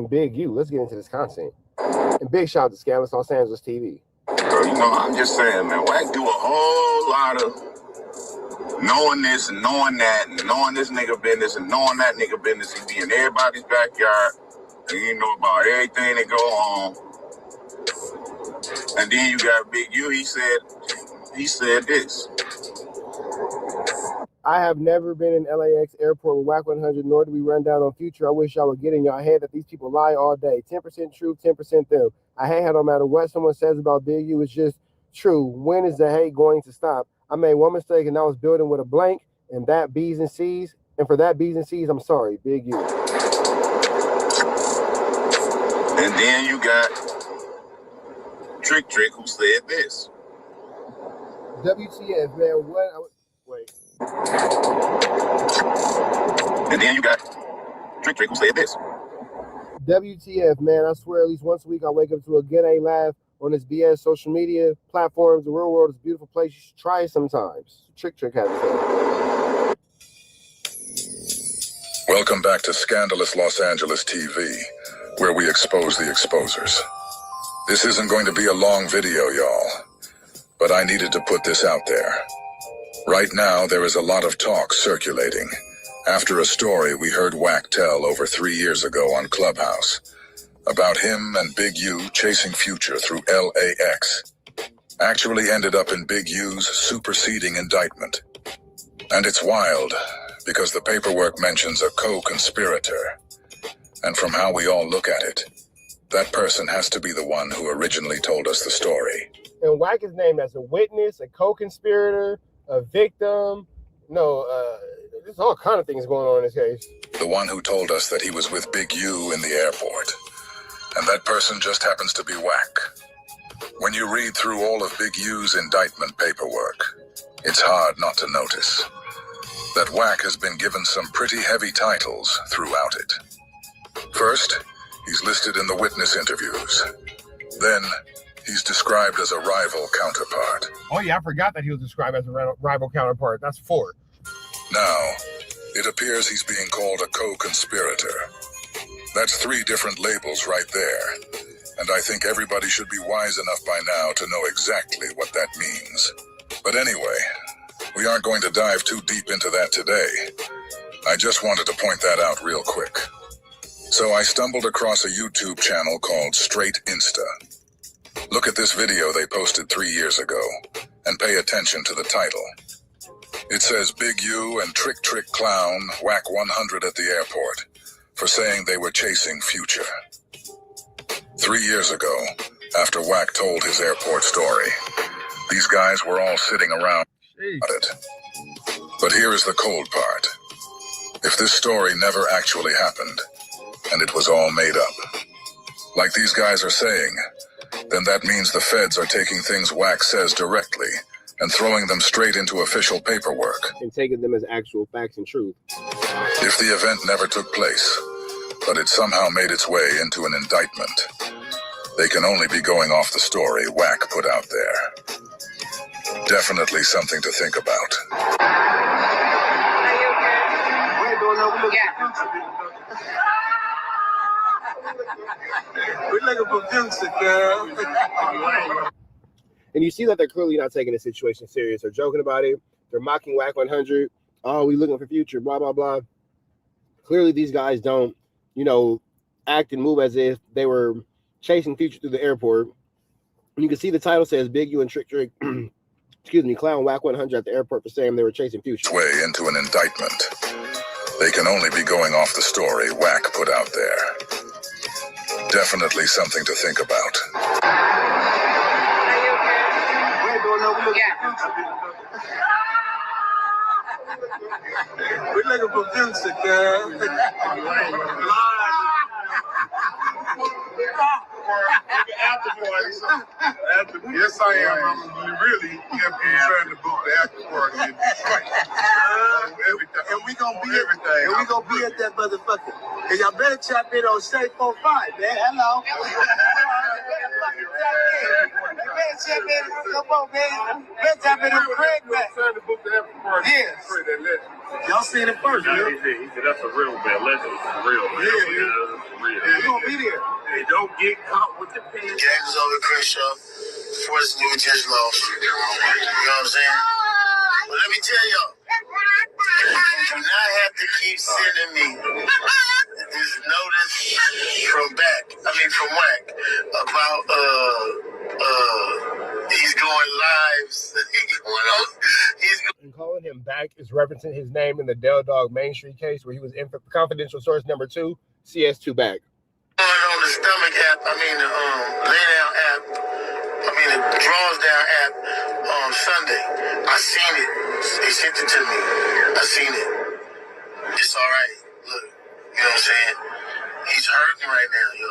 and Big U. Let's get into this content. And big shout out to Scandalous Los Angeles TV. So, you know, I'm just saying, man, Wack do a whole lot of knowing this and knowing that and knowing this nigga business and knowing that nigga business and be in everybody's backyard and you know about everything that go on. And then you got Big U, he said this. I have never been in LAX airport with WACK100, nor do we run down on Future. I wish y'all would get in your head that these people lie all day. 10% true, 10% them. I hate how no matter what someone says about Big U, it's just true. When is the hate going to stop? I made one mistake and I was building with a blank, and that B's and C's. And for that B's and C's, I'm sorry, Big U. And then you got Trick who said this. WTF, man, what? Wait. And then you got Trick who said this. WTF, man, I swear at least once a week I wake up to a get a laugh on this BS social media platforms. The real world is a beautiful place. You should try it sometimes. Trick has it. Welcome back to Scandalous Los Angeles TV, where we expose the exposers. This isn't going to be a long video, y'all, but I needed to put this out there. Right now, there is a lot of talk circulating after a story we heard Wack tell over 3 years ago on Clubhouse about him and Big U chasing Future through LAX. Actually ended up in Big U's superseding indictment. And it's wild, because the paperwork mentions a co-conspirator. And from how we all look at it, that person has to be the one who originally told us the story. And Wack is named as a witness, a co-conspirator, a victim. There's all kind of things going on in this case. The one who told us that he was with Big U in the airport. And that person just happens to be Wack. When you read through all of Big U's indictment paperwork, it's hard not to notice that Wack has been given some pretty heavy titles throughout it. First, he's listed in the witness interviews. Then, he's described as a rival counterpart. Oh yeah, I forgot that he was described as a rival counterpart. That's 4. Now, it appears he's being called a co-conspirator. That's 3 different labels right there. And I think everybody should be wise enough by now to know exactly what that means. But anyway, we aren't going to dive too deep into that today. I just wanted to point that out real quick. So I stumbled across a YouTube channel called Straight Insta. Look at this video they posted 3 years ago, and pay attention to the title. It says Big U and Trick Clown WACK100 at the airport for saying they were chasing Future. 3 years ago, after Wack told his airport story, these guys were all sitting around about it. But here is the cold part. If this story never actually happened, and it was all made up, like these guys are saying, then that means the feds are taking things Wack says directly and throwing them straight into official paperwork. And taking them as actual facts and truth. If the event never took place, but it somehow made its way into an indictment, they can only be going off the story Wack put out there. Definitely something to think about. We're looking for Future, girl. And you see that they're clearly not taking the situation serious. They're joking about it. They're mocking WACK100. Oh, we looking for Future, blah, blah, blah. Clearly, these guys don't, act and move as if they were chasing Future through the airport. And you can see the title says Big U and Trick, Clown WACK100 at the airport for saying they were chasing Future. Way into an indictment. They can only be going off the story Wack put out there. Definitely something to think about. We're looking for Future, girl. Yes, I am. Really, trying to book the after party in Detroit. And we gonna be at that motherfucker. And y'all better tap in on State 45, man. Hello. Come on, man. Better tap in on Craig, man. Trying to book the after party. Yes. Y'all seen it first, man. He said that's a real man. Legend is real, man. Yeah. We're gonna be there. Hey, don't get caught with the pen. Game is over, Crenshaw. Force we just lost. You know what I'm saying? But let me tell y'all, you do not have to keep sending me this notice from WACK about he's going lives. And calling him back is referencing his name in the Dawg Main Street case where he was in confidential source number 2, CS2 back. On the stomach app, the lay down app, the draws down app on Sunday. I seen it. They sent it to me. I seen it. It's all right. Look, you know what I'm saying? He's hurting right now, yo.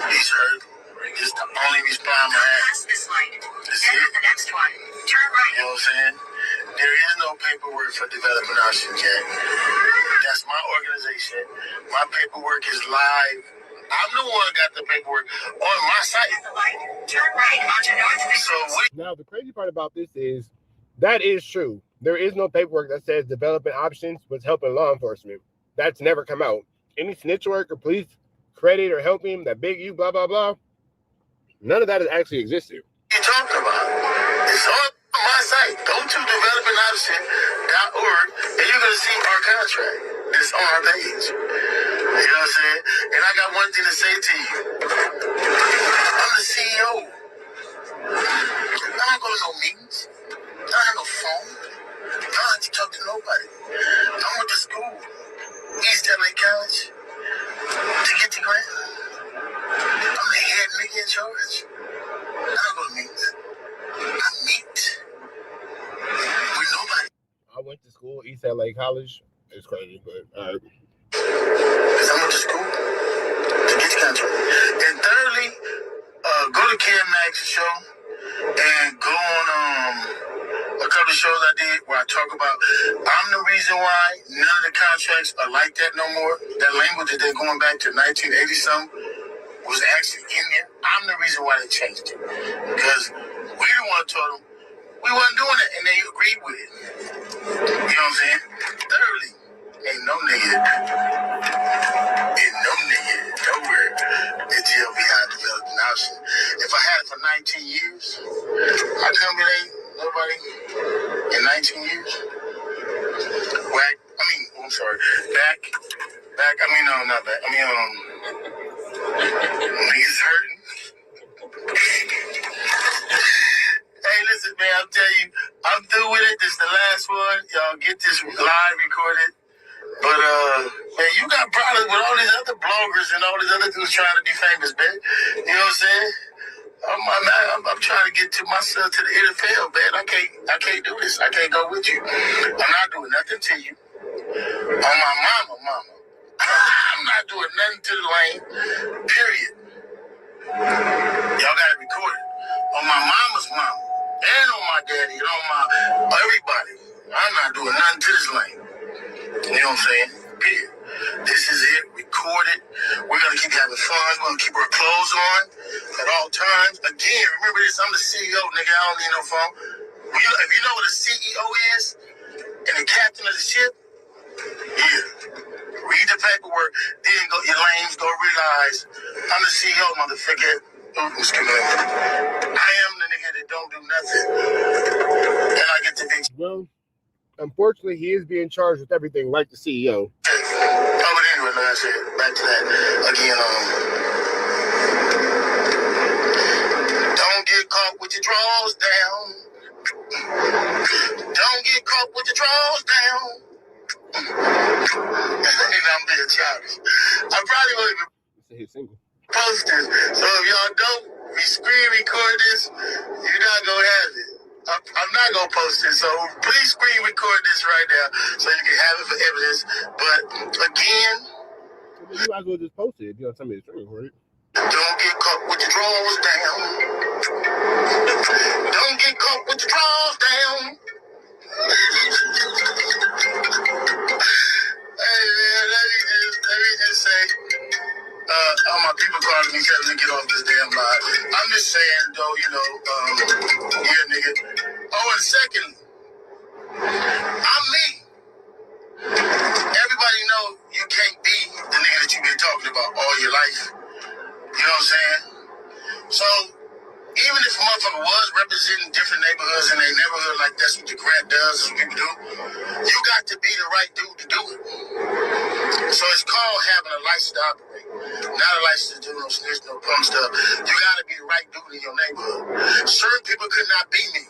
He's hurting. It's the only response I have. Pass this light. That's it. The next one. Turn right. You know what I'm saying? There is no paperwork for developing option, Jack. That's my organization. My paperwork is live. I'm the one who got the paperwork on my site. Turn right onto North. Now, the crazy part about this is that is true. There is no paperwork that says developing options was helping law enforcement. That's never come out. Any snitch work or police credit or helping that big you, blah, blah, blah. None of that has actually existed. What you talking about? It's on my site. Go to developingoption.org and you're going to see our contract. It's on our page. You know what I'm saying? And I got one thing to say to you. I'm the CEO. I don't go to no meetings. I don't have no phone. I don't have to talk to nobody. I went to school, East LA College, to get the grant. I'm the head nigga in charge. I don't go to meetings. I meet with nobody. I went to school, East LA College. It's crazy, but all right. Because I went to school to get the contract. And thirdly, go to Cam Max's show and go on a couple of shows I did where I talk about I'm the reason why none of the contracts are like that no more. That language that they're going back to 1980-something was actually in there. I'm the reason why they changed it. Because we the one told them we wasn't doing it, and they agreed with it. You know what I'm saying? Thirdly, ain't no nigga nowhere at GLBI developed an option. If I had it for 19 years, how come it ain't nobody in 19 years? Not back. Niggas hurting. Hey, listen, man, I'm telling you, I'm through with it. This is the last one. Y'all get this live recorded. But, man, you got problems with all these other bloggers and all these other dudes trying to be famous, man. You know what I'm saying? I'm trying to get to myself to the NFL, man. I can't do this. I can't go with you. I'm not doing nothing to you. On my mama. I'm not doing nothing to the lane, period. Y'all got to record it. On my mama's mama, and on my daddy, and on my everybody. I'm not doing nothing to this lane. You know what I'm saying? Period. This is it. Record it. We're going to keep having fun. We're going to keep our clothes on at all times. Again, remember this. I'm the CEO, nigga. I don't need no phone. If you know what a CEO is and the captain of the ship, yeah. Read the paperwork. Then your lanes go realize I'm the CEO, motherfucker. I am the nigga that don't do nothing. And I get to be. Well, unfortunately, he is being charged with everything like the CEO. Oh, but anyway, like I said, back to that. Again, don't get caught with your drawers down. Don't get caught with your drawers down. I'm being childish. I probably won't even post this. So if y'all don't screen record this, you're not gonna have it. I'm not gonna post it. So please screen record this right now so you can have it for evidence. But again, you might as well just post it if you want somebody to screen record it. Don't get caught with your drawers down. Don't get caught with your drawers down. Hey man, let me just say, all my people calling me telling me to get off this damn line. I'm just saying though, yeah, nigga. Oh, and secondly, I'm me. Everybody know you can't be the nigga that you've been talking about all your life. You know what I'm saying? So even if a motherfucker was representing different neighborhoods in their neighborhood, like that's what the grant does, is what people do, you got to be the right dude to do it. So it's called having a license to operate, not a license to do no snitch, no pump stuff. You got to be the right dude in your neighborhood. Certain people could not be me.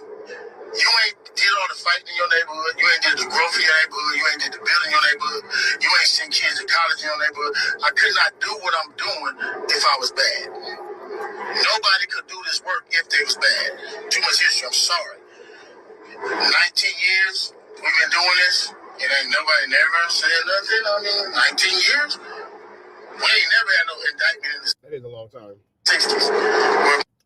You ain't did all the fighting in your neighborhood. You ain't did the growth in your neighborhood. You ain't did the building in your neighborhood. You ain't sent kids to college in your neighborhood. I could not do what I'm doing if I was bad. Nobody could do this work if they was bad. Too much history, I'm sorry. 19 years we've been doing this. It ain't nobody never said nothing. I mean, 19 years? We ain't never had no indictment in the That is a long time. 60s.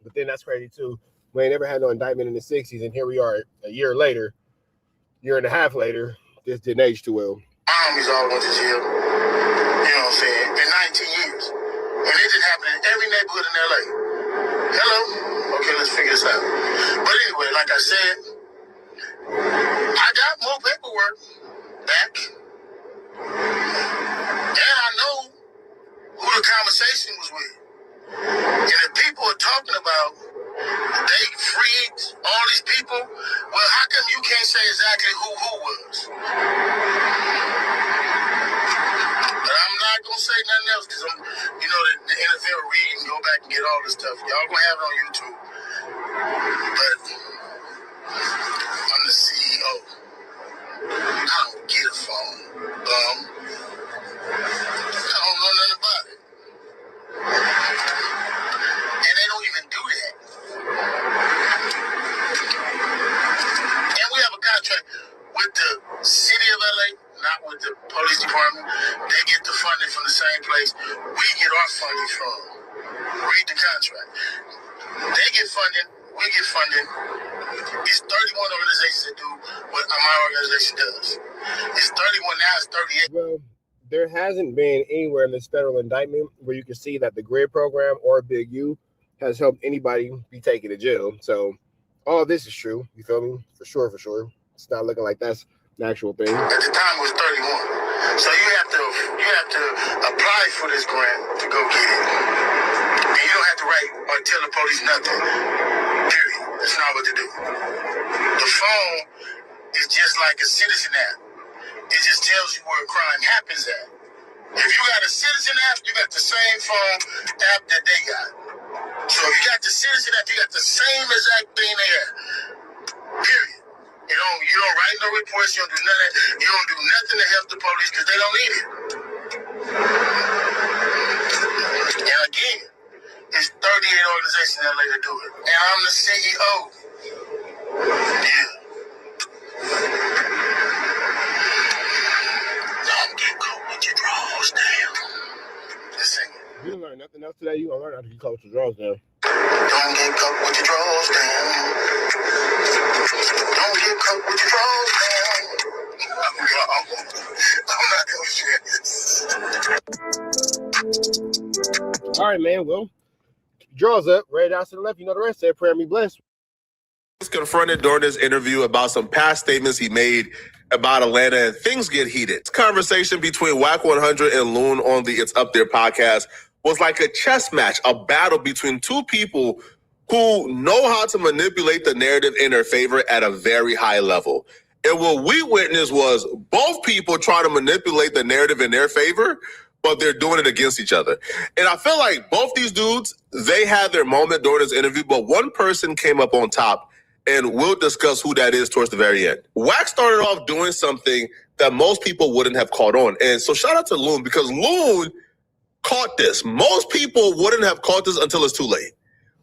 But then that's crazy too. We ain't never had no indictment in the 60s, and here we are a year and a half later. This didn't age too well. My homies all went to jail. You know what I'm saying? In 19 years. And it didn't happen in every neighborhood in LA. Hello? Okay, let's figure this out. But anyway, like I said, I got more paperwork back. And I know who the conversation was with. And if people are talking about they freed all these people, well, how come you can't say exactly who was? But I'm not going to say nothing else because the NFL read and go back and get all this stuff. Y'all going to have it on YouTube. But I'm the CEO. I don't get a phone. I don't know nothing about it. And they don't even do that. And we have a contract with the city of LA, not with the police department. They get the funding from the same place we get our funding from. Read the contract. They get funding, we get funding. It's 31 organizations that do what my organization does. It's 31 now, it's 38. Well, there hasn't been anywhere in this federal indictment where you can see that the GRID program or Big U has helped anybody be taken to jail. So all of this is true. You feel me? For sure. It's not looking like that's an actual thing. At the time it was 31. So you have to apply for this grant to go get it. And you don't have to write or tell the police nothing. Period. That's not what to do. The phone is just like a citizen app. It just tells you where a crime happens at. If you got a citizen app, you got the same phone app that they got. So if you got the citizen app, you got the same exact thing they have. Period. You don't write no reports, you don't do nothing. You don't do nothing to help the police because they don't need it. And again, it's 38 organizations in LA to do it. And I'm the CEO. Yeah. Don't get caught with your drawers down. Listen. You didn't learn nothing else today. You gonna learn how to get close to draws down. Don't get caught with your drawers down. Don't get caught with your drawers down. I'm not gonna share this. All right, man. Well, draws up, right out to the left. You know the rest. Say prayer me blessed. Was confronted during this interview about some past statements he made about Atlanta, and things get heated. This conversation between WACK100 and Loon on the It's Up There podcast was like a chess match, a battle between two people who know how to manipulate the narrative in their favor at a very high level. And what we witnessed was both people trying to manipulate the narrative in their favor, but they're doing it against each other. And I feel like both these dudes, they had their moment during this interview, but one person came up on top, and we'll discuss who that is towards the very end. Wack started off doing something that most people wouldn't have caught on. And so shout out to Loon, because Loon caught this. Most people wouldn't have caught this until it's too late.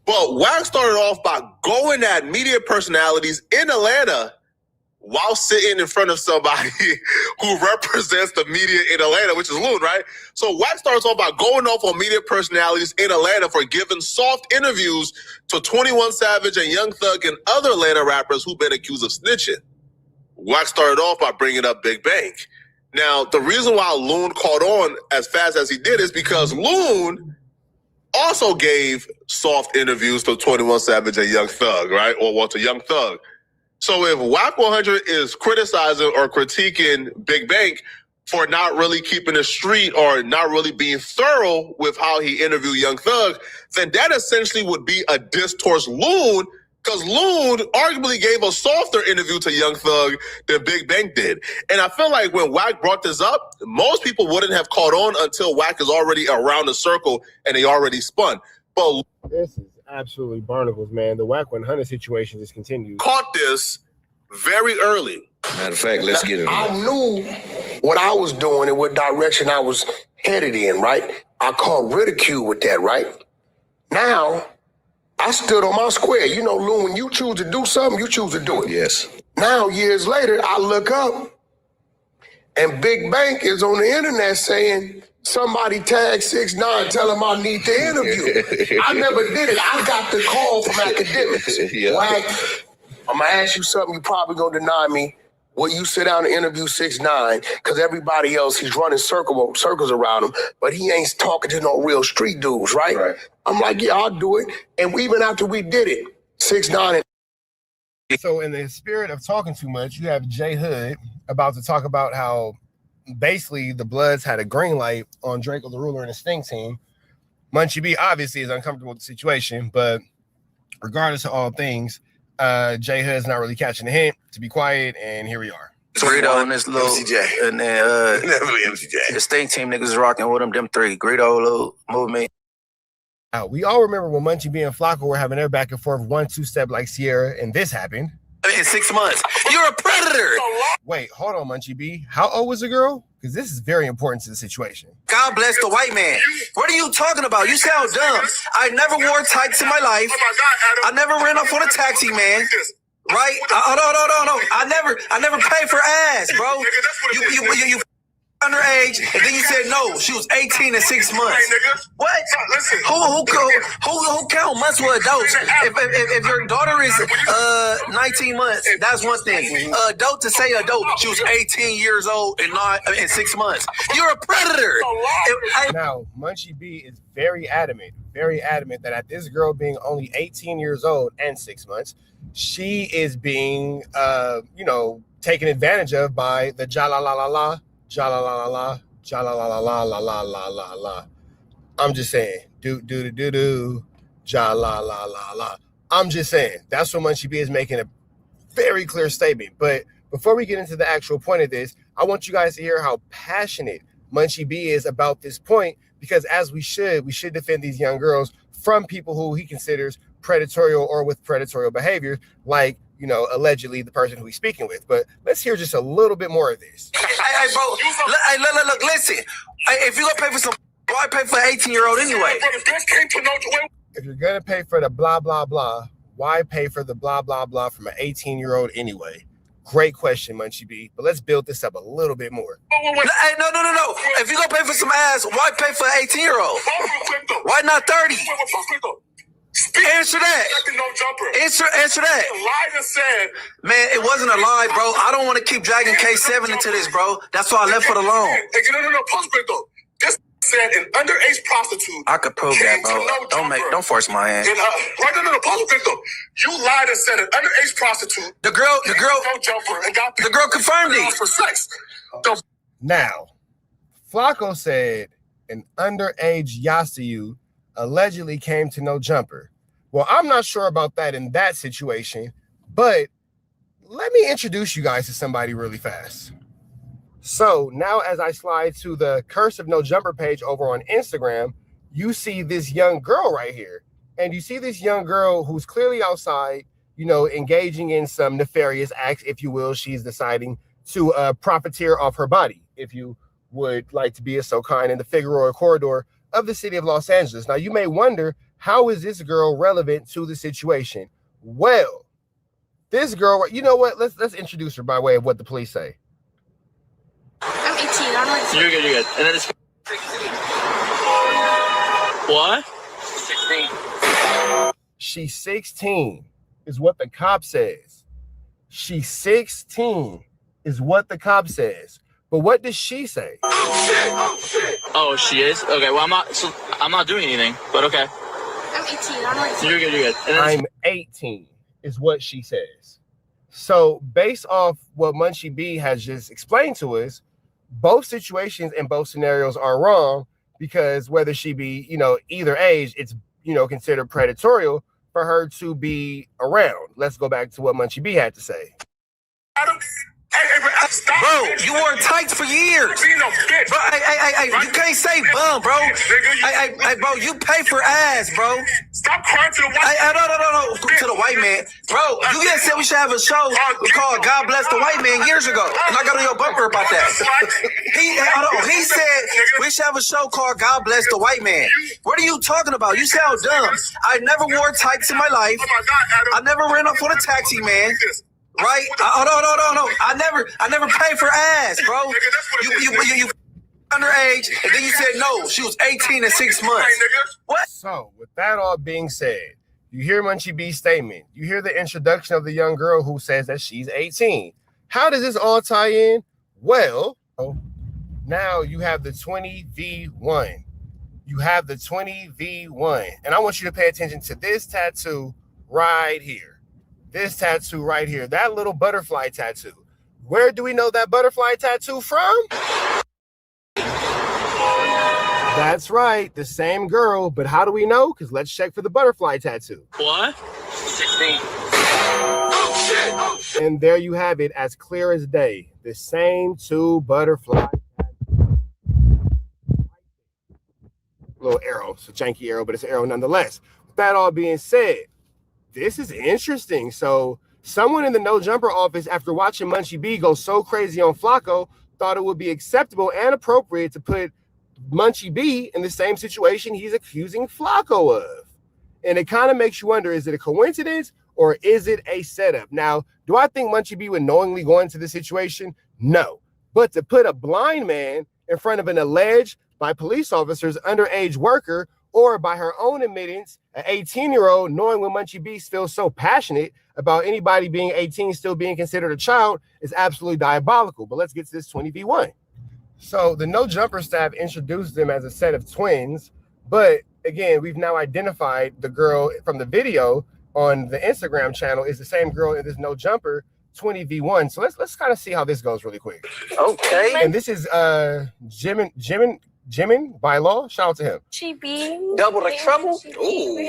But Wack started off by going at media personalities in Atlanta while sitting in front of somebody who represents the media in Atlanta, which is Loon, right? So Wack starts off by going off on media personalities in Atlanta for giving soft interviews to 21 Savage and Young Thug and other Atlanta rappers who've been accused of snitching. Wack started off by bringing up Big Bang. Now, the reason why Loon caught on as fast as he did is because Loon also gave soft interviews to 21 Savage and Young Thug, right? Or to Young Thug. So if WACK100 is criticizing or critiquing Big Bang, for not really keeping the street or not really being thorough with how he interviewed Young Thug, then that essentially would be a diss towards Loon, because Loon arguably gave a softer interview to Young Thug than Big Bank did. And I feel like when WACK brought this up, most people wouldn't have caught on until WACK is already around the circle and they already spun. But this is absolutely barnacles, man. The WACK100 situation just continues. Caught this very early. Matter of fact, let's get it. I knew what I was doing and what direction I was headed in, right? I caught ridicule with that, right? Now, I stood on my square. You know, Lou, when you choose to do something, you choose to do it. Yes. Now, years later, I look up, and Big Bank is on the internet saying, somebody tag 6ix9ine, tell him I need the interview. I never did it. I got the call from academics. Yeah. Like, I'm going to ask you something, you probably going to deny me. Will you sit down and interview 6ix9ine? Because everybody else, he's running circles around him, but he ain't talking to no real street dudes, right? I'm like, yeah, I'll do it. And even after we did it, 6ix9ine. So in the spirit of talking too much, you have J Hood about to talk about how basically the Bloods had a green light on Draco the Ruler and the Sting team. Munchie B obviously is uncomfortable with the situation, but regardless of all things, J Hood's not really catching the hint to be quiet, and here we are. Greedo and this little MCJ. and then Definitely MCJ. the Sting team niggas rocking with them three. Greedo little movement. We all remember when Munchie B and Flacco were having their back and forth 1-2 step like Sierra, and this happened. In 6 months. You're a predator. Wait, hold on, Munchie B. How old was the girl? Because this is very important to the situation. God bless the white man. What are you talking about? You sound dumb. I never wore tights in my life. I never ran off on a taxi, man. Right? No. I never paid for ass, bro. You underage, and then you said no. She was 18 in 6 months. What? Who count months with adults? If your daughter is 19 months, that's one thing. Adult to say adult, she was 18 years old and not in 6 months. You're a predator. Now, Munchie B is very adamant that at this girl being only 18 years old and 6 months, she is being, taken advantage of by the ja-la-la-la-la, ja-la-la-la-la, ja-la-la-la-la-la-la-la-la. I'm just saying, do-do-do-do-do, ja-la-la-la-la. I'm just saying, that's what Munchie B is making a very clear statement. But before we get into the actual point of this, I want you guys to hear how passionate Munchie B is about this point, because as we should defend these young girls from people who he considers predatory or with predatory behavior, like, allegedly the person who he's speaking with. But let's hear just a little bit more of this. Hey, bro, look, listen. If you're gonna pay for some, why pay for an 18-year-old anyway? If you're gonna pay for the blah, blah, blah, why pay for the blah, blah, blah from an 18-year-old anyway? Great question, Munchie B. But let's build this up a little bit more. Hey, no. If you're gonna pay for some ass, why pay for an 18-year-old? Why not 30? Answer that. Answer that. Man, it wasn't a lie, bro. I don't want to keep dragging K7 into this, bro. That's why I left it alone. This said an underage prostitute. I could prove that, bro. Don't force my hand. You lied and said an underage prostitute. The girl confirmed it. For sex. Now, Flacco said an underage Yasayu allegedly came to No Jumper. Well, I'm not sure about that in that situation, but let me introduce you guys to somebody really fast. So now as I slide to the Curse of No Jumper page over on Instagram, you see this young girl right here. And you see this young girl who's clearly outside, engaging in some nefarious acts, if you will. She's deciding to profiteer off her body, if you would like to be so kind, in the Figueroa corridor of the city of Los Angeles. Now, you may wonder, how is this girl relevant to the situation? Well, this girl, you know what? Let's introduce her by way of what the police say. I'm 18. I'm like... You're good. And then it's... What? 16. She's 16 is what the cop says. She's 16 is what the cop says. But what does she say? Oh, she is? Okay, well, I'm not doing anything, but okay. I'm 18. I'm like... You're good. And then I'm 18 is what she says. So based off what Munchie B has just explained to us, both situations and both scenarios are wrong because whether she be, either age, it's, considered predatorial for her to be around. Let's go back to what Munchie B had to say. Bro, you wore tights for years. Bro, hey, you can't say bum, bro. Hey, bro, you pay for ass, bro. Stop crying to the white No, to the white man. Bro, you just said we should have a show called God Bless the White Man years ago. And I got on your bumper about that. He said we should have a show called God Bless the White Man. What are you talking about? You sound dumb. I never wore tights in my life. I never ran off on a taxi, man. Right? No. I never paid for ass, bro. You underage, and then you said no. She was 18 in 6 months. What? So, with that all being said, you hear Munchie B's statement. You hear the introduction of the young girl who says that she's 18. How does this all tie in? Well, now you have the 20v1. You have the 20v1. And I want you to pay attention to this tattoo right here. This tattoo right here, that little butterfly tattoo. Where do we know that butterfly tattoo from? That's right, the same girl, but how do we know? Because let's check for the butterfly tattoo. What? 16. And there you have it, as clear as day. The same two butterfly tattoos. Little arrow, it's a janky arrow, but it's an arrow nonetheless. With that all being said, this is interesting. So someone in the No Jumper office, after watching Munchie B go so crazy on Flacco, thought it would be acceptable and appropriate to put Munchie B in the same situation he's accusing Flacco of. And it kind of makes you wonder, is it a coincidence or is it a setup? Now, do I think Munchie B would knowingly go into the situation? No. But to put a blind man in front of an alleged, by police officers, underage worker, or by her own admittance, an 18-year-old, knowing when Munchie B feels so passionate about anybody being 18 still being considered a child, is absolutely diabolical. But let's get to this 20v1. So the No Jumper staff introduced them as a set of twins, but again, we've now identified the girl from the video on the Instagram channel is the same girl in this No Jumper 20v1. So let's kind of see how this goes really quick. Okay. And this is Jimin by Law. Shout out to him. GB. Double the trouble? Ooh.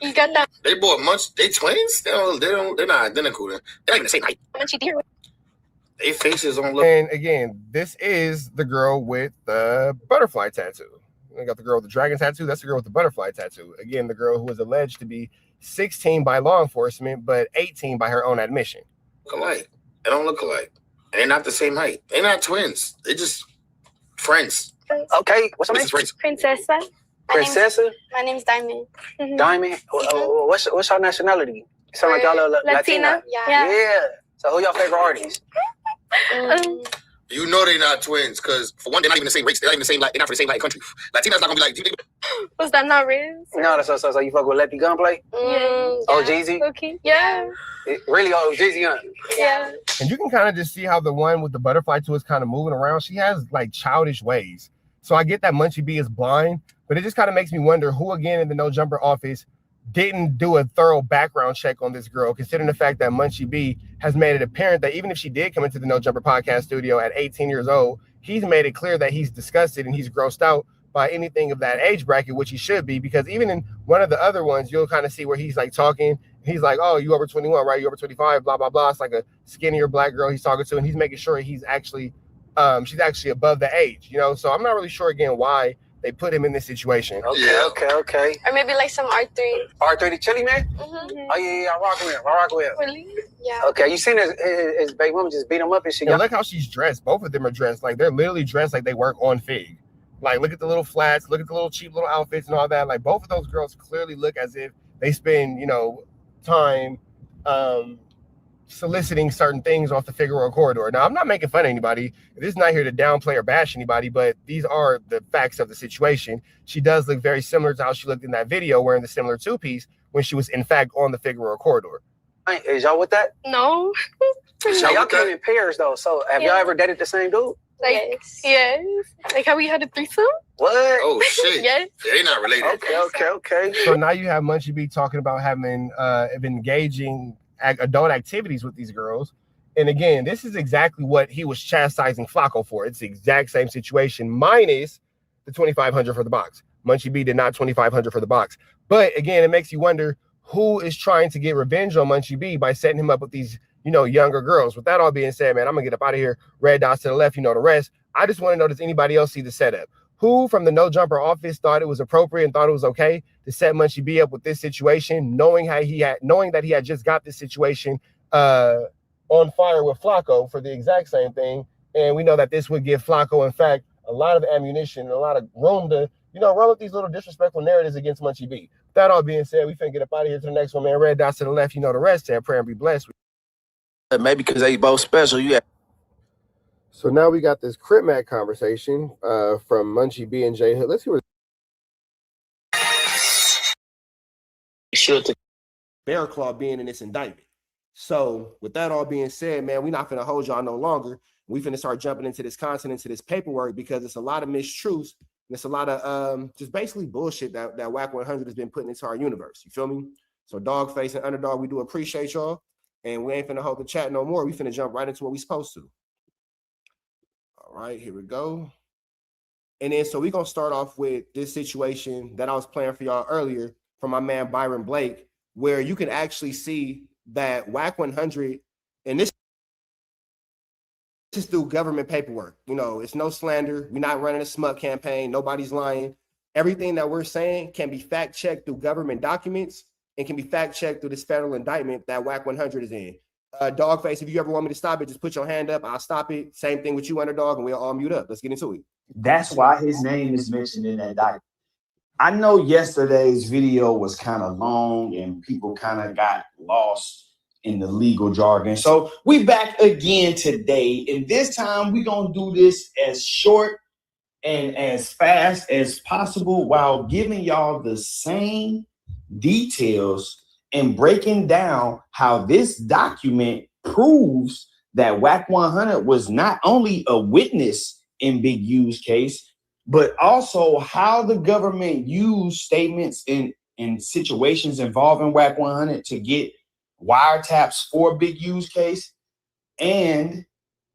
You got that. They bought Munch. They twins. They're not identical. They're not even the same height. Munchy deer. They faces don't look. And again, this is the girl with the butterfly tattoo. We got the girl with the dragon tattoo. That's the girl with the butterfly tattoo. Again, the girl who was alleged to be 16 by law enforcement, but 18 by her own admission. Look alike. They don't look alike. They're not the same height. They're not twins. They're just friends. Okay, what's her name? Princessa. Princessa? My name's Diamond. Mm-hmm. Diamond? What's her nationality? You sound like y'all look Latina. Yeah. So who y'all favorite artists? You know they're not twins, because for one, they're not even the same race. They're not even the same. They're not from the same country. Latina's not gonna be like. Was that not real? No, so you fuck with Leppy Gunplay? Oh, Jeezy? Okay. Yeah. Really? Oh, Jeezy, huh? Yeah. And you can kind of just see how the one with the butterfly to is kind of moving around. She has like childish ways. So I get that Munchie B is blind, but it just kind of makes me wonder who again in the No Jumper office didn't do a thorough background check on this girl, considering the fact that Munchie B has made it apparent that even if she did come into the No Jumper podcast studio at 18 years old, he's made it clear that he's disgusted and he's grossed out by anything of that age bracket, which he should be, because even in one of the other ones, you'll kind of see where he's like talking. He's like, oh, you over 21, right? You over 25, blah, blah, blah. It's like a skinnier black girl he's talking to, and he's making sure he's actually, she's actually above the age, So I'm not really sure, again, why they put him in this situation. Okay. Or maybe like some R3. R3 the Chili Man? Mm-hmm. Oh, yeah, I rock with him. Really? Yeah. Okay, you seen his baby woman just beat him up and shit? Yeah, look how she's dressed. Both of them are dressed. Like, they're literally dressed like they work on Fig. Like, look at the little flats, look at the little cheap little outfits and all that. Like, both of those girls clearly look as if they spend, time soliciting certain things off the Figueroa corridor. Now, I'm not making fun of anybody. This is not here to downplay or bash anybody, but these are the facts of the situation. She does look very similar to how she looked in that video wearing the similar two-piece when she was, in fact, on the Figueroa corridor. Is y'all with that? No. Y'all came in pairs, though. So have y'all ever dated the same dude? Like, yes. Like how we had a threesome? What? Oh, shit. Yes. They're not related. Okay. So now you have Munchie B talking about having been engaging adult activities with these girls. And again, this is exactly what he was chastising Flacco for. It's the exact same situation, minus the 2,500 for the box. Munchie B did not 2,500 for the box. But again, it makes you wonder who is trying to get revenge on Munchie B by setting him up with these, younger girls. With that all being said, man, I'm going to get up out of here. Red dots to the left, the rest. I just want to know, does anybody else see the setup? Who from the No Jumper office thought it was appropriate and thought it was okay to set Munchie B up with this situation, knowing that he had just got this situation on fire with Flacco for the exact same thing? And we know that this would give Flacco, in fact, a lot of ammunition and a lot of room to, run with these little disrespectful narratives against Munchie B. That all being said, we finna get up out of here to the next one, man. Red dots to the left, the rest. And pray and be blessed. Maybe because they both special. So now we got this Crip Mac conversation from Munchie B and J Hood. Let's see what Bear Claw being in this indictment. So with that all being said, man, we're not finna hold y'all no longer. We finna start jumping into this content, into this paperwork, because it's a lot of mistruths. And it's a lot of just basically bullshit that WACK100 has been putting into our universe. You feel me? So Dawg Face and Underdog, we do appreciate y'all. And we ain't finna hold the chat no more. We finna jump right into what we supposed to. All right, here we go. And then so we're gonna start off with this situation that I was playing for y'all earlier from my man Byron Blake, where you can actually see that WACK100, and this is through government paperwork. It's no slander. We're not running a smut campaign. Nobody's lying. Everything that we're saying can be fact checked through government documents and can be fact checked through this federal indictment that WACK100 is in. Dawg Face, if you ever want me to stop it, just put your hand up. I'll stop it. Same thing with you, Underdog, and we'll all mute up. Let's get into it. That's why his name is mentioned in that document. I know yesterday's video was kind of long and people kind of got lost in the legal jargon. So we back again today, and this time we're going to do this as short and as fast as possible while giving y'all the same details and breaking down how this document proves that WACK100 was not only a witness in Big U's case, but also how the government used statements in situations involving WACK100 to get wiretaps for Big U's case. And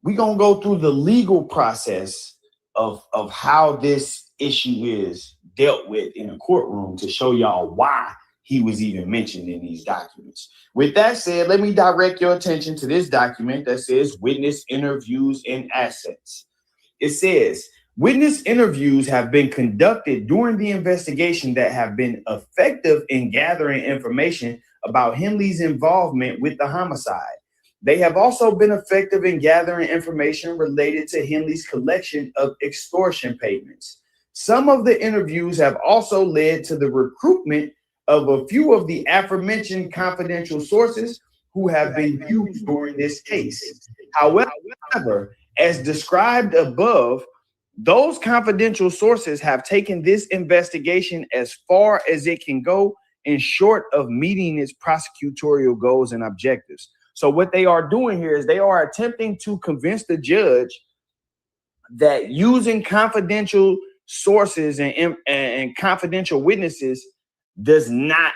we're going to go through the legal process of how this issue is dealt with in a courtroom to show y'all why he was even mentioned in these documents. With that said, let me direct your attention to this document that says witness interviews and assets. It says, witness interviews have been conducted during the investigation that have been effective in gathering information about Henley's involvement with the homicide. They have also been effective in gathering information related to Henley's collection of extortion payments. Some of the interviews have also led to the recruitment of a few of the aforementioned confidential sources who have been used during this case. However, as described above, those confidential sources have taken this investigation as far as it can go in short of meeting its prosecutorial goals and objectives. So what they are doing here is they are attempting to convince the judge that using confidential sources and confidential witnesses does not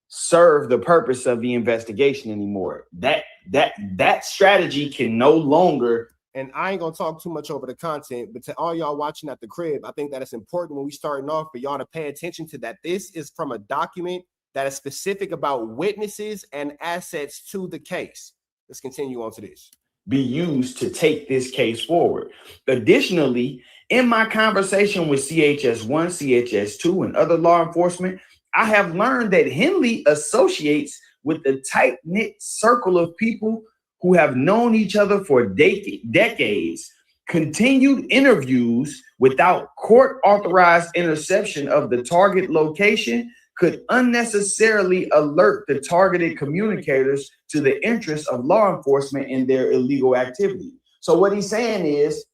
serve the purpose of the investigation anymore. That strategy can no longer. And I ain't gonna talk too much over the content, but to all y'all watching at the crib, I think that it's important when we starting off for y'all to pay attention to that. This is from a document that is specific about witnesses and assets to the case. Let's continue on to this. Be used to take this case forward. Additionally, in my conversation with CHS1, CHS2, and other law enforcement, I have learned that Henley associates with a tight-knit circle of people who have known each other for decades. Continued interviews without court-authorized interception of the target location could unnecessarily alert the targeted communicators to the interests of law enforcement in their illegal activity. So what he's saying is,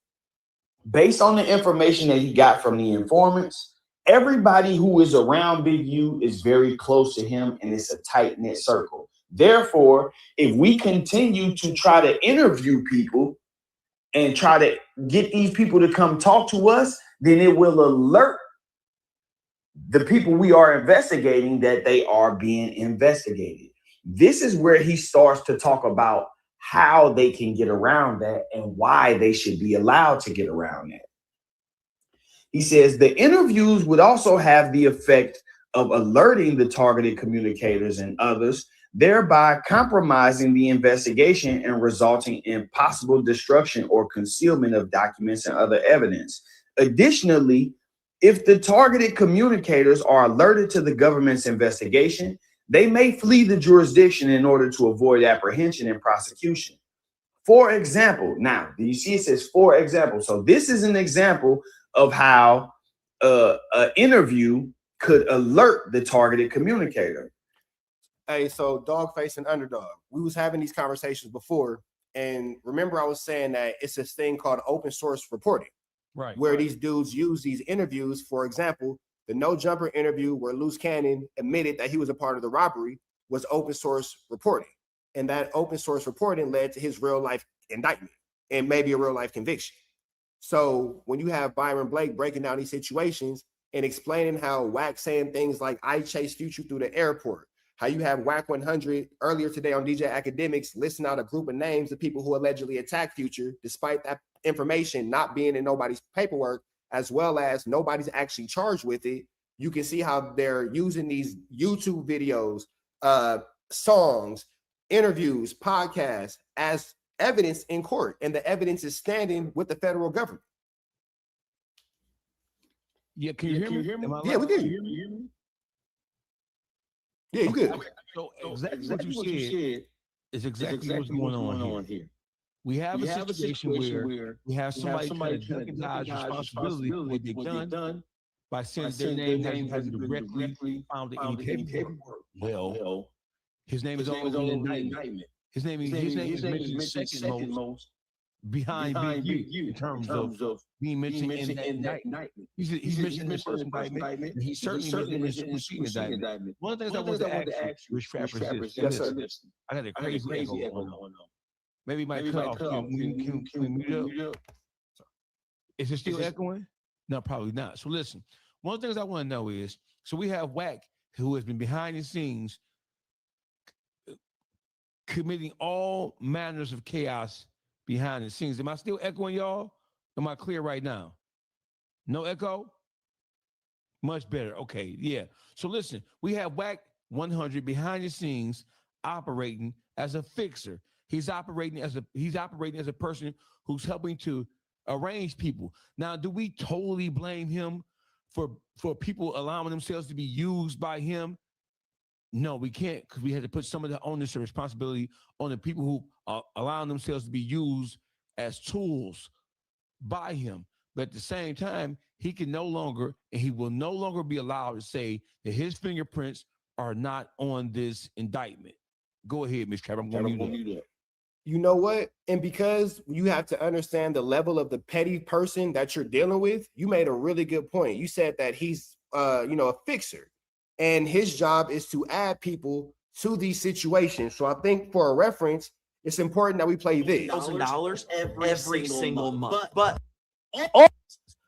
based on the information that he got from the informants, everybody who is around Big U is very close to him, and it's a tight-knit circle. Therefore, if we continue to try to interview people and try to get these people to come talk to us, then it will alert the people we are investigating that they are being investigated. This is where he starts to talk about how they can get around that and why they should be allowed to get around that. He says the interviews would also have the effect of alerting the targeted communicators and others, thereby compromising the investigation and resulting in possible destruction or concealment of documents and other evidence. Additionally, if the targeted communicators are alerted to the government's investigation, they may flee the jurisdiction in order to avoid apprehension and prosecution. For example, now, you see it says for example. So this is an example of how an interview could alert the targeted communicator. Hey, so Dogface and Underdog, we was having these conversations before, and remember I was saying that it's this thing called open source reporting, right? Where these dudes use these interviews. For example, the No Jumper interview where Loose Cannon admitted that he was a part of the robbery was open source reporting, and that open source reporting led to his real life indictment and maybe a real life conviction. So when you have Byron Blake breaking down these situations and explaining how WACK saying things like "I chase Future through the airport," how you have WACK100 earlier today on DJ Academics listing out a group of names of people who allegedly attacked Future, despite that information not being in nobody's paperwork, as well as nobody's actually charged with it. You can see how they're using these YouTube videos, songs, interviews, podcasts as evidence in court, and the evidence is standing with the federal government. Yeah, can you hear me? Yeah, we can. Yeah, you good. Okay. So exactly what you said is exactly what's going on here. We have a situation where we have somebody trying to recognize responsibility for what they've done by saying their name hasn't directly found in any paperwork. Well, his name is over the indictment. His name is mentioned second most behind you in terms of being mentioned in that indictment. He's mentioned in the first indictment, and he's certainly mentioned in the preceding indictment. One of the things I wanted to ask you, Rich Trapper, is this. I got a crazy echo going on. Maybe my cut off. Can we mute up? Is it still echoing? No, probably not. So listen, one of the things I want to know is, so we have WACK, who has been behind the scenes committing all manners of chaos behind the scenes. Am I still echoing, y'all? Am I clear right now? No echo? Much better. Okay, yeah. So listen, we have WACK100 behind the scenes operating as a fixer. He's operating as a person who's helping to arrange people. Now, do we totally blame him for people allowing themselves to be used by him? No, we can't, because we had to put some of the onus and responsibility on the people who are allowing themselves to be used as tools by him. But at the same time, he can no longer, and he will no longer be allowed to say that his fingerprints are not on this indictment. Go ahead, Ms. Trevor. I'm going to mute up. You know what? And because you have to understand the level of the petty person that you're dealing with, you made a really good point. You said that he's, a fixer, and his job is to add people to these situations. So I think for a reference, it's important that we play this. $1,000 every single month. But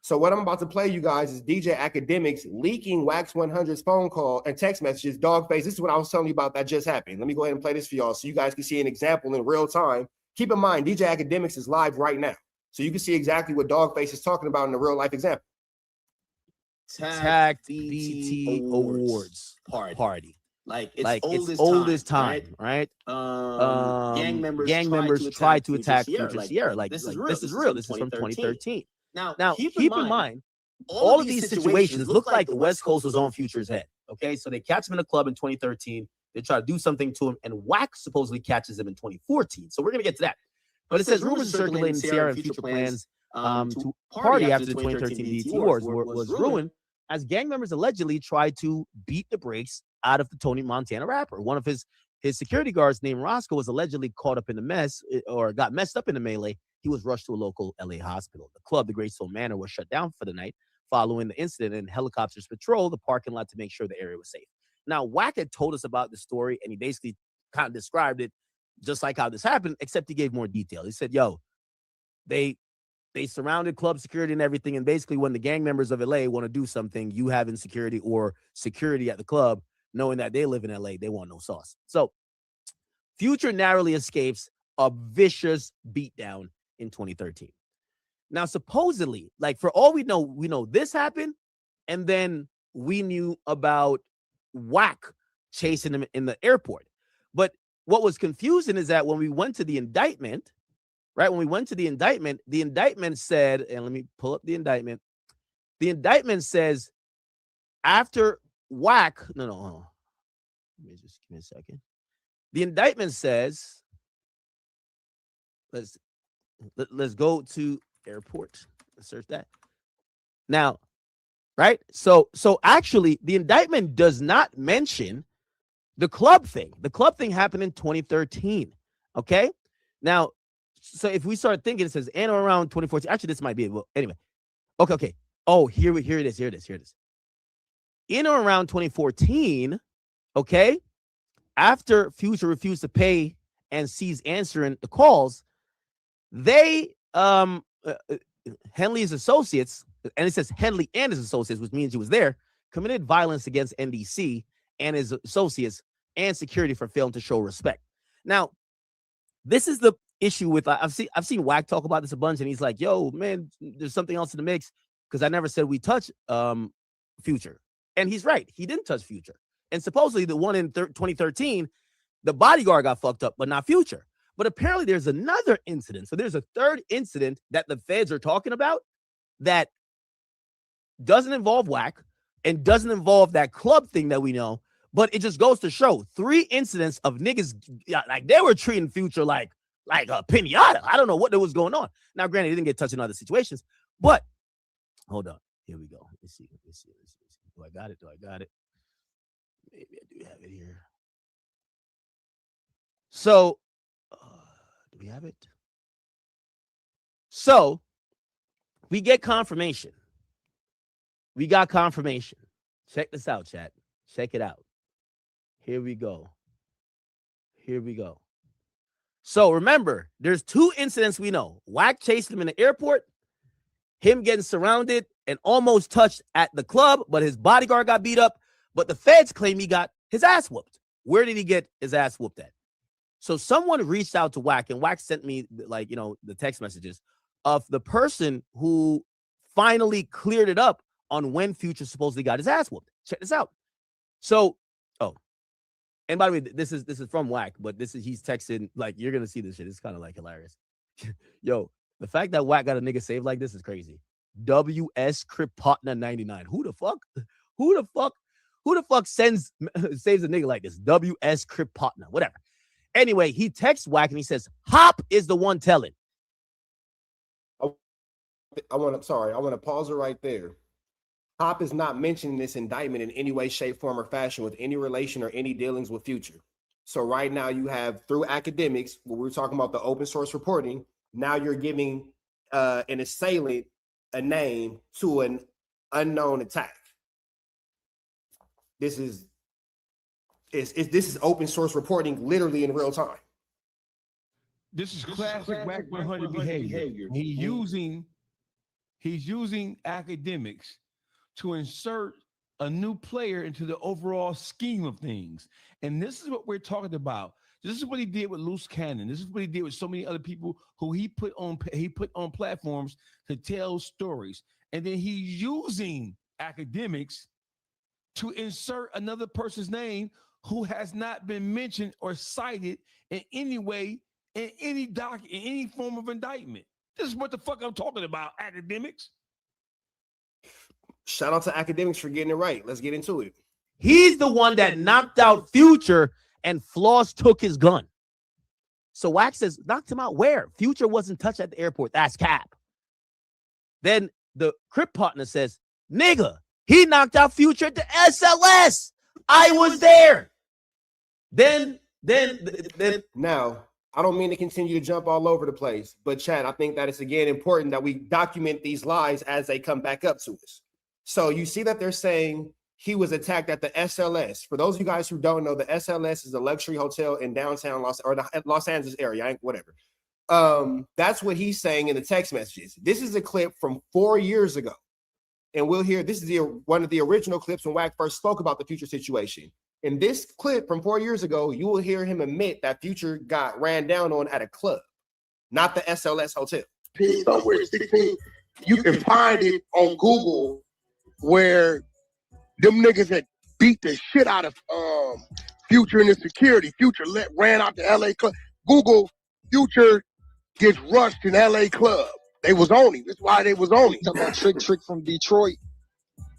so what I'm about to play you guys is DJ Academics leaking WACK100's phone call and text messages. Dogface, this is what I was telling you about that just happened. Let me go ahead and play this for y'all so you guys can see an example in real time. Keep in mind, DJ Academics is live right now, so you can see exactly what Dogface is talking about in a real life example. Tag BT Awards party. Like it's old as time, right? Gang members tried to attack Future Sierra. Like this is real. This is from 2013. Now keep in mind, all of these situations look like the West Coast was on Future's head. Okay, so they catch him in a club in 2013. They try to do something to him, and WACK supposedly catches him in 2014. So we're gonna get to that. But it says rumors circulating Sierra and Future plans to party after the 2013 BET Awards was ruined, as gang members allegedly tried to beat the brakes out of the Tony Montana rapper. One of his security guards named Roscoe was allegedly caught up in the mess, or got messed up in the melee. He was rushed to a local LA hospital. The club, the Great Soul Manor, was shut down for the night following the incident, and helicopters patrolled the parking lot to make sure the area was safe. Now, WACK had told us about the story, and he basically kind of described it just like how this happened, except he gave more detail. He said, yo, they surrounded club security and everything, and basically when the gang members of LA want to do something, you have insecurity or security at the club, knowing that they live in LA, they want no sauce. So Future narrowly escapes a vicious beatdown in 2013. Now, supposedly, like for all we know this happened, and then we knew about WACK chasing him in the airport. But what was confusing is that when we went to the indictment, right? When we went to the indictment said, and let me pull up the indictment. The indictment says after WACK, hold on. Let me just give me a second. The indictment says, let's go to airport. Let's search that. Now, right? So actually, the indictment does not mention the club thing. The club thing happened in 2013. Okay. Now, so if we start thinking, it says and around 2014. Actually, this might be it. Well, anyway. Okay. Oh, here it is. In or around 2014, okay, after Future refused to pay and ceased answering the calls, they Henley's associates, and it says Henley and his associates, which means he was there, committed violence against NDC and his associates and security for failing to show respect. Now, this is the issue with I've seen WACK talk about this a bunch, and he's like, "Yo, man, there's something else in the mix because I never said we touch Future," and he's right. He didn't touch Future, and supposedly the one in 2013, the bodyguard got fucked up, but not Future. But apparently, there's another incident. So there's a third incident that the feds are talking about that doesn't involve WACK and doesn't involve that club thing that we know. But it just goes to show 3 incidents of niggas like they were treating Future like a pinata. I don't know what was going on. Now, granted, he didn't get touched in other situations, but hold on. Here we go. Let me see. Do I got it? Maybe I do have it here. So, do we have it? So, we get confirmation. We got confirmation. Check this out, chat. Check it out. Here we go. So remember, there's 2 incidents we know. WACK chased him in the airport, him getting surrounded and almost touched at the club, but his bodyguard got beat up. But the feds claim he got his ass whooped. Where did he get his ass whooped at? So someone reached out to WACK, and WACK sent me the text messages of the person who finally cleared it up on when Future supposedly got his ass whooped. Check this out. So, and by the way, this is from WACK, but he's texting, like, you're gonna see this shit. It's kind of like hilarious. Yo, the fact that WACK got a nigga saved like this is crazy. WS Crip Partner 99. Who the fuck saves a nigga like this? WS Crip Partner, whatever. Anyway, he texts WACK and he says, Hop is the one telling. I want to pause it right there. Hop is not mentioning this indictment in any way, shape, form, or fashion with any relation or any dealings with Future. So right now you have, through academics, when we're talking about the open source reporting, now you're giving an assailant a name to an unknown attack. This is open source reporting literally in real time. This is classic WACK100 behavior. He's using academics to insert a new player into the overall scheme of things. And this is what we're talking about. This is what he did with Loose Cannon. This is what he did with so many other people who he put on platforms to tell stories. And then he's using academics to insert another person's name who has not been mentioned or cited in any way, in any in any form of indictment. This is what the fuck I'm talking about, academics. Shout out to academics for getting it right. Let's get into it. He's the one that knocked out Future and Floss took his gun. So WACK says, knocked him out where? Future wasn't touched at the airport. That's cap. Then the Crip Partner says, nigga, he knocked out Future at the SLS. I was there. Then now, I don't mean to continue to jump all over the place, but Chad, I think that it's again important that we document these lies as they come back up to us. So you see that they're saying he was attacked at the SLS. For those of you guys who don't know, the SLS is a luxury hotel in downtown Los Angeles area, whatever. That's what he's saying in the text messages. This is a clip from 4 years ago. And we'll hear, this is one of the original clips when WACK first spoke about the Future situation. In this clip from 4 years ago, you will hear him admit that Future got ran down on at a club, not the SLS hotel. Somewhere 16, you can find it on Google where them niggas had beat the shit out of Future and his security. Future ran out to LA club. Google Future gets rushed in LA club. They was on him. That's why they was on him. Talking about Trick from Detroit.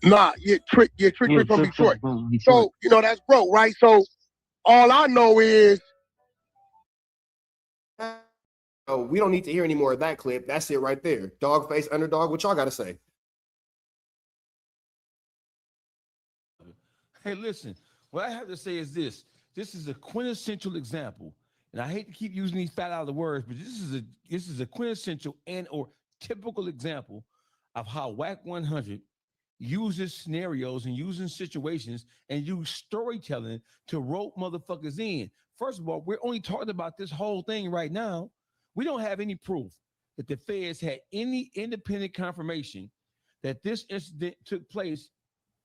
Nah, Trick from Detroit. So, you know, that's broke, right? So all I know is we don't need to hear any more of that clip. That's it right there. Dog face underdog. What y'all got to say? Hey, listen, what I have to say is this. This is a quintessential example. And I hate to keep using these fat out of the words, but this is a quintessential and or typical example of how WACK100 uses scenarios and using situations and use storytelling to rope motherfuckers in. First of all, we're only talking about this whole thing right now. We don't have any proof that the feds had any independent confirmation that this incident took place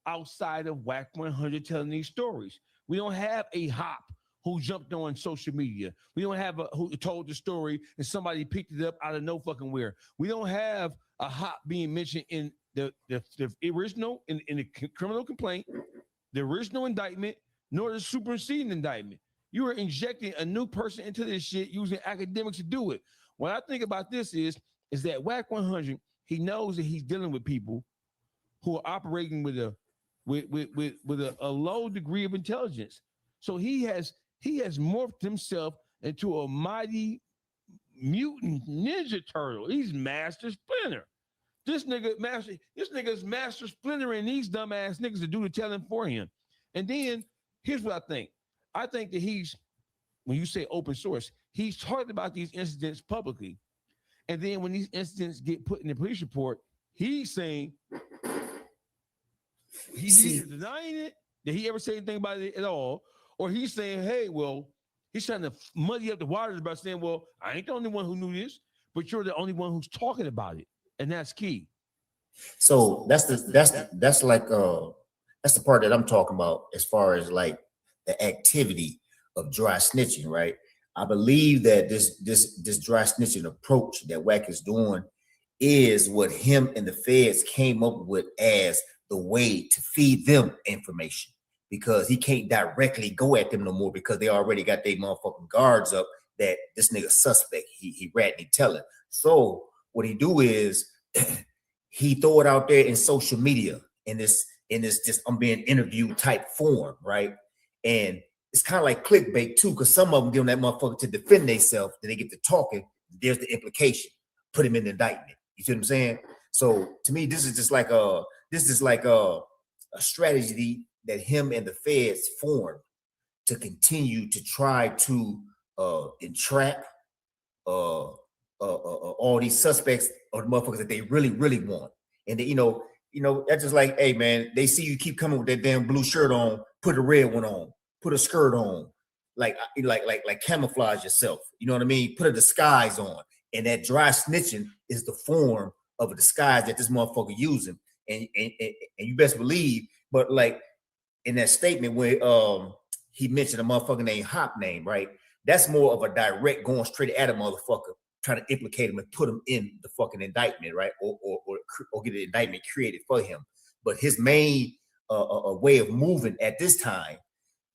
outside of WACK100 telling these stories. We don't have a hop who jumped on social media. We don't have who told the story and somebody picked it up out of no fucking where. We don't have a hop being mentioned in the original, in the criminal complaint, the original indictment, nor the superseding indictment. You are injecting a new person into this shit using academics to do it. What I think about this is that WACK100, he knows that he's dealing with people who are operating with a low degree of intelligence. So he has morphed himself into a mighty mutant ninja turtle. He's Master Splinter. This nigga's Master Splinter and these dumbass niggas to do the telling for him. And then here's what I think. I think that when you say open source, he's talking about these incidents publicly. And then when these incidents get put in the police report, he's saying he's denying it. Did he ever say anything about it at all? Or he's saying, hey, well, he's trying to muddy up the waters by saying, well, I ain't the only one who knew this, but you're the only one who's talking about it. And that's key. So that's the part that I'm talking about as far as like the activity of dry snitching, right? I believe that this dry snitching approach that WACK is doing is what him and the feds came up with as the way to feed them information, because he can't directly go at them no more because they already got their motherfucking guards up that this nigga suspect, he ratting, he telling. So what he do is he throw it out there in social media in this just I'm being interviewed type form, right? And it's kind of like clickbait too, because some of them give them that motherfucker to defend themselves. Then they get to talking. There's the implication. Put him in the indictment. You see what I'm saying? So to me, this is like a strategy that him and the feds formed to continue to try to entrap all these suspects or the motherfuckers that they really, really want. And they, you know, that's just like, hey man, they see you keep coming with that damn blue shirt on, put a red one on, put a skirt on, like camouflage yourself. You know what I mean? Put a disguise on. And that dry snitching is the form of a disguise that this motherfucker using. And you best believe, but like in that statement where he mentioned a motherfucker named Hop name, right? That's more of a direct going straight at a motherfucker, trying to implicate him and put him in the fucking indictment, right? Or get an indictment created for him. But his main way of moving at this time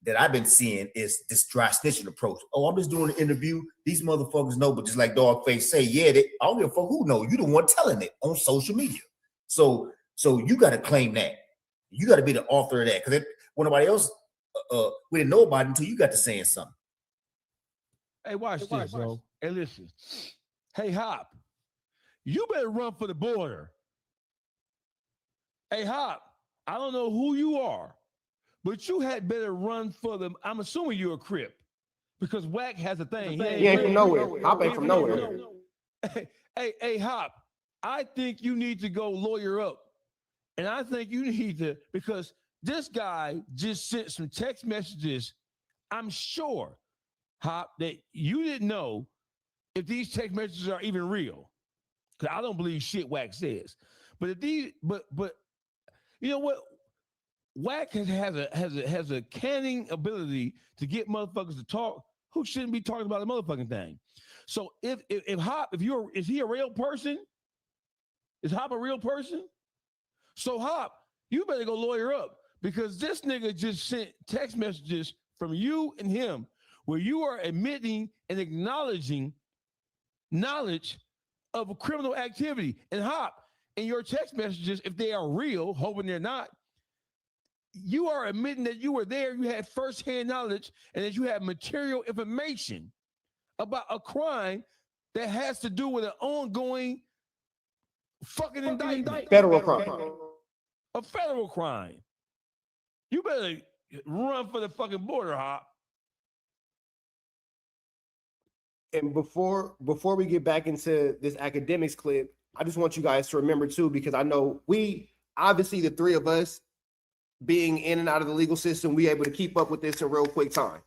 that I've been seeing is this dry snitching approach. Oh, I'm just doing an interview. These motherfuckers know, but just like Dogface say, yeah, I don't give a fuck who know. You the one telling it on social media. So you got to claim that. You got to be the author of that, because when nobody else, we didn't know about it until you got to saying something. Hey, watch this, bro. Hey, listen. Hey, Hop, you better run for the border. Hey, Hop, I don't know who you are, but you had better run for them. I'm assuming you're a Crip, because WACK has a thing. He ain't from nowhere. Hop ain't from nowhere. Hey, Hop, I think you need to go lawyer up. And I think you need to, because this guy just sent some text messages. I'm sure, Hop, that you didn't know if these text messages are even real. Because I don't believe shit WACK says. But if these, but you know what? WACK has a canning ability to get motherfuckers to talk who shouldn't be talking about the motherfucking thing. So if Hop, is he a real person? Is Hop a real person? So Hop, you better go lawyer up, because this nigga just sent text messages from you and him where you are admitting and acknowledging knowledge of criminal activity. And Hop, in your text messages, if they are real, hoping they're not, you are admitting that you were there, you had firsthand knowledge, and that you have material information about a crime that has to do with an ongoing fucking indictment. Federal crime. A federal crime. You better run for the fucking border, Hop. And before we get back into this academics clip, I just want you guys to remember too, because I know we, obviously the three of us being in and out of the legal system, we able to keep up with this in real quick time.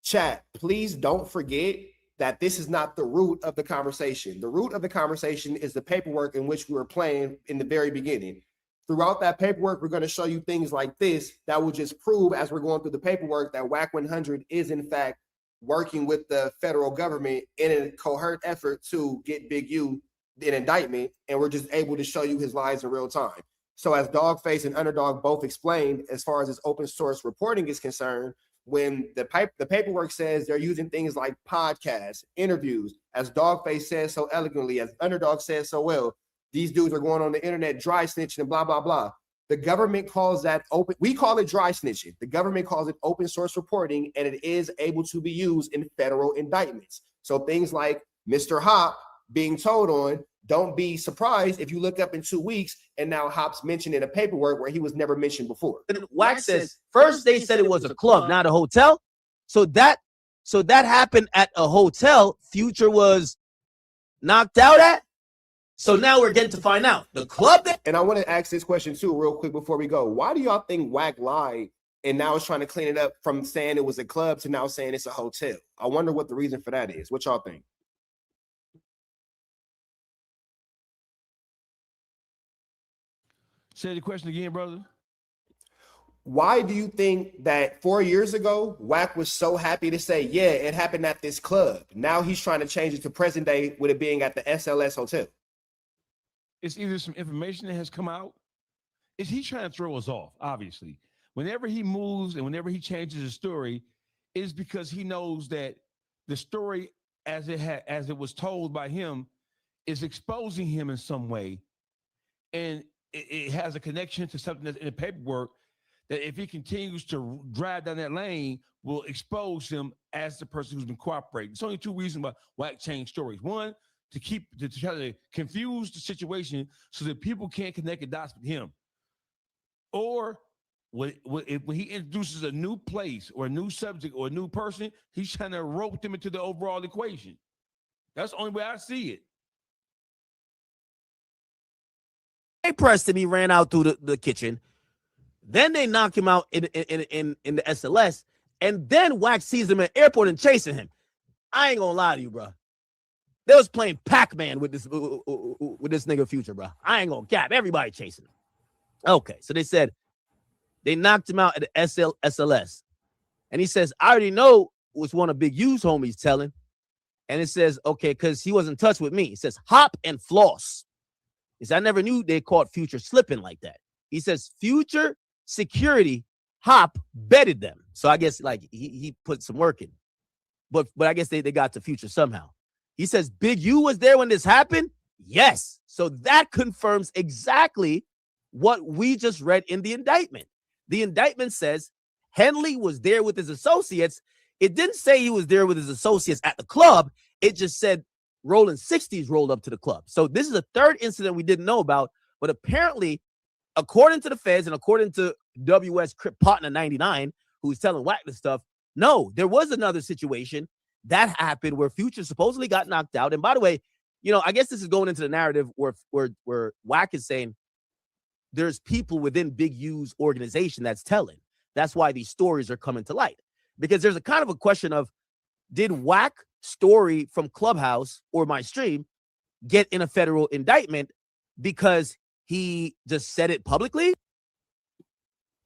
Chat, please don't forget that this is not the root of the conversation. The root of the conversation is the paperwork in which we were playing in the very beginning. Throughout that paperwork, we're going to show you things like this that will just prove, as we're going through the paperwork, that WACK100 is in fact working with the federal government in a coherent effort to get Big U an indictment, and we're just able to show you his lies in real time. So as Dogface and Underdog both explained, as far as this open source reporting is concerned, when the paperwork says they're using things like podcasts, interviews, as Dogface says so eloquently, as Underdog says so well, these dudes are going on the internet dry snitching and blah, blah, blah. The government calls that open, we call it dry snitching. The government calls it open source reporting, and it is able to be used in federal indictments. So things like Mr. Hop being told on, don't be surprised if you look up in 2 weeks and now Hop's mentioned in a paperwork where he was never mentioned before. WACK says first they said it was a club, not a hotel. So that happened at a hotel Future was knocked out at. So now we're getting to find out the club. And I want to ask this question too, real quick before we go. Why do y'all think WACK lied and now is trying to clean it up from saying it was a club to now saying it's a hotel? I wonder what the reason for that is. What y'all think? Say the question again, brother. Why do you think that 4 years ago, WACK was so happy to say, yeah, it happened at this club? Now he's trying to change it to present day with it being at the SLS hotel. It's either some information that has come out. Is he trying to throw us off? Obviously, whenever he moves and whenever he changes the story, is because he knows that the story as it was told by him is exposing him in some way, and it has a connection to something that's in the paperwork that if he continues to drive down that lane will expose him as the person who's been cooperating. There's only two reasons why WACK changed stories. One, to try to confuse the situation so that people can't connect the dots with him. Or when he introduces a new place or a new subject or a new person, he's trying to rope them into the overall equation. That's the only way I see it. They pressed him. He ran out through the kitchen. Then they knock him out in the SLS. And then WACK sees him at the airport and chasing him. I ain't gonna lie to you, bro. They was playing Pac-Man with this nigga Future, bro. I ain't gonna cap. Everybody chasing him. Okay, so they said they knocked him out at the SLS. And he says, I already know was one of Big U's homies telling. And it says, okay, because he was in touch with me. It says, Hop and Floss. He said, I never knew they caught Future slipping like that. He says, Future security, Hop betted them. So I guess like he put some work in. But I guess they got to Future somehow. He says, Big U was there when this happened? Yes. So that confirms exactly what we just read in the indictment. The indictment says Henley was there with his associates. It didn't say he was there with his associates at the club. It just said Rolling 60s rolled up to the club. So this is a third incident we didn't know about. But apparently, according to the feds and according to WS Crip Partner 99, who's telling WACK this stuff, no, there was another situation that happened where Future supposedly got knocked out. And by the way, you know, I guess this is going into the narrative where WACK is saying there's people within Big U's organization that's telling. That's why these stories are coming to light. Because there's a kind of a question of, did WACK story from Clubhouse or my stream get in a federal indictment because he just said it publicly?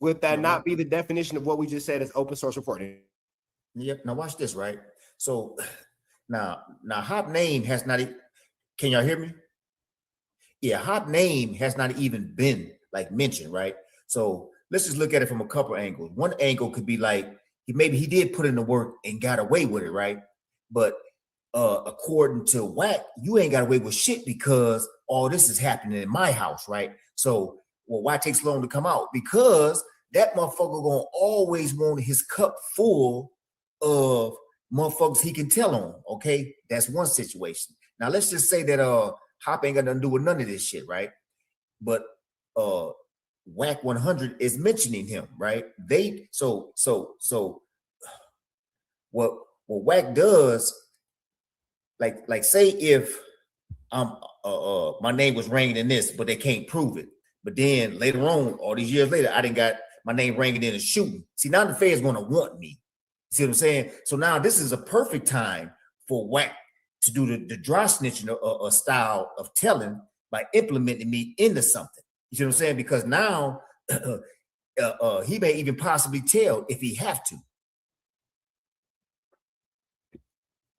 Would that not be the definition of what we just said as open source reporting? Yep. Now watch this, right? So now Hop name has not. Can y'all hear me? Yeah, Hop name has not even been like mentioned, right? So let's just look at it from a couple angles. One angle could be like maybe he did put in the work and got away with it, right? But according to WACK, you ain't got away with shit because all this is happening in my house, right? So, well, why takes long to come out? Because that motherfucker gonna always want his cup full of motherfuckers he can tell on. Okay, that's one situation. Now let's just say that Hop ain't got nothing to do with none of this shit, right? But WACK100 is mentioning him, right? What WACK does, like say if my name was ringing in this, but they can't prove it. But then later on, all these years later, I didn't got my name ringing in a shooting. See, now the Fed's gonna want me. See what I'm saying? So now this is a perfect time for WACK to do the dry snitching style of telling by implementing me into something. You see what I'm saying? Because now he may even possibly tell if he have to.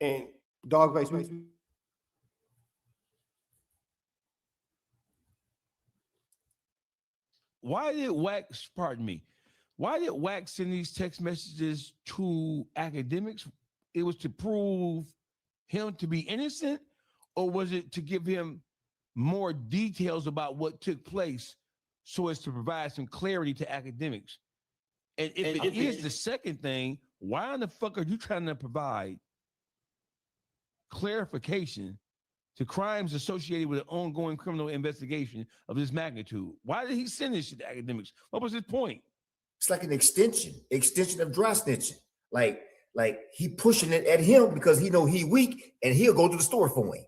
And Dawg, why did WACK send these text messages to academics? It was to prove him to be innocent, or was it to give him more details about what took place so as to provide some clarity to academics? And if it is the second thing, why in the fuck are you trying to provide clarification to crimes associated with an ongoing criminal investigation of this magnitude? Why did he send this shit to academics? What was his point? It's like an extension of dry snitching. Like he pushing it at him because he know he weak and he'll go to the store for him.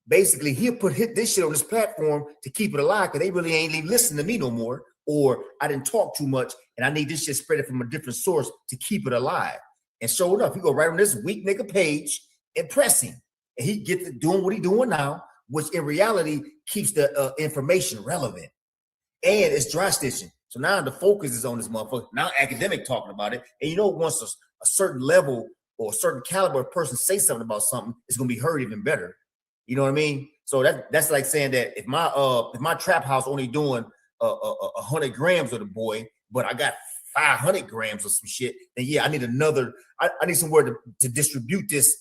Basically, he'll hit this shit on this platform to keep it alive because they really ain't even listening to me no more. Or I didn't talk too much and I need this shit spread it from a different source to keep it alive. And sure enough, he go right on this weak nigga page and press him. And he gets to doing what he doing now, which in reality keeps the information relevant. And it's dry stitching. So now the focus is on this motherfucker. Now academic talking about it. And you know, once a certain level or a certain caliber of person say something about something, it's gonna be heard even better. You know what I mean? So that's like saying that if my trap house only doing 100 grams of the boy, but I got 500 grams of some shit, then yeah, I need I need somewhere to distribute this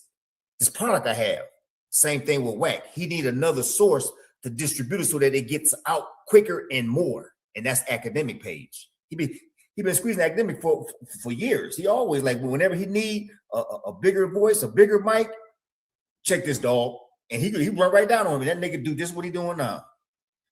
product I have. Same thing with WACK. He need another source to distribute it so that it gets out quicker and more. And that's academic page. He been squeezing academic for years. He always like whenever he need a bigger voice, a bigger mic, check this dog. And he run right down on me. That nigga do just what he doing now.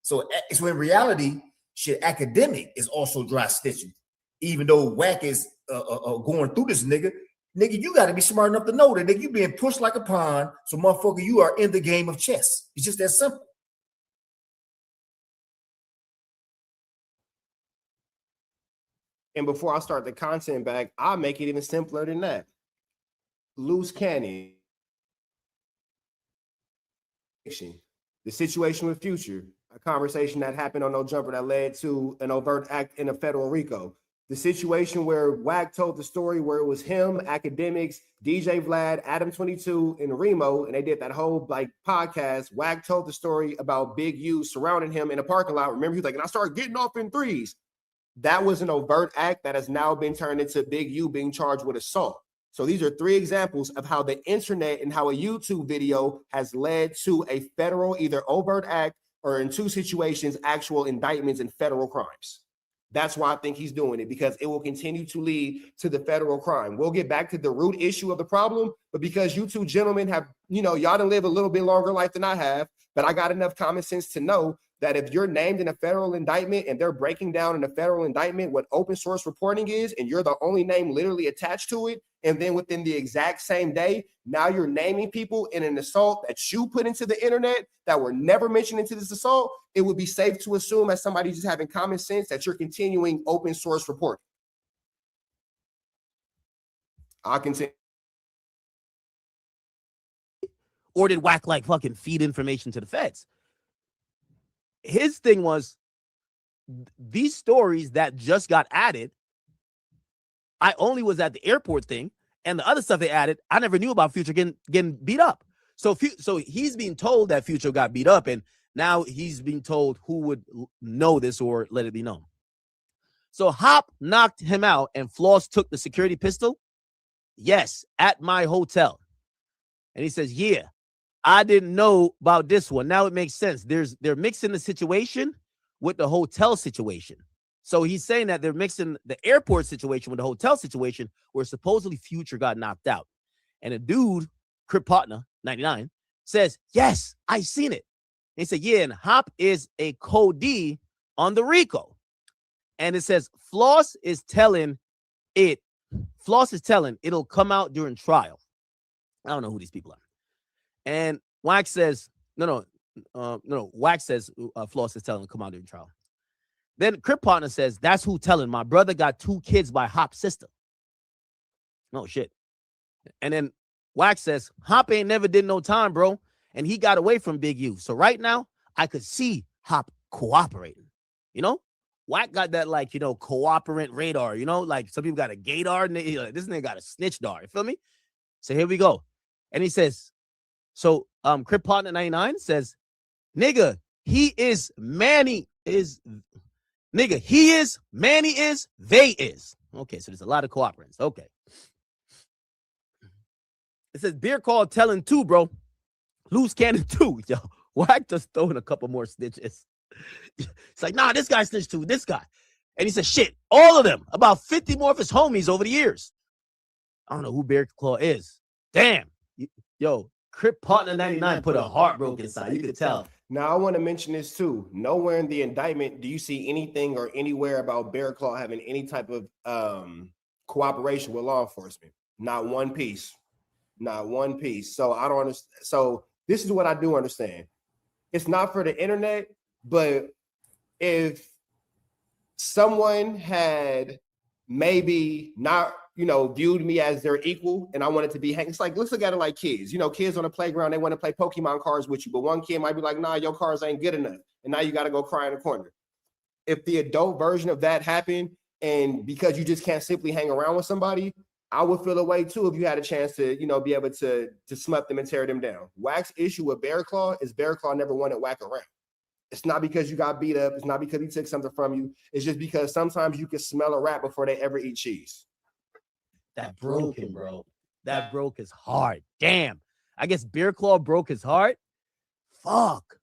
So in reality, shit, academic is also dry stitching. Even though WACK is going through this nigga, you got to be smart enough to know that nigga, you being pushed like a pawn. So motherfucker, you are in the game of chess. It's just that simple. And before I start the content back, I'll make it even simpler than that. Loose cannon. The situation with Future, a conversation that happened on No Jumper that led to an overt act in a federal RICO. The situation where WACK told the story where it was him, academics, DJ Vlad, Adam 22, and Remo, and they did that whole like podcast. WACK told the story about Big U surrounding him in a parking lot. Remember, he's like, and I started getting off in threes. That was an overt act that has now been turned into Big U being charged with assault. So these are three examples of how the internet and how a YouTube video has led to a federal either overt act or in two situations, actual indictments and federal crimes. That's why I think he's doing it, because it will continue to lead to the federal crime. We'll get back to the root issue of the problem, but because you two gentlemen have, y'all done live a little bit longer life than I have, but I got enough common sense to know that if you're named in a federal indictment and they're breaking down in a federal indictment what open source reporting is, and you're the only name literally attached to it, and then within the exact same day, now you're naming people in an assault that you put into the internet that were never mentioned into this assault, it would be safe to assume as somebody just having common sense that you're continuing open source reporting. I'll continue. Or did WACK like fucking feed information to the feds? His thing was, these stories that just got added, I only was at the airport thing, and the other stuff they added, I never knew about Future getting beat up. So he's being told that Future got beat up, and now he's being told who would know this or let it be known. So Hop knocked him out, and Floss took the security pistol. Yes, at my hotel. And he says, yeah, I didn't know about this one. Now it makes sense. They're mixing the situation with the hotel situation. So he's saying that they're mixing the airport situation with the hotel situation where supposedly Future got knocked out. And a dude, Crip Partner, 99, says, yes, I seen it. And he said, yeah, and Hop is a co-D on the RICO. And it says, Floss is telling it'll come out during trial. I don't know who these people are. And WACK says, no. WACK says Floss is telling him to come out during trial. Then Crip Partner says, that's who telling. My brother got 2 kids by Hop's sister. No shit. And then WACK says, Hop ain't never did no time, bro. And he got away from Big U. So right now, I could see Hop cooperating. You know? WACK got that, like, you know, cooperant radar. You know, like some people got a gaydar. And this nigga got a snitchdar. You feel me? So here we go. And he says, so Crip Partner 99 says, nigga, he is, Manny is, nigga, he is, Manny is, they is. Okay, so there's a lot of cooperants. Okay. It says beer call telling too, bro. Loose cannon too. Yo, WACK just throwing a couple more snitches. It's like, nah, this guy snitched too, this guy. And he said, shit, all of them. About 50 more of his homies over the years. I don't know who Bear Claw is. Damn. Yo, Crip Partner 99 put a heartbroken sign. You could tell. Now, I want to mention this too. Nowhere in the indictment do you see anything or anywhere about Bear Claw having any type of cooperation with law enforcement. Not one piece. Not one piece. So I don't understand. So this is what I do understand. It's not for the internet, but if someone had maybe not, you know, viewed me as their equal and I wanted to be, it's like, let's look at it like kids. You know, kids on the playground, they want to play Pokemon cards with you, but one kid might be like, nah, your cards ain't good enough. And now you got to go cry in the corner. If the adult version of that happened, and because you just can't simply hang around with somebody, I would feel a way too if you had a chance to, you know, be able to smut them and tear them down. WACK's issue with Bear Claw is Bear Claw never wanted WACK around. It's not because you got beat up. It's not because he took something from you. It's just because sometimes you can smell a rat before they ever eat cheese. That broke him, bro. That broke his heart. Damn. I guess Bear Claw broke his heart. Fuck.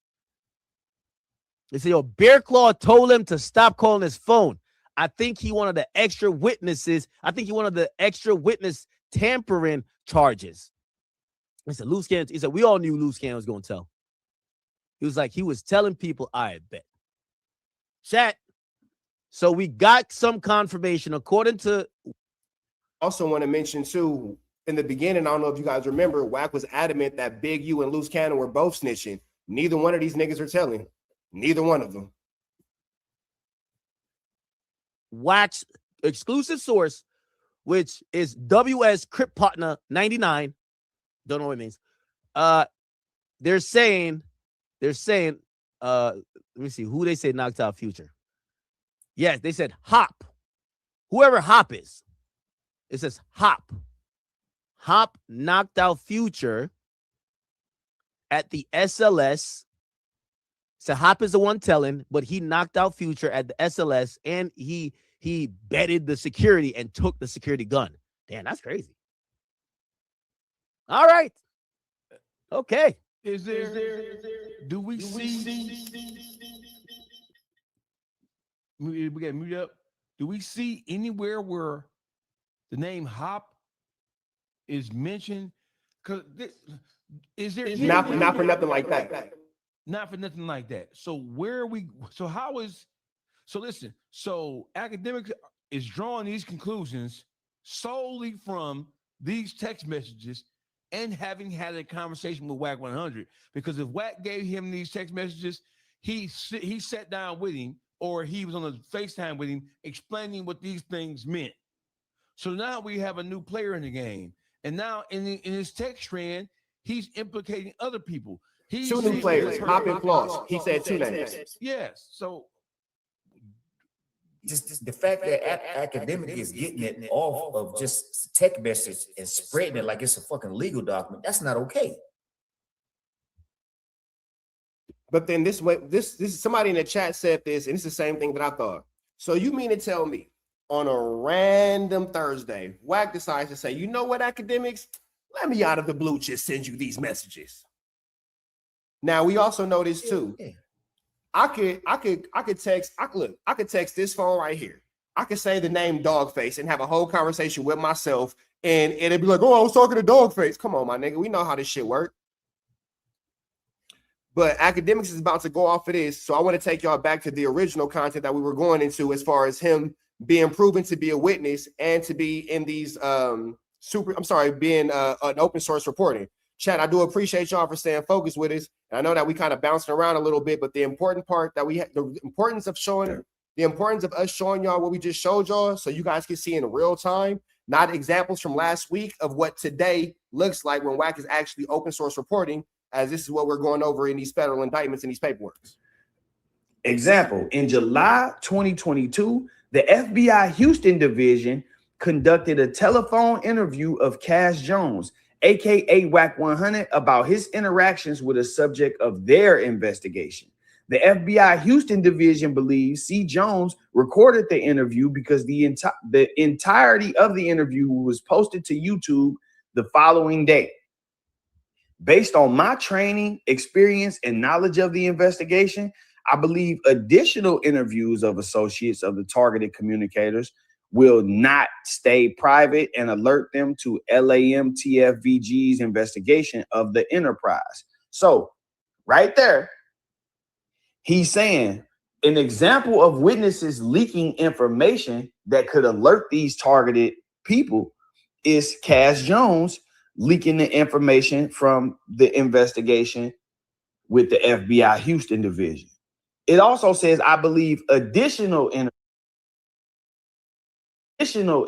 They say, yo, Bear Claw told him to stop calling his phone. I think he wanted the extra witnesses. I think he wanted the extra witness tampering charges. He said, Loose Cannon. He said, we all knew Loose Cannon was going to tell. He was like, he was telling people, I bet. Chat. So we got some confirmation according to. Also want to mention too, in the beginning, I don't know if you guys remember, WACK was adamant that Big U and Loose Cannon were both snitching. Neither one of these niggas are telling. Neither one of them. WACK's exclusive source, which is WS Crip Partner 99. Don't know what it means. They're saying, let me see who they say knocked out Future. Yes, they said Hop. Whoever Hop is. It says Hop. Hop knocked out Future at the SLS. So Hop is the one telling, but he knocked out Future at the SLS, and he betted the security and took the security gun. Damn, that's crazy. All right. Okay. Do we see we get mute up? Do we see anywhere where the name Hop is mentioned? Because is there not for nothing like that? Not for nothing like that. So where are we? So how is? So listen. So academics is drawing these conclusions solely from these text messages and having had a conversation with WACK100. Because if WACK gave him these text messages, he sat down with him, or he was on a FaceTime with him, explaining what these things meant. So now we have a new player in the game, and now in his text trend, he's implicating other people. Two new players, Hop and Floss. He said two names. Yes. So just the fact that academic is getting it off of just text message and spreading it like it's a fucking legal document, that's not okay. But then this is somebody in the chat said this, and it's the same thing that I thought. So you mean to tell me on a random Thursday, WACK decides to say, you know what, academics, let me out of the blue just send you these messages. Now we also know this too. I could text this phone right here. I could say the name Dogface and have a whole conversation with myself, and it'd be like, oh, I was talking to Dogface. Come on, my nigga, we know how this shit works. But academics is about to go off of this, so I want to take y'all back to the original content that we were going into as far as him being proven to be a witness and to be in these being an open source reporting. Chat, I do appreciate y'all for staying focused with us. And I know that we kind of bouncing around a little bit, but the important part that we have, the importance of us showing y'all what we just showed y'all, so you guys can see in real time, not examples from last week of what today looks like when WACK is actually open source reporting, as this is what we're going over in these federal indictments and these paperwork. Example, in July 2022, the FBI Houston division conducted a telephone interview of Cash Jones, aka WACK100, about his interactions with a subject of their investigation. The FBI Houston division believes C. Jones recorded the interview because the entirety of the interview was posted to YouTube the following day. Based on my training, experience, and knowledge of the investigation, I believe additional interviews of associates of the targeted communicators will not stay private and alert them to LAMTFVG's investigation of the enterprise. So right there, he's saying an example of witnesses leaking information that could alert these targeted people is Cash Jones leaking the information from the investigation with the FBI Houston division. It also says, I believe, additional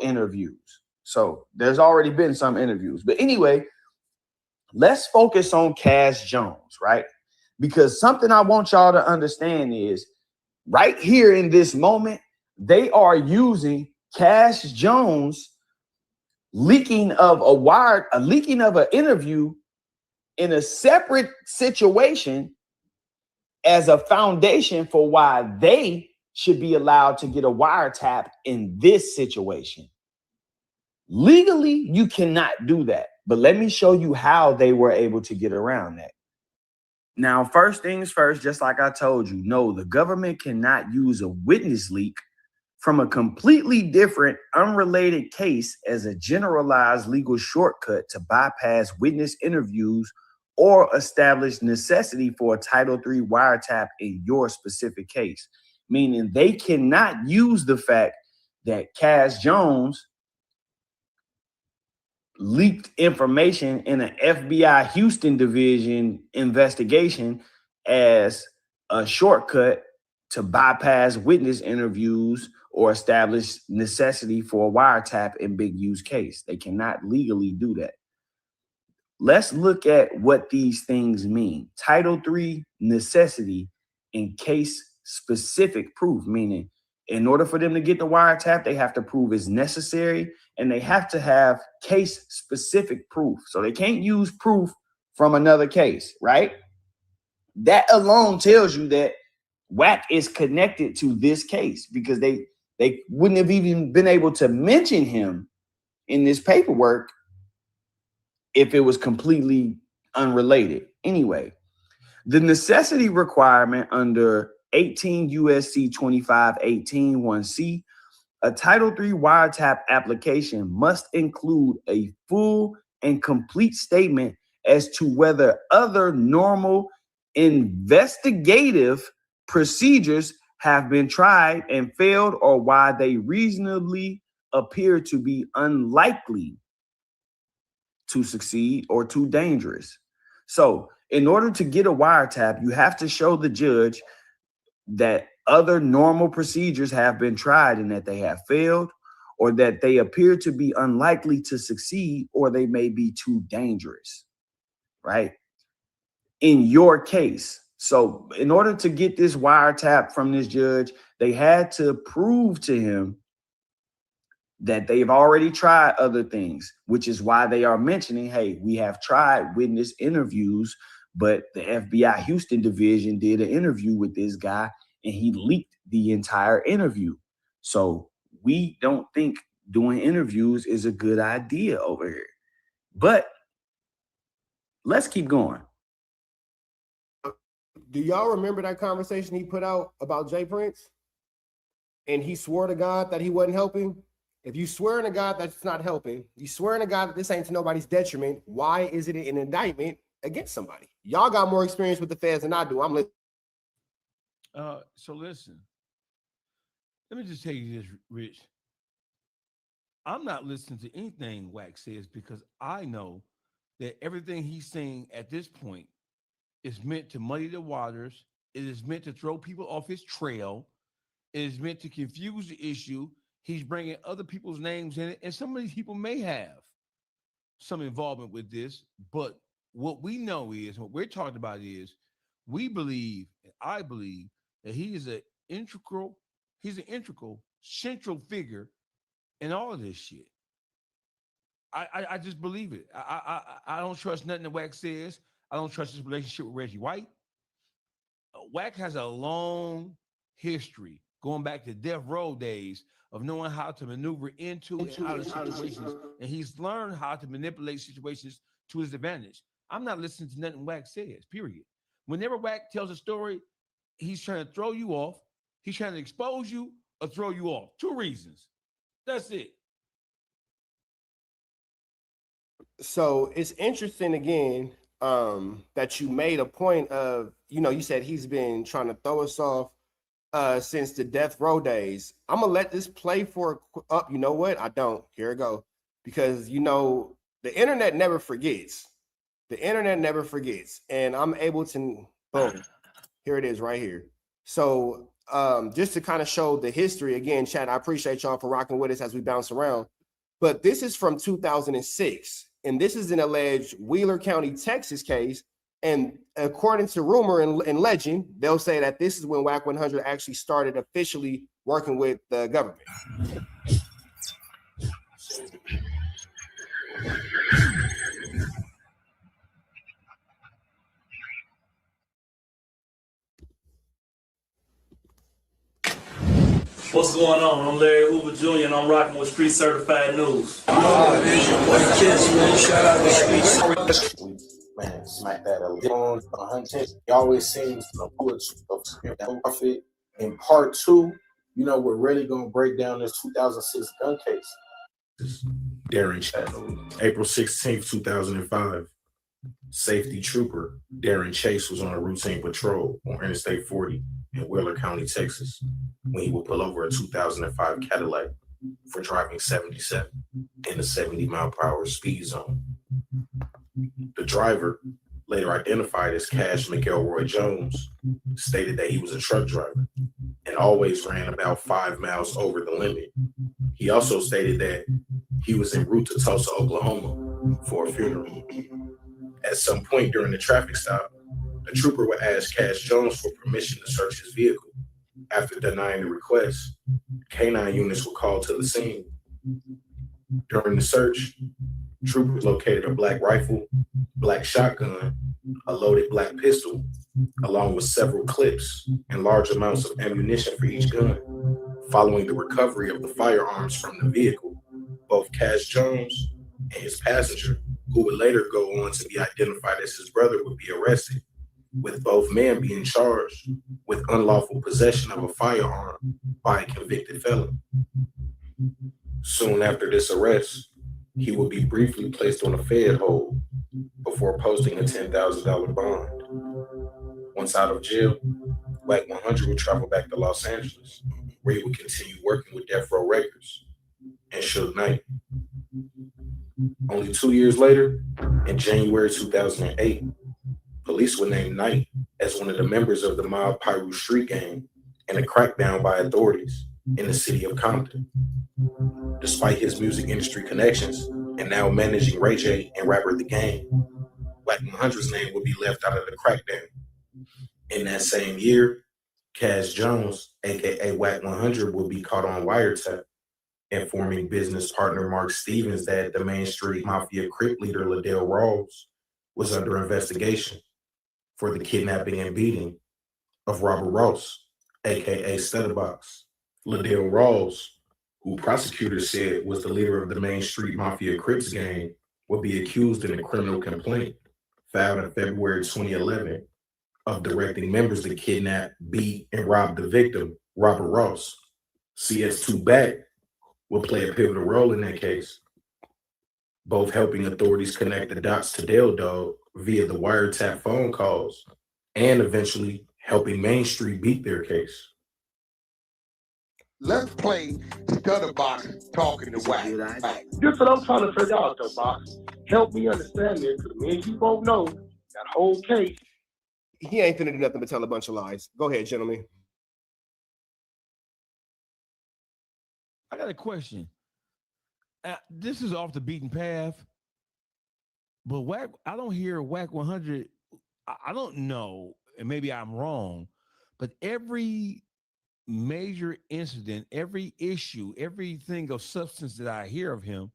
interviews. So there's already been some interviews. But anyway, let's focus on Cash Jones, right? Because something I want y'all to understand is right here in this moment, they are using Cash Jones leaking of an interview in a separate situation as a foundation for why they should be allowed to get a wiretap in this situation. Legally, you cannot do that. But let me show you how they were able to get around that. Now, first things first, just like I told you, no, the government cannot use a witness leak from a completely different, unrelated case as a generalized legal shortcut to bypass witness interviews or establish necessity for a Title III wiretap in your specific case. Meaning they cannot use the fact that Cash Jones leaked information in an FBI Houston division investigation as a shortcut to bypass witness interviews or establish necessity for a wiretap in Big U's case. They cannot legally do that. Let's look at what these things mean. Title III necessity in case-specific proof, meaning in order for them to get the wiretap, they have to prove it's necessary and they have to have case-specific proof. So they can't use proof from another case, right? That alone tells you that WACK is connected to this case because they wouldn't have even been able to mention him in this paperwork if it was completely unrelated. Anyway, the necessity requirement under 18 USC 2518 1C, a Title III wiretap application must include a full and complete statement as to whether other normal investigative procedures have been tried and failed or why they reasonably appear to be unlikely to succeed or too dangerous. So in order to get a wiretap, you have to show the judge that other normal procedures have been tried and that they have failed or that they appear to be unlikely to succeed or they may be too dangerous, right? In your case. So in order to get this wiretap from this judge, they had to prove to him that they've already tried other things, which is why they are mentioning, hey, we have tried witness interviews, but the FBI Houston division did an interview with this guy and he leaked the entire interview. So we don't think doing interviews is a good idea over here. But let's keep going. Do y'all remember that conversation he put out about Jay Prince? And he swore to God that he wasn't helping. If you swear to God that's not helping, you swear to God that this ain't to nobody's detriment, why is it an indictment against somebody? Y'all got more experience with the feds than I do. I'm listening. So listen, let me just tell you this, Rich. I'm not listening to anything WACK says because I know that everything he's saying at this point is meant to muddy the waters. It is meant to throw people off his trail. It is meant to confuse the issue. He's bringing other people's names in it, and some of these people may have some involvement with this. But what we know is, what we're talking about is, we believe, and I believe, that he is an integral central figure in all of this shit. I just believe it. I don't trust nothing that WACK says. I don't trust his relationship with Reggie White. WACK has a long history going back to death row days of knowing how to maneuver into and out of situations, and he's learned how to manipulate situations to his advantage. I'm not listening to nothing WACK says, period. Whenever WACK tells a story, he's trying to throw you off, he's trying to expose you or throw you off. 2 reasons. That's it. So it's interesting again that you made a point of, you said he's been trying to throw us off since the death row days. I'm gonna let this play for up. You know what? I don't. Here it go. Because the internet never forgets. The internet never forgets. And I'm able to boom. Here it is right here. So just to kind of show the history again, chat, I appreciate y'all for rocking with us as we bounce around. But this is from 2006. And this is an alleged Wheeler County, Texas case. And according to rumor and legend, they'll say that this is when WACK100 actually started officially working with the government. What's going on? I'm Larry Hoover Jr. and I'm rocking with Street Certified News. Shout out to Street. Man, smack that on 100. You always seems profit. In part 2, we're really gonna break down this 2006 gun case. Darren Chase, April 16th, 2005. Safety trooper Darren Chase was on a routine patrol on Interstate 40 in Wheeler County, Texas, when he would pull over a 2005 Cadillac for driving 77 in a 70-mile-per-hour speed zone. The driver, later identified as Cash McElroy Jones, stated that he was a truck driver and always ran about 5 miles over the limit. He also stated that he was en route to Tulsa, Oklahoma for a funeral. At some point during the traffic stop, the trooper would ask Cash Jones for permission to search his vehicle. After denying the request, K-9 units were called to the scene. During the search, troopers located a black rifle, black shotgun, a loaded black pistol, along with several clips and large amounts of ammunition for each gun. Following the recovery of the firearms from the vehicle, both Cash Jones and his passenger, who would later go on to be identified as his brother, would be arrested, with both men being charged with unlawful possession of a firearm by a convicted felon. Soon after this arrest, he would be briefly placed on a Fed hold before posting a $10,000 bond. Once out of jail, WACK100 would travel back to Los Angeles, where he would continue working with Death Row Records and Suge Knight. Only 2 years later, in January 2008, police would name Knight as one of the members of the mob Pyru Street gang in a crackdown by authorities in the city of Compton. Despite his music industry connections and now managing Ray J and rapper The Game, WACK100's name would be left out of the crackdown. In that same year, Cash Jones, aka WACK100, will be caught on wiretap, informing business partner Mark Stevens that the Main Street Mafia Crip leader Liddell Rawls was under investigation for the kidnapping and beating of Robert Ross, aka Stutterbox. Liddell Rawls, who prosecutors said was the leader of the Main Street Mafia Crips gang, will be accused in a criminal complaint filed in February 2011 of directing members to kidnap, beat, and rob the victim, Robert Ross. CS2 Back will play a pivotal role in that case, both helping authorities connect the dots to Dawg via the wiretap phone calls and eventually helping Main Street beat their case. Let's play Stutterbox talking to Wack. This is what I'm trying to figure out, though, boss. Help me understand this, because me and you both know that whole case. He ain't finna do nothing but tell a bunch of lies. Go ahead, gentlemen. I got a question. This is off the beaten path, but I don't hear WACK100. I don't know, and maybe I'm wrong, but every major incident, every issue, everything of substance that I hear of him,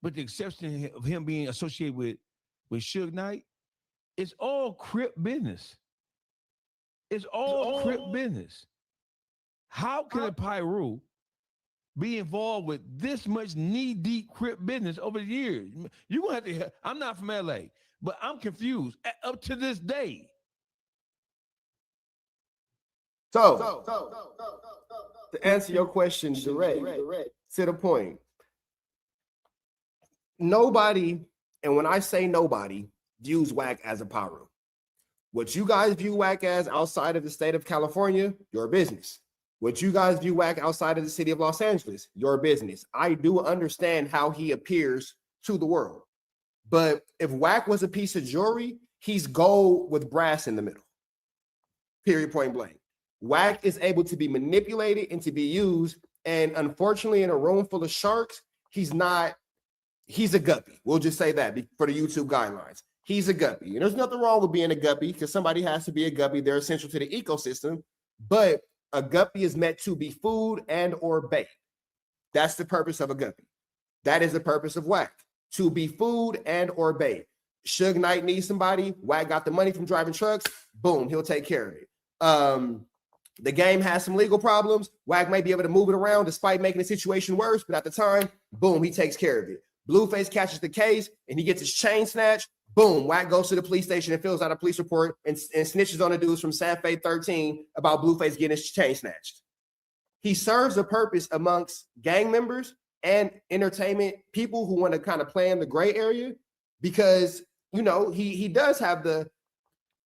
with the exception of him being associated with Suge Knight, it's all Crip business. It's all Crip business. How can a Pyru be involved with this much knee-deep Crip business over the years? You're gonna have to. I'm not from LA, but I'm confused up to this day. So to answer your question direct to the point, nobody, and when I say nobody, views WACK as a Pyru. What you guys view WACK as outside of the state of California, your business. What you guys view WACK outside of the city of Los Angeles, your business. I do understand how he appears to the world. But if WACK was a piece of jewelry, he's gold with brass in the middle. Period, point blank. WACK is able to be manipulated and to be used. And unfortunately, in a room full of sharks, he's a guppy. We'll just say that for the YouTube guidelines. He's a guppy. And there's nothing wrong with being a guppy because somebody has to be a guppy. They're essential to the ecosystem. But a guppy is meant to be food and or bait. That's the purpose of a guppy. That is the purpose of WACK, to be food and or bait. Suge Knight needs somebody. WACK got the money from driving trucks. Boom, he'll take care of it. The game has some legal problems. WACK may be able to move it around despite making the situation worse, but at the time, boom, he takes care of it. Blueface catches the case and he gets his chain snatched. Boom, WACK goes to the police station and fills out a police report and snitches on the dudes from San Fe 13 about Blueface getting his chain snatched. He serves a purpose amongst gang members and entertainment people who want to kind of play in the gray area because, you know, he does have the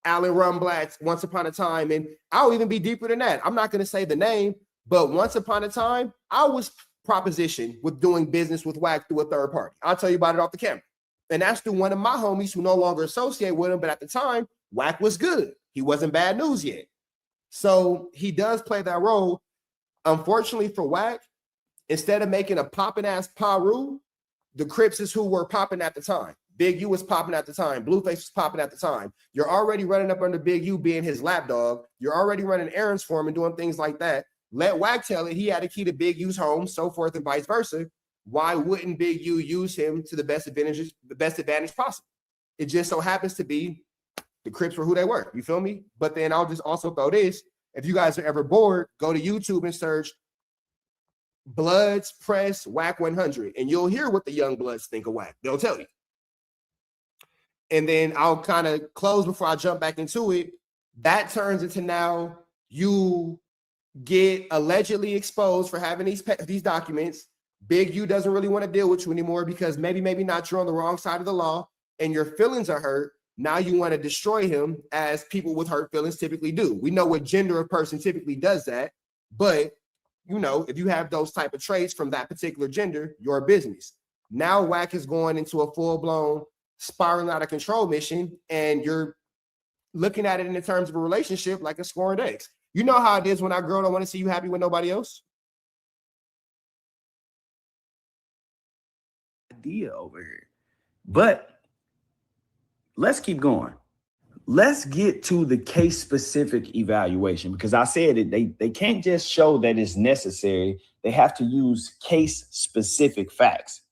Alan Rumblatt's Once Upon a Time, and I'll even be deeper than that. I'm not going to say the name, but once upon a time, I was propositioned with doing business with WACK through a third party. I'll tell you about it off the camera. And that's through one of my homies who no longer associate with him, but at the time, WACK was good. He wasn't bad news yet. So he does play that role. Unfortunately for WACK, instead of making a popping ass Pyru, the Crips is who were popping at the time. Big U was popping at the time. Blueface was popping at the time. You're already running up under Big U being his lapdog. You're already running errands for him and doing things like that. Let WACK tell it he had a key to Big U's home, so forth and vice versa. Why wouldn't Big U use him to the best advantage possible? It just so happens to be the Crips were who they were. You feel me? But then I'll just also throw this. If you guys are ever bored, go to YouTube and search Bloods Press WACK100, and you'll hear what the young Bloods think of WACK. They'll tell you. And then I'll kind of close before I jump back into it. That turns into now you get allegedly exposed for having these documents. Big U doesn't really want to deal with you anymore because maybe not you're on the wrong side of the law and your feelings are hurt. Now you want to destroy him as people with hurt feelings typically do. We know what gender of person typically does that, but you know, if you have those type of traits from that particular gender, your business. Now WACK is going into a full-blown spiraling out of control mission, and you're looking at it in the terms of a relationship like a scoring X. You know how it is when our girl don't want to see you happy with nobody else. Idea over here, but let's keep going. let's get to the case-specific evaluation, because I said it, they can't just show that it's necessary. They have to use case-specific facts,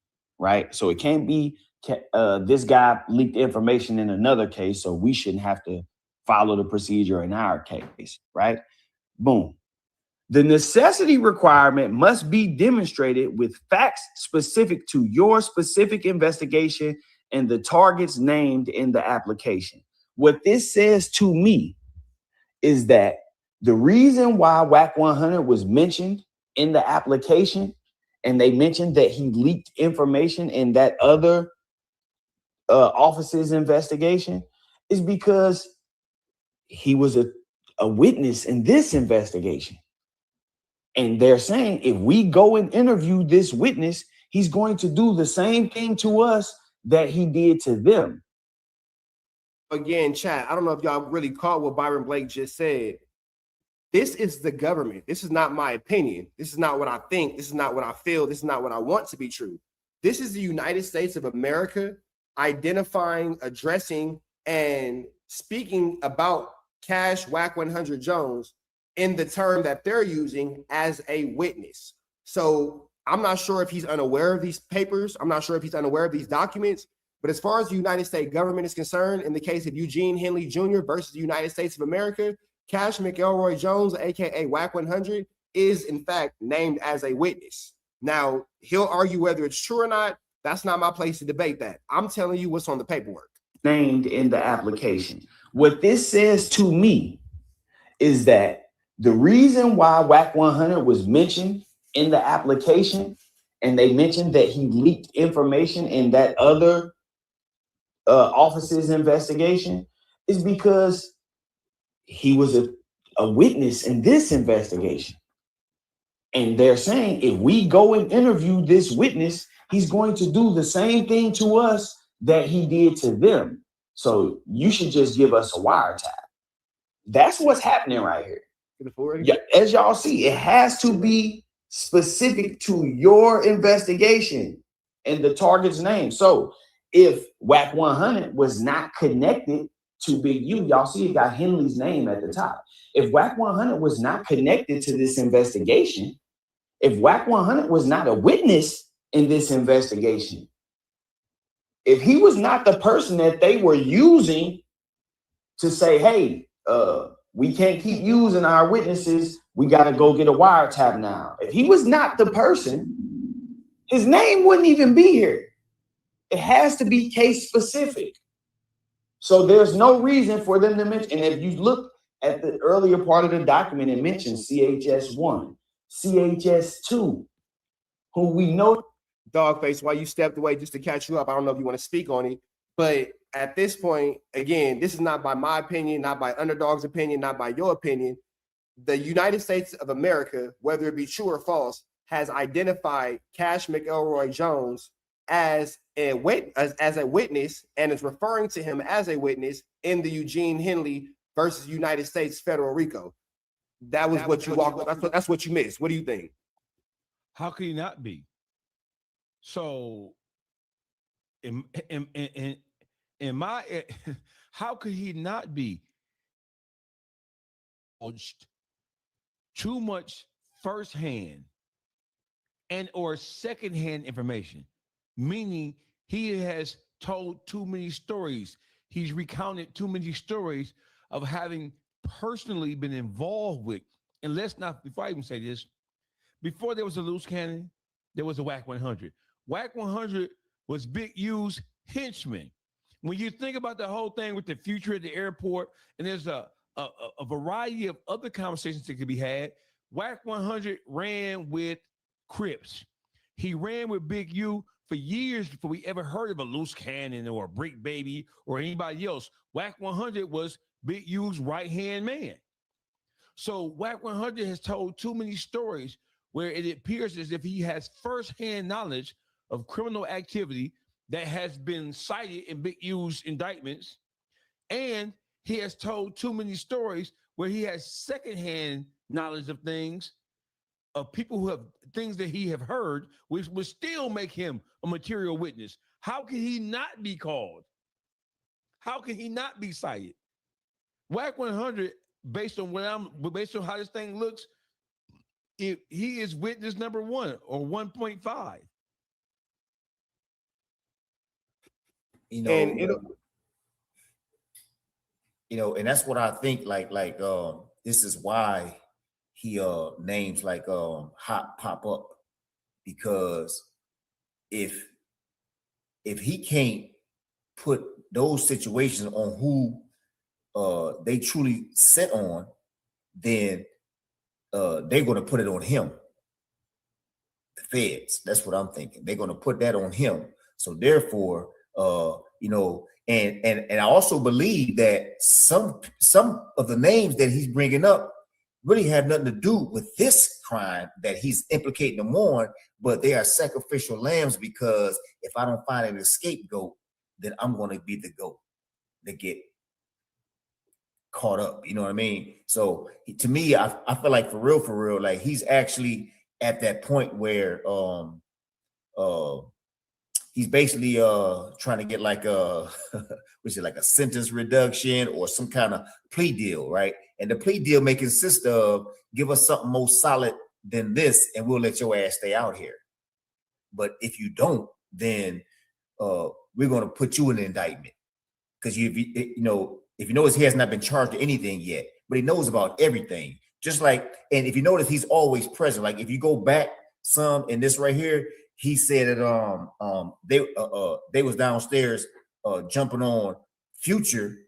right? So it can't be this guy leaked information in another case, so we shouldn't have to follow the procedure in our case, right? Boom. The necessity requirement must be demonstrated with facts specific to your specific investigation and the targets named in the application. What this says to me is that the reason why WACK100 was mentioned in the application, and they mentioned that he leaked information in that other office's investigation, is because he was a witness in this investigation. And they're saying if we go and interview this witness, he's going to do the same thing to us that he did to them. Again, chat, I don't know if y'all really caught what Byron Blake just said. This is the government. This is not my opinion. This is not what I think. This is not what I feel. This is not what I want to be true. This is the United States of America identifying, addressing, and speaking about Cash WACK100 Jones in the term that they're using as a witness. So I'm not sure if he's unaware of these papers. I'm not sure if he's unaware of these documents. But as far as the United States government is concerned, in the case of Eugene Henley Jr. versus the United States of America, Cash McElroy Jones, aka WACK100, is in fact named as a witness. Now, he'll argue whether it's true or not. That's not my place to debate that. I'm telling you what's on the paperwork. Named in the application. What this says to me is that the reason why WACK100 was mentioned in the application, and they mentioned that he leaked information in that other office's investigation, is because he was a witness in this investigation. And they're saying if we go and interview this witness, he's going to do the same thing to us that he did to them. So you should just give us a wiretap. That's what's happening right here. Yeah, as y'all see, it has to be specific to your investigation and the target's name. So if WACK100 was not connected to Big U, y'all see it got Henley's name at the top. If WACK100 was not connected to this investigation, if WACK100 was not a witness in this investigation, if he was not the person that they were using to say, hey, we can't keep using our witnesses, we got to go get a wiretap now. If he was not the person, his name wouldn't even be here. It has to be case specific. So there's no reason for them to mention. And if you look at the earlier part of the document, it mentions CHS1, CHS2, who we know. Dogface, while you stepped away just to catch you up, I don't know if you want to speak on it, but at this point, again, this is not by my opinion, not by Underdog's opinion, not by your opinion. The United States of America, whether it be true or false, has identified Cash McElroy Jones as a witness and is referring to him as a witness in the Eugene Henley versus United States federal RICO. That was what you walked. That's what you missed. What do you think? How could he not be? So, in my, how could he not be? Too much firsthand and or secondhand information, meaning he has told too many stories. He's recounted too many stories of having personally been involved with. And let's not, before I even say this, before there was a loose cannon, there was a WACK100. WACK100 was Big U's henchman. When you think about the whole thing with the future at the airport, and there's a variety of other conversations that could be had, WACK100 ran with Crips. He ran with Big U for years before we ever heard of a loose cannon or a brick baby or anybody else. WACK100 was Big U's right-hand man. So WACK100 has told too many stories where it appears as if he has firsthand knowledge of criminal activity that has been cited in Big U's indictments, and he has told too many stories where he has secondhand knowledge of things, of people who have things that he have heard, which would still make him a material witness. How can he not be called? How can he not be cited? WACK100, based on how this thing looks, if he is witness number 1 or 1.5. You know, And and that's what I think. This is why he names like hot pop up, because if he can't put those situations on who they truly set on, then they're going to put it on him. The feds, that's what I'm thinking. They're going to put that on him. So therefore, and I also believe that some of the names that he's bringing up really have nothing to do with this crime that he's implicating them on, but they are sacrificial lambs, because if I don't find an scapegoat, then I'm going to be the goat that get caught up. You know what I mean? So to me, I feel like for real, like he's actually at that point where he's basically trying to get like a like a sentence reduction or some kind of plea deal, right? And the plea deal may consist of give us something more solid than this, and we'll let your ass stay out here. But if you don't, then we're going to put you in an indictment, because if you notice, he has not been charged with anything yet, but he knows about everything. Just like, and if you notice, he's always present. Like if you go back some in this right here, he said that they was downstairs jumping on Future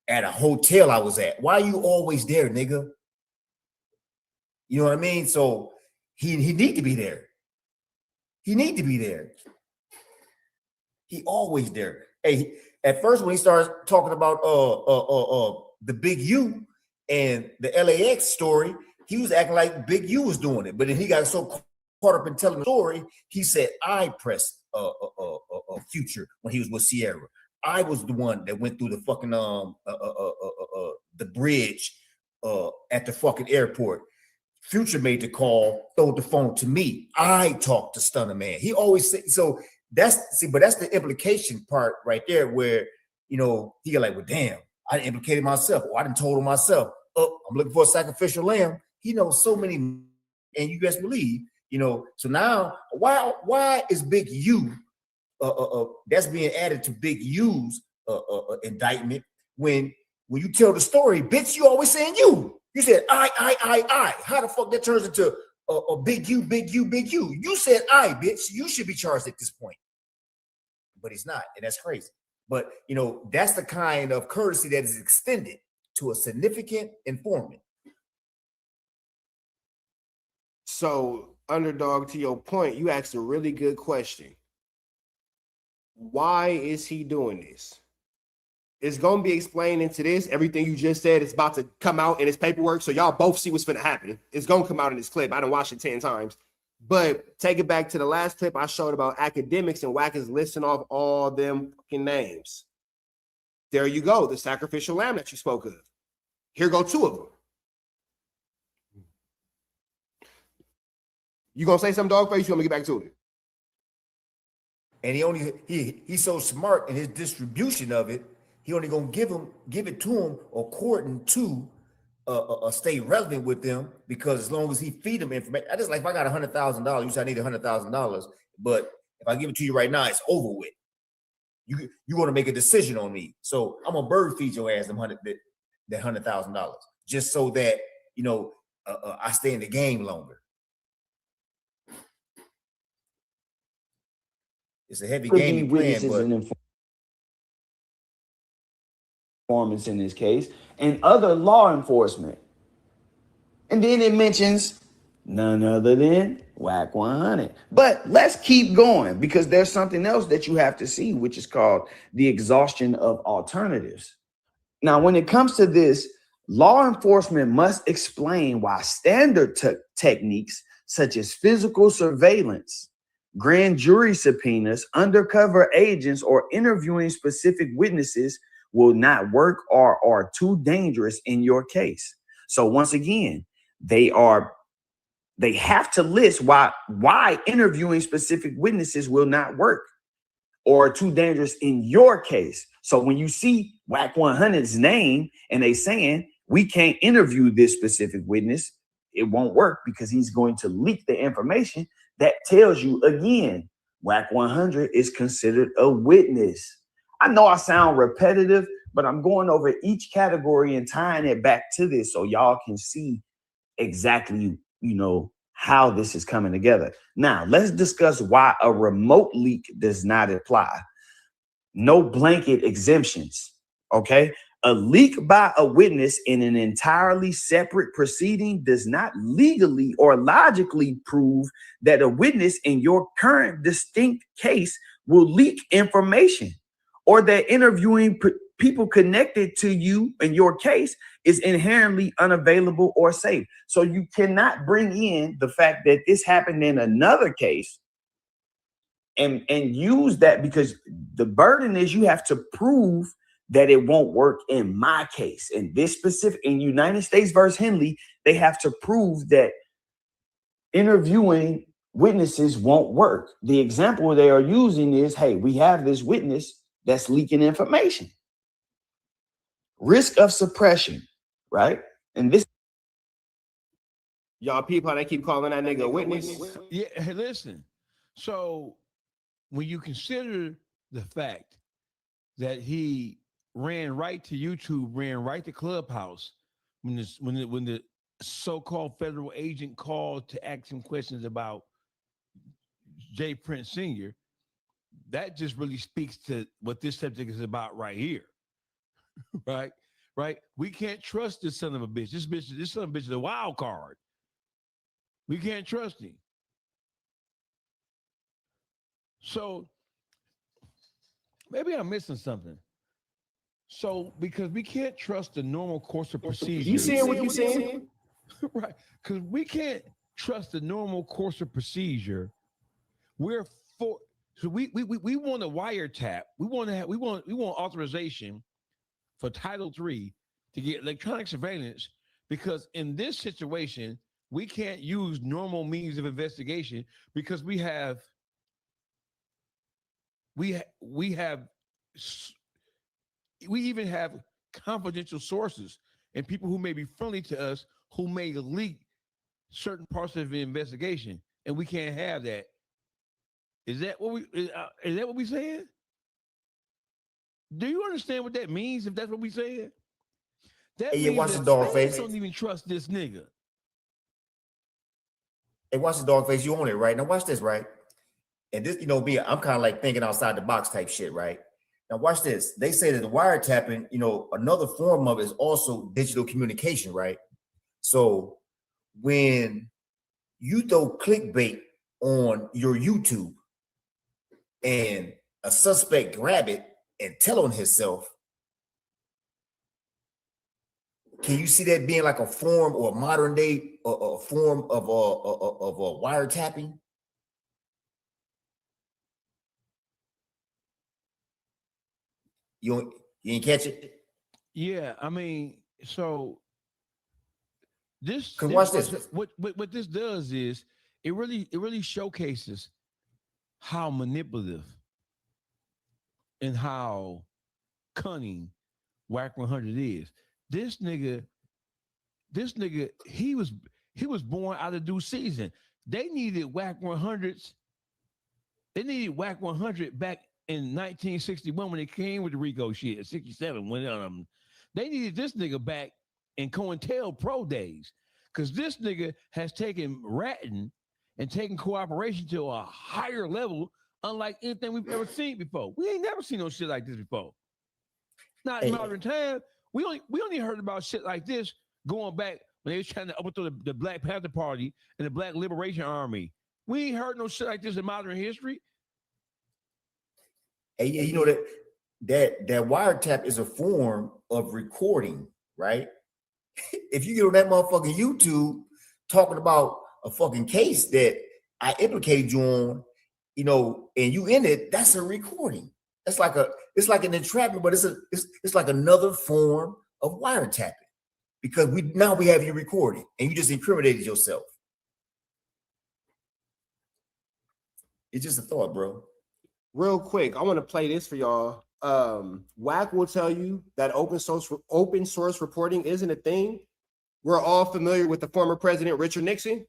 at a hotel I was at. Why are you always there, nigga? You know what I mean? So he need to be there. He need to be there. He always there. Hey, at first when he starts talking about the Big U and the LAX story, he was acting like Big U was doing it. But then he got so caught up in telling the story, he said, I pressed Future when he was with Sierra. I was the one that went through the fucking the bridge at the fucking airport. Future made the call, throwed the phone to me. I talked to Stunner Man. He always said so. That's the implication part right there, where he got like, well, damn, I implicated myself, or I done told him myself. Oh, I'm looking for a sacrificial lamb. He knows so many, and you guys believe, So now, why is Big U that's being added to Big U's indictment when you tell the story, bitch? You always saying you. You said I. How the fuck that turns into a Big U, Big U, Big U? You said I, bitch. You should be charged at this point, but he's not, and that's crazy. But that's the kind of courtesy that is extended to a significant informant. So, Underdog, to your point, you asked a really good question. Why is he doing this? It's going to be explained into this. Everything you just said is about to come out in his paperwork, so y'all both see what's going to happen. It's going to come out in this clip. I done watched it 10 times. But take it back to the last clip I showed about academics, and Wack is listing off all them fucking names. There you go, the sacrificial lamb that you spoke of. Here go 2 of them. You gonna say something, Dog Face? You want me to get back to it? And he's so smart in his distribution of it. He only gonna give it to him according to stay relevant with them, because as long as he feed them information, I just like, if I got $100,000, you say I need $100,000, but if I give it to you right now, it's over with. You want to make a decision on me, so I'm gonna bird feed your ass that $100,000 just so that I stay in the game longer. It's a heavy game plan, but informants in this case, and other law enforcement. And then it mentions none other than WACK100. But let's keep going, because there's something else that you have to see, which is called the exhaustion of alternatives. Now, when it comes to this, law enforcement must explain why standard techniques such as physical surveillance, grand jury subpoenas, undercover agents, or interviewing specific witnesses will not work or are too dangerous in your case. So once again, they have to list why interviewing specific witnesses will not work. or too dangerous in your case. So when you see WACK100's name and they saying we can't interview this specific witness, it won't work because he's going to leak the information that tells you again, WACK100 is considered a witness. I know I sound repetitive, but I'm going over each category and tying it back to this so y'all can see exactly, how this is coming together. Now, let's discuss why a remote leak does not apply. No blanket exemptions, okay? A leak by a witness in an entirely separate proceeding does not legally or logically prove that a witness in your current distinct case will leak information, or that interviewing people connected to you in your case is inherently unavailable or safe. So you cannot bring in the fact that this happened in another case and use that, because the burden is you have to prove that it won't work in my case. In this specific, in United States versus Henley, they have to prove that interviewing witnesses won't work. The example they are using is, hey, we have this witness that's leaking information. Risk of suppression, right? And this, y'all people, how they keep calling that nigga a witness. Yeah, hey, listen. So when you consider the fact that he ran right to YouTube, ran right to Clubhouse, when the so-called federal agent called to ask him questions about Jay Prince Sr., that just really speaks to what this subject is about right here. Right? We can't trust this son of a bitch. This son of a bitch is a wild card. We can't trust him. So maybe I'm missing something. So because we can't trust the normal course of procedure. You seeing what you saying? Right. Because we can't trust the normal course of procedure. So we want a wiretap. We want authorization for Title III to get electronic surveillance, because in this situation, we can't use normal means of investigation because we even have confidential sources and people who may be friendly to us who may leak certain parts of the investigation, and we can't have that. Is that what we saying? Do you understand what that means? If that's what we saying, that Hey, means watch that the dog face. don't even trust this nigga. Hey, watch the dog face. You own it, right? Now watch this, right? And this, me, I'm kind of like thinking outside the box type shit, right? Now watch this. They say that the wiretapping, another form of it is also digital communication, right? So when you throw clickbait on your YouTube and a suspect grab it and tell on himself, can you see that being like a form or a modern day a form of a wiretapping? You ain't catch it? Yeah, I mean, so this watch this. What this does is it really showcases how manipulative and how cunning WACK100 is. This nigga, he was born out of due season. They needed WACK100s. They needed WACK100 back in 1961 when they came with the RICO shit. 67 when they needed this nigga back in COINTELPRO days, because this nigga has taken ratting and taken cooperation to a higher level, unlike anything we've ever seen before. We ain't never seen no shit like this before. Not in modern time. We only heard about shit like this going back when they was trying to overthrow the Black Panther Party and the Black Liberation Army. We ain't heard no shit like this in modern history. Hey, you know that wiretap is a form of recording, right? If you get on that motherfucking YouTube talking about a fucking case that I implicated you on, and you in it, that's a recording. It's like an entrapment, but it's like another form of wiretapping, because we have you recorded and you just incriminated yourself. It's just a thought, bro. real quick, I want to play this for y'all. WACK will tell you that open source reporting isn't a thing. We're all familiar with the former president, Richard Nixon.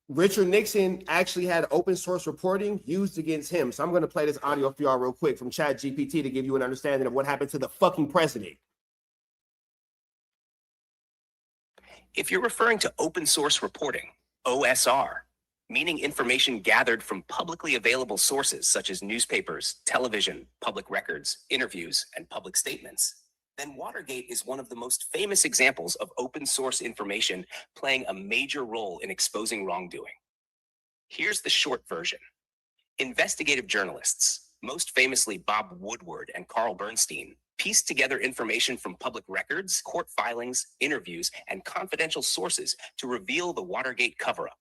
Richard Nixon actually had open source reporting used against him. So I'm going to play this audio for y'all real quick from ChatGPT to give you an understanding of what happened to the fucking president. If you're referring to open source reporting, OSR, meaning information gathered from publicly available sources such as newspapers, television, public records, interviews, and public statements, then Watergate is one of the most famous examples of open source information playing a major role in exposing wrongdoing. Here's the short version. Investigative journalists, most famously Bob Woodward and Carl Bernstein, pieced together information from public records, court filings, interviews, and confidential sources to reveal the Watergate cover-up.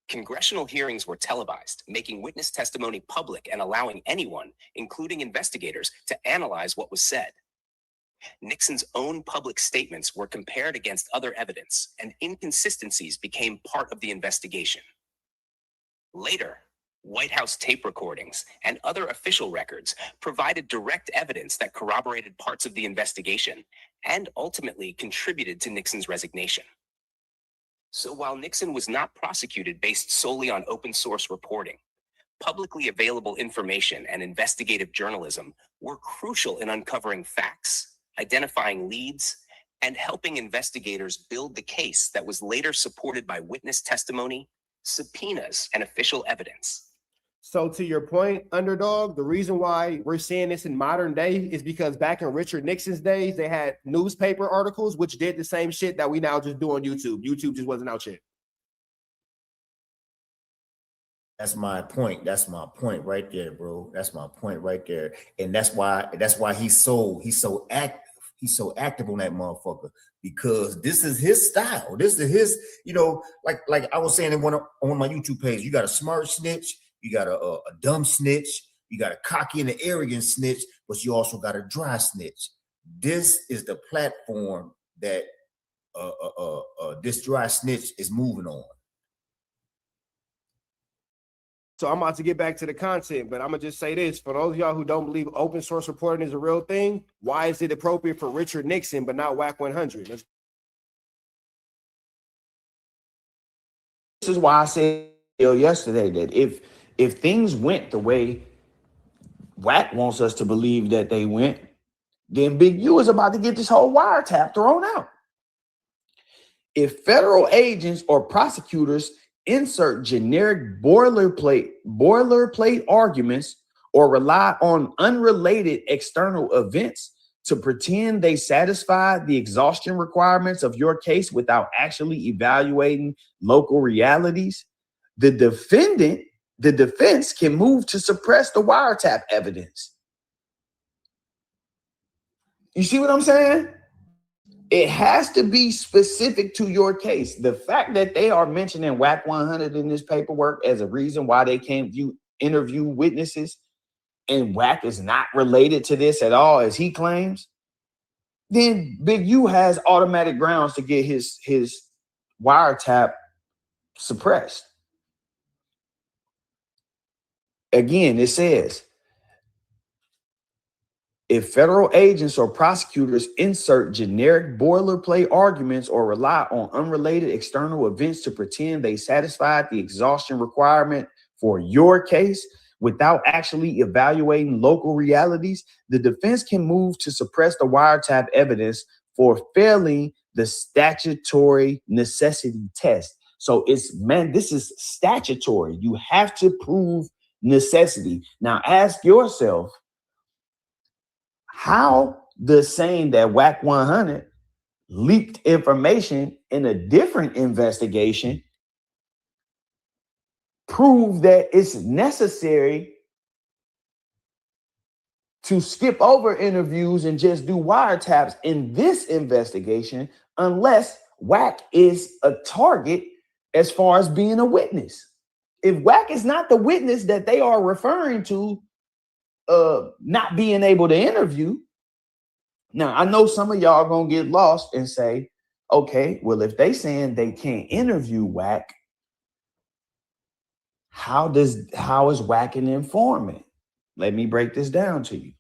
Congressional hearings were televised, making witness testimony public and allowing anyone, including investigators, to analyze what was said. Nixon's own public statements were compared against other evidence, and inconsistencies became part of the investigation. Later, White House tape recordings and other official records provided direct evidence that corroborated parts of the investigation and ultimately contributed to Nixon's resignation. So while Nixon was not prosecuted based solely on open source reporting, publicly available information and investigative journalism were crucial in uncovering facts, identifying leads, and helping investigators build the case that was later supported by witness testimony, subpoenas, and official evidence. So to your point, Underdog, the reason why we're seeing this in modern day is because back in Richard Nixon's days, they had newspaper articles which did the same shit that we now just do on YouTube. YouTube just wasn't out yet. That's my point. That's my point right there, bro. That's my point right there. And that's why he's so active. He's so active on that motherfucker, because this is his style. This is his, like I was saying on my YouTube page, you got a smart snitch, you got a dumb snitch, you got a cocky and an arrogant snitch, but you also got a dry snitch. This is the platform that this dry snitch is moving on. So I'm about to get back to the content, but I'm going to just say this. For those of y'all who don't believe open source reporting is a real thing, why is it appropriate for Richard Nixon but not WACK100? This is why I said yesterday that if things went the way WACK wants us to believe that they went, then Big U is about to get this whole wiretap thrown out. If federal agents or prosecutors insert generic boilerplate arguments or rely on unrelated external events to pretend they satisfy the exhaustion requirements of your case without actually evaluating local realities, the defense can move to suppress the wiretap evidence. You see what I'm saying? It has to be specific to your case. The fact that they are mentioning WACK100 in this paperwork as a reason why they can't interview witnesses, and WACK is not related to this at all, as he claims, then Big U has automatic grounds to get his wiretap suppressed. Again, it says, if federal agents or prosecutors insert generic boilerplate arguments or rely on unrelated external events to pretend they satisfied the exhaustion requirement for your case without actually evaluating local realities, the defense can move to suppress the wiretap evidence for failing the statutory necessity test. So this is statutory. You have to prove necessity. Now ask yourself, how does saying that WACK100 leaked information in a different investigation prove that it's necessary to skip over interviews and just do wiretaps in this investigation unless WACK is a target as far as being a witness? If WACK is not the witness that they are referring to, not being able to interview. Now, I know some of y'all gonna get lost and say, okay, well, if they saying they can't interview WACK, How is WACK an informant? Let me break this down to you.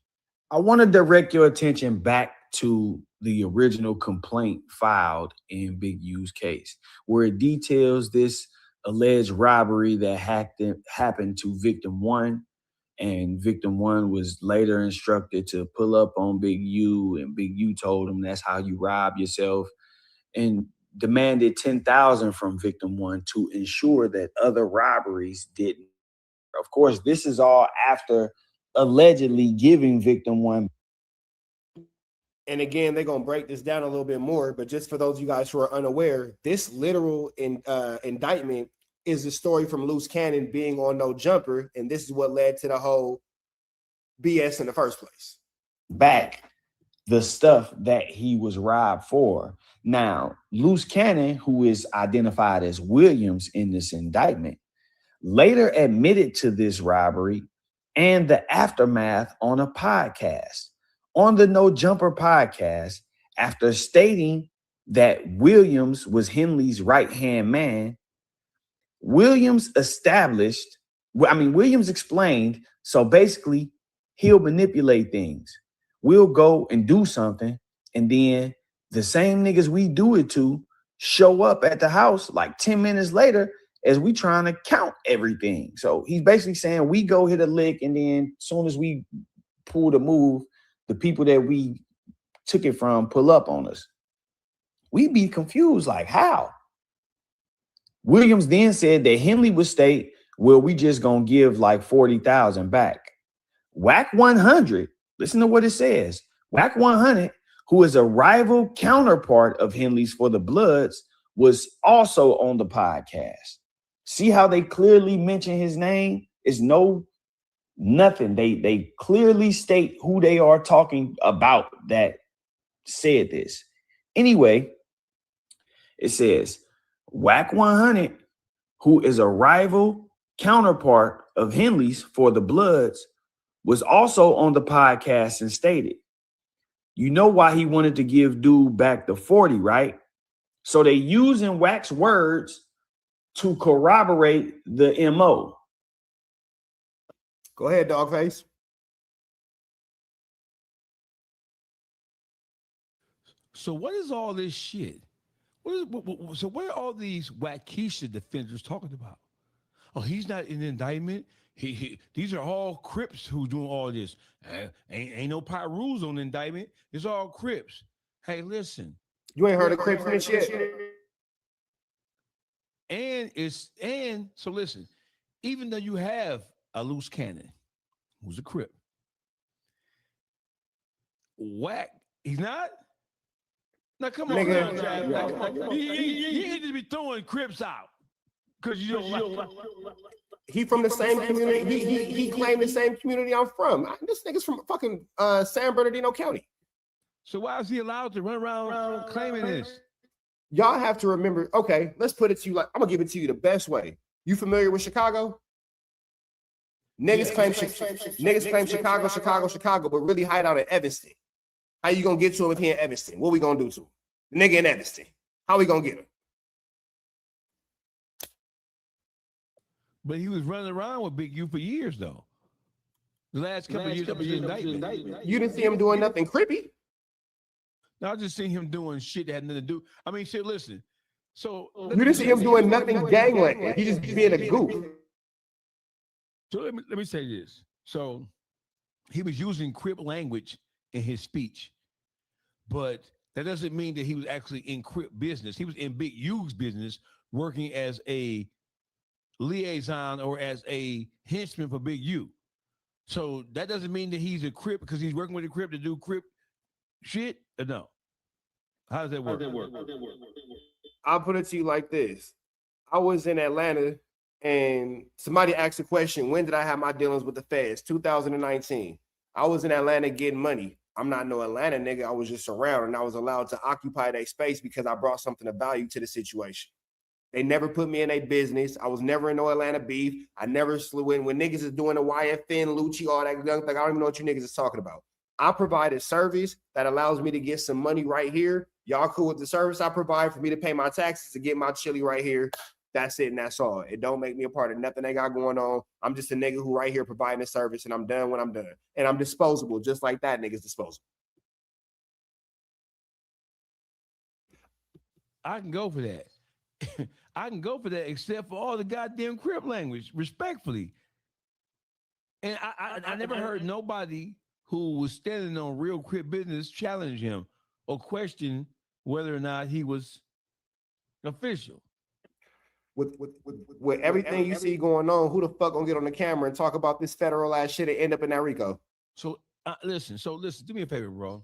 I want to direct your attention back to the original complaint filed in Big U's case, where it details this alleged robbery that happened to victim one. And victim one was later instructed to pull up on Big U, and Big U told him that's how you rob yourself, and demanded $10,000 from victim one to ensure that other robberies didn't. Of course, this is all after allegedly giving victim one. And again, they're gonna break this down a little bit more, but just for those of you guys who are unaware, this literal indictment is the story from Loose Cannon being on No Jumper, and this is what led to the whole BS in the first place. Back the stuff that he was robbed for. Now, Loose Cannon, who is identified as Williams in this indictment, later admitted to this robbery and the aftermath on a podcast. On the No Jumper podcast, after stating that Williams was Henley's right-hand man, Williams explained, so basically, he'll manipulate things. We'll go and do something, and then the same niggas we do it to show up at the house like 10 minutes later as we trying to count everything. So he's basically saying we go hit a lick, and then as soon as we pull the move, the people that we took it from pull up on us. We be confused, like how? Williams then said that Henley would state, well, we just gonna give like 40,000 back. WACK100, listen to what it says. WACK100, who is a rival counterpart of Henley's for the Bloods, was also on the podcast. See how they clearly mention his name? It's nothing. They clearly state who they are talking about that said this. Anyway, it says WACK100, who is a rival counterpart of Henley's for the Bloods, was also on the podcast and stated, you know why he wanted to give dude back the 40, right? So they using WACK's words to corroborate the MO. Go ahead, Dogface. So what is all this shit? So what are all these Wackisha defenders talking about? Oh, he's not in the indictment. These are all Crips who doing all this. Ain't no Pyrus on the indictment. It's all Crips. Hey, listen. You ain't heard of Crips and shit. And so listen, even though you have a Loose Cannon, who's a Crip, WACK, he's not? Now come on, nigga. You need to be throwing Crips out because you don't like. He from the same community. He claimed the same community I'm from. This nigga's from fucking San Bernardino County. So why is he allowed to run around claiming this? Y'all have to remember. Okay, let's put it to you like I'm gonna give it to you the best way. You familiar with Chicago? Niggas claim Chicago, but really hide out in Evanston. How you gonna get to him if he in Evanston? What we gonna do to him? The nigga in Evanston. How we gonna get him? But he was running around with Big U for years, though. The last couple of years of his indictment. You didn't see him doing nothing creepy? No, I just seen him doing shit that had nothing to do. I mean, shit, listen. So you didn't see him doing nothing gangland. He just being a goof. So let me say this. So he was using Crip language in his speech, but that doesn't mean that he was actually in Crip business. He was in Big U's business, working as a liaison or as a henchman for Big U. So that doesn't mean that he's a Crip because he's working with a Crip to do Crip shit. Or no. How does that work? I'll put it to you like this. I was in Atlanta and somebody asked a question, when did I have my dealings with the feds? 2019. I was in Atlanta getting money. I'm not no Atlanta nigga. I was just around and I was allowed to occupy that space because I brought something of value to the situation. They never put me in a business. I was never in no Atlanta beef. I never slew in when niggas is doing the YFN, Lucci, all that young thing. I don't even know what you niggas is talking about. I provide a service that allows me to get some money right here. Y'all cool with the service I provide for me to pay my taxes to get my chili right here. That's it, and that's all. It don't make me a part of nothing they got going on. I'm just a nigga who right here providing a service, and I'm done when I'm done. And I'm disposable, just like that nigga's disposable. I can go for that. I can go for that, except for all the goddamn Crip language, respectfully. And I never heard nobody who was standing on real Crip business challenge him or question whether or not he was official. With everything you see going on, who the fuck gonna get on the camera and talk about this federal ass shit and end up in that RICO? So listen, do me a favor, bro.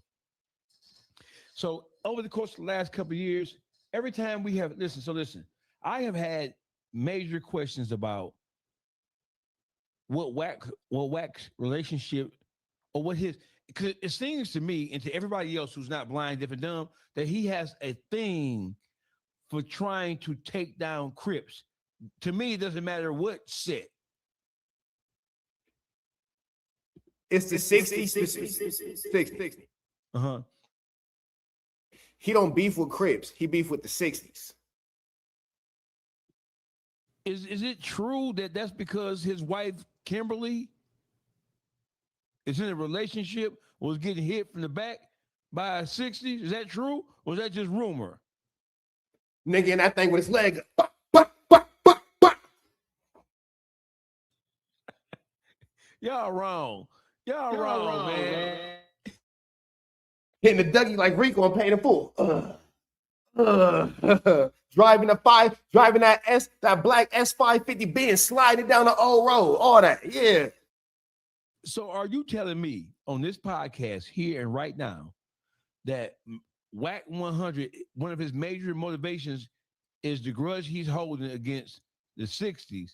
So over the course of the last couple of years, every time we have listen, I have had major questions about what WAC's relationship or what his, because it seems to me and to everybody else who's not blind, deaf, and dumb that he has a thing for trying to take down Crips. To me, it doesn't matter what set. It's the 60s. Uh-huh. He don't beef with Crips. He beef with the 60s. Is it true that that's because his wife, Kimberly, is in a relationship, was getting hit from the back by a 60s? Is that true? Or is that just rumor? Nigga, and that thing with his leg. Y'all wrong. Y'all wrong, man. Hitting the Dougie like Rico and paying the fool. Driving that black S550 Benz, sliding down the old road, all that, yeah. So are you telling me on this podcast here and right now that WACK100, one of his major motivations is the grudge he's holding against the 60s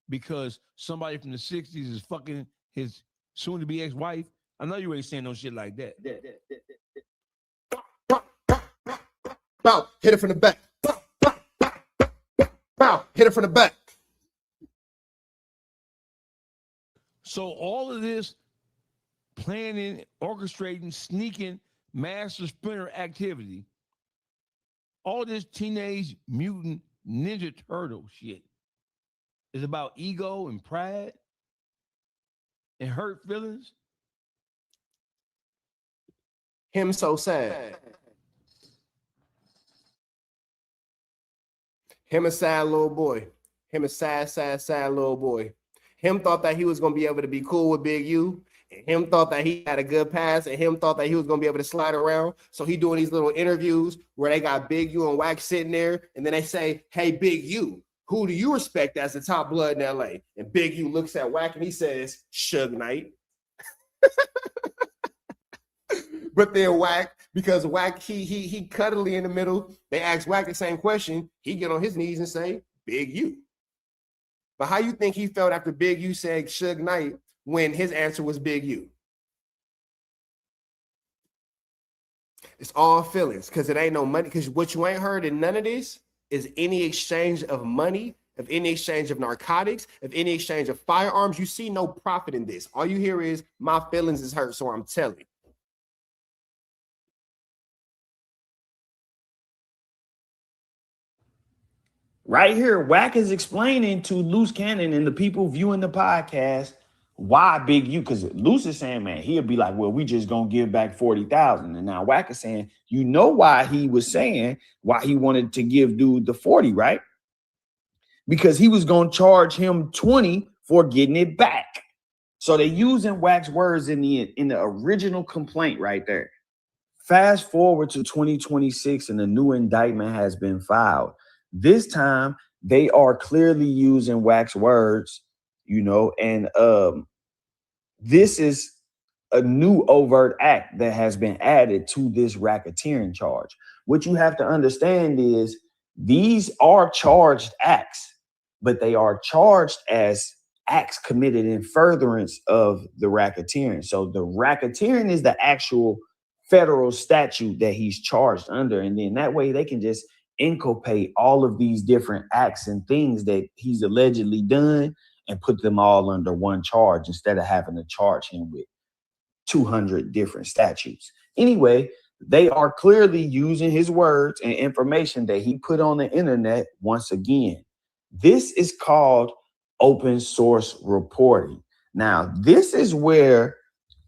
because somebody from the 60s is fucking his soon-to-be ex-wife? I know you ain't saying no shit like that. Bow, hit it from the back. Bow, hit it from the back. So all of this planning, orchestrating, sneaking, master splinter activity, all this Teenage Mutant Ninja Turtle shit is about ego and pride and hurt feelings. Him so sad. Him a sad little boy. Him a sad little boy. Him thought that he was going to be able to be cool with Big U. And him thought that he had a good pass. And him thought that he was going to be able to slide around. So he doing these little interviews where they got Big U and WACK sitting there. And then they say, hey, Big U, who do you respect as the top blood in LA? And Big U looks at WACK and he says, Suge Knight. But then WACK, because WACK, he cuddly in the middle. They ask WACK the same question. He get on his knees and say, Big U. But how you think he felt after Big U said Suge Knight when his answer was Big U? It's all feelings, because it ain't no money. Because what you ain't heard in none of this is any exchange of money, of any exchange of narcotics, of any exchange of firearms. You see no profit in this. All you hear is my feelings is hurt, so I'm telling. Right here, WACK is explaining to Loose Cannon and the people viewing the podcast why Big U, because Loose is saying, man, he'll be like, well, we just gonna give back 40,000. And now WACK is saying, you know why he was saying why he wanted to give dude the 40, right? Because he was gonna charge him 20 for getting it back. So they're using WACK's words in the original complaint right there. Fast forward to 2026 and a new indictment has been filed. This time, they are clearly using WACK's words, you know, and this is a new overt act that has been added to this racketeering charge. What you have to understand is these are charged acts, but they are charged as acts committed in furtherance of the racketeering. So the racketeering is the actual federal statute that he's charged under. And then that way they can just inculpate all of these different acts and things that he's allegedly done and put them all under one charge instead of having to charge him with 200 different statutes. Anyway, they are clearly using his words and information that he put on the internet once again. This is called open source reporting. Now, this is where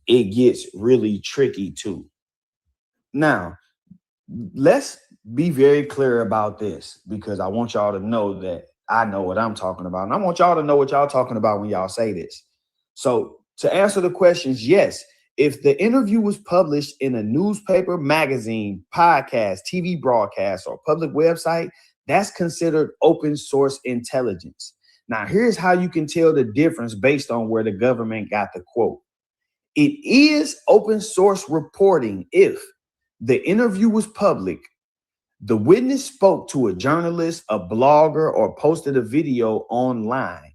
it gets really tricky too. Now, let's be very clear about this because I want y'all to know that I know what I'm talking about. And I want y'all to know what y'all talking about when y'all say this. So to answer the questions, yes, if the interview was published in a newspaper, magazine, podcast, TV broadcast, or public website, that's considered open source intelligence. Now, here's how you can tell the difference based on where the government got the quote. It is open source reporting if the interview was public, the witness spoke to a journalist, a blogger, or posted a video online.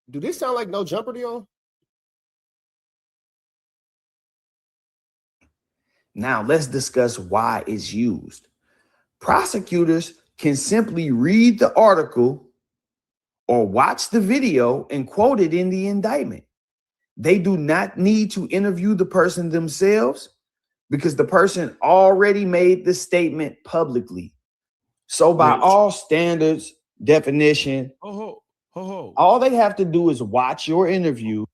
Do this sound like No Jumper to y'all? Now let's discuss why it's used. Prosecutors can simply read the article or watch the video and quote it in the indictment. They do not need to interview the person themselves because the person already made the statement publicly. So by all standards, definition, all they have to do is watch your interview.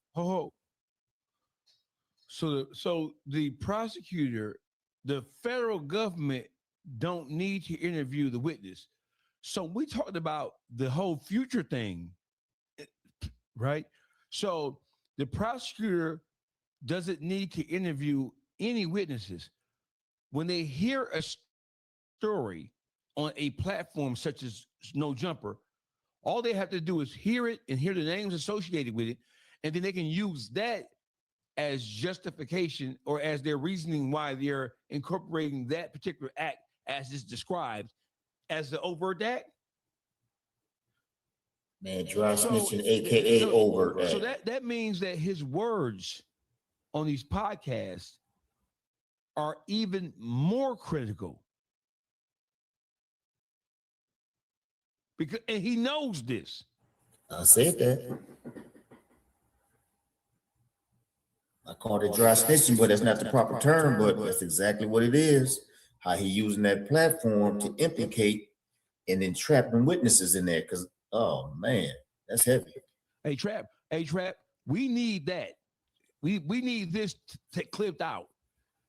So the prosecutor, the federal government don't need to interview the witness. So we talked about the whole future thing, right? So the prosecutor doesn't need to interview any witnesses. When they hear a story on a platform such as No Jumper, all they have to do is hear it and hear the names associated with it, and then they can use that as justification or as their reasoning why they're incorporating that particular act as is described as the overt act. Man, dry snitching, aka overt act. So that means that his words on these podcasts are even more critical. Because and he knows this. I said that. I called it dry snitching, but that's not the proper term, but that's exactly what it is. How he using that platform to implicate and entrapping witnesses in there. Because, oh man, that's heavy. Hey, Trap, we need that. We need this clipped out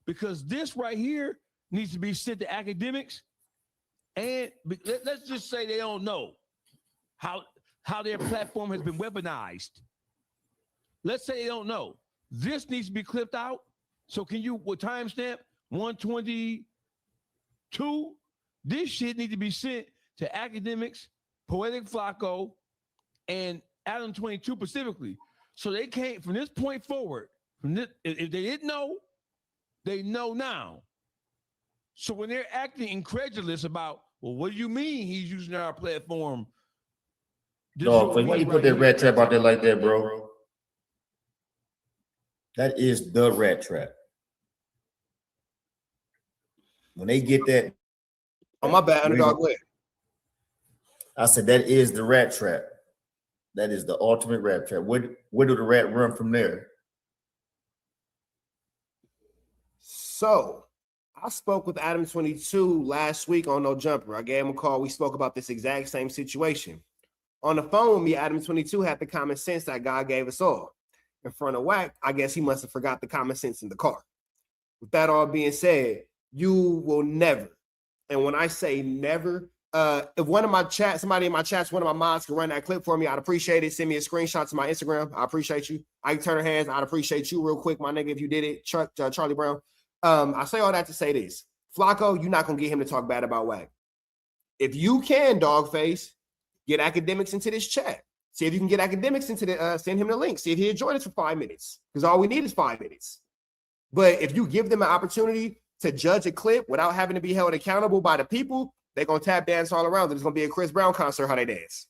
because this right here needs to be sent to academics. And let's just say they don't know how their platform has been weaponized. Let's say they don't know. This needs to be clipped out. So can you, with timestamp 122, this shit needs to be sent to academics, Poetic Flacco, and Adam 22 specifically. So they can't, from this point forward, if they didn't know, they know now. So when they're acting incredulous about, well, what do you mean he's using our platform? Dog, why you put that rat trap out there like that, bro? That is the rat trap. When they get that. Oh, my bad, Underdog. Wait. I said that is the rat trap. That is the ultimate rat trap. Where do the rat run from there? So I spoke with Adam 22 last week on No Jumper. I gave him a call. We spoke about this exact same situation. On the phone with me, Adam 22 had the common sense that God gave us all. In front of WACK, I guess he must have forgot the common sense in the car. With that all being said, you will never, and when I say never, if one of my chats, somebody in my chats, one of my mods can run that clip for me, I'd appreciate it. Send me a screenshot to my Instagram. I appreciate you. I can turn her hands. I'd appreciate you real quick, my nigga, if you did it. Charlie Brown. I say all that to say this. Flacco, you're not going to get him to talk bad about WACK. If you can, Dogface, get academics into this chat. See if you can get academics into the, send him the link. See if he'll join us for 5 minutes. Because all we need is 5 minutes. But if you give them an opportunity to judge a clip without having to be held accountable by the people, they're going to tap dance all around. There's going to be a Chris Brown concert, how they dance.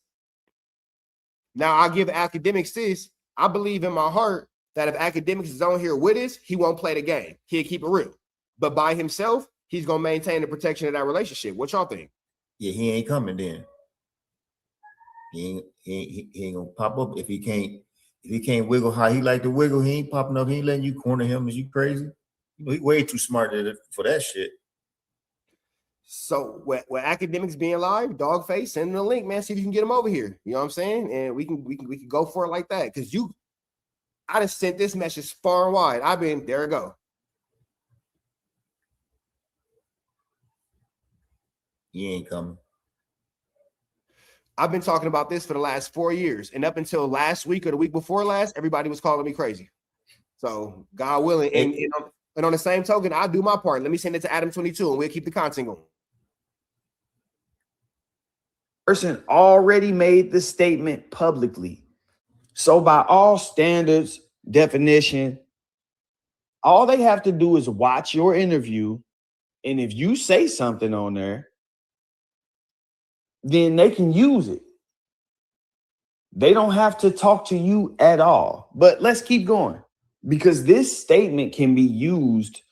Now, I'll give academics this. I believe in my heart that if academics is on here with us, he won't play the game. He'll keep it real. But by himself, he's going to maintain the protection of that relationship. What y'all think? Yeah, he ain't coming then. He ain't gonna pop up if he can't wiggle how he like to wiggle. He ain't popping up. He ain't letting you corner him. Is you crazy? You know, he way too smart for that shit. So with academics being live, Dogface, send them a link, man. See if you can get them over here. You know what I'm saying? And we can go for it like that. Because I just sent this message far and wide. There it go. You ain't coming. I've been talking about this for the last 4 years. And up until last week or the week before last, everybody was calling me crazy. So God willing. And on the same token, I'll do my part. Let me send it to Adam 22 and we'll keep the content going. Person already made the statement publicly. So by all standards, definition, all they have to do is watch your interview. And if you say something on there, then they can use it. They don't have to talk to you at all. But let's keep going, because this statement can be used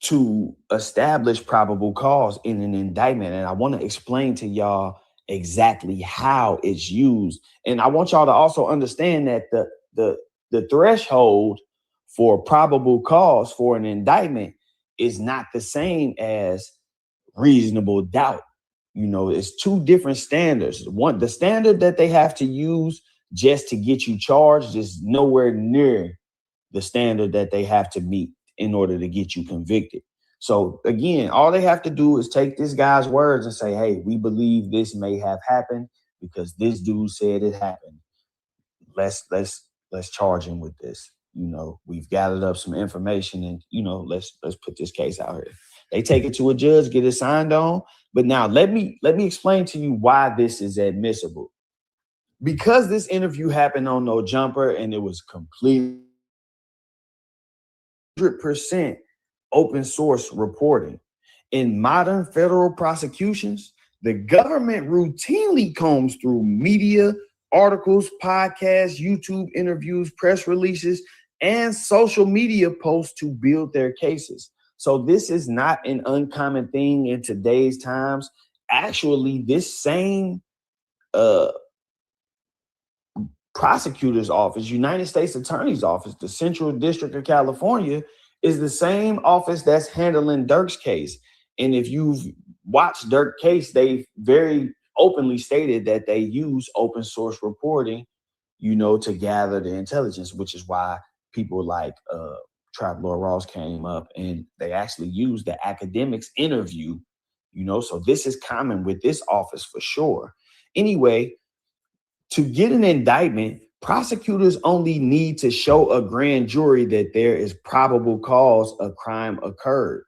to establish probable cause in an indictment. And I want to explain to y'all exactly how it's used. And I want y'all to also understand that the threshold for probable cause for an indictment is not the same as reasonable doubt. You know, it's two different standards. One, the standard that they have to use just to get you charged is nowhere near the standard that they have to meet in order to get you convicted. So again, all they have to do is take this guy's words and say, hey, we believe this may have happened because this dude said it happened. Let's charge him with this. You know, we've gathered up some information and, you know, let's put this case out here. They take it to a judge, get it signed on. But now let me explain to you why this is admissible. Because this interview happened on No Jumper and it was completely 100% open source reporting. In modern federal prosecutions, the government routinely combs through media, articles, podcasts, YouTube interviews, press releases, and social media posts to build their cases. So this is not an uncommon thing in today's times. Actually, this same prosecutor's office, United States Attorney's Office, the Central District of California, is the same office that's handling Dirk's case. And if you've watched Dirk's case, they've very openly stated that they use open source reporting, you know, to gather the intelligence, which is why people like Trap Lord Ross came up and they actually used the academics interview, you know, so this is common with this office for sure. Anyway, to get an indictment, prosecutors only need to show a grand jury that there is probable cause a crime occurred.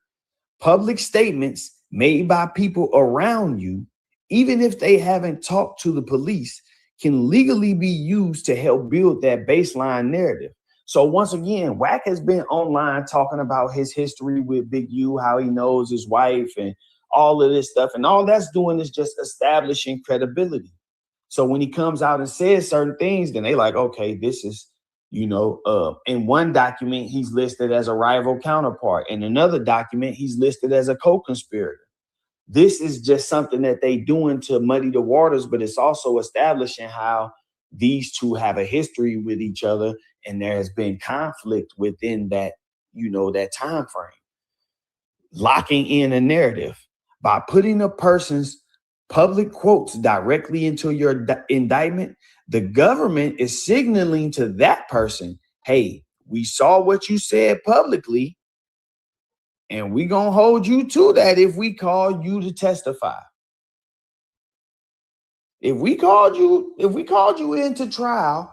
Public statements made by people around you, even if they haven't talked to the police, can legally be used to help build that baseline narrative. So once again, WACK has been online talking about his history with Big U, how he knows his wife and all of this stuff. And all that's doing is just establishing credibility. So when he comes out and says certain things, then they like, okay, this is, you know, in one document, he's listed as a rival counterpart. In another document, he's listed as a co-conspirator. This is just something that they doing to muddy the waters, but it's also establishing how these two have a history with each other. And there has been conflict within that, you know, that time frame. Locking in a narrative by putting a person's public quotes directly into your indictment, the government is signaling to that person, hey, we saw what you said publicly, and we're going to hold you to that if we call you to testify. If we called you into trial,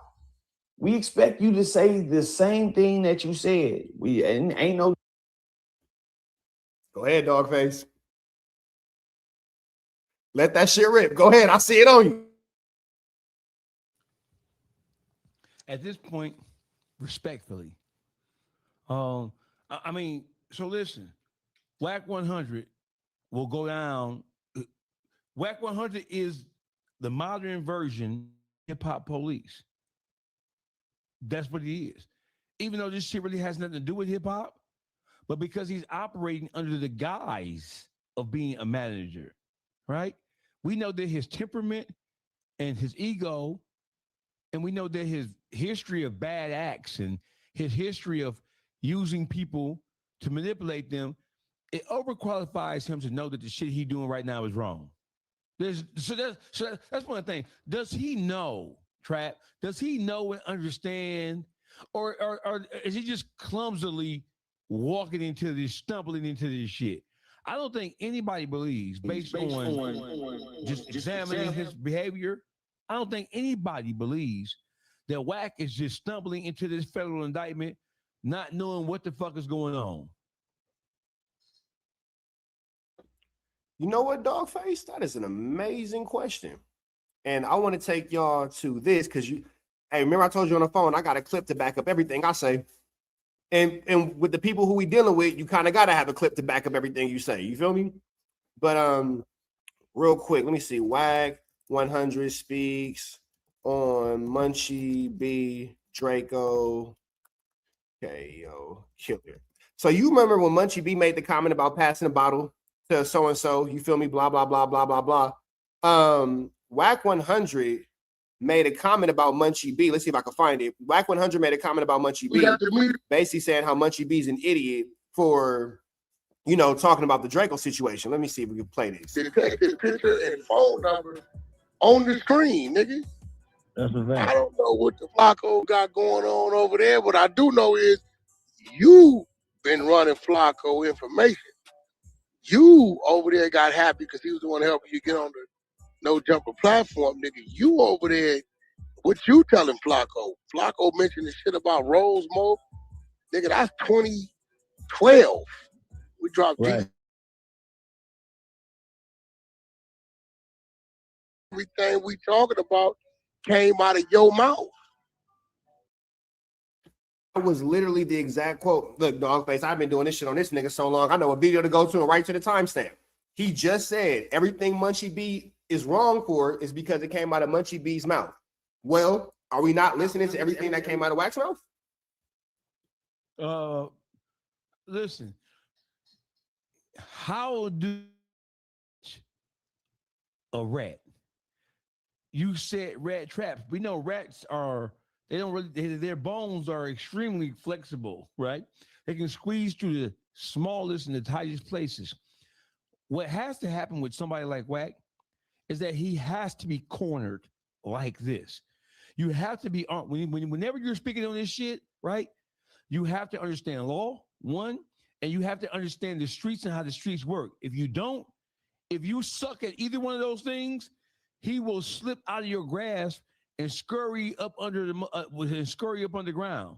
we expect you to say the same thing that you said. We ain't no. Go ahead, Dogface. Let that shit rip. Go ahead. I see it on you. At this point, respectfully, I mean, so listen, WACK100 will go down. WACK100 is the modern version of hip hop police. That's what he is. Even though this shit really has nothing to do with hip hop, but because he's operating under the guise of being a manager, right? We know that his temperament and his ego, and we know that his history of bad acts and his history of using people to manipulate them it overqualifies him to know that the shit he doing right now is wrong. That's one thing. Does he know, Trap? Does he know and understand, or is he just clumsily walking into this, stumbling into this shit? I don't think anybody believes, based on just examining his behavior, I don't think anybody believes that WACK is just stumbling into this federal indictment, not knowing what the fuck is going on. You know what, Dogface? That is an amazing question. And I want to take y'all to this because hey, remember I told you on the phone, I got a clip to back up everything I say. And with the people who we dealing with, you kind of got to have a clip to back up everything you say. You feel me? But real quick, let me see. WACK100 speaks on Munchie B, Draco, KO, Killer. So you remember when Munchie B made the comment about passing the bottle to so-and-so, you feel me? Blah, blah, blah, blah, blah, blah. WACK100 made a comment about Munchie B. Let's see if I can find it. WACK100 made a comment about Munchie B, basically saying how Munchie B is an idiot for, you know, talking about the Draco situation. Let me see if we can play this. Detect his picture and phone number on the screen, nigga. That's a fact. I don't know what the Flacco got going on over there. What I do know is you been running Flacco information. You over there got happy because he was the one helping you get on the No Jumper platform, nigga. You over there, what you telling Flacco? Flacco mentioned the shit about Rose Mo. Nigga, that's 2012. We dropped Right. everything we talking about came out of your mouth. That was literally the exact quote. Look, Dogface, I've been doing this shit on this nigga so long. I know a video to go to and right to the timestamp. He just said everything Munchie B is wrong for is because it came out of Munchie B's mouth. Well, are we not listening to everything that came out of WACK's mouth? Listen, how do a rat? You said rat traps. We know rats are, they don't really, their bones are extremely flexible, right? They can squeeze through the smallest and the tightest places. What has to happen with somebody like WACK is that he has to be cornered like this. You have to be, whenever you're speaking on this shit, right? You have to understand law, one, and you have to understand the streets and how the streets work. If you don't, if you suck at either one of those things, he will slip out of your grasp and scurry up under the ground.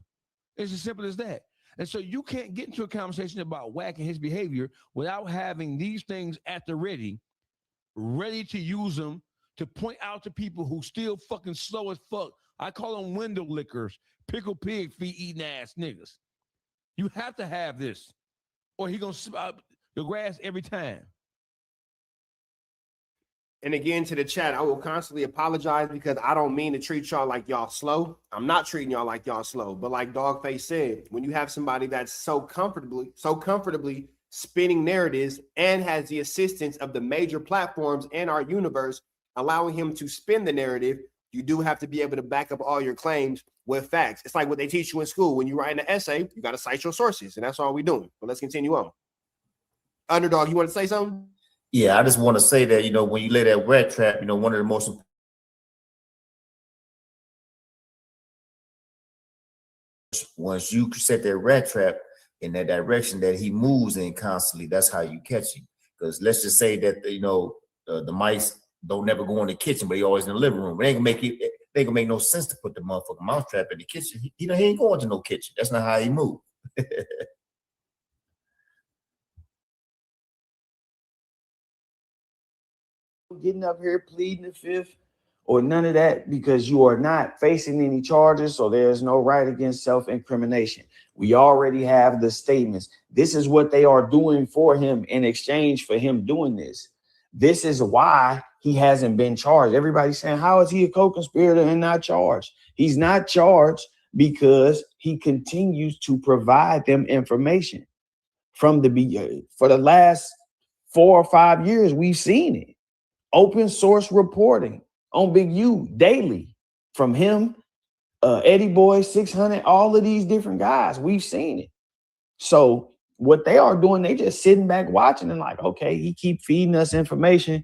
It's as simple as that. And so you can't get into a conversation about WACK and his behavior without having these things at the ready to use them to point out to people who still fucking slow as fuck. I call them window lickers, pickle pig feet eating ass niggas. You have to have this, or he gonna slip out the grass every time. And again, to the chat, I will constantly apologize because I don't mean to treat y'all like y'all slow. I'm not treating y'all like y'all slow. But like Dogface said, when you have somebody that's so comfortably spinning narratives and has the assistance of the major platforms in our universe, allowing him to spin the narrative, you do have to be able to back up all your claims with facts. It's like what they teach you in school. When you write an essay, you got to cite your sources. And that's all we're doing. But let's continue on. Underdog, you want to say something? Yeah, I just want to say that, you know, when you lay that rat trap, you know, one of the most once you set that rat trap in that direction that he moves in constantly, that's how you catch him. Because let's just say that, you know, the mice don't never go in the kitchen, but he always in the living room. It ain't gonna make no sense to put the motherfucking mouse trap in the kitchen. He ain't going to no kitchen. That's not how he move. Getting up here pleading the fifth or none of that, because you are not facing any charges, so there's no right against self-incrimination. We already have the statements. This is what they are doing for him in exchange for him doing this. This is why he hasn't been charged. Everybody's saying, how is he a co-conspirator and not charged? He's not charged because he continues to provide them information from the beginning. For the last 4 or 5 years, we've seen it. Open source reporting on Big U daily from him, Eddie Boy, 600, all of these different guys. We've seen it. So what they are doing, they just sitting back watching and like, okay, he keep feeding us information,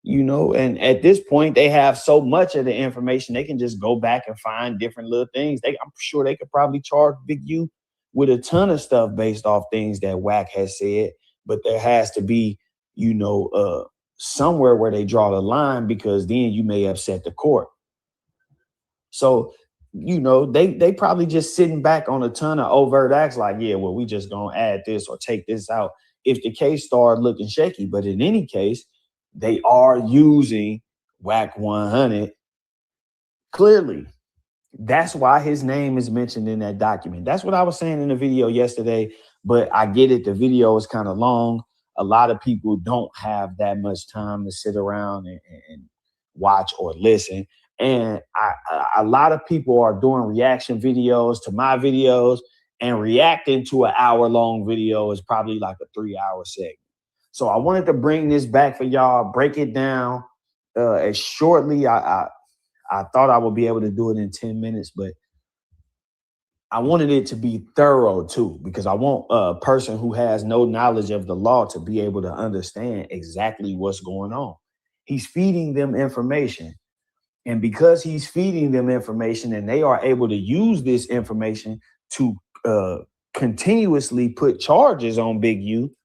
you know, and at this point they have so much of the information, they can just go back and find different little things. I'm sure they could probably charge Big U with a ton of stuff based off things that WACK has said, but there has to be, you know, somewhere where they draw the line, because then you may upset the court. So, you know, they probably just sitting back on a ton of overt acts like, yeah, well, we just gonna add this or take this out if the case started looking shaky. But in any case, they are using WACK100 clearly. That's why his name is mentioned in that document. That's what I was saying in the video yesterday, but I get it. The video is kind of long. A lot of people don't have that much time to sit around and watch or listen. And a lot of people are doing reaction videos to my videos, and reacting to an hour-long video is probably like a 3-hour segment. So I wanted to bring this back for y'all, break it down as shortly. I thought I would be able to do it in 10 minutes, but I wanted it to be thorough too, because I want a person who has no knowledge of the law to be able to understand exactly what's going on. He's feeding them information. And because he's feeding them information and they are able to use this information to continuously put charges on Big U,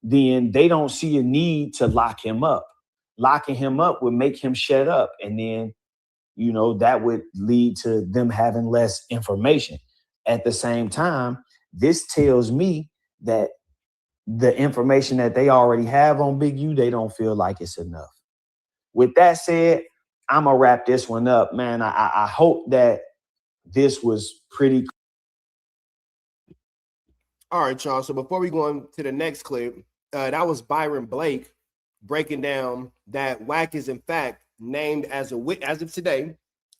then they don't see a need to lock him up. Locking him up would make him shut up. And then, you know, that would lead to them having less information. At the same time, this tells me that the information that they already have on Big U, they don't feel like it's enough. With that said, I'm gonna wrap this one up, man. I hope that this was pretty. All right, y'all. So before we go on to the next clip, that was Byron Blake breaking down that WACK is in fact named as a witness as of today,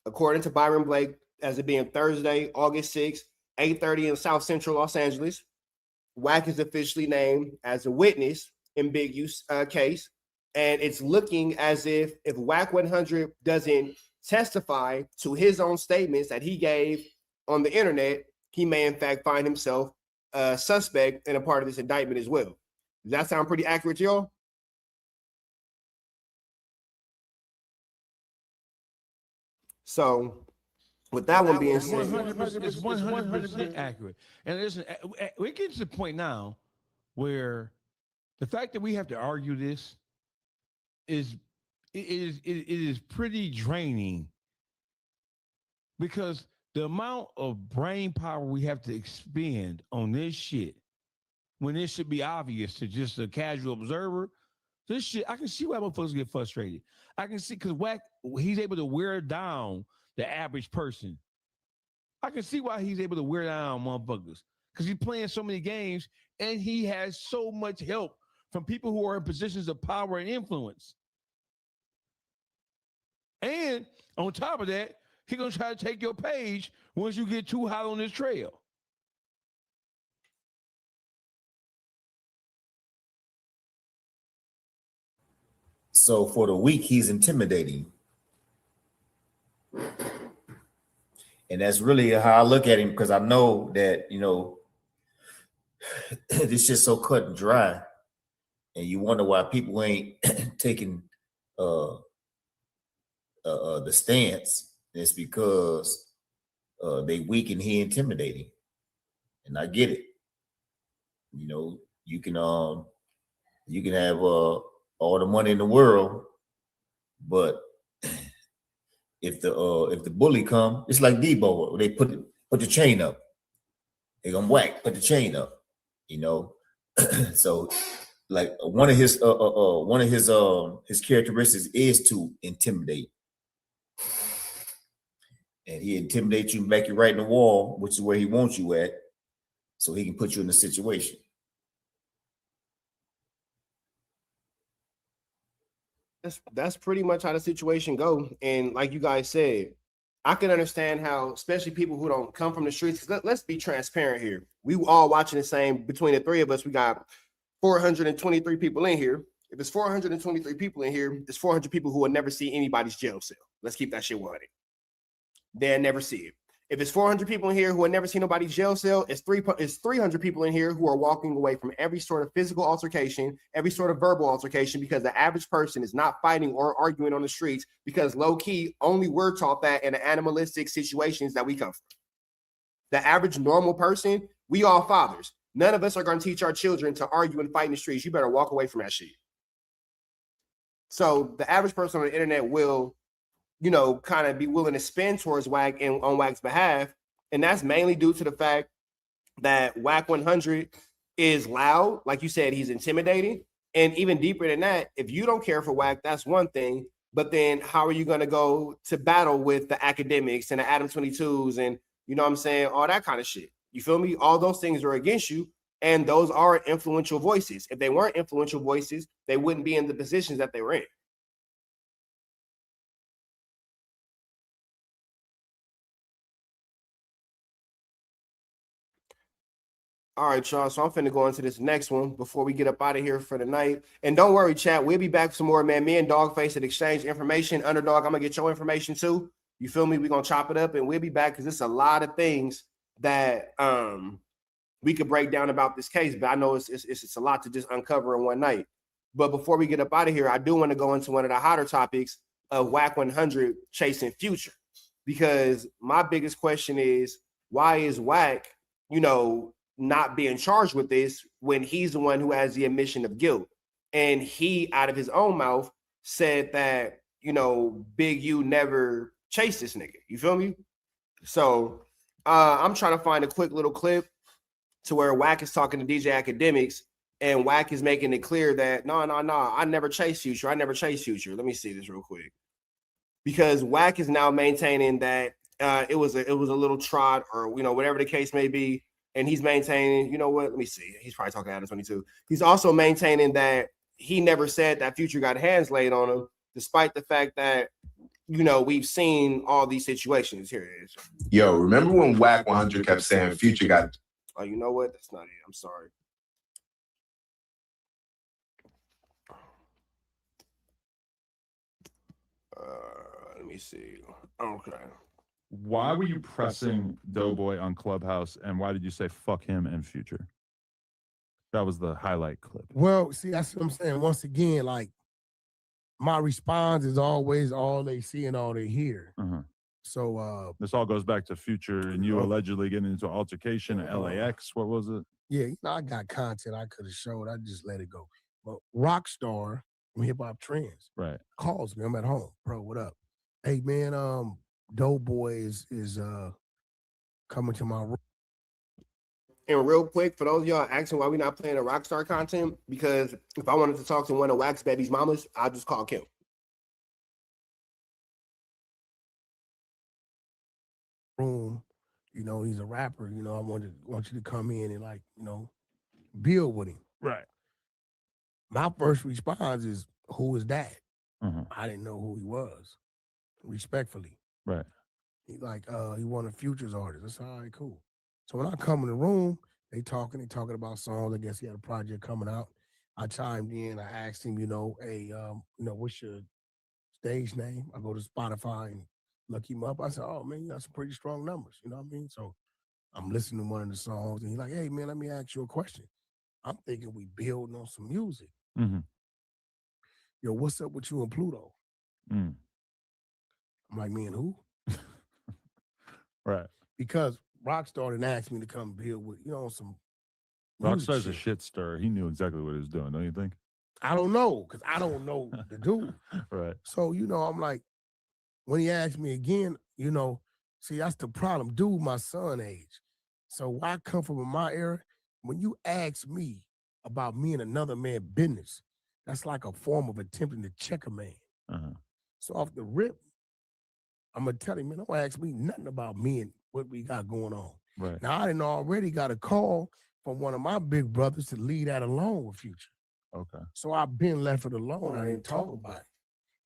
according to Byron Blake, as it being Thursday, August 6th, 8:30 in South Central Los Angeles. WACK is officially named as a witness in Big U's case. And it's looking as if WACK100 doesn't testify to his own statements that he gave on the internet, he may in fact find himself a suspect and a part of this indictment as well. Does that sound pretty accurate to y'all? So with that one being said, it's 100% accurate. And listen, we get to the point now where the fact that we have to argue this it is pretty draining, because the amount of brain power we have to expend on this shit, when it should be obvious to just a casual observer, this shit, I can see why motherfuckers get frustrated. I can see, because WACK, he's able to wear down the average person. I can see why he's able to wear down motherfuckers, because he's playing so many games and he has so much help from people who are in positions of power and influence. And on top of that, he's going to try to take your page once you get too hot on this trail. So for the week, he's intimidating. And that's really how I look at him, because I know that, you know, this shit's so cut and dry. And you wonder why people ain't taking the stance. It's because they weak and he intimidating. And I get it. You know, you can have all the money in the world, but if the bully come, it's like Debo, they put the chain up. They gonna whack, put the chain up, you know. So like one of his characteristics is to intimidate. And he intimidates you and back you right in the wall, which is where he wants you at, so he can put you in a situation. That's pretty much how the situation go. And like you guys said, I can understand how, especially people who don't come from the streets, let's be transparent here. We all watching the same. Between the three of us, we got 423 people in here. If it's 423 people in here, it's 400 people who will never see anybody's jail cell. Let's keep that shit 100. They'll never see it. If it's 400 people in here who have never seen nobody's jail cell, it's 300 people in here who are walking away from every sort of physical altercation, every sort of verbal altercation, because the average person is not fighting or arguing on the streets, because low key, only we're taught that in the animalistic situations that we come from. The average normal person, we all fathers. None of us are going to teach our children to argue and fight in the streets. You better walk away from that shit. So the average person on the internet will, kind of be willing to spend towards WACK and on WACK's behalf. And that's mainly due to the fact that WACK100 is loud. Like you said, he's intimidating. And even deeper than that, if you don't care for WACK, that's one thing. But then how are you going to go to battle with the academics and the Adam 22s and, all that kind of shit? You feel me? All those things are against you. And those are influential voices. If they weren't influential voices, they wouldn't be in the positions that they were in. All right, y'all. So I'm finna go into this next one before we get up out of here for the night. And don't worry, chat. We'll be back for some more, man. Me and Dogface at exchange information. Underdog, I'm gonna get your information too. You feel me? We're gonna chop it up and we'll be back because it's a lot of things that we could break down about this case. But I know it's a lot to just uncover in one night. But before we get up out of here, I do want to go into one of the hotter topics of WACK100 chasing Future. Because my biggest question is, why is WACK, not being charged with this when he's the one who has the admission of guilt? And he, out of his own mouth, said that, Big U never chased this nigga. You feel me? So I'm trying to find a quick little clip to where WACK is talking to DJ Academics and WACK is making it clear that no, I never chased Future. I never chased Future. Let me see this real quick. Because WACK is now maintaining that it was a little trot or, whatever the case may be. And he's maintaining, let me see. He's probably talking Adam 22. He's also maintaining that he never said that Future got hands laid on him, despite the fact that, we've seen all these situations. Here it is. Yo, remember when WACK100 kept saying Future got... Oh, you know what? That's not it. I'm sorry. Let me see. Okay. Why were you pressing Doughboy on Clubhouse, and why did you say fuck him and Future? That was the highlight clip. Well, see, that's what I'm saying. Once again, like, my response is always all they see and all they hear. So this all goes back to Future and you allegedly getting into an altercation at LAX. What was it? Yeah, I got content I could have showed. I just let it go. But Rockstar from Hip Hop Trends calls me. I'm at home. Bro, what up? Hey, man, Doughboy is coming to my room. And real quick, for those of y'all asking why we not playing the Rockstar content, because if I wanted to talk to one of WACK's baby's mamas, I'll just call Kim. Room, he's a rapper. I want you to come in and build with him. Right. My first response is, who is that? I didn't know who he was. Respectfully. Right. He he one of Future's artists. That's all right, cool. So when I come in the room, they talking about songs. I guess he had a project coming out. I chimed in. I asked him, hey, what's your stage name? I go to Spotify and look him up. I said, oh man, you got some pretty strong numbers. You know what I mean? So I'm listening to one of the songs, and he's like, hey man, let me ask you a question. I'm thinking we building on some music. Yo, what's up with you and Pluto? I'm like, me and who? Right. Because Rockstar didn't ask me to come build with, some Rockstar's a shit stir. He knew exactly what he was doing, don't you think? I don't know, because I don't know the dude. Right. So, I'm like, when he asked me again, see, that's the problem. Dude, my son age. So why come from my era? When you ask me about me and another man's business, that's like a form of attempting to check a man. So off the rip, I'm going to tell him, man, don't ask me nothing about me and what we got going on. Right. Now, I didn't already got a call from one of my big brothers to leave that alone with Future. Okay. So I've been left it alone. I didn't talk about it.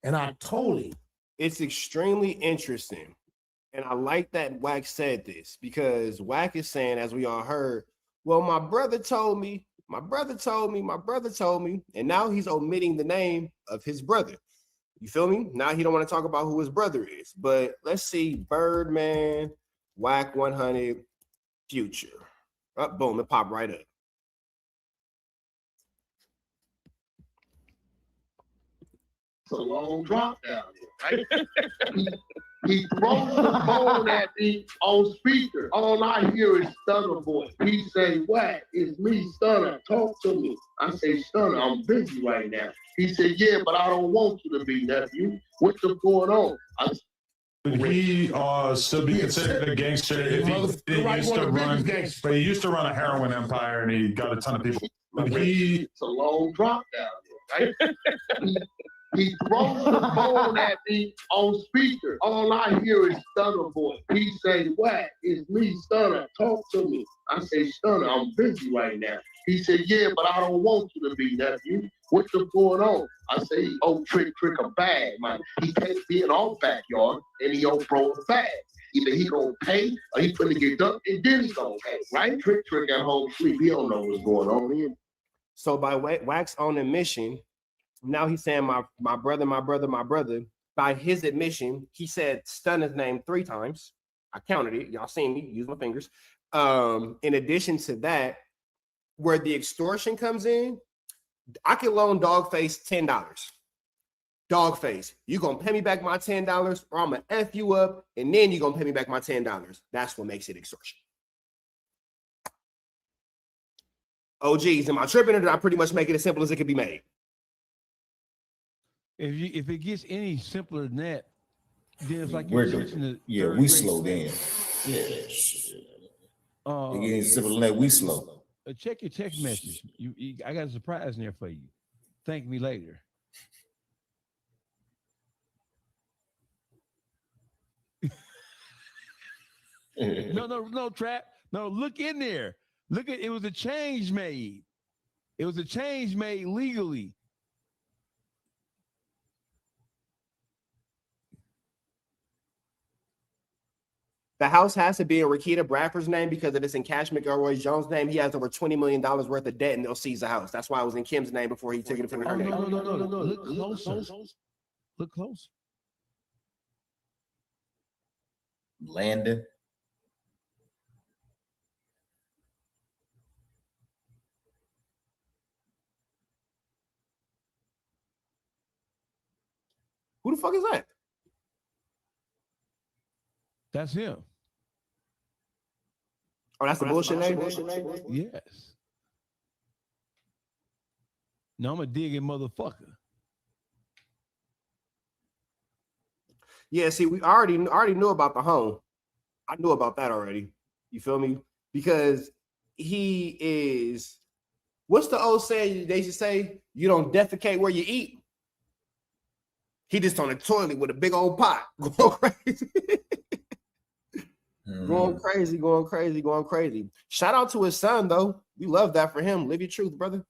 And I told him. It's extremely interesting. And I like that WACK said this, because WACK is saying, as we all heard, well, my brother told me, and now he's omitting the name of his brother. You feel me? Now he don't want to talk about who his brother is. But let's see, Birdman, WACK100 Future. Oh, boom, it popped right up. It's a long drop down there, right? He throws the phone at me on speaker. All I hear is Stunner voice. He say, "Wack, it's me, Stunner. Talk to me." I say, "Stunner, I'm busy right now." He said, "Yeah, but I don't want you to be, nephew. What's going on?" Would he still be considered a gangster if he used to run? But he used to run a heroin empire and he got a ton of people. But It's a long drop down there, right? He throws the phone at me on speaker. All I hear is Stunner voice. He say, "Wack, it's me, Stunner. Talk to me." I say, "Stunner, I'm busy right now." He said, "Yeah, but I don't want you to be, nephew. What's going on?" I say, "Oh, trick a bag, man. He can't be in our backyard and he don't throw a bag. Either he gonna pay or he finna get dumped and then he gonna pay, right? Trick at home sleep. He don't know what's going on here." So by Wack's own admission, now he's saying my brother. By his admission, he said Stunner's name 3 times. I counted it. Y'all seen me use my fingers. In addition to that, where the extortion comes in, I can loan Dogface $10. Dogface, you gonna pay me back my $10, or I'm gonna F you up, and then you gonna pay me back my $10. That's what makes it extortion. Oh geez, am I tripping, or did I pretty much make it as simple as it could be made? If it gets any simpler than that, then it's like We're you're teaching the we slow down. Yeah. It gets simple than that, we slow. Check your text message. I got a surprise in there for you. Thank me later. No, Trap. No, look in there. Look at it. Was a change made. It was a change made legally. The house has to be in Rakita Bradford's name because if it's in Cash McElroy Jones' name, he has over $20 million worth of debt and they'll seize the house. That's why it was in Kim's name before he took it from her name. No. Look closer. Look closer. Landon. Who the fuck is that? That's him. Oh, that's the bullshit name? Yes. No, I'm a digging motherfucker. Yeah, see, we already knew about the home. I knew about that already. You feel me? Because he is, what's the old saying they should say? You don't defecate where you eat. He just on the toilet with a big old pot. Going crazy. Shout out to his son, though. We love that for him. Live your truth, brother.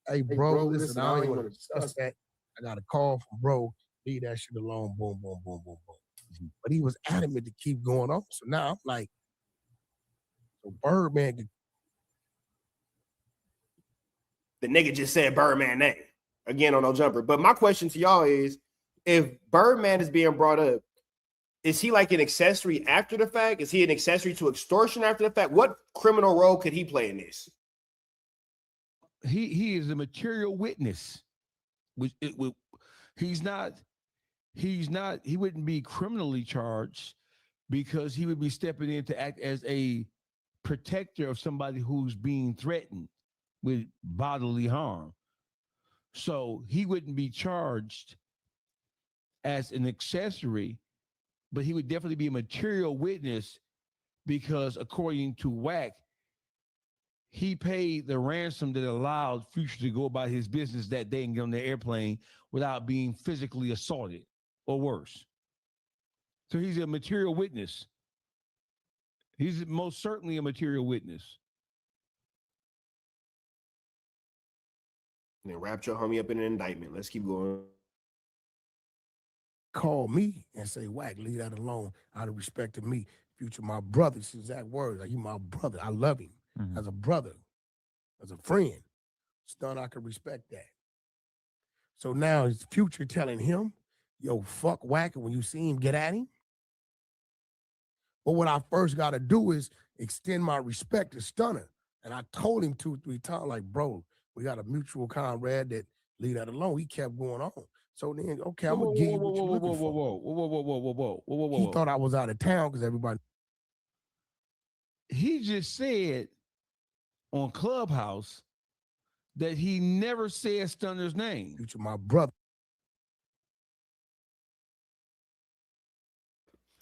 Hey, bro, listen, I don't even want to discuss that. I got a call from bro. Leave that shit alone. Boom. But he was adamant to keep going on. So now I'm like, so Birdman. The nigga just said Birdman name again on No Jumper. But my question to y'all is, if Birdman is being brought up, is he like an accessory after the fact? Is he an accessory to extortion after the fact? What criminal role could he play in this? He is a material witness. He wouldn't be criminally charged because he would be stepping in to act as a protector of somebody who's being threatened with bodily harm. So he wouldn't be charged as an accessory, but he would definitely be a material witness because according to WACK, he paid the ransom that allowed Future to go about his business that day and get on the airplane without being physically assaulted or worse. So he's a material witness. He's most certainly a material witness. And wrapped your homie up in an indictment. Let's keep going. Call me and say, Wack, leave that alone. Out of respect to me. Future, my brother. It's exact words. Like, you my brother. I love him as a brother, as a friend. Stun, I can respect that. So now it's Future telling him, yo, fuck Wack, and when you see him, get at him. But what I first got to do is extend my respect to Stunner. And I told him 2-3 times, like, bro, we got a mutual comrade that leave that alone. He kept going on. So then, okay, I'm gonna give you what you're looking for. Whoa. He thought I was out of town because everybody. He just said on Clubhouse that he never said Stunner's name. Future, my brother.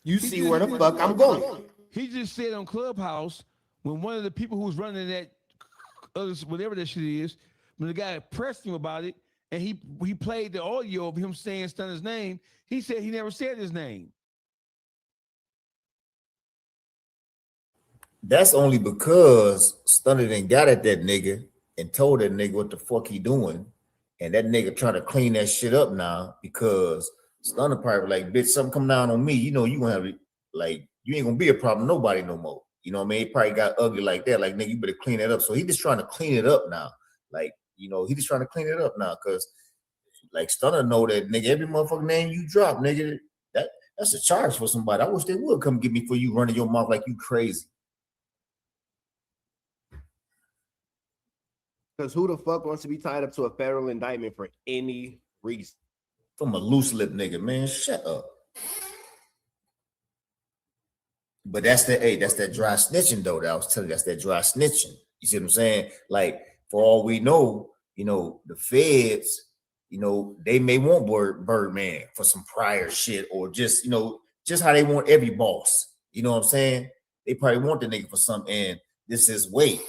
You see where the fuck I'm going. He just said on Clubhouse when one of the people who's running that, whatever that shit is, when the guy pressed him about it, and he played the audio of him saying Stunner's name, he said he never said his name. That's only because Stunner done got at that nigga and told that nigga what the fuck he doing. And that nigga trying to clean that shit up now because Stunner probably like, bitch, something come down on me. You know, you gonna have like, you ain't gonna be a problem nobody no more. You know what I mean? He probably got ugly like that. Like, nigga, you better clean that up. So he just trying to clean it up now. Like, you know, he just trying to clean it up now because like Stunner know that nigga, every motherfucking name you drop, nigga, that's a charge for somebody. I wish they would come get me for you running your mouth like you crazy. Because who the fuck wants to be tied up to a federal indictment for any reason? From a loose lip nigga, man, shut up. But that's that dry snitching though. That I was telling you, that's that dry snitching. You see what I'm saying? Like, for all we know, you know, the feds, you know, they may want Birdman for some prior shit or just, you know, just how they want every boss. You know what I'm saying? They probably want the nigga for something, and this is way,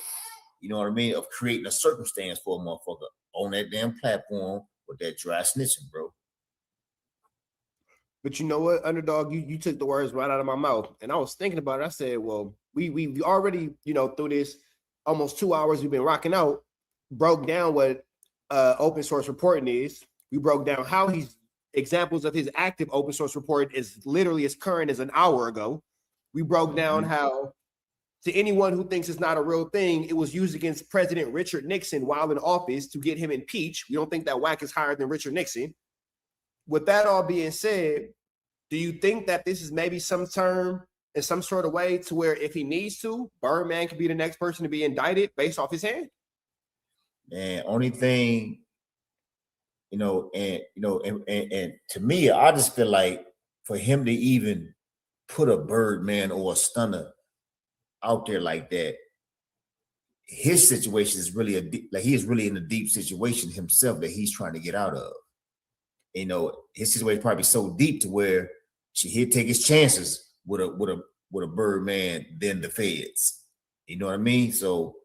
you know what I mean, of creating a circumstance for a motherfucker on that damn platform with that dry snitching, bro. But you know what, Underdog, you took the words right out of my mouth. And I was thinking about it. I said, well, we already, you know, through this almost 2 hours we've been rocking out, broke down what open source reporting is. We broke down how he's examples of his active open source report is literally as current as an hour ago. We broke down how, to anyone who thinks it's not a real thing, it was used against President Richard Nixon while in office to get him impeached. We don't think that WACK is higher than Richard Nixon. With that all being said, do you think that this is maybe some term in some sort of way to where if he needs to, Birdman could be the next person to be indicted based off his hand? And only thing, you know, and to me, I just feel like for him to even put a Birdman or a Stunner out there like that, his situation is really he is really in a deep situation himself that he's trying to get out of. You know, his situation is probably so deep to where he'd take his chances with a Birdman than the feds. You know what I mean? So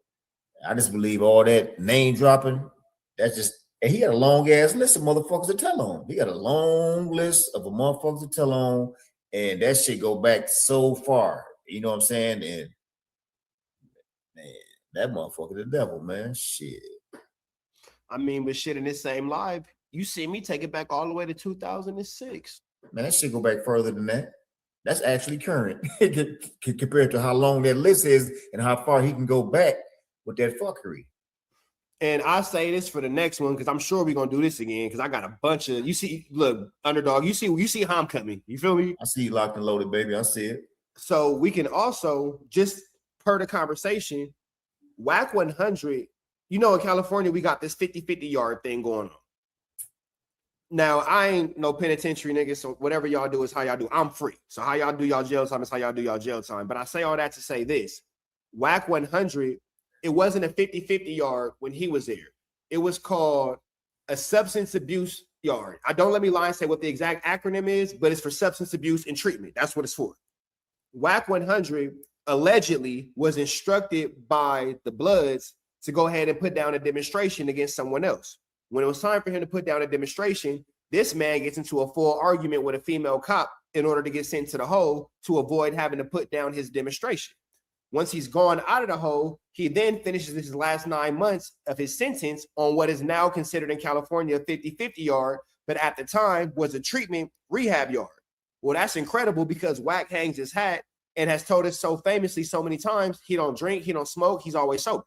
I just believe all that name dropping, that's just, and he got a long ass list of motherfuckers to tell on. He got a long list of motherfuckers to tell on, and that shit go back so far. You know what I'm saying? And man, that motherfucker the devil, man. Shit. I mean, but shit, in this same live, you see me take it back all the way to 2006. Man, that shit go back further than that. That's actually current compared to how long that list is and how far he can go back with that fuckery. And I say this for the next one because I'm sure we're gonna do this again because I got a bunch of, you see, look, Underdog, you see how I'm coming. You feel me? I see you locked and loaded, baby. I see it. So we can also, just per the conversation, WACK100, you know, in California, we got this 50-50 yard thing going on. Now, I ain't no penitentiary nigga, so whatever y'all do is how y'all do. I'm free. So how y'all do y'all jail time is how y'all do y'all jail time. But I say all that to say this. WACK100, it wasn't a 50-50 yard when he was there. It was called a substance abuse yard. Don't let me lie and say what the exact acronym is, but it's for substance abuse and treatment. That's what it's for. WACK100 allegedly was instructed by the Bloods to go ahead and put down a demonstration against someone else. When it was time for him to put down a demonstration, this man gets into a full argument with a female cop in order to get sent to the hole to avoid having to put down his demonstration. Once he's gone out of the hole, he then finishes his last 9 months of his sentence on what is now considered in California a 50-50 yard, but at the time was a treatment rehab yard. Well, that's incredible because WACK hangs his hat and has told us so famously so many times, he don't drink, he don't smoke, he's always sober.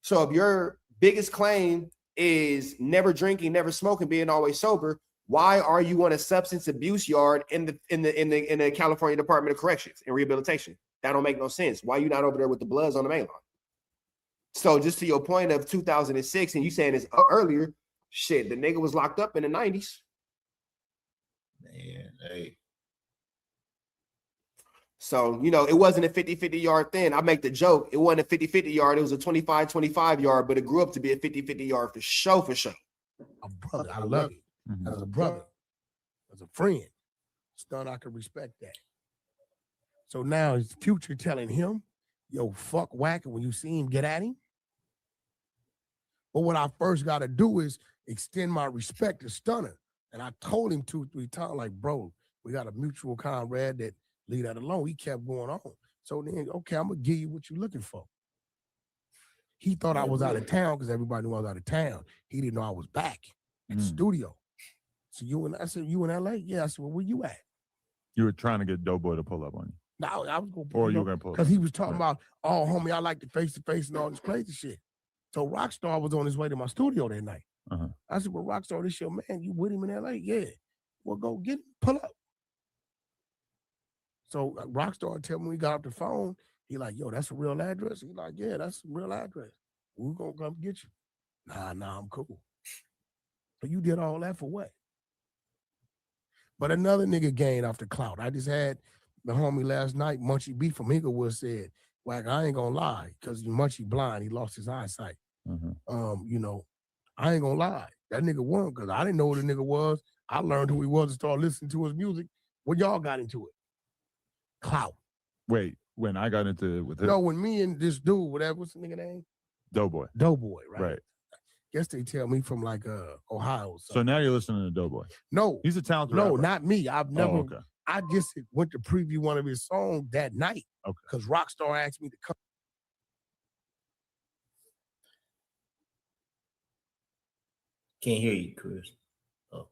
So if your biggest claim is never drinking, never smoking, being always sober, Why are you on a substance abuse yard in the California Department of Corrections and Rehabilitation? That don't make no sense. Why you not over there with the Bloods on the main line? So just to your point of 2006, and you saying this earlier, shit, the nigga was locked up in the 90s. Man, hey. So, you know, it wasn't a 50-50 yard thing. I make the joke. It wasn't a 50-50 yard. It was a 25-25 yard, but it grew up to be a 50-50 yard for sure, for sure. A brother, I love it. As a brother, as a friend, Stun, I can respect that. So now is Future telling him, yo, fuck WACK, and when you see him, get at him? But what I first got to do is extend my respect to Stunner. And I told him 2-3 times, like, bro, we got a mutual comrade that leave that alone. He kept going on. So then, okay, I'm going to give you what you're looking for. He thought I was out of town because everybody knew I was out of town. He didn't know I was back at the studio. So I said, you in LA? Yeah. I said, well, where you at? You were trying to get Doughboy to pull up on you. No, I was going to pull up. Or you were going to pull up. Because he was talking about, oh, homie, I like the face-to-face and all this crazy shit. So Rockstar was on his way to my studio that night. I said, well, Rockstar, this your man. You with him in LA? Yeah. Well, go get him. Pull up. So Rockstar tell me we got off the phone. He like, yo, that's a real address? He like, yeah, that's a real address. We're going to come get you. Nah, I'm cool. But you did all that for what? But another nigga gained off the clout. I just had the homie last night, Munchie B from Inglewood said, WACK, I ain't gonna lie, because Munchie blind, he lost his eyesight. You know, I ain't gonna lie. That nigga won because I didn't know who the nigga was. I learned who he was and started listening to his music. When y'all got into it? Clout. Wait, when I got into it with him? No, when me and this dude, what's the nigga name? Doughboy. Doughboy, right? Right. Guess they tell me from like Ohio. So now you're listening to Doughboy. No. He's a talented No, rapper. not me. I've never. Oh, okay. I just went to preview one of his songs that night. Okay. Because Rockstar asked me to come. Can't hear you, Chris. Oh.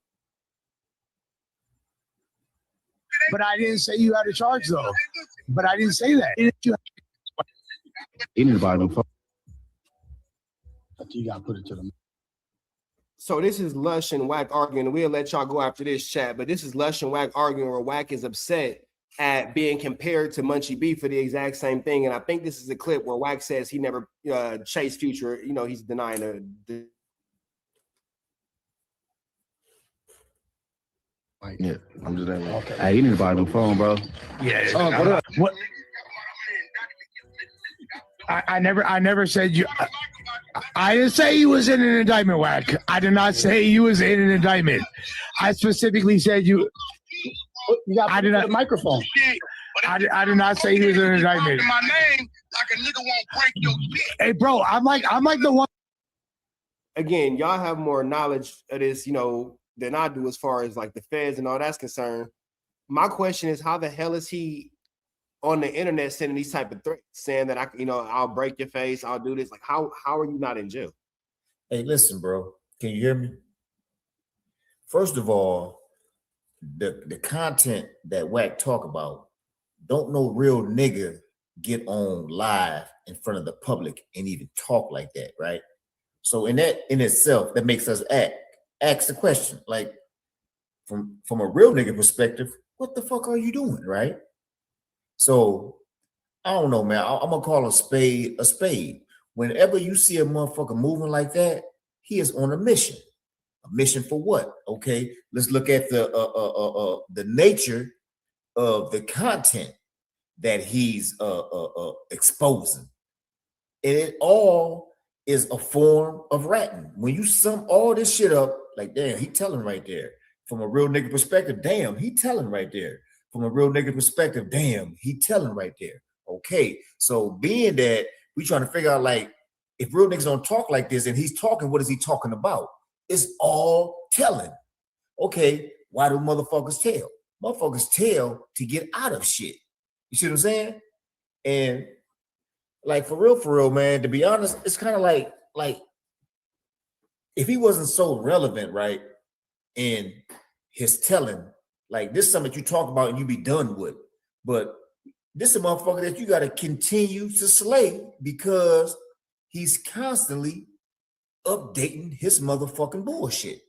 But I didn't say you had a charge, though. But I didn't say that. Anybody phone. You got to put it to them. So this is Lush and WACK arguing. We'll let y'all go after this chat, but this is Lush and WACK arguing where WACK is upset at being compared to Munchie B for the exact same thing. And I think this is a clip where WACK says he never chased Future. You know, he's denying the Yeah, I'm just saying. Okay. Hey, you need to buy a new phone, bro. Yeah. What up? What? I never said you. I didn't say you was in an indictment, WACK. I did not say you was in an indictment. I specifically said you. You got I did not. The microphone. I did not say you was in an indictment. My name like a nigga won't break your dick. Hey, bro, I'm like the one. Again, y'all have more knowledge of this, you know, than I do as far as like the feds and all that's concerned. My question is, how the hell is he on the internet sending these type of threats, saying that I'll break your face, I'll do this? Like, how are you not in jail? Hey, listen, bro. Can you hear me? First of all, the content that WACK talk about, don't no real nigga get on live in front of the public and even talk like that, right? So in itself, that makes us ask the question, like, from a real nigga perspective, what the fuck are you doing, right? So I don't know, man. I'm gonna call a spade a spade. Whenever you see a motherfucker moving like that, he is on a mission. A mission for what? Okay, let's look at the nature of the content that he's exposing. And it all is a form of ratting. When you sum all this shit up, like, damn, he telling right there. From a real nigga perspective, damn, he telling right there. From a real nigga perspective, damn, he telling right there. Okay, so being that we trying to figure out, like, if real niggas don't talk like this and he's talking, what is he talking about? It's all telling. Okay, why do motherfuckers tell? Motherfuckers tell to get out of shit. You see what I'm saying? And like, for real, man, to be honest, it's kind of like if he wasn't so relevant, right, in his telling, like, this is something that you talk about and you be done with. But this is a motherfucker that you got to continue to slay because he's constantly updating his motherfucking bullshit.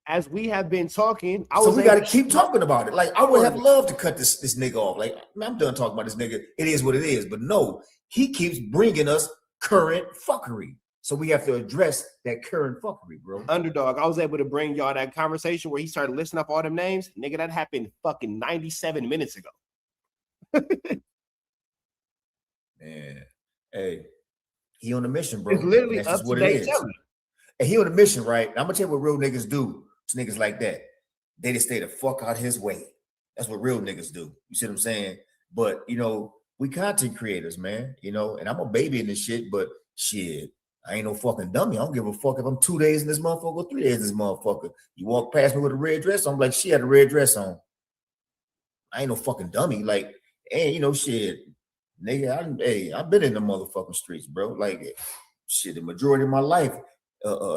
as we have been talking, so we got to keep talking about it. Like, I would have loved to cut this nigga off. Like, man, I'm done talking about this nigga. It is what it is. But no, he keeps bringing us current fuckery. So we have to address that current fuckery, bro. Underdog, I was able to bring y'all that conversation where he started listing up all them names. Nigga, that happened fucking 97 minutes ago. Man, hey, he on a mission, bro. It's literally that's up just to what date it is. telling. And he on a mission, right? I'm gonna tell you what real niggas do to niggas like that. They just stay the fuck out his way. That's what real niggas do. You see what I'm saying? But you know, we content creators, man. You know, and I'm a baby in this shit, but shit, I ain't no fucking dummy. I don't give a fuck if I'm 2 days in this motherfucker or 3 days in this motherfucker. You walk past me with a red dress on, I'm like, she had a red dress on. I ain't no fucking dummy. Like, and you know, shit, nigga, I've been in the motherfucking streets, bro. Like, shit, the majority of my life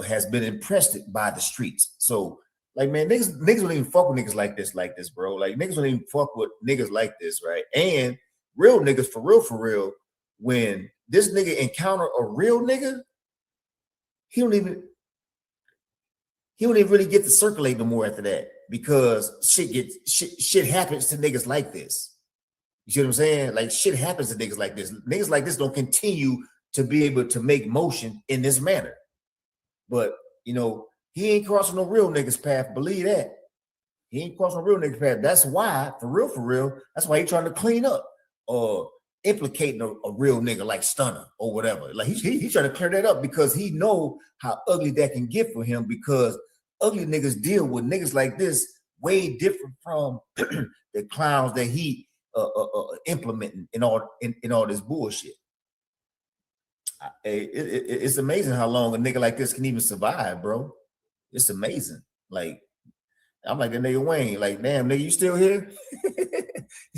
has been impressed by the streets. So, like, man, niggas don't even fuck with niggas like this, bro. Like, niggas don't even fuck with niggas like this, right? And real niggas, for real, when this nigga encounter a real nigga, he don't even really get to circulate no more after that, because shit happens to niggas like this. You see what I'm saying? Like, shit happens to niggas like this. Niggas like this don't continue to be able to make motion in this manner. But you know, he ain't crossing no real niggas path. Believe that. He ain't crossing no real niggas path. That's why, for real, that's why he trying to clean up or implicating a real nigga like Stunner or whatever. Like, he trying to clear that up, because he know how ugly that can get for him, because ugly niggas deal with niggas like this way different from the clowns that he implementing in all this bullshit. It's amazing how long a nigga like this can even survive, bro. It's amazing. Like, I'm like the nigga Wayne. Like, damn, nigga, you still here?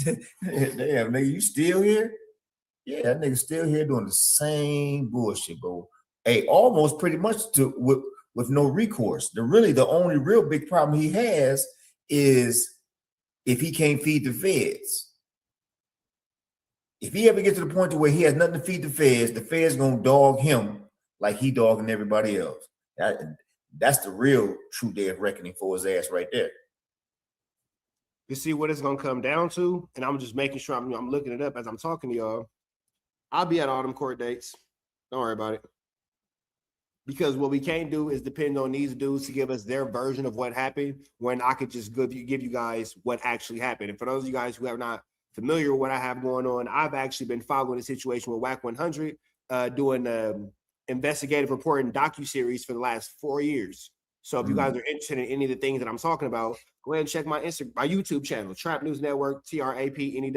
Damn, nigga, you still here? Yeah, that nigga still here doing the same bullshit, bro. Hey, almost pretty much with no recourse. The only real big problem he has is if he can't feed the feds. If he ever gets to the point to where he has nothing to feed the feds gonna dog him like he dogging everybody else. That's the real true day of reckoning for his ass right there. You see what it's gonna come down to, and I'm just making sure I'm looking it up as I'm talking to y'all. I'll be at all them court dates. Don't worry about it. Because what we can't do is depend on these dudes to give us their version of what happened, when I could just give you guys what actually happened. And for those of you guys who are not familiar with what I have going on, I've actually been following the situation with WACK100, doing investigative reporting docuseries for the last 4 years. So if you guys are interested in any of the things that I'm talking about, go ahead and check my YouTube channel, Trap News Network, TRAPNEWS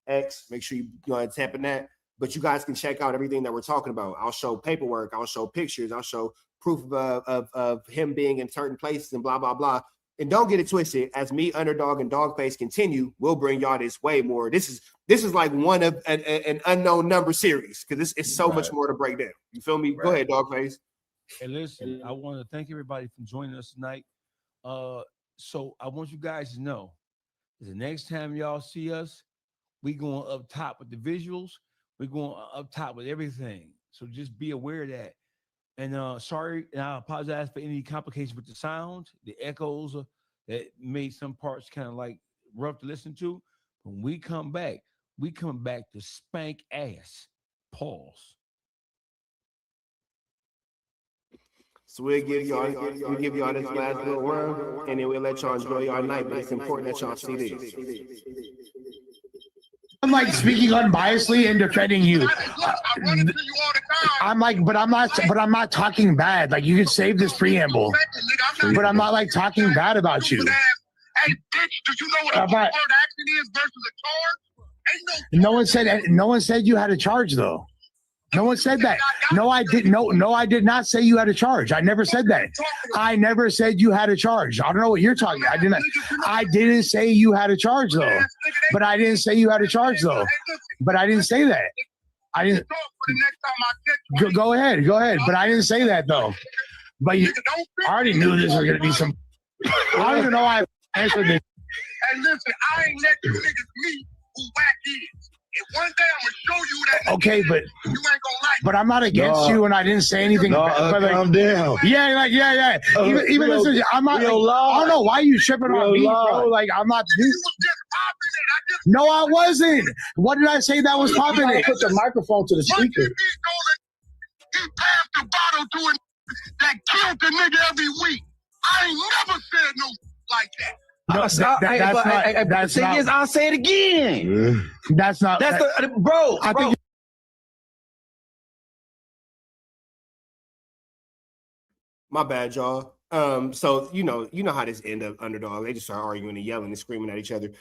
NETWORX. Make sure you go ahead and tap in that. But you guys can check out everything that we're talking about. I'll show paperwork, I'll show pictures, I'll show proof of him being in certain places and blah, blah, blah. And don't get it twisted. As me, Underdog, and Dogface continue, we'll bring y'all this way more. This is like one of an unknown number series, because it's so much more to break down. You feel me? Go ahead, Dogface. Hey, listen, I want to thank everybody for joining us tonight. So I want you guys to know, the next time y'all see us, we going up top with the visuals. We're going up top with everything. So just be aware of that. And sorry, and I apologize for any complications with the sound, the echoes that made some parts kind of like rough to listen to. When we come back to spank ass. Pause. So we'll give y'all this last little run, and then we'll let y'all enjoy y'all night. But it's important that y'all see this. I'm like speaking unbiasedly and defending you. I'm like, but I'm not talking bad. Like, you can save this preamble, but I'm not like talking bad about you. Hey, bitch, do you know what a word action is versus a charge? No one said you had a charge, though. No one said that. No, I didn't. No, I did not say you had a charge. I never said that. I never said you had a charge. I don't know what you're talking about. I didn't say you had a charge, though. But I didn't say you had a charge, though. But I didn't say that. I didn't. Go ahead. But I didn't say that, though. But I already knew this was going to be some. I don't even know why I answered this. Hey, listen, I ain't let you niggas meet who WACK is. One day I'm gonna show you that. Okay, but you ain't gonna like. but I'm not against you, and I didn't say anything. But like, calm down. Yeah. Even listen, I'm not. Like, I don't know why you tripping on me, bro. Like I'm not. No, I wasn't. What did I say that was popping? Put the microphone to the speaker. He passed the bottle to him that killed the nigga every week. I ain't never said no like that. No, that's not. I'll say it again. That's not. That's the bro. I think. My bad, y'all. So you know how this end up, Underdog. They just start arguing and yelling and screaming at each other.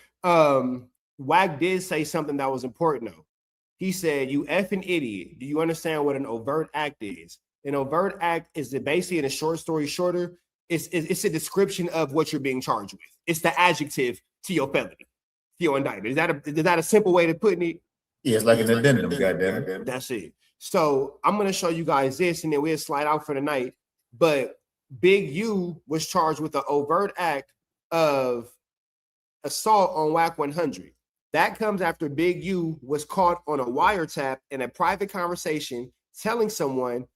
WACK did say something that was important though. He said, "You effing idiot. Do you understand what an overt act is? An overt act is basically, in a short story shorter, it's a description of what you're being charged with. It's the adjective to your felony, to your indictment. Is that a simple way to put it? Yeah, it's like an addendum, goddamn. That's it. So I'm gonna show you guys this, and then we'll slide out for the night. But Big U was charged with an overt act of assault on WACK100. That comes after Big U was caught on a wiretap in a private conversation telling someone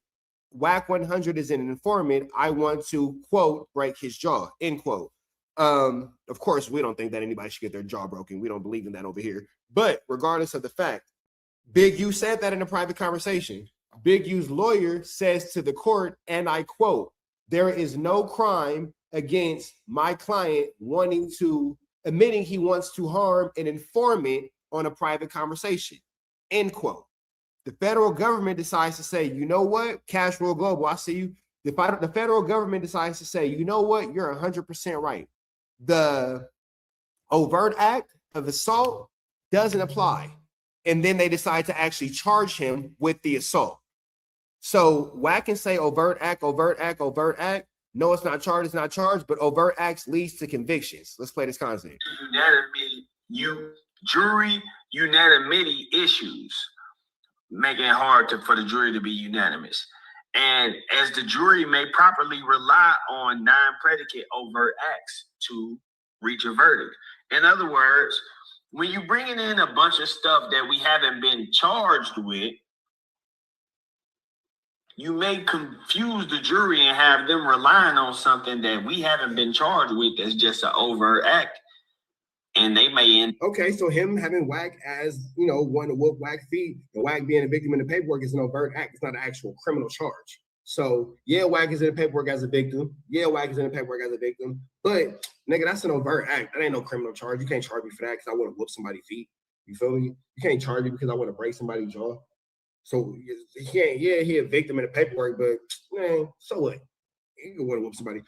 WACK100 is an informant. I want to, quote, break his jaw, end quote. Of course, we don't think that anybody should get their jaw broken. We don't believe in that over here. But regardless of the fact, Big U said that in a private conversation. Big U's lawyer says to the court, and I quote, "There is no crime against my client admitting he wants to harm an informant on a private conversation," end quote. The federal government decides to say, you know what, Cash Roll Global, I see you. The federal government decides to say, you know what, you're 100% right. The overt act of assault doesn't apply. And then they decide to actually charge him with the assault. So WACK can say overt act. No, it's not charged, but overt acts leads to convictions. Let's play this concept. Jury unanimity issues make it hard for the jury to be unanimous. And as the jury may properly rely on non-predicate overt acts to reach a verdict. In other words, when you're bringing in a bunch of stuff that we haven't been charged with, you may confuse the jury and have them relying on something that we haven't been charged with as just an overt act. And they may end. Okay, so him having WACK as, one to whoop WACK feet, and WACK being a victim in the paperwork is an overt act. It's not an actual criminal charge. So, yeah, WACK is in the paperwork as a victim. But, nigga, that's an overt act. That ain't no criminal charge. You can't charge me for that because I want to whoop somebody's feet. You feel me? You can't charge me because I want to break somebody's jaw. So, he a victim in the paperwork, but, man, so what? You can want to whoop somebody.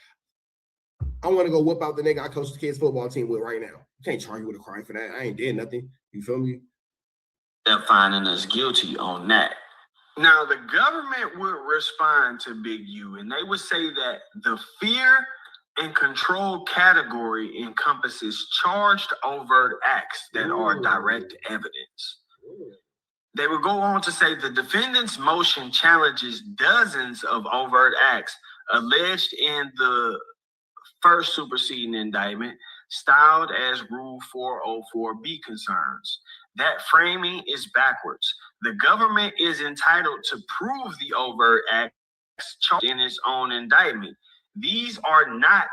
I want to go whoop out the nigga I coach the kids' football team with right now. You can't charge me with a crime for that. I ain't did nothing. You feel me? They're finding us guilty on that. Now, the government would respond to Big U, and they would say that the fear and control category encompasses charged overt acts that are direct evidence. They would go on to say the defendant's motion challenges dozens of overt acts alleged in the first superseding indictment, styled as Rule 404B concerns. That framing is backwards. The government is entitled to prove the overt acts charged in its own indictment. These are not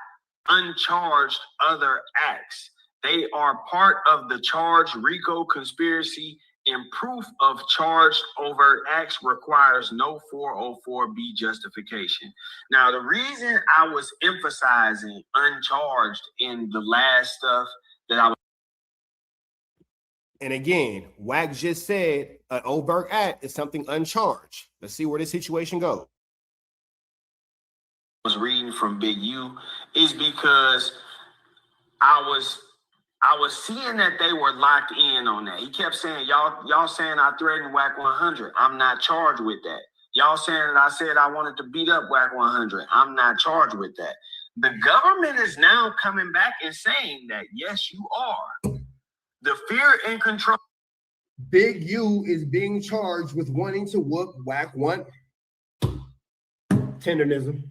uncharged other acts. They are part of the charged RICO conspiracy, and proof of charged overt acts requires no 404B justification. Now, the reason I was emphasizing uncharged in the last stuff that I was. And again, WACK just said an overt act is something uncharged. Let's see where this situation goes. Was reading from Big U is because I was seeing that they were locked in on that. He kept saying, y'all saying I threatened WACK100. I'm not charged with that. Y'all saying that I said I wanted to beat up WACK100. I'm not charged with that. The government is now coming back and saying that, yes, you are. The fear and control. Big U is being charged with wanting to whoop WACK100. Tenderism.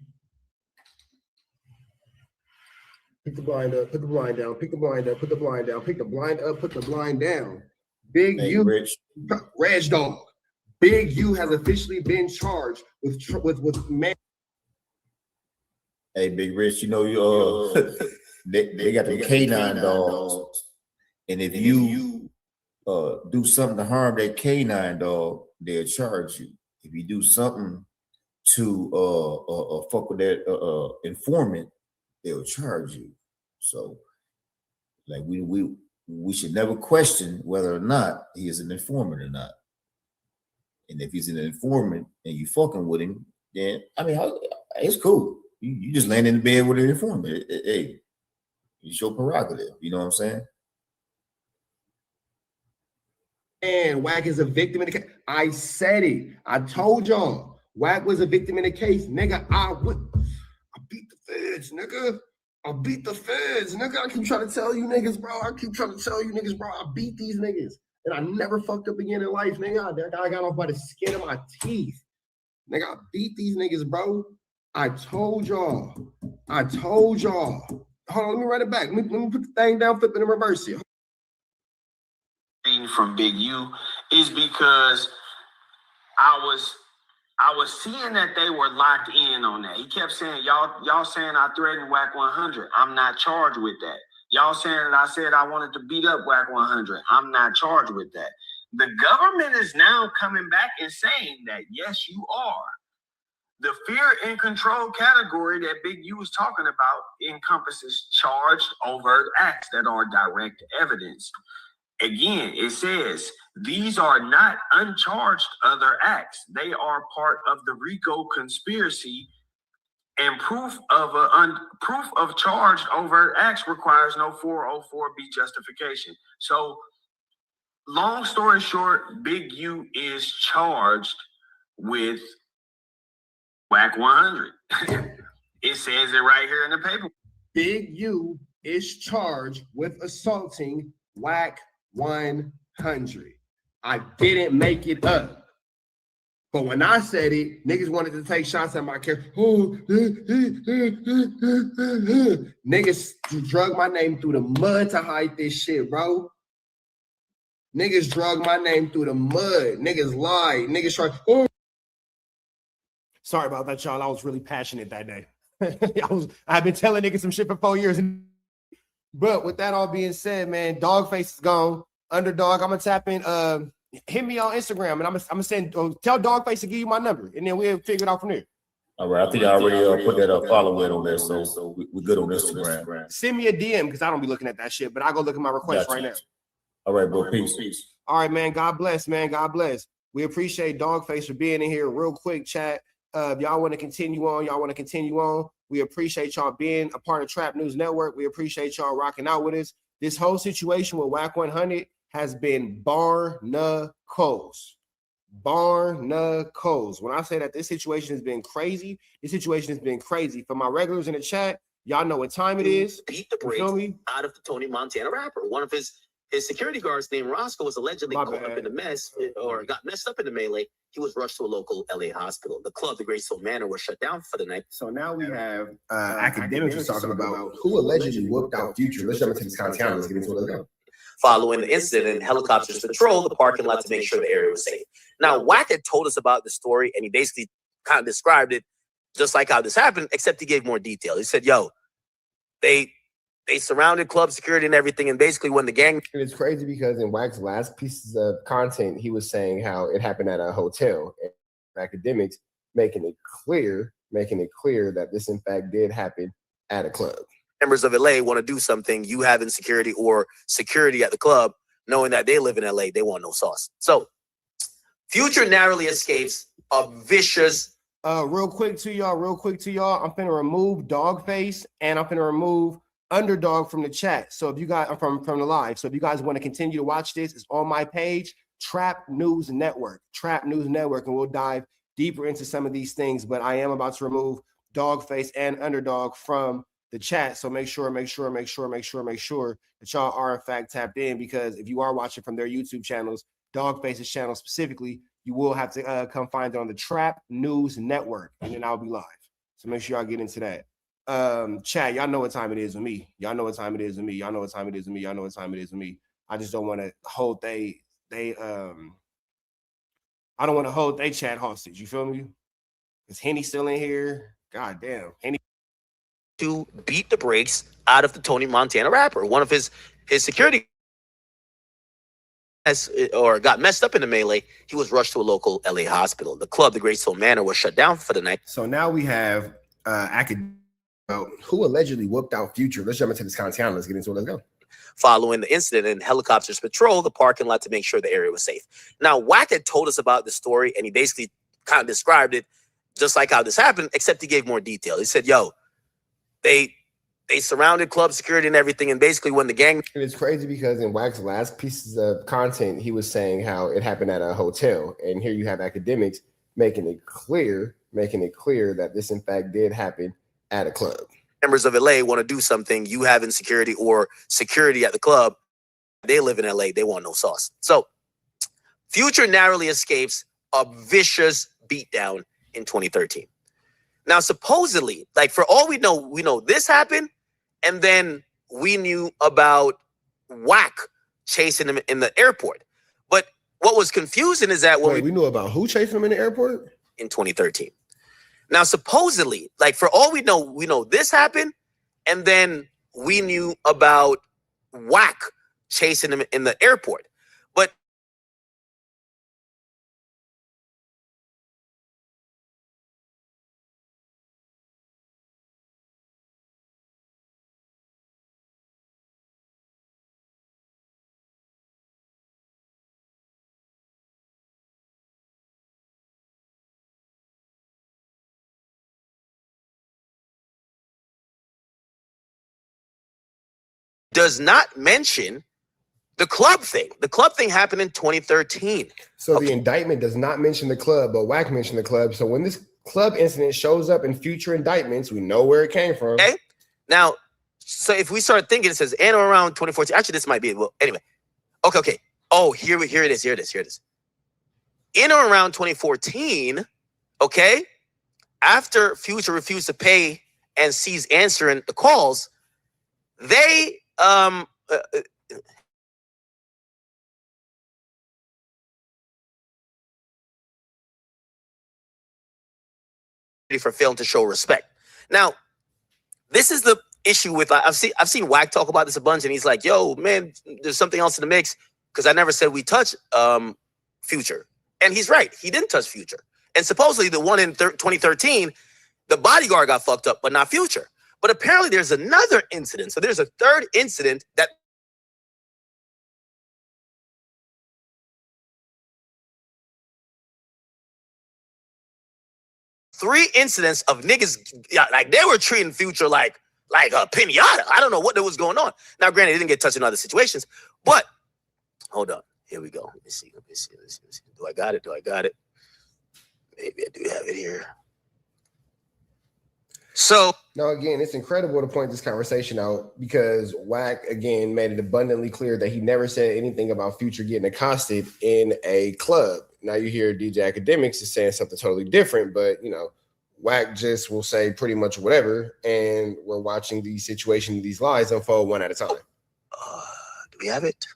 Pick the blind up, put the blind down, pick the blind up, put the blind down, pick the blind up, put the blind down. Big Hey, U, Rich. Reg Dawg. Big U has officially been charged with man. Hey, Big Rich, you know they got the canine dogs, and if you do something to harm that canine dog, they'll charge you. If you do something to fuck with that informant, they'll charge you. So, like we should never question whether or not he is an informant or not. And if he's an informant and you fucking with him, then I mean, it's cool. You just land in the bed with an informant. Hey, it's your prerogative. You know what I'm saying? And WACK is a victim in the case. I said it. I told y'all. WACK was a victim in the case. Nigga, I beat the feds, nigga. I beat the feds, nigga. I keep trying to tell you niggas, bro. I beat these niggas. And I never fucked up again in life, nigga. I got off by the skin of my teeth. Nigga, I beat these niggas, bro. I told y'all. Hold on, let me write it back. Let me put the thing down, flip it and reverse it. From Big U is because I was seeing that they were locked in on that. He kept saying, y'all saying I threatened WACK100. I'm not charged with that. Y'all saying that I said I wanted to beat up WACK100. I'm not charged with that. The government is now coming back and saying that, yes, you are. The fear and control category that Big U was talking about encompasses charged overt acts that are direct evidence. Again, it says these are not uncharged other acts. They are part of the RICO conspiracy, and proof of charged overt acts requires no 404B justification. So, long story short, Big U is charged with WACK100. It says it right here in the paper. Big U is charged with assaulting WACK100. I didn't make it up. But when I said it, niggas wanted to take shots at my character. Niggas drug my name through the mud to hide this shit, bro. Niggas drug my name through the mud. Niggas lied. Niggas tried. Sorry about that, y'all. I was really passionate that day. I've been telling niggas some shit for 4 years. But with that all being said, man, Dogface is gone. Underdog, I'm gonna tap in. Hit me on Instagram, and I'm gonna send. Tell Dogface to give you my number, and then we'll figure it out from there. All right, I think I already put that follow it on there, so we're good on Instagram. Send me a DM because I don't be looking at that shit, but I'll go look at my request right now. All right, bro. Peace. All right, man. God bless, man. God bless. We appreciate Dogface for being in here. Real quick, chat. If y'all want to continue on, we appreciate y'all being a part of Trap News Network. We appreciate y'all rocking out with us. This whole situation with WACK100 has been barnacles. Barnacles. When I say that this situation has been crazy, For my regulars in the chat, y'all know what time it is. Beat the brakes out of the Tony Montana rapper. One of his security guards named Roscoe was allegedly caught up in the mess or got messed up in the melee. He was rushed to a local LA hospital. The club, the Great Soul Manor, was shut down for the night. So now we have academics talking about who allegedly whooped out Future. Let's jump into this content. Let's get into it. Following the incident, helicopters patrolled the parking lot to make sure the area was safe. Now, WACK had told us about the story, and he basically kind of described it just like how this happened, except he gave more detail. He said, yo, they surrounded club security and everything, and basically when the gang... And it's crazy because in WACK's last pieces of content, he was saying how it happened at a hotel. And academics making it clear that this in fact did happen at a club. Members of LA want to do something, you have insecurity or security at the club, knowing that they live in LA, they want no sauce. So, Future narrowly escapes a vicious... Real quick to y'all, I'm finna remove Dogface, and I'm finna remove Underdog from the chat. So if you guys are from the live, so if you guys want to continue to watch this, it's on my page, Trap News Network, and we'll dive deeper into some of these things. But I am about to remove Dogface and Underdog from the chat. So make sure that y'all are in fact tapped in, because if you are watching from their YouTube channels, Dogface's channel specifically, you will have to come find it on the Trap News Network, and then I'll be live. So make sure y'all get into that. Chat, y'all know what time it is with me. I just don't want to hold they I don't want to hold they chat hostage. You feel me? Is Henny still in here? God damn, Henny. To beat the brakes out of the Tony Montana rapper. One of his security got messed up in the melee. He was rushed to a local LA hospital. The club, the Great Stone Manor, was shut down for the night. So now we have who allegedly whooped out Future. Let's jump into this content. Let's get into it. Let's go. Following the incident, and helicopters patrol the parking lot to make sure the area was safe. Now, WACK had told us about the story, and he basically kind of described it just like how this happened, except he gave more detail. He said, yo, they surrounded club security and everything, and basically when the gang... And it's crazy because in WACK's last pieces of content, he was saying how it happened at a hotel, and here you have academics making it clear that this in fact did happen at a club. Members of LA want to do something, you have insecurity or security at the club. They live in LA, they want no sauce. So Future narrowly escapes a vicious beatdown in 2013. Now, supposedly, like for all we know this happened, and then we knew about WACK chasing him in the airport. But what was confusing is that we knew about who chasing him in the airport in 2013. Now, supposedly, like for all we know this happened, and then we knew about WACK chasing him in the airport. But does not mention the club thing. The club thing happened in 2013. So the indictment does not mention the club, but WACK mentioned the club. So when this club incident shows up in future indictments, we know where it came from. Okay. Now, so if we start thinking, it says in or around 2014. Actually, this might be it. Well, anyway. Okay. Oh, here it is. In or around 2014, okay, after Future refused to pay and ceased answering the calls, they for failing to show respect. Now, this is the issue with I've seen WACK talk about this a bunch, and he's like, "Yo, man, there's something else in the mix," because I never said we touch Future, and he's right. He didn't touch Future, and supposedly the one in 2013, the bodyguard got fucked up, but not Future. But apparently, there's another incident. So there's a third incident that. Three incidents of niggas, like they were treating Future like a pinata. I don't know what was going on. Now, granted, they didn't get touched in other situations, but hold on. Here we go. Let me see. Do I got it? Maybe I do have it here. So now again, it's incredible to point this conversation out because WACK again made it abundantly clear that he never said anything about Future getting accosted in a club. Now you hear DJ Academics is saying something totally different, but WACK just will say pretty much whatever, and we're watching these situations, these lies unfold one at a time. Do we have it?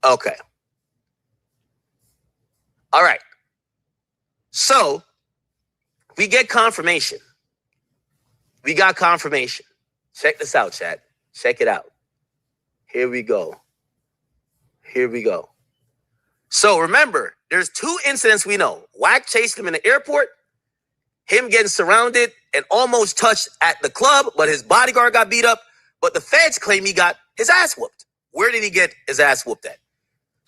Okay. All right. So we get confirmation. We got confirmation. Check this out, chat. Check it out. Here we go. So remember, there's two incidents we know. WACK chased him in the airport, him getting surrounded and almost touched at the club, but his bodyguard got beat up. But the feds claim he got his ass whooped. Where did he get his ass whooped at?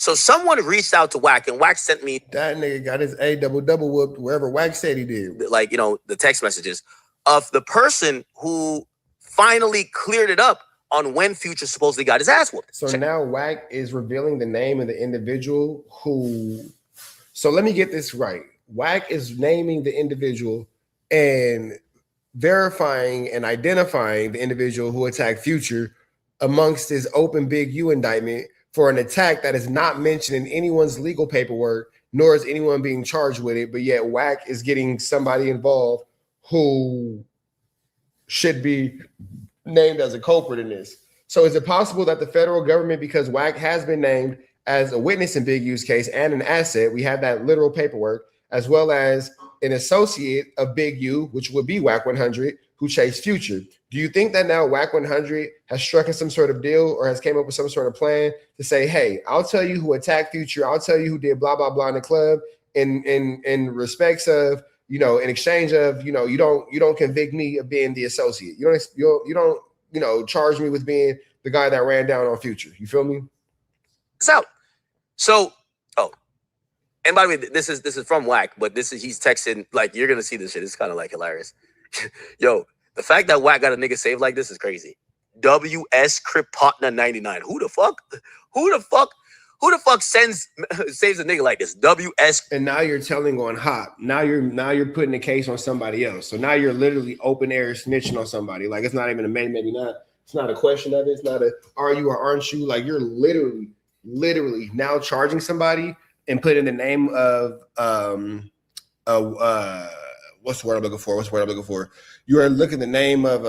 So someone reached out to WACK, and WACK sent me that nigga got his A double whooped wherever WACK said he did. Like, the text messages of the person who finally cleared it up on when Future supposedly got his ass whooped. So now WACK is revealing the name of the individual who. So let me get this right. WACK is naming the individual and verifying and identifying the individual who attacked Future amongst his open Big U indictment for an attack that is not mentioned in anyone's legal paperwork, nor is anyone being charged with it. But yet WACK is getting somebody involved who should be named as a culprit in this. So is it possible that the federal government, because WACK has been named as a witness in Big U's case and an asset, we have that literal paperwork, as well as an associate of Big U, which would be WACK100, who chased Future. Do you think that now WACK100 has struck some sort of deal or has came up with some sort of plan to say, hey, I'll tell you who attacked Future, I'll tell you who did blah, blah, blah in the club in respects of, you know, in exchange of, you know, you don't convict me of being the associate. You don't charge me with being the guy that ran down on Future. You feel me? It's out. So, and by the way, this is from WACK, but he's texting, like, you're gonna see this shit. It's kind of like hilarious. Yo, the fact that WACK got a nigga saved like this is crazy. WS Crip Partner 99. Who the fuck saves a nigga like this? WS. And now you're telling on Hop. Now you're putting the case on somebody else. So now you're literally open air snitching on somebody. Like, it's not even a maybe not. It's not a question of it. It's not a are you or aren't you. Like, you're literally now charging somebody and putting the name of what's the word I'm looking for? You are looking at the name of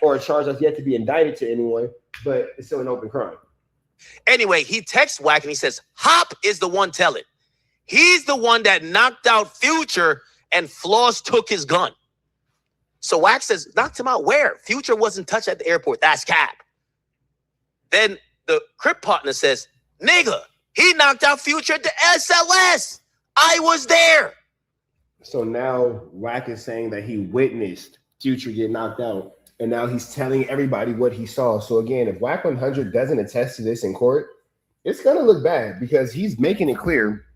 or a charge that's yet to be indicted to anyone, but it's still an open crime. Anyway, he texts WACK and he says, Hop is the one telling. He's the one that knocked out Future and Floss took his gun. So WACK says, knocked him out where? Future wasn't touched at the airport. That's cap. Then the Crip Partner says, nigga, he knocked out Future at the SLS. I was there. So now WACK is saying that he witnessed Future get knocked out. And now he's telling everybody what he saw. So again, if WACK100 doesn't attest to this in court, it's going to look bad because he's making it clear,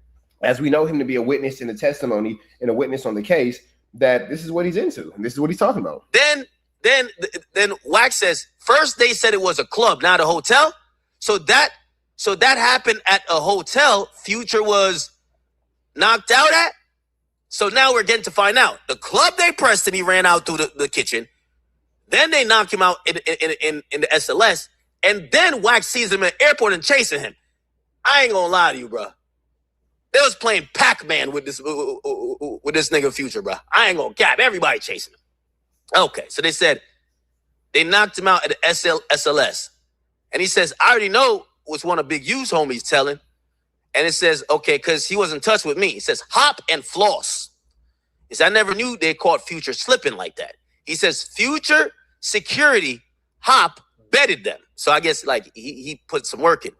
as we know him to be a witness in the testimony and a witness on the case, that this is what he's into and this is what he's talking about. Then WACK says, first they said it was a club, not a hotel. So that happened at a hotel Future was knocked out at. So now we're getting to find out. The club they pressed and he ran out through the kitchen. Then they knock him out in the SLS. And then WACK sees him at the airport and chasing him. I ain't gonna lie to you, bro. They was playing Pac-Man with this nigga Future, bro. I ain't gonna cap. Everybody chasing him. Okay, so they said they knocked him out at the SLS. And he says, I already know what's one of Big U's homies telling. And it says, okay, because he wasn't in touch with me. He says, Hop and Floss. He says, I never knew they caught Future slipping like that. He says, Future security, Hop betted them. So I guess like he put some work in.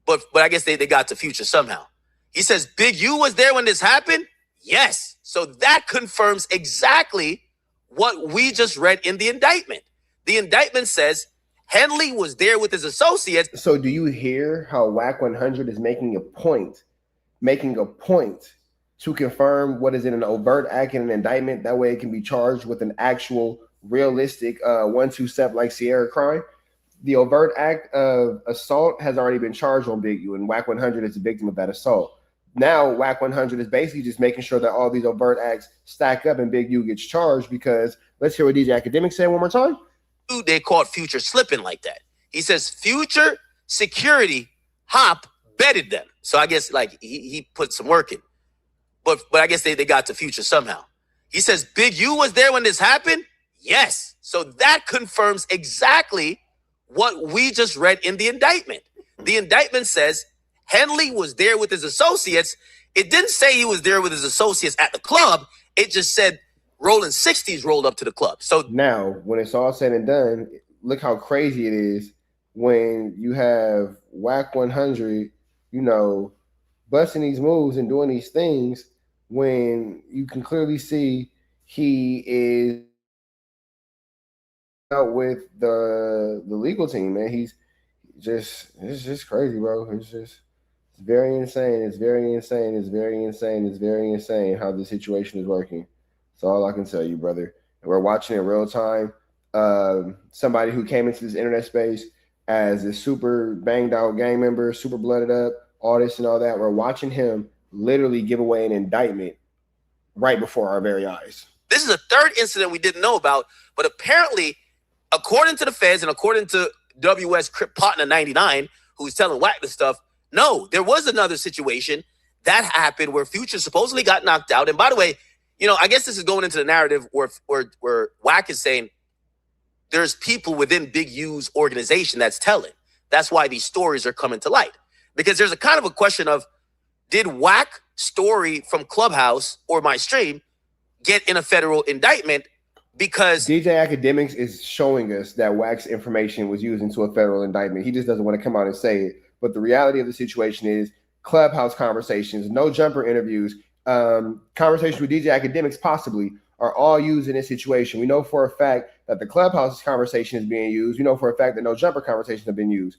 But I guess they got to Future somehow. He says, Big U was there when this happened? Yes. So that confirms exactly what we just read in the indictment. The indictment says Henley was there with his associates. So do you hear how WACK100 is making a point to confirm what is in an overt act in an indictment? That way it can be charged with an actual realistic 1-2 step like Sierra crime. The overt act of assault has already been charged on Big U, and WACK100 is the victim of that assault. Now WACK100 is basically just making sure that all these overt acts stack up and Big U gets charged, because let's hear what DJ Academic said one more time. They caught Future slipping like that. He says Future security, Hop betted them. So I guess like he put some work in. But I guess they got to Future somehow. He says Big U was there when this happened? Yes. So that confirms exactly what we just read in the indictment. The indictment says Henley was there with his associates. It didn't say he was there with his associates at the club. It just said Rolling 60s rolled up to the club. So now, when it's all said and done, look how crazy it is when you have WACK100, busting these moves and doing these things, when you can clearly see he is out with the legal team, man. It's just crazy, bro. It's very insane. It's very insane. It's very insane. It's very insane how the situation is working. That's all I can tell you, brother. And we're watching in real time. Somebody who came into this internet space as a super banged out gang member, super blooded up, all this and all that. We're watching him literally give away an indictment right before our very eyes. This is a third incident we didn't know about, but apparently, according to the feds and according to WS Crip Partner 99, who's telling WACK this stuff, no, there was another situation. that happened where Future supposedly got knocked out. And by the way, you know, I guess this is going into the narrative where WACK is saying there's people within Big U's organization that's telling. That's why these stories are coming to light. Because there's a kind of a question of, did WACK story from Clubhouse or my stream get in a federal indictment? Because DJ Academics is showing us that WACK's information was used into a federal indictment. He just doesn't want to come out and say it. But the reality of the situation is Clubhouse conversations, no jumper interviews, conversations with DJ Academics possibly are all used in this situation. We know for a fact that the Clubhouse conversation is being used. We know for a fact that no jumper conversations have been used.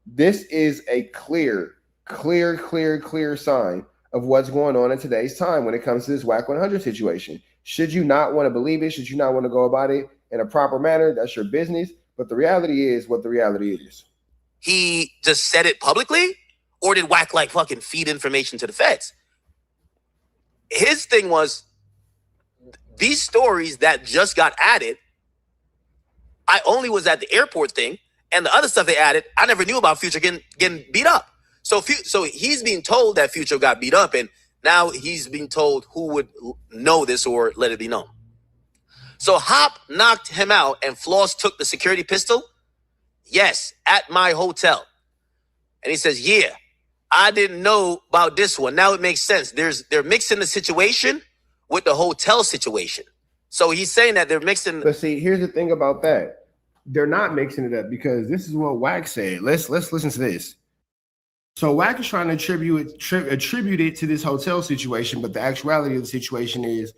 This is a clear sign of what's going on in today's time when it comes to this WACK100 situation. Should you not want to believe it? Should you not want to go about it in a proper manner? That's your business. But the reality is what the reality is. He just said it publicly? Or did WACK like fucking feed information to the feds? His thing was, these stories that just got added, I only was at the airport thing, and the other stuff they added, I never knew about Future getting beat up. So he's being told that Future got beat up, and now he's being told who would know this or let it be known. So Hop knocked him out and Floss took the security pistol? Yes, at my hotel. And he says, yeah, I didn't know about this one. Now it makes sense. They're mixing the situation with the hotel situation. So he's saying that they're mixing. But see, here's the thing about that. They're not mixing it up because this is what WACK said. Let's listen to this. So WACK is trying to attribute it to this hotel situation, but the actuality of the situation is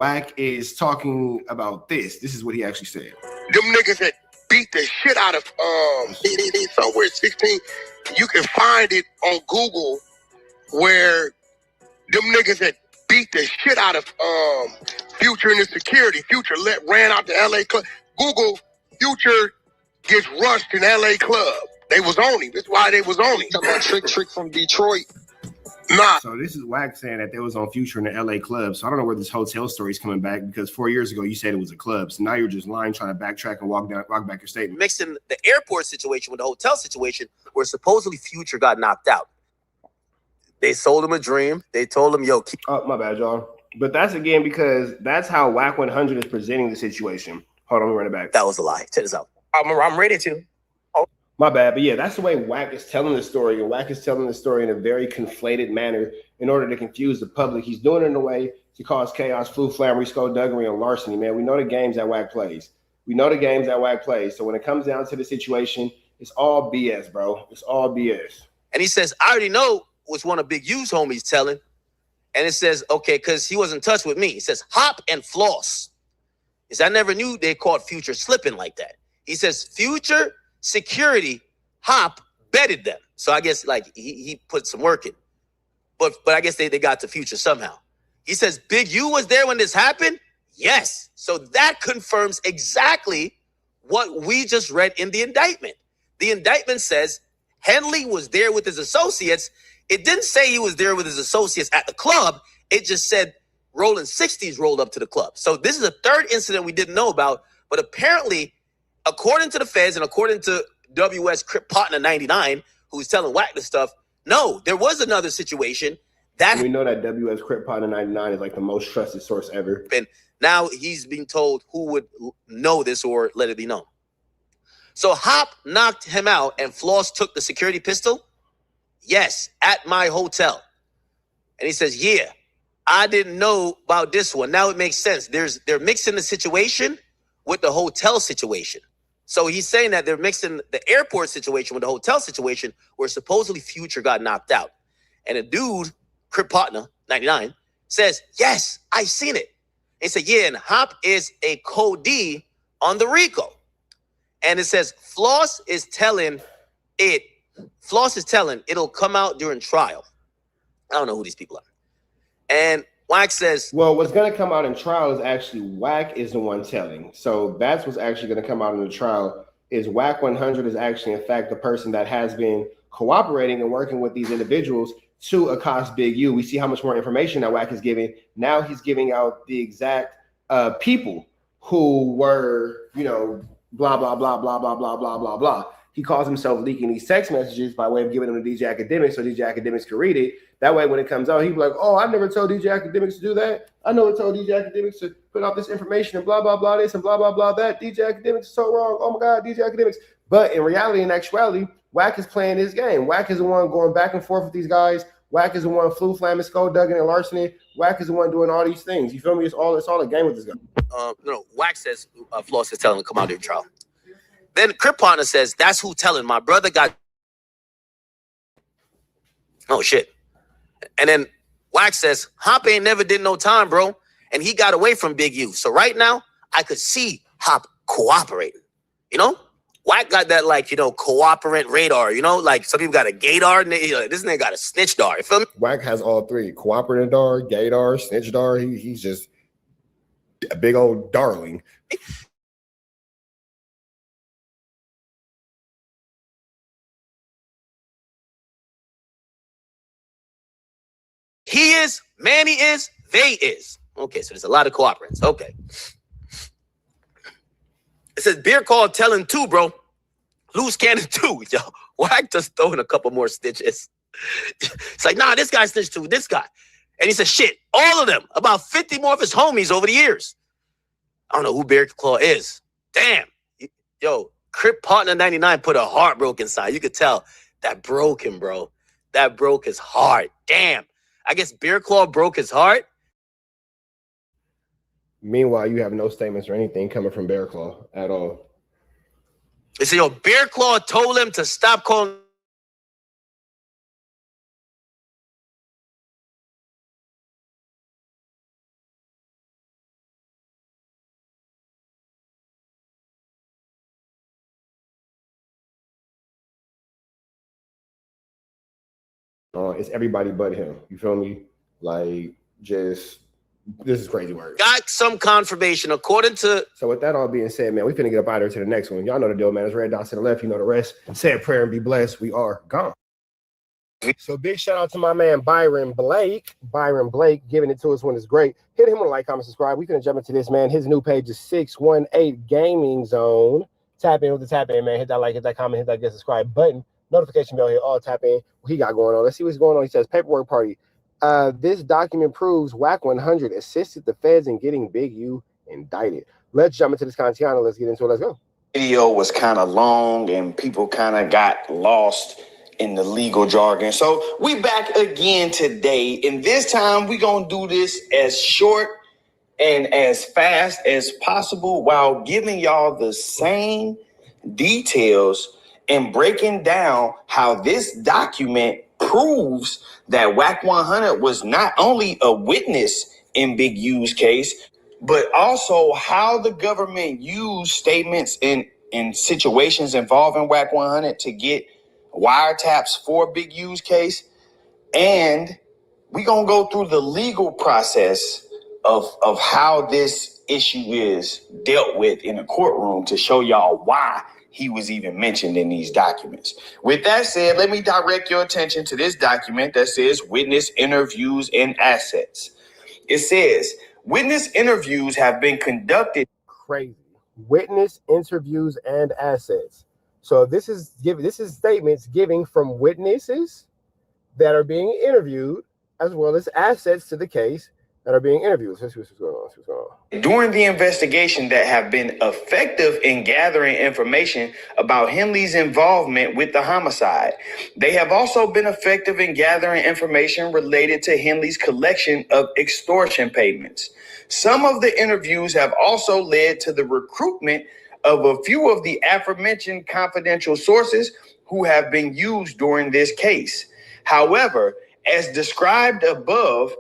WACK is talking about this. This is what he actually said. Them niggas that beat the shit out of somewhere 16. You can find it on Google where them niggas that beat the shit out of Future in the security. Future ran out to LA Club. Google Future gets rushed in LA Club. They was on him. That's why they was on him. Talking about Trick from Detroit. Nah. So this is WACK saying that they was on Future in the LA club. So I don't know where this hotel story is coming back because 4 years ago you said it was a club. So now you're just lying, trying to backtrack and walk back your statement. Mixing the airport situation with the hotel situation where supposedly Future got knocked out. They sold him a dream. They told him, yo, oh, my bad, y'all. But that's again because that's how WACK100 is presenting the situation. Hold on, let me run it back. That was a lie. Check this out. I'm ready to. My bad, but yeah, that's the way WACK is telling the story, and WACK is telling the story in a very conflated manner in order to confuse the public. He's doing it in a way to cause chaos, flammery, skullduggery, and larceny, man. We know the games that WACK plays. So when it comes down to the situation, it's all BS, bro. It's all BS. And he says, I already know what's one of Big U's homies telling. And it says, okay, because he was in touch with me. He says, Hop and Floss. He says, I never knew they caught Future slipping like that. He says, Future security, Hop betted them. So I guess like he put some work in. But I guess they got to Future somehow. He says, Big U was there when this happened? Yes. So that confirms exactly what we just read in the indictment. The indictment says Henley was there with his associates. It didn't say he was there with his associates at the club. It just said Rolling 60s rolled up to the club. So this is a third incident we didn't know about. But apparently, according to the feds and according to WS Crip Partner 99, who's telling WACK this stuff, no, there was another situation. That we know that WS Crip Partner 99 is like the most trusted source ever. And now he's being told who would know this or let it be known. So Hop knocked him out and Floss took the security pistol? Yes, at my hotel. And he says, yeah, I didn't know about this one. Now it makes sense. They're mixing the situation with the hotel situation. So he's saying that they're mixing the airport situation with the hotel situation where supposedly Future got knocked out. And a dude, Crip Partner 99, says, yes, I seen it. He said, yeah, and Hop is a co-D on the RICO. And it says, Floss is telling it'll come out during trial. I don't know who these people are. And WACK says, well, what's going to come out in trial is actually WACK is the one telling. So that's what's actually going to come out in the trial is WACK100 is actually, in fact, the person that has been cooperating and working with these individuals to accost Big U. We see how much more information that WACK is giving. Now he's giving out the exact people who were, blah, blah, blah, blah, blah, blah, blah, blah, blah. he calls himself leaking these text messages by way of giving them to DJ Academics so DJ Academics can read it. That way, when it comes out, he'd be like, oh, I never told DJ Academics to do that. I never told DJ Academics to put out this information and blah, blah, blah, this and blah, blah, blah, that. DJ Academics is so wrong. Oh, my God, DJ Academics. But in reality, in actuality, WACK is playing his game. WACK is the one going back and forth with these guys. WACK is the one flu flamming, skullduggan, and larceny. WACK is the one doing all these things. You feel me? It's all a game with this guy. No, WACK says Floss is telling him to come out of your trial. Then Crip Partner says, that's who telling. My brother got... Oh, shit. And then WACK says, Hop ain't never did no time, bro. And he got away from Big U. So right now, I could see Hop cooperating. You know? WACK got that, like, you know, cooperant radar. You know? Like, some people got a gaydar. This nigga got a snitchdar. You feel me? WACK has all three. Cooperative dar, gaydar, snitchdar. He's just a big old darling. He is, Manny is, they is. Okay, so there's a lot of cooperants. Okay. It says beer called telling too, bro. Loose cannon too. Yo, WACK just throwing a couple more stitches. It's like, nah, this guy snitched too, this guy. And he said, shit, all of them. About 50 more of his homies over the years. I don't know who Bear Claw is. Damn. Yo, Crip Partner 99 put a heartbroken side. You could tell that broke him, bro. That broke his heart. Damn. I guess Bear Claw broke his heart. Meanwhile, you have no statements or anything coming from Bear Claw at all. They say, yo, Bear Claw told him to stop calling. It's everybody but him. You feel me? Like, just, this is crazy work. Got some confirmation according to... So with that all being said, man, we finna get up out of here to the next one. Y'all know the deal, man. It's red dots to the left. You know the rest. Say a prayer and be blessed. We are gone. So big shout out to my man, Byron Blake. Byron Blake giving it to us when it's great. Hit him with a like, comment, subscribe. We finna jump into this, man. His new page is 618 Gaming Zone. Tap in with the tap in, man. Hit that like, hit that comment, hit that get subscribe button. Notification bell here, all tap in. What he got going on? Let's see what's going on. He says, paperwork party. This document proves WACK100 assisted the feds in getting Big U indicted. Let's jump into this content. Let's get into it. Let's go. Video was kind of long and people kind of got lost in the legal jargon. So we back again today. And this time we gonna do this as short and as fast as possible while giving y'all the same details and breaking down how this document proves that WACK100 was not only a witness in Big U's case, but also how the government used statements in situations involving WACK100 to get wiretaps for Big U's case. And we're going to go through the legal process of how this issue is dealt with in a courtroom to show y'all why he was even mentioned in these documents. With that said, let me direct your attention to this document that says witness interviews and assets. It says witness interviews have been conducted. Crazy. Witness interviews and assets. So this is statements giving from witnesses that are being interviewed, as well as assets to the case that are being interviewed. Let's see what's going on. What's going on. During the investigation that have been effective in gathering information about Henley's involvement with the homicide. They have also been effective in gathering information related to Henley's collection of extortion payments. Some of the interviews have also led to the recruitment of a few of the aforementioned confidential sources who have been used during this case. However, as described above,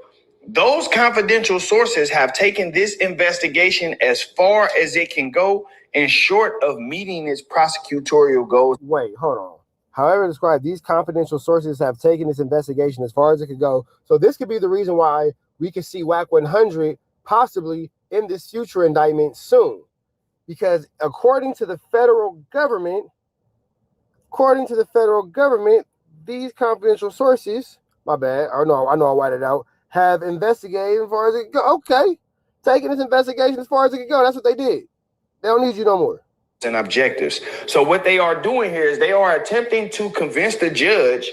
those confidential sources have taken this investigation as far as it can go and short of meeting its prosecutorial goals. Wait, hold on. However described, these confidential sources have taken this investigation as far as it could go. So this could be the reason why we could see WACK100 possibly in this future indictment soon. Because according to the federal government, these confidential sources, my bad, I know I whited it out, have investigated as far as it go. Okay. Taking this investigation as far as it can go. That's what they did. They don't need you no more. and objectives. So what they are doing here is they are attempting to convince the judge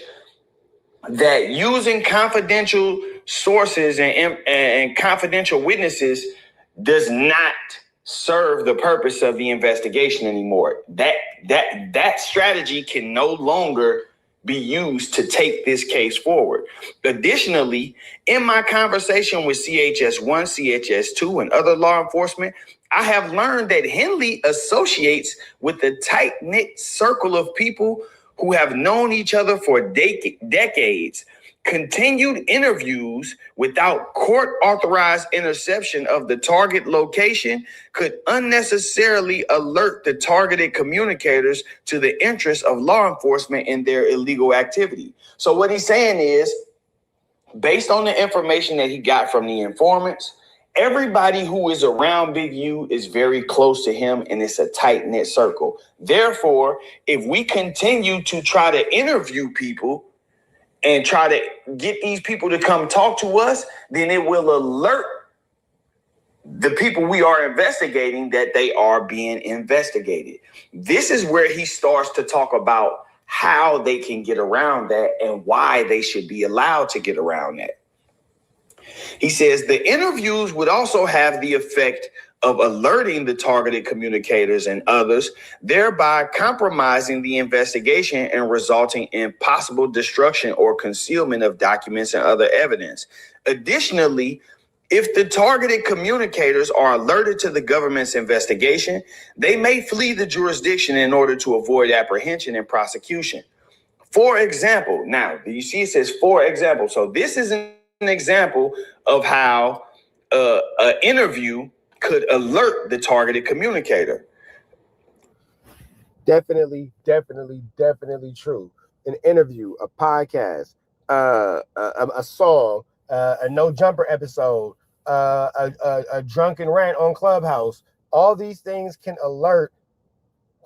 that using confidential sources and confidential witnesses does not serve the purpose of the investigation anymore. That strategy can no longer be used to take this case forward. Additionally, in my conversation with CHS-1, CHS-2, and other law enforcement, I have learned that Henley associates with a tight-knit circle of people who have known each other for decades. Continued interviews without court-authorized interception of the target location could unnecessarily alert the targeted communicators to the interests of law enforcement in their illegal activity. So what he's saying is, based on the information that he got from the informants, everybody who is around Big U is very close to him, and it's a tight-knit circle. Therefore, if we continue to try to interview people and try to get these people to come talk to us, then it will alert the people we are investigating that they are being investigated. This is where he starts to talk about how they can get around that and why they should be allowed to get around that. He says the interviews would also have the effect of alerting the targeted communicators and others, thereby compromising the investigation and resulting in possible destruction or concealment of documents and other evidence. Additionally, if the targeted communicators are alerted to the government's investigation, they may flee the jurisdiction in order to avoid apprehension and prosecution. For example, now you see it says for example. So this is an example of how an interview could alert the targeted communicator. Definitely true. An interview, a podcast, a song, a No Jumper episode, a drunken rant on Clubhouse. All these things can alert.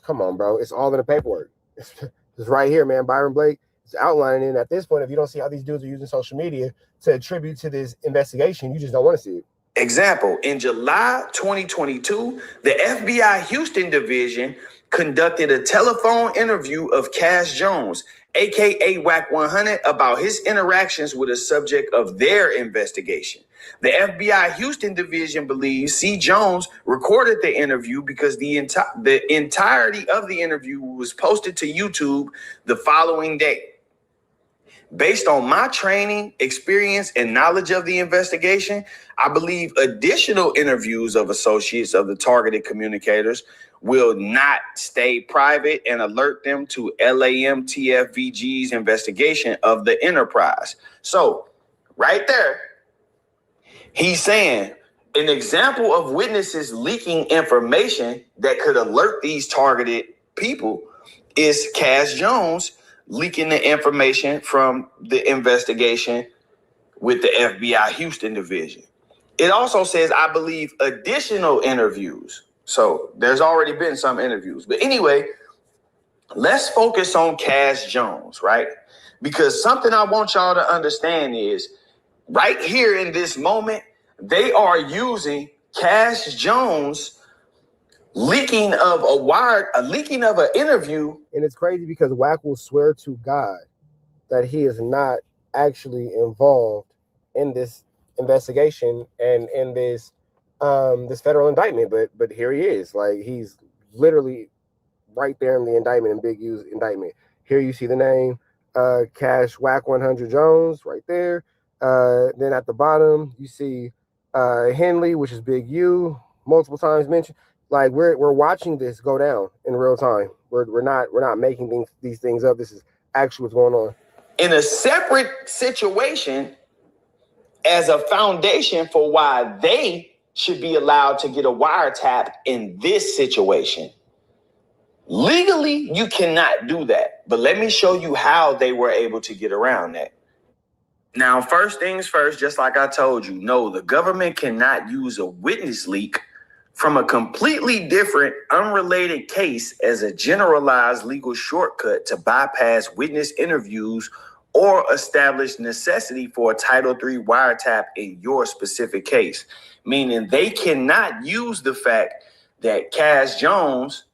Come on, bro. It's all in the paperwork. It's right here, man. Byron Blake is outlining it. At this point, if you don't see how these dudes are using social media to attribute to this investigation, you just don't want to see it. Example, in July 2022, the FBI Houston Division conducted a telephone interview of Cash Jones, aka WACK100, about his interactions with a subject of their investigation. The FBI Houston Division believes C. Jones recorded the interview because the entirety of the interview was posted to YouTube the following day. Based on my training, experience, and knowledge of the investigation, I believe additional interviews of associates of the targeted communicators will not stay private and alert them to LAMTFVG's investigation of the enterprise. So, right there, he's saying an example of witnesses leaking information that could alert these targeted people is Cash Jones leaking the information from the investigation with the FBI Houston Division. It also says, I believe, additional interviews. So there's already been some interviews. But anyway, let's focus on Cash Jones, right? Because something I want y'all to understand is right here in this moment, they are using Cash Jones leaking of an interview. And it's crazy because Wack will swear to God that he is not actually involved in this investigation and in this this federal indictment, but here he is. Like, he's literally right there in the indictment, in Big U's indictment. Here you see the name Cash WACK100 Jones right there. Then at the bottom you see Henley, which is Big U, multiple times mentioned. Like, we're watching this go down in real time. We're not making these things up. This is actually what's going on. In a separate situation, as a foundation for why they should be allowed to get a wiretap in this situation. Legally, you cannot do that. But let me show you how they were able to get around that. Now, first things first, just like I told you, no, the government cannot use a witness leak from a completely different, unrelated case as a generalized legal shortcut to bypass witness interviews or establish necessity for a Title III wiretap in your specific case. Meaning they cannot use the fact that Cash Jones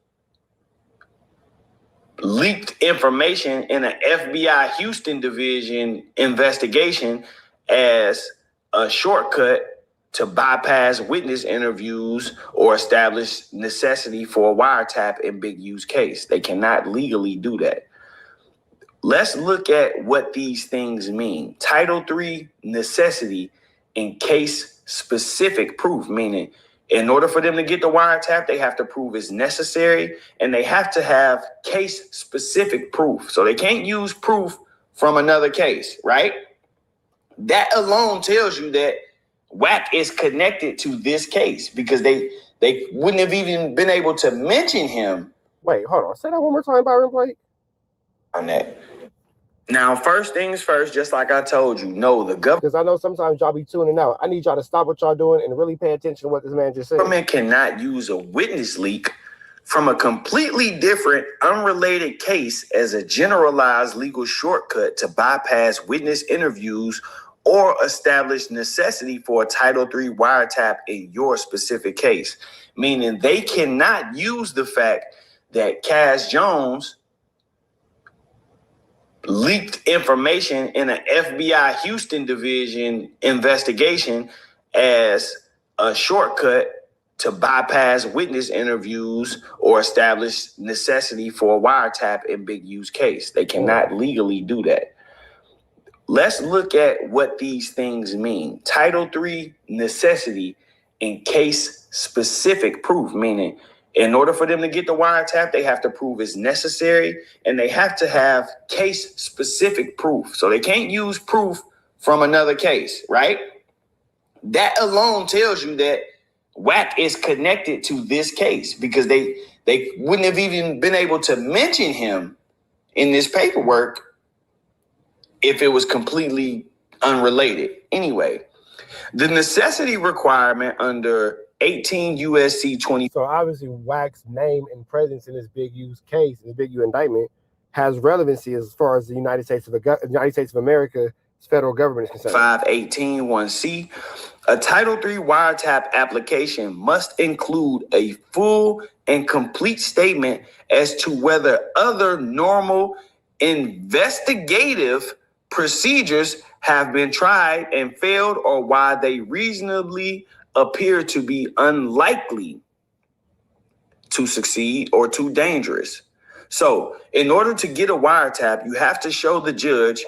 leaked information in an FBI Houston division investigation as a shortcut to bypass witness interviews or establish necessity for a wiretap in Big U's case. They cannot legally do that. Let's look at what these things mean. Title III necessity in case specific proof, meaning in order for them to get the wiretap, they have to prove it's necessary and they have to have case specific proof. So they can't use proof from another case, right? That alone tells you that WACK is connected to this case because they wouldn't have even been able to mention him. Wait, hold on. Say that one more time, Byron Blake. On that. Now, first things first, just like I told you, no, the government. Because I know sometimes y'all be tuning out. I need y'all to stop what y'all doing and really pay attention to what this man just said. Government cannot use a witness leak from a completely different, unrelated case as a generalized legal shortcut to bypass witness interviews or establish necessity for a Title III wiretap in your specific case. Meaning they cannot use the fact that Cass Jones leaked information in an FBI Houston division investigation as a shortcut to bypass witness interviews or establish necessity for a wiretap in Big U's case. They cannot legally do that. Let's look at what these things mean. Title III necessity in case specific proof, meaning in order for them to get the wiretap, they have to prove it's necessary and they have to have case specific proof. So they can't use proof from another case, right? That alone tells you that WACK is connected to this case because they wouldn't have even been able to mention him in this paperwork if it was completely unrelated. Anyway, the necessity requirement under 18 USC 20. So obviously WACK's name and presence in this Big U's case, in the Big U indictment, has relevancy as far as the United States of America's federal government is concerned. 518 1C. A Title III wiretap application must include a full and complete statement as to whether other normal investigative procedures have been tried and failed or why they reasonably appear to be unlikely to succeed or too dangerous. So in order to get a wiretap, you have to show the judge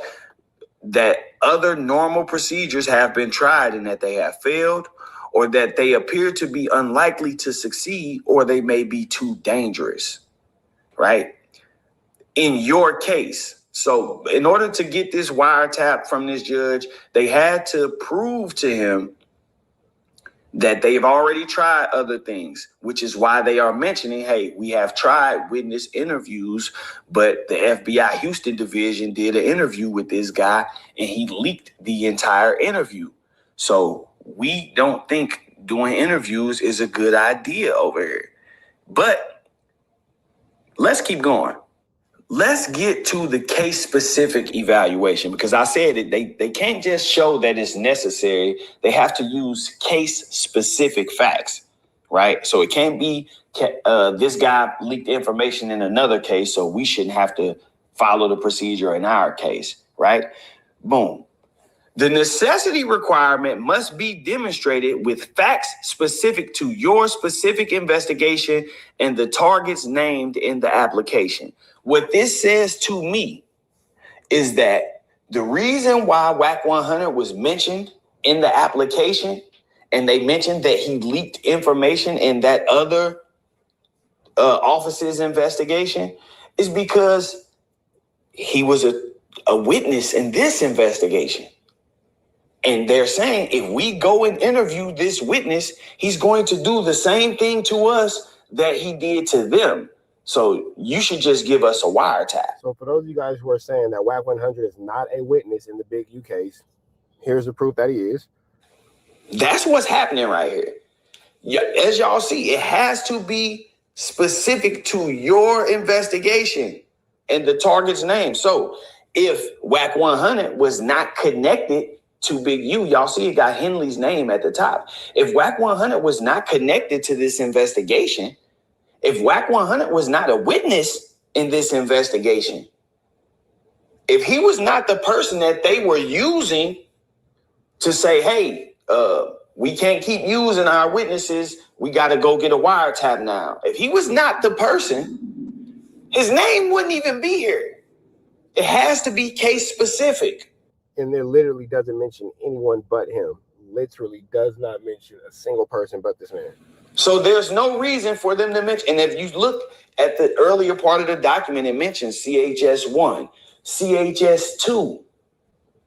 that other normal procedures have been tried and that they have failed or that they appear to be unlikely to succeed or they may be too dangerous, right? In your case. So in order to get this wiretap from this judge, they had to prove to him that they've already tried other things, which is why they are mentioning, hey, we have tried witness interviews, but the FBI Houston division did an interview with this guy and he leaked the entire interview. So we don't think doing interviews is a good idea over here. But let's keep going. Let's get to the case-specific evaluation because I said it, they can't just show that it's necessary. They have to use case-specific facts, right? So it can't be this guy leaked information in another case, so we shouldn't have to follow the procedure in our case, right? Boom. The necessity requirement must be demonstrated with facts specific to your specific investigation and the targets named in the application. What this says to me is that the reason why WACK100 was mentioned in the application and they mentioned that he leaked information in that other office's investigation is because he was a witness in this investigation. And they're saying if we go and interview this witness, he's going to do the same thing to us that he did to them. So you should just give us a wiretap. So for those of you guys who are saying that WACK100 is not a witness in the Big U case, here's the proof that he is. That's what's happening right here. Yeah, as y'all see, it has to be specific to your investigation and the target's name. So if WACK100 was not connected to Big U, y'all see it got Henley's name at the top. If WACK100 was not connected to this investigation, if WACK100 was not a witness in this investigation. If he was not the person that they were using to say, hey, we can't keep using our witnesses, we got to go get a wiretap now. If he was not the person, his name wouldn't even be here. It has to be case specific. And there literally doesn't mention anyone but him. Literally does not mention a single person but this man. So there's no reason for them to mention. And if you look at the earlier part of the document, it mentions CHS-1, CHS-2,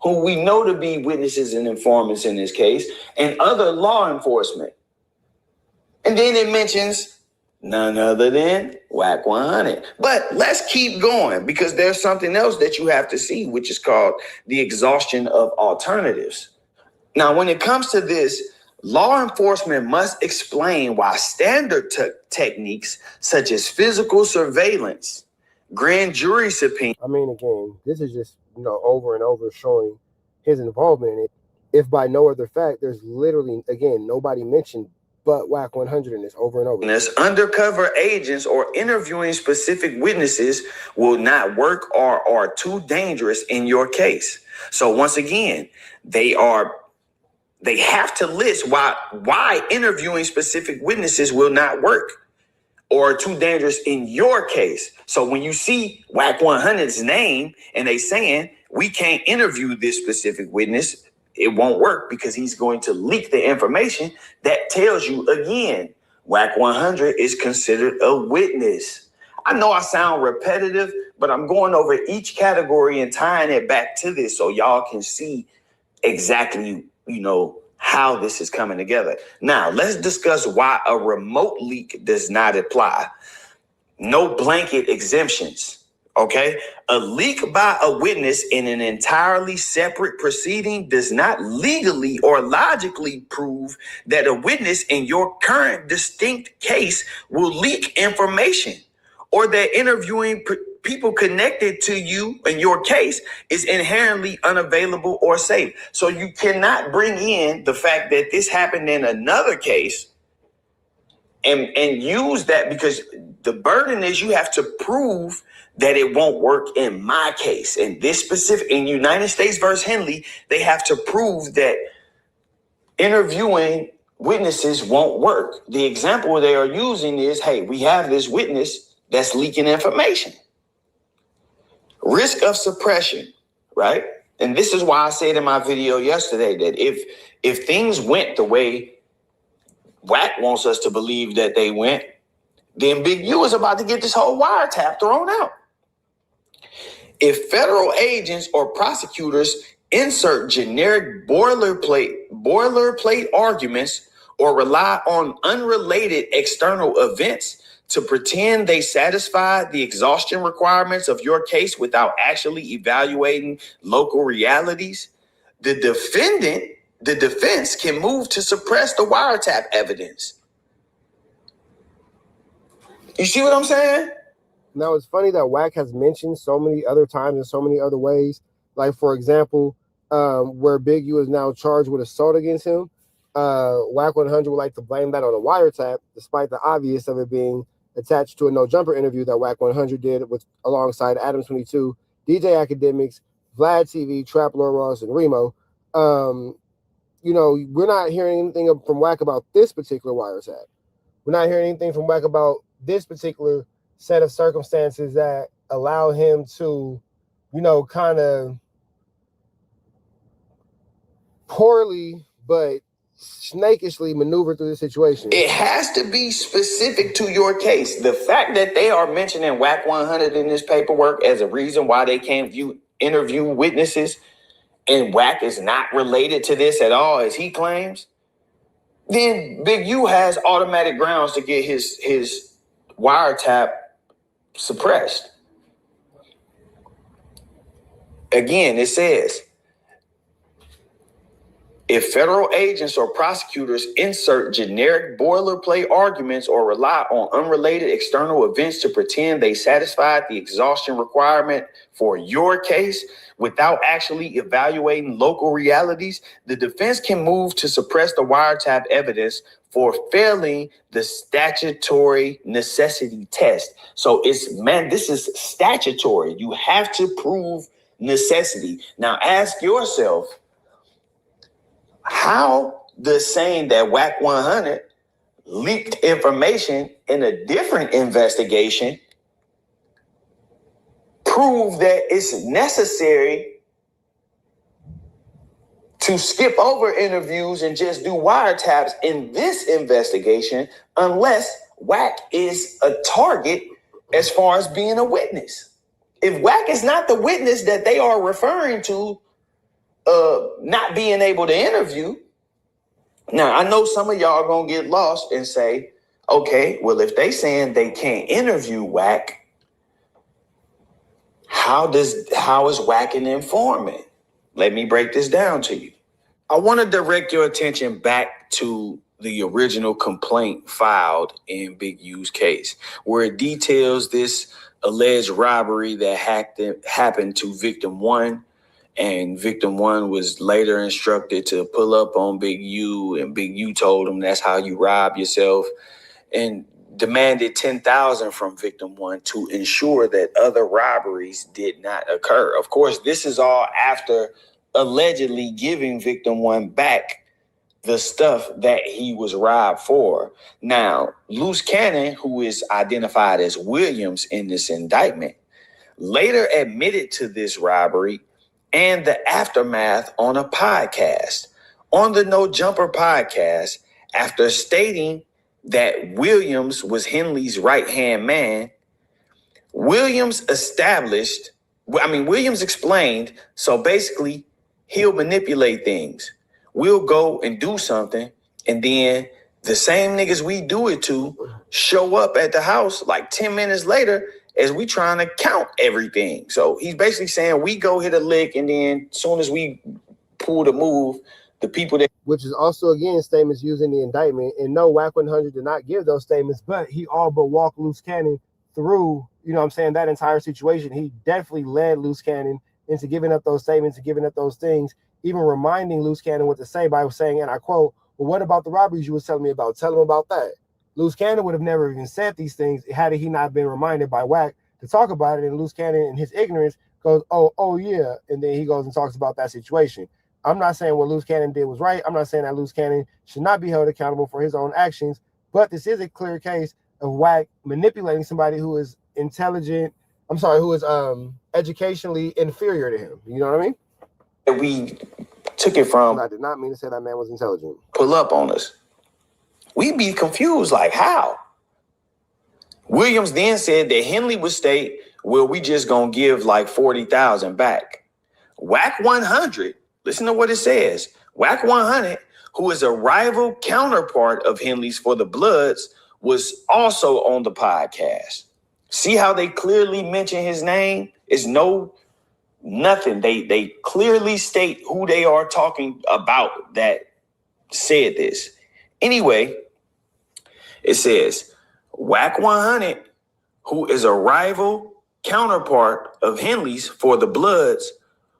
who we know to be witnesses and informants in this case, and other law enforcement. And then it mentions none other than WACK100. But let's keep going, because there's something else that you have to see, which is called the exhaustion of alternatives. Now, when it comes to this, law enforcement must explain why standard techniques such as physical surveillance, grand jury subpoena. I mean, again, this is just, over and over showing his involvement in it. If by no other fact, there's literally, again, nobody mentioned but WACK100 in this over and over. Undercover agents or interviewing specific witnesses will not work or are too dangerous in your case. So once again, they have to list why interviewing specific witnesses will not work or too dangerous in your case. So when you see WACK100's name and they saying we can't interview this specific witness, it won't work because he's going to leak the information. That tells you again, WACK100 is considered a witness. I know I sound repetitive, but I'm going over each category and tying it back to this so y'all can see exactly, how this is coming together. Now, let's discuss why a remote leak does not apply. No blanket exemptions, okay? A leak by a witness in an entirely separate proceeding does not legally or logically prove that a witness in your current distinct case will leak information, or that interviewing people connected to you in your case is inherently unavailable or safe. So you cannot bring in the fact that this happened in another case and use that, because the burden is you have to prove that it won't work in my case. In this specific, in United States versus Henley, they have to prove that interviewing witnesses won't work. The example they are using is, hey, we have this witness that's leaking information. Risk of suppression, right? And this is why I said in my video yesterday that if things went the way WACK wants us to believe that they went, then Big U is about to get this whole wiretap thrown out. If federal agents or prosecutors insert generic boilerplate arguments or rely on unrelated external events to pretend they satisfy the exhaustion requirements of your case without actually evaluating local realities, the defense can move to suppress the wiretap evidence. You see what I'm saying? Now, it's funny that WACK has mentioned so many other times in so many other ways. Like, for example, where Big U is now charged with assault against him, WACK100 would like to blame that on a wiretap, despite the obvious of it being attached to a No Jumper interview that WACK100 did alongside Adam 22, DJ Academics, Vlad TV, Trap Lord Ross, and Remo. We're not hearing anything from WACK about this particular wiretap. We're not hearing anything from WACK about this particular set of circumstances that allow him to, kind of poorly but snakishly maneuver through the situation. It has to be specific to your case. The fact that they are mentioning WACK100 in this paperwork as a reason why they can't interview witnesses, and WACK is not related to this at all, as he claims, then Big U has automatic grounds to get his wiretap suppressed. Again, it says, If federal agents or prosecutors insert generic boilerplate arguments or rely on unrelated external events to pretend they satisfied the exhaustion requirement for your case without actually evaluating local realities, the defense can move to suppress the wiretap evidence for failing the statutory necessity test. So this is statutory. You have to prove necessity. Now ask yourself, how does saying that WACK100 leaked information in a different investigation prove that it's necessary to skip over interviews and just do wiretaps in this investigation unless WACK is a target as far as being a witness? If WACK is not the witness that they are referring to, not being able to interview. Now, I know some of y'all are going to get lost and say, okay, well, if they saying they can't interview WACK, how is WACK an informant? Let me break this down to you. I want to direct your attention back to the original complaint filed in Big U's case, where it details this alleged robbery that happened to victim 1. And victim 1 was later instructed to pull up on Big U, and Big U told him that's how you rob yourself, and demanded $10,000 from victim 1 to ensure that other robberies did not occur. Of course, this is all after allegedly giving victim 1 back the stuff that he was robbed for. Now, Loose Cannon, who is identified as Williams in this indictment, later admitted to this robbery and the aftermath on a podcast, on the No Jumper podcast, after stating that Williams was Henley's right-hand man. Williams explained, so basically he'll manipulate things. We'll go and do something, and then the same niggas we do it to show up at the house like 10 minutes later as we trying to count everything. So he's basically saying we go hit a lick, and then as soon as we pull the move, the people that... Which is also, again, statements used in the indictment. And no, WACK100 did not give those statements, but he all but walked Loose Cannon through, that entire situation. He definitely led Loose Cannon into giving up those statements and giving up those things, even reminding Loose Cannon what to say by saying, and I quote, well, what about the robberies you was telling me about? Tell him about that. Loose Cannon would have never even said these things had he not been reminded by WACK to talk about it. And Loose Cannon, in his ignorance, goes, oh yeah. And then he goes and talks about that situation. I'm not saying what Loose Cannon did was right. I'm not saying that Loose Cannon should not be held accountable for his own actions. But this is a clear case of WACK manipulating somebody who is who is educationally inferior to him. You know what I mean? We took it from... I did not mean to say that man was intelligent. Pull up on us. We'd be confused, like how? Williams then said that Henley would state, well, we just gonna give like 40,000 back. WACK100, listen to what it says. WACK100, who is a rival counterpart of Henley's for the Bloods, was also on the podcast. See how they clearly mention his name? It's nothing. They clearly state who they are talking about that said this. Anyway, it says, WACK100, who is a rival counterpart of Henley's for the Bloods,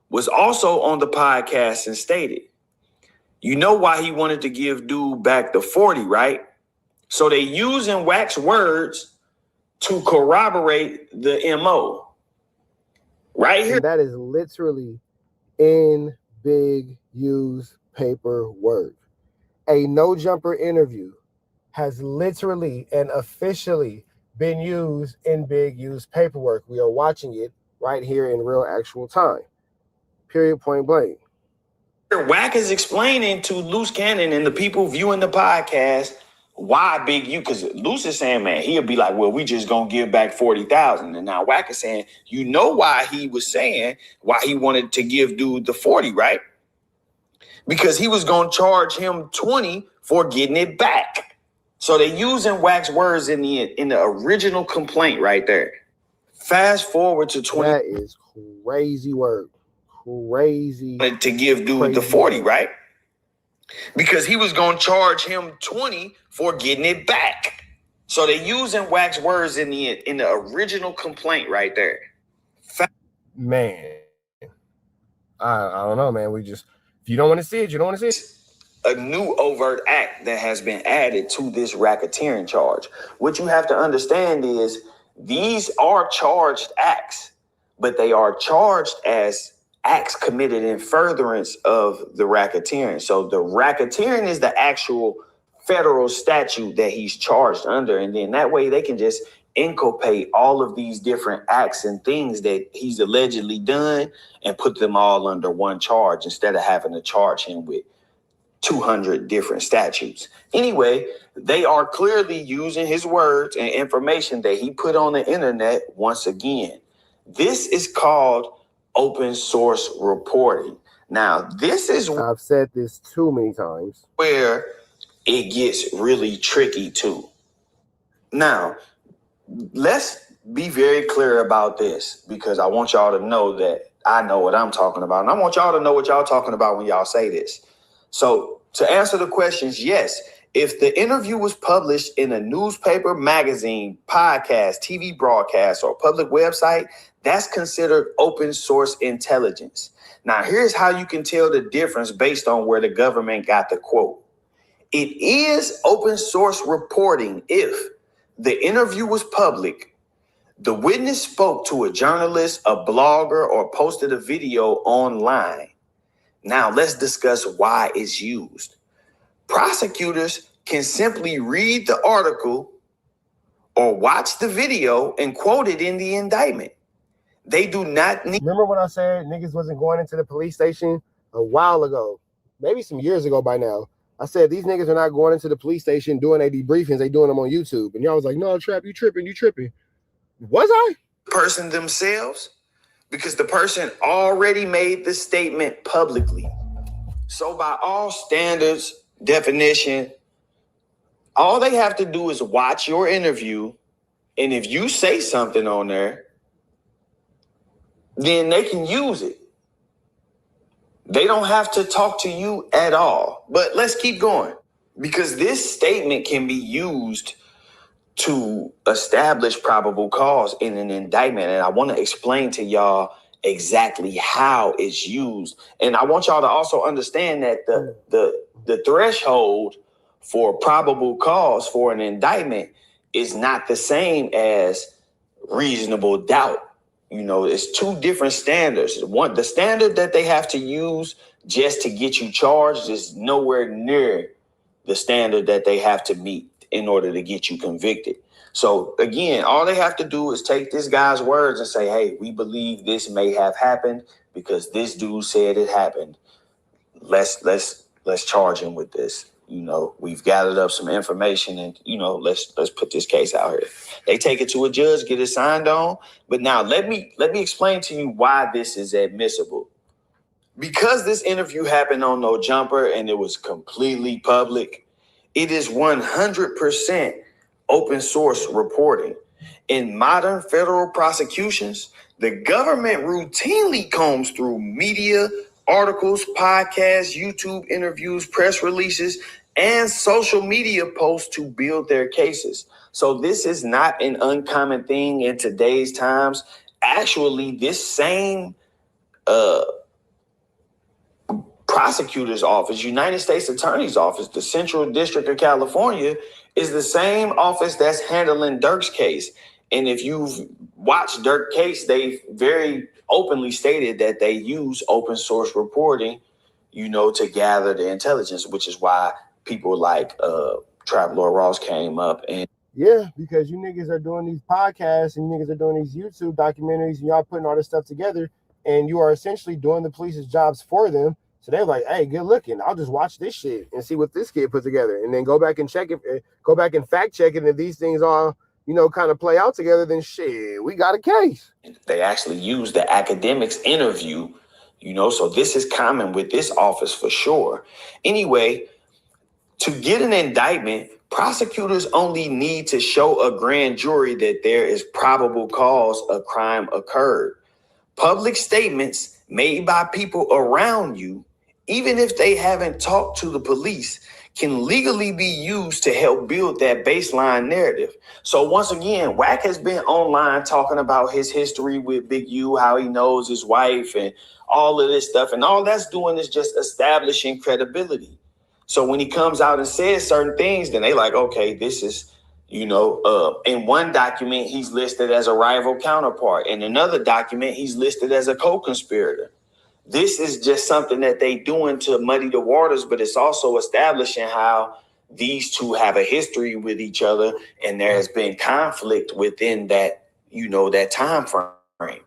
was also on the podcast and stated, you know why he wanted to give dude back the 40, right? So they using WACK's words to corroborate the MO. Right here. And that is literally in Big U's paperwork. A No Jumper interview has literally and officially been used in Big U's paperwork. We are watching it right here in real actual time. Period, point blank. WACK is explaining to Loose Cannon and the people viewing the podcast why Big U, because Loose is saying, man, he'll be like, well, we just gonna give back 40,000. And now WACK is saying, you know why he was saying why he wanted to give dude the 40, right? Because he was gonna charge him 20 for getting it back. So they're using WACK's words in the original complaint right there. Fast forward to 20. That is crazy work. Crazy. To give dude the 40, right? because he was going to charge him 20 for getting it back. So they're using WAC's words in the original complaint right there. Man, I don't know, man. If you don't want to see it, you don't want to see it. A new overt act that has been added to this racketeering charge. What you have to understand is these are charged acts, but they are charged as acts committed in furtherance of the racketeering. So the racketeering is the actual federal statute that he's charged under. And then that way they can just inculpate all of these different acts and things that he's allegedly done and put them all under one charge instead of having to charge him with 200 different statutes. Anyway, they are clearly using his words and information that he put on the internet once again. This is called open source reporting. Now, this is I've said this too many times. Where it gets really tricky too. Now, let's be very clear about this because I want y'all to know that I know what I'm talking about. And I want y'all to know what y'all talking about when y'all say this. So to answer the questions, yes, if the interview was published in a newspaper, magazine, podcast, TV broadcast, or public website, that's considered open source intelligence. Now, here's how you can tell the difference based on where the government got the quote. It is open source reporting if the interview was public, the witness spoke to a journalist, a blogger, or posted a video online. Now, let's discuss why it's used. Prosecutors can simply read the article or watch the video and quote it in the indictment. They do not need. Remember when I said niggas wasn't going into the police station a while ago, maybe some years ago by now. I said these niggas are not going into the police station doing their debriefings. They doing them on YouTube. And y'all was like, no, Trap, you tripping. Was I? Person themselves, because the person already made the statement publicly. So by all standards, definition, all they have to do is watch your interview. And if you say something on there, then they can use it. They don't have to talk to you at all. But let's keep going because this statement can be used to establish probable cause in an indictment. And I want to explain to y'all exactly how it's used. And I want y'all to also understand that the threshold for probable cause for an indictment is not the same as reasonable doubt. You know, it's two different standards. One, the standard that they have to use just to get you charged is nowhere near the standard that they have to meet in order to get you convicted. So again, all they have to do is take this guy's words and say, hey, we believe this may have happened because this dude said it happened. Let's charge him with this. You know, we've gathered up some information and, you know, let's put this case out here. They take it to a judge, get it signed on. But now let me explain to you why this is admissible. Because this interview happened on No Jumper and it was completely public, it is 100% open source reporting. In modern federal prosecutions, the government routinely combs through media, articles, podcasts, YouTube interviews, press releases, and social media posts to build their cases. So this is not an uncommon thing in today's times. Actually, this same prosecutor's office, United States Attorney's Office, the Central District of California, is the same office that's handling Dirk's case. And if you've watched Dirk's case, they've very openly stated that they use open source reporting, you know, to gather the intelligence, which is why people like Traveler Ross came up. And yeah, because you niggas are doing these podcasts and you niggas are doing these YouTube documentaries and y'all putting all this stuff together and you are essentially doing the police's jobs for them. So they're like, hey, good looking. I'll just watch this shit and see what this kid put together and then go back and check it, go back and fact check it. And if these things all, you know, kind of play out together, then shit, we got a case. They actually use the academics interview, you know, so this is common with this office for sure. Anyway, to get an indictment, prosecutors only need to show a grand jury that there is probable cause a crime occurred. Public statements made by people around you even if they haven't talked to the police, can legally be used to help build that baseline narrative. So once again, WACK has been online talking about his history with Big U, how he knows his wife and all of this stuff. And all that's doing is just establishing credibility. So when he comes out and says certain things, then they like, okay, this is, in one document, he's listed as a rival counterpart. In another document, he's listed as a co-conspirator. This is just something that they doing to muddy the waters, but it's also establishing how these two have a history with each other, and there has been conflict within that, that time frame.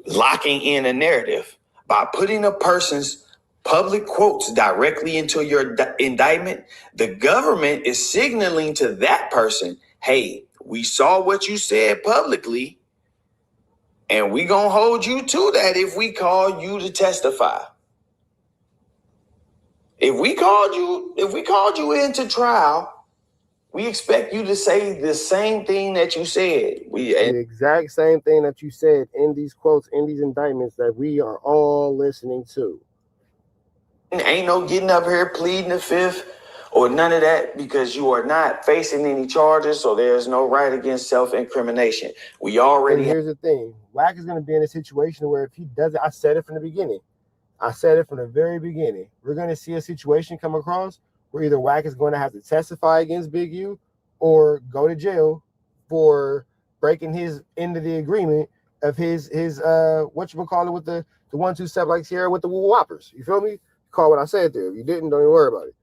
Locking in a narrative by putting a person's public quotes directly into your indictment, the government is signaling to that person, hey, we saw what you said publicly, and we gonna hold you to that if we call you to testify. If we called you into trial, we expect you to say the same thing that you said. The exact same thing that you said in these quotes, in these indictments that we are all listening to. Ain't no getting up here pleading the fifth or none of that, because you are not facing any charges, so there's no right against self-incrimination. We already. And here's the thing: WACK is going to be in a situation where if he does it, I said it from the beginning. I said it from the very beginning. We're going to see a situation come across where either WACK is going to have to testify against Big U or go to jail for breaking his end of the agreement of his whatchamacallit with the 1-2 step like Sierra with the whoppers. You feel me? Call what I said there. If you didn't, don't even worry about it.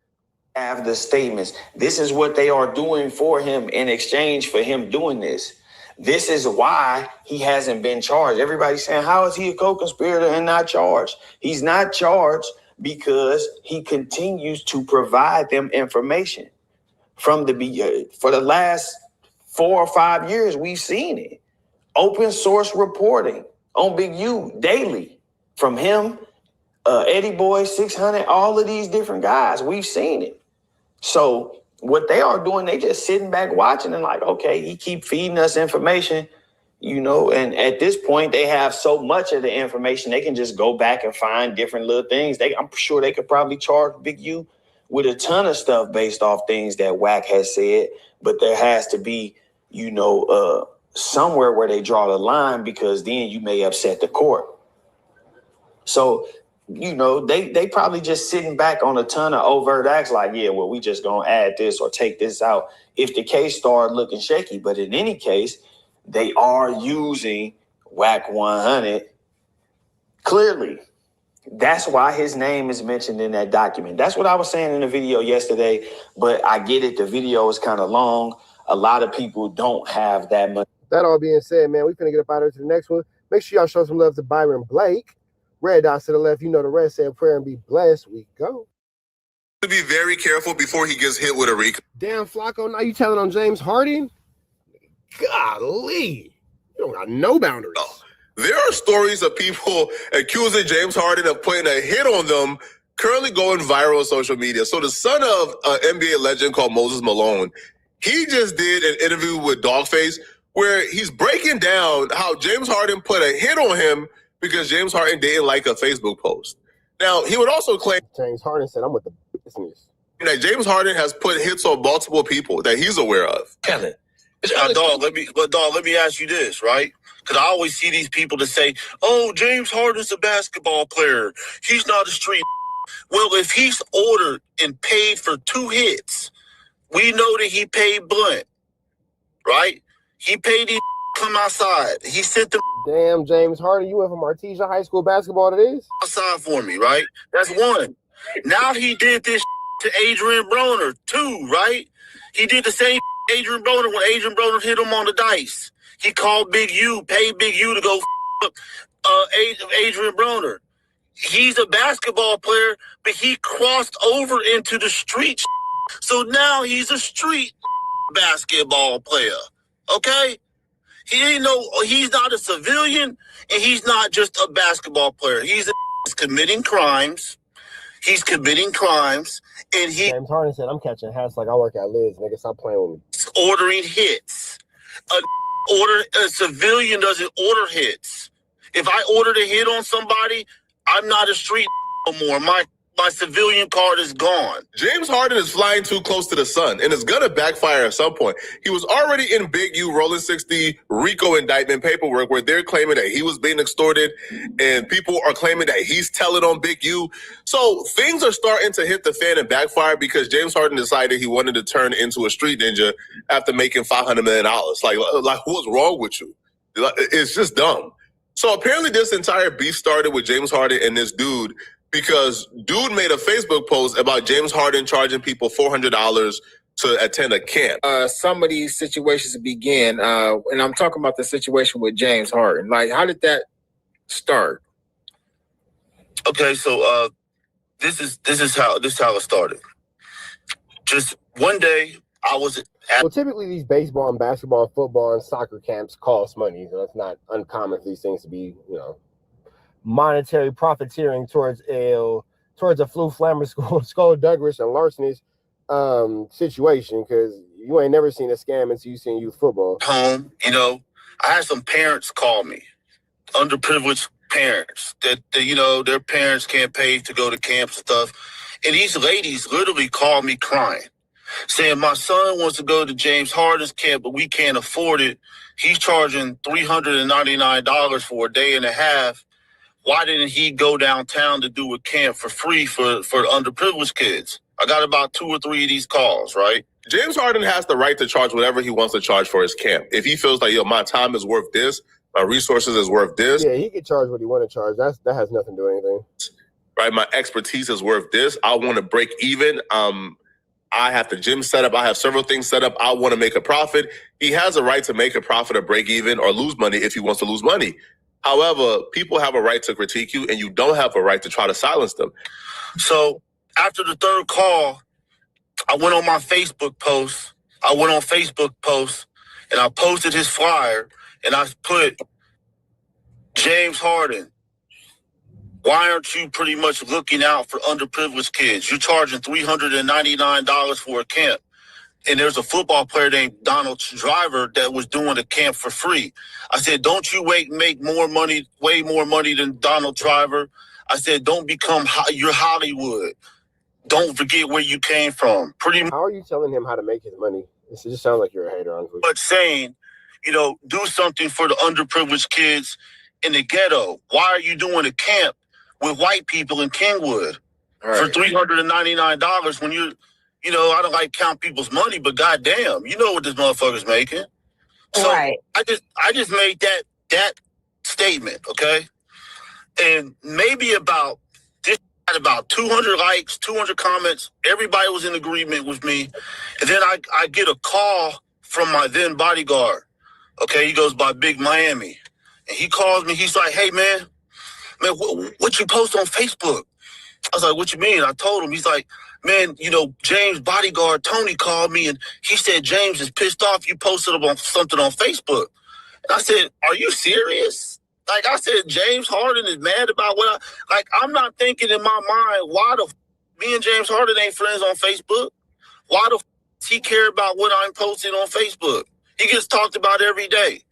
Have the statements. This is what they are doing for him in exchange for him doing this. This is why he hasn't been charged. Everybody's saying, how is he a co-conspirator and not charged? He's not charged because he continues to provide them information. For the last 4 or 5 years, we've seen it. Open source reporting on Big U daily from him, Eddie Boy, 600, all of these different guys. We've seen it. So what they are doing, they just sitting back watching and like, okay, he keep feeding us information, and at this point they have so much of the information, they can just go back and find different little things. I'm sure they could probably charge Big U with a ton of stuff based off things that WACK has said, but there has to be, somewhere where they draw the line, because then you may upset the court. So they probably just sitting back on a ton of overt acts like, yeah, well, we just gonna add this or take this out if the case started looking shaky. But in any case, they are using WACK100 clearly. That's why his name is mentioned in that document. That's what I was saying in the video yesterday, but I get it. The video is kind of long. A lot of people don't have that much. That all being said, man, we're gonna get up out of here to the next one. Make sure y'all show some love to Byron Blake. Red dots to the left, the rest. Say a prayer and be blessed. We go. To be very careful before he gets hit with a recall. Damn, Flacco, now you telling on James Harden? Golly. You don't got no boundaries. There are stories of people accusing James Harden of putting a hit on them currently going viral on social media. So the son of an NBA legend called Moses Malone, he just did an interview with Dawg where he's breaking down how James Harden put a hit on him because James Harden didn't like a Facebook post. Now, he would also claim James Harden said, I'm with the business. That James Harden has put hits on multiple people that he's aware of. Kevin, Dawg, let me ask you this, right? Because I always see these people that say, oh, James Harden's a basketball player. He's not a street. Well, if he's ordered and paid for 2 hits, we know that he paid Blunt, right? He paid these come outside. He sent them. Damn, James Harden, you went from Artesia High School basketball to this? Outside for me, right? That's one. Now he did this to Adrian Broner, too, right? He did the same Adrian Broner when Adrian Broner hit him on the dice. He called Big U, paid Big U to go up Adrian Broner. He's a basketball player, but he crossed over into the street. So now he's a street basketball player, okay? He's not a civilian, and he's not just a basketball player. He's committing crimes. He's committing crimes, and James Harden said, I'm catching hats like I work at Liz, nigga. Stop playing with me. He's ordering hits. A civilian doesn't order hits. If I ordered a hit on somebody, I'm not a street no more. My civilian card is gone. James Harden is flying too close to the sun, and it's gonna backfire at some point. He was already in Big U rolling 60 RICO indictment paperwork where they're claiming that he was being extorted, and people are claiming that he's telling on Big U. So things are starting to hit the fan and backfire because James Harden decided he wanted to turn into a street ninja after making $500 million. Like what's wrong with you? It's just dumb. So apparently this entire beef started with James Harden and this dude because dude made a Facebook post about James Harden charging people $400 to attend a camp. Some of these situations began, and I'm talking about the situation with James Harden. Like, how did that start? Okay, so this is how it started. Just one day, I was Well, typically these baseball and basketball and football and soccer camps cost money. So it's not uncommon for these things to be, monetary profiteering towards a Flu Flammer Skull Douglas and larcenies situation, because you ain't never seen a scam until you seen youth football. Home, I had some parents call me, underprivileged parents that their parents can't pay to go to camps and stuff, and these ladies literally called me crying, saying my son wants to go to James Harden's camp, but we can't afford it. He's charging $399 for a day and a half. Why didn't he go downtown to do a camp for free for underprivileged kids? I got about 2 or 3 of these calls, right? James Harden has the right to charge whatever he wants to charge for his camp. If he feels like, my time is worth this, my resources is worth this. Yeah, he can charge what he want to charge. That has nothing to do with anything. Right, my expertise is worth this. I want to break even. I have the gym set up. I have several things set up. I want to make a profit. He has a right to make a profit or break even or lose money if he wants to lose money. However, people have a right to critique you, and you don't have a right to try to silence them. So after the third call, I went on my Facebook post. And I posted his flyer, and I put, James Harden, why aren't you pretty much looking out for underprivileged kids? You're charging $399 for a camp. And there's a football player named Donald Driver that was doing a camp for free. I said, don't you make way more money than Donald Driver. I said, don't become your Hollywood. Don't forget where you came from. How are you telling him how to make his money? It just sounds like you're a hater, honestly. But saying, do something for the underprivileged kids in the ghetto. Why are you doing a camp with white people in Kingwood for $399 when you're, I don't like count people's money, but goddamn, you know what this motherfucker's making. So I just made that statement, okay? And maybe about 200 likes, 200 comments. Everybody was in agreement with me. And then I get a call from my then bodyguard. Okay, he goes by Big Miami. And he calls me. He's like, hey, man, what you post on Facebook? I was like, what you mean? I told him. He's like, man, James' bodyguard, Tony, called me, and he said James is pissed off you posted something on Facebook. And I said, are you serious? Like I said, James Harden is mad about what I'm not thinking in my mind, why me and James Harden ain't friends on Facebook? Why does he care about what I'm posting on Facebook? He gets talked about every day.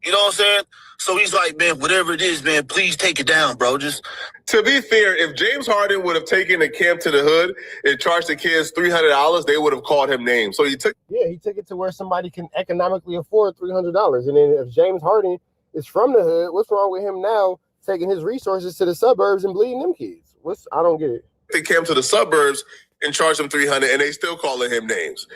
You know what I'm saying? So he's like, man, whatever it is, man, please take it down, bro. Just to be fair, if James Harden would have taken a camp to the hood and charged the kids $300, they would have called him names. So he took it to where somebody can economically afford $300. And then if James Harden is from the hood, what's wrong with him now taking his resources to the suburbs and bleeding them kids? I don't get it. They came to the suburbs and charged him $300, and they still calling him names.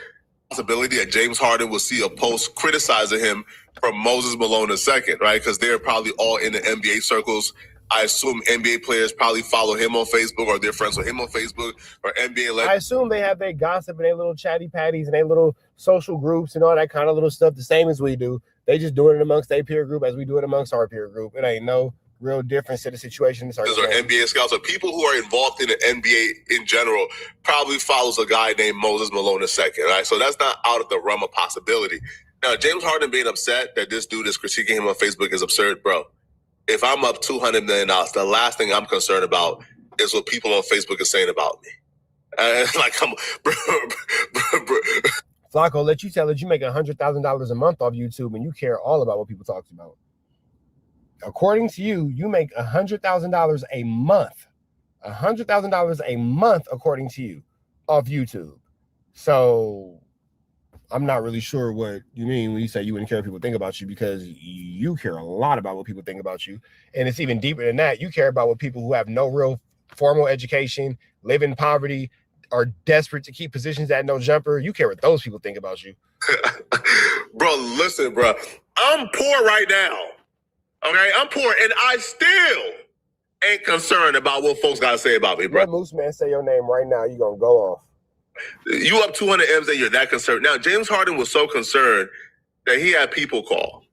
Possibility that James Harden will see a post criticizing him from Moses Malone II, right? Because they're probably all in the NBA circles. I assume NBA players probably follow him on Facebook, or they're friends with him on Facebook, or NBA. I assume they have their gossip and their little chatty patties and their little social groups and all that kind of little stuff, the same as we do. They just do it amongst their peer group as we do it amongst our peer group. It ain't no real difference to the situation. Or NBA scouts, or people who are involved in the NBA in general, probably follows a guy named Moses Malone II, right? So that's not out of the realm of possibility. Now, James Harden being upset that this dude is critiquing him on Facebook is absurd, bro. If I'm up $200 million, the last thing I'm concerned about is what people on Facebook are saying about me. Bro. Flacco, let you tell that you make $100,000 a month off YouTube and you care all about what people talk about. According to you, you make $100,000 a month $100,000 a month, according to you, off YouTube. So I'm not really sure what you mean when you say you wouldn't care what people think about you, because you care a lot about what people think about you. And it's even deeper than that. You care about what people who have no real formal education, live in poverty, are desperate to keep positions at no jumper. You care what those people think about you. Bro, listen, bro. I'm poor right now. Okay? I'm poor, and I still ain't concerned about what folks got to say about me, bro. Let Moose Man say your name right now. You're going to go off. You up 200 M's and you're that concerned. Now, James Harden was so concerned that he had people call,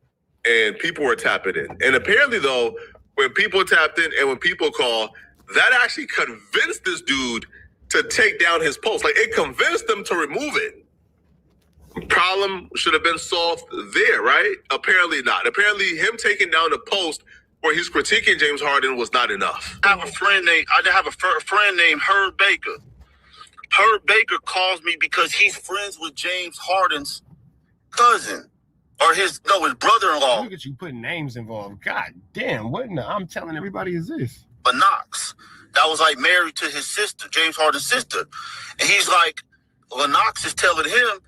and people were tapping in. And apparently, though, when people tapped in and when people call, that actually convinced this dude to take down his post. Like, it convinced them to remove it. Problem should have been solved there, right? Apparently not. Apparently, him taking down the post where he's critiquing James Harden was not enough. I have a friend named Herb Baker. Herb Baker calls me because he's friends with James Harden's cousin, or his brother-in-law. Look at you putting names involved. God damn, what in the I'm telling everybody is this? But Knox, that was like married to his sister, James Harden's sister. And he's like, Lennox is telling him,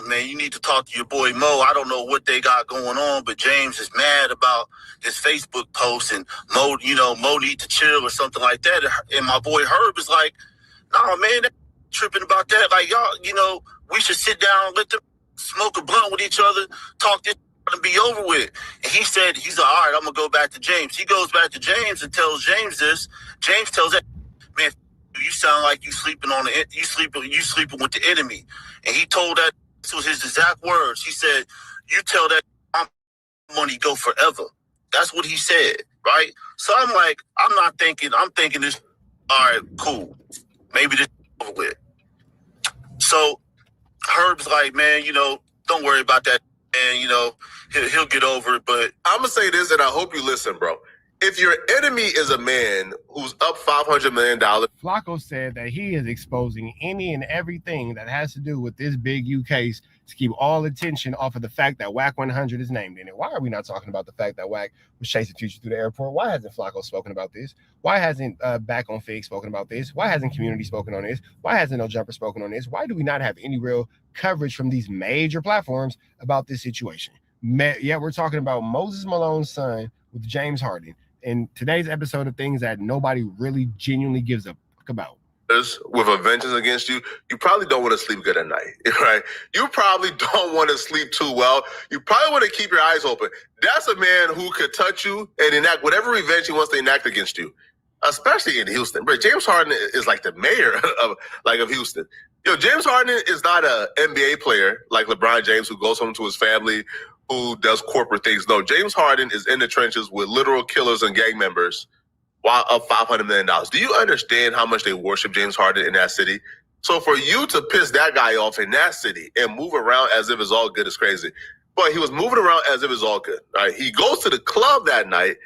man, you need to talk to your boy Mo. I don't know what they got going on, but James is mad about this Facebook post, and Mo need to chill or something like that. And my boy Herb is like, nah, man, they're tripping about that. Like, y'all, we should sit down, let them smoke a blunt with each other, talk this and be over with. And he's like, all right, I'm gonna go back to James. He goes back to James and tells James this. James tells that, man, you sound like you sleeping with the enemy. And he told that, this was his exact words. He said, you tell that money go forever. That's what he said, right? So I'm like, I'm thinking this, all right, cool. Maybe this is over with. So Herb's like, man, don't worry about that. And, he'll get over it. But I'm going to say this, and I hope you listen, bro. If your enemy is a man who's up $500 million. Flacco said that he is exposing any and everything that has to do with this Big U case to keep all attention off of the fact that WACK100 is named in it. Why are we not talking about the fact that WACK was chasing Future through the airport? Why hasn't Flacco spoken about this? Why hasn't Back on Fig spoken about this? Why hasn't Community spoken on this? Why hasn't No Jumper spoken on this? Why do we not have any real coverage from these major platforms about this situation? Yeah, we're talking about Moses Malone's son with James Harden. In today's episode of things that nobody really genuinely gives a fuck about. With a vengeance against you, you probably don't want to sleep good at night, right? You probably don't want to sleep too well. You probably want to keep your eyes open. That's a man who could touch you and enact whatever revenge he wants to enact against you, especially in Houston. But James Harden is like the mayor of Houston. James Harden is not an NBA player like LeBron James, who goes home to his family, who does corporate things. No, James Harden is in the trenches with literal killers and gang members while up $500 million. Do you understand how much they worship James Harden in that city? So for you to piss that guy off in that city and move around as if it's all good is crazy. But he was moving around as if it's all good. Right? He goes to the club that night,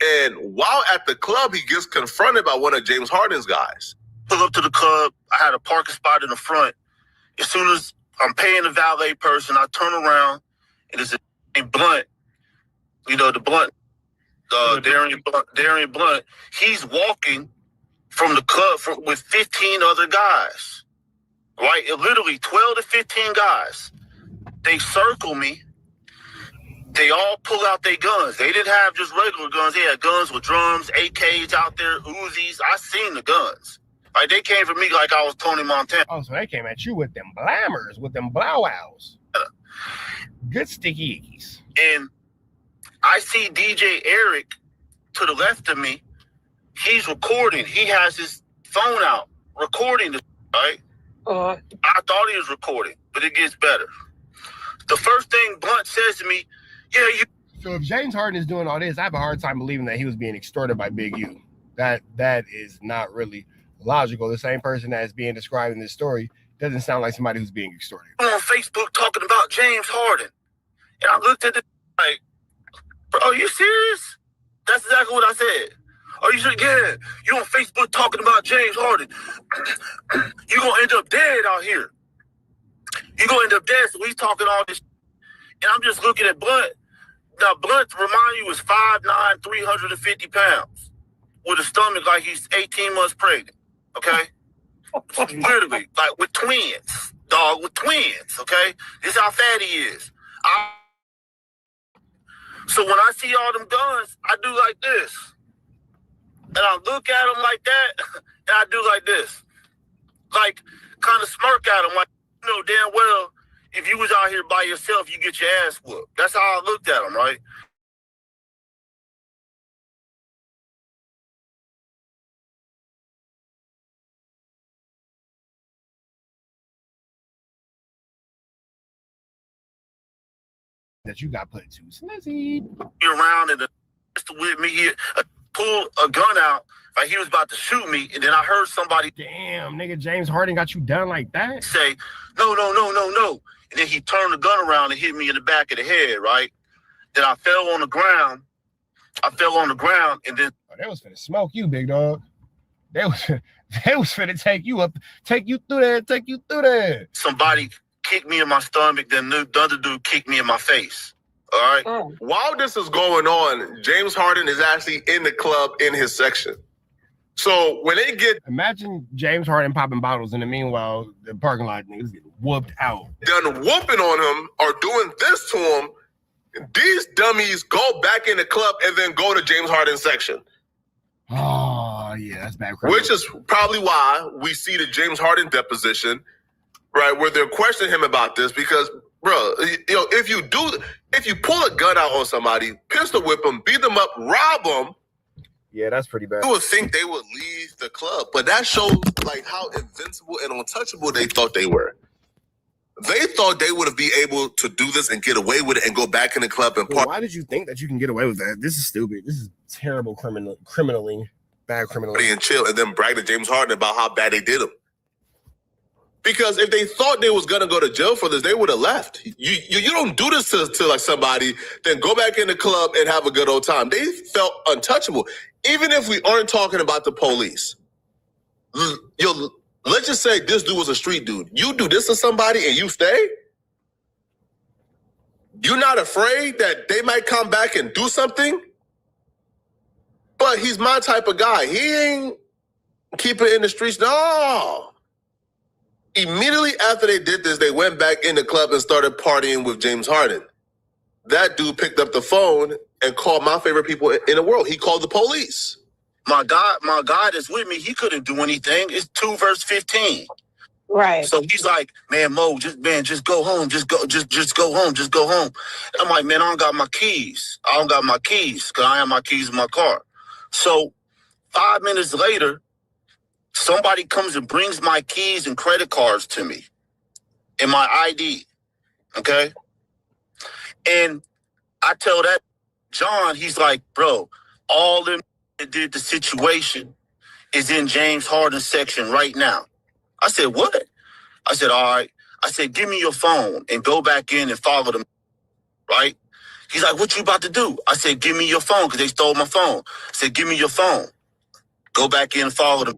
and while at the club, he gets confronted by one of James Harden's guys. Pull up to the club. I had a parking spot in the front. As soon as I'm paying the valet person, I turn around, and it's a Blunt, the Blunt, Darian Blunt. He's walking from the club with 15 other guys, right? Literally 12 to 15 guys. They circle me. They all pull out their guns. They didn't have just regular guns. They had guns with drums, AKs out there, Uzis. I seen the guns. Like, they came for me like I was Tony Montana. Oh, so they came at you with them blammers, with them blow-outs. Good sticky ickies. And I see DJ Eric to the left of me. He's recording. He has his phone out recording this, right? I thought he was recording, but it gets better. The first thing Blunt says to me, So if James Harden is doing all this, I have a hard time believing that he was being extorted by Big U. That is not really logical. The same person that is being described in this story doesn't sound like somebody who's being extorted. On Facebook talking about James Harden. And I looked at it like, bro, are you serious? That's exactly what I said. Are you sure? Yeah, you on Facebook talking about James Harden. You're going to end up dead out here. You're going to end up dead, so he's talking all this. And I'm just looking at Blunt. Now, Blunt, remind you, is 5'9", 350 pounds. with a stomach like he's 18 months pregnant. Okay? Literally, like with twins. Dog with twins, okay? This is how fat he is. So when I see all them guns, I do like this. And I look at them like that, and I do like this. Like, kind of smirk at them, like, you know damn well, if you was out here by yourself, you get your ass whooped. That's how I looked at them, right? That you got put to snazzy. Around and the with me, he pulled a gun out like he was about to shoot me, and then I heard somebody, damn, nigga, James Harden got you done like that? Say, no. And then he turned the gun around and hit me in the back of the head, right? Then I fell on the ground. And then they was finna smoke you, big dog. They was finna take you up, take you through there. Somebody kicked me in my stomach, then the other dude kicked me in my face. All right. While this is going on, James Harden is actually in the club in his section. So when they get... Imagine James Harden popping bottles, and in the meanwhile, the parking lot niggas get whooped out. Done whooping on him or doing this to him, these dummies go back in the club and then go to James Harden's section. Oh, yeah, that's bad. Which is probably why we see the James Harden deposition, right, where they're questioning him about this because, bro, you know, if you pull a gun out on somebody, pistol whip them, beat them up, rob them, yeah, that's pretty bad. You would think they would leave the club, but that shows like how invincible and untouchable they thought they were. They thought they would be able to do this and get away with it and go back in the club and party. Why did you think that you can get away with that? This is stupid. This is terrible criminally bad criminally. And chill and then brag to James Harden about how bad they did him. Because if they thought they was gonna go to jail for this, they would have left. You don't do this to like somebody, then go back in the club and have a good old time. They felt untouchable. Even if we aren't talking about the police, let's just say this dude was a street dude. You do this to somebody and you stay? You're not afraid that they might come back and do something? But he's my type of guy. He ain't keeping it in the streets. No. Immediately after they did this, they went back in the club and started partying with James Harden. That dude picked up the phone and called my favorite people in the world. He called the police. My God is with me. He couldn't do anything. It's 2 verse 15. Right. So he's like, man, Mo, just go home. Just go home. I'm like, man, I don't got my keys. Because I have my keys in my car. So 5 minutes later, somebody comes and brings my keys and credit cards to me and my ID. Okay. And I tell that John, he's like, bro, all them that did the situation is in James Harden's section right now. I said, what? I said, all right. I said, give me your phone and go back in and follow them. Right? He's like, what you about to do? I said, give me your phone because they stole my phone. I said, give me your phone. Go back in and follow them.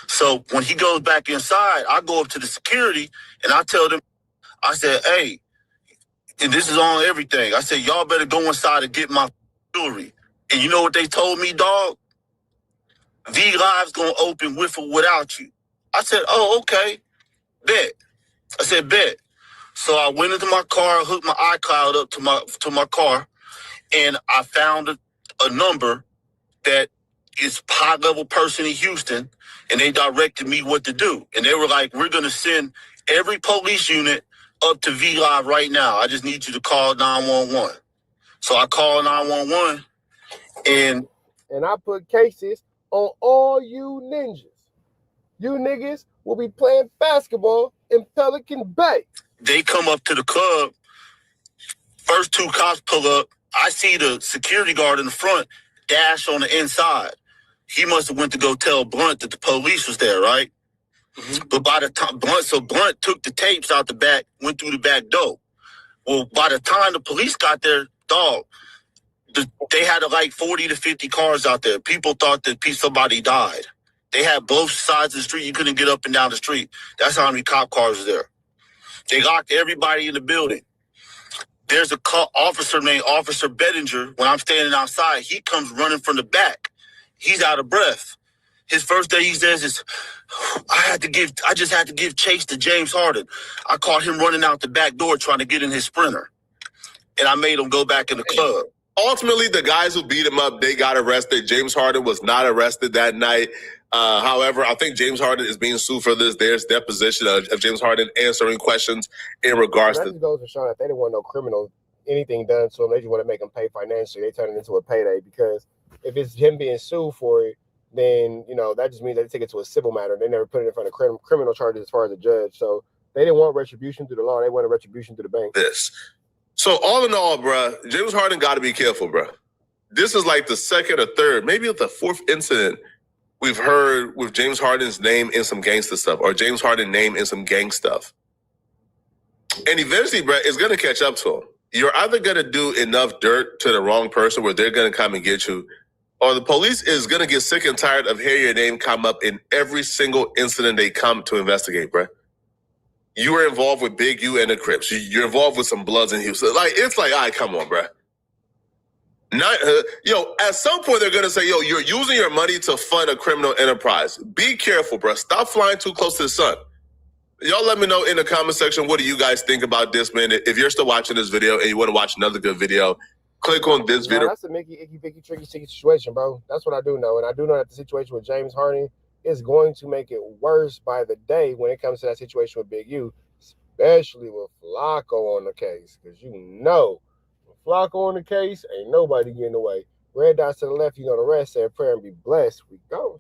So when he goes back inside, I go up to the security and I tell them, I said, hey, and this is on everything. I said, y'all better go inside and get my jewelry. And you know what they told me, dog? V Live's gonna open with or without you. I said, oh, okay. Bet. I said, bet. So I went into my car, hooked my iCloud up to my car, and I found a number that is high-level person in Houston, and they directed me what to do. And they were like, we're going to send every police unit up to V Live right now. I just need you to call 911. So I called 911, and I put cases on all you ninjas. You niggas will be playing basketball in Pelican Bay. They come up to the club. First 2 cops pull up. I see the security guard in the front dash on the inside. He must have went to go tell Blunt that the police was there, right? Mm-hmm. But by the time Blunt took the tapes out the back, went through the back door. Well, by the time the police got there, dog, they had like 40 to 50 cars out there. People thought that somebody died. They had both sides of the street. You couldn't get up and down the street. That's how many cop cars were there. They locked everybody in the building. There's a officer named Officer Bettinger. When I'm standing outside, he comes running from the back. He's out of breath. His first day, he says, is, I just had to give chase to James Harden. I caught him running out the back door trying to get in his Sprinter. And I made him go back in the club. Ultimately, the guys who beat him up, they got arrested. James Harden was not arrested that night. However, I think James Harden is being sued for this. There's deposition of James Harden answering questions in regards that to. That goes to show that they didn't want no criminal anything done to him. They just want to make him pay financially. They turn it into a payday because if it's him being sued for it, then that just means they take it to a civil matter. They never put it in front of criminal charges as far as a judge. So they didn't want retribution through the law. They wanted retribution through the bank. So all in all, bruh, James Harden got to be careful, bruh. This is like the second or third, maybe the fourth incident we've heard with James Harden's name in some gangster stuff or James Harden name in some gang stuff. And eventually, bruh, it's going to catch up to him. You're either going to do enough dirt to the wrong person where they're going to come and get you, or the police is going to get sick and tired of hearing your name come up in every single incident they come to investigate, bruh. You were involved with Big U and the Crips. You're involved with some Bloods in Houston. It's like, all right, come on, bruh. At some point they're gonna say, you're using your money to fund a criminal enterprise. Be careful, bruh. Stop flying too close to the sun. Y'all let me know in the comment section, what do you guys think about this, man? If you're still watching this video and you want to watch another good video, click on this video. That's a Mickey, Icky, Vicky, tricky situation, bro. That's what I do know. And I do know that the situation with James Harden is going to make it worse by the day when it comes to that situation with Big U, especially with Flacco on the case. Because with Flacco on the case, ain't nobody getting away. Red dots to the left, the rest, say a prayer and be blessed. We go.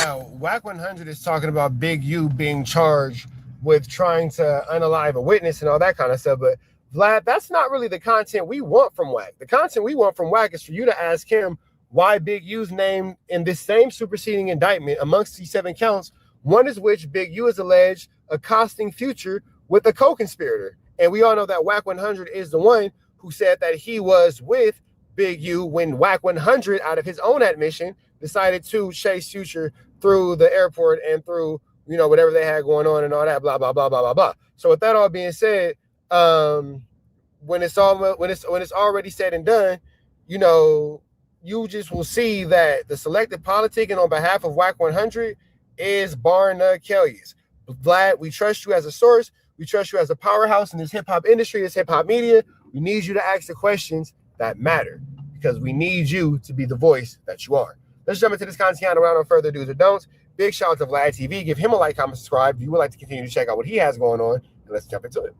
Now, WACK100 is talking about Big U being charged with trying to unalive a witness and all that kind of stuff. But Vlad, that's not really the content we want from WACK. The content we want from WACK is for you to ask him why Big U's name in this same superseding indictment amongst these 7 counts, one is which Big U is alleged accosting Future with a co-conspirator. And we all know that WACK100 is the one who said that he was with Big U when WACK100, out of his own admission, decided to chase Future through the airport and through, whatever they had going on and all that, blah, blah, blah, blah, blah, blah. So with that all being said, when it's already said and done, you just will see that the selected politicking on behalf of WACK100 is bar none Kelly's. Vlad, we trust you as a source. We trust you as a powerhouse in this hip-hop industry, this hip-hop media. We need you to ask the questions that matter because we need you to be the voice that you are. Let's jump into this content without no further do's or don'ts. Big shout out to Vlad TV. Give him a like, comment, subscribe if you would like to continue to check out what he has going on. And let's jump into it.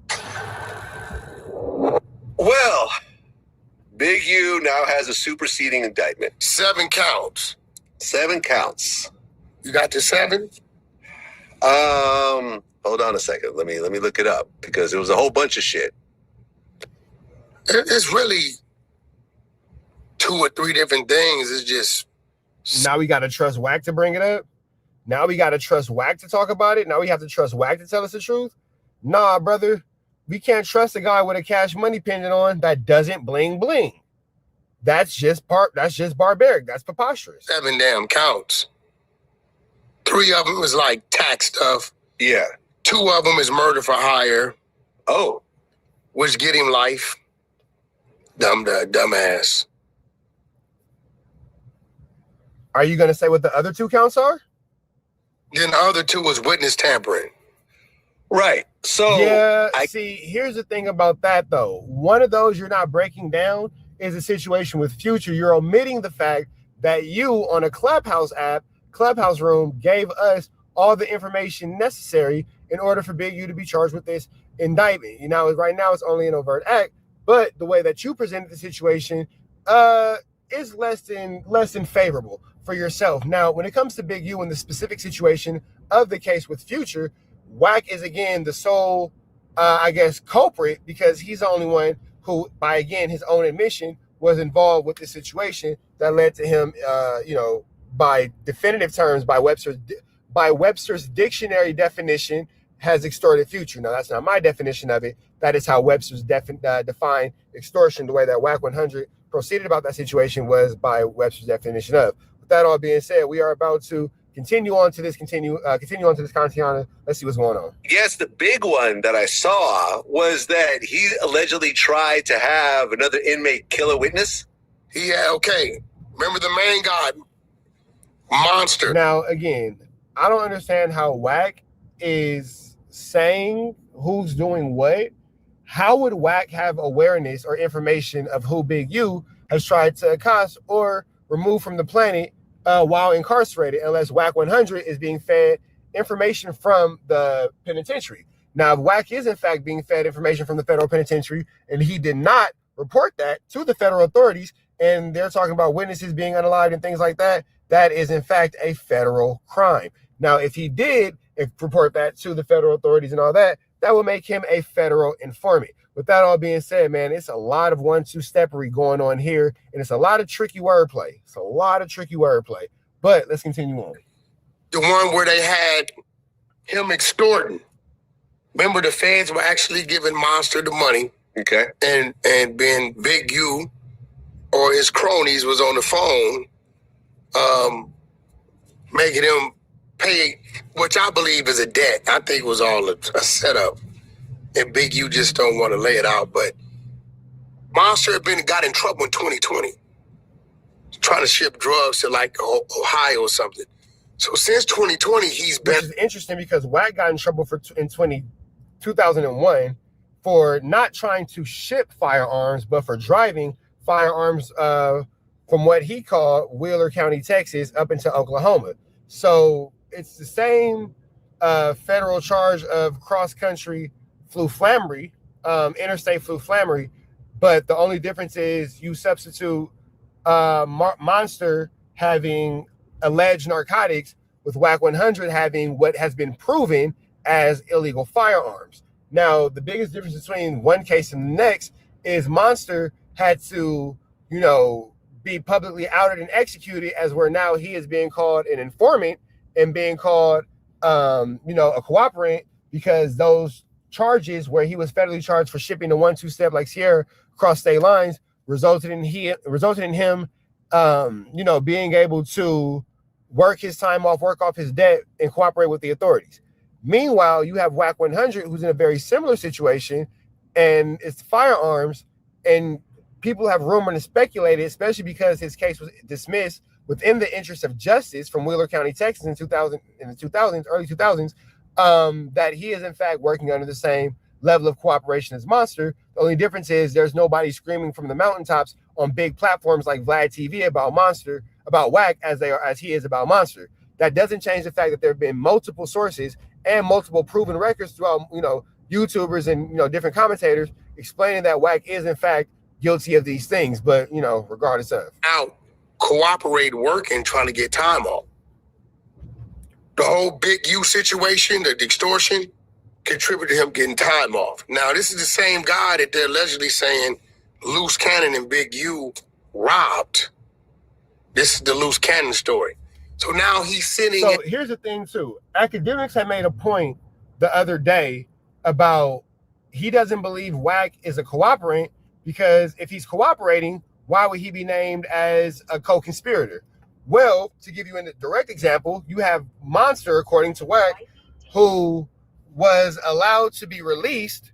Well, Big U now has a superseding indictment. 7 counts. 7 counts. You got the 7? Hold on a second. Let me look it up because it was a whole bunch of shit. It's really 2 or 3 different things. It's just. Now we got to trust WACK to bring it up. Now we got to trust WACK to talk about it. Now we have to trust WACK to tell us the truth. Nah, brother. We can't trust a guy with a cash money pendant on that doesn't bling bling. That's just barbaric. That's preposterous. 7 damn counts. 3 of them is like tax stuff. Yeah. 2 of them is murder for hire. Oh. Which get him life. Dumbass. Are you going to say what the other 2 counts are? Then the other 2 was witness tampering. Right. So yeah, see, here's the thing about that though. One of those you're not breaking down is a situation with Future. You're omitting the fact that you on a Clubhouse app, Clubhouse room, gave us all the information necessary in order for Big U to be charged with this indictment. Right now it's only an overt act, but the way that you presented the situation is less than favorable for yourself. Now, when it comes to Big U and the specific situation of the case with Future, WACK is again the sole, culprit because he's the only one who, by again his own admission, was involved with the situation that led to him, by definitive terms, by Webster's dictionary definition, has extorted Future. Now that's not my definition of it. That is how Webster's define extortion. The way that WACK100 proceeded about that situation was by Webster's definition of. With that all being said, we are about to continue on to this content. Let's see what's going on. Yes, the big one that I saw was that he allegedly tried to have another inmate kill a witness. He had, okay, remember the main guy, Monster. Now, again, I don't understand how WACK is saying who's doing what. How would WACK have awareness or information of who Big U has tried to accost or remove from the planet while incarcerated, unless WACK100 is being fed information from the penitentiary? Now, if WACK is in fact being fed information from the federal penitentiary and he did not report that to the federal authorities, and they're talking about witnesses being unalived and things like that, that is in fact a federal crime. Now, if he did report that to the federal authorities and all that, that would make him a federal informant. With that all being said, man, it's a lot of 1-2-steppery going on here, and it's a lot of tricky wordplay. It's a lot of tricky wordplay. But let's continue on. The one where they had him extorting. Remember, the feds were actually giving Monster the money. Okay. And Ben Big U or his cronies was on the phone, making him pay, which I believe is a debt. I think it was all a setup. And Big U just don't want to lay it out. But Monster had got in trouble in 2020, trying to ship drugs to like Ohio or something. So since 2020, he's been. Which is interesting because WACK got in trouble in 2001 for not trying to ship firearms, but for driving firearms from what he called Wheeler County, Texas, up into Oklahoma. So it's the same federal charge of cross-country fluflammery, interstate fluflammery, but the only difference is you substitute Monster having alleged narcotics with WACK100 having what has been proven as illegal firearms. Now, the biggest difference between one case and the next is Monster had to, be publicly outed and executed, as where now he is being called an informant and being called, a cooperant, because those charges where he was federally charged for shipping the 1-2-step like Sierra across state lines resulted in him, being able to work his time off, work off his debt, and cooperate with the authorities. Meanwhile, you have WACK100, who's in a very similar situation, and it's firearms, and people have rumored and speculated, especially because his case was dismissed within the interest of justice from Wheeler County, Texas in the early 2000s, that he is in fact working under the same level of cooperation as Monster. The only difference is there's nobody screaming from the mountaintops on big platforms like Vlad TV about WACK as he is about Monster. That doesn't change the fact that there have been multiple sources and multiple proven records throughout, YouTubers and, different commentators explaining that WACK is in fact guilty of these things, but, regardless of. Out, cooperate, working, trying to get time off. The whole Big U situation, the extortion, contributed to him getting time off. Now, this is the same guy that they're allegedly saying Loose Cannon and Big U robbed. This is the Loose Cannon story. So now he's sitting. So here's the thing, too. Academics had made a point the other day about he doesn't believe WACK is a cooperant, because if he's cooperating, why would he be named as a co-conspirator? Well, to give you a direct example, you have Monster, according to WACK, who was allowed to be released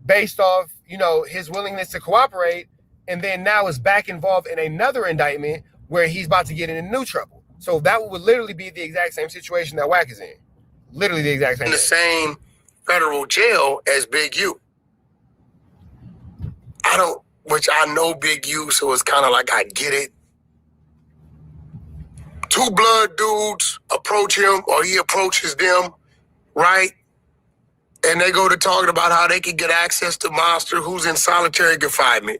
based off, his willingness to cooperate, and then now is back involved in another indictment where he's about to get into new trouble. So that would literally be the exact same situation that WACK is in. Literally the exact same. In the same federal jail as Big U. Which I know Big U, so it's kind of like I get it. Two blood dudes approach him, or he approaches them, right? And they go to talking about how they can get access to Monster, who's in solitary confinement.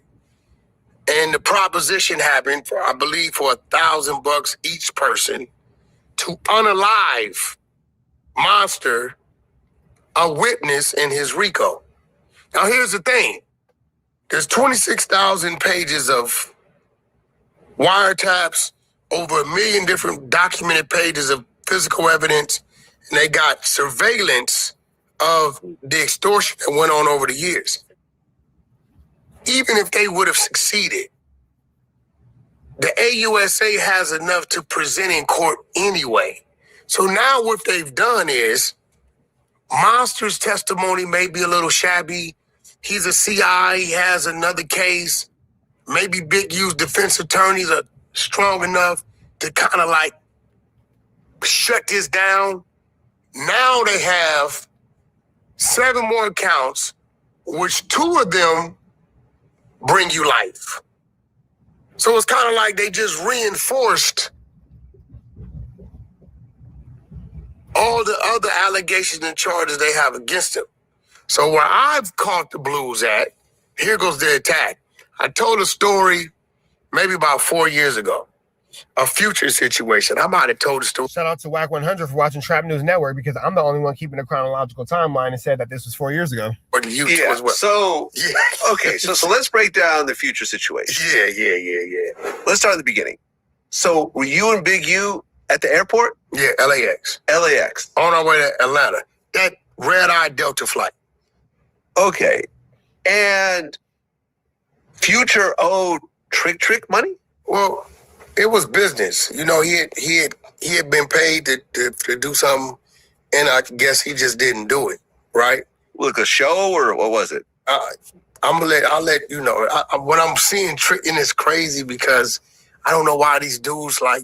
And the proposition happened for, I believe, for $1,000 each person to unalive Monster, a witness in his RICO. Now, here's the thing. There's 26,000 pages of wiretaps, over 1 million different documented pages of physical evidence, and they got surveillance of the extortion that went on over the years. Even if they would have succeeded, the AUSA has enough to present in court anyway. So now what they've done is, Monster's testimony may be a little shabby. He's a CI, he has another case. maybe Big U's defense attorneys are strong enough to kind of like shut this down. Now they have 7 more counts, which 2 of them bring you life. So it's kind of like they just reinforced all the other allegations and charges they have against him. So where I've caught the blues at, here goes the attack. I told a story maybe about 4 years ago, a Future situation. I might have told the story. Shout out to WACK100 for watching Trap News Network, because I'm the only one keeping a chronological timeline and said that this was 4 years ago. But you Yeah. as well. So okay, so let's break down the Future situation. Yeah. Let's start at the beginning. So were you and Big U at the airport? Yeah, LAX. LAX. On our way to Atlanta. That red-eye Delta flight. Okay. And Future owed Trick money? Well, it was business. You know, he had been paid to do something, and I guess he just didn't do it, right? Like a show, or what was it? I'll let you know. What I'm seeing Trick in is crazy, because I don't know why these dudes like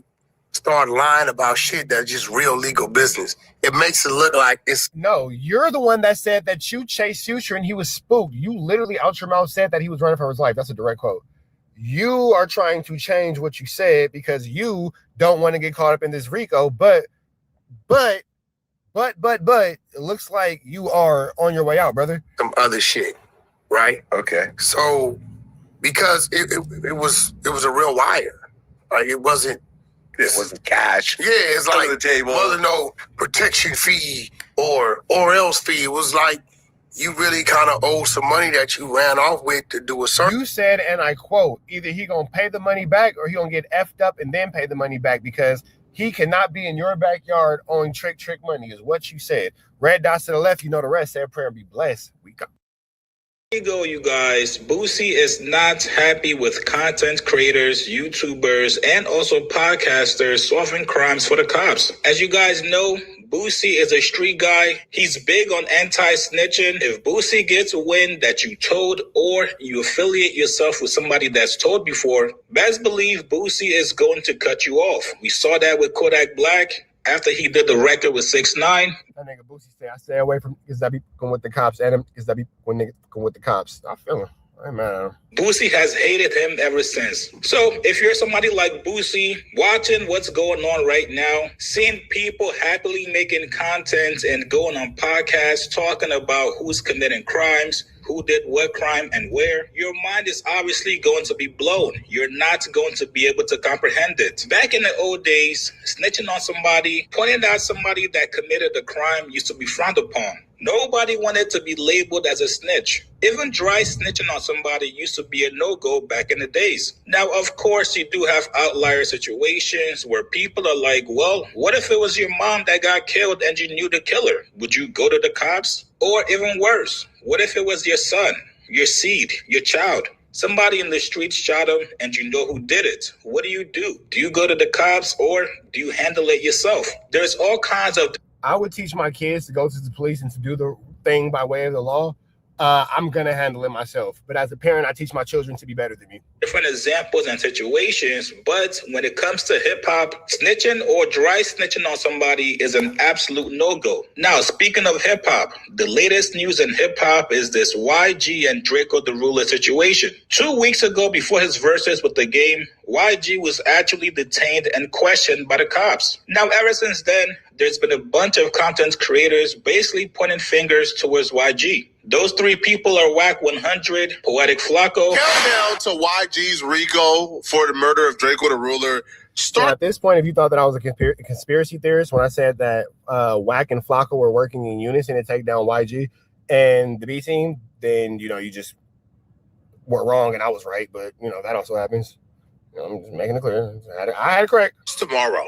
start lying about shit that's just real legal business. It makes it look like it's... No, you're the one that said that you chased Future and he was spooked. You literally out your mouth said that he was running for his life. That's a direct quote. You are trying to change what you said because you don't want to get caught up in this RICO, but it looks like you are on your way out, brother. Some other shit, right? Okay. So, because it was a real wire. Like, it wasn't cash. Yeah, it's like the table. Wasn't no protection fee or else fee. It was like you really kind of owe some money that you ran off with to do a search. You said, and I quote, either he gonna pay the money back or he gonna get effed up and then pay the money back, because he cannot be in your backyard owing trick money, is what you said. Red dots to the left, you know the rest. Say a prayer and be blessed. We go. Here you go, you guys. Boosie is not happy with content creators, YouTubers, and also podcasters solving crimes for the cops. As you guys know, Boosie is a street guy. He's big on anti-snitching. If Boosie gets wind that you told or you affiliate yourself with somebody that's told before, best believe Boosie is going to cut you off. We saw that with Kodak Black after he did the record with 6ix9ine. That nigga Boosie say, I stay away from because I be going with the cops, and because I be when niggas going with the cops. I feel him. I ain't mad at him. Boosie has hated him ever since. So if you're somebody like Boosie, watching what's going on right now, seeing people happily making content and going on podcasts talking about who's committing crimes, who did what crime and where, your mind is obviously going to be blown. You're not going to be able to comprehend it. Back in the old days, snitching on somebody, pointing out somebody that committed a crime used to be frowned upon. Nobody wanted to be labeled as a snitch. Even dry snitching on somebody used to be a no-go back in the days. Now, of course, you do have outlier situations where people are like, well, what if it was your mom that got killed and you knew the killer? Would you go to the cops? Or even worse, what if it was your son, your seed, your child? Somebody in the streets shot him and you know who did it. What do? Do you go to the cops or do you handle it yourself? There's all kinds of... I would teach my kids to go to the police and to do the thing by way of the law. I'm going to handle it myself. But as a parent, I teach my children to be better than me. Different examples and situations, but when it comes to hip-hop, snitching or dry snitching on somebody is an absolute no-go. Now, speaking of hip-hop, the latest news in hip-hop is this YG and Draco the Ruler situation. 2 weeks ago, before his verses with The Game, YG was actually detained and questioned by the cops. Now, ever since then, there's been a bunch of content creators basically pointing fingers towards YG. Those 3 people are WACK100, Poetic Flacco. Countdown to YG's RICO for the murder of Draco the Ruler. So at this point, if you thought that I was a conspiracy theorist when I said that WACK and Flacco were working in unison to take down YG and the B team, then, you know, you just were wrong and I was right. But, you know, that also happens. You know, I'm just making it clear. I had it correct. It's tomorrow.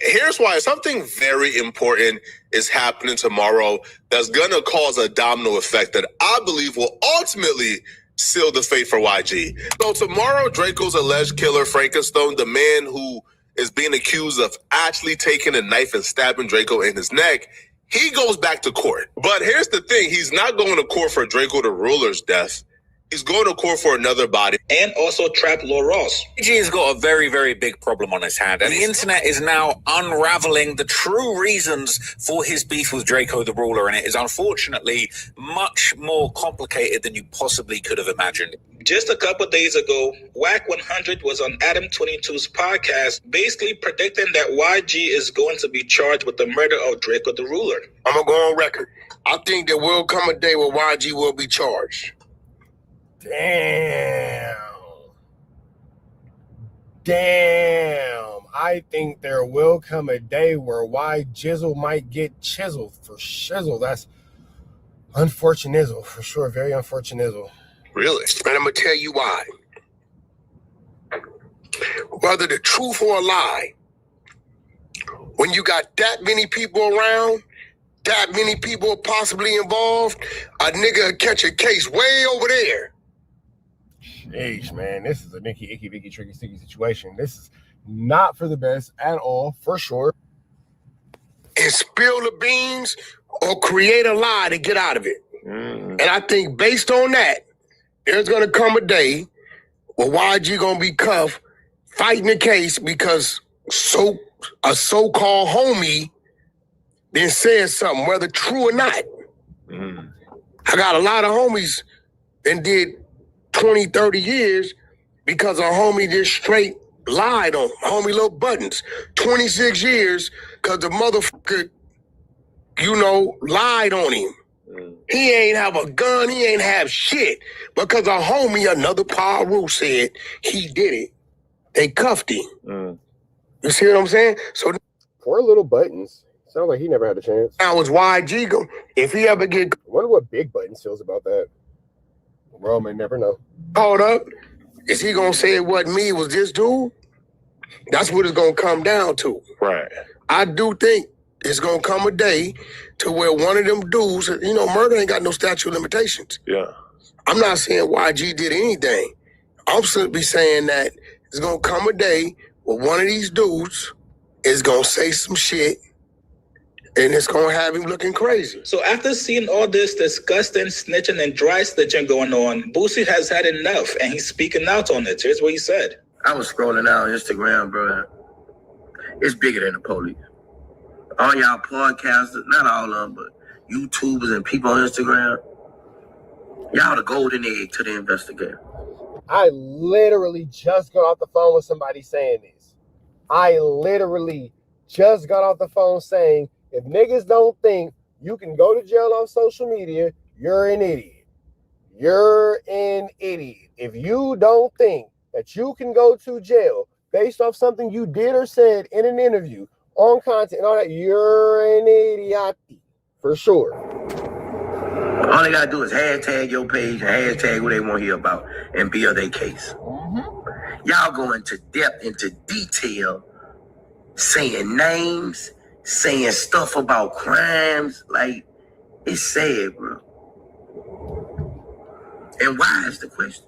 Here's why. Something very important is happening tomorrow that's going to cause a domino effect that I believe will ultimately seal the fate for YG. So tomorrow, Draco's alleged killer, Frankenstone, the man who is being accused of actually taking a knife and stabbing Draco in his neck, he goes back to court. But here's the thing. He's not going to court for Draco the Ruler's death. He's going to court for another body. And also trap Lil Ross. YG has got a very, very big problem on his hand, and the internet is now unraveling the true reasons for his beef with Draco the Ruler, and it is unfortunately much more complicated than you possibly could have imagined. Just a couple days ago, WACK100 was on Adam 22's podcast, basically predicting that YG is going to be charged with the murder of Draco the Ruler. I'm gonna go on record. I think there will come a day where YG will be charged. Damn. I think there will come a day where Jizzle might get chiseled for shizzle. That's unfortunate for sure. Very unfortunate. Really? And I'm gonna tell you why. Whether the truth or a lie, when you got that many people around, that many people possibly involved, a nigga will catch a case way over there. Jeez, man, this is a Nicky, Icky, Vicky, Tricky, Sticky situation. This is not for the best at all, for sure. And spill the beans or create a lie to get out of it. And I think based on that, there's gonna come a day where YG gonna be cuffed fighting the case because a so-called homie then said something, whether true or not. I got a lot of homies that did 20, 30 years because a homie just straight lied on him. Homie Lil Buttons, 26 years because the motherfucker, lied on him. He ain't have a gun, he ain't have shit. Because a homie, another Paru, said he did it. They cuffed him. You see what I'm saying? So Poor Little Buttons. Sounds like he never had a chance. Now it's YG go. If he ever get I wonder what Big Buttons feels about that. Bro, may never know. caught up, is he gonna say it wasn't me, it was this dude? That's what it's gonna come down to. Right. I do think it's gonna come a day to where one of them dudes, murder ain't got no statute of limitations. Yeah. I'm not saying YG did anything. I'm simply saying that it's gonna come a day where one of these dudes is gonna say some shit and it's gonna have him looking crazy. So after seeing all this disgusting snitching and dry snitching going on, Boosie has had enough and he's speaking out on it. Here's what he said. I was scrolling out on Instagram, bro. It's bigger than the police. All y'all podcasters, not all of them, but YouTubers and people on Instagram, y'all the golden egg to the investigator. I literally just got off the phone with somebody saying this. I literally just got off the phone saying, if niggas don't think you can go to jail on social media, you're an idiot. You're an idiot. If you don't think that you can go to jail based off something you did or said in an interview, on content and all that, you're an idiot. For sure. All they gotta do is hashtag your page and hashtag what they want to hear about and build their case. Y'all go into depth, into detail, saying names, saying stuff about crimes. Like, it's sad, bro. And why is the question?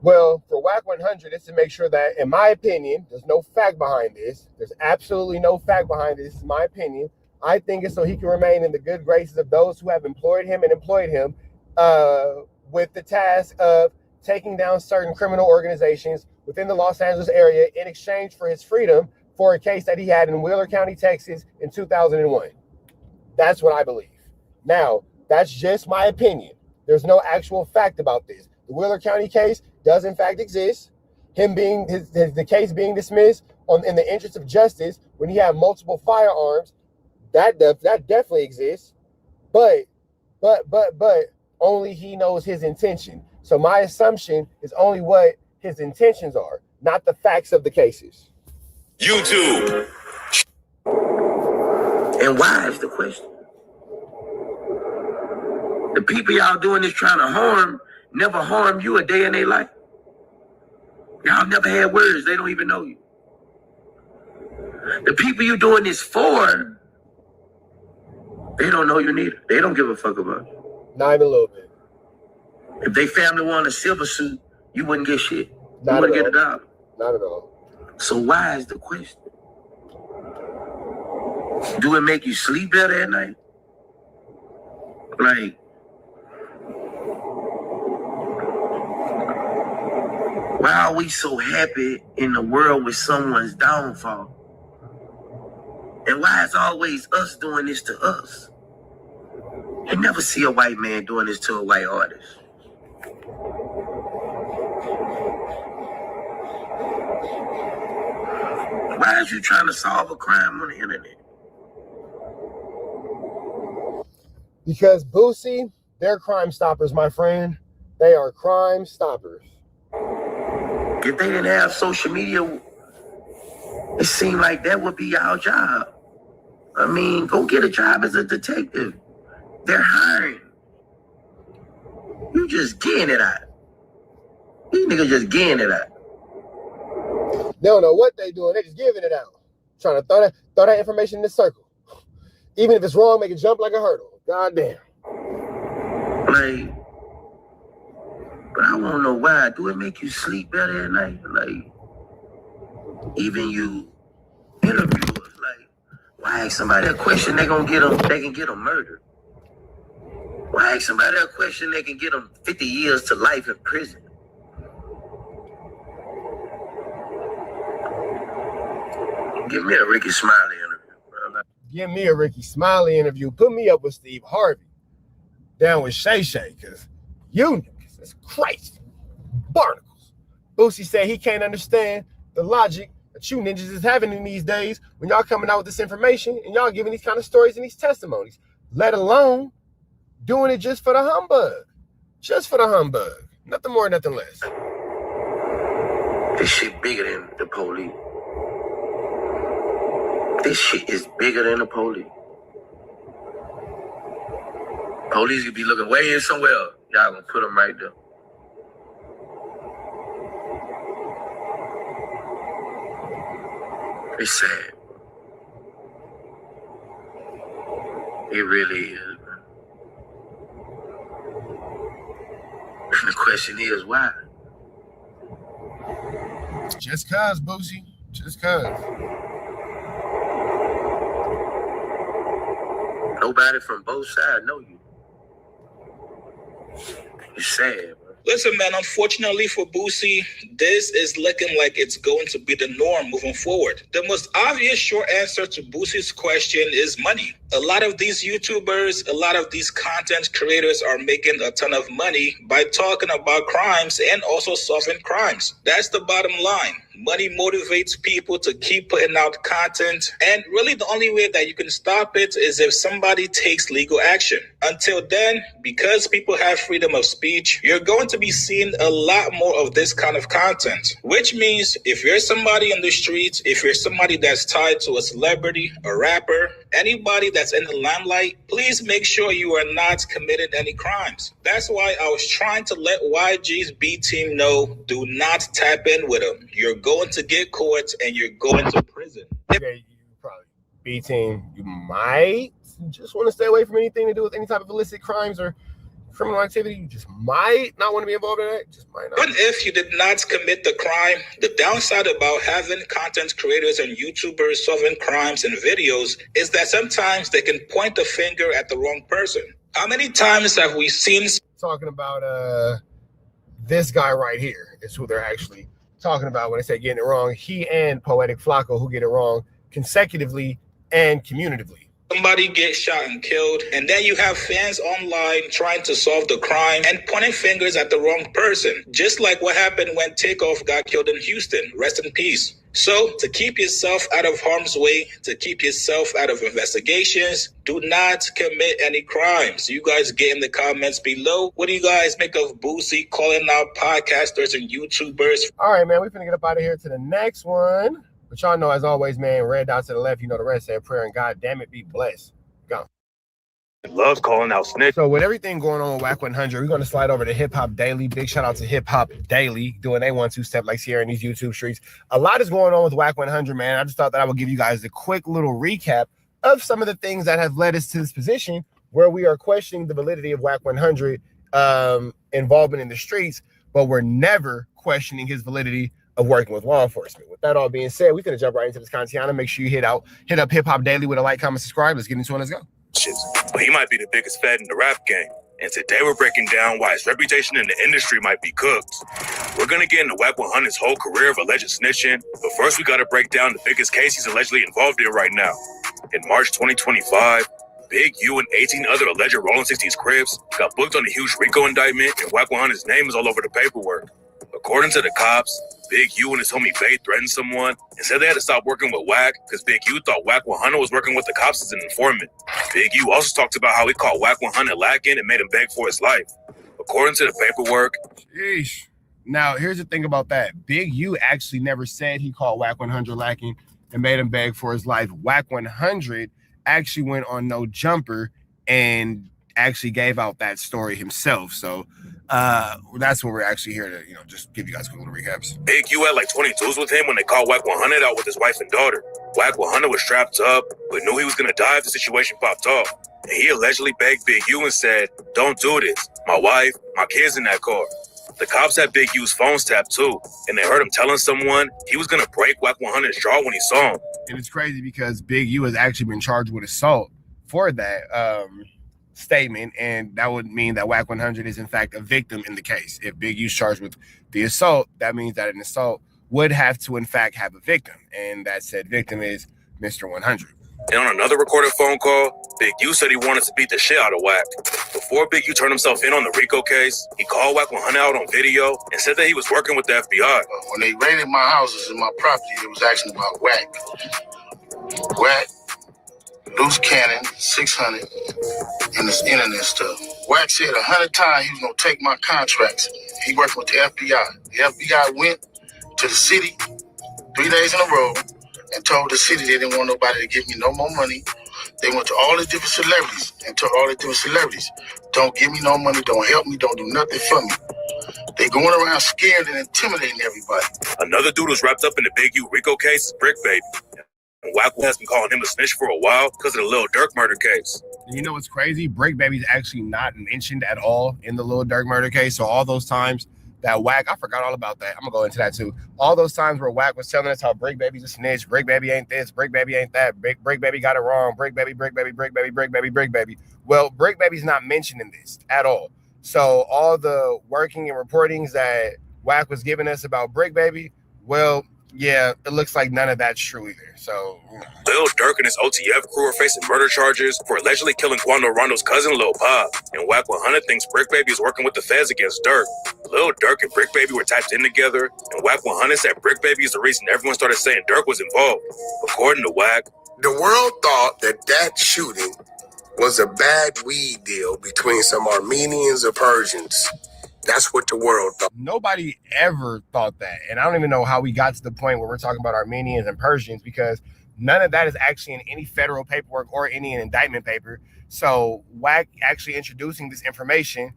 Well, for WACK100, it's to make sure that, in my opinion, there's no fact behind this. There's absolutely no fact behind this. This is my opinion. I think it's so he can remain in the good graces of those who have employed him with the task of taking down certain criminal organizations within the Los Angeles area in exchange for his freedom for a case that he had in Wheeler County, Texas in 2001. That's what I believe. Now, that's just my opinion. There's no actual fact about this. The Wheeler County case does in fact exist. Him being the case being dismissed in the interest of justice when he had multiple firearms, that definitely exists. But only he knows his intention. So my assumption is only what his intentions are, not the facts of the cases. YouTube. And why is the question? The people y'all doing this trying to harm never harm you a day in their life. Y'all never had words. They don't even know you. The people you doing this for, they don't know you neither. They don't give a fuck about you. Not even a little bit. If they family wanted a silver suit, you wouldn't get shit. You Not wouldn't at get all. a dollar. Not at all. So why is the question? Do it make you sleep better at night? Like, Why are we so happy in the world with someone's downfall? And why is always us doing this to us? You never see a white man doing this to a white artist. Why is you trying to solve a crime on the internet? Because Boosie, they're crime stoppers, my friend. They are crime stoppers. If they didn't have social media, it seemed like that would be our job. I mean, go get a job as a detective. They're hiring. You just getting it out. These niggas just getting it out. They don't know what they doing. They just giving it out. Trying to throw that information in the circle. Even if it's wrong, make it jump like a hurdle. God damn. Like, but I want to know why. Do it make you sleep better at night? Like, even you interviewers, like, why ask somebody a question they can get them murdered? Why ask somebody a question they can get them 50 years to life in prison? Give me a Ricky Smiley interview, bro. Give me a Ricky Smiley interview. Put me up with Steve Harvey. Down with Shay Shay, because you niggas, that's crazy. Barnacles. Boosie said he can't understand the logic that you ninjas is having in these days when y'all coming out with this information and y'all giving these kind of stories and these testimonies, let alone doing it just for the humbug. Just for the humbug. Nothing more, nothing less. This shit bigger than the police. This shit is bigger than the police. Police could be looking way in somewhere else. Y'all gonna put them right there. It's sad. It really is. And the question is, why? Just cuz, Boosie. Just cuz. Nobody from both sides know you. It's sad, bro. Listen, man, unfortunately for Boosie, this is looking like it's going to be the norm moving forward. The most obvious short answer to Boosie's question is money. A lot of these YouTubers, a lot of these content creators are making a ton of money by talking about crimes and also solving crimes. That's the bottom line. Money motivates people to keep putting out content. And really the only way that you can stop it is if somebody takes legal action. Until then, because people have freedom of speech, you're going to be seeing a lot more of this kind of content. Which means if you're somebody in the streets, if you're somebody that's tied to a celebrity, a rapper, anybody that's in the limelight, please make sure you are not committing any crimes. That's why I was trying to let YG's B team know, do not tap in with him. You're going to get caught and you're going to prison. Okay, you probably B team, you might just want to stay away from anything to do with any type of illicit crimes or criminal activity. You just might not want to be involved in that. Just might not. Even if you did not commit the crime, the downside about having content creators and YouTubers solving crimes and videos is that sometimes they can point the finger at the wrong person. How many times have we seen talking about this guy right here is who they're actually talking about when they say getting it wrong. He and Poetic Flacco who get it wrong consecutively and cumulatively. Somebody gets shot and killed, and then you have fans online trying to solve the crime and pointing fingers at the wrong person, just like what happened when Takeoff got killed in Houston. Rest in peace. So, to keep yourself out of harm's way, to keep yourself out of investigations, do not commit any crimes. You guys get in the comments below. What do you guys make of Boosie calling out podcasters and YouTubers? All right, man, we're finna get up out of here to the next one. But y'all know, as always, man, red dot to the left, you know the rest, say a prayer, and God damn it, be blessed. Go. Loves calling out snitch. So with everything going on with WACK100, we're going to slide over to Hip Hop Daily. Big shout out to Hip Hop Daily doing a 1-2 step like Sierra in these YouTube streets. A lot is going on with WACK100, man. I just thought that I would give you guys a quick little recap of some of the things that have led us to this position where we are questioning the validity of WACK100 involvement in the streets, but we're never questioning his validity of working with law enforcement. With that all being said, we're going to jump right into this content. Make sure you hit up Hip Hop Daily with a like, comment, subscribe. Let's get into it. Let's go. Shit. But he might be the biggest fed in the rap game. And today we're breaking down why his reputation in the industry might be cooked. We're gonna get into WACK 100's whole career of alleged snitching, but first we gotta break down the biggest case he's allegedly involved in right now. In March 2025, Big U and 18 other alleged Rolling 60s Crips got booked on a huge RICO indictment, and WACK 100's name is all over the paperwork. According to the cops, Big U and his homie Bay threatened someone and said they had to stop working with WACK because Big U thought WACK 100 was working with the cops as an informant. Big U also talked about how he caught WACK 100 lacking and made him beg for his life. According to the paperwork, Yeesh. Now, here's the thing about that. Big U actually never said he caught WACK 100 lacking and made him beg for his life. WACK 100 actually went on No Jumper and actually gave out that story himself. So that's what we're actually here to, just give you guys quick little recaps. Big U had like 22s with him when they called WACK 100 out with his wife and daughter. WACK 100 was strapped up, but knew he was gonna die if the situation popped off. And he allegedly begged Big U and said, "Don't do this. My wife, my kids in that car." The cops had Big U's phones tapped too, and they heard him telling someone he was gonna break WACK 100's jaw when he saw him. And it's crazy because Big U has actually been charged with assault for that statement, and that would mean that WACK 100 is in fact a victim in the case. If Big U's charged with the assault, that means that an assault would have to in fact have a victim, and that said victim is Mr. 100. And on another recorded phone call, Big U said he wanted to beat the shit out of WACK. Before Big U turned himself in on the RICO case, he called WACK 100 out on video and said that he was working with the FBI. When they raided my houses and my property, it was actually about WACK. WACK, loose cannon, 600, and this internet stuff. WACK said 100 times he was going to take my contracts. He worked with the FBI. The FBI went to the city 3 days in a row and told the city they didn't want nobody to give me no more money. They went to all the different celebrities and told all the different celebrities, don't give me no money, don't help me, don't do nothing for me. They going around scared and intimidating everybody. Another dude who's wrapped up in the Big U RICO case is Brick Baby. And WACK has been calling him a snitch for a while because of the Lil Durk murder case. And you know what's crazy? Brick Baby's actually not mentioned at all in the Lil Durk murder case. So all those times that WACK, I forgot all about that. I'm gonna go into that too. All those times where WACK was telling us how Brick Baby's a snitch, Brick Baby ain't this, Brick Baby ain't that, Brick Baby got it wrong, Brick Baby, Brick Baby, Brick Baby, Brick Baby, Brick Baby. Well, Brick Baby's not mentioned in this at all. So all the working and reportings that WACK was giving us about Brick Baby, well, yeah, it looks like none of that's true either. So Lil Durk and his OTF crew are facing murder charges for allegedly killing Quando Rondo's cousin, Lil Pop. And WACK 100 thinks Brick Baby is working with the feds against Durk. Lil Durk and Brick Baby were typed in together, and WACK 100 said Brick Baby is the reason everyone started saying Durk was involved. According to WACK, the world thought that shooting was a bad weed deal between some Armenians or Persians. That's what the world thought. Nobody ever thought that. And I don't even know how we got to the point where we're talking about Armenians and Persians, because none of that is actually in any federal paperwork or any indictment paper. So WACK actually introducing this information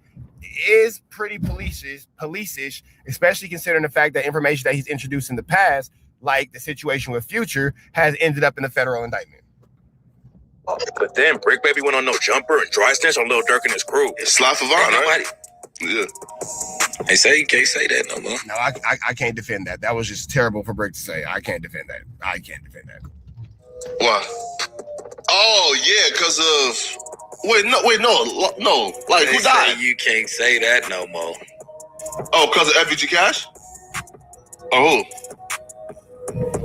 is pretty police-ish, especially considering the fact that information that he's introduced in the past, like the situation with Future, has ended up in the federal indictment. But then Brick Baby went on No Jumper and dry snitched on Lil Durk and his crew. It's Sloth of Vaughn, right? Yeah. They say you can't say that no more. No, I can't defend that. That was just terrible for Brick to say. I can't defend that. I can't defend that. Why? Oh yeah, because of no. Like They who died? say you can't say that no more. Oh, because of FVG Cash? Oh,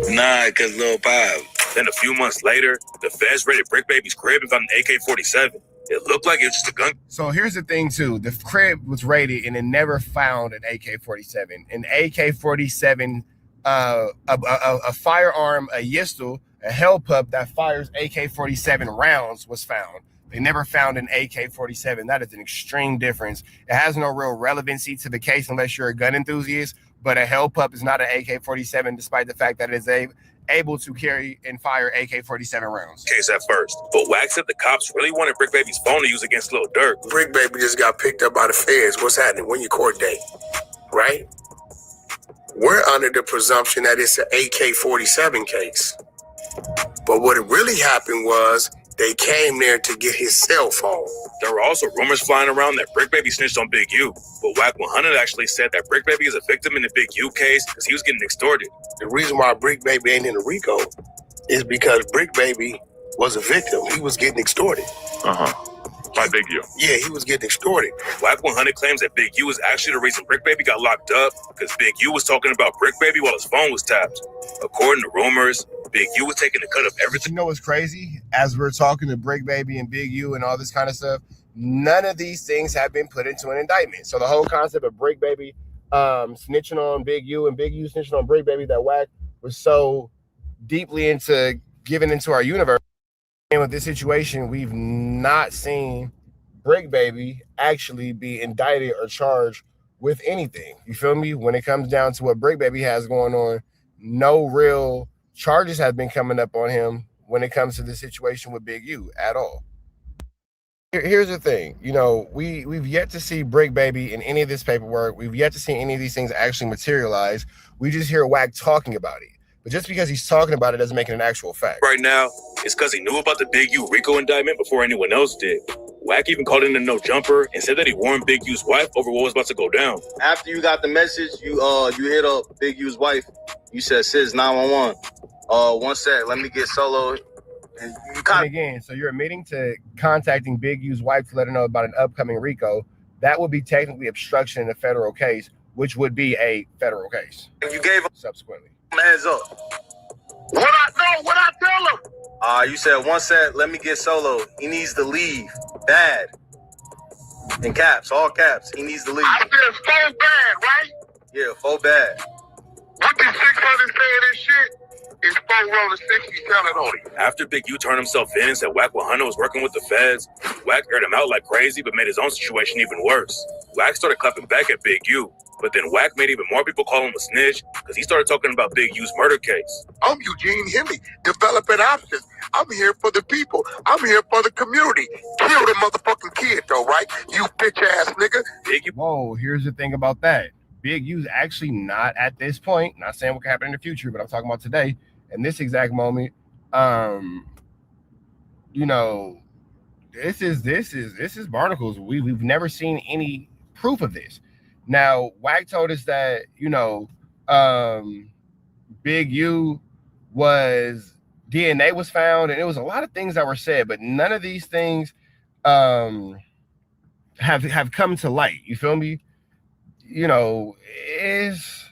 Nah, because Lil Pop. Then a few months later, the feds raided Brick Baby's crib and found an AK-47. It looked like it was just a gun. So here's the thing too. The crib was raided and it never found an AK-47. An AK-47, a firearm, a pistol, a hell pup that fires AK-47 rounds was found. They never found an AK-47. That is an extreme difference. It has no real relevancy to the case unless you're a gun enthusiast, but a hell pup is not an AK-47 despite the fact that it is able to carry and fire AK-47 rounds. Case at first, but WACK said the cops really wanted Brick Baby's phone to use against Lil Durk. Brick Baby just got picked up by the feds. What's happening? When your court date, right? We're under the presumption that it's an AK-47 case. But what really happened was they came there to get his cell phone. There were also rumors flying around that Brick Baby snitched on Big U, but WACK 100 actually said that Brick Baby is a victim in the Big U case because he was getting extorted. The reason why Brick Baby ain't in the RICO is because Brick Baby was a victim. He was getting extorted. by Big U. Yeah, he was getting extorted. WACK100 claims that Big U is actually the reason Brick Baby got locked up because Big U was talking about Brick Baby while his phone was tapped. According to rumors, Big U was taking a cut of everything. You know what's crazy? As we're talking to Brick Baby and Big U and all this kind of stuff, none of these things have been put into an indictment. So the whole concept of Brick Baby snitching on Big U and Big U snitching on Brick Baby, that WACK was so deeply into giving into our universe. And with this situation, we've not seen Brick Baby actually be indicted or charged with anything. You feel me? When it comes down to what Brick Baby has going on, no real charges have been coming up on him when it comes to the situation with Big U at all. Here's the thing, you know, we've yet to see Brick Baby in any of this paperwork. We've yet to see any of these things actually materialize. We just hear WACK talking about it. But just because he's talking about it doesn't make it an actual fact. Right now, it's because he knew about the Big U RICO indictment before anyone else did. WACK even called in a no jumper and said that he warned Big U's wife over what was about to go down. After you got the message, you hit up Big U's wife. You said, "Sis, 911. One sec, let me get solo." And you and again, so you're admitting to contacting Big U's wife to let her know about an upcoming RICO. That would be technically obstruction in a federal case, which would be a federal case. you gave him Subsequently. heads up. What I tell him? You said, "One sec, let me get solo. He needs to leave. Bad." In caps, all caps. He needs to leave. I said so bad, right? Yeah, full bad. What did 600 say in this shit? It's 4 rolling 60 telling on him. After Big U turned himself in and said WACK100 was working with the feds, WACK aired him out like crazy but made his own situation even worse. WACK started clapping back at Big U, but then WACK made even more people call him a snitch because he started talking about Big U's murder case. I'm Eugene Hemmy, developing options. I'm here for the people. I'm here for the community. Kill the motherfucking kid though, right? You bitch ass nigga. Big U. Whoa, here's the thing about that. Big U's actually not at this point, not saying what can happen in the future, but I'm talking about today, in this exact moment. You know, this is barnacles. We've never seen any proof of this. Now, WACK told us that, you know, Big U DNA was found, and it was a lot of things that were said, but none of these things have come to light. You feel me? You know, it's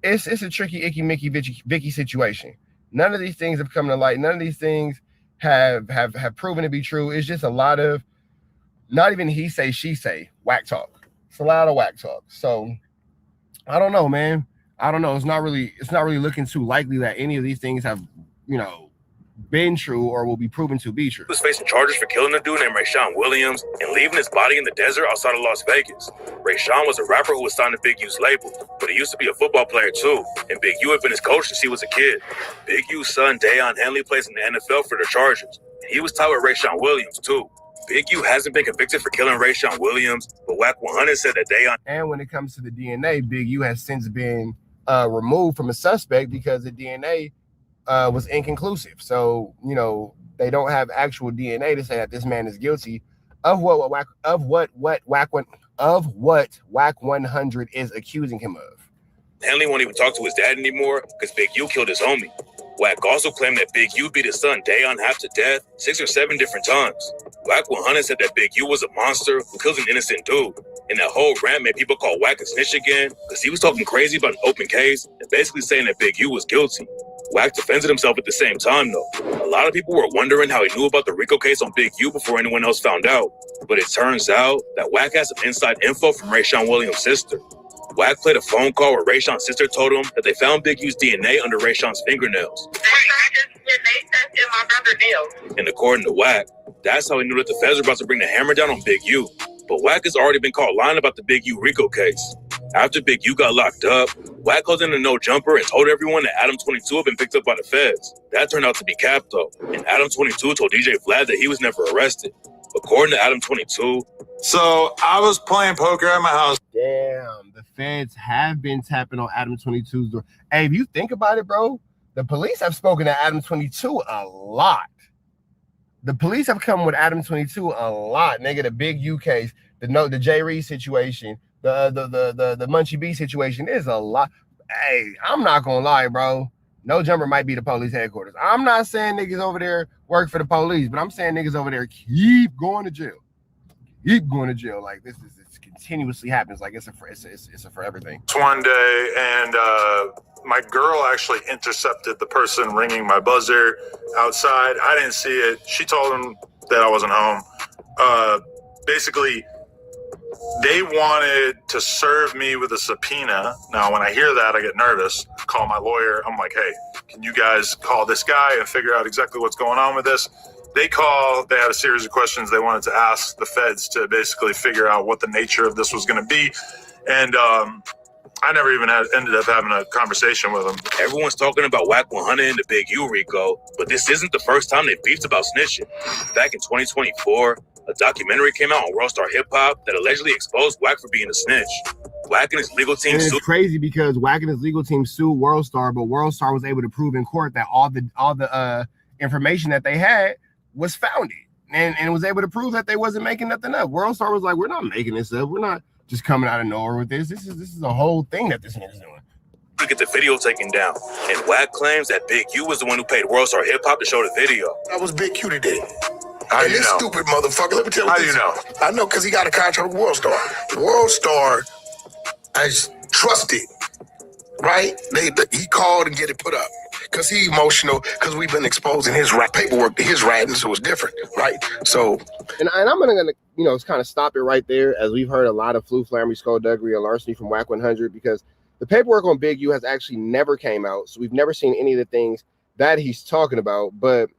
a tricky, icky, Mickey, Vicky situation. None of these things have come to light. None of these things have proven to be true. It's just a lot of, not even he say, she say, WACK talk. It's a lot of WACK talk. So I don't know, man. I don't know. It's not really looking too likely that any of these things have, you know, been true or will be proven to be true. He was facing charges for killing a dude named Rayshawn Williams and leaving his body in the desert outside of Las Vegas. Rayshawn was a rapper who was signed to Big U's label, but he used to be a football player too, and Big U had been his coach since he was a kid. Big U's son, Dayon Henley, plays in the NFL for the Chargers, and he was tied with Rayshawn Williams too. Big U hasn't been convicted for killing Rayshawn Williams, but WACK100 said that Dayon... And when it comes to the DNA, Big U has since been removed from a suspect because the DNA was inconclusive. So, you know, they don't have actual DNA to say that this man is guilty of what WACK100 is accusing him of. Henley won't even talk to his dad anymore because Big U killed his homie. WACK also claimed that Big U beat his son Dayon half to death 6 or 7 different times. WACK100 said that Big U was a monster who killed an innocent dude. And that whole rant made people call WACK a snitch again because he was talking crazy about an open case and basically saying that Big U was guilty. WACK defended himself at the same time, though. A lot of people were wondering how he knew about the RICO case on Big U before anyone else found out. But it turns out that WACK has some inside info from Rayshawn Williams' sister. WACK played a phone call where Rayshawn's sister told him that they found Big U's DNA under Rayshawn's fingernails. And according to WACK, that's how he knew that the feds were about to bring the hammer down on Big U. But WACK has already been caught lying about the Big U RICO case. After Big U got locked up, WACK called in a no jumper and told everyone that Adam 22 had been picked up by the feds. That turned out to be cap though, and Adam 22 told DJ Vlad that he was never arrested. According to Adam 22, so I was playing poker at my house. Damn, the feds have been tapping on Adam 22's door. Hey, if you think about it, bro, the police have spoken to Adam 22 a lot. The police have come with Adam 22 a lot, nigga. The Big U case, the J. Reed situation, the Munchie B situation. There's a lot. Hey, I'm not gonna lie, bro. No jumper might be the police headquarters. I'm not saying niggas over there work for the police, but I'm saying niggas over there keep going to jail. keep going to jail. Like this continuously happens. Like it's a forever thing. One day, and my girl actually intercepted the person ringing my buzzer outside. I didn't see it. She told him that I wasn't home. Basically, they wanted to serve me with a subpoena. Now, when I hear that, I get nervous. I call my lawyer. I'm like, hey, can you guys call this guy and figure out exactly what's going on with this? They call. They had a series of questions they wanted to ask the feds to basically figure out what the nature of this was going to be. And I never even ended up having a conversation with them. Everyone's talking about WACK100 and the Big U Rico, but this isn't the first time they beefed about snitching. Back in 2024, a documentary came out on Worldstar Hip Hop that allegedly exposed WACK for being a snitch. WACK and his legal team sued. It's crazy because WACK and his legal team sued Worldstar, but Worldstar was able to prove in court that all the information that they had was founded, and was able to prove that they wasn't making nothing up. Worldstar was like, we're not making this up. We're not just coming out of nowhere with this. This is a whole thing that this nigga's doing. To get the video taken down, and WACK claims that Big U was the one who paid Worldstar Hip Hop to show the video. That was Big Q that did it. How and you this know? Stupid motherfucker. Let me tell you. How do you know? I know because he got a contract with Worldstar. Worldstar is trusted, right? He called and get it put up because he emotional because we've been exposing his paperwork to his writing, so it's different, right? So, and I'm gonna kind of stop it right there, as we've heard a lot of flu, flammery, skullduggery, and larceny from WACK100 because the paperwork on Big U has actually never came out, so we've never seen any of the things that he's talking about. But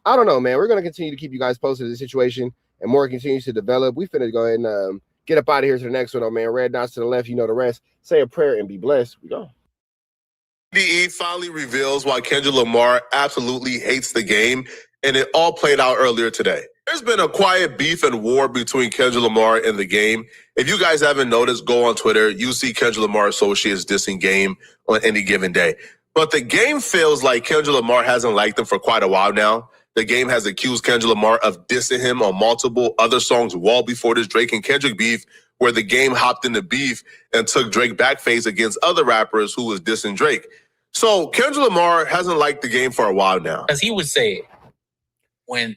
I don't know, man. We're going to continue to keep you guys posted on the situation, and more continues to develop. We finna go ahead and get up out of here to the next one, oh, man. Red dots to the left, you know the rest. Say a prayer and be blessed. We go. DE finally reveals why Kendrick Lamar absolutely hates the game, and it all played out earlier today. There's been a quiet beef and war between Kendrick Lamar and the game. If you guys haven't noticed, go on Twitter. You see Kendrick Lamar associates dissing game on any given day. But the game feels like Kendrick Lamar hasn't liked them for quite a while now. The game has accused Kendrick Lamar of dissing him on multiple other songs well before this Drake and Kendrick beef, where the game hopped into beef and took Drake backface against other rappers who was dissing Drake. So Kendrick Lamar hasn't liked the game for a while now. As he would say it, when...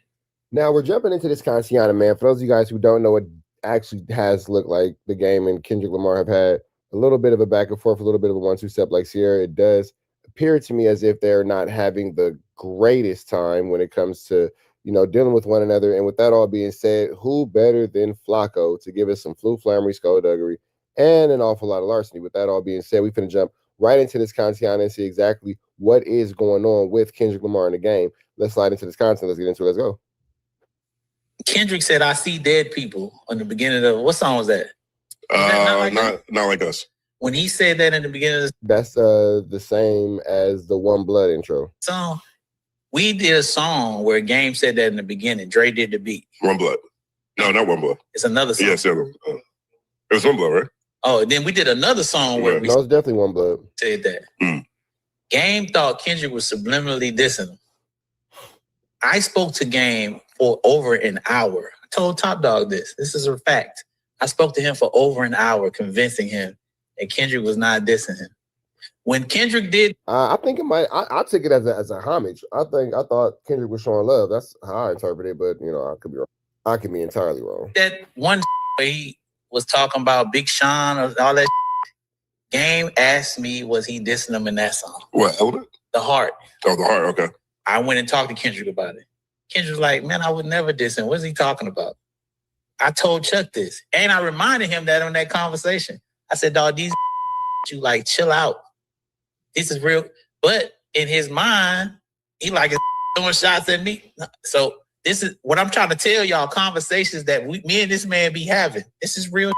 Now we're jumping into this Cassiana, man. For those of you guys who don't know, it actually has looked like the game and Kendrick Lamar have had a little bit of a back and forth, a little bit of a 1-2 step like Sierra. It does appear to me as if they're not having the greatest time when it comes to, dealing with one another. And with that all being said, who better than Flacco to give us some flu, flammery, skullduggery, and an awful lot of larceny? With that all being said, we finna jump right into this content and see exactly what is going on with Kendrick Lamar in the game. Let's slide into this content. Let's get into it. Let's go. Kendrick said, I see dead people on the beginning of, what song was that? Not like us. When he said that in the beginning of the That's the same as the One Blood intro. song, we did a song where Game said that in the beginning. Dre did the beat. One Blood. No, not One Blood. It's another song. Yes, it was One Blood, right? Oh, then we did another song where we No, it's definitely One Blood. said that. Game thought Kendrick was subliminally dissing him. I spoke to Game for over an hour. I told Top Dog this. This is a fact. I spoke to him for over an hour, convincing him that Kendrick was not dissing him. When Kendrick did, I think it might. I took it as a homage. I thought Kendrick was showing love. That's how I interpret it. But I could be wrong. I could be entirely wrong. that one where he was talking about Big Sean or all that, Game asked me, was he dissing him in that song? What, Elder? The Heart. Oh, The Heart, okay. I went and talked to Kendrick about it. Kendrick was like, man, I would never diss him. What's he talking about? I told Chuck this. And I reminded him that on that conversation. I said, dog, these you like, chill out. This is real. But in his mind, he like is throwing shots at me. So this is what I'm trying to tell y'all, conversations that me and this man be having. This is real.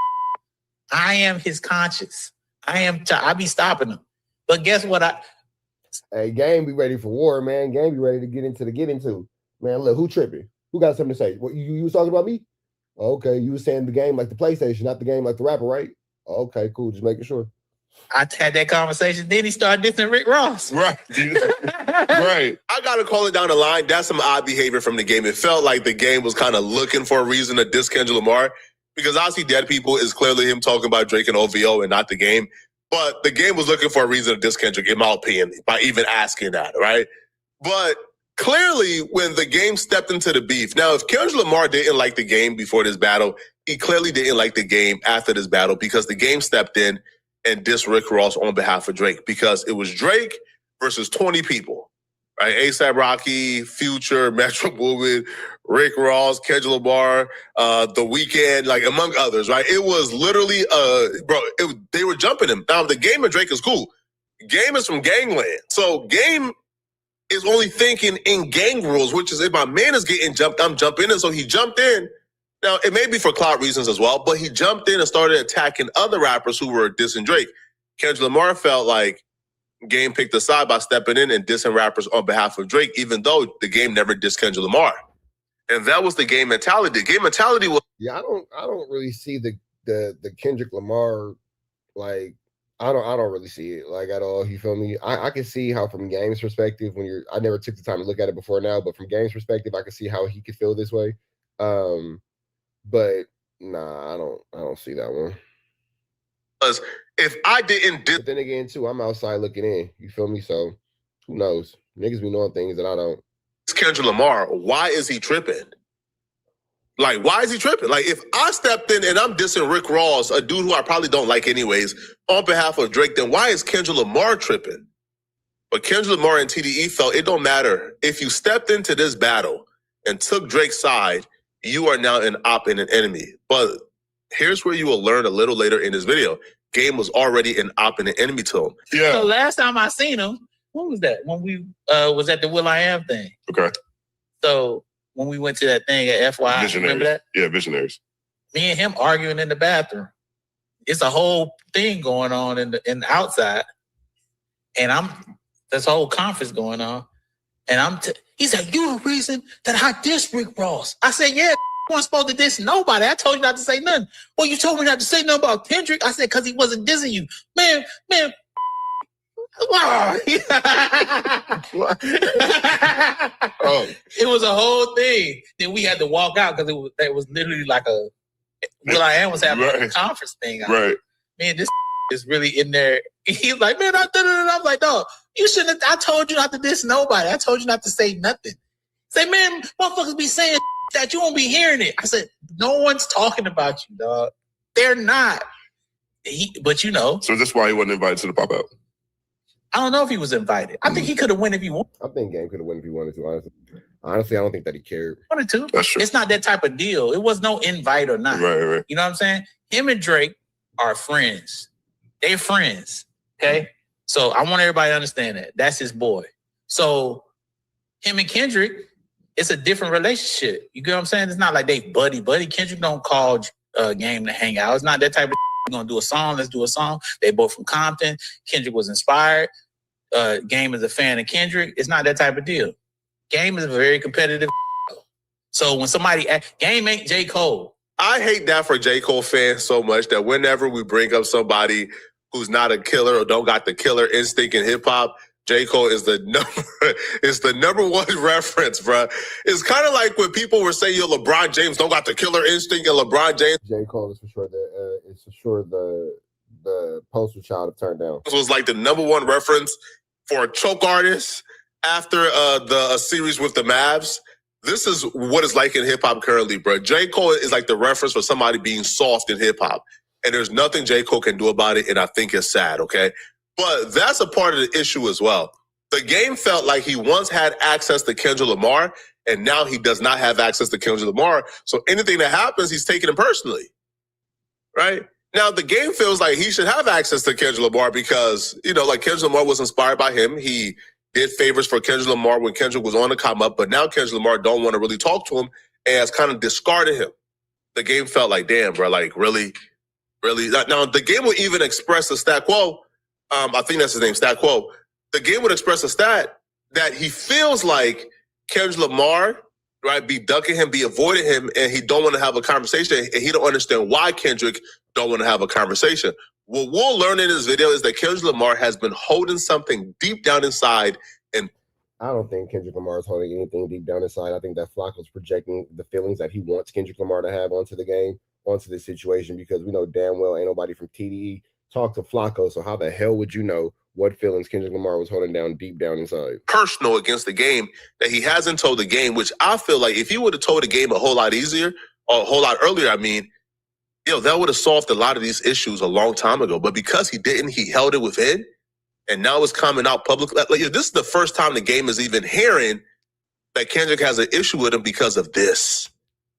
I am his conscience. I be stopping him. But guess what? Hey, Game be ready for war, man. Game be ready to get into. Man, look, who tripping? Who got something to say? What you was talking about me? Okay, you was saying the game like the PlayStation, not the game like the rapper, right? Okay, cool. Just making sure. I had that conversation. Then he started dissing Rick Ross. Right. Right. I got to call it down the line. That's some odd behavior from the game. It felt like the game was kind of looking for a reason to diss Kendrick Lamar, because I see Dead People is clearly him talking about Drake and OVO and not the game. But the game was looking for a reason to diss Kendrick, in my opinion, by even asking that, right? But clearly when the game stepped into the beef. Now, if Kendrick Lamar didn't like the game before this battle, he clearly didn't like the game after this battle because the game stepped in and dissed Rick Ross on behalf of Drake because it was Drake versus 20 people. Right? A$AP Rocky, Future, Metro Boomin, Rick Ross, Kendrick Lamar, The Weeknd, like among others, right? It was literally, they were jumping him. Now, the Game and Drake is cool. Game is from Gangland. So Game is only thinking in gang rules, which is if my man is getting jumped, I'm jumping in. So he jumped in. Now, it may be for clout reasons as well, but he jumped in and started attacking other rappers who were dissing Drake. Kendrick Lamar felt like Game picked a side by stepping in and dissing rappers on behalf of Drake, even though the Game never dissed Kendrick Lamar. And that was the Game mentality. The Game mentality was... Yeah, I don't really see the Kendrick Lamar, like, I don't really see it like at all. You feel me? I can see how from Game's perspective, I never took the time to look at it before now, but from Game's perspective, I can see how he could feel this way. But nah, I don't see that one. Because if I didn't but then again too, I'm outside looking in. You feel me? So who knows? Niggas be knowing things that I don't. It's Kendrick Lamar. Why is he tripping? Like, why is he tripping? Like, if I stepped in and I'm dissing Rick Ross, a dude who I probably don't like anyways, on behalf of Drake, then why is Kendrick Lamar tripping? But Kendrick Lamar and TDE felt it don't matter. If you stepped into this battle and took Drake's side, you are now an op and an enemy. But here's where you will learn a little later in this video. Game was already an op and an enemy to him. Yeah. So last time I seen him, when was that? When we was at the will.i.am thing. Okay. So when we went to that thing at FY, remember that? Yeah, Visionaries. Me and him arguing in the bathroom. It's a whole thing going on in the outside. And this whole conference going on. And he said, "You the reason that I dissed Rick Ross." I said, "Yeah, I wasn't supposed to diss nobody. I told you not to say nothing." "Well, you told me not to say nothing about Kendrick." I said, "Because he wasn't dissing you." Man. Wow. It was a whole thing. Then we had to walk out because it was literally like will.i.am was having a conference thing. Right. Man, this is really in there. He's like, "Man, I'm like, dog, you shouldn't have. I told you not to diss nobody. I told you not to say nothing." Say, "Man, motherfuckers be saying that, you won't be hearing it." I said, "No one's talking about you, dog. They're not." But you know. So that's why he wasn't invited to the pop-out. I don't know if he was invited. I think he could have won if he wanted. I think Game could have won if he wanted to, honestly. I don't think that he cared. Wanted to. That's true. It's not that type of deal. It was no invite or not. Right. You know what I'm saying? Him and Drake are friends. They're friends. Okay? So I want everybody to understand that. That's his boy. So him and Kendrick, it's a different relationship. You get what I'm saying? It's not like they buddy. Kendrick don't call Game to hang out. It's not that type of we're gonna do a song, let's do a song. They both from Compton. Kendrick was inspired. Game is a fan of Kendrick. It's not that type of deal. Game is a very competitive. So when somebody Game ain't J. Cole. I hate that for J. Cole fans so much that whenever we bring up somebody who's not a killer or don't got the killer instinct in hip hop, J. Cole is the number one reference, bro. It's kind of like when people were saying, "Yo, LeBron James don't got the killer instinct," and LeBron James. J. Cole is for sure the poster child of Turn Down. This was like the number one reference for a choke artist after a series with the Mavs. This is what it's like in hip hop currently, bro. J. Cole is like the reference for somebody being soft in hip hop, and there's nothing J. Cole can do about it, and I think it's sad. Okay. But that's a part of the issue as well. The Game felt like he once had access to Kendrick Lamar, and now he does not have access to Kendrick Lamar. So anything that happens, he's taking it personally, right? Now, the Game feels like he should have access to Kendrick Lamar because, like Kendrick Lamar was inspired by him. He did favors for Kendrick Lamar when Kendrick was on the come up, but now Kendrick Lamar don't want to really talk to him and has kind of discarded him. The Game felt like, damn, bro, like really? Now, the Game would even express a stat quo. I think that's his name, Stat Quo. The Game would express a stat that he feels like Kendrick Lamar, right, be ducking him, be avoiding him, and he don't want to have a conversation, and he don't understand why Kendrick don't want to have a conversation. What we'll learn in this video is that Kendrick Lamar has been holding something deep down inside. And I don't think Kendrick Lamar is holding anything deep down inside. I think that Flacco's projecting the feelings that he wants Kendrick Lamar to have onto the game, onto this situation, because we know damn well ain't nobody from TDE talk to Flacco, so how the hell would you know what feelings Kendrick Lamar was holding down deep down inside. Personal against the game that he hasn't told the game, which I feel like if he would have told the game a whole lot easier, or a whole lot earlier, I mean, that would have solved a lot of these issues a long time ago. But because he didn't, he held it within, and now it's coming out publicly. Like, this is the first time the game is even hearing that Kendrick has an issue with him because of this.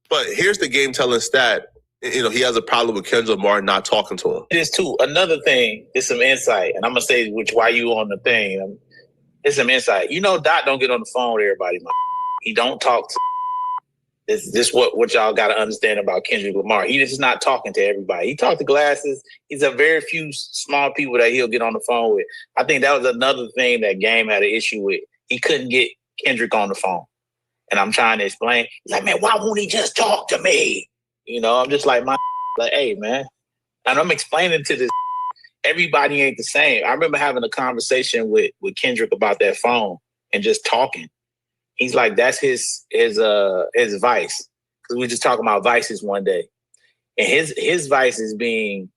But here's the game telling Stat, he has a problem with Kendrick Lamar not talking to him. It is too. Another thing is some insight, and I'm gonna say why you on the thing. It's some insight. Dot don't get on the phone with everybody. He don't talk to. This what y'all got to understand about Kendrick Lamar. He is not talking to everybody. He talked to Glasses. He's a very few small people that he'll get on the phone with. I think that was another thing that Game had an issue with. He couldn't get Kendrick on the phone, and I'm trying to explain. He's like, man, why won't he just talk to me? I'm just like, hey, man. And I'm explaining to this, everybody ain't the same. I remember having a conversation with Kendrick about that phone and just talking. He's like, that's his vice. Because we were just talking about vices one day. And his vice is being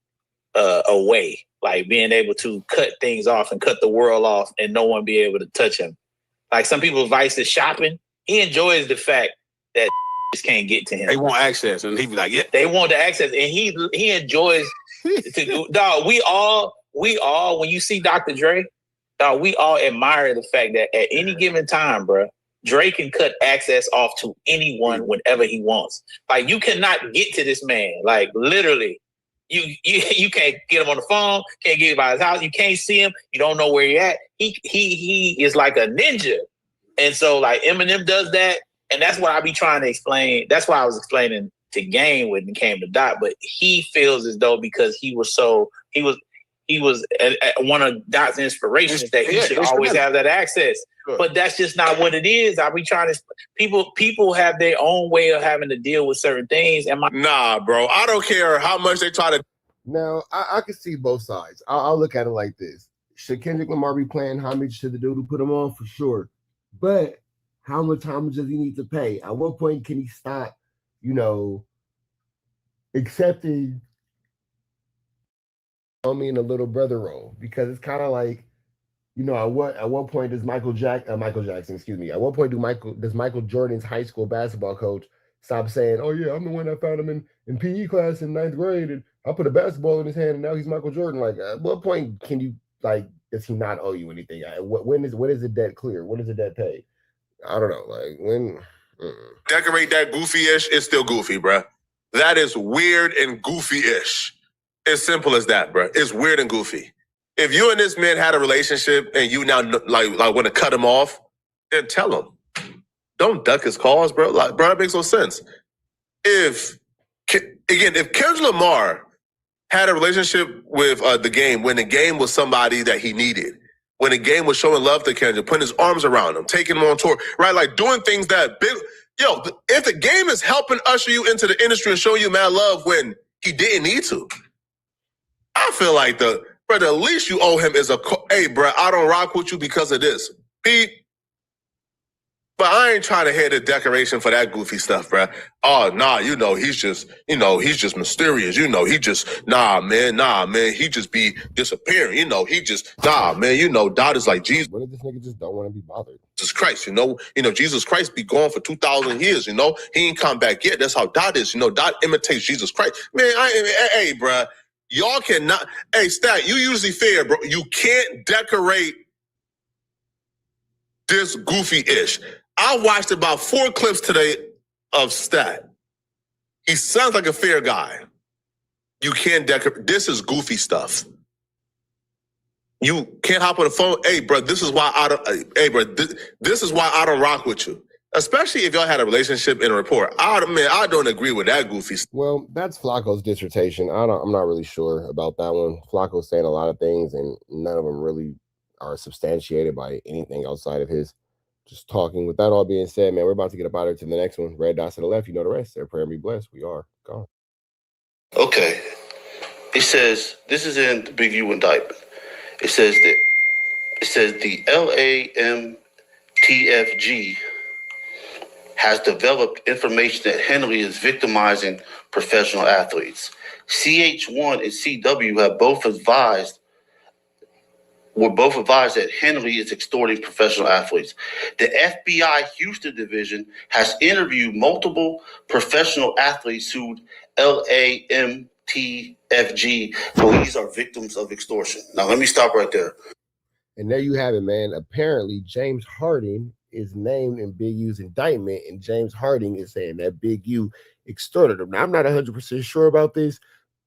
away, like being able to cut things off and cut the world off and no one be able to touch him. Like some people's vice is shopping. He enjoys the fact that just can't get to him. They want access, and he be like, yeah. They want the access, and he enjoys to dog. We all when you see Dr. Dre, dog, we all admire the fact that at any given time, bro, Dre can cut access off to anyone whenever he wants. Like you cannot get to this man. Like literally, you can't get him on the phone, can't get him by his house, you can't see him, you don't know where he at. He is like a ninja. And so like Eminem does that. And that's what I be trying to explain. That's why I was explaining to Game when it came to Dot. But he feels as though because he was one of Dot's inspirations that he should always have that access. Sure. But that's just not what it is. I be trying to people have their own way of having to deal with certain things. Nah, bro. I don't care how much they try to. Now I can see both sides. I'll look at it like this: should Kendrick Lamar be paying homage to the dude who put him on? For sure, but how much homage does he need to pay? At what point can he stop, accepting in a little brother role? Because it's kind of like, at what point does Michael Jackson, at what point does Michael Jordan's high school basketball coach stop saying, oh yeah, I'm the one that found him in PE class in 9th grade and I put a basketball in his hand and now he's Michael Jordan? Like, at what point can you, does he not owe you anything? When is the debt clear? When is the debt paid? I don't know. Like when decorate that goofy-ish, it's still goofy, bro. That is weird and goofy-ish. As simple as that, bro. It's weird and goofy. If you and this man had a relationship and you now like want to cut him off, then tell him. Don't duck his calls, bro. Like, bro, that makes no sense. If Kendrick Lamar had a relationship with the game when the game was somebody that he needed, when the game was showing love to Kendrick, putting his arms around him, taking him on tour, right? Like doing things that big. If the game is helping usher you into the industry and showing you mad love when he didn't need to, I feel like the least you owe him is hey, bro, I don't rock with you because of this. Pete. But I ain't trying to hear the decoration for that goofy stuff, bro. Oh, nah, he's just mysterious. He just, nah, man, he just be disappearing. Dot is like Jesus. What if this nigga just don't want to be bothered? Jesus Christ, Jesus Christ be gone for 2,000 years, he ain't come back yet. That's how Dot is, Dot imitates Jesus Christ. Man, hey, bro, y'all cannot, hey, Stat, you usually fair, bro. You can't decorate this goofy-ish. I watched about 4 clips today of Stat. He sounds like a fair guy. You can't decorate. This is goofy stuff. You can't hop on the phone. Hey, bro, this is why I don't. Hey, bro, this is why I don't rock with you. Especially if y'all had a relationship in a rapport. I don't agree with that goofy stuff. Well, that's Flacco's dissertation. I'm not really sure about that one. Flacco's saying a lot of things, and none of them really are substantiated by anything outside of his just talking. With that all being said, man, we're about to get up out of here to the next one. Red dots to the left, you know the rest. Their prayer and be blessed. We are gone. Okay. It says, this is in the Big U indictment. It says the LAMTFG has developed information that Henry is victimizing professional athletes. CH1 and CW have both advised were both advised that Henley is extorting professional athletes. The FBI Houston division has interviewed multiple professional athletes who LAMTFG believes are victims of extortion. Now, let me stop right there. And there you have it, man. Apparently, James Harden is named in Big U's indictment, and James Harden is saying that Big U extorted him. Now, I'm not 100% sure about this,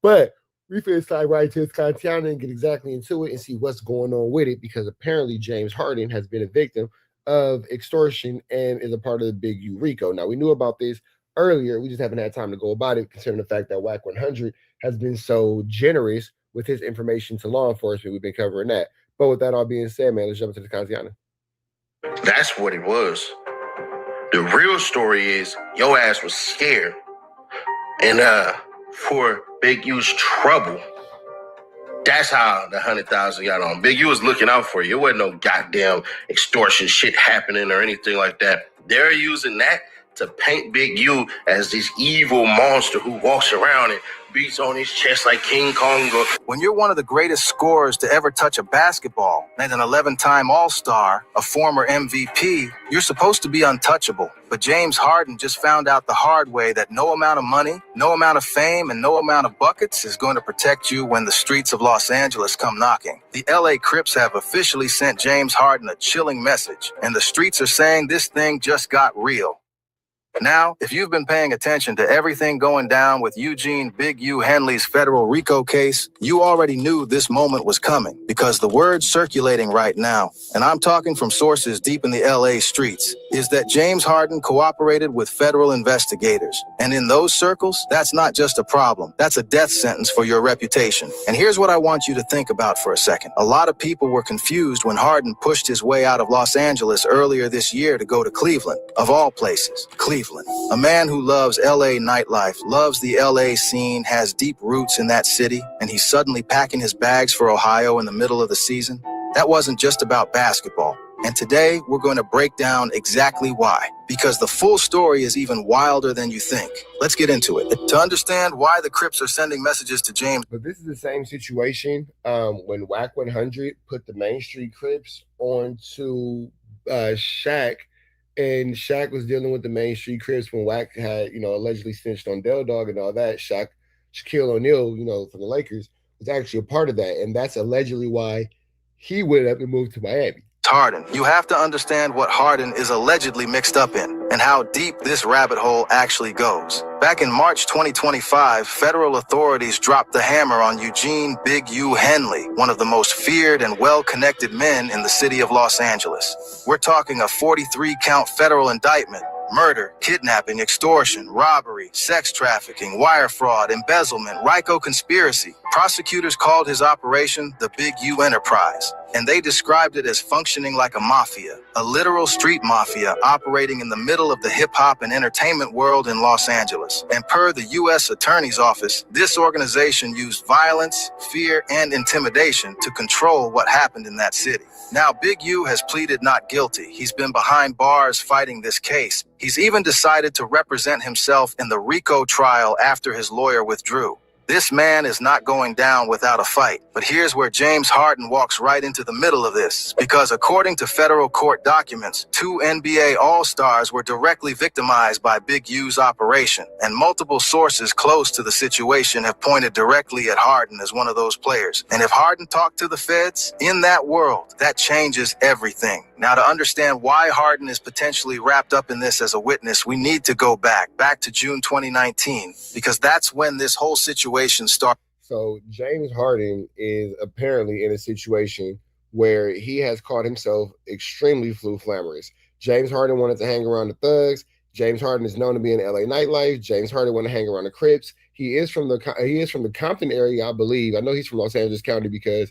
but we finna slide right to Scantiana and get exactly into it and see what's going on with it, because apparently James Harden has been a victim of extortion and is a part of the Big U RICO. Now, we knew about this earlier. We just haven't had time to go about it, considering the fact that WACK100 has been so generous with his information to law enforcement. We've been covering that. But with that all being said, man, let's jump into the Scantiana. That's what it was. The real story is your ass was scared. And for Big U's trouble, that's how the 100,000 got on. Big U was looking out for you. It wasn't no goddamn extortion shit happening or anything like that. They're using that to paint Big U as this evil monster who walks around and beats on his chest like King Kong. When you're one of the greatest scorers to ever touch a basketball, and an 11-time All-Star, a former MVP, you're supposed to be untouchable. But James Harden just found out the hard way that no amount of money, no amount of fame, and no amount of buckets is going to protect you when the streets of Los Angeles come knocking. The LA Crips have officially sent James Harden a chilling message, and the streets are saying this thing just got real. Now, if you've been paying attention to everything going down with Eugene Big U Henley's federal RICO case, you already knew this moment was coming, because the word circulating right now, and I'm talking from sources deep in the LA streets, is that James Harden cooperated with federal investigators. And in those circles, that's not just a problem. That's a death sentence for your reputation. And here's what I want you to think about for a second. A lot of people were confused when Harden pushed his way out of Los Angeles earlier this year to go to Cleveland, of all places, Cleveland. A man who loves LA nightlife, loves the LA scene, has deep roots in that city, and he's suddenly packing his bags for Ohio in the middle of the season. That wasn't just about basketball. And today, we're going to break down exactly why. Because the full story is even wilder than you think. Let's get into it. To understand why the Crips are sending messages to James. But this is the same situation when WACK100 put the Main Street Crips onto Shaq. And Shaq was dealing with the Main Street Crips when Wack had, allegedly snitched on Dawg and all that. Shaquille O'Neal, from the Lakers, was actually a part of that. And that's allegedly why he went up and moved to Miami. Harden. You have to understand what Harden is allegedly mixed up in and how deep this rabbit hole actually goes. Back in March 2025, federal authorities dropped the hammer on Eugene Big U Henley, one of the most feared and well-connected men in the city of Los Angeles. We're talking a 43-count federal indictment. Murder, kidnapping, extortion, robbery, sex trafficking, wire fraud, embezzlement, RICO conspiracy. Prosecutors called his operation the Big U Enterprise, and they described it as functioning like a mafia, a literal street mafia operating in the middle of the hip-hop and entertainment world in Los Angeles. And per the U.S. Attorney's Office, this organization used violence, fear, and intimidation to control what happened in that city. Now, Big U has pleaded not guilty. He's been behind bars fighting this case. He's even decided to represent himself in the RICO trial after his lawyer withdrew. This man is not going down without a fight. But here's where James Harden walks right into the middle of this. Because according to federal court documents, 2 NBA All-Stars were directly victimized by Big U's operation. And multiple sources close to the situation have pointed directly at Harden as one of those players. And if Harden talked to the feds, in that world, that changes everything. Now, to understand why Harden is potentially wrapped up in this as a witness, we need to go back to June 2019, because that's when this whole situation started. So James Harden is apparently in a situation where he has caught himself extremely flamorous. James Harden wanted to hang around the thugs. James Harden is known to be in LA nightlife. James Harden wanted to hang around the Crips. He is from the Compton area, I believe. I know he's from Los Angeles County because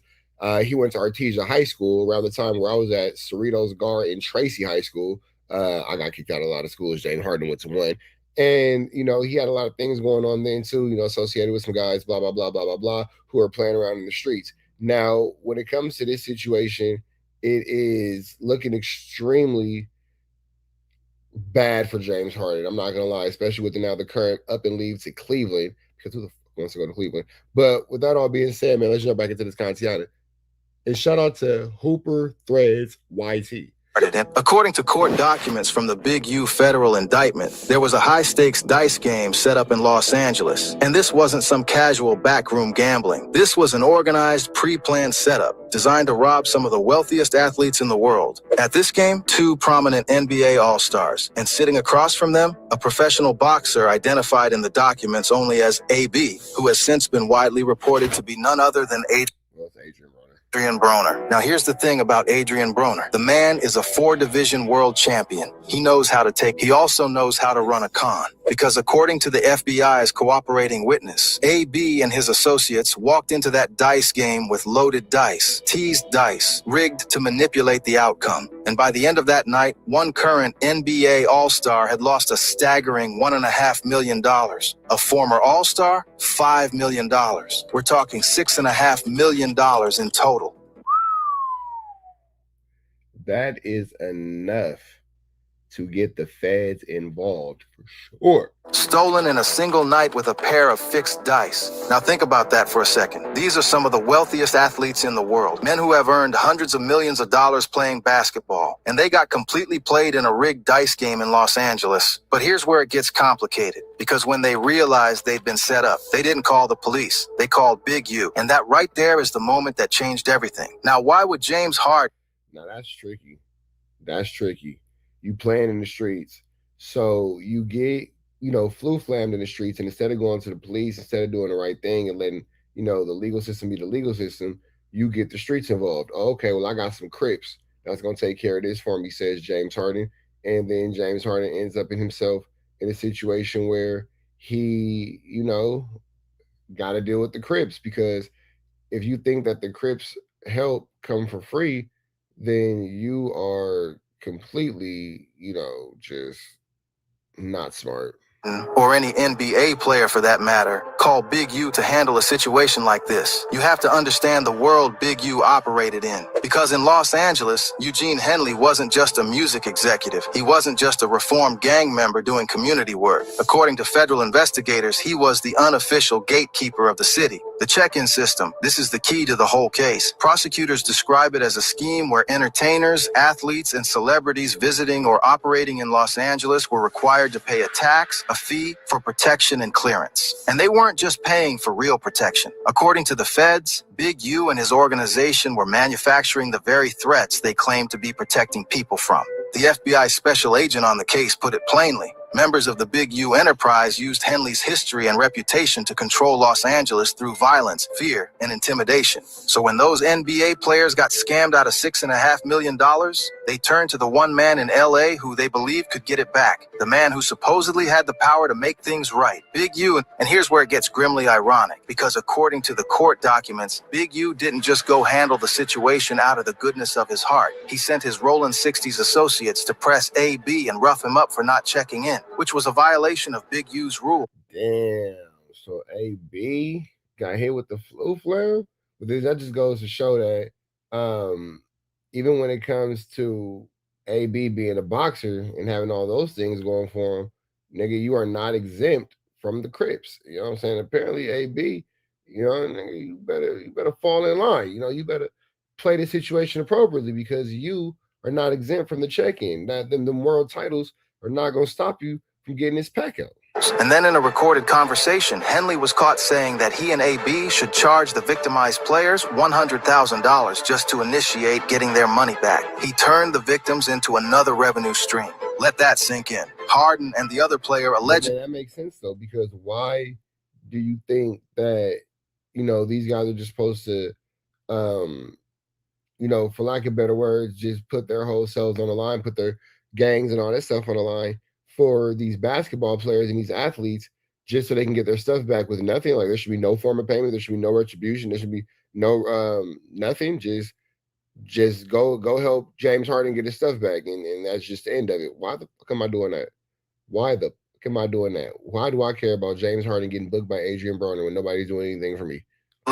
he went to Artesia High School around the time where I was at Cerritos, Gar, and Tracy High School. I got kicked out of a lot of schools. James Harden went to one. And, he had a lot of things going on then too, associated with some guys, blah, blah, blah, blah, blah, blah, who are playing around in the streets. Now, when it comes to this situation, it is looking extremely bad for James Harden. I'm not going to lie, especially with the current up and leave to Cleveland, because who the fuck wants to go to Cleveland? But with that all being said, man, let's jump back into this Contiana. And shout out to Hooper Threads YT. According to court documents from the Big U federal indictment, there was a high-stakes dice game set up in Los Angeles. And this wasn't some casual backroom gambling. This was an organized, pre-planned setup designed to rob some of the wealthiest athletes in the world. At this game, 2 prominent NBA All-Stars. And sitting across from them, a professional boxer identified in the documents only as AB, who has since been widely reported to be none other than Adrian Broner. Now, here's the thing about Adrian Broner. The man is a 4-division world champion. He knows how to take. He also knows how to run a con. Because according to the FBI's cooperating witness, AB and his associates walked into that dice game with loaded dice, teased dice, rigged to manipulate the outcome. And by the end of that night, one current NBA All-Star had lost a staggering $1.5 million. A former All-Star, $5 million. We're talking $6.5 million in total. That is enough to get the feds involved for sure. Stolen in a single night with a pair of fixed dice. Now think about that for a second. These are some of the wealthiest athletes in the world. Men who have earned hundreds of millions of dollars playing basketball. And they got completely played in a rigged dice game in Los Angeles. But here's where it gets complicated. Because when they realized they'd been set up, they didn't call the police. They called Big U. And that right there is the moment that changed everything. Now why would James Harden... Now that's tricky. That's tricky. You playing in the streets. So you get, flu-flammed in the streets, and instead of going to the police, instead of doing the right thing and letting, the legal system be the legal system, you get the streets involved. Okay, well, I got some Crips that's going to take care of this for me, says James Harden. And then James Harden ends up in himself in a situation where he, got to deal with the Crips, because if you think that the Crips help come for free, then you are completely, just not smart. Or any NBA player for that matter, call Big U to handle a situation like this. You have to understand the world Big U operated in. Because in Los Angeles, Eugene Henley wasn't just a music executive. He wasn't just a reformed gang member doing community work. According to federal investigators, he was the unofficial gatekeeper of the city. The check-in system, this is the key to the whole case. Prosecutors describe it as a scheme where entertainers, athletes, and celebrities visiting or operating in Los Angeles were required to pay a tax, a fee for protection and clearance. And they weren't just paying for real protection. According to the feds, Big U and his organization were manufacturing the very threats they claimed to be protecting people from. The FBI special agent on the case put it plainly. Members of the Big U enterprise used Henley's history and reputation to control Los Angeles through violence, fear, and intimidation. So when those NBA players got scammed out of $6.5 million, they turned to the one man in LA who they believed could get it back. The man who supposedly had the power to make things right. Big U, and here's where it gets grimly ironic, because according to the court documents, Big U didn't just go handle the situation out of the goodness of his heart. He sent his Rolling 60s associates to press AB and rough him up for not checking in, which was a violation of Big U's rule. Damn. So AB got hit with the flu flare? But that just goes to show that even when it comes to AB being a boxer and having all those things going for him, nigga, you are not exempt from the Crips. You know what I'm saying? Apparently AB, nigga, you better fall in line. You better play the situation appropriately, because you are not exempt from the check-in. That them world titles are not going to stop you from getting this pack out. And then in a recorded conversation, Henley was caught saying that he and AB should charge the victimized players $100,000 just to initiate getting their money back. He turned the victims into another revenue stream. Let that sink in. Harden and the other player allegedly... That makes sense, though, because why do you think that, these guys are just supposed to, for lack of better words, just put their whole selves on the line, put their gangs and all that stuff on the line for these basketball players and these athletes, just so they can get their stuff back with nothing? Like, there should be no form of payment, there should be no retribution, there should be no nothing. Just go help James Harden get his stuff back, and that's just the end of it. Why the fuck am I doing that? Why the fuck am I doing that? Why do I care about James Harden getting booked by Adrian Broner when nobody's doing anything for me?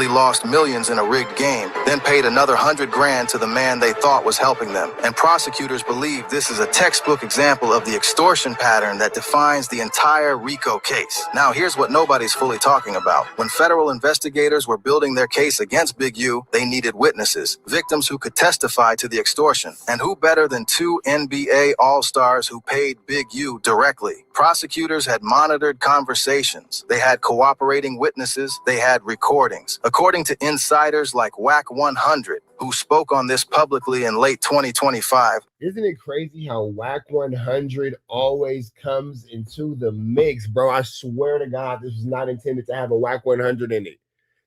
lost millions in a rigged game, then paid another $100 grand to the man they thought was helping them. And prosecutors believe this is a textbook example of the extortion pattern that defines the entire RICO case. Now, here's what nobody's fully talking about. When federal investigators were building their case against Big U, they needed witnesses, victims who could testify to the extortion. And who better than two NBA All-Stars who paid Big U directly? Prosecutors had monitored conversations. They had cooperating witnesses. They had recordings. According to insiders like WACK100, who spoke on this publicly in late 2025. Isn't it crazy how WACK100 always comes into the mix, bro? I swear to God, this was not intended to have a WACK100 in it.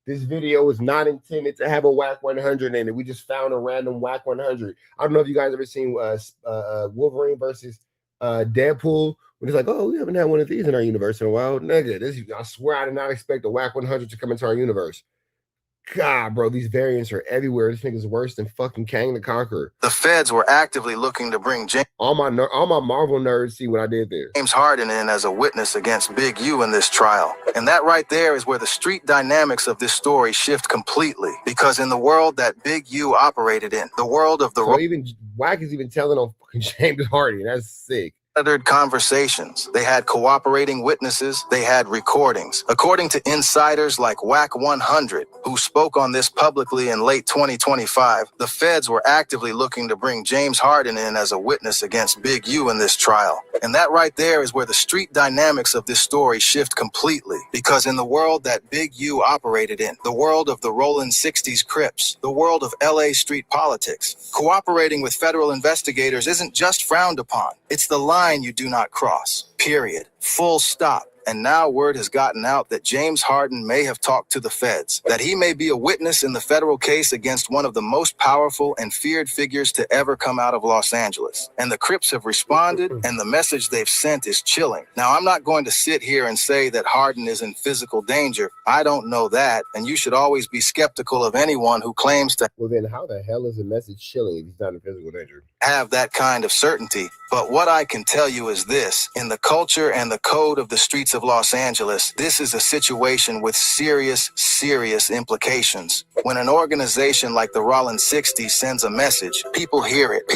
This video was not intended to have a WACK100 in it. We just found a random WACK100. I don't know if you guys ever seen Wolverine versus Deadpool, when it's like, oh, we haven't had one of these in our universe in a while. Nigga, I swear I did not expect a WACK100 to come into our universe. God, bro, these variants are everywhere. This nigga's worse than fucking Kang the Conqueror. The feds were actively looking to bring all my Marvel nerds see what I did there. James Harden in as a witness against Big U in this trial. And that right there is where the street dynamics of this story shift completely. Because in the world that Big U operated in, the world of the... So even WACK is even telling on fucking James Harden. That's sick. Conversations. They had cooperating witnesses. They had recordings. According to insiders like WACK100, who spoke on this publicly in late 2025, the feds were actively looking to bring James Harden in as a witness against Big U in this trial. And that right there is where the street dynamics of this story shift completely. Because in the world that Big U operated in, the world of the Rolling 60s Crips, the world of LA street politics, cooperating with federal investigators isn't just frowned upon. It's the line you do not cross, period, full stop. And now word has gotten out that James Harden may have talked to the feds, that he may be a witness in the federal case against one of the most powerful and feared figures to ever come out of Los Angeles. And the Crips have responded, and the message they've sent is chilling. Now, I'm not going to sit here and say that Harden is in physical danger. I don't know that, and you should always be skeptical of anyone who claims to... Well, then how the hell is the message chilling if he's not in physical danger? ...have that kind of certainty. But what I can tell you is this: in the culture and the code of the streets of Los Angeles, this is a situation with serious implications. When an organization like the Rolling 60s sends a message, people hear it.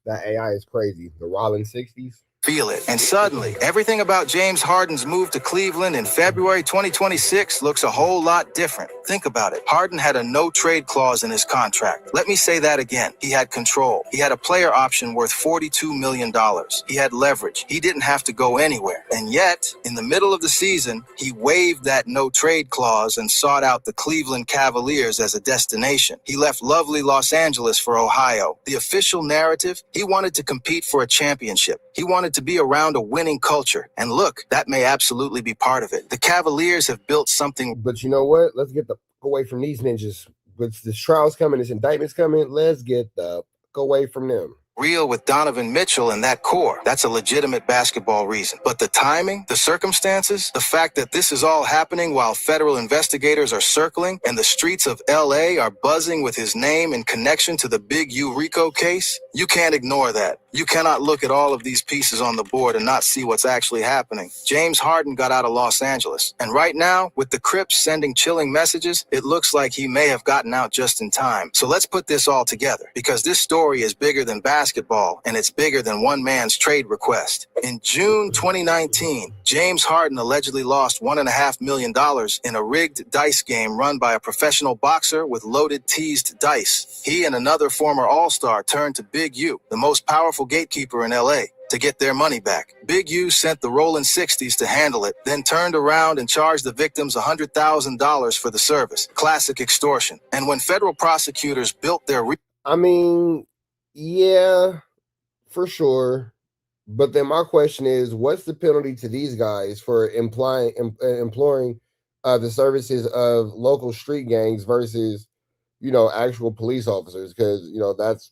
That AI is crazy. The Rolling 60s? Feel it. And suddenly, everything about James Harden's move to Cleveland in February 2026 looks a whole lot different. Think about it. Harden had a no-trade clause in his contract. Let me say that again. He had control. He had a player option worth $42 million. He had leverage. He didn't have to go anywhere. And yet, in the middle of the season, he waived that no-trade clause and sought out the Cleveland Cavaliers as a destination. He left lovely Los Angeles for Ohio. The official narrative, he wanted to compete for a championship. He wanted to be around a winning culture. And look, that may absolutely be part of it. The Cavaliers have built something. But you know what? Let's get the away from these ninjas. With this trial's coming, this indictment's coming, let's get the away from them. Real with Donovan Mitchell and that core. That's a legitimate basketball reason. But the timing, the circumstances, the fact that this is all happening while federal investigators are circling and the streets of LA are buzzing with his name in connection to the Big U RICO case, you can't ignore that. You cannot look at all of these pieces on the board and not see what's actually happening. James Harden got out of Los Angeles. And right now, with the Crips sending chilling messages, it looks like he may have gotten out just in time. So let's put this all together, because this story is bigger than basketball, and it's bigger than one man's trade request. In June 2019, James Harden allegedly lost $1.5 million in a rigged dice game run by a professional boxer with loaded teased dice. He and another former All-Star turned to Big U, the most powerful gatekeeper in LA, to get their money back. Big U sent the Rolling 60s to handle it, then turned around and charged the victims $100,000 for the service. Classic extortion. And when federal prosecutors built their... Yeah, for sure. But then my question is, what's the penalty to these guys for employing the services of local street gangs versus, actual police officers? Because, that's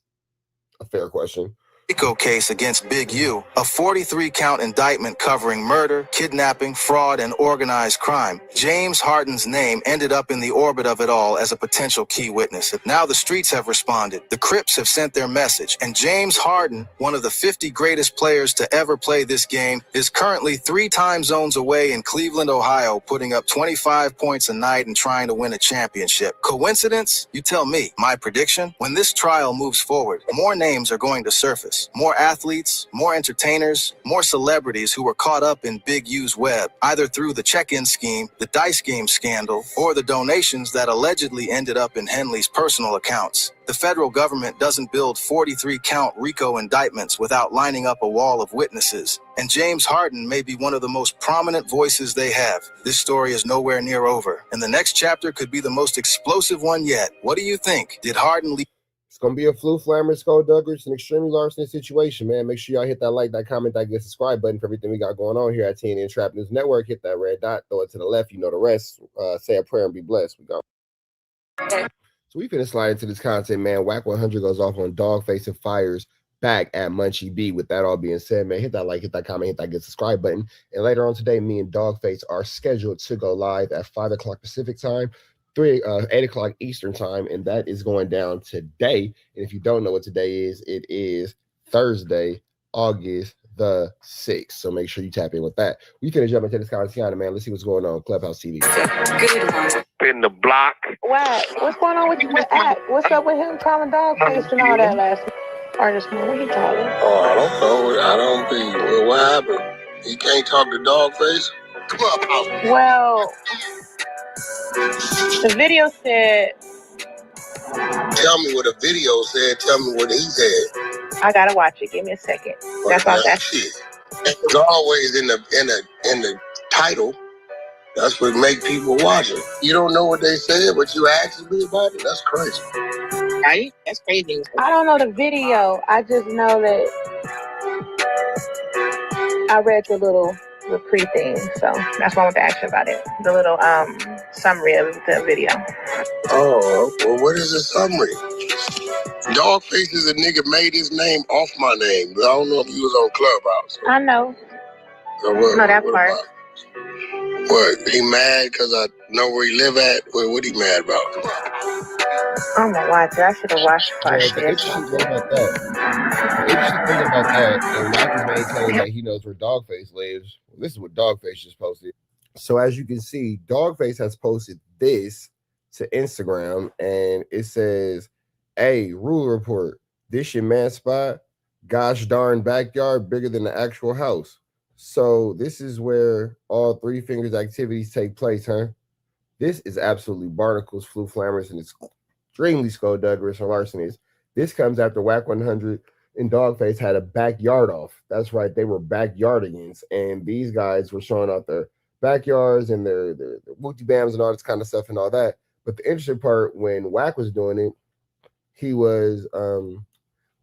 a fair question. RICO case against Big U, a 43-count indictment covering murder, kidnapping, fraud, and organized crime. James Harden's name ended up in the orbit of it all as a potential key witness. Now the streets have responded, the Crips have sent their message, and James Harden, one of the 50 greatest players to ever play this game, is currently 3 time zones away in Cleveland, Ohio, putting up 25 points a night and trying to win a championship. Coincidence? You tell me. My prediction? When this trial moves forward, more names are going to surface. More athletes, more entertainers, more celebrities who were caught up in Big U's web, either through the check-in scheme, the dice game scandal, or the donations that allegedly ended up in Henley's personal accounts. The federal government doesn't build 43-count RICO indictments without lining up a wall of witnesses, and James Harden may be one of the most prominent voices they have. This story is nowhere near over, and the next chapter could be the most explosive one yet. What do you think? Did Harden leave? It's going to be a Flu Flammer, Skulldugger, an extremely larceny situation, man. Make sure y'all hit that like, that comment, that subscribe button for everything we got going on here at TNN Trap News Network. Hit that red dot, throw it to the left. You know the rest. Say a prayer and be blessed. We go. So we finna slide into this content, man. WACK100 goes off on Dogface and fires back at Munchie B. With that all being said, man, hit that like, hit that comment, hit that subscribe button. And later on today, me and Dogface are scheduled to go live at 5 o'clock Pacific time, 8 o'clock Eastern time, and that is going down today. And if you don't know what today is, it is Thursday, August the 6th. So make sure you tap in with that. We finna jump into this content, man. Let's see what's going on. Clubhouse TV. Good. In the block. Wow, what's going on with Act? What's up with him calling Dogface and all that last week? Or just what he calling? Oh, I don't know. I don't think. Well, what happened? He can't talk to Dogface? Clubhouse. Well, the video said. Tell me what the video said. Tell me what he said. I gotta watch it. Give me a second. That's all that shit. It's always in the title. That's what make people watch it. You don't know what they said, but you asking me about it? That's crazy. Right? That's crazy. I don't know the video. I just know that I read the pre-thing, so that's why I want to ask you about it. The little summary of the video. Oh, well, what is the summary? Dogface is a nigga made his name off my name. I don't know if he was on Clubhouse. I know. So what, know that part. About? What, he mad because I know where he live at? What he mad about? I'm gonna watch it. I should have watched it. The interesting thing about that, and Wack is maintaining that he knows where Dogface lives. Well, this is what Dogface just posted. So as you can see, Dogface has posted this to Instagram, and it says, "Hey, rule report. This your man spot? Gosh darn backyard bigger than the actual house." So this is where all Three Fingers activities take place, huh? This is absolutely barnacles, flu flammers, and it's extremely skullduggerous and larcenies. This comes after WACK100 and Dogface had a backyard off. That's right, they were backyardigans, and these guys were showing off their backyards and their wooty bams and all this kind of stuff and all that. But the interesting part, when Wack was doing it, he was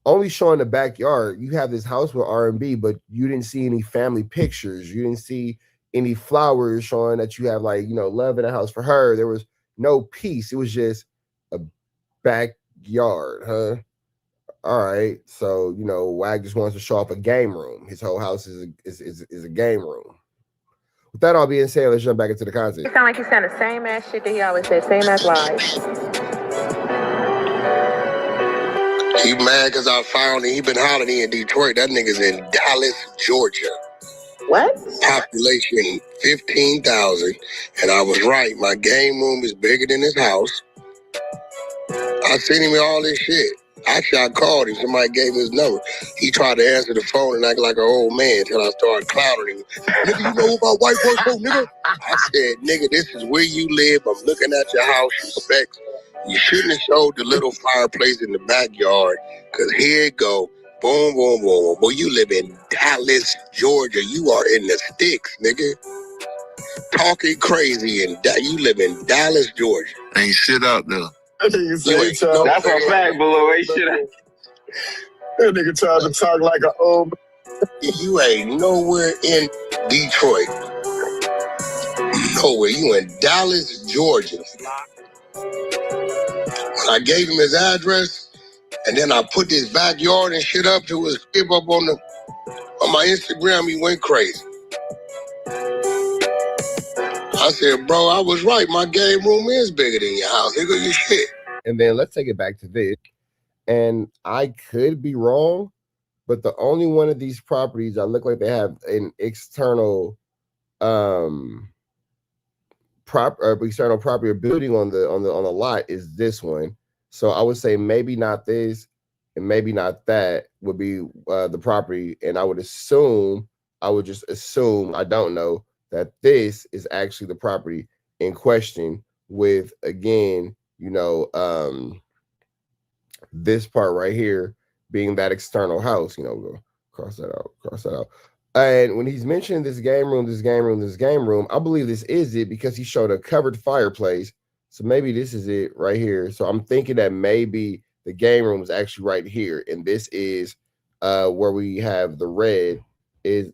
only showing the backyard. You have this house with R&B, but you didn't see any family pictures. You didn't see any flowers showing that you have, like, you know, love in a house for her. There was no peace. It was just a backyard, huh? All right. So, you know, Wag just wants to show off a game room. His whole house is a game room. With that all being said, let's jump back into the content. It sound like he's saying the same ass shit that he always said, same ass lies. He mad because I found him. He been hollering in Detroit. That nigga's in Dallas, Georgia. What? Population 15,000. And I was right. My game room is bigger than his house. I seen him in all this shit. Actually, I called him. Somebody gave me his number. He tried to answer the phone and act like an old man until I started clowning him. Nigga, you know who my wife works for, nigga? I said, nigga, this is where you live. I'm looking at your house. Respect. You shouldn't have showed the little fireplace in the backyard, because here it go. Boom, boom, boom. Boy, you live in Dallas, Georgia. You are in the sticks, nigga. Talking crazy, and you live in Dallas, Georgia. Ain't shit out there. That's a fact, below. Ain't shit out. That nigga tried to talk like an old. You ain't nowhere in Detroit. Nowhere. You in Dallas, Georgia. When I gave him his address, And then I put this backyard and shit up to his crib up on my Instagram. He went crazy. I said, bro, I was right. My game room is bigger than your house. Nigga, you shit. And then let's take it back to this. And I could be wrong, but the only one of these properties that look like they have an external external property or building on the lot is this one. So I would say maybe not this and maybe not that would be the property. And I would just assume, I don't know, that this is actually the property in question with, again, this part right here being that external house, go cross that out. And when he's mentioning this game room, I believe this is it because he showed a covered fireplace. So maybe this is it right here. So I'm thinking that maybe the game room is actually right here. And this is where we have the red is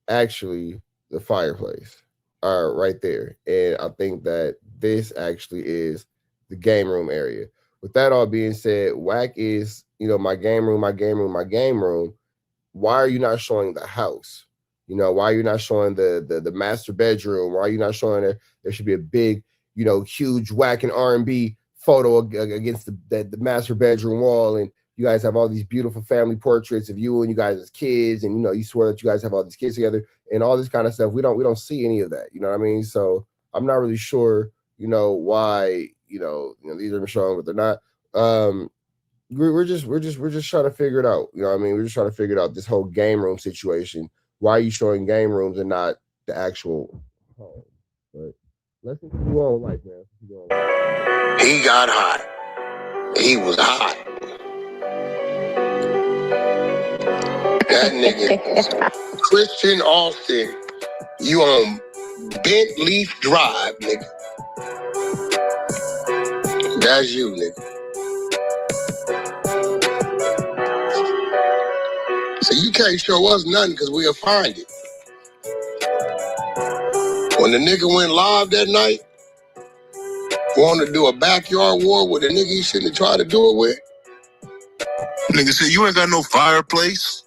actually the fireplace right there. And I think that this actually is the game room area. With that all being said, WACK is, my game room. Why are you not showing the house? Why are you not showing the master bedroom? Why are you not showing there should be a big, huge WACK and R&B photo against the master bedroom wall, and you guys have all these beautiful family portraits of you and you guys as kids, and you swear that you guys have all these kids together and all this kind of stuff. We don't see any of that. You know what I mean? So I'm not really sure, why these are showing, but they're not. We're just trying to figure it out. You know what I mean? We're just trying to figure it out, this whole game room situation. Why are you showing game rooms and not the actual home? But let's continue on with life, man. He got hot. He was hot. That nigga, Christian Austin, you on Bent Leaf Drive, nigga. That's you, nigga. So you can't show us nothing because we'll find it. When the nigga went live that night, wanted to do a backyard war with a nigga he shouldn't have tried to do it with. Nigga said, you ain't got no fireplace.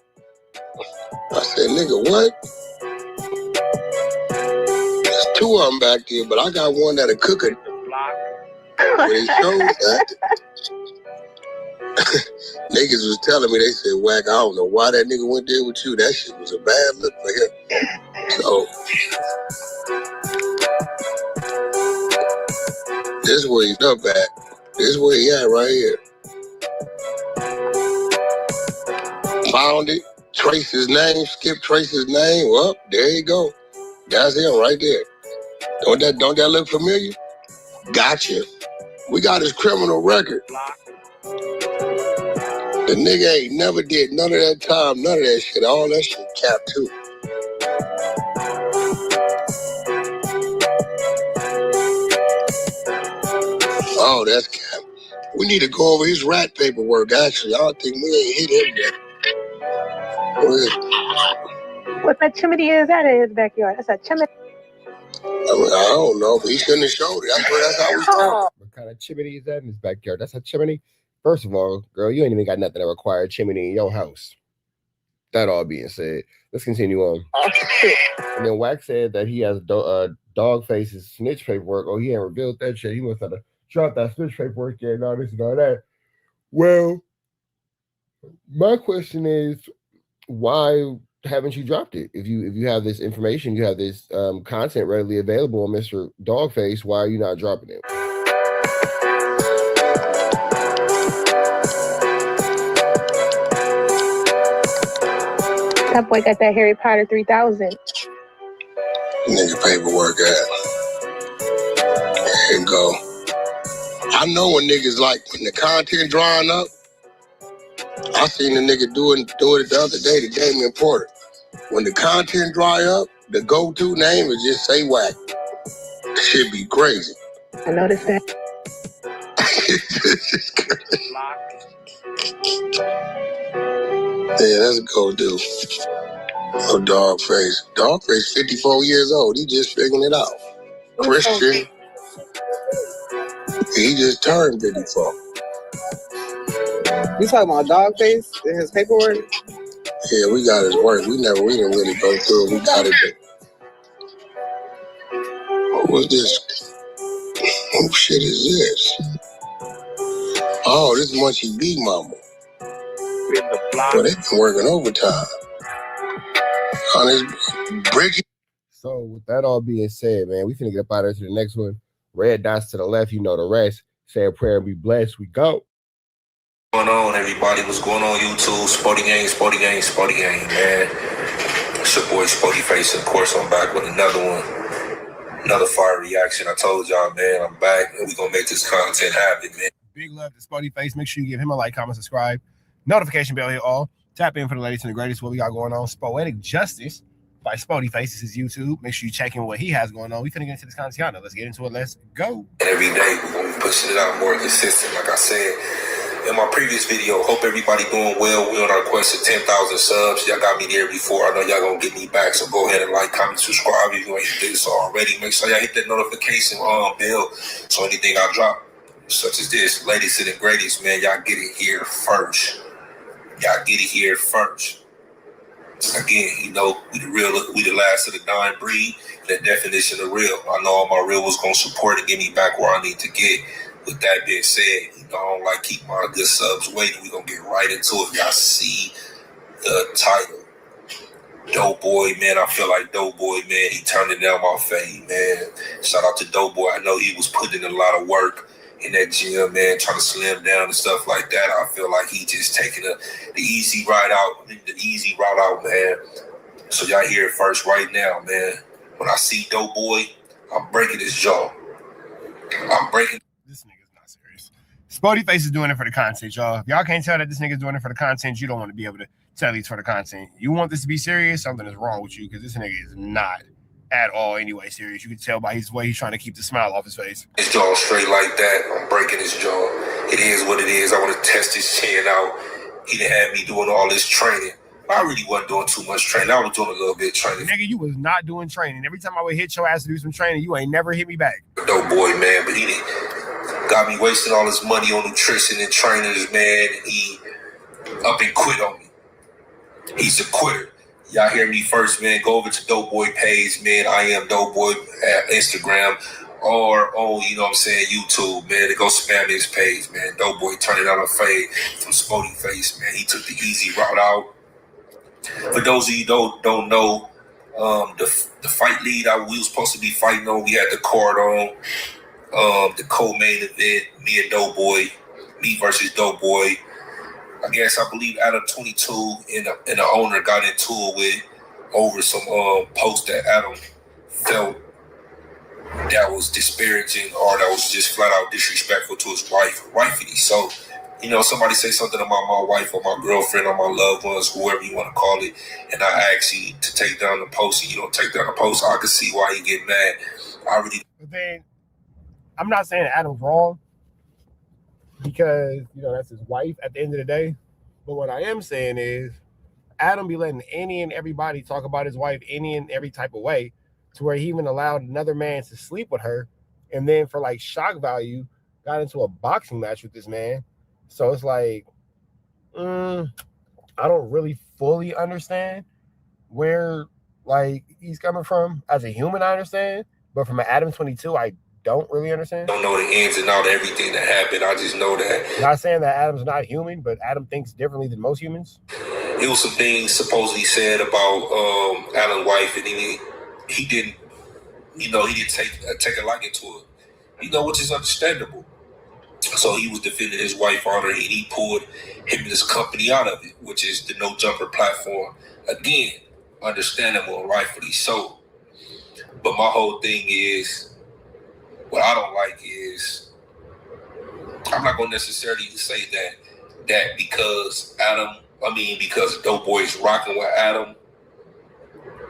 I said, nigga, what? There's two of them back there, but I got one that'll cook it. When he shows that, niggas was telling me, they said, WACK, I don't know why that nigga went there with you. That shit was a bad look for him. So, this is where he's up at. This is where he at right here. Found it, trace his name, skip trace his name. Well, there you go. That's him right there. Don't that look familiar? Gotcha. We got his criminal record. The nigga ain't never did none of that time, none of that shit. All that shit cap too. Oh, that's cap. We need to go over his rat paperwork, actually. I don't think we ain't hit him yet. What that chimney is that in his backyard? That's a chimney. I don't know, but he shouldn't have showed it. That's how we found it. What kind of chimney is that in his backyard? That's a chimney? First of all, girl, you ain't even got nothing that require a chimney in your house. That all being said, let's continue on. And then WACK said that he has Dawg face's snitch paperwork. Oh, he ain't revealed that shit. He must have dropped that snitch paperwork and all this and all that. Well, my question is, why haven't you dropped it? If you have this information, you have this content readily available on Mr. Dogface, why are you not dropping it? That boy got that Harry Potter 3000. Nigga paperwork at. There you go. I know when niggas like when the content drying up. I seen the nigga do it the other day to Damian Porter. When the content dry up, the go-to name is just say WACK. Shit be crazy. I noticed that. Yeah, that's a go-do. Oh, Dogface. Dogface 54 years old. He just figuring it out. Christian. He just turned 54. You talking about Dawg face in his paperwork? Yeah, we got his work. We didn't really go through it. We got it. What was this? What shit is this? Oh, this is Munchie Big Mama. Well, they've been working overtime on this brick. So with that all being said, man, we finna get up out of here to the next one. Red dots to the left, you know the rest. Say a prayer and be blessed. We go. What's going on, everybody? What's going on, YouTube? Sporty Gang, man. It's your boy Sporty Face. Of course, I'm back with another one. Another fire reaction. I told y'all, man, I'm back and we're gonna make this content happen, man. Big love to Sporty Face. Make sure you give him a like, comment, subscribe. Notification bell hit all. Tap in for the latest and the greatest. What we got going on. Poetic Justice by Sporty Face. This is YouTube. Make sure you check in what he has going on. We finna get into this content. Let's get into it. Let's go. And every day we're gonna be pushing it out more consistent. Like I said in my previous video, hope everybody doing well. We on our quest to 10,000 subs. Y'all got me there before. I know y'all gonna get me back. So go ahead and like, comment, subscribe if you ain't hit this already. Make sure y'all hit that notification bell so anything I drop, such as this, latest and the greatest, man, y'all get it here first. Y'all get it here first. Again, you know, we the last of the dying breed. The definition of real. I know all my real was gonna support and get me back where I need to get. With that being said, you know, I don't like keep my good subs waiting. We gonna get right into it. Y'all see the title. Doughboy, man. I feel like Doughboy, man. He turned it down my fade, man. Shout out to Doughboy. I know he was putting in a lot of work in that gym, man, trying to slim down and stuff like that. I feel like he just taking the easy route out, man. So y'all hear it first right now, man. When I see Doughboy, I'm breaking his jaw. I'm breaking. This nigga's not serious. Sporty Face is doing it for the content, y'all. If y'all can't tell that this nigga's doing it for the content, you don't want to be able to tell he's for the content. You want this to be serious, something is wrong with you, because this nigga is not at all anyway serious. You can tell by his way he's trying to keep the smile off his face. His jaw straight like that. I'm breaking his jaw. It is what it is. I want to test his chin out. He done had me doing all this training. I really wasn't doing too much training. I was doing a little bit of training. Nigga, you was not doing training. Every time I would hit your ass to do some training, you ain't never hit me back. Doughboy, man, but he got me wasting all his money on nutrition and trainers, man. He up and quit on me. He's a quitter. Y'all hear me first, man. Go over to Doughboy page, man. I am Doughboy at Instagram or on, you know what I'm saying, YouTube, man. Go spam his page, man. Doughboy turning out a fade from Sporty Face, man. He took the easy route out. For those of you who don't know, the fight lead we was supposed to be fighting on, we had the card on. The co-main event, me and Doughboy, me versus Doughboy. I believe Adam 22 and the owner got into it with over some post that Adam felt that was disparaging or that was just flat out disrespectful to his wifey. So, you know, somebody say something about my wife or my girlfriend or my loved ones, whoever you want to call it, and I ask you to take down the post and you don't take down the post, I can see why you get mad. But then, I'm not saying Adam's wrong because, you know, that's his wife at the end of the day. But what I am saying is Adam be letting any and everybody talk about his wife any and every type of way to where he even allowed another man to sleep with her. And then for like shock value, got into a boxing match with this man. So it's like, I don't really fully understand where like he's coming from. As a human, I understand. But from an Adam 22, I don't really understand. I don't know the ins and outs of everything that happened. I just know that. Not saying that Adam's not human, but Adam thinks differently than most humans. It was some things supposedly said about Adam's wife, and he didn't, you know, he didn't take a liking to it, you know, which is understandable. So he was defending his wife on her, and he pulled him and his company out of it, which is the No Jumper platform. Again, understandable and rightfully so. But my whole thing is, what I don't like is, I'm not going to necessarily say that because because Doughboy is rocking with Adam,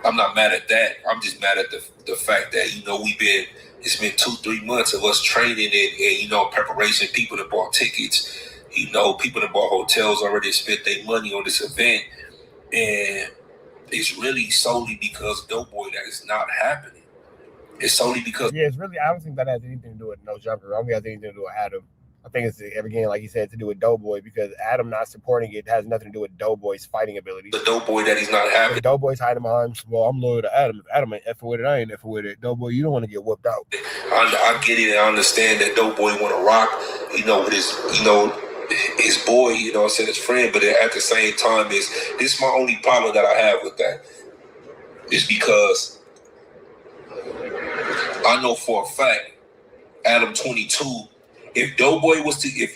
I'm not mad at that. I'm just mad at the fact that, you know, it's been 2-3 months of us training and, you know, preparation. People that bought tickets, you know, people that bought hotels already spent their money on this event. And it's really solely because Doughboy that is not happening. It's solely because... Yeah, it's really... I don't think that has anything to do with No Jumper. I don't think it has anything to do with Adam. I think it's again, like he said, to do with Doughboy, because Adam not supporting it has nothing to do with Doughboy's fighting ability. The Doughboy that he's not happy. Doughboy's hiding behind, well, I'm loyal to Adam. If Adam ain't effing with it, I ain't effing with it. Doughboy, you don't want to get whooped out. I get it and I understand that Doughboy want to rock, with his boy, I said his friend, but at the same time, this is my only problem that I have with that. Is because I know for a fact, Adam 22, if Doughboy was to get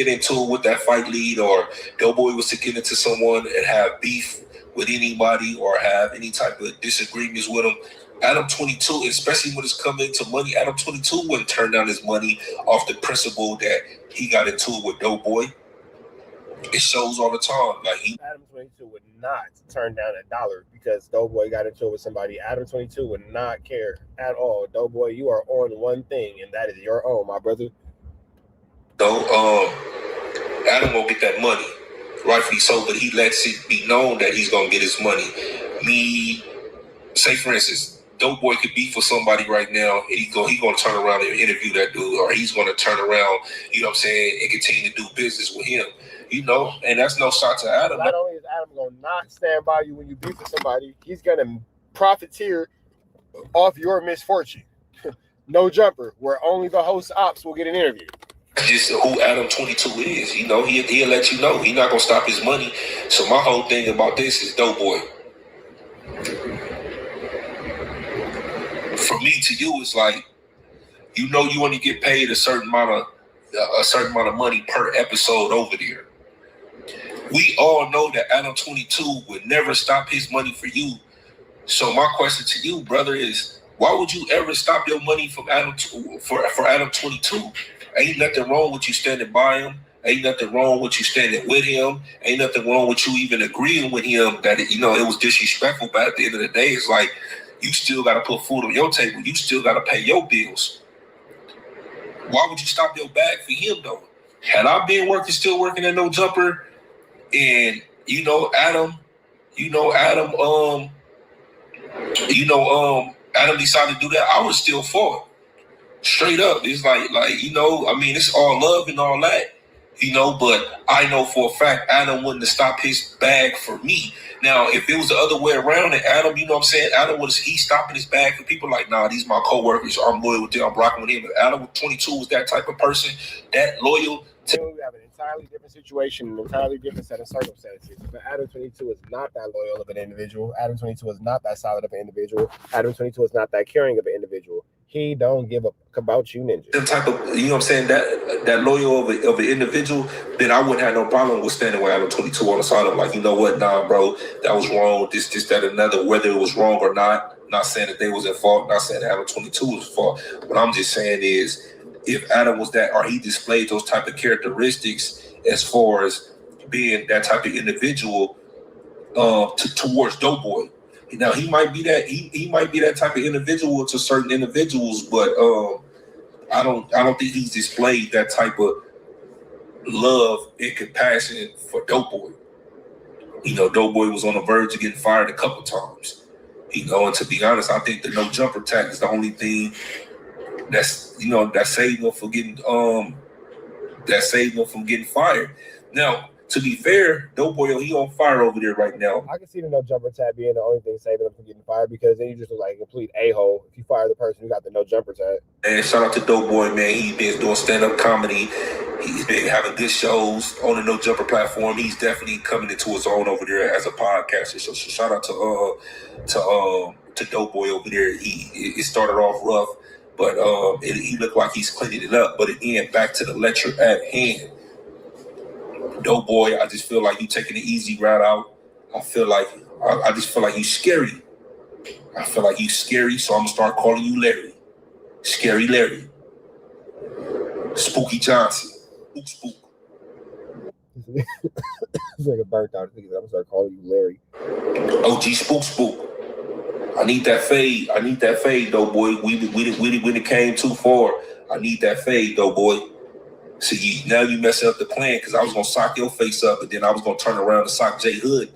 into it with that fight lead, or Doughboy was to get into someone and have beef with anybody or have any type of disagreements with him, Adam 22, especially when it's coming to money, Adam 22 wouldn't turn down his money off the principle that he got into it with Doughboy. It shows all the time. Adam 22 would not turn down $1 because Doughboy got into it with somebody. Adam 22 would not care at all. Doughboy, you are on one thing, and that is your own, my brother. So, Adam will get that money, rightfully so, but he lets it be known that he's gonna get his money. Say for instance, Doughboy could be for somebody right now, and he's gonna turn around and interview that dude, or he's gonna turn around, and continue to do business with him. And that's no shot to Adam. Not only is Adam gonna not stand by you when you beef with somebody, he's gonna profiteer off your misfortune. No jumper, where only the host ops will get an interview. Just who Adam 22 is, he'll let you know. He's not gonna stop his money. So my whole thing about this is Doughboy. For me to you, it's like, you only get paid a certain amount of money per episode over there. We all know that Adam 22 would never stop his money for you. So my question to you, brother, is why would you ever stop your money from Adam for Adam 22? Ain't nothing wrong with you standing by him. Ain't nothing wrong with you standing with him. Ain't nothing wrong with you even agreeing with him that it was disrespectful. But at the end of the day, it's like you still got to put food on your table. You still got to pay your bills. Why would you stop your bag for him though? Had I been still working at No Jumper, and Adam decided to do that, I would still fought. Straight up. It's like it's all love and all that, but I know for a fact Adam wouldn't have stopped his bag for me. Now, if it was the other way around, and Adam, Adam he's stopping his bag for people like, nah, these are my coworkers, I'm loyal with them, I'm rocking with him. But Adam 22 was that type of person, that loyal. We have an entirely different situation, an entirely different set of circumstances. But Adam 22 is not that loyal of an individual. Adam 22 is not that solid of an individual. Adam 22 is not that caring of an individual. He don't give a about you, ninja. Them type of, that loyal of an individual, then I wouldn't have no problem with standing with Adam 22 on the side of like, nah, bro, that was wrong. This, that, another. Whether it was wrong or not, not saying that they was at fault, not saying that Adam 22 was at fault. What I'm just saying is, if Adam was that, or he displayed those type of characteristics as far as being that type of individual towards Doughboy. Now he might be that he might be that type of individual to certain individuals, but I don't think he's displayed that type of love and compassion for Doughboy. Doughboy was on the verge of getting fired a couple times. And to be honest, I think the no jumper tag is the only thing that's that saved him from getting fired. Now, to be fair, Doughboy, he on fire over there right now. I can see the no jumper tag being the only thing saving him from getting fired, because then you just look like a complete a-hole. If you fire the person who got the no jumper tag. And shout out to Doughboy, man. He's been doing stand-up comedy. He's been having good shows on the no jumper platform. He's definitely coming into his own over there as a podcaster. So shout out to Doughboy over there. It started off rough, but he looked like he's cleaning it up. But again, back to the lecture at hand. Doughboy, I just feel like you taking the easy route out. I just feel like you scary. I feel like you scary, so I'm gonna start calling you Larry. Scary Larry. Spooky Johnson. Spook. It's like a burnt out. I'm gonna start calling you Larry. OG Spook. I need that fade. Doughboy. We when it came too far. I need that fade, Doughboy. See, now you messing up the plan, because I was going to sock your face up, and then I was going to turn around and sock J Hood.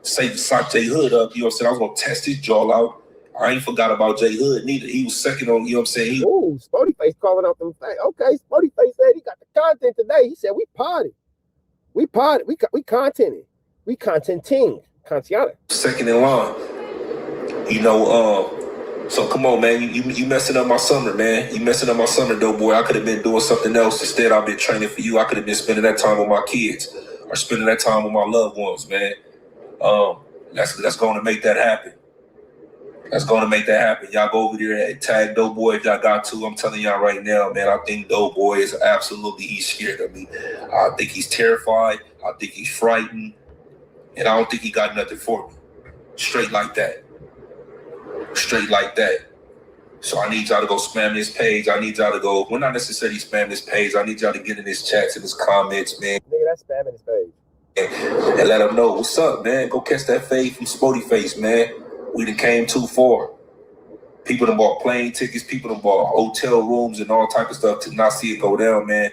Sock J Hood up, I was going to test his jaw out. I ain't forgot about J Hood neither. He was second on, you know what I'm saying? Ooh, Spody Face calling out them facts. Okay, Spody Face said he got the content today. He said we potted. We potted. We contented. We contenting. Contiana. Second in line. You know, so come on, man. You messing up my summer, man. You messing up my summer, though, boy. I could have been doing something else. Instead, I've been training for you. I could have been spending that time with my kids or spending that time with my loved ones, man. That's going to make that happen. That's going to make that happen. Y'all go over there and tag Doughboy if y'all got to. I'm telling y'all right now, man, I think Doughboy is absolutely, he's scared of me. I think he's terrified. I think he's frightened. And I don't think he got nothing for me. Straight like that. Straight like that. So I need y'all to go spam this page. I need y'all to go, well, not necessarily spam this page. I need y'all to get in his chats and his comments, man. Nigga, that's spamming his page. And let them know, what's up, man? Go catch that fade from Spody Face, man. We done came too far. People done bought plane tickets. People done bought hotel rooms and all type of stuff to not see it go down, man.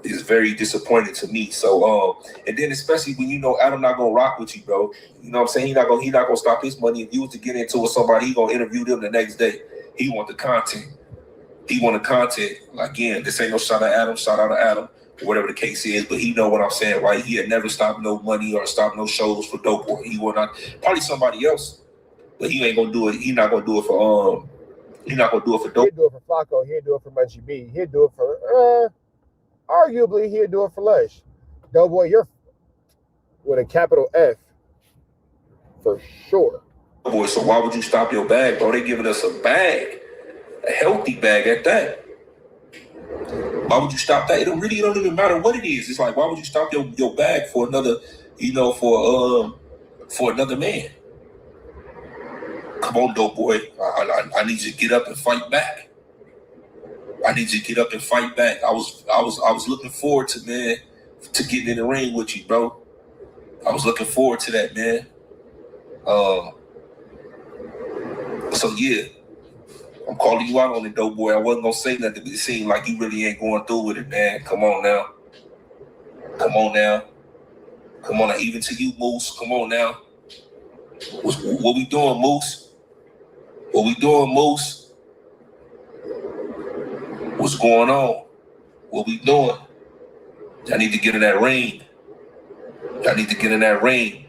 It's very disappointing to me. So, and then especially when you know Adam not gonna rock with you, bro. You know what I'm saying? He not gonna stop his money. If you was to get into it with somebody, he gonna interview them the next day. He want the content. He want the content. Again, this ain't no shout out to Adam, or whatever the case is. But he know what I'm saying, right? He had never stopped no money or stopped no shows for Doughboy. He will not. Probably somebody else. But he ain't gonna do it. He's not gonna do it for He's not gonna do it for Doughboy. He'll do it for Flacco. He'll do it for Munchie B. He'll do it for arguably he'll do it for Lush. Doughboy, you're with a capital F for sure. Boy, so why would you stop your bag, bro? They giving us a bag, a healthy bag at that. Why would you stop that? It don't even matter what it is. It's like, why would you stop your bag for another, for another man? Come on, Doughboy. I need you to get up and fight back. I need you to get up and fight back. I was looking forward to getting in the ring with you, bro. I was looking forward to that, man. So yeah, I'm calling you out on it, Doughboy. I wasn't gonna say nothing, but it seemed like you really ain't going through with it, man. Come on now. Come on now. Come on now. Even to you, Moose. Come on now. What we doing, Moose? What we doing, Moose? What's going on? What we doing? Y'all need to get in that ring. Y'all need to get in that ring.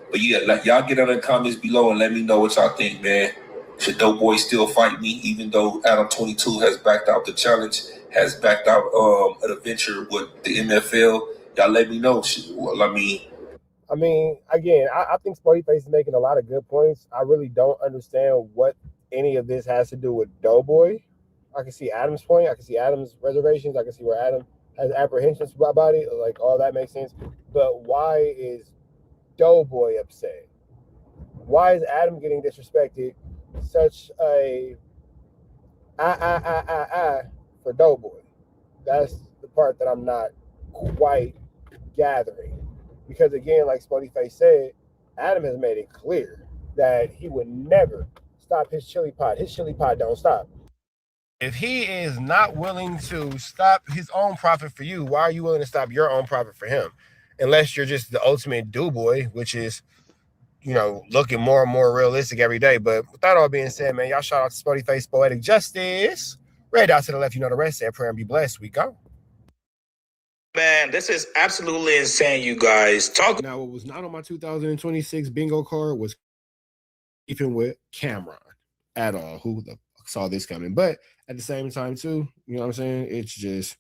But yeah, like y'all get in the comments below and let me know what y'all think, man. Should Doughboy still fight me, even though Adam 22 has backed out the challenge, has backed out an adventure with the MFL? Y'all let me know. I mean, again, I think Spody Face is making a lot of good points. I really don't understand what any of this has to do with Doughboy. I can see Adam's point. I can see Adam's reservations. I can see where Adam has apprehensions about it. Like, all that makes sense. But why is Doughboy upset? Why is Adam getting disrespected? Such a for Doughboy. That's the part that I'm not quite gathering. Because again, like Spody Face said, Adam has made it clear that he would never stop his chili pot. His chili pot don't stop. If he is not willing to stop his own profit for you, why are you willing to stop your own profit for him? Unless you're just the ultimate do-boy, which is, looking more and more realistic every day. But with that all being said, man, y'all shout out to Spody Face Poetic Justice. Red out to the left, you know the rest. Say a prayer and be blessed. We go. Man, this is absolutely insane, you guys. Now, what was not on my 2026 bingo card was even with Cameron at all. Who the fuck saw this coming? But at the same time, too, you know what I'm saying? It's just,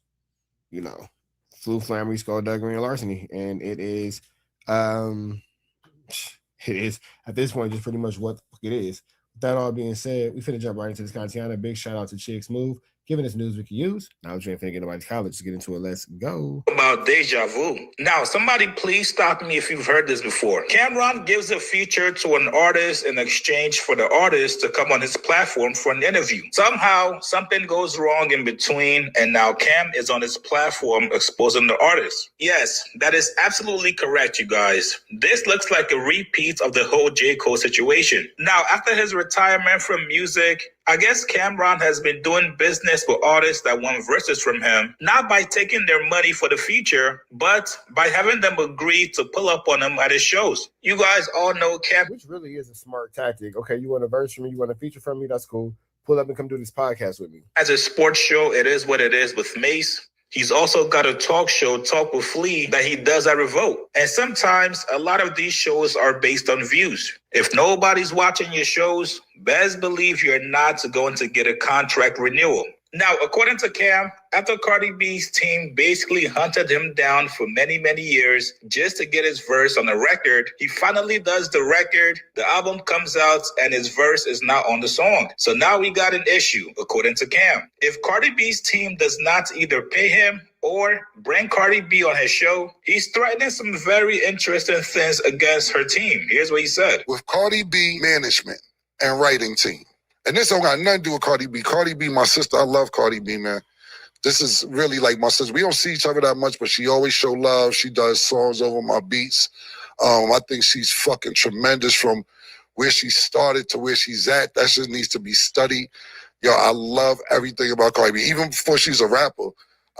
flu, flammery, skullduggery, and larceny. And it is, at this point, just pretty much what the fuck it is. With that all being said, we finna jump right into this content. Big shout out to Chicks Move, giving us news we can use. Now we ain't finna get nobody to college. Let's get into it. Let's go. About deja vu. Now, somebody please stop me if you've heard this before. Cameron gives a feature to an artist in exchange for the artist to come on his platform for an interview. Somehow, something goes wrong in between, and now Cam is on his platform exposing the artist. Yes, that is absolutely correct, you guys. This looks like a repeat of the whole J. Cole situation. Now, after his retirement from music, I guess Cameron has been doing business with artists that want verses from him, not by taking their money for the feature, but by having them agree to pull up on him at his shows. You guys all know Cam. Which really is a smart tactic. Okay, you want a verse from me, you want a feature from me, that's cool. Pull up and come do this podcast with me. As a sports show, it is what it is with Mace. He's also got a talk show, Talk with Flea, that he does at Revolt. And sometimes a lot of these shows are based on views. If nobody's watching your shows, best believe you're not going to get a contract renewal. Now, according to Cam, after Cardi B's team basically hunted him down for many, many years just to get his verse on the record, he finally does the record, the album comes out, and his verse is not on the song. So now we got an issue, according to Cam. If Cardi B's team does not either pay him or bring Cardi B on his show, he's threatening some very interesting things against her team. Here's what he said. With Cardi B management and writing team, and this don't got nothing to do with Cardi B. Cardi B, my sister, I love Cardi B, man. This is really like my sister. We don't see each other that much, but she always show love. She does songs over my beats. I think she's fucking tremendous from where she started to where she's at. That shit needs to be studied. Yo, I love everything about Cardi B. Even before she's a rapper,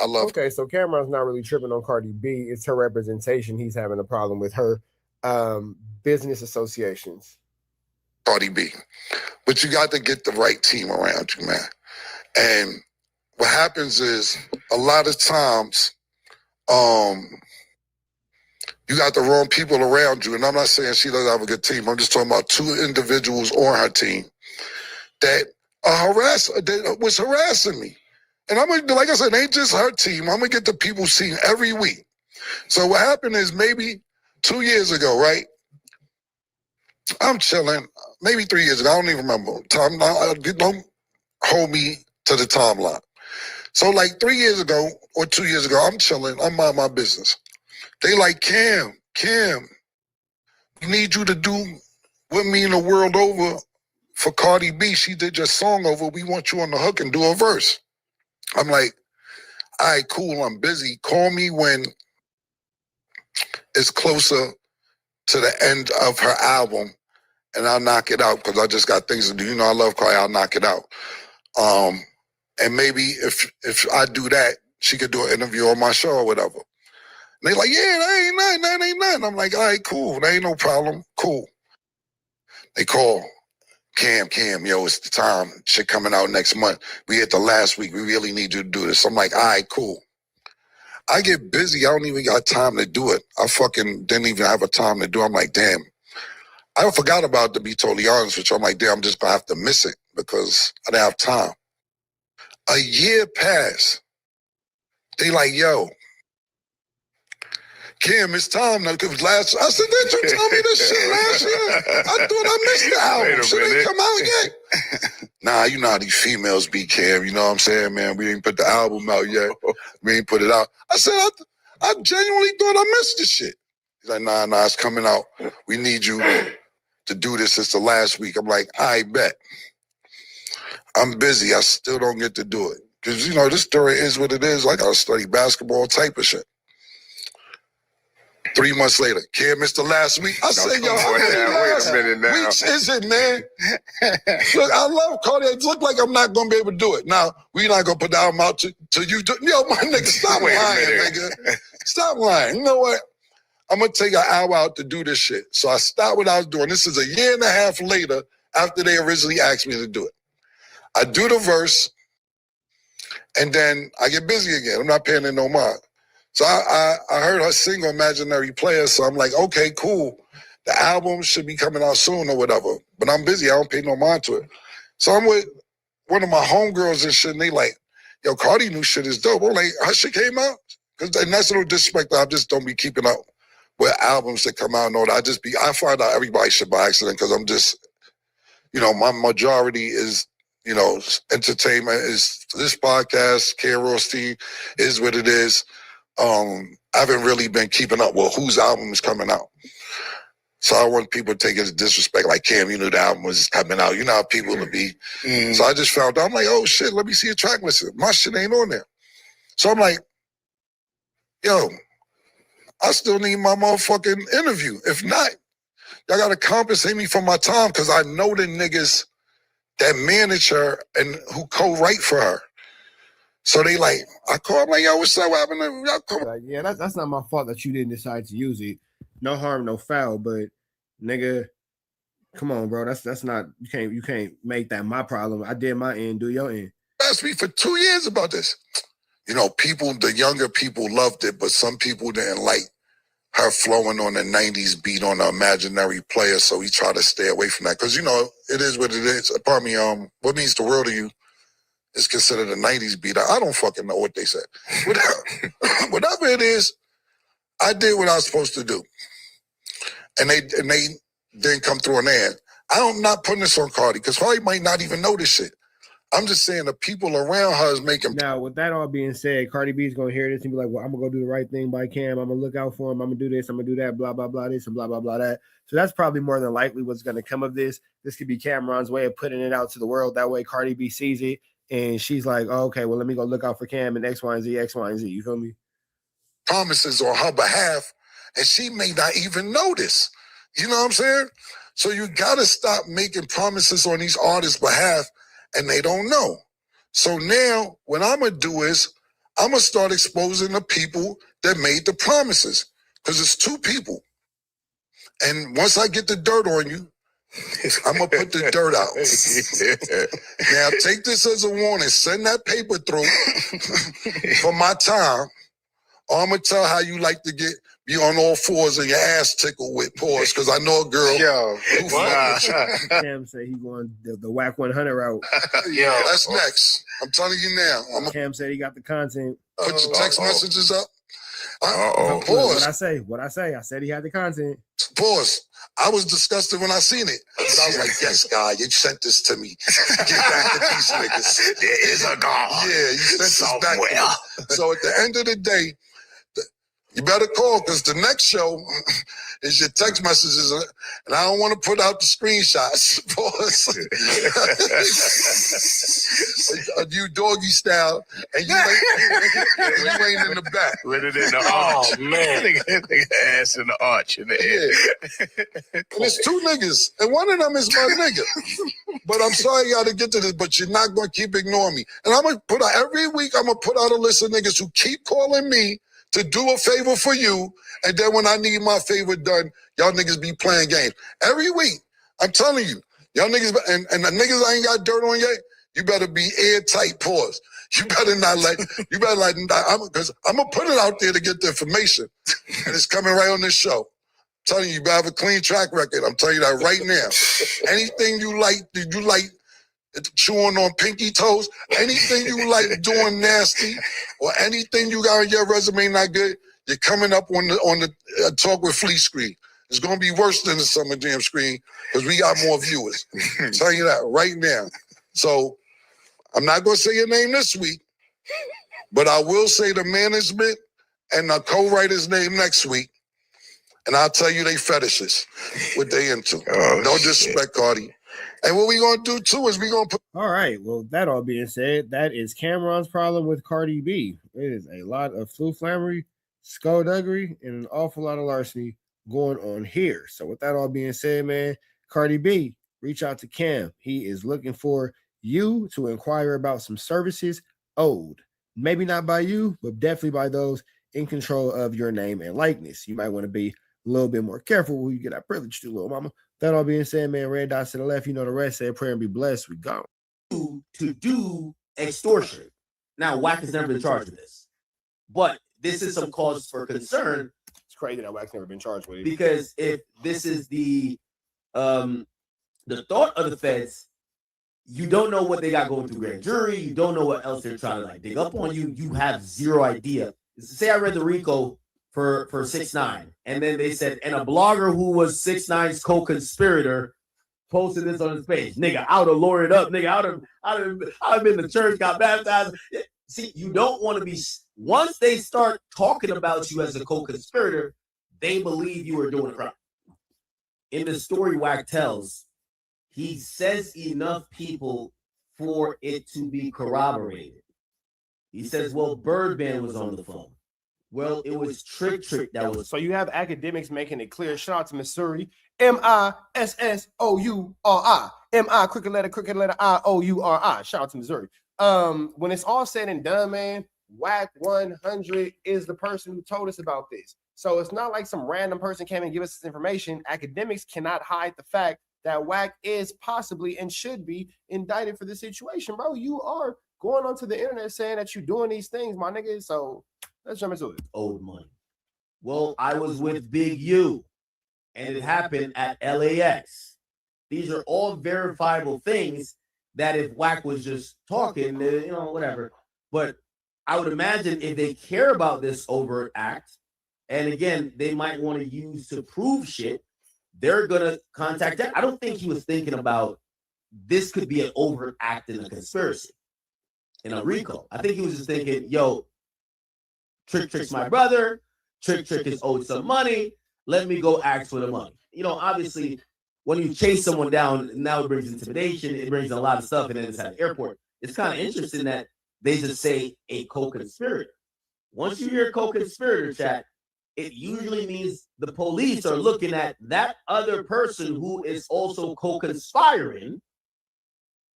I love Okay, so Cameron's not really tripping on Cardi B. It's her representation. He's having a problem with her business associations. Cardi B. But you got to get the right team around you, man. And what happens is a lot of times you got the wrong people around you. And I'm not saying she doesn't have a good team. I'm just talking about two individuals on her team that was harassing me. And I'm gonna, like I said, it ain't just her team. I'm gonna get the people's team every week. So what happened is maybe 2 years ago, right? I'm chilling, maybe 3 years ago. I don't even remember. Don't hold me to the timeline. So like 3 years ago or 2 years ago, I'm chilling. I'm mind my business. They like, Cam, we need you to do With Me in the World Over for Cardi B. She did your song over. We want you on the hook and do a verse. I'm like, all right, cool. I'm busy. Call me when it's closer to the end of her album, and I'll knock it out because I just got things to do. You know, I love Cardi. I'll knock it out. And maybe if I do that, she could do an interview on my show or whatever. And they like, yeah, that ain't nothing. I'm like, all right, cool. That ain't no problem. Cool. They call. Cam, yo, it's the time. Shit coming out next month. We hit the last week. We really need you to do this. I'm like, all right, cool. I get busy. I don't even got time to do it. I fucking didn't even have a time to do it. I'm like, damn. I forgot about it, to be totally honest with you. I'm like, damn, I'm just going to have to miss it because I didn't have time. A year passed. They like, yo, Cam, it's time now. Because I said, did you tell me this shit last year? I thought I missed the album. Shit ain't come out yet. Nah, you know how these females be, Cam. You know what I'm saying, man? We ain't put the album out yet. We ain't put it out. I said, I genuinely thought I missed this shit. He's like, nah, it's coming out. We need you to do this. It's the last week. I'm like, I bet. I'm busy. I still don't get to do it. Because, you know, this story is what it is. I got to study basketball type of shit. 3 months later, Cam, it's the last week. I said, yo, how many last weeks is it, man? Look, I love Cardi. It look like I'm not going to be able to do it. Now, we not going to put the album out till you do. Yo, my nigga, stop lying, nigga. Stop lying. You know what? I'm going to take an hour out to do this shit. So I stopped what I was doing. This is a year and a half later after they originally asked me to do it. I do the verse, and then I get busy again. I'm not paying it no mind. So I heard her single Imaginary Player, so I'm like, okay, cool. The album should be coming out soon or whatever. But I'm busy. I don't pay no mind to it. So I'm with one of my homegirls and shit, and they like, yo, Cardi new shit is dope. I'm like, her shit came out? And that's no disrespect. I just don't be keeping up with albums that come out and all that. I find out everybody shit by accident because I'm just, you know, my majority is, you know, entertainment. Is this podcast, K. Rothstein, is what it is. I haven't really been keeping up with whose album is coming out. So I want people to take it as disrespect, like, Cam, you knew the album was coming out. You know how people will be. So I just found out, I'm like, oh shit, let me see a track list. My shit ain't on there. So I'm like, yo, I still need my motherfucking interview. If not, y'all gotta compensate me for my time because I know the niggas that manage her and who co-write for her. So they like, I call him like, yo, what's up? What happened? Like, yeah, that's not my fault that you didn't decide to use it. No harm, no foul. But nigga, come on, bro. That's not, you can't make that my problem. I did my end, do your end. Asked me for 2 years about this. You know, the younger people loved it, but some people didn't like her flowing on the 90s beat on the imaginary player, so we try to stay away from that. Because, you know, it is what it is. Pardon me, what means the world to you is considered a 90s beat. I don't fucking know what they said. Whatever it is, I did what I was supposed to do. And they didn't come through an ad. I'm not putting this on Cardi, because Cardi might not even know this shit. I'm just saying the people around her is making. Now, with that all being said, Cardi B is gonna hear this and be like, "Well, I'm gonna go do the right thing by Cam. I'm gonna look out for him. I'm gonna do this. I'm gonna do that. Blah blah blah. This and blah blah blah that." So that's probably more than likely what's gonna come of this. This could be Cameron's way of putting it out to the world. That way, Cardi B sees it and she's like, "Oh, okay, well, let me go look out for Cam and X, Y, and Z, X, Y, and Z." You feel me? Promises on her behalf, and she may not even notice. You know what I'm saying? So you gotta stop making promises on these artists' behalf, and they don't know. So now what I'm going to do is I'm going to start exposing the people that made the promises, because it's two people. And once I get the dirt on you, I'm going to put the dirt out. Now, take this as a warning. Send that paper through for my time, or I'm going to tell how you like to be on all fours and your ass tickled with pause, because I know a girl who fuck with you. Cam said he going the WACK100 route. Yo, that's next. I'm telling you now. Cam said he got the content. Put your text messages up. Pause. What I say? I said he had the content. Pause. I was disgusted when I seen it. But I was like, yes, God, you sent this to me. Get back at these niggas. There is a God. Yeah, you sent this back to me. So at the end of the day, you better call, because the next show is your text messages, and I don't want to put out the screenshots. You doggy style, and you ain't in the back. With it in the arch. Oh, man. Nigga ass in the arch in the air. And it's two niggas, and one of them is my nigga. But I'm sorry you got to get to this, but you're not going to keep ignoring me. And I'm going to put out, every week, I'm going to put out a list of niggas who keep calling me to do a favor for you, and then when I need my favor done, y'all niggas be playing games. Every week, I'm telling you, y'all niggas, and the niggas I ain't got dirt on yet, you better be airtight, pause. You better not because I'm going to put it out there to get the information, and it's coming right on this show. I'm telling you, you better have a clean track record. I'm telling you that right now. Anything you like chewing on pinky toes, anything you like doing nasty, or anything you got on your resume not good, you're coming up on the Talk with Flea screen. It's gonna be worse than the Summer Jam screen, because we got more viewers. I'm telling you that right now. So I'm not gonna say your name this week, but I will say the management and the co-writer's name next week, and I'll tell you they fetishes, what they into. No disrespect, Cardi. And what we gonna do too is we gonna put. All right. Well, that all being said, that is Cameron's problem with Cardi B. It is a lot of flammery, skullduggery, and an awful lot of larceny going on here. So with that all being said, man, Cardi B, reach out to Cam. He is looking for you to inquire about some services owed. Maybe not by you, but definitely by those in control of your name and likeness. You might want to be a little bit more careful when you get that privilege to, little mama. That all being said, man, red dots to the left. You know the rest. Say a prayer and be blessed. We gone. To do extortion. Now, WACK has never been charged with this, but this is some cause for concern. It's crazy that WACK's never been charged with it, because if this is the thought of the feds, you don't know what they got going through grand jury. You don't know what else they're trying to dig up on you. You have zero idea. Say I read the RICO for 6ix9ine, and then they said, and a blogger who was 6ix9ine's co-conspirator posted this on his page. Nigga, I would have lawyered up. Nigga, I would have been to church, got baptized. See, you don't want to be. Once they start talking about you as a co-conspirator, they believe you are doing a crime. In the story WACK tells, he says enough people for it to be corroborated. He says, well, Birdman was on the phone. Well, it was Trick that was. So you have academics making it clear. Shout out to Missouri. Missouri. M-I, crooked letter I-O-U-R-I. Shout out to Missouri. When it's all said and done, man, WACK100 is the person who told us about this. So it's not like some random person came and give us this information. Academics cannot hide the fact that WACK is possibly and should be indicted for this situation, bro. You are going onto the internet saying that you're doing these things, my nigga. So let's jump into it. Old money. Well, I was with Big U, and it happened at LAX. These are all verifiable things that if WACK was just talking, you know, whatever. But I would imagine if they care about this overt act, and again, they might want to use to prove shit, they're going to contact that. I don't think he was thinking about this could be an overt act in a conspiracy, in a RICO. I think he was just thinking, yo, Trick's my brother. Trick is owed some money. Let me go ask for the money. You know, obviously, when you chase someone down, now it brings intimidation. It brings a lot of stuff, and then it's at the airport. It's kind of interesting that they just say a co-conspirator. Once you hear co-conspirator, chat, it usually means the police are looking at that other person who is also co-conspiring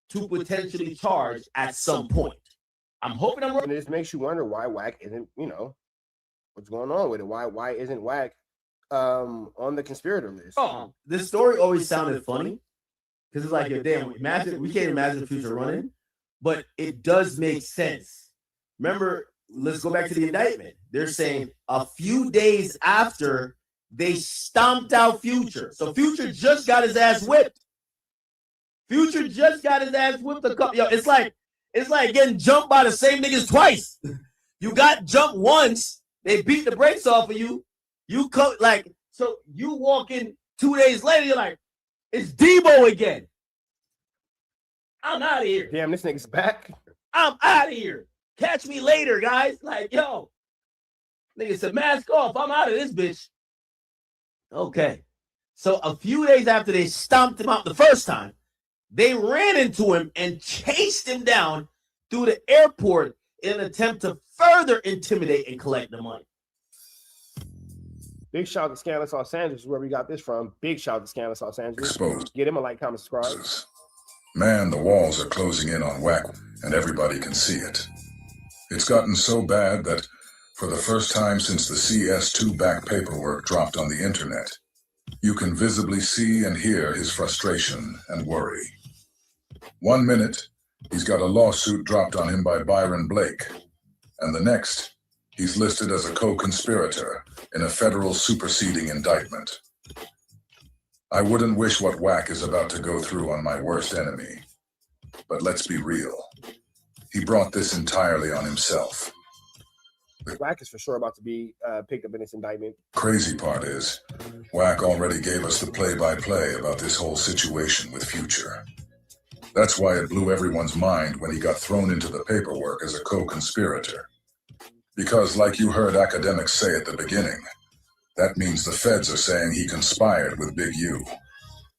to potentially charge at some point. I'm hoping I'm wrong. And it just makes you wonder why WACK isn't, you know, what's going on with it. Why isn't WACK on the conspirator list? Oh, this story always sounded funny because it's like, damn, imagine we can't imagine the future running, but it does make sense. Remember, let's go back to the indictment. They're saying a few days after they stomped out Future. So Future just got his ass whipped. Future just got his ass whipped a couple. Yo, it's like getting jumped by the same niggas twice. You got jumped once, they beat the brakes off of you. You so you walk in 2 days later, you're like, it's Debo again. I'm out of here. Damn, this nigga's back. I'm out of here. Catch me later, guys. Like, yo, nigga said, mask off. I'm out of this bitch. Okay. So a few days after they stomped him out the first time, they ran into him and chased him down through the airport in an attempt to further intimidate and collect the money. Big shout out to Scandalous Los Angeles, where we got this from. Big shout out to Scandalous Los Angeles. Exposed. Get him a like, comment, subscribe. Man, the walls are closing in on WACK, and everybody can see it. It's gotten so bad that, for the first time since the CS2 back paperwork dropped on the internet, you can visibly see and hear his frustration and worry. 1 minute, he's got a lawsuit dropped on him by Byron Blake, and the next, he's listed as a co-conspirator in a federal superseding indictment. I wouldn't wish what WACK is about to go through on my worst enemy, but let's be real. He brought this entirely on himself. WACK is for sure about to be picked up in this indictment. Crazy part is, WACK already gave us the play-by-play about this whole situation with Future. That's why it blew everyone's mind when he got thrown into the paperwork as a co-conspirator. Because, like you heard academics say at the beginning, that means the feds are saying he conspired with Big U.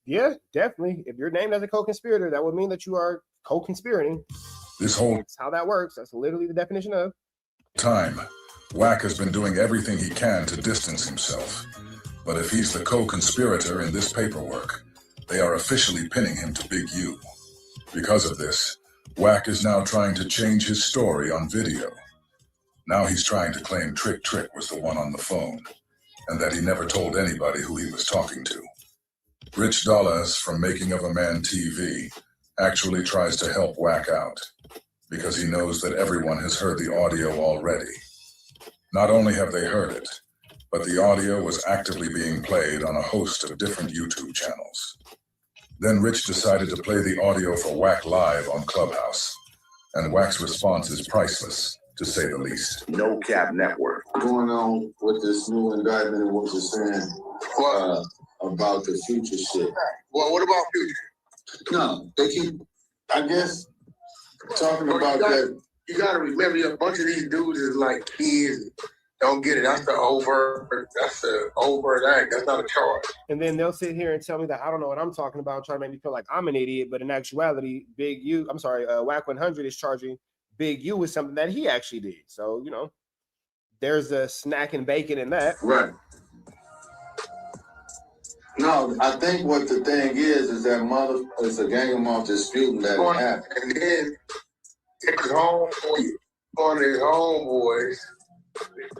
Yeah, definitely. If you're named as a co-conspirator, that would mean that you are co-conspirating. That's how that works. That's literally the definition of time, WACK has been doing everything he can to distance himself. But if he's the co-conspirator in this paperwork, they are officially pinning him to Big U. Because of this, WACK is now trying to change his story on video. Now he's trying to claim Trick was the one on the phone, and that he never told anybody who he was talking to. Rich Dollars from Making of a Man TV actually tries to help WACK out, because he knows that everyone has heard the audio already. Not only have they heard it, but the audio was actively being played on a host of different YouTube channels. Then Rich decided to play the audio for WACK live on Clubhouse, and WACK's response is priceless, to say the least. No Cap Network. Going on with this new indictment and what you're saying about the Future shit. Well, what about Future? No, they keep, I guess, talking about that. You gotta remember, a bunch of these dudes is like kids. Don't get it. That's the overt act. That's not a charge. And then they'll sit here and tell me that I don't know what I'm talking about, trying to make me feel like I'm an idiot. But in actuality, WACK100 is charging Big U with something that he actually did. So, you know, there's a snack and bacon in that. Right. No, I think what the thing is that mother is a gang of mob disputing that it happened. And then his homeboy on his homeboys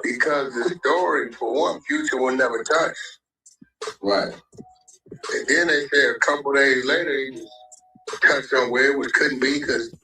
because the story for one Future will never touch. Right. And then they said a couple days later he touched somewhere which couldn't be because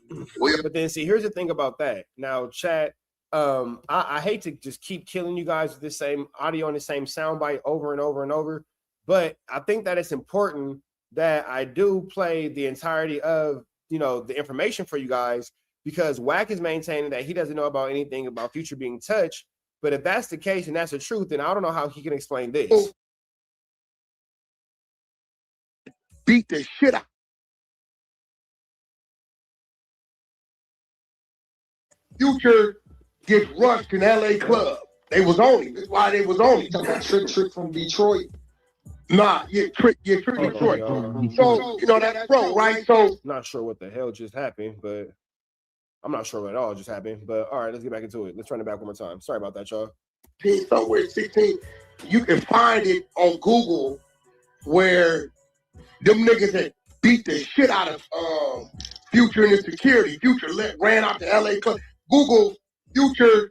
we. But then see, here's the thing about that. Now, chat. I hate to just keep killing you guys with this same audio and the same soundbite over and over and over, but I think that it's important that I do play the entirety of, you know, the information for you guys, because WACK is maintaining that he doesn't know about anything about Future being touched. But if that's the case and that's the truth, then I don't know how he can explain this. Beat the shit out. Future gets rushed in LA club. They was on him. That's why they was on him. Talking about Trick from Detroit. Nah, Trick Detroit. So, you know, that's pro, right? So, not sure what the hell just happened, but I'm not sure what at all just happened. But all right, let's get back into it. Let's run it back one more time. Sorry about that, y'all. Somewhere 16, you can find it on Google where them niggas that beat the shit out of Future and his security. Future ran out to LA club. Google Future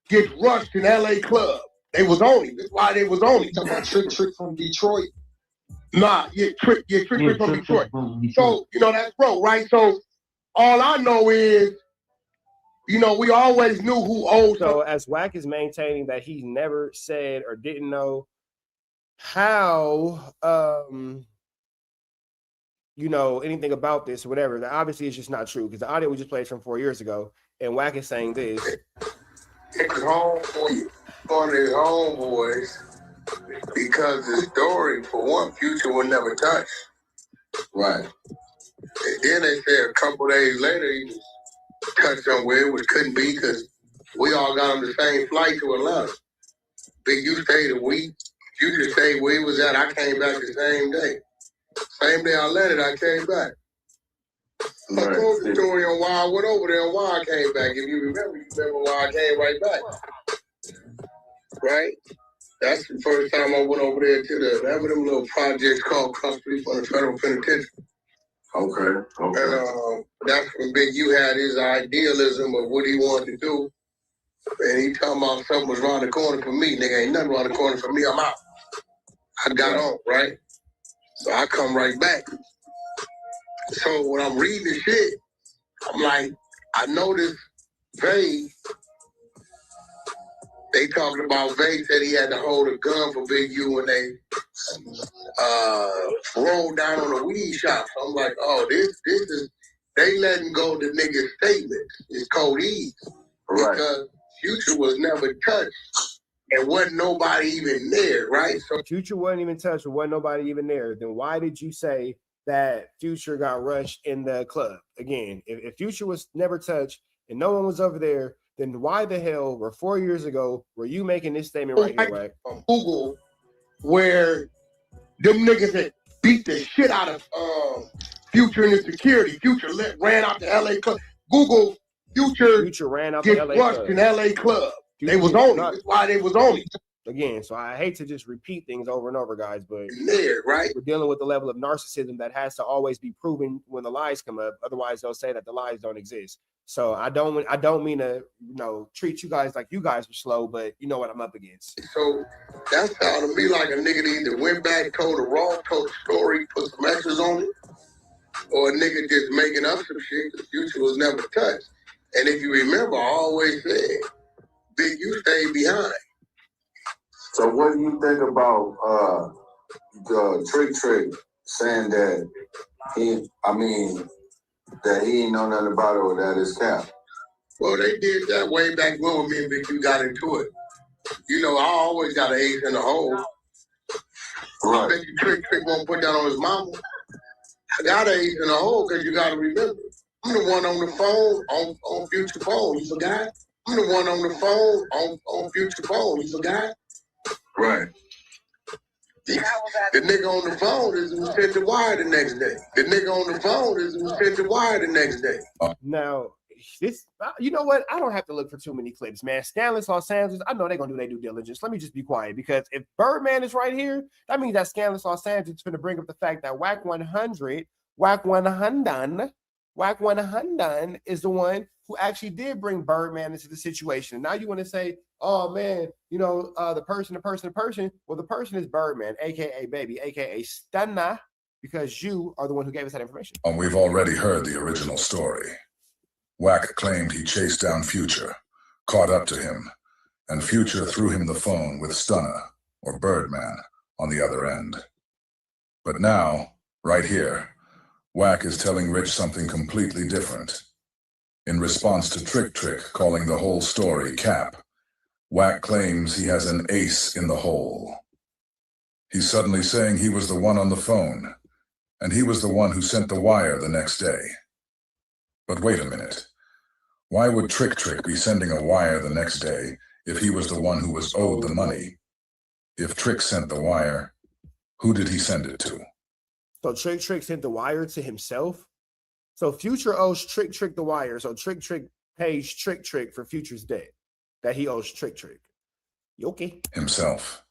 gets rushed in LA club. They was on him. That's why they was on him. Talking about Trick from Detroit. Nah, Trick from Detroit. So, you know, that's pro, right? So all I know is, you know, we always knew who owed. So as WACK is maintaining that he never said or didn't know how, you know, anything about this or whatever, that obviously is just not true, because the audio we just played from 4 years ago, and WACK is saying this. His homeboy on his homeboys because the story for one Future will never touch. Right. And then they said a couple days later he touched somewhere which couldn't be because we all got on the same flight to Atlanta. Big U stayed a week. Future stayed where he was at. I came back the same day. Same day I landed, I came back. I told the story on why I went over there and why I came back. If you remember why I came right back. Right? That's the first time I went over there to them little projects called custody for the federal penitentiary. Okay. And that's when Big U had his idealism of what he wanted to do. And he talking about something was around the corner for me. Nigga, ain't nothing around the corner for me. I'm out. I got on, right? So I come right back. So when I'm reading the shit, I'm like, I know this Vay. They talking about Vay said he had to hold a gun for Big U when they rolled down on a weed shop. So I'm like, oh, this is, they letting go the nigga's statements. It's Cody's. Right. Because Future was never touched and wasn't nobody even there, right? So Future wasn't even touched and wasn't nobody even there. Then why did you say that Future got rushed in the club? Again, if Future was never touched and no one was over there, then why the hell were 4 years ago were you making this statement right here, right? On Google, where them niggas that beat the shit out of Future and his security. Future ran out to LA club. Google Future ran out gets to LA rushed club. in LA club. They was on him. That's why they was on him. Again, so I hate to just repeat things over and over, guys, but there, right? We're dealing with the level of narcissism that has to always be proven when the lies come up. Otherwise, they'll say that the lies don't exist. So I don't mean to, you know, treat you guys like you guys were slow, but you know what I'm up against. So that sounded to me like a nigga that either went back, told the story, put some extras on it, or a nigga just making up some shit. The Future was never touched. And if you remember, I always said, Big U stayed behind. So what do you think about Trick saying that he ain't know nothing about it or that is cap? Well, they did that way back when me and Big U got into it. You know, I always got an ace in the hole. Right. I bet you Trick won't put that on his mama. I got an ace in the hole because you got to remember, I'm the one on the phone, on Future phone, you forgot? I'm the one on the phone, on Future phone, you forgot? Right. The nigga on the phone is who sent the wire the next day. The nigga on the phone is who sent the wire the next day. Now, this, you know what? I don't have to look for too many clips, man. Scandalous Los Angeles, I know they're gonna do their due diligence. Let me just be quiet, because if Birdman is right here, that means that Scandalous Los Angeles is gonna bring up the fact that WACK100 is the one who actually did bring Birdman into the situation. Now you want to say, oh man, you know, the person. Well, the person is Birdman, aka Baby, aka Stunna, because you are the one who gave us that information. We've already heard the original story. WACK claimed he chased down Future, caught up to him, and Future threw him the phone with Stunna, or Birdman, on the other end. But now, right here, WACK is telling Rich something completely different. In response to Trick calling the whole story cap, WACK claims he has an ace in the hole. He's suddenly saying he was the one on the phone, and he was the one who sent the wire the next day. But wait a minute. Why would Trick be sending a wire the next day if he was the one who was owed the money? If Trick sent the wire, who did he send it to? So Trick sent the wire to himself? So Future owes Trick the wire. So Trick pays Trick for Future's debt that he owes Trick. You okay? Himself.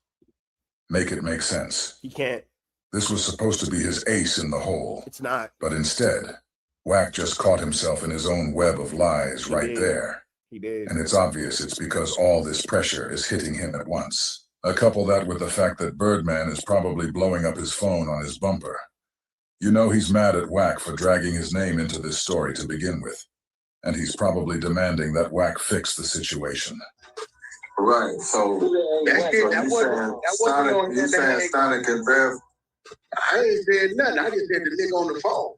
Make it make sense. He can't. This was supposed to be his ace in the hole. It's not. But instead, WACK just caught himself in his own web of lies there. He did. And it's obvious it's because all this pressure is hitting him at once. Couple that with the fact that Birdman is probably blowing up his phone on his bumper. You know he's mad at WACK for dragging his name into this story to begin with. And he's probably demanding that WACK fix the situation. Right, so you saying Sonic and Bev? I ain't said nothing. I just said the nigga on the phone.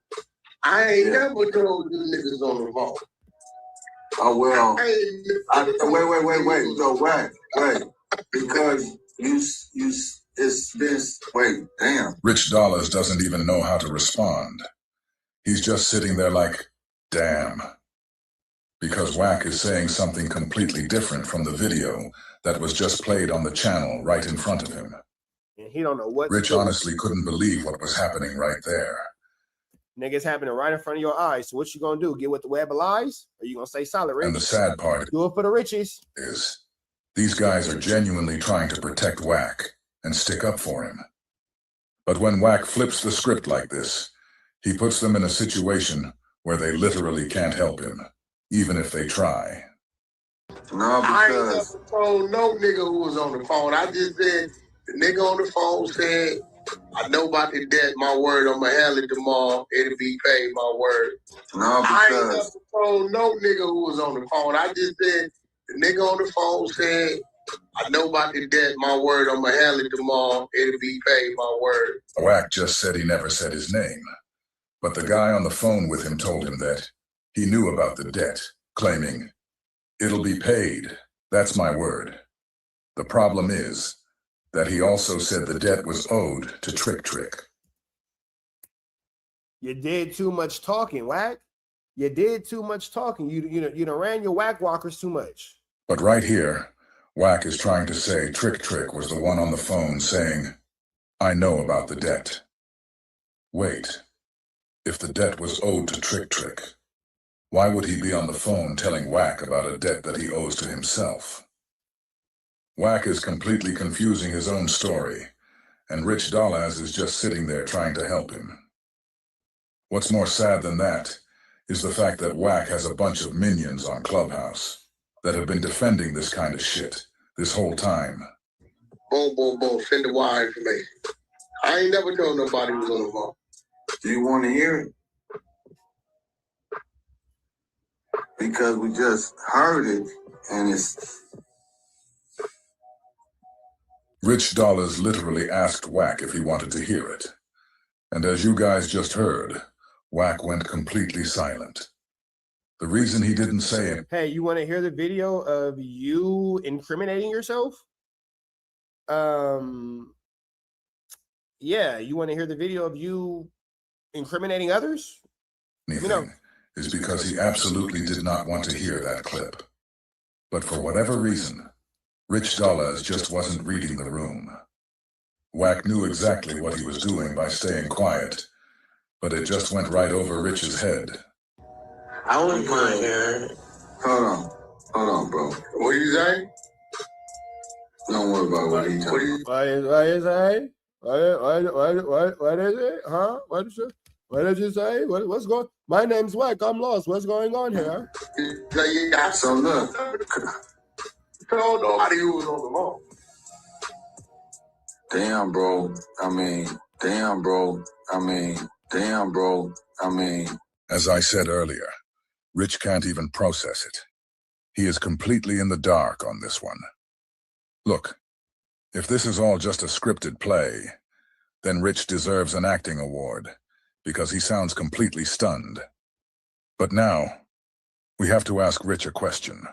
I ain't never told you niggas on the phone. Oh, well. Wait. So, wait. Because it's this, wait, damn. Rich Dollars doesn't even know how to respond. He's just sitting there like, damn. Because WACK is saying something completely different from the video that was just played on the channel right in front of him. And he don't know what. Rich honestly couldn't believe what was happening right there. Niggas happening right in front of your eyes. So what you gonna do? Get with the web of lies? Or you gonna stay solid, Rich? And the sad part do it for the riches. Is these guys are genuinely trying to protect WACK and stick up for him. But when WACK flips the script like this, he puts them in a situation where they literally can't help him, even if they try. No, because I ain't never told no nigga who was on the phone. I just said the nigga on the phone said, I know about the debt, my word, I'm gonna handle it tomorrow. It'll be paid, my word. No, because I ain't never told no nigga who was on the phone. I just said the nigga on the phone said, I know about the debt, my word, I'm gonna handle it tomorrow. It'll be paid, my word. WACK just said he never said his name. But the guy on the phone with him told him that he knew about the debt, claiming, it'll be paid, that's my word. The problem is that he also said the debt was owed to Trick. You did too much talking, WACK. You did too much talking. You done ran your WACK walkers too much. But right here, WACK is trying to say Trick was the one on the phone saying, I know about the debt. Wait, if the debt was owed to Trick, why would he be on the phone telling WACK about a debt that he owes to himself? WACK is completely confusing his own story, and Rich Dollaz is just sitting there trying to help him. What's more sad than that is the fact that WACK has a bunch of minions on Clubhouse that have been defending this kind of shit this whole time. Boom, send the wire information. I ain't never told nobody who was on the phone. do you want to hear it? Because we just heard it, and it's... Rich Dollars literally asked WACK if he wanted to hear it. And as you guys just heard, WACK went completely silent. The reason he didn't say it... Hey, you want to hear the video of you incriminating yourself? Yeah, you want to hear the video of you incriminating others? Anything is because he absolutely did not want to hear that clip. But for whatever reason, Rich Dollars just wasn't reading the room. WACK knew exactly what he was doing by staying quiet, but it just went right over Rich's head. I wouldn't mind hearing it. Hold on, bro. What you say? Don't worry about what he talking about. What is say? What is it? Huh? What did you say? What's going? My name's Wack. I'm lost. What's going on here? So look, told nobody who was on the phone. Damn, bro. As I said earlier, Rich can't even process it. He is completely in the dark on this one. Look, if this is all just a scripted play, then Rich deserves an acting award, because he sounds completely stunned. But now, we have to ask Rich a question.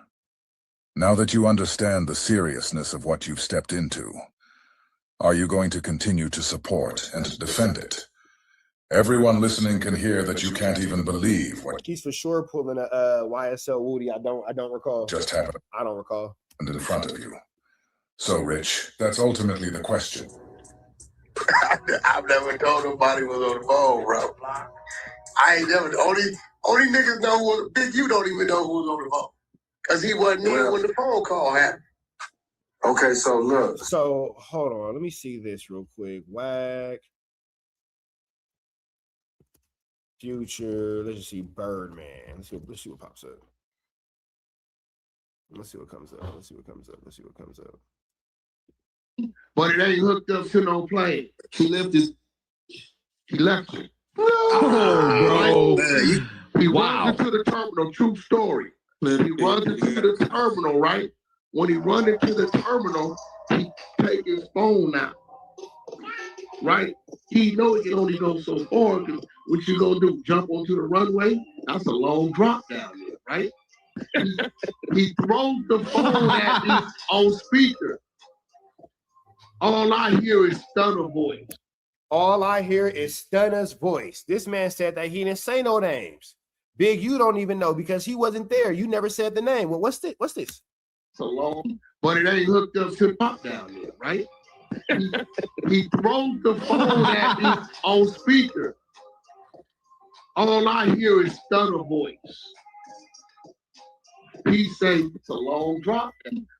Now that you understand the seriousness of what you've stepped into, are you going to continue to support and defend it? Everyone listening can hear that you can't even believe what He's for sure pulling a YSL Woody. I don't recall. just happened I don't recall. in front of you. So, Rich, that's ultimately the question. I've never told nobody was on the phone, bro. I ain't never. Only niggas know who. Big, you don't even know who was on the phone, cause he wasn't here when the phone call happened. Okay, so look. So hold on. Let me see this real quick. Wack. Future. Let's just see Birdman. Let's see what pops up. Let's see what comes up. But it ain't hooked up to no plane. He left it. Oh, bro. He runs into the terminal. True story. He runs into the terminal, right? When he runs into the terminal, he take his phone out, right? He know he can only go so far. Because what you gonna do? Jump onto the runway? That's a long drop down there, right? He throws the phone at me on speaker. All I hear is Stunner voice. All I hear is Stunner's voice. This man said that he didn't say no names. Big, you don't even know because he wasn't there. You never said the name. Well, what's this? It's a long, but it ain't hooked up to the pop down there, right? He throws the phone at me on speaker. All I hear is Stunner voice. He say it's a long drop,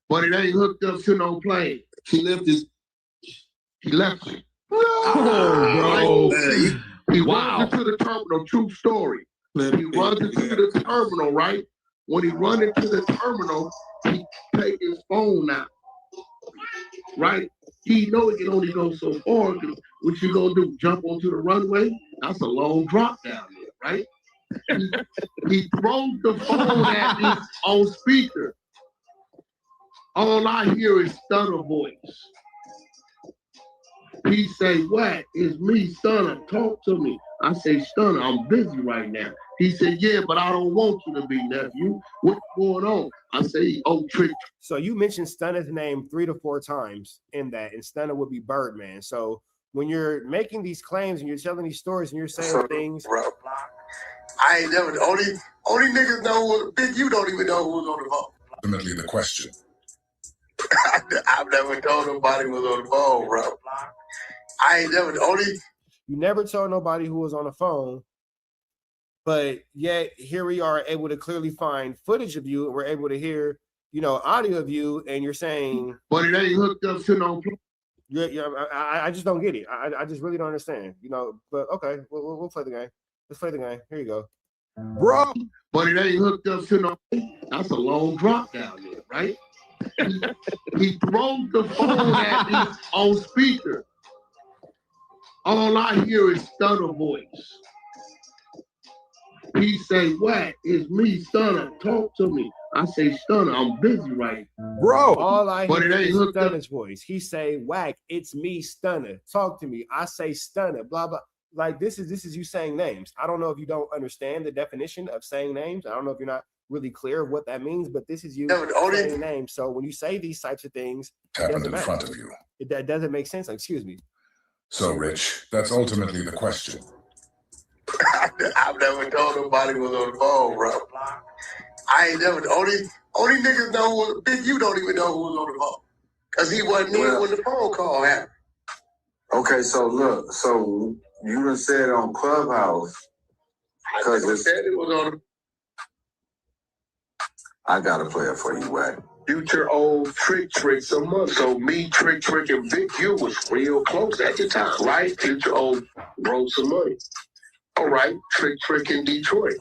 but it ain't hooked up to no plane. He left it. Oh, bro. He runs into the terminal. True story. He runs into the terminal, right? When he runs into the terminal, he take his phone out, right? He know he can only go so far. What you gonna do? Jump onto the runway? That's a long drop down there, right? He throws the phone at me on speaker. All I hear is Stunner voice. He say, "What? It's me, Stunner. Talk to me." I say, "Stunner, I'm busy right now." He said, "Yeah, but I don't want you to be, nephew. What's going on?" I say, "Oh, Trick." So you mentioned Stunner's name 3 to 4 times in that, and Stunner would be Birdman. So when you're making these claims and you're telling these stories and you're saying things, bro. I ain't never. Only niggas know who. Big, you don't even know who was on the phone. Ultimately, the question. I've never told nobody was on the phone, bro. I ain't never. You never told nobody who was on the phone, but yet here we are able to clearly find footage of you, and we're able to hear, audio of you, and you're saying, but it ain't hooked up to no. I just don't get it. I just really don't understand, But okay, we'll play the game. Let's play the game. Here you go, bro. But it ain't hooked up to no. That's a long drop down there, right? He throws the phone at me on speaker. All I hear is Stunner voice. He say, "What? It's me, Stunner. Talk to me." I say, "Stunner, I'm busy right now." Bro. All I but hear it ain't is hooked Stunner's voice. He say, "Wack, it's me, Stunner. Talk to me." I say, "Stunner." Blah blah. Like this is you saying names. I don't know if you don't understand the definition of saying names. I don't know if you're not really clear of what that means, but this is you saying names. So when you say these types of things, happened in front of you. That doesn't make sense. Excuse me. So, Rich, that's ultimately the question. I've never told nobody was on the phone, bro. I ain't never. Only niggas know who. Big, you don't even know who was on the phone, cause he wasn't here when the phone call happened. Okay, so look, so you done said on Clubhouse, I never said it was on. I got a player for you, Wack. Future old Trick some money. So me, Trick and Big U was real close at the time, right? Future old broke some money. All right, Trick in Detroit.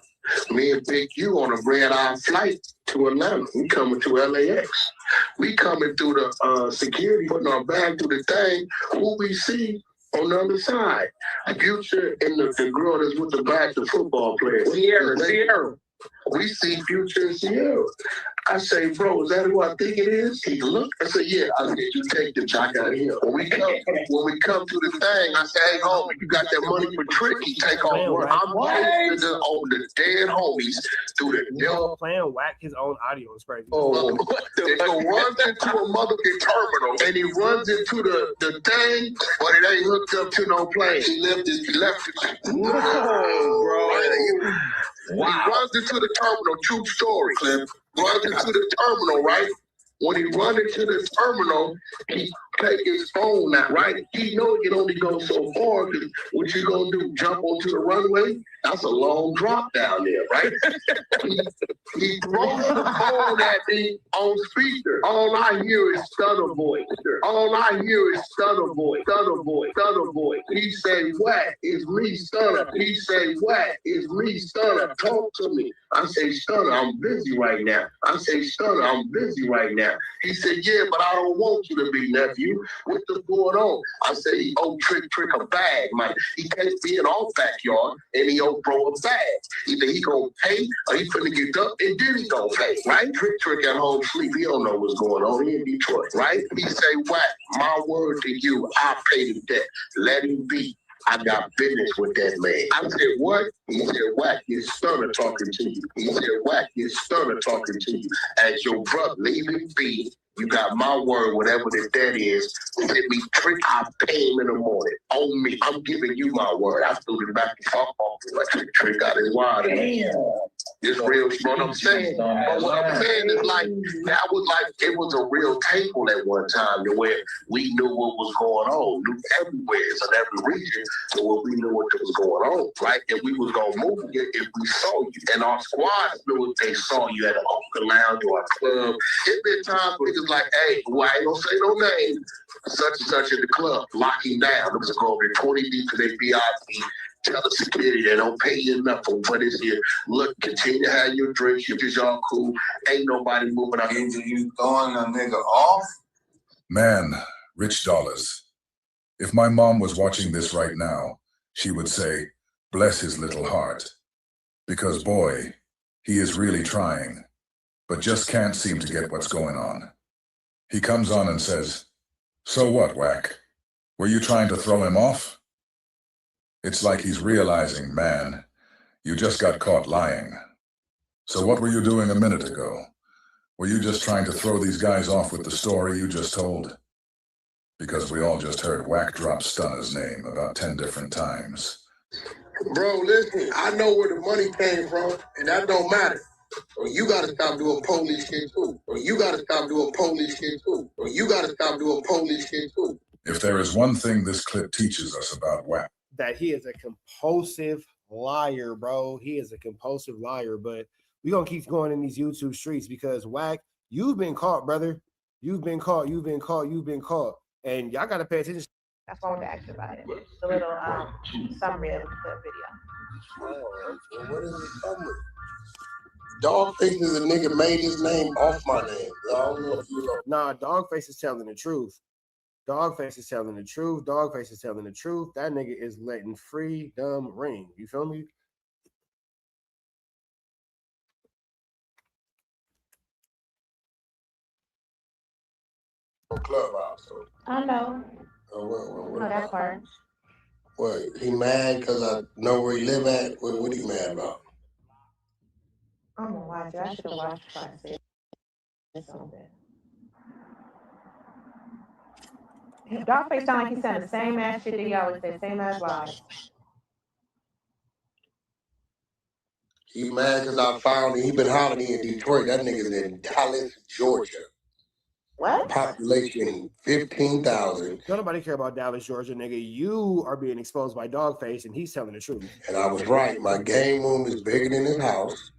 Me and Big U on a red-eye flight to Atlanta. We coming to LAX. We coming through the security, putting our bag through the thing. Who we see on the other side? Future and the girl that's with the back, the football player. Sierra. We see Future and Sierra. I say, bro, is that who I think it is? He looked. I said, yeah. I said, you take the jock out of here. When we come to the thing, I say, hey, homie, you got that money for Trick? He take off work. I'm posting the dead homies through the Yo, playing Wack his own audio is crazy. Oh, he runs into a motherfucking terminal and he runs into the thing, but it ain't hooked up to no plane. He left it. No, bro. Wow. He runs into the terminal, true story. Runs into the terminal, right? When he runs into the terminal, he take his phone out, right? He know it can only go so far, because what you gonna do, jump onto the runway? That's a long drop down there, right? he throws the phone at me on speaker. All I hear is stunner voice. Stunner voice. He say, Wack, it's me, Stunner. He say, Wack, it's me, Stunner. Talk to me. I say, Stunner, I'm busy right now. He said, yeah, but I don't want you to be, nephew. What's going on? I say, oh, Trick a bag, man. He can't be in our backyard and he owe bro a bag. Either he gonna pay or he finna get up and then he gonna pay, right? Trick at home sleep. He don't know what's going on. He in Detroit, right? He say, Wack, my word to you, I pay the debt. Let him be. I got business with that man. I said, what? He said, Wack, it's Stunner talking to you. As your brother, leave him be. You got my word, whatever the debt is. Send me Trick, I pay him in the morning. On me, I'm giving you my word. I threw it back and fuck off. Trick got his wire. It's real, you know what I'm saying? But what I'm saying is like, that was like, it was a real table at one time to where we knew what was going on. Knew everywhere, it's in every region, so where we knew what was going on, right? And we was gonna move it if we saw you. And our squad knew if they saw you at a hookah lounge or a club. It been times where niggas like, hey, well, I ain't gonna say no name, such and such in the club, lock him down. It was going to be 20 deep to their VIP. Tell the security they don't pay you enough for what is here. Look, continue to have your drinks. You're just all cool. Ain't nobody moving out. You throwing a nigga off? Man, rich dollars. If my mom was watching this right now, she would say, bless his little heart. Because boy, he is really trying, but just can't seem to get what's going on. He comes on and says, so what, Wack? Were you trying to throw him off? It's like he's realizing, man, you just got caught lying. So what were you doing a minute ago? Were you just trying to throw these guys off with the story you just told? Because we all just heard Wack drop Stunner's name about 10 different times. Bro, listen, I know where the money came from, and that don't matter. Or you gotta stop doing police shit too. If there is one thing this clip teaches us about Wack, that he is a compulsive liar, bro. He is a compulsive liar, but we're going to keep going in these YouTube streets because Wack, you've been caught, brother. You've been caught. And y'all got to pay attention. That's why I wanted to ask you about it. The little summary of the video. What is it summary? Dogface is a nigga made his name off my name. I don't know if you know. Nah, Dogface is telling the truth. Dogface is telling the truth. That nigga is letting freedom ring. You feel me? Clubhouse. So. I know. What that part. What? He mad because I know where he live at? What he mad about? I'm gonna watch it. I should have watched it before I said something. Dogface sound like he's saying the same ass shit that he always said, same ass lies. He mad because I found him. He been hollering in Detroit. That nigga's in Dallas, Georgia. What? Population 15,000. Don't nobody care about Dallas, Georgia, nigga. You are being exposed by Dogface, and he's telling the truth. And I was right. My game room is bigger than his house.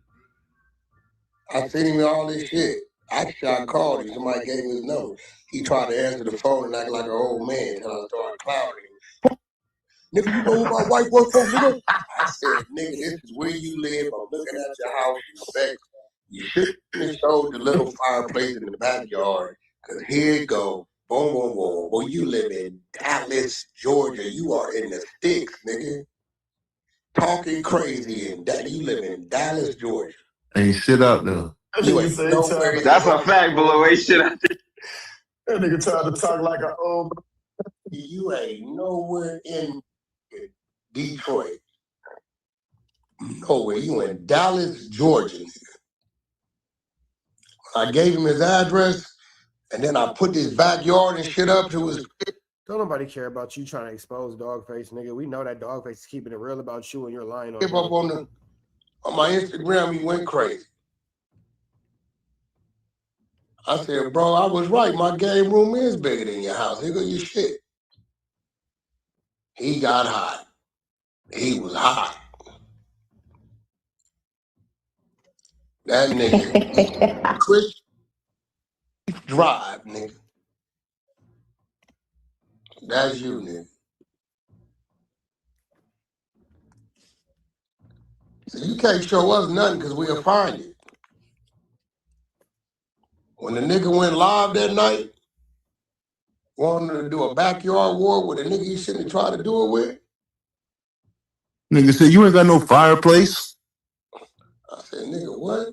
I sent him all this shit. Actually, I called him. Somebody gave me his number. He tried to answer the phone and act like an old man until I started clowning him. Nigga, you know who my wife work for, nigga? I said, nigga, this is where you live. I'm looking at your house. Respect. You shouldn't have showed the little fireplace in the backyard. Cause here it go. Boom, boom, boom. Boy, you live in Dallas, Georgia. You are in the sticks, nigga. Talking crazy and you live in Dallas, Georgia. Ain't shit out there. You ain't nowhere. That's a fact, boy. Ain't shit out there. That nigga tried to talk like an old. You ain't nowhere in Detroit. Nowhere. You in Dallas, Georgia. I gave him his address, and then I put this backyard and shit up to his. Don't nobody care about you trying to expose Dogface, nigga. We know that Dogface is keeping it real about you and you're lying on Him up on my Instagram, he went crazy. I said, bro, I was right. My game room is bigger than your house. Here go your shit. He got hot. He was hot. That nigga, Chris Drive, nigga. That's you, nigga. So you can't show us nothing because we'll find it. When the nigga went live that night, wanted to do a backyard war with a nigga he shouldn't have tried to do it with. Nigga said, you ain't got no fireplace. I said, nigga, what?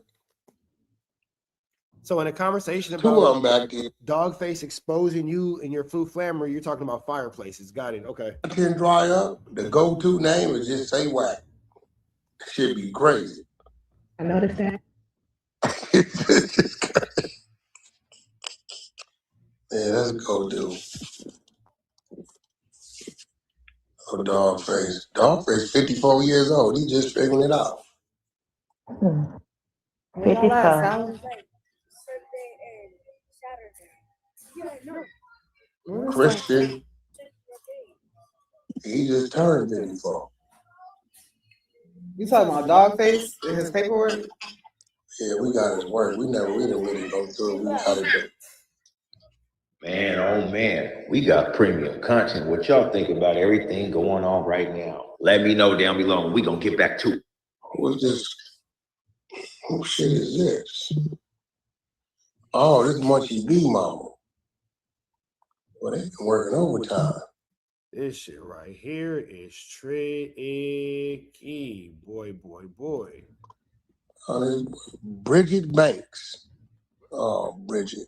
So in a conversation Two of them about back there. Dogface exposing you and your food flammer, you're talking about fireplaces. Got it. Okay. I can dry up. The go-to name is just say WACK. Should be crazy. I noticed that. Yeah, let's go do. Oh, Dogface. Dogface 54 years old. He just figuring it out. 55. Christian. He just turned 54. You talking about Dogface and his paperwork? Yeah, we got his work. We didn't really go through it. We got it. Man, oh man, we got premium content. What y'all think about everything going on right now? Let me know down below and we gonna get back to it. What's this? Who shit is this? Oh, this Munchie B mama. Well, they been working overtime. This shit right here is tricky. Boy. Oh, this Bridget Banks. Oh, Bridget.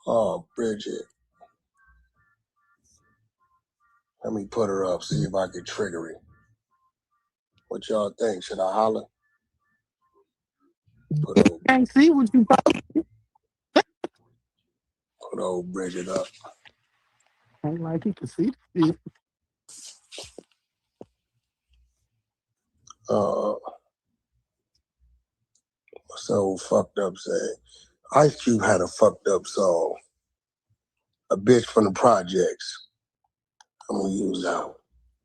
Oh, Bridget. Let me put her up, see if I can trigger it. What y'all think? Should I holler? Can't see what you Put old Bridget up. ain't like you can see the What's the old fucked up saying? Ice Cube had a fucked up song. A bitch from the projects. I'm gonna use that one.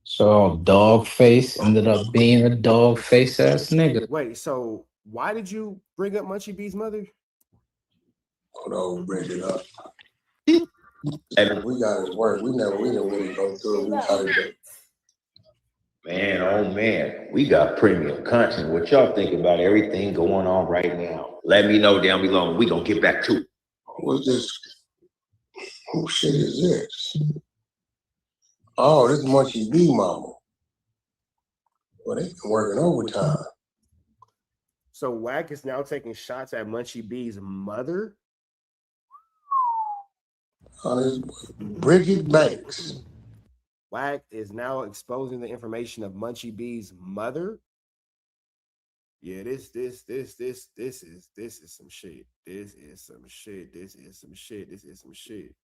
So Dogface ended up being a dog face ass nigga. Wait, so why did you bring up Munchie B's mother? Put old Bridget up. We got his work. We didn't really go through it. We got it. Man, oh man, we got premium content. What y'all think about everything going on right now? Let me know down below and we gonna get back to it. What's this? Who shit is this? Oh, this Munchie B mama. Well, they been working overtime. So WACK is now taking shots at Munchie B's mother? Oh, this Bridget Banks. WACK is now exposing the information of Munchie B's mother? Yeah, this is some shit. This is some shit.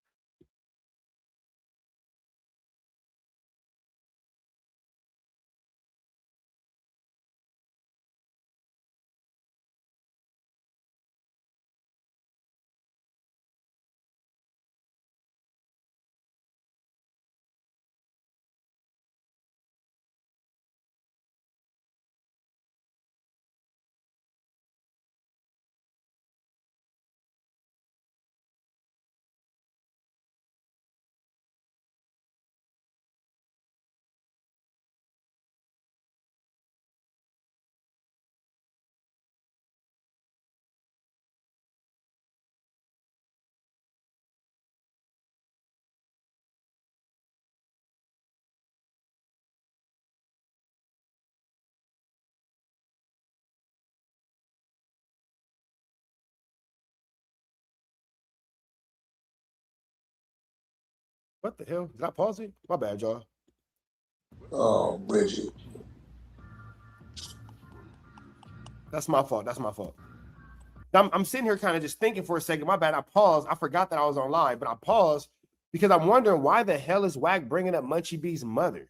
What the hell? Did I pause it? My bad, y'all. Oh, Bridget. That's my fault. I'm sitting here kind of just thinking for a second. My bad. I paused. I forgot that I was on live, but I paused because I'm wondering why the hell is Wack bringing up Munchie B's mother?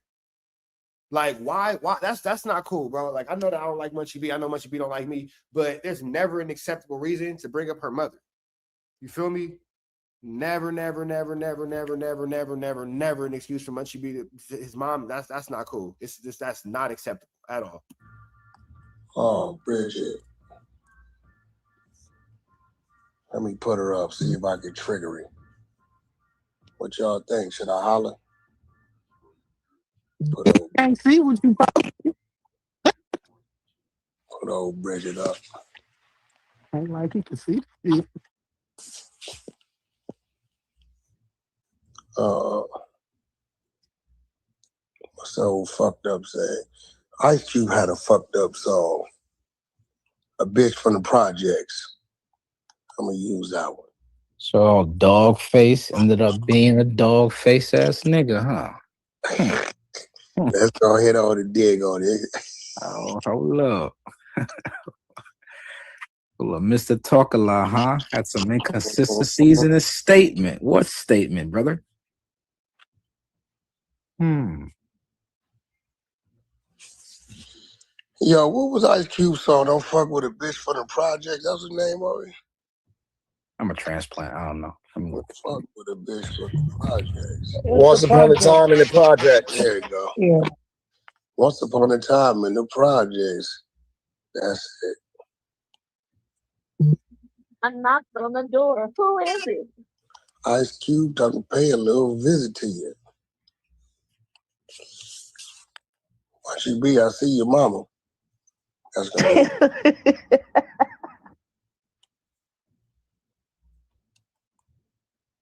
Like, why? That's not cool, bro. Like, I know that I don't like Munchie B. I know Munchie B don't like me, but there's never an acceptable reason to bring up her mother. You feel me? Never an excuse for Munchie B to his mom. That's not cool. It's just that's not acceptable at all. Oh, Bridget. Let me put her up, see if I can trigger it. What y'all think? Should I holler? Can't see what you Put old Bridget up. ain't like you can see. What's the old fucked up saying? Ice Cube had a fucked up song. A bitch from the projects. I'm gonna use that one. So dog face ended up being a dog face ass nigga, huh? Let's go ahead on the dig on it. Oh, hold up. Well, Mr. Talk a lot, huh? Had some inconsistencies in his statement. What statement, brother? Yo, what was Ice Cube's song? Don't fuck with a bitch from the projects. That's his name of it? I'm a transplant. I don't know. Fuck with a bitch from the projects. Once upon a time in the projects. There you go. Yeah. Once upon a time in the projects. That's it. I knocked on the door. Who is it? Ice Cube doesn't pay a little visit to you. Why she be? I see your mama. That's gonna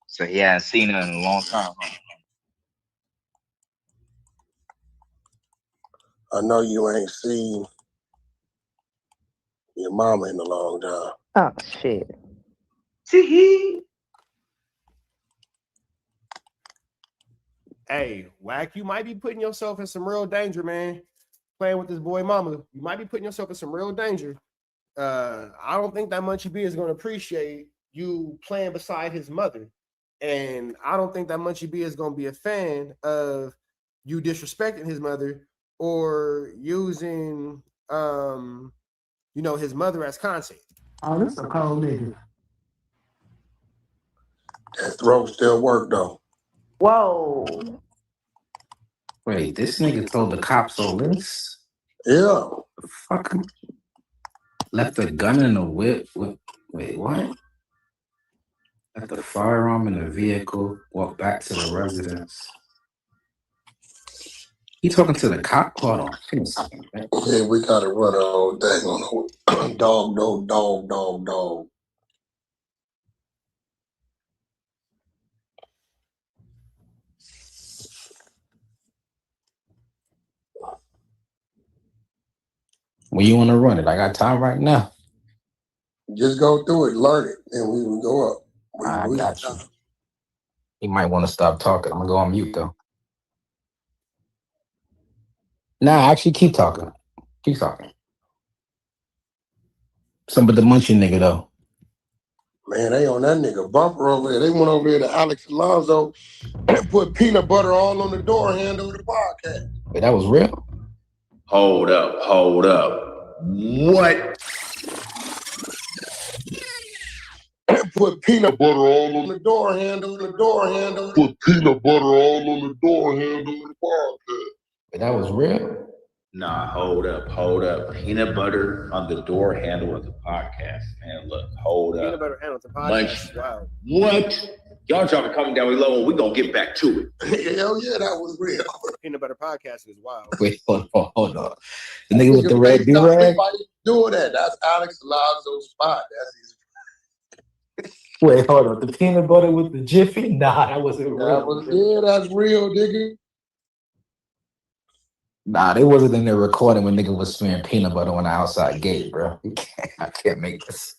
So he hasn't seen her in a long time. I know you ain't seen your mama in a long time. Oh shit. Hey, Wack, you might be putting yourself in some real danger, man. Playing with this boy mama. You might be putting yourself in some real danger. I don't think that Munchie B is going to appreciate you playing beside his mother. And I don't think that Munchie B is going to be a fan of you disrespecting his mother or using his mother as content. Oh, this a cold nigga. That throat still work though. Whoa. Wait, this nigga told the cops all this? Yeah. The fuck? Left the gun in the whip? Wait, what? Left the firearm in the vehicle, walked back to the residence. He talking to the cop? Hold on. Give me a second, man. Yeah, we gotta run our own thing on dog. When you want to run it, I got time right now. Just go through it, learn it, and we will go up. I got you. You might want to stop talking. I'm gonna go on mute though. Nah, actually keep talking. Keep talking. Some of the munching nigga though. Man, they on that nigga bumper over there. They went over there to Alex Alonso and put peanut butter all on the door handle of the podcast. Wait, that was real? Hold up. What? Put peanut butter all on the door handle. Put peanut butter all on the door handle of the podcast. Wait, that was real? Nah, hold up. Peanut butter on the door handle of the podcast. Man, look, hold up. Peanut butter handle of the podcast. Wow. What? Y'all trying to come down below and we gonna get back to it. Hell yeah, that was real. Peanut butter podcast is wild. Wait, hold on. The nigga with the red do-rag? Doing that. That's Alex Alonso's spot. That's his. Wait, hold on. The peanut butter with the jiffy? Nah, that wasn't real. That's real, nigga. Nah, they wasn't in there recording when nigga was smearing peanut butter on the outside gate, bro. I can't make this.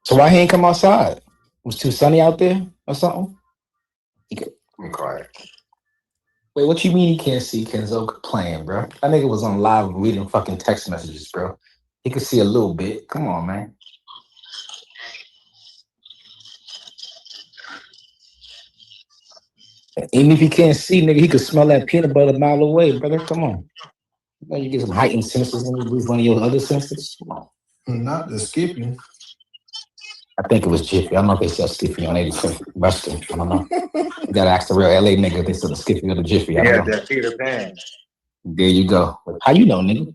So why he ain't come outside? It was too sunny out there or something? I'm quiet. Wait, what you mean he can't see Kenzo playing, bro? That nigga was on live reading fucking text messages, bro. He could see a little bit. Come on, man. Even if he can't see, nigga, he could smell that peanut butter a mile away, brother. Come on. You know, you get some heightened senses when you lose one of your other senses. Come on. Not the skipping. I think it was Jiffy. I don't know if they sell Skippy on 85th Western. I don't know. You gotta ask the real LA nigga if they sell the Skippy or the Jiffy. I Yeah, don't know. that Peter Pan. There you go. How you know, nigga?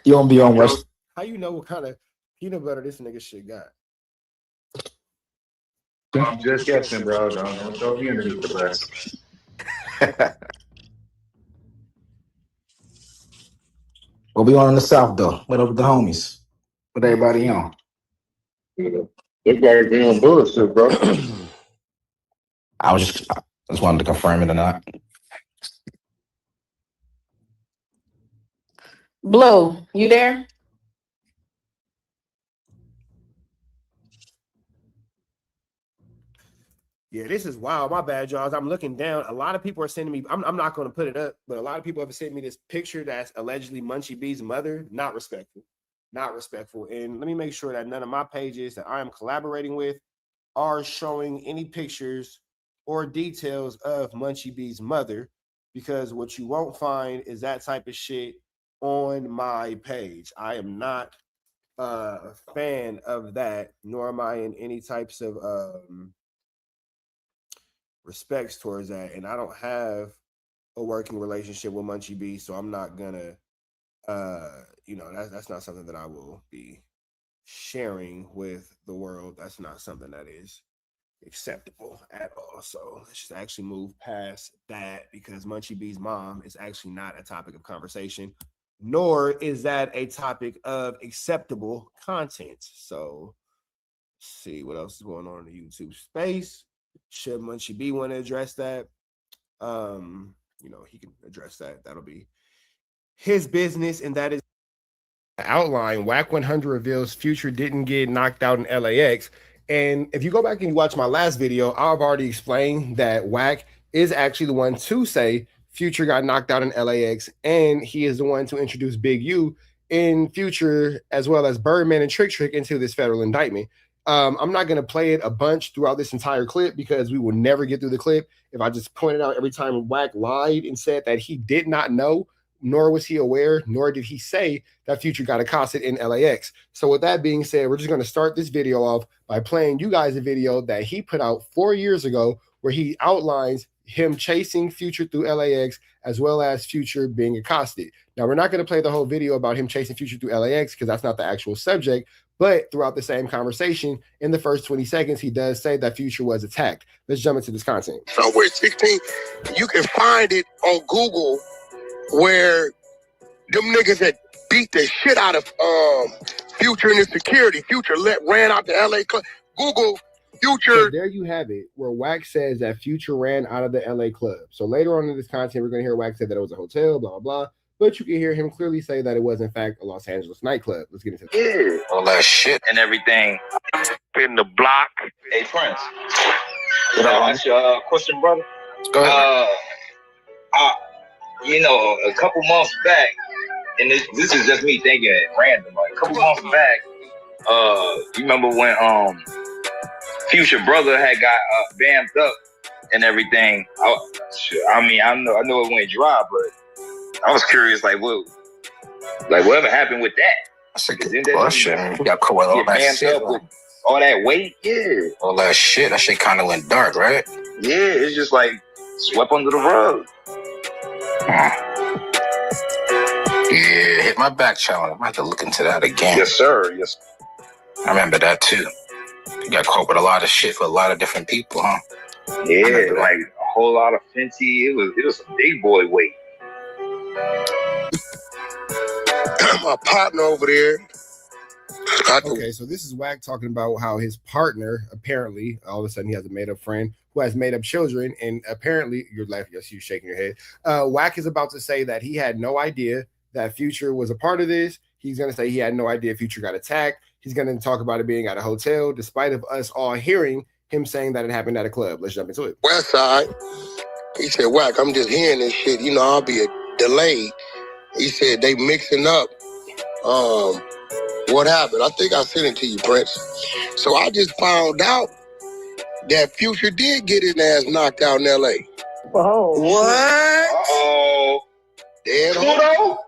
You don't be on West. How you know what kind of peanut butter this nigga shit got? I'm just guessing, bro. Don't throw me underneath the bus. What we on in the South, though? What up with the homies? What everybody on? Everybody being bullshit, bro. I just wanted to confirm it or not. Blue, you there? Yeah, this is wild. My bad, y'all. I'm looking down. A lot of people are sending me. I'm not going to put it up, but a lot of people have sent me this picture that's allegedly Munchie B's mother. Not respectful. Not respectful. And let me make sure that none of my pages that I am collaborating with are showing any pictures or details of Munchie B's mother, because what you won't find is that type of shit on my page. I am not a fan of that, nor am I in any types of respects towards that. And I don't have a working relationship with Munchie B, so I'm not gonna that's not something that I will be sharing with the world. That's not something that is acceptable at all. So let's just actually move past that, because Munchie B's mom is actually not a topic of conversation, nor is that a topic of acceptable content. So let's see what else is going on in the YouTube space. Should Munchie B want to address that? He can address that. That'll be his business, and that is outline. WACK100 reveals Future didn't get knocked out in LAX. And if you go back and you watch my last video, I've already explained that WACK is actually the one to say Future got knocked out in LAX, and he is the one to introduce Big U in Future, as well as Birdman and Trick into this federal indictment. I'm not going to play it a bunch throughout this entire clip, because we will never get through the clip if I just pointed out every time WACK lied and said that he did not know, nor was he aware, nor did he say that Future got accosted in LAX. So with that being said, we're just going to start this video off by playing you guys a video that he put out 4 years ago, where he outlines him chasing Future through LAX, as well as Future being accosted. Now, we're not going to play the whole video about him chasing Future through LAX, because that's not the actual subject. But throughout the same conversation, in the first 20 seconds, he does say that Future was attacked. Let's jump into this content. Somewhere 16, you can find it on Google where them niggas had beat the shit out of Future and his security. Future ran out the LA club. Google Future. So there you have it, where WACK says that Future ran out of the LA club. So later on in this content, we're going to hear WACK say that it was a hotel, blah, blah, blah. But you can hear him clearly say that it was, in fact, a Los Angeles nightclub. Let's get into it. Yeah. All that shit And everything. In the block. Hey, Prince. Can I ask you a question, brother? Go ahead. A couple months back, and this is just me thinking it random. Like a couple months back, you remember when Future brother had got bammed up and everything? I know it went dry, but I was curious, whatever happened with that? That's a good question. You got caught with all that shit. All that weight, yeah. All that shit. That shit kind of went dark, right? Yeah, it's just like swept under the rug. Yeah, hit my back channel. I might have to look into that again. Yes, sir. Yes. I remember that too. You got caught with a lot of shit for a lot of different people, huh? Yeah, like a whole lot of Fenty. It was some big boy weight. My partner over there. Okay, so this is WACK talking about how his partner, apparently, all of a sudden he has a made-up friend who has made-up children, and apparently, you're laughing, yes, you're shaking your head. WACK is about to say that he had no idea that Future was a part of this. He's going to say he had no idea Future got attacked. He's going to talk about it being at a hotel, despite of us all hearing him saying that it happened at a club. Let's jump into it. West Side, he said, Wack, I'm just hearing this shit. You know, I'll be delayed. He said they mixing up. What happened? I think I sent it to you, Prince. So I just found out that Future did get his ass knocked out in L.A. Whoa. What? Uh-oh. Dead Pluto?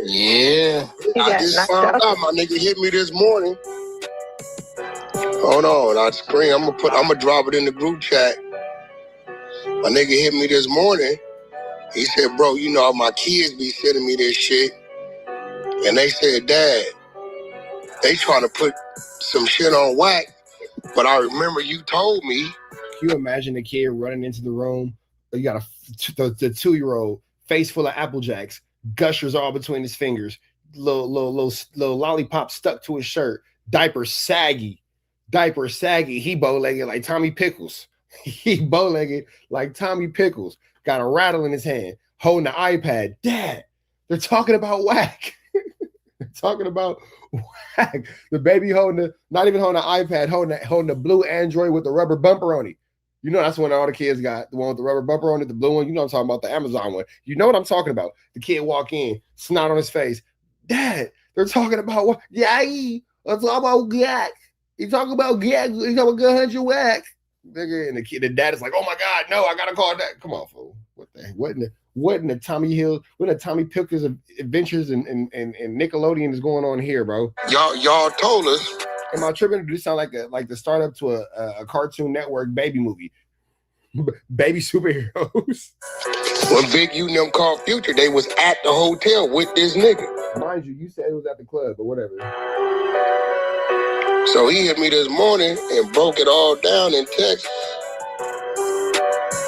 Yeah. I just found out. My nigga hit me this morning. Hold on, I screen. I'm gonna drop it in the group chat. My nigga hit me this morning. He said, bro, you know my kids be sending me this shit. And they said, Dad, they trying to put some shit on Wack. But I remember you told me. Can you imagine the kid running into the room? You got the 2-year-old face full of Apple Jacks, gushers all between his fingers, little lollipop stuck to his shirt, diaper saggy. He bow-legged like Tommy Pickles. Got a rattle in his hand, holding the iPad. Dad, they're talking about Wack. They're talking about Wack. The baby not even holding the iPad, holding the blue Android with the rubber bumper on it. You know that's one all the kids got, the one with the rubber bumper on it, the blue one. You know I'm talking about, the Amazon one. You know what I'm talking about. The kid walk in, snot on his face. Dad, they're talking about what? Yeah, I'm talking about Wack. You talking about Wack? You talking about 100 Wack? Nigga, and the dad is like, oh my God, no, I gotta call that. Come on, fool. What in the Tommy Pickles adventures and Nickelodeon is going on here, bro? Y'all told us. Am I tripping? Do this sound like the startup to a Cartoon Network baby movie? Baby superheroes. When Big U and them called Future, they was at the hotel with this nigga. Mind you said it was at the club, but whatever. So he hit me this morning and broke it all down in text.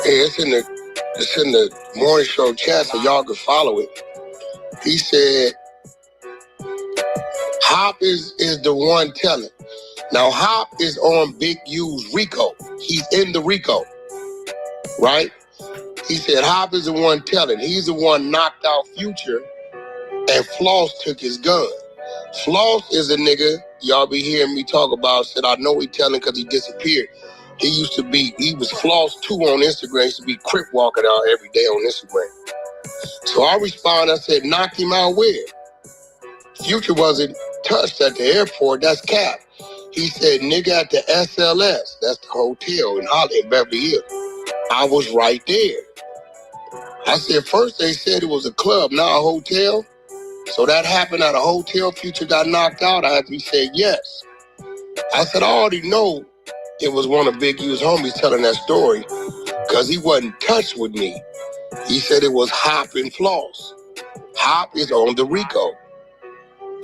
Hey, it's in the morning show chat, so y'all can follow it. He said, Hop is the one telling. Now, Hop is on Big U's Rico. He's in the Rico, right? He said Hop is the one telling. He's the one knocked out Future, and Floss took his gun. Floss is a nigga y'all be hearing me talk about. Said I know he telling because he disappeared. He was Floss 2 on Instagram. He used to be crip walking out every day on Instagram. So I responded, I said, knock him out where? Future wasn't touched at the airport, that's cap. He said, nigga, at the SLS, that's the hotel in Beverly Hills. I was right there. I said, first they said it was a club, now a hotel. So that happened at a hotel, Future got knocked out. He said, yes. I said, I already know it was one of Big U's homies telling that story because he wasn't touched with me. He said it was Hop and Floss. Hop is on the Rico.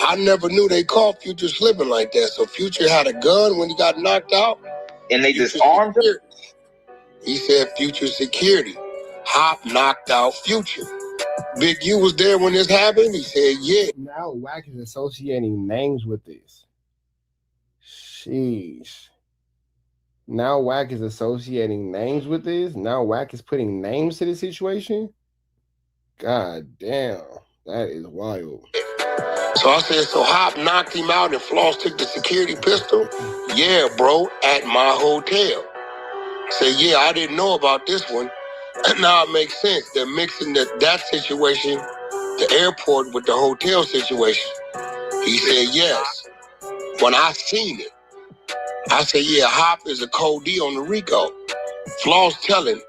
I never knew they called Future slipping like that. So Future had a gun when he got knocked out. And they disarmed him? He said Future security. Hop knocked out Future. Big U was there when this happened? He said, yeah. Now Wack is associating names with this. Sheesh. Now Wack is associating names with this. Now Wack is putting names to the situation. God damn. That is wild. So I said, so Hop knocked him out and Floss took the security pistol? Yeah, bro, at my hotel. Say, yeah, I didn't know about this one. Now it makes sense. They're mixing that situation, the airport, with the hotel situation. He said, yes. When I seen it, I said, yeah, Hop is a cold D on the Rico. Floss telling,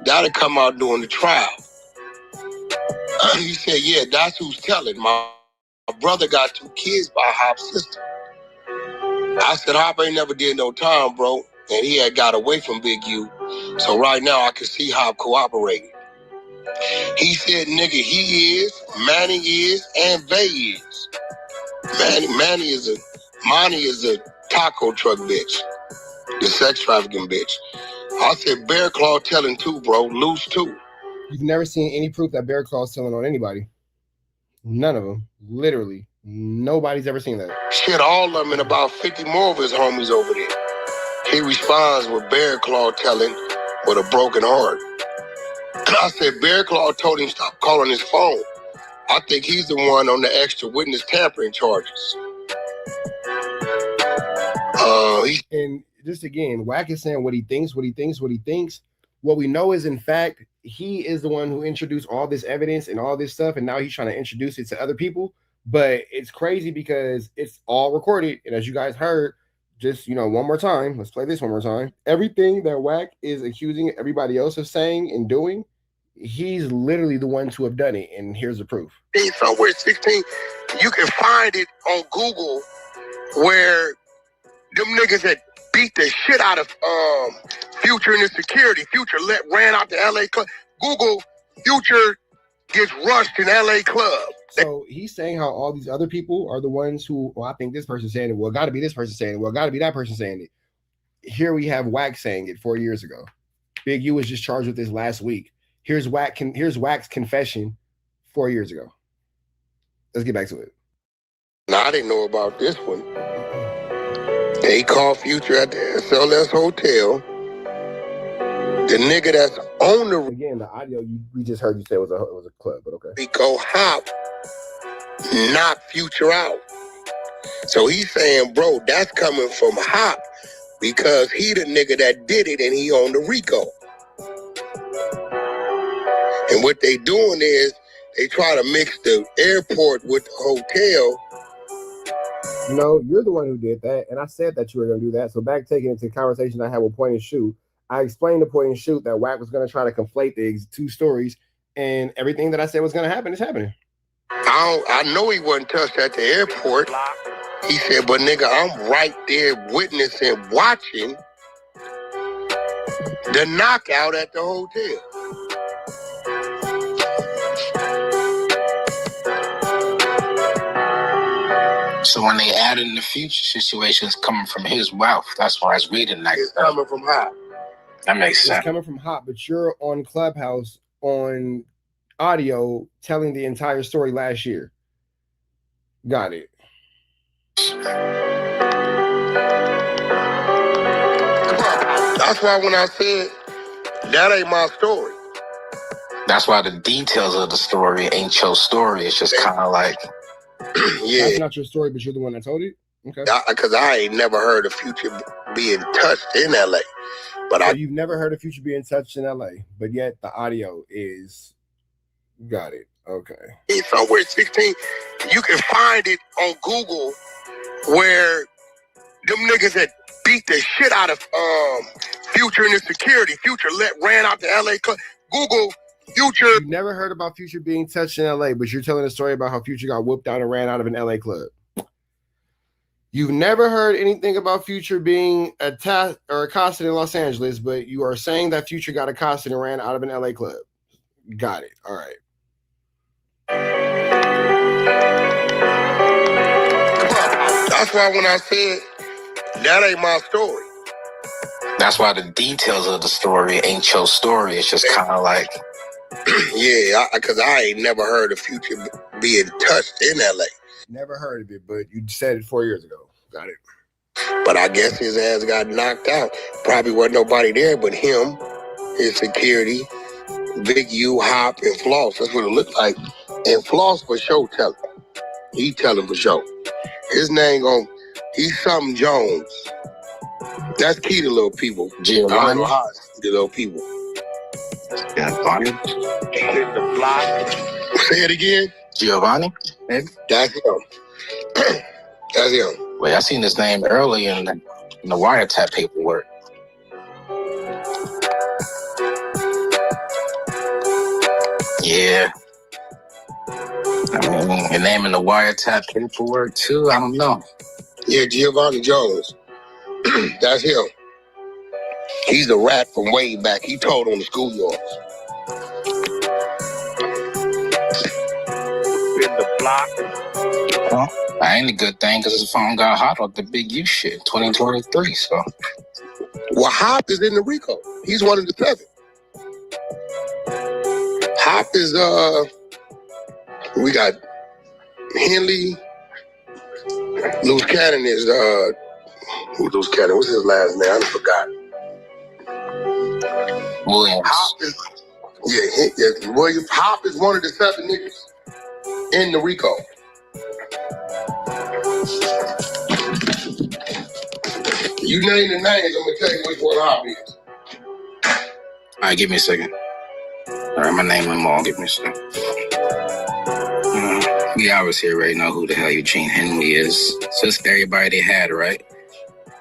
that'll come out during the trial. He said, yeah, that's who's telling. My brother got 2 kids by Hop's sister. I said, Hop ain't never did no time, bro. And he had got away from Big U. So right now I can see Hop cooperating. He said, nigga, he is, Manny is, and Vay is. Manny is a taco truck bitch. The sex trafficking bitch. I said, Bear Claw telling too, bro. Loose too. You've never seen any proof that Bear Claw's telling on anybody. None of them. Literally. Nobody's ever seen that. Shit, all of them and about 50 more of his homies over there. He responds with Bear Claw telling with a broken heart. I said, Bear Claw told him stop calling his phone. I think he's the one on the extra witness tampering charges. And just again, WACK is saying what he thinks. What we know is, in fact, he is the one who introduced all this evidence and all this stuff, and now he's trying to introduce it to other people. But it's crazy because it's all recorded, and as you guys heard, just one more time, let's play this one more time. Everything that WACK is accusing everybody else of saying and doing, he's literally the one to have done it, and here's the proof. Somewhere 16, you can find it on Google where them niggas that beat the shit out of Future and his security. Future ran out to LA club. Google Future gets rushed in LA club. So he's saying how all these other people are the ones who, well, I think this person's saying it. Well, got to be this person saying it. Well, got to be that person saying it. Here we have WACK saying it 4 years ago. Big U was just charged with this last week. Here's WACK's confession 4 years ago. Let's get back to it. Now, I didn't know about this one. They called Future at the SLS hotel. The nigga that's on the... Again, the audio we just heard you say was a club, but okay. Rico Hop knocked Future out. So he's saying, bro, that's coming from Hop because he the nigga that did it and he on the Rico. And what they doing is they try to mix the airport with the hotel. No, you're the one who did that, and I said that you were going to do that. So back taking it to the conversation I had with Point and Shoot, I explained the Point and Shoot that WACK was going to try to conflate the two stories, and everything that I said was going to happen is happening. I know he wasn't touched at the airport. He said, but nigga, I'm right there witnessing, watching the knockout at the hotel. So when they added in the Future situation, it's coming from his mouth. That's why it's reading like it's coming from Hop. That makes sense. It's coming from Hop, but you're on Clubhouse on audio telling the entire story last year. Got it. That's why when I said that ain't my story. That's why the details of the story ain't your story. It's just kind of like... Yeah. That's not your story, but you're the one that told it? Okay. Because I ain't never heard of Future being touched in LA. But so you've never heard of Future being touched in LA, but yet the audio is... Got it. Okay. It's somewhere 16. You can find it on Google where them niggas that beat the shit out of Future and his security. Future ran out to LA club. Google Future. You never heard about Future being touched in LA, but you're telling a story about how Future got whooped out and ran out of an LA club. You've never heard anything about Future being attacked or accosted in Los Angeles, but you are saying that Future got accosted and ran out of an LA club. Got it. All right. That's why when I said that ain't my story. That's why the details of the story ain't your story. It's just kind of like... Yeah, because I ain't never heard of Future being touched in LA. Never heard of it, but you said it 4 years ago. Got it. But I guess his ass got knocked out. Probably wasn't nobody there but him, his security, Big U, Hop, and Floss. That's what it looked like. And Floss for sure telling. He telling for sure. His name he's something Jones. That's key to little people. Giovanni. I don't know how it's key to little people. Giovanni. The block. Say it again. Giovanni. Maybe. That's him. That's him. Wait, I seen his name early in the wiretap paperwork. Yeah. I mean, your name in the wiretap paperwork too? I don't know. Yeah, Giovanni Jones. That's him. He's a rat from way back. He told on the schoolyards. In the block. Well, that ain't a good thing because his phone got hot off the Big U shit, 2023, so. Well, Hop is in the Rico. He's one of the 7. Hop is, we got Henley. Loose Cannon is, who's Loose Cannon? What's his last name? I forgot. Williams. Hop is, yeah, Williams. Hop is one of the 7 niggas. in the RICO. You name the names, I'm gonna tell you which one obvious. All right, give me a second. All right, my name them all. Give me a second. We obviously already know who the hell Eugene Henley is. So that's everybody they had, right?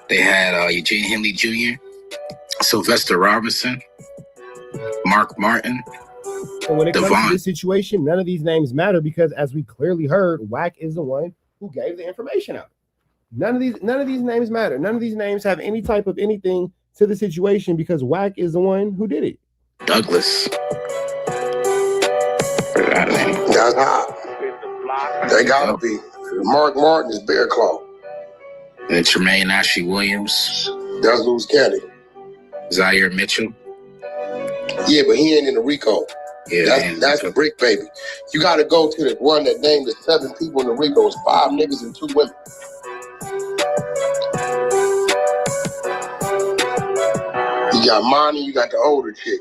They had Eugene Henley Jr., Sylvester Robinson, Mark Martin, So when it comes Devon. to this situation, none of these names matter because, as we clearly heard, WACK is the one who gave the information out. None of these names matter. None of these names have any type of anything to the situation because WACK is the one who did it. Douglas. That's hot. They gotta be. Mark Martin is Bear Claw. And Tremaine Ashley Williams. That's Loose County. Zaire Mitchell. Yeah, but he ain't in the RICO. Yeah, that's a Brick Baby. You gotta go to the one that named the 7 people in the RICO. It's 5 niggas and 2 women. You got Monty, you got the older chick.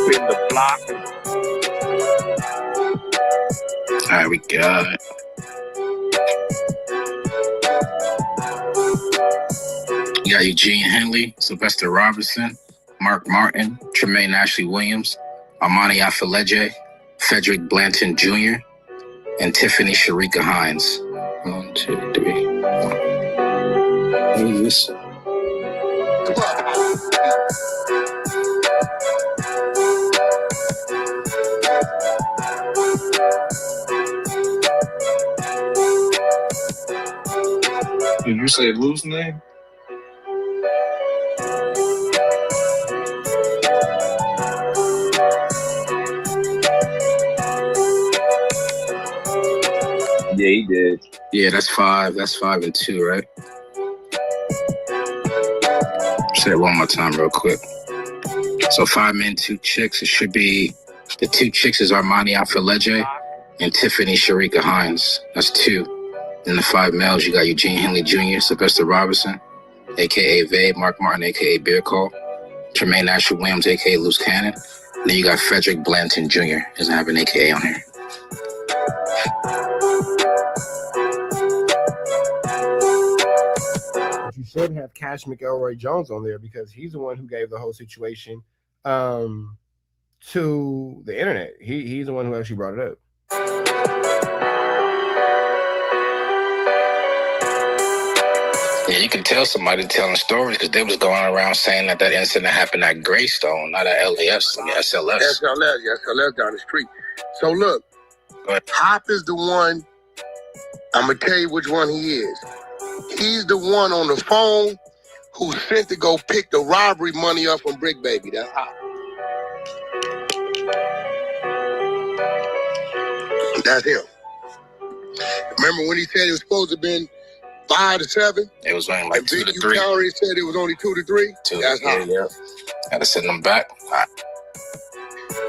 In the block. All right, we got it. You got Eugene Henley, Sylvester Robinson, Mark Martin, Tremaine Ashley Williams, Armani Afeleje, Frederick Blanton Jr., and Tiffany Sharika Hines. 1, 2, 3. What are we missing? Did you say Lou's name? Yeah, he did. Yeah, that's 5. That's 5 and 2, right? Say it one more time real quick. So 5 men, 2 chicks. It should be the 2 chicks is Armani Afeleje and Tiffany Sharika Hines. That's 2. Then the 5 males, you got Eugene Henley Jr., Sylvester Robinson, a.k.a. Vabe, Mark Martin, a.k.a. Beer Call, Tremaine Ashley Williams, a.k.a. Loose Cannon. And then you got Frederick Blanton Jr. Doesn't have an a.k.a. on here. But you should have Cash McElroy Jones on there because he's the one who gave the whole situation to the internet. He's the one who actually brought it up. Yeah, you can tell somebody telling stories because they was going around saying that incident happened at Greystone, not at LAS, I mean SLS. SLS down the street. So look, Hop is the one, I'm gonna tell you which one he is. He's the one on the phone who sent to go pick the robbery money up from Brick Baby. That's Hop. That's him. Remember when he said it was supposed to have been 5 to 7? It was only like 2 to 3. You already said it was only 2 to 3? 2. That's Hop. Yeah. Gotta send them back. Right.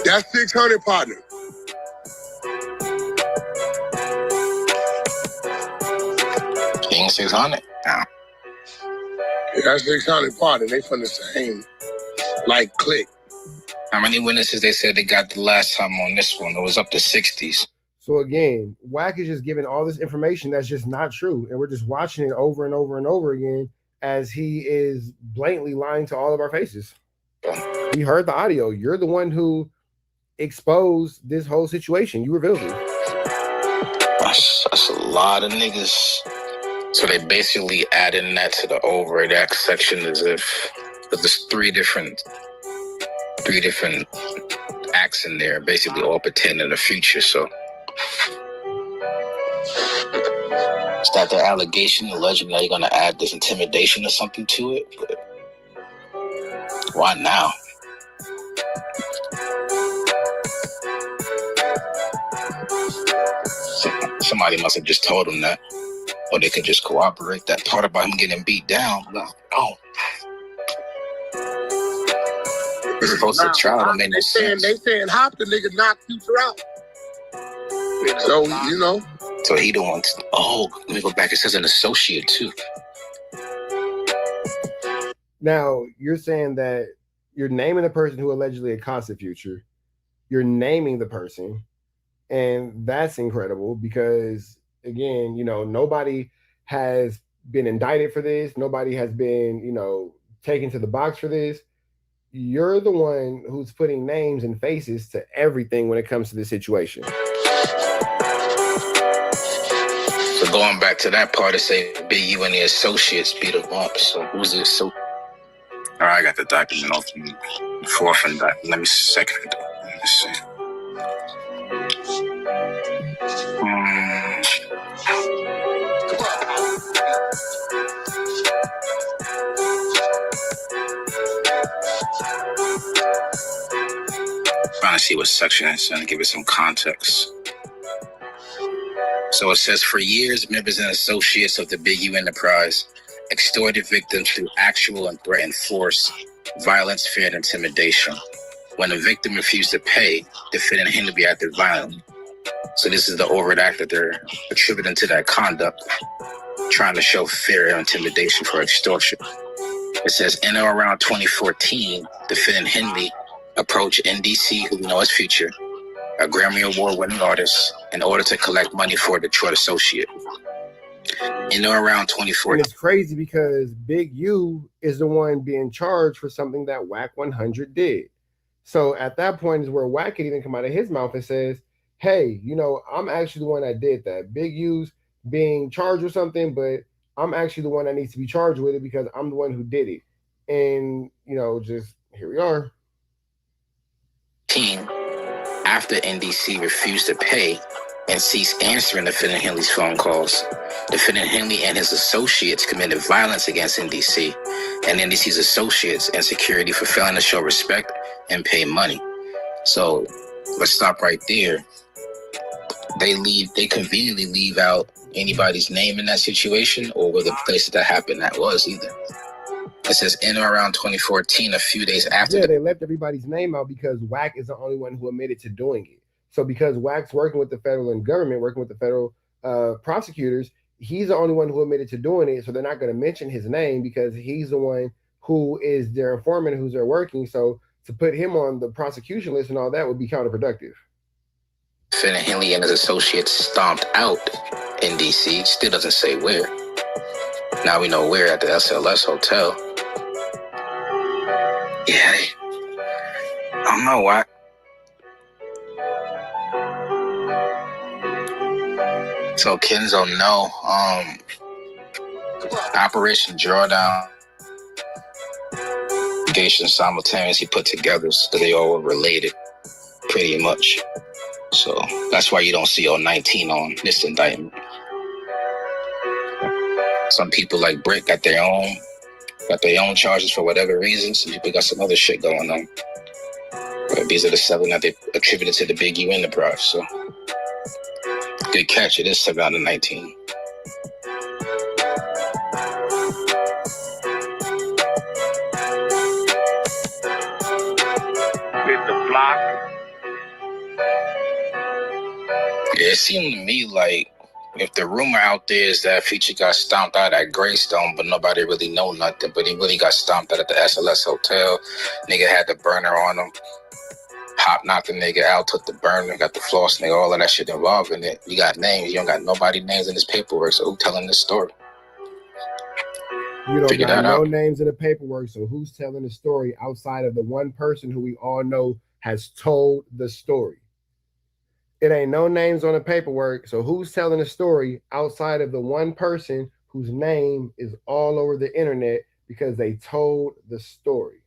That's 600, partner. King 600. Nah. Yeah, that's 600, partner. They from the same, like, clique. How many witnesses they said they got the last time on this one? It was up to 60s. So again, WACK is just giving all this information that's just not true. And we're just watching it over and over and over again as he is blatantly lying to all of our faces. We heard the audio. You're the one who exposed this whole situation. You revealed it. That's a lot of niggas. So they basically adding that to the overact section as if there's three different acts in there, basically all pretending the future. So is that their allegation, alleging that you're gonna add this intimidation or something to it? But why now? Somebody must have just told him that, or they could just cooperate. That part about him getting beat down, no. It's supposed to try to make no sense. They saying Hop the nigga knocked Future out. So, you know. So he the one. Let me go back. It says an associate too. Now, you're saying that you're naming the person who allegedly accosted Future. You're naming the person. And that's incredible because, again, nobody has been indicted for this. Nobody has been, taken to the box for this. You're the one who's putting names and faces to everything when it comes to this situation. So going back to that part, it say Big U and the associates beat him up. So who's the associate? All right, I got the document open. Fourth and that. Let me second. Let me see. Trying to see what section it's in to give it some context. So it says, for years, members and associates of the Big U enterprise extorted victims through actual and threatened force, violence, fear, and intimidation. When a victim refused to pay, defendant Henry acted violently. So this is the overt act that they're attributing to that conduct, trying to show fear and intimidation for extortion. It says, in or around 2014, defendant Henry approached NDC, who we know as Future, a Grammy Award-winning artist, in order to collect money for a Detroit associate. In or around 2014. And it's crazy because Big U is the one being charged for something that WACK100 did. So at that point is where WACK could even come out of his mouth and says, hey, I'm actually the one that did that. Big U's being charged with something, but I'm actually the one that needs to be charged with it because I'm the one who did it. And, just here we are. After NDC refused to pay and ceased answering defendant Henley's phone calls, defendant Henley and his associates committed violence against NDC and NDC's associates and security for failing to show respect and pay money. So let's stop right there. They conveniently leave out anybody's name in that situation or where the place that happened that was either. It says in or around 2014, a few days after. Yeah, they left everybody's name out because WACK is the only one who admitted to doing it. So because WACK's working with the federal government, working with the federal prosecutors, he's the only one who admitted to doing it. So they're not going to mention his name because he's the one who is their informant, who's their working. So to put him on the prosecution list and all that would be counterproductive. Defendant Henley and his associates stomped out in DC. Still doesn't say where. Now we know where, at the SLS hotel. Yeah, I don't know why. So Kenzo, no. Operation Drawdown simultaneously put together so they all were related, pretty much. So that's why you don't see 019 on this indictment. Some people like Brick got their own charges for whatever reason. Some people got some other shit going on. But these are the 7 that they attributed to the Big U enterprise. So good catch. It is 7 out of 19. Yeah, it seemed to me like if the rumor out there is that Future got stomped out at Greystone, but nobody really know nothing, but he really got stomped out at the SLS hotel. Nigga had the burner on him. Pop knocked the nigga out, took the burner, got the floss, nigga, all of that shit involved in it. You got names. You don't got nobody's names in this paperwork, so who telling this story? You don't got no names in the paperwork, so who's telling the story outside of the one person who we all know has told the story? It ain't no names on the paperwork, so who's telling the story outside of the one person whose name is all over the internet because they told the story?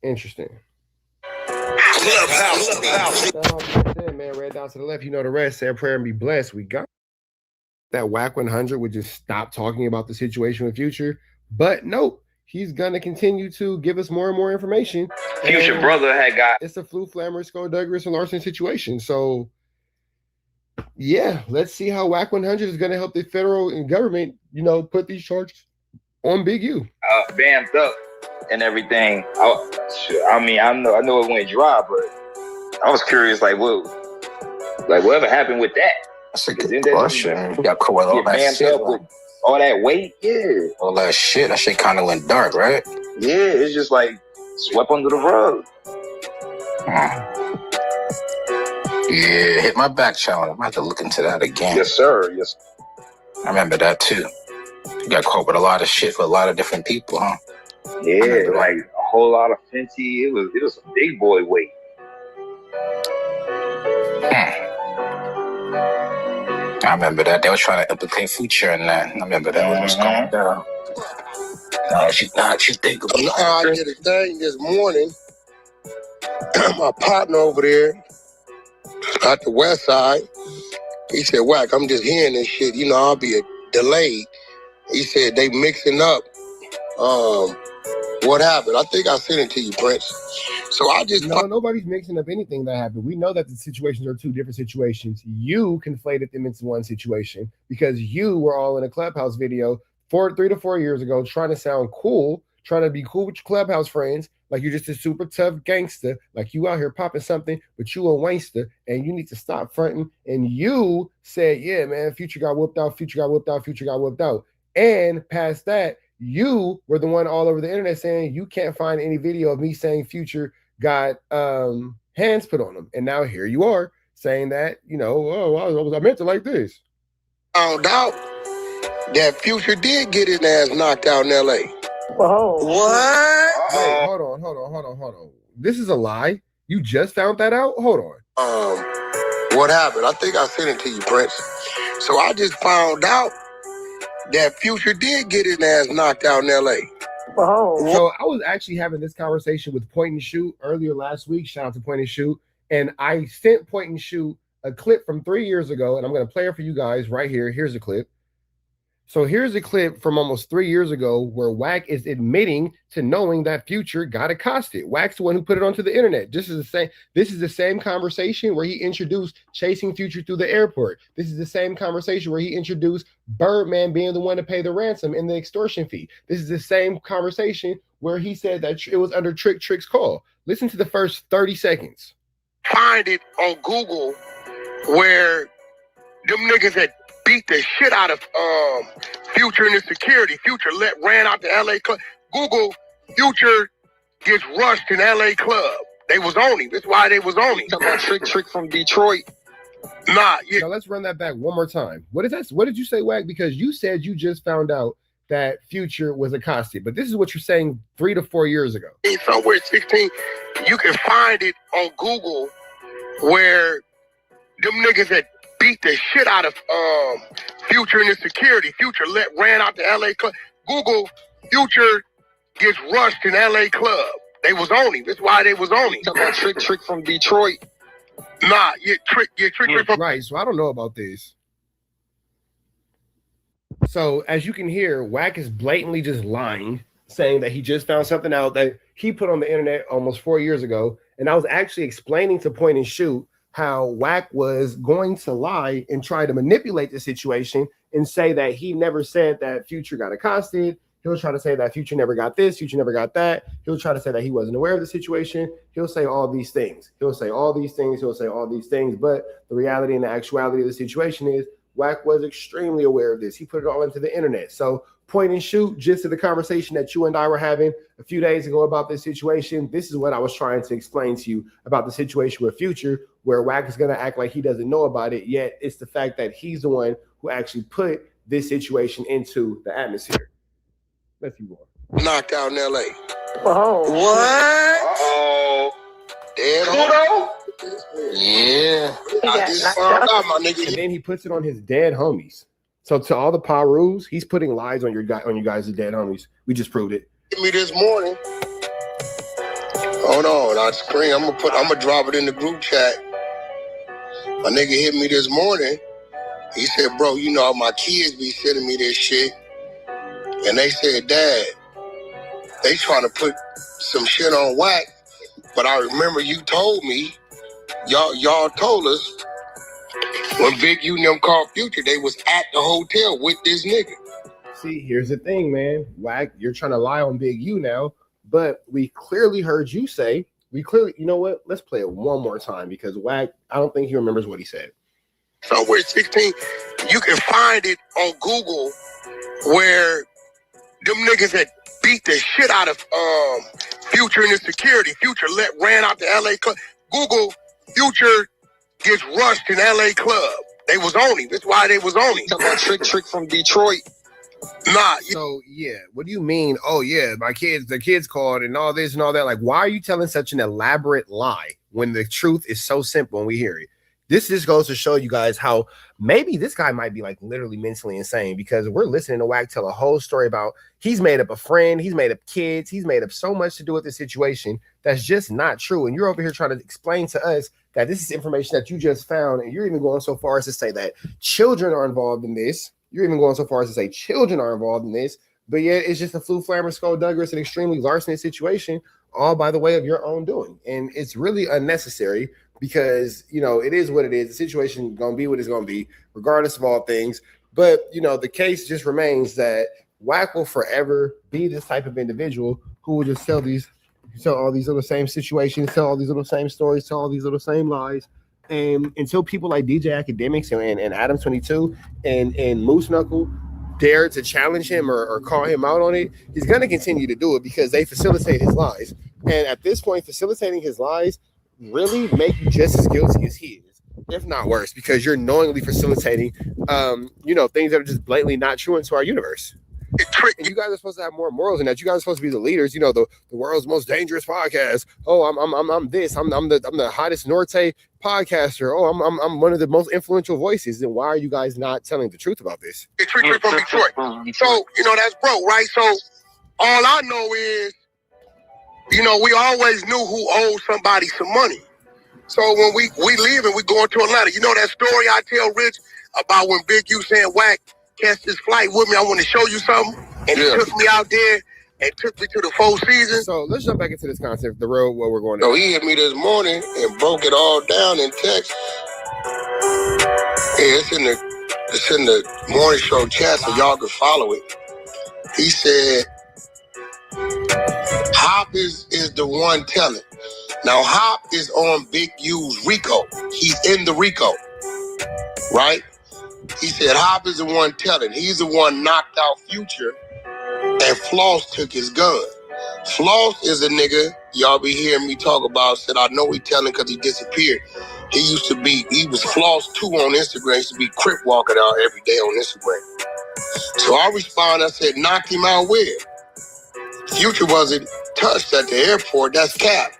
Interesting. Clubhouse. Man, right down to the left, you know the rest. Say a prayer and be blessed. We got that WACK100 would just stop talking about the situation with Future, but nope, he's gonna continue to give us more and more information. Future brother had got it's a Flu Flammer, Skullduggerous, and Larson situation. So yeah, let's see how WACK100 is gonna help the federal government, put these charges on Big U. Vamped up and everything. I know it went dry, but I was curious, whatever happened with that? That's a good question. We got Coelho on that shit. All that weight, yeah. All that shit kind of went dark, right? Yeah, it's just like swept under the rug. Yeah, hit my back channel. I'm gonna have to look into that again. Yes, sir. Yes. I remember that too. You got caught with a lot of shit for a lot of different people, huh? Yeah, like a whole lot of Fenty. It was some big boy weight. I remember that. They were trying to implicate Future in that. I remember that was going down. Now you think about it. I did a thing this morning. My partner over there at the west side, he said, Wack, I'm just hearing this shit. You know, I'll be delayed. He said they mixing up what happened. I think I sent it to you, Prince. So I just... No, nobody's mixing up anything that happened. We know that the situations are two different situations. You conflated them into one situation because you were all in a Clubhouse video 3 to 4 years ago trying to sound cool, trying to be cool with your Clubhouse friends, like you're just a super tough gangster, like you out here popping something, but you a wankster, and you need to stop fronting. And you said, yeah, man, Future got whooped out, Future got whooped out, Future got whooped out. And past that, you were the one all over the internet saying you can't find any video of me saying Future got hands put on him. And now here you are saying that, you know, oh, I meant it like this. Found out that Future did get his ass knocked out in L.A. Whoa. What? Wait, hold on. This is a lie? You just found that out? Hold on. What happened? I think I sent it to you, Prince. So I just found out that Future did get his ass knocked out in L.A. Whoa. So I was actually having this conversation with Point and Shoot earlier last week. Shout out to Point and Shoot. And I sent Point and Shoot a clip from 3 years ago, and I'm going to play it for you guys right here. Here's a clip. So here's a clip from almost 3 years ago where WACK is admitting to knowing that Future got accosted. WACK's the one who put it onto the internet. This is the same conversation where he introduced chasing Future through the airport. This is the same conversation where he introduced Birdman being the one to pay the ransom and the extortion fee. This is the same conversation where he said that it was under Trick's call. Listen to the first 30 seconds. Find it on Google where them niggas had beat the shit out of Future and his security. Future ran out the LA club. Google Future gets rushed in LA club. They was on him. That's why they was on him. Talking about Trick from Detroit. Nah, yeah. Now let's run that back one more time. What is that? What did you say, WACK? Because you said you just found out that Future was accosted, but this is what you're saying 3 to 4 years ago. Somewhere 16, you can find it on Google where them niggas had beat the shit out of Future and his security. Future ran out the LA club. Google Future gets rushed in LA club. They was on him. That's why they was on him. Talking about Trick from Detroit. Nah, Trick from... Right, so I don't know about this. So as you can hear, WACK is blatantly just lying, saying that he just found something out that he put on the internet almost 4 years ago. And I was actually explaining to Point and Shoot how WACK was going to lie and try to manipulate the situation and say that he never said that Future got accosted. He'll try to say that Future never got this, Future never got that. He'll try to say that he wasn't aware of the situation. He'll say all these things. He'll say all these things. But the reality and the actuality of the situation is WACK was extremely aware of this. He put it all into the internet. So Point and Shoot, just to the conversation that you and I were having a few days ago about this situation, this is what I was trying to explain to you about the situation with Future, where WACK is going to act like he doesn't know about it, yet it's the fact that he's the one who actually put this situation into the atmosphere. Let's see more. Knocked out in L.A. Whoa. What? Uh-oh. Dead Kudo? Yeah. I just knocked found out, my nigga. And then he puts it on his dead homies. So to all the Parus, he's putting lies on you guys' dead homies. We just proved it. Hit me this morning. Hold on, I'll screen. I'm gonna drop it in the group chat. My nigga hit me this morning. He said, bro, you know my kids be sending me this shit. And they said, Dad, they trying to put some shit on WACK. But I remember you told me, y'all told us when Big U and them called Future, they was at the hotel with this nigga. See, here's the thing, man. WACK, you're trying to lie on Big U now, but we clearly heard you say, you know what? Let's play it one more time because WACK, I don't think he remembers what he said. Somewhere 16, you can find it on Google where them niggas had beat the shit out of Future and his security. Future ran out to LA Club. Google Future gets rushed in LA Club. They was on him. That's why they was on him. Talking about Trick from Detroit. Nah. So yeah, what do you mean? Oh yeah, the kids called and all this and all that. Like, why are you telling such an elaborate lie when the truth is so simple and we hear it? This just goes to show you guys how maybe this guy might be like literally mentally insane, because we're listening to Wack tell a whole story about he's made up a friend, he's made up kids, he's made up so much to do with this situation that's just not true. And you're over here trying to explain to us that this is information that you just found, and you're even going so far as to say that children are involved in this. You're even going so far as to say children are involved in this, but yet it's just a flu, flammer, skullduggerous, an extremely larceny situation, all by the way of your own doing. And it's really unnecessary, because, you know, it is what it is. The situation is going to be what it's going to be, regardless of all things. But, you know, the case just remains that Wack will forever be this type of individual who will just tell all these little same situations, tell all these little same stories, tell all these little same lies. And until people like DJ Academics and Adam 22 and Moose Knuckle dare to challenge him or call him out on it, he's going to continue to do it, because they facilitate his lies. And at this point, facilitating his lies really make you just as guilty as he is, if not worse, because you're knowingly facilitating things that are just blatantly not true into our universe. And you guys are supposed to have more morals than that. You guys are supposed to be the leaders, you know, the world's most dangerous podcast. Oh, I'm this. I'm the hottest Norte podcaster. Oh, I'm one of the most influential voices. Then why are you guys not telling the truth about this? It's Trick from Detroit. So, you know, that's broke, right? So all I know is, you know, we always knew who owed somebody some money. So when we leave and we going to Atlanta, you know that story I tell Rich about when Big U saying Wack catch this flight with me, I want to show you something. And he took me out there and took me to the Four Seasons. So let's jump back into this concept, the road where we're going. So he hit me this morning and broke it all down in text. Yeah, it's in the morning show chat, so y'all can follow it. He said, Hop is the one telling. Now, Hop is on Big U's Rico. He's in the Rico, right? He said Hop is the one telling. He's the one knocked out Future, and Floss took his gun. Floss is a nigga y'all be hearing me talk about. Said I know he telling because he disappeared. He was Floss 2 on Instagram. He used to be crip walking out every day on Instagram. So I responded, I said, knock him out where? Future wasn't touched at the airport. That's cap.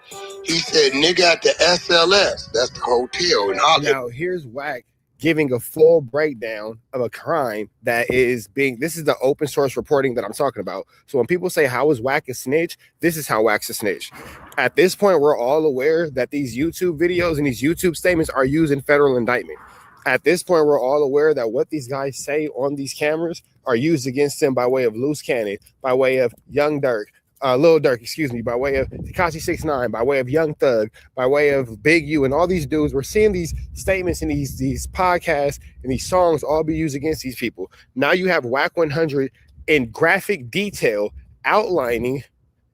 He said, nigga, at the SLS. That's the hotel in Hollywood. Now, here's Wack giving a full breakdown of a crime that is being, this is the open source reporting that I'm talking about. So when people say, how is Wack a snitch? This is how Wack's a snitch. At this point, we're all aware that these YouTube videos and these YouTube statements are used in federal indictment. At this point, we're all aware that what these guys say on these cameras are used against them by way of Loose Cannon, by way of Young Dirk, Lil Durk, excuse me, by way of Tekashi 6ix9ine, by way of Young Thug, by way of Big U, and all these dudes. We're seeing these statements and these podcasts and these songs all be used against these people. Now you have WACK100 in graphic detail outlining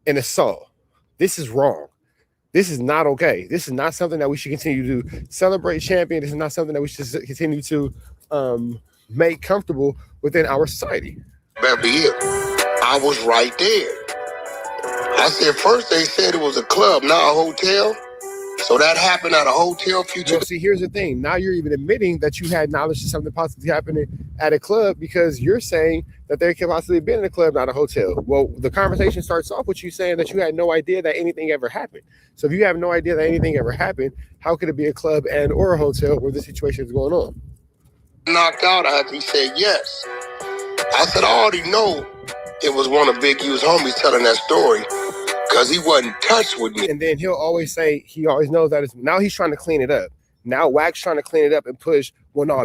an assault. This is wrong. This is not okay. This is not something that we should continue to celebrate, champion. This is not something that we should continue to make comfortable within our society. Better be it. I was right there. I said, first they said it was a club, not a hotel. So that happened at a hotel. Future. Well, see, here's the thing. Now you're even admitting that you had knowledge of something possibly happening at a club, because you're saying that there could possibly have been in a club, not a hotel. Well, the conversation starts off with you saying that you had no idea that anything ever happened. So if you have no idea that anything ever happened, how could it be a club and or a hotel where the situation is going on? Knocked out after he said yes. I said, I already know it was one of Big U's homies telling that story, because he wasn't touched with me. And then he'll always say, he always knows that it's, now he's trying to clean it up. Now Wack's trying to clean it up and push, well, no,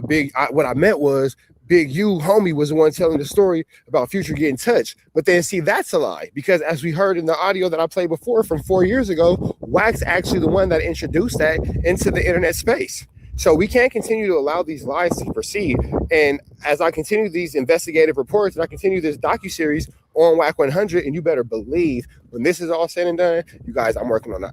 what I meant was Big U homie was the one telling the story about Future getting touched. But then see, that's a lie, because as we heard in the audio that I played before from 4 years ago, Wack's actually the one that introduced that into the internet space. So we can't continue to allow these lies to proceed. And as I continue these investigative reports and I continue this docuseries on WACK100, and you better believe when this is all said and done, you guys, I'm working on a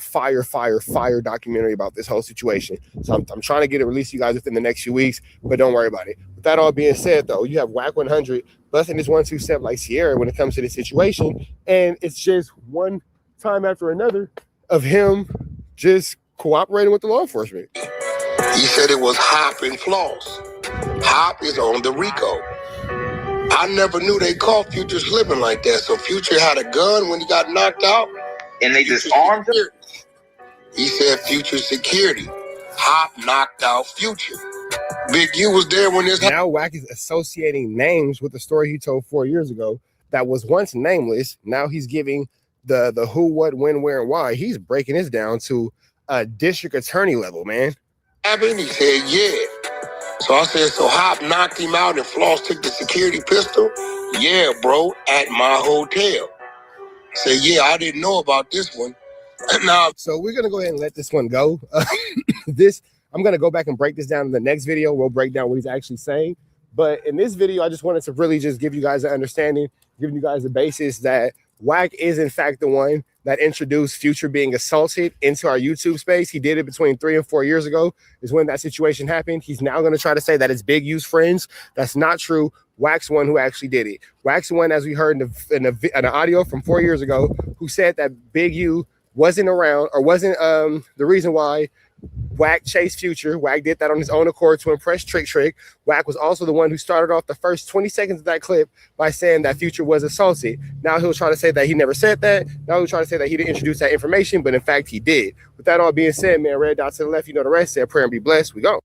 fire documentary about this whole situation. So I'm trying to get it released to you guys within the next few weeks, but don't worry about it. With that all being said, though, you have WACK100 busting this 1-2 step like Sierra when it comes to this situation, and it's just one time after another of him just cooperating with the law enforcement. He said it was Hop and Floss. Hop is on the RICO. I never knew they caught Future slipping like that. So Future had a gun when he got knocked out. And they disarmed him? He said Future security. Hop knocked out Future. Big U was there when this Now WACK is associating names with the story he told 4 years ago that was once nameless. Now he's giving the who, what, when, where, and why. He's breaking this down to a district attorney level, man. happened. He said, yeah. So I said, so Hop knocked him out and Floss took the security pistol? Yeah, bro, at my hotel. Say, yeah, I didn't know about this one. Now, so we're gonna go ahead and let this one go. I'm gonna go back and break this down in the next video. We'll break down what he's actually saying. But in this video, I just wanted to really just give you guys an understanding, giving you guys the basis that WACK is in fact the one that introduced Future being assaulted into our YouTube space. He did it between 3 and 4 years ago is when that situation happened. He's now going to try to say that it's Big U's friends. That's not true. WACK's one who actually did it. WACK's one, as we heard in the audio from 4 years ago, who said that Big U wasn't around or wasn't the reason why WACK chased Future. WACK did that on his own accord to impress Trick. WACK was also the one who started off the first 20 seconds of that clip by saying that Future was assaulted. Now he'll try to say that he never said that. Now he'll try to say that he didn't introduce that information, but in fact he did. With that all being said, man, red dot to the left, you know the rest. Say a prayer and be blessed. We go.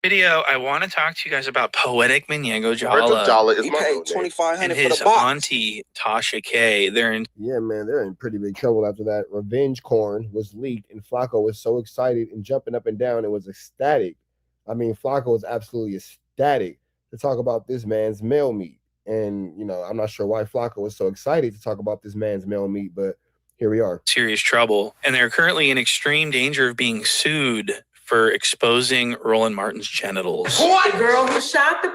Video, I want to talk to you guys about Poetic Muñeco Jala. He paid $2,500 for his auntie Tasha K. They're in pretty big trouble after that revenge corn was leaked, and Flacco was so excited and jumping up and down and was ecstatic. I mean, Flacco was absolutely ecstatic to talk about this man's male meat. And, you know, I'm not sure why Flacco was so excited to talk about this man's male meat, but here we are. Serious trouble, and they're currently in extreme danger of being sued for exposing Roland Martin's genitals. The girl who shot the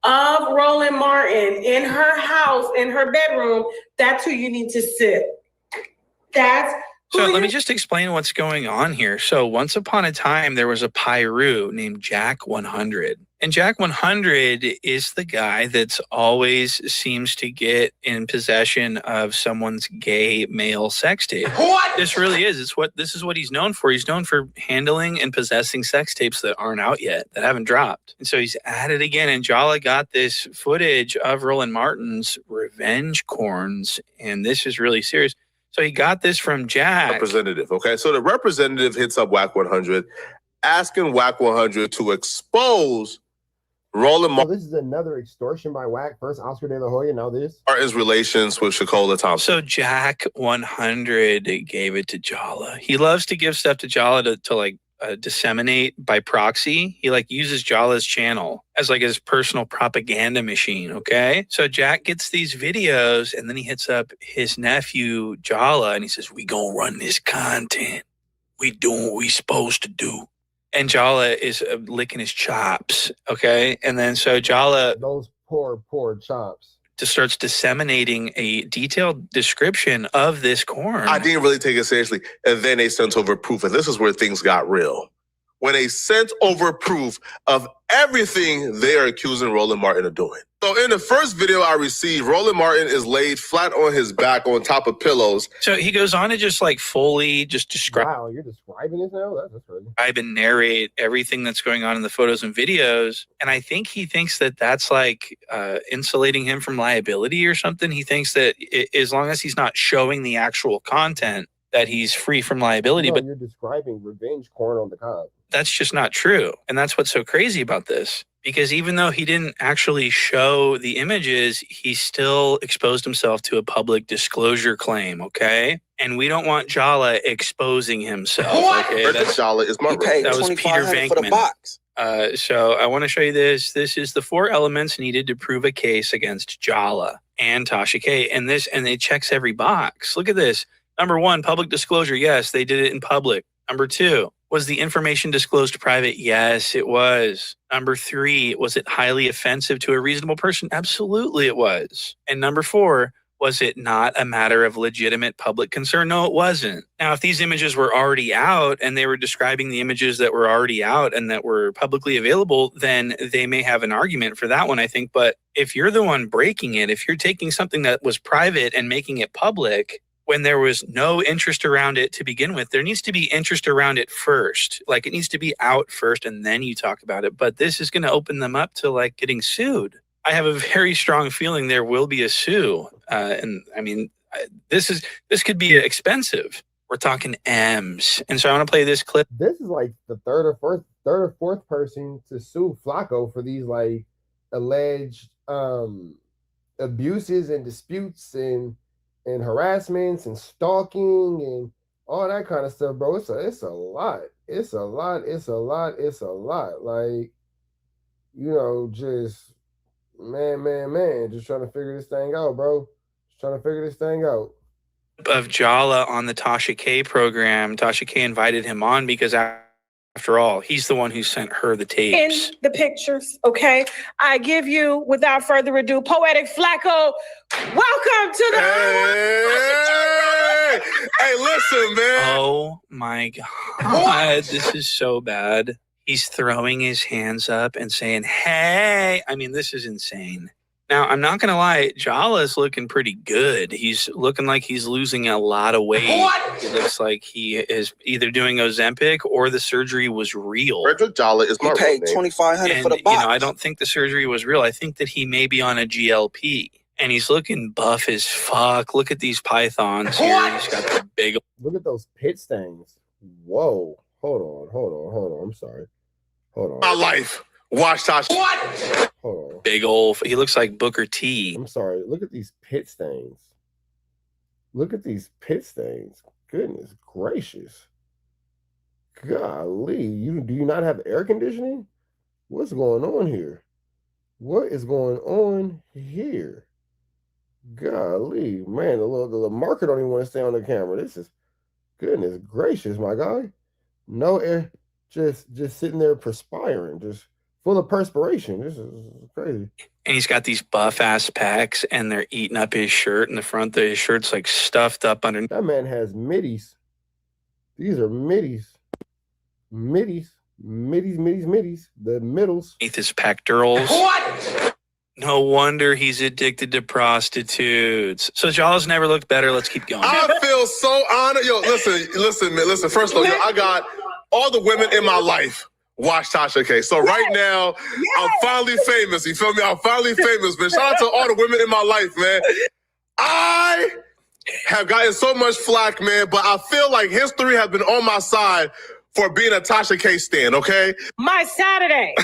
of Roland Martin in her house, in her bedroom, that's who you need to sue. So let me just explain what's going on here. So once upon a time, there was a Pyru named WACK100. And WACK100 is the guy that's always seems to get in possession of someone's gay male sex tape. What? This really is. This is what he's known for. He's known for handling and possessing sex tapes that aren't out yet, that haven't dropped. And so he's at it again. And Jala got this footage of Roland Martin's revenge corns. And this is really serious. So he got this from Jack. Representative, okay? So the representative hits up WACK100, asking WACK100 to expose Roland Martin. So this is another extortion by WACK. First Oscar De La Hoya, now this. Martin's relations with Shakola Thompson. So Jack100 gave it to Jala. He loves to give stuff to Jala to disseminate by proxy. He uses Jala's channel as his personal propaganda machine. Okay. So Jack gets these videos and then he hits up his nephew Jala and he says, we gonna run this content. We doing what we supposed to do. And Jala is licking his chops. Okay. And then so Jala, those poor chops, just starts disseminating a detailed description of this corn. I didn't really take it seriously. And then they sent over proof. And this is where things got real. When they sent over proof of everything they are accusing Roland Martin of doing. So in the first video I received, Roland Martin is laid flat on his back on top of pillows. So he goes on to just fully just describe. Wow, you're describing this now? That's crazy. I narrate everything that's going on in the photos and videos. And I think he thinks that that's insulating him from liability or something. He thinks that as long as he's not showing the actual content, that he's free from liability. No, but you're describing revenge corn on the cob. That's just not true. And that's what's so crazy about this. Because even though he didn't actually show the images, he still exposed himself to a public disclosure claim, okay? And we don't want Jala exposing himself. What? Okay? Jala is my that was Peter Venkman. for the box. So I want to show you this. This is the 4 elements needed to prove a case against Jala and Tasha K. And it checks every box. Look at this. Number 1, public disclosure. Yes, they did it in public. Number 2, was the information disclosed private? Yes, it was. Number 3, was it highly offensive to a reasonable person? Absolutely it was. And number 4, Was it not a matter of legitimate public concern? No, it wasn't. Now, if these images were already out and they were describing the images that were already out and that were publicly available, then they may have an argument for that one, I think. But if you're the one breaking it, if you're taking something that was private and making it public when there was no interest around it to begin with, there needs to be interest around it first. Like, it needs to be out first and then you talk about it. But this is going to open them up to like getting sued. I have a very strong feeling there will be a sue. And I mean, this could be expensive. We're talking M's. And so I want to play this clip. This is like the third or fourth person to sue Flacco for these like alleged abuses and disputes and harassments and stalking and all that kind of stuff, bro. It's a lot. It's a lot. Like, you know, just man, just trying to figure this thing out, bro. Just trying to figure this thing out. Of Jala on the Tasha K program. Tasha K invited him on because after all, he's the one who sent her the tapes. In the pictures, okay? I give you, without further ado, Poetic Flacco. Welcome to the... Hey, listen, man. Oh, my God. This is so bad. He's throwing his hands up and saying, hey. I mean, this is insane. Now, I'm not going to lie. Jala's looking pretty good. He's looking like he's losing a lot of weight. What? It looks like he is either doing Ozempic or the surgery was real. Frederick Jala is my He paid $2,500 for the box. You know, I don't think the surgery was real. I think that he may be on a GLP. And he's looking buff as fuck. Look at these pythons here. He's got the big... Look at those pit stains. Whoa. Hold on. I'm sorry. Hold on. My life. Watch Tasha. What? Hold on. Big old... He looks like Booker T. I'm sorry. Look at these pit stains. Goodness gracious. Golly. Do you not have air conditioning? What's going on here? What is going on here? Golly. Man, the marker don't even want to stay on the camera. This is... Goodness gracious, my guy. No air. Just sitting there perspiring. Just... full of perspiration. This is crazy. And he's got these buff ass pecs and they're eating up his shirt in the front. His shirt's like stuffed up underneath. That man has middies. These are middies. Middies. The middles. Beneath his pectorals. What? No wonder he's addicted to prostitutes. So Jala's never looked better. Let's keep going. I feel so honored. Yo, listen, man. Listen, first of all, I got all the women in my life. Watch Tasha K. So right now, I'm finally famous. You feel me? I'm finally famous, man. Shout out to all the women in my life, man. I have gotten so much flack, man, but I feel like history has been on my side for being a Tasha K stan, okay? My Saturday.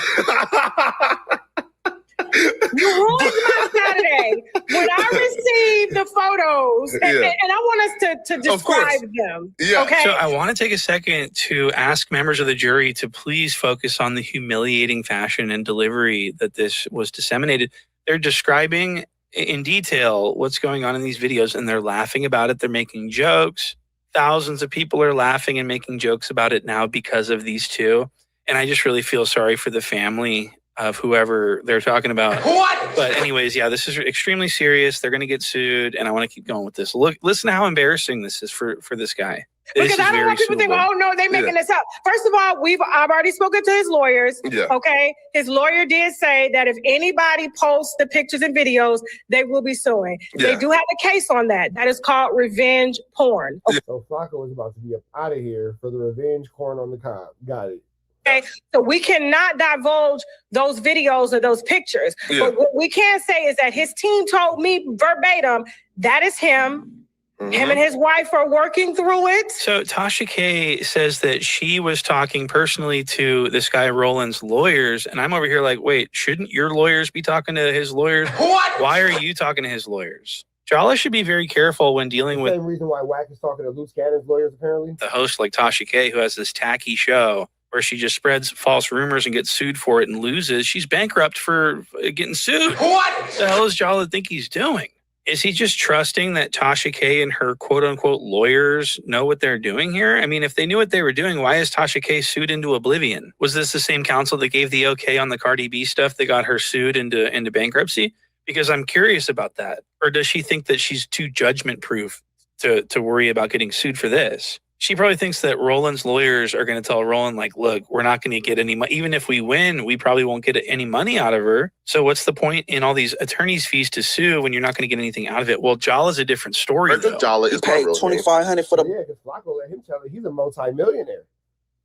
You ruined my Saturday when I received the photos, and I want us to describe them. Yeah. Okay. So I want to take a second to ask members of the jury to please focus on the humiliating fashion and delivery that this was disseminated. They're describing in detail what's going on in these videos, and they're laughing about it. They're making jokes. Thousands of people are laughing and making jokes about it now because of these two. And I just really feel sorry for the family of whoever they're talking about. What? But anyways, yeah, this is extremely serious. They're going to get sued, and I want to keep going with this. Look, listen to how embarrassing this is for this guy. Because I don't want people to think, oh no, they're making this up. First of all, I've already spoken to his lawyers. Yeah. Okay. His lawyer did say that if anybody posts the pictures and videos, they will be suing. Yeah. They do have a case on that. That is called revenge porn. Okay. So Flacco is about to be up out of here for the revenge corn on the cob. Got it. Okay, so we cannot divulge those videos or those pictures. Yeah. But what we can say is that his team told me verbatim, that is him. Mm-hmm. Him and his wife are working through it. So Tasha K says that she was talking personally to this guy Roland's lawyers, and I'm over here like, wait, shouldn't your lawyers be talking to his lawyers? What? Why are you talking to his lawyers? Jala should be very careful when dealing with... Same reason why WACK is talking to Loose Cannon's lawyers, apparently. The host like Tasha K, who has this tacky show where she just spreads false rumors and gets sued for it and loses. She's bankrupt for getting sued. What the hell does Jala think he's doing? Is he just trusting that Tasha K and her quote-unquote lawyers know what they're doing here? I mean, if they knew what they were doing, why is Tasha K sued into oblivion? Was this the same counsel that gave the okay on the Cardi B stuff that got her sued into bankruptcy? Because I'm curious about that. Or does she think that she's too judgment proof to worry about getting sued for this? She probably thinks that Roland's lawyers are going to tell Roland, like, look, we're not going to get any money. Even if we win, we probably won't get any money out of her. So what's the point in all these attorney's fees to sue when you're not going to get anything out of it? Well, Jala's a different story, though. Jala is paid $2,500 for the. Yeah, because Flacco let him tell it. He's a multi-millionaire.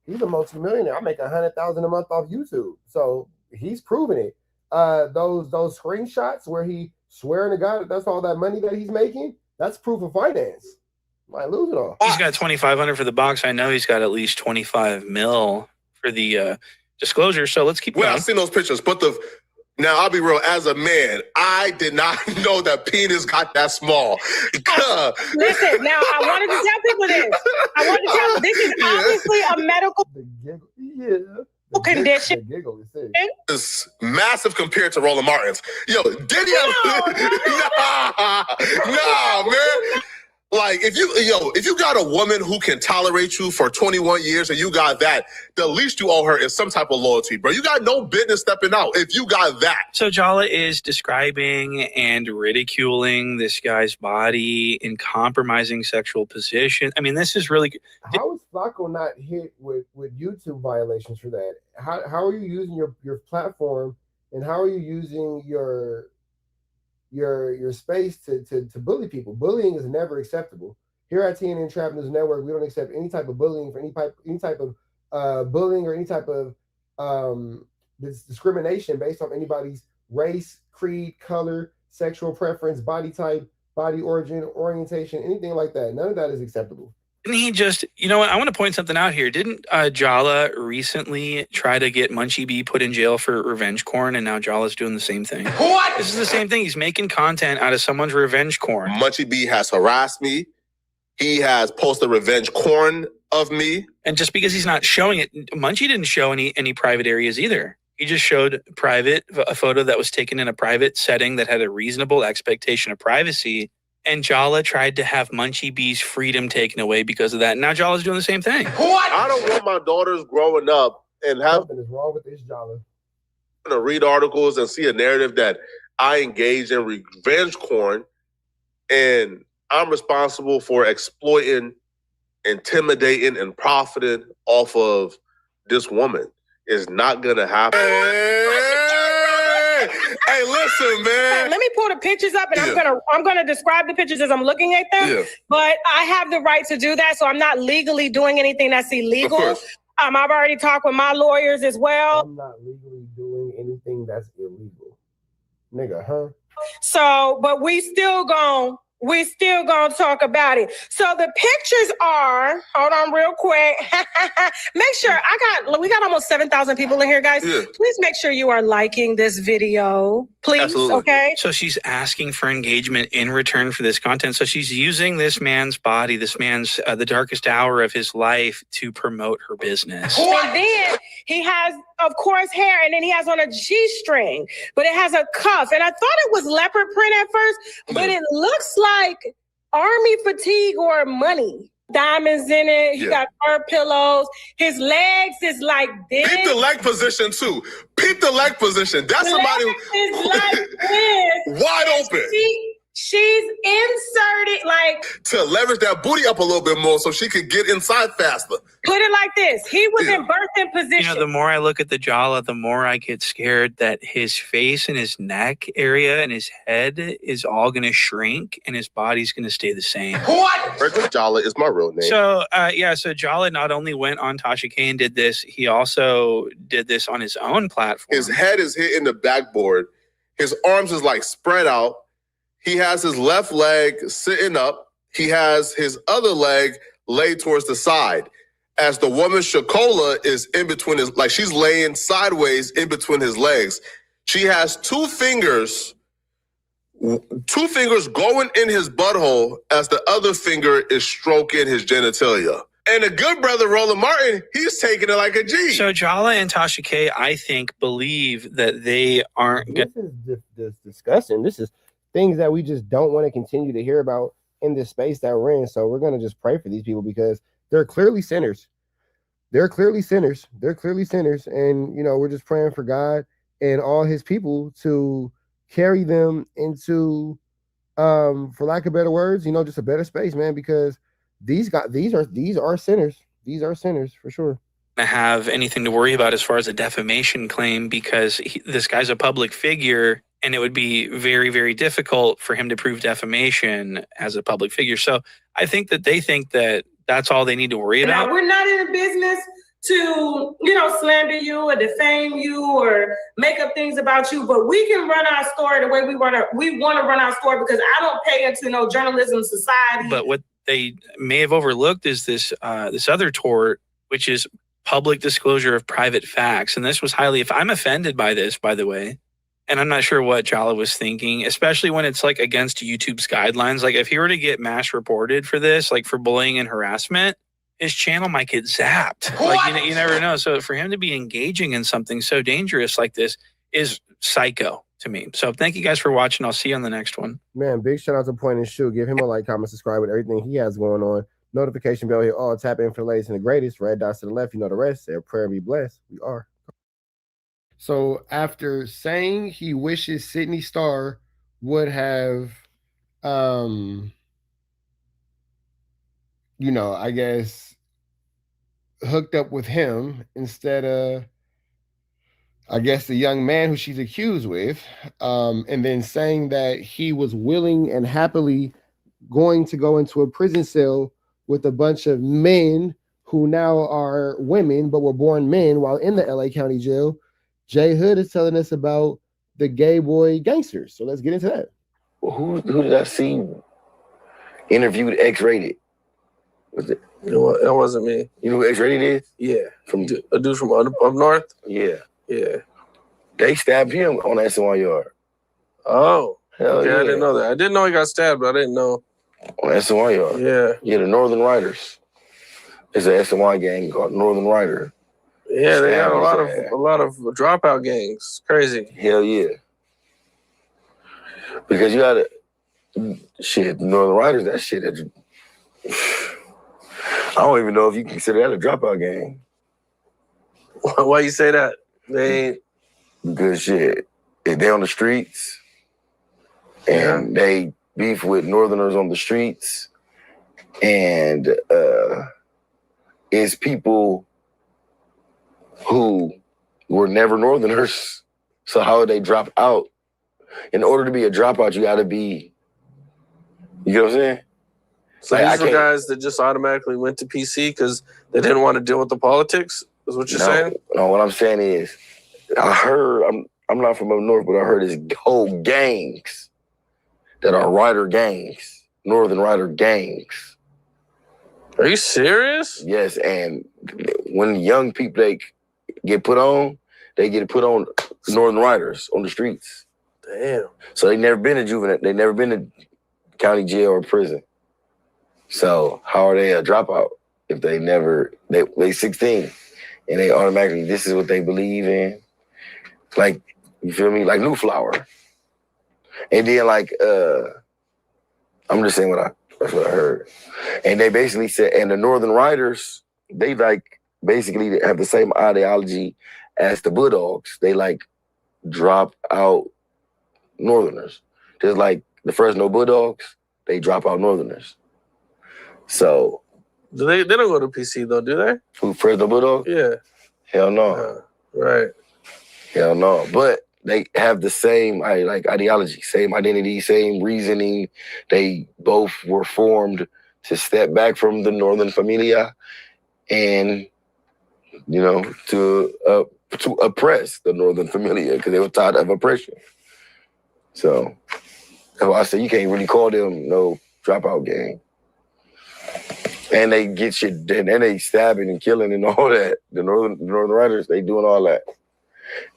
He's a multi-millionaire. I make $100,000 a month off YouTube, so he's proving it. Those screenshots where he swearing to God that's all that money that he's making. That's proof of finance. Might lose it all. He's got $2,500 for the box. I know he's got at least $25 million for the disclosure. So let's keep going. I've seen those pictures, but now I'll be real. As a man, I did not know that penis got that small. Listen, now I wanted to tell people this. This is obviously a medical condition. It's massive compared to Roland Martin's. Yo, did he have? Nah, man. Like if you got a woman who can tolerate you for 21 years and you got that, the least you owe her is some type of loyalty, bro. You got no business stepping out if you got that. So Jala is describing and ridiculing this guy's body in compromising sexual position. I mean, this is really. How is Flacco not hit with YouTube violations for that? How are you using your platform, and how are you using your space to bully people? Bullying is never acceptable. Here at TNN Trap News Network, we don't accept any type of bullying for any type of bullying or any type of discrimination based on anybody's race, creed, color, sexual preference, body type, body origin, orientation, anything like that. None of that is acceptable. Didn't he just, you know what, I want to point something out here. Didn't Jala recently try to get Munchie B put in jail for revenge corn, and now Jala's doing the same thing? What? This is the same thing. He's making content out of someone's revenge corn. Munchie B has harassed me. He has posted revenge corn of me. And just because he's not showing it, Munchie didn't show any private areas either. He just showed a photo that was taken in a private setting that had a reasonable expectation of privacy. And Jala tried to have Munchie B's freedom taken away because of that. Now Jala's doing the same thing. What? I don't want my daughters growing up and something is wrong with this Jala. To read articles and see a narrative that I engage in revenge corn, and I'm responsible for exploiting, intimidating, and profiting off of this woman. Is not gonna happen. Hey, listen, man. Let me pull the pictures up, and I'm gonna describe the pictures as I'm looking at them. Yeah. But I have the right to do that, so I'm not legally doing anything that's illegal. Of course. I've already talked with my lawyers as well. I'm not legally doing anything that's illegal, nigga, huh? So, but we still gonna talk about it. So the pictures are, hold on real quick. Make sure we got almost 7,000 people in here, guys. Yeah. Please make sure you are liking this video. Please, Absolutely. Okay? So she's asking for engagement in return for this content. So she's using this man's body, this man's, the darkest hour of his life to promote her business. And then he has, of course, hair, and then he has on a G-string, but it has a cuff. And I thought it was leopard print at first, but it looks like army fatigue or money. Diamonds in it. He got fur pillows. His legs is like this. Peep the leg position too. Peep the leg position. That's somebody is like this. Wide open. She's inserted to leverage that booty up a little bit more so she could get inside faster. Put it like this. He was in birthing position. You know, the more I look at the Jala, the more I get scared that his face and his neck area and his head is all going to shrink and his body's going to stay the same. What? Jala is my real name. So, so Jala not only went on Tasha K and did this, he also did this on his own platform. His head is hitting the backboard. His arms is spread out. He has his left leg sitting up. He has his other leg laid towards the side. As the woman Shakola is in between she's laying sideways in between his legs. She has two fingers going in his butthole as the other finger is stroking his genitalia. And the good brother, Roland Martin, he's taking it like a G. So Jala and Tasha K, I think, believe that they aren't This is disgusting. This is things that we just don't want to continue to hear about in this space that we're in. So we're going to just pray for these people because they're clearly sinners. They're clearly sinners. And, we're just praying for God and all his people to carry them into, for lack of better words, just a better space, man, because these are sinners. These are sinners for sure. Have anything to worry about as far as a defamation claim because this guy's a public figure and it would be very, very difficult for him to prove defamation as a public figure. So I think that they think that that's all they need to worry about. Now, we're not in a business to, slander you or defame you or make up things about you, but we can run our story the way we want to run our story because I don't pay into no journalism society. But what they may have overlooked is this other tort, which is public disclosure of private facts. And this was if I'm offended by this, by the way, and I'm not sure what Jala was thinking, especially when it's like against YouTube's guidelines. Like if he were to get mass reported for this, like for bullying and harassment, his channel might get zapped. What? Like you never know. So for him to be engaging in something so dangerous like this is psycho to me. So thank you guys for watching. I'll see you on the next one. Man, big shout out to Point and Shoot. Give him a like, comment, subscribe with everything he has going on. Notification bell here. All tap in for the latest and the greatest. Red dots to the left. You know the rest. Say a prayer and be blessed. We are. So after saying he wishes Sydney Starr would have, I guess, hooked up with him instead of, I guess, the young man who she's accused with, and then saying that he was willing and happily going to go into a prison cell with a bunch of men who now are women but were born men while in the LA County jail. Jay Hood is telling us about the gay boy gangsters. So let's get into that. Well, who did I see interviewed X-Rated? Was it? That wasn't me. You know who X-Rated is? Yeah. A dude from up north? Yeah. Yeah. They stabbed him on SNY yard. Oh. Hell yeah. I didn't know that. I didn't know he got stabbed, but I didn't know. On SNY yard. Yeah. Yeah, the Northern Riders. There's an SNY gang called Northern Rider. Yeah, they got a lot of dropout gangs. Crazy. Hell yeah. Because you gotta Northern Riders, that shit I don't even know if you consider that a dropout gang. Why you say that? They ain't good shit. They on the streets and they beef with Northerners on the streets, and it's people who were never Northerners. So how would they drop out? In order to be a dropout, you gotta be, you know what I'm saying? So these are guys that just automatically went to PC because they didn't want to deal with the politics, is what you're saying? No, what I'm saying is, I heard, I'm not from up north, but I heard it's whole gangs that are rider gangs, Northern Rider gangs. Are you serious? Yes, and when young people they get put on Northern Riders on the streets. Damn. So they never been to juvenile, they never been to county jail or prison. So how are they a dropout if they 16 and they automatically, this is what they believe in? Like, you feel me? Like New Flower. And then I'm just saying that's what I heard. And they basically said, and the Northern Riders, they basically have the same ideology as the Bulldogs. They drop out Northerners. Just like the Fresno Bulldogs, they drop out Northerners. So. They don't go to PC though, do they? Who, Fresno Bulldogs? Yeah. Hell no. Right. Hell no. But they have the same ideology, same identity, same reasoning. They both were formed to step back from the Northern Familia and, to oppress the Northern Familia because they were tired of oppression. So that's why I say you can't really call them no dropout gang. And they get shit, and they stabbing and killing and all that. The Northern Riders, they doing all that.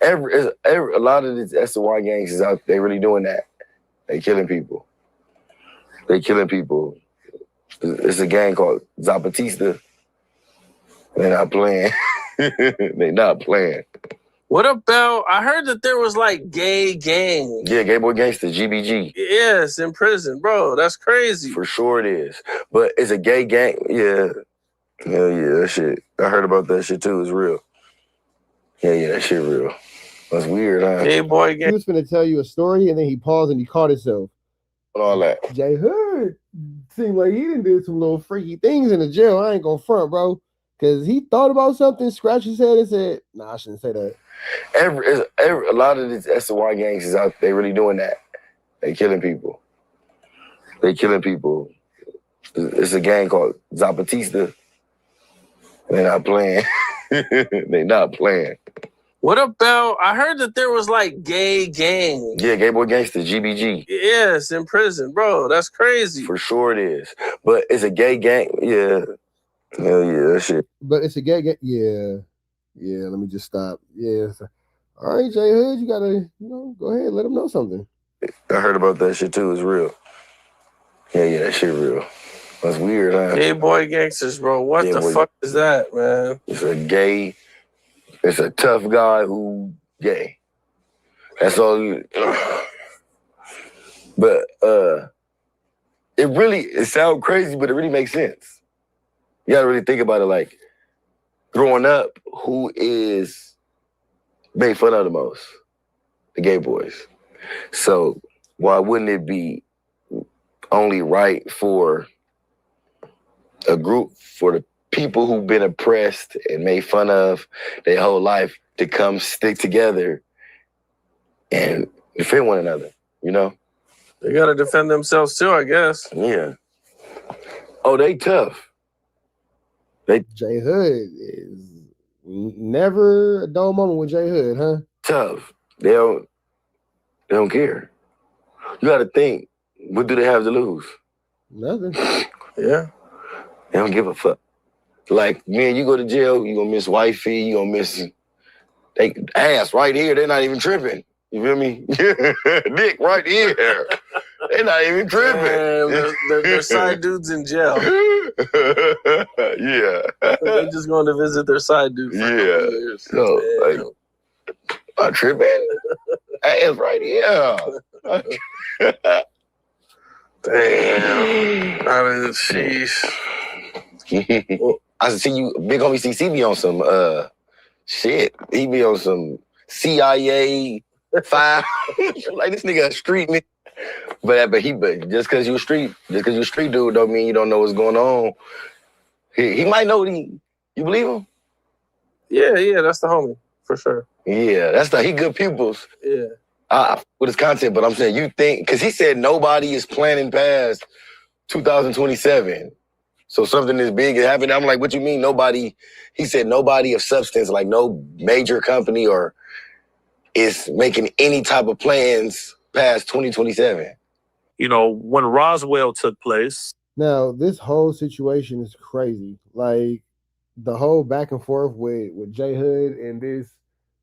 A lot of these SNY gangs is out. They really doing that. They killing people. It's a gang called Zapatista. They're not playing. They not playing. What about, I heard that there was gay gangs. Yeah, gay boy gangster, GBG. Yes, in prison, bro. That's crazy. For sure it is. But it's a gay gang. Yeah. Hell yeah, that shit. I heard about that shit too. It's real. Yeah, that shit real. That's weird, huh? Hey, boy, He was finna tell you a story, and then he paused and he caught himself. All that. Jay Hood seemed like he done did some little freaky things in the jail. I ain't gonna front, bro. Because he thought about something, scratched his head, and said, nah, I shouldn't say that. A lot of these SY gangs is out there really doing that. They killing people. It's a gang called Zapatista. They're not playing. They not playing. What about, I heard that there was like gay gangs. Yeah, Gay Boy Gangster, GBG. Yes, in prison. Bro, that's crazy. For sure it is. But it's a gay gang. Yeah. Hell yeah, that shit. But it's a gay gang. Yeah. Yeah, let me just stop. Yeah. All right, Jay Hood, you gotta, go ahead, let him know something. I heard about that shit too. It's real. Yeah, that shit real. That's weird, huh? Gay Boy Gangsters, bro. What the fuck is that, man? It's a tough guy who gay. That's all you. But it sounds crazy, but it really makes sense. You gotta really think about it. Like growing up, who is made fun of the most? The gay boys. So why wouldn't it be only right for a group, for the people who've been oppressed and made fun of their whole life to come stick together and defend one another, They gotta defend themselves too, I guess. Yeah. Oh, they tough. Jay Hood is never a dull moment with Jay Hood, huh? Tough. They don't care. You gotta think, what do they have to lose? Nothing. Yeah. They don't give a fuck. Like, man, you go to jail, you gonna miss wifey, you gonna miss they ass right here, they're not even tripping. You feel me? Dick right here. They're not even tripping. They're side dudes in jail. Yeah. They're just going to visit their side dudes. Yeah. So, like, not tripping. Ass right here. Damn. I mean, sheesh. I see you, big homie CC be on some shit. He be on some CIA 5. Like this nigga a street nigga. But just cause you a street dude don't mean you don't know what's going on. He might know you believe him? Yeah, that's the homie, for sure. Yeah, he good pupils. Yeah. With his content, but I'm saying you think, cause he said nobody is planning past 2027. So something is big is happening. I'm like, what you mean nobody? He said nobody of substance, like no major company or is making any type of plans past 2027. When Roswell took place. Now, this whole situation is crazy. Like the whole back and forth with Jay Hood and this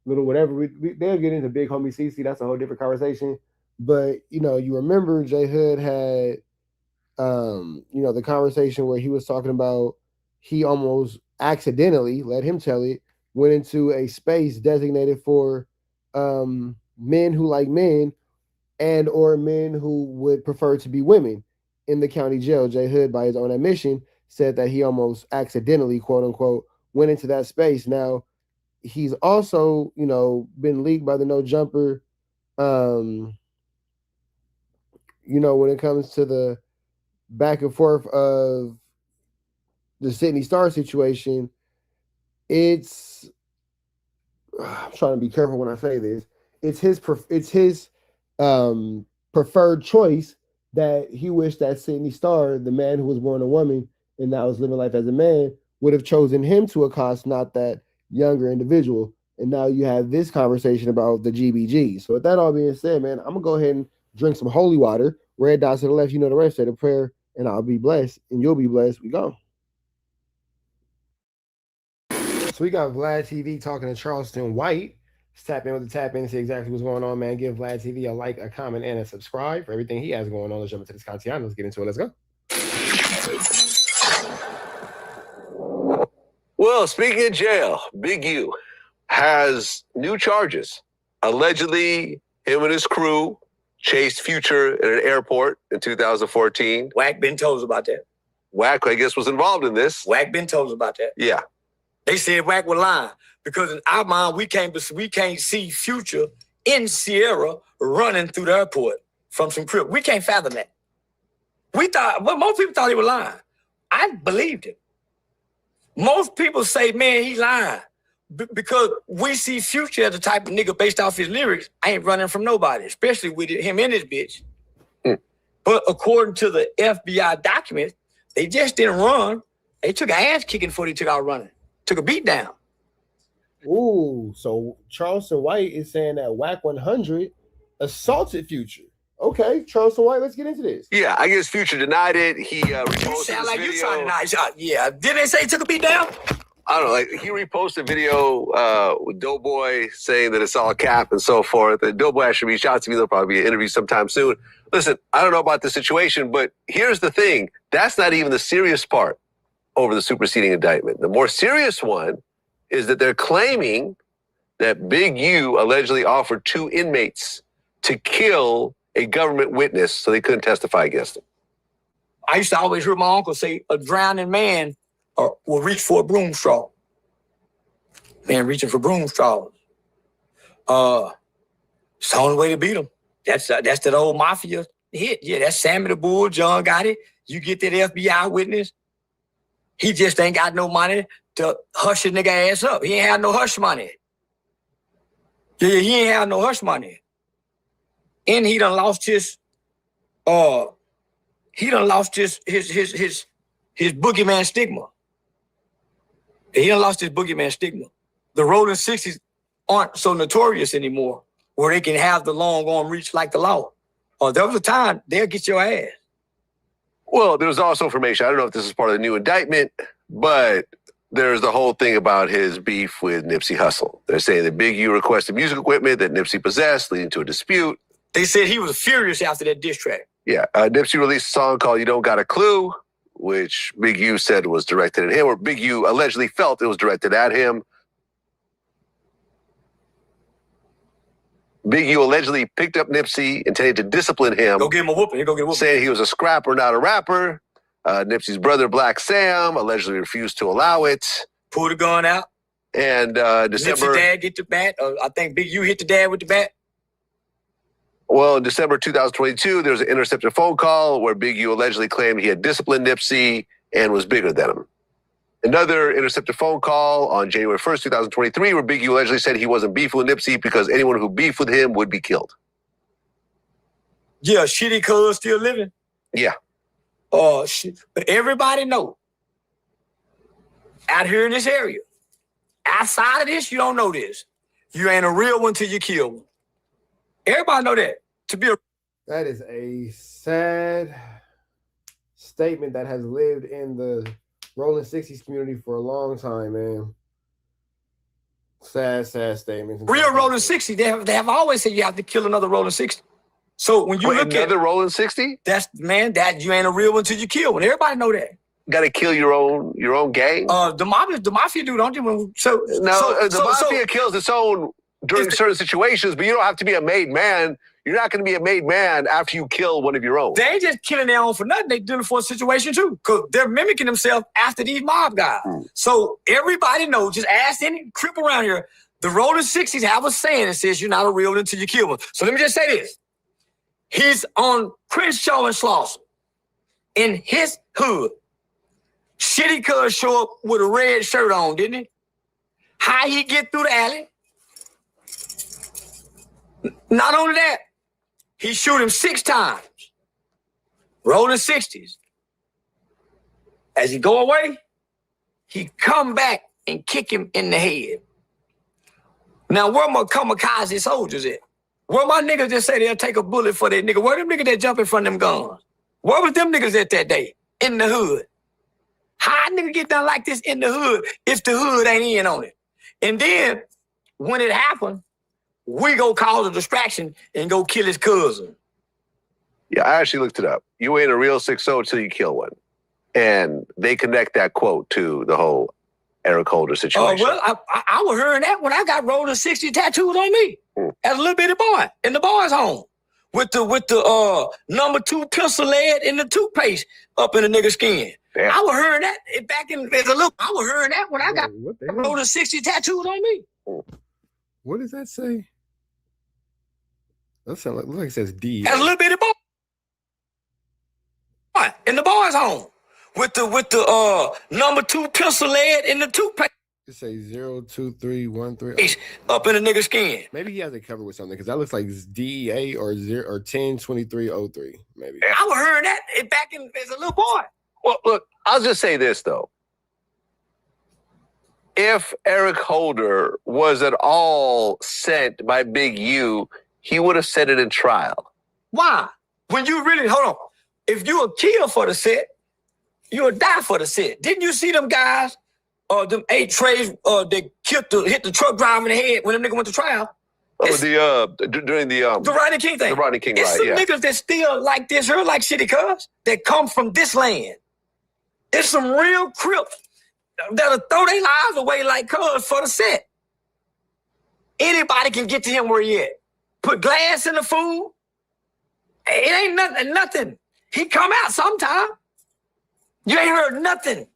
little whatever. They'll get into Big Homie CC. That's a whole different conversation. But, you remember Jay Hood had the conversation where he was talking about he almost accidentally, let him tell it, went into a space designated for men who like men and or men who would prefer to be women in the county jail. Jay Hood, by his own admission, said that he almost accidentally, quote unquote, went into that space. Now, he's also, been leaked by the No Jumper, when it comes to the back and forth of the Sydney Star situation, I'm trying to be careful when I say this. It's his preferred choice that he wished that Sydney Star, the man who was born a woman and now is living life as a man, would have chosen him to accost, not that younger individual. And now you have this conversation about the GBG. So with that all being said, man, I'm gonna go ahead and drink some holy water. Red dots to the left, the rest. Say the prayer, and I'll be blessed, and you'll be blessed. We go. So we got Vlad TV talking to Charleston White. Let's tap in with the tap in and see exactly what's going on, man. Give Vlad TV a like, a comment, and a subscribe for everything he has going on. Let's jump into this content. Let's get into it. Let's go. Well, speaking of jail, Big U has new charges. Allegedly, him and his crew chased Future at an airport in 2014. WACK been told us about that. WACK, I guess, was involved in this. WACK been told us about that. Yeah. They said WACK was lying because in our mind we can't see Future in Sierra running through the airport from some crib. We can't fathom that. Well, most people thought he was lying. I believed it. Most people say, man, he lying. Because we see Future as the type of nigga based off his lyrics, I ain't running from nobody, especially with him and his bitch. But according to the FBI documents, they just didn't run. They took an ass kicking before they took out running. Took a beat down. Ooh, so Charleston White is saying that WACK100 assaulted Future. Okay, Charleston White, let's get into this. Yeah, I guess Future denied it. He reposted You sound like this you video. trying to deny. Yeah, did they say he took a beat down? I don't know, like he reposted a video with Doughboy saying that it's all cap and so forth. And Doughboy actually reached out to me. There'll probably be an interview sometime soon. Listen, I don't know about the situation, but here's the thing. That's not even the serious part over the superseding indictment. The more serious one is that they're claiming that Big U allegedly offered 2 inmates to kill a government witness so they couldn't testify against him. I used to always hear my uncle say, a drowning man will reach for a broom straw. Man reaching for broom straws. It's the only way to beat him. That's that old mafia hit. Yeah, that's Sammy the Bull, John got it. You get that FBI witness. He just ain't got no money to hush his nigga ass up. He ain't had no hush money. Yeah, he ain't had no hush money. And he done lost his boogeyman stigma. He done lost his boogeyman stigma. The Rolling 60s aren't so notorious anymore where they can have the long arm reach like the law. There was a time they'll get your ass. Well, there was also information. I don't know if this is part of the new indictment, but there's the whole thing about his beef with Nipsey Hussle. They're saying that Big U requested music equipment that Nipsey possessed, leading to a dispute. They said he was furious after that diss track. Yeah, Nipsey released a song called You Don't Got a Clue, which Big U said was directed at him, or Big U allegedly felt it was directed at him. Big U allegedly picked up Nipsey, intended to discipline him. Go give him a whooping. Go get a whooping. Saying he was a scrapper, not a rapper. Nipsey's brother, Black Sam, allegedly refused to allow it. Pulled the gun out. And December... Nipsey dad get the bat. I think Big U hit the dad with the bat. Well, in December 2022, there was an intercepted phone call where Big U allegedly claimed he had disciplined Nipsey and was bigger than him. Another intercepted phone call on January 1st, 2023, where Big U allegedly said he wasn't beefing with Nipsey because anyone who beefed with him would be killed. Yeah, shitty cuz still living. Yeah. But everybody know, out here in this area, outside of this, you don't know this. You ain't a real one till you kill one. Everybody know that. That is a sad statement that has lived in the Rolling 60s community for a long time, man. Sad statement. Real Rolling 60, they have always said you have to kill another Rolling 60. So when you look at another Rolling 60, that you ain't a real one till you kill one. Everybody know that. Got to kill your own gang. The mafia do, don't you? The mafia kills its own during certain situations, but you don't have to be a made man. You're not going to be a made man after you kill one of your own. They ain't just killing their own for nothing. They doing it for a situation too, because they're mimicking themselves after these mob guys. So everybody knows. Just ask any crip around here. The Rolling 60s have a saying that says you're not a real one until you kill one. So let me just say this. He's on Crenshaw and Slauson in his hood. Shitty cuz show up with a red shirt on, didn't he? How he get through the alley? Not only that, he shoot him 6 times. Rolling 60s. As he go away, he come back and kick him in the head. Now, where my kamikaze soldiers at? Where my niggas that say they'll take a bullet for that nigga? Where them niggas that jump in front of them guns? Where was them niggas at that day? In the hood. How a nigga get done like this in the hood if the hood ain't in on it? And then, when it happened, we go cause a distraction and go kill his cousin. Yeah, I actually looked it up. You ain't a real 6-0 till you kill one. And they connect that quote to the whole Eric Holder situation. Well, I was hearing that when I got Rolling 60 tattooed on me as a little bitty boy in the boys' home with the number 2 pencil lead and the toothpaste up in the nigga's skin. I was hearing that back in as a little. I was hearing that when I got rolling 60 tattooed on me. What does that say? That sounds like it says D. As a little bitty boy in the boys' home with the number 2 pencil lead in the toothpaste. It say 02313 up in the nigga's skin. Maybe he has it covered with something because that looks like DEA or 102303. Maybe. I was hearing that back in as a little boy. Well, look, I'll just say this though. If Eric Holder was at all sent by Big U, he would have said it in trial. Why? When you really hold on, if you would kill for the set, you would die for the set. Didn't you see them guys? Them 8 trays that hit the truck driver in the head when them niggas went to trial. Oh, during the Rodney King thing. The Rodney King it's ride, some yeah. niggas that still like this here, like City Cuz, that come from this land. It's some real crips that'll throw their lives away like Cuz for the set. Anybody can get to him where he at. Put glass in the food. It ain't nothing. He come out sometime. You ain't heard nothing.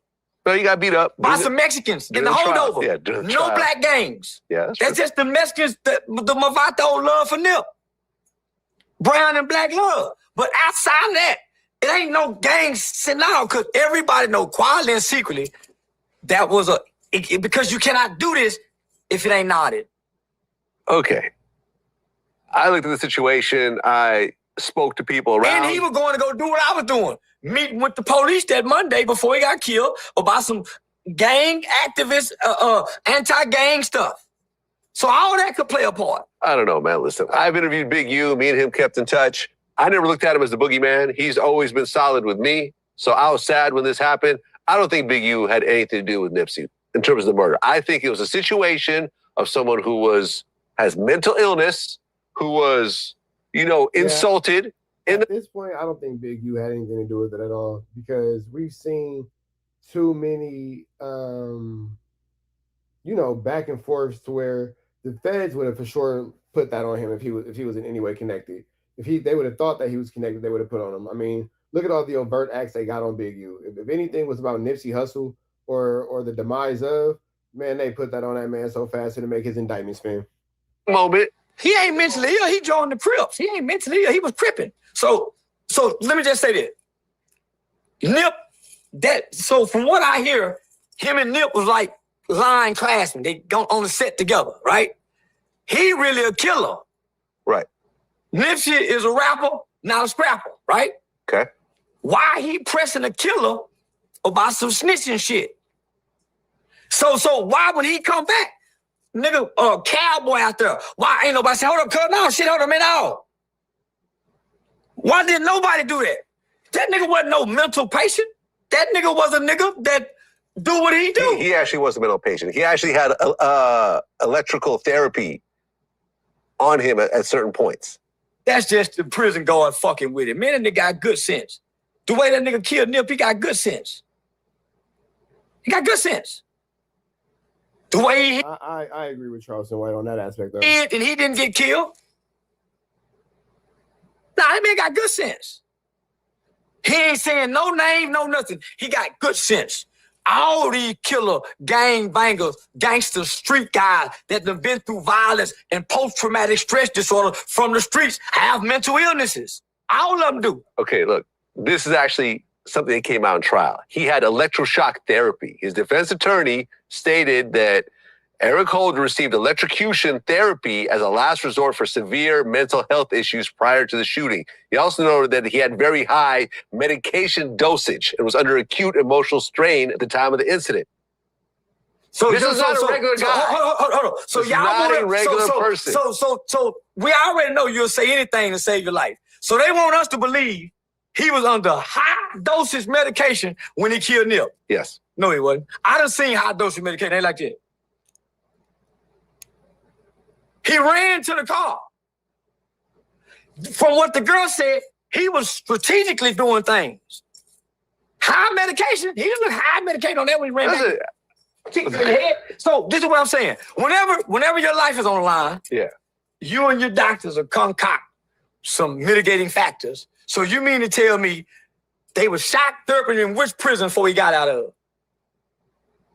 No, you got beat up by some Mexicans in the holdover. Yeah, no black gangs. Yeah, that's just the Mexicans, the Mavato love for Nip. Brown and black love. But outside of that, it ain't no gang scenario because everybody know quietly and secretly that was because you cannot do this if it ain't nodded. Okay. I looked at the situation. I spoke to people around. And he was going to go do what I was doing. Meeting with the police that Monday before he got killed about some gang activist, anti-gang stuff. So all that could play a part. I don't know, man. Listen, I've interviewed Big U. Me and him kept in touch. I never looked at him as the boogeyman. He's always been solid with me. So I was sad when this happened. I don't think Big U had anything to do with Nipsey in terms of the murder. I think it was a situation of someone who has mental illness, who was, insulted. At this point, I don't think Big U had anything to do with it at all because we've seen too many, back and forths to where the feds would have for sure put that on him if he was in any way connected. They would have thought that he was connected, they would have put on him. I mean, look at all the overt acts they got on Big U. If anything was about Nipsey Hussle or the demise of, man, they put that on that man so fast it'll make his indictment spin. Moment. He ain't mentally ill. He joined the Crips. He ain't mentally ill. He was cripping. So let me just say this. Nip, so from what I hear, him and Nip was like line classmen. They go on the set together, right? He really a killer. Right. Nipsey is a rapper, not a scrapper, right? Okay. Why he pressing a killer about some snitching shit? So why when he come back, nigga, cowboy out there, why ain't nobody say, hold up, cuz, no, shit, hold up, man, no. Why didn't nobody do that? That nigga wasn't no mental patient. That nigga was a nigga that do what he do. He actually was a mental patient. He actually had electrical therapy on him at certain points. That's just the prison guard fucking with him. Man, that nigga got good sense. The way that nigga killed Nip, he got good sense. He got good sense. The way he I agree with Charleston White on that aspect, though. and he didn't get killed. Nah, that man got good sense. He ain't saying no name, no nothing. He got good sense. All these killer gang bangers, gangster street guys that have been through violence and post-traumatic stress disorder from the streets have mental illnesses. All of them do. Okay, look, this is actually something that came out in trial. He had electroshock therapy. His defense attorney stated that Eric Holder received electrocution therapy as a last resort for severe mental health issues prior to the shooting. He also noted that he had very high medication dosage and was under acute emotional strain at the time of the incident. So this is not a regular guy. Hold on. So this y'all is not wanna, a regular person. So we already know you'll say anything to save your life. So they want us to believe he was under high dosage medication when he killed Nip. Yes. No, he wasn't. I done seen high dosage medication. They like that. He ran to the car. From what the girl said, he was strategically doing things. High medication. He didn't look high medication on that when he ran back. Kicked in the head. So this is what I'm saying. Whenever your life is on the line, you and your doctors will concoct some mitigating factors. So you mean to tell me They was shock therapy in which prison before he got out of?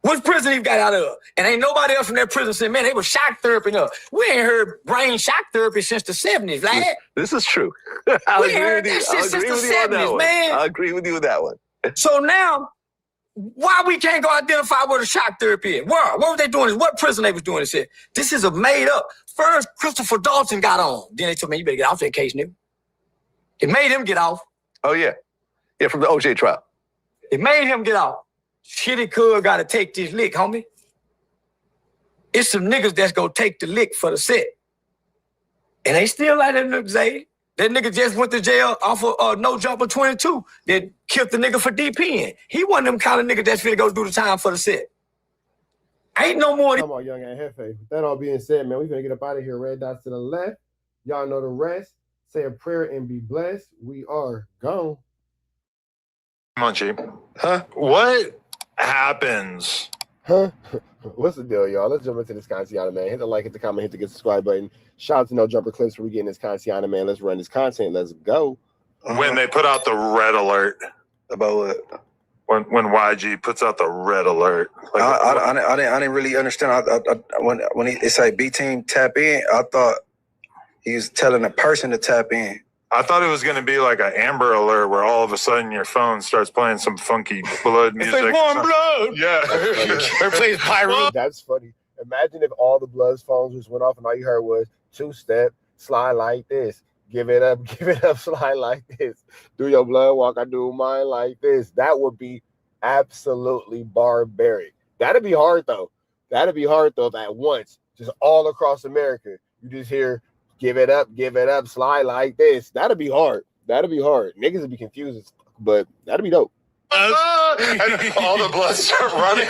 Which prison he got out of? And ain't nobody else from that prison said, man, they was shock therapy up. We ain't heard brain shock therapy since the 70s, lad. This is true. I'll agree with you. I'll agree with you on that one. I agree with you with that one. So now, why we can't go identify where the shock therapy is? Where? What were they doing? What prison they was doing this in? This is a made up. First, Christopher Dalton got on. Then they told me, you better get off that case, nigga. It made him get off. Oh, yeah. Yeah, from the OJ trial. It made him get off. Shitty cuz gotta take this lick, homie. It's some niggas that's gonna take the lick for the set. And they still like that nigga Zay. That nigga just went to jail off of No Jumper 22 that killed the nigga for DPing. He wasn't them kind of nigga that's finna go do the time for the set. Ain't no more. Come on, young and Hefe. With that all being said, man, we finna get up out of here. Red dots to the left. Y'all know the rest. Say a prayer and be blessed. We are gone. Munchie. Huh? What happens? Huh? What's the deal, y'all? Let's jump into this Consiana, man. Hit the like, hit the comment, hit the subscribe button. Shout out to No Jumper Clips for getting this Consiana, man. Let's run this content. Let's go. When they put out the red alert. About what? When YG puts out the red alert. Like, I didn't really understand. When it said B team tap in, I thought he was telling a person to tap in. I thought it was going to be like an Amber Alert where all of a sudden your phone starts playing some funky blood music. It's like warm blood. Yeah. Or plays Pyro. That's funny. Imagine if all the Bloods phones just went off and all you heard was two-step, slide like this. Give it up, slide like this. Do your blood walk, I do mine like this. That would be absolutely barbaric. That'd be hard, though. That'd be hard, though, if at once, just all across America, you just hear, give it up, slide like this. That'd be hard. That'd be hard. Niggas would be confused, but that'd be dope. And all the Bloods start running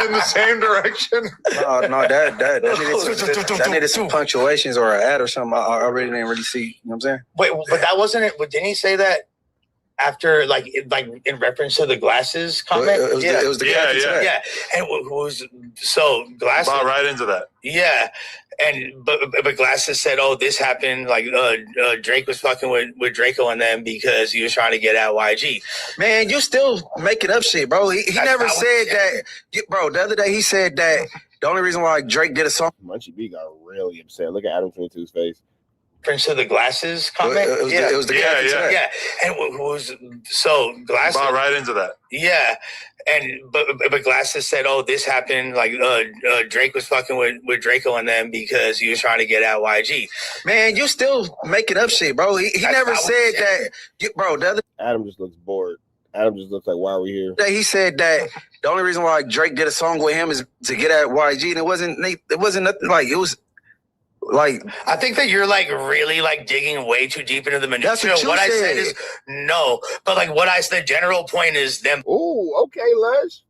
in the same direction. No, that needed some punctuations or an ad or something. I really didn't really see. You know what I'm saying? Wait, but that wasn't it. But didn't he say that after, like in reference to the glasses comment? It was the yeah. And it was so glasses. Bought right into that. Yeah, and but Glasses said, "Oh, this happened. Like Drake was fucking with Draco and them because he was trying to get at YG." Man, you still making up shit, bro. He never said that, bro. The other day he said that the only reason why Drake did a song. Munchie B got really upset. Look at Adam 22's face. Reference to the glasses comment. It was the yeah. And it was so Glasses. Bought right into that. Yeah, and but Glasses said, "Oh, this happened. Like Drake was fucking with Draco and them because he was trying to get at YG." Man, you still making up shit, bro. He never said that, bro. The other Adam just looks bored. Adam just looks like, why are we here? He said that the only reason why Drake did a song with him is to get at YG, and it wasn't nothing like it was. Like, I think that you're like really like digging way too deep into the minutia. What I said is no, but like what I said, the general point is them. Ooh, okay, Lush.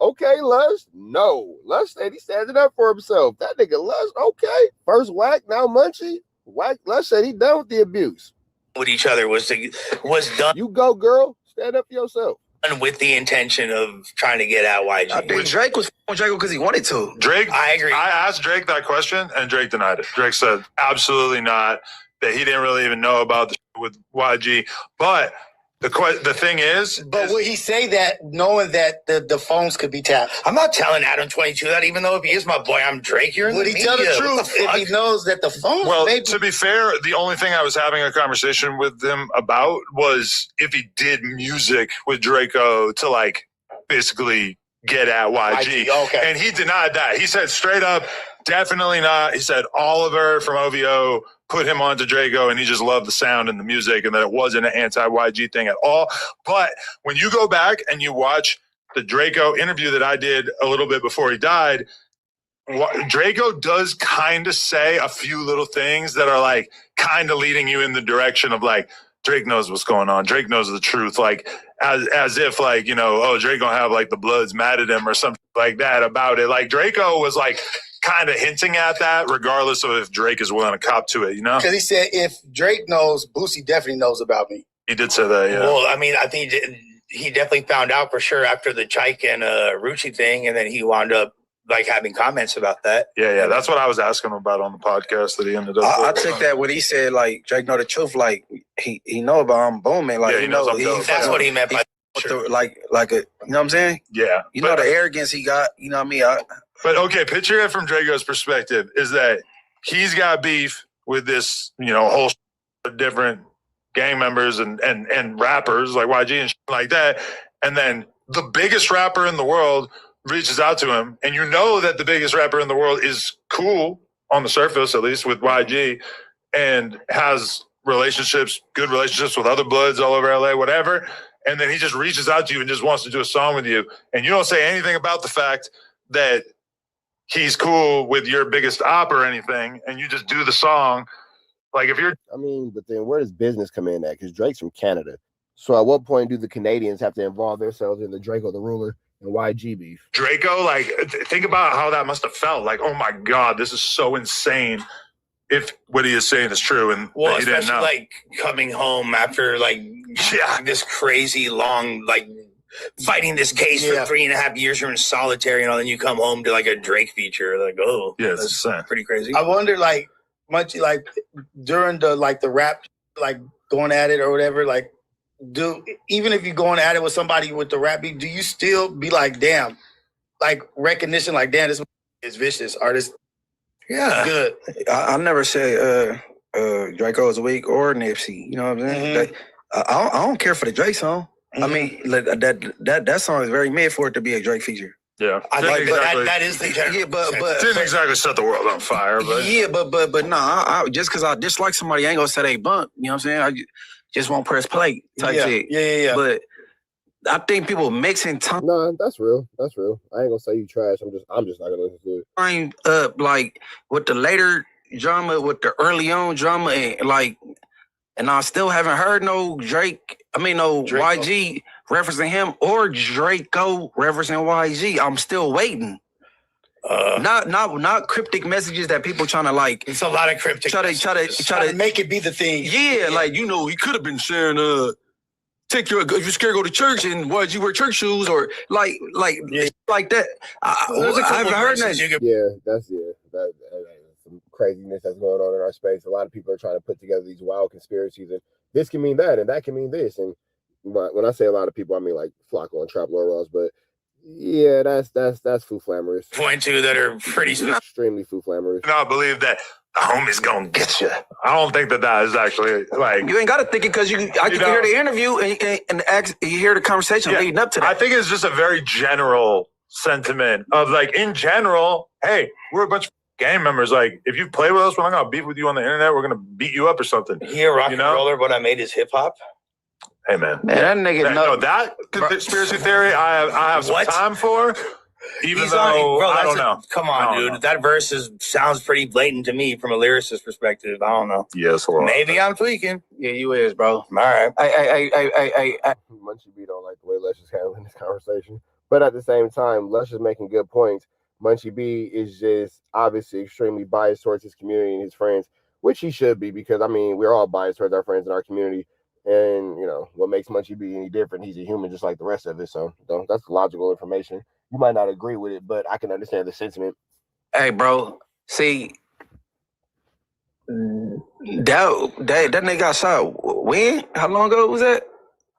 Okay, Lush. No, Lush said he's standing up for himself. That nigga Lush. Okay, first Whack, now Munchie. Whack. Lush said he done with the abuse. With each other was done. You go, girl. Stand up for yourself. With the intention of trying to get at YG. I think Drake was on Draco because he wanted to. Drake, I agree. I asked Drake that question, and Drake denied it. Drake said absolutely not, that he didn't really even know about the shit with YG. But the thing is... But would he say that knowing that the phones could be tapped? I'm not telling Adam 22 that, even though if he is my boy, I'm Drake. You're in would the he media. tell the truth if he knows that the phones... Well, to be fair, the only thing I was having a conversation with him about was if he did music with Draco to, like, basically get at YG. Okay. And he denied that. He said straight up, definitely not. He said Oliver from OVO put him onto Draco, and he just loved the sound and the music, and that it wasn't an anti-YG thing at all. But when you go back and you watch the Draco interview that I did a little bit before he died, Draco does kind of say a few little things that are like kind of leading you in the direction of like, Drake knows what's going on. Drake knows the truth. Like as if like, you know, oh, Drake gonna have like the Bloods mad at him or something like that about it. Like Draco was like kind of hinting at that, regardless of if Drake is willing to cop to it, you know? Because he said, if Drake knows, Boosie definitely knows about me. He did say that, yeah. Well, I mean, I think he definitely found out for sure after the Chike and Rucci thing, and then he wound up like having comments about that. Yeah. That's what I was asking him about on the podcast that he ended up. I took that when he said like Drake know the truth, like he know about I'm booming. Like yeah, he knows I'm dope. That's what he meant by Sure. Like a, you know what I'm saying? Yeah. You know the arrogance he got. You know what I mean? But okay, picture it from Drago's perspective: is that he's got beef with this, whole of different gang members and rappers like YG and shit like that, and then the biggest rapper in the world reaches out to him, and that the biggest rapper in the world is cool on the surface, at least with YG, and has good relationships with other Bloods all over LA, whatever. And then he just reaches out to you and just wants to do a song with you. And you don't say anything about the fact that he's cool with your biggest op or anything. And you just do the song. Like but then where does business come in at? Because Drake's from Canada. So at what point do the Canadians have to involve themselves in the Draco the Ruler and YG beef? Draco, think about how that must have felt. Like, oh my God, this is so insane. If what he is saying is true, and well, he didn't especially know. Coming home after this crazy long fighting this case for 3.5 years, you're in solitary, and then you come home to a Drake feature. That's pretty crazy. I wonder, much during the rap, going at it or whatever, even if you're going at it with somebody with the rap beat, do you still be damn, recognition, damn, this is vicious artist. Yeah, good. I never say Draco is weak or Nipsey. You know what I'm saying? I don't care for the Drake song. I mean, that song is very made for it to be a Drake feature. Yeah, that is the but didn't exactly set the world on fire. But but no, just because I dislike somebody, I ain't gonna say they bump. You know what I'm saying? I just won't press play type shit. Yeah. But I think people mixing time. No, that's real. That's real. I ain't gonna say you trash. I'm just not gonna listen to it. Time up with the later drama, with the early on drama, and I still haven't heard no Drake. I mean, no Draco. YG referencing him or Draco referencing YG. I'm still waiting. Not cryptic messages that people trying to It's a lot of cryptic. Try to make it be the thing. Yeah, he could have been saying if you're scared, go to church, and YG wear church shoes, or like that. I haven't heard that. That's some craziness that's going on in our space. A lot of people are trying to put together these wild conspiracies, and this can mean that, and that can mean this. And when I say a lot of people, I mean Flacco and Trap Lord Ross, but yeah, that's foo flammers. Point two that are pretty extremely foo flammers. I believe that the homie's gonna get you. I don't think that is actually you ain't got to think it because I can hear the interview and you hear the conversation leading up to that. I think it's just a very general sentiment of in general, hey, we're a bunch of gang members. If you play with us, we're not gonna beef with you on the internet. We're gonna beat you up or something. Here, rock and roller, what I made is hip hop. Hey man, that nigga that conspiracy theory I have some time for. Even though I don't know. Come on, dude. That verse sounds pretty blatant to me from a lyricist perspective. I don't know. Yes, well, maybe I'm tweaking. Yeah, you is, bro. All right. I Munchie B don't like the way Lush is handling this conversation, but at the same time, Lush is making good points. Munchie B is just obviously extremely biased towards his community and his friends, which he should be, because we're all biased towards our friends in our community. And what makes Munchie B any different? He's a human just like the rest of us. So that's logical information. You might not agree with it, but I can understand the sentiment. Hey, bro. See, that nigga got shot. When? How long ago was that?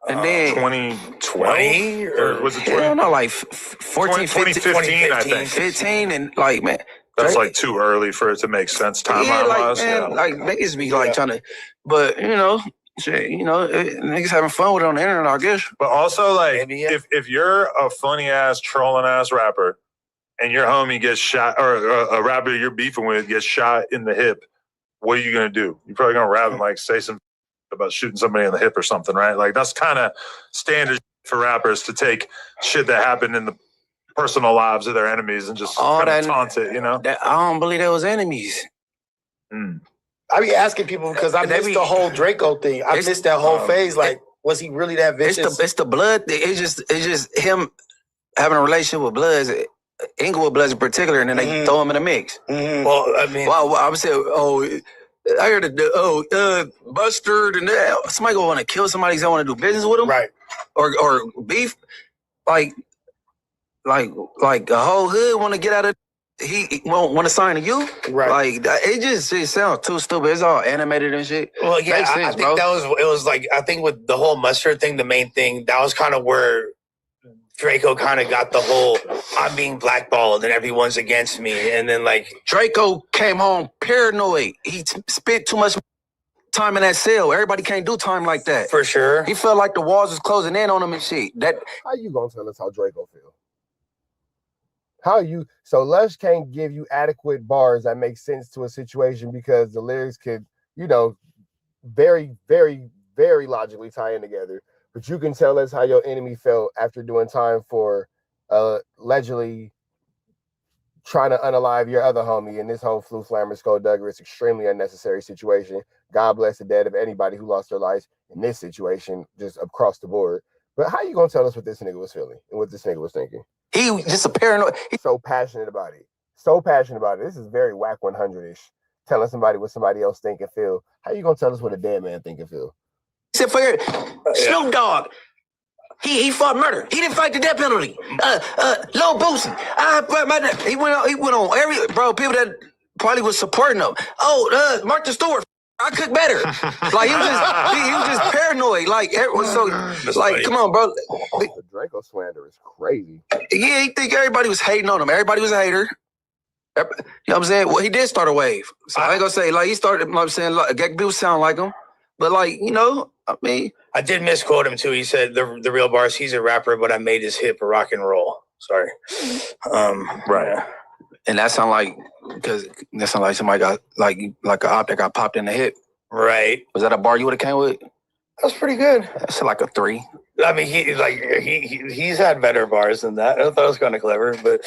And then 2020 or was it 20? I don't know, 14, 2015, I think. 15, and man. That's too early for it to make sense. Timeline-wise, niggas be trying to, but shit, niggas having fun with it on the internet, I guess. But also, if you're a funny ass, trolling ass rapper, and your homie gets shot, or a rapper you're beefing with gets shot in the hip, what are you gonna do? You're probably gonna rap and say some about shooting somebody in the hip or something, right? That's kind of standard for rappers to take shit that happened in the personal lives of their enemies and just taunt it. I don't believe there was enemies. I be asking people because I missed the whole Draco thing. I missed that whole phase. Was he really that vicious? It's the blood. It's just him having a relationship with Bloods, Inglewood Bloods in particular, and then they throw him in the mix. Well, I mean, I would say, I heard Buster, and somebody gonna want to kill somebody. They want to do business with him, right? Or beef, like the whole hood want to get out of. he won't want to sign to you? Right. Like, it sounds too stupid. It's all animated and shit. Well, yeah, Makes sense, I think bro. it was like, I think with the whole mustard thing, the main thing, that was kind of where Draco kind of got the whole, I'm being blackballed and everyone's against me. And then like Draco came home paranoid. He spent too much time in that cell. Everybody can't do time like that. For sure. He felt like the walls was closing in on him and shit. How you gonna tell us how Draco feel? So Lush can't give you adequate bars that make sense to a situation because the lyrics could, very, very, very logically tie in together. But you can tell us how your enemy felt after doing time for allegedly trying to unalive your other homie in this whole Flu Flammer Skull Duggar. Extremely unnecessary situation. God bless the dead of anybody who lost their lives in this situation, just across the board. But how you gonna tell us what this nigga was feeling and what this nigga was thinking? He was just a paranoid. He's so passionate about it. So passionate about it. This is very WACK100-ish. Telling somebody what somebody else think and feel. How you gonna tell us what a dead man think and feel? Except for Snoop Dogg. He fought murder. He didn't fight the death penalty. Lil Boosie. He went on every people that probably was supporting him. Martha Stewart. I cook better. Like he was just paranoid. Like come on, bro. The Draco slander is crazy. Yeah, he think everybody was hating on him. Everybody was a hater. You know what I'm saying? Well, he did start a wave. So I ain't gonna say like he started. You know what I'm saying, like, people sound like him, but like I mean, I did misquote him too. He said the real bars. He's a rapper, but I made his hip a rock and roll. Sorry. Right. And that sound like somebody got like an op that got popped in the hip. Right. Was that a bar you would have came with? That's pretty good. That's like a 3. I mean, he's had better bars than that. I thought it was kind of clever, but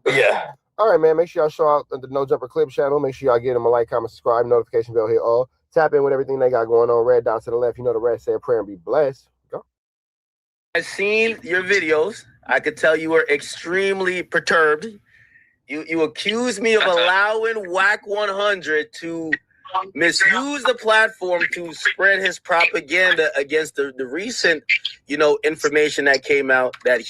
yeah. All right, man. Make sure y'all show out the No Jumper Clip channel. Make sure y'all give them a like, comment, subscribe, notification bell, hit all. Tap in with everything they got going on. Red dot to the left. You know the rest. Say a prayer and be blessed. Go. I've seen your videos. I could tell you were extremely perturbed. You accused me of allowing WACK100 to misuse the platform to spread his propaganda against the recent, information that came out that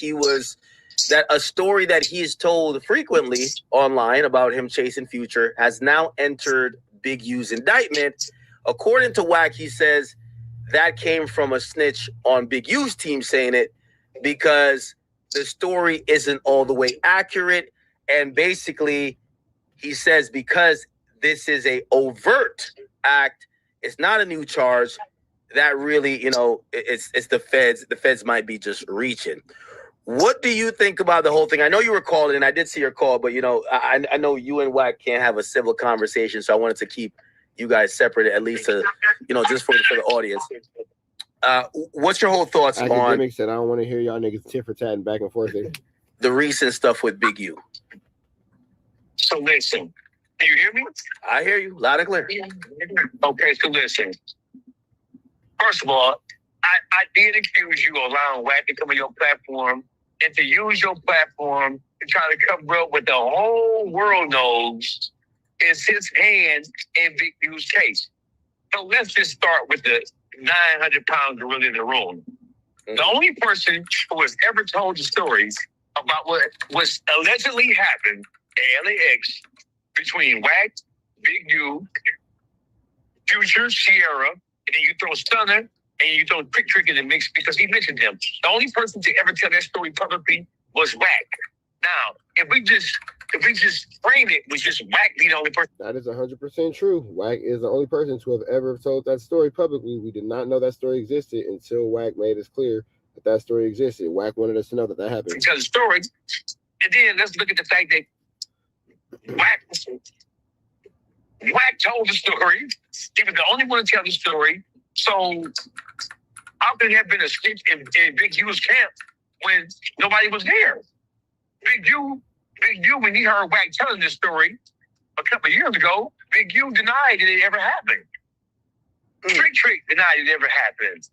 a story that he's told frequently online about him chasing Future has now entered Big U's indictment. According to WACK, he says that came from a snitch on Big U's team saying it because the story isn't all the way accurate. And basically, he says because this is a overt act, it's not a new charge, that really, it's the feds. The feds might be just reaching. What do you think about the whole thing? I know you were calling, and I did see your call, but, I know you and WACK can't have a civil conversation, so I wanted to keep you guys separate, at least to, just for the audience. What's your whole thoughts on... Academic said, I don't want to hear y'all niggas tit-for-tatting back and forth there. The recent stuff with Big U. So listen, can you hear me? I hear you loud and clear. Okay, so listen. First of all, I did accuse you of allowing WACK to come on your platform and to use your platform to try to cover up what the whole world knows is his hand in Big U's case. So let's just start with the 900-pound gorilla in the room. The only person who has ever told the stories about what was allegedly happened at LAX between WACK, Big U, Future, Sierra, and then you throw Stunner and you throw Quick Trick in the mix because he mentioned him. The only person to ever tell that story publicly was WACK. Now, if we just frame it with just WACK being the only person. That is 100% true. WACK is the only person to have ever told that story publicly. We did not know that story existed until WACK made it clear that story existed. WACK wanted us to know that happened. Tell the story, and then let's look at the fact that WACK told the story. He was the only one to tell the story. So how could there have been a snitch in Big U's camp when nobody was there? Big U, when he heard WACK telling this story a couple of years ago, Big U denied that it ever happened. Trick denied it ever happened.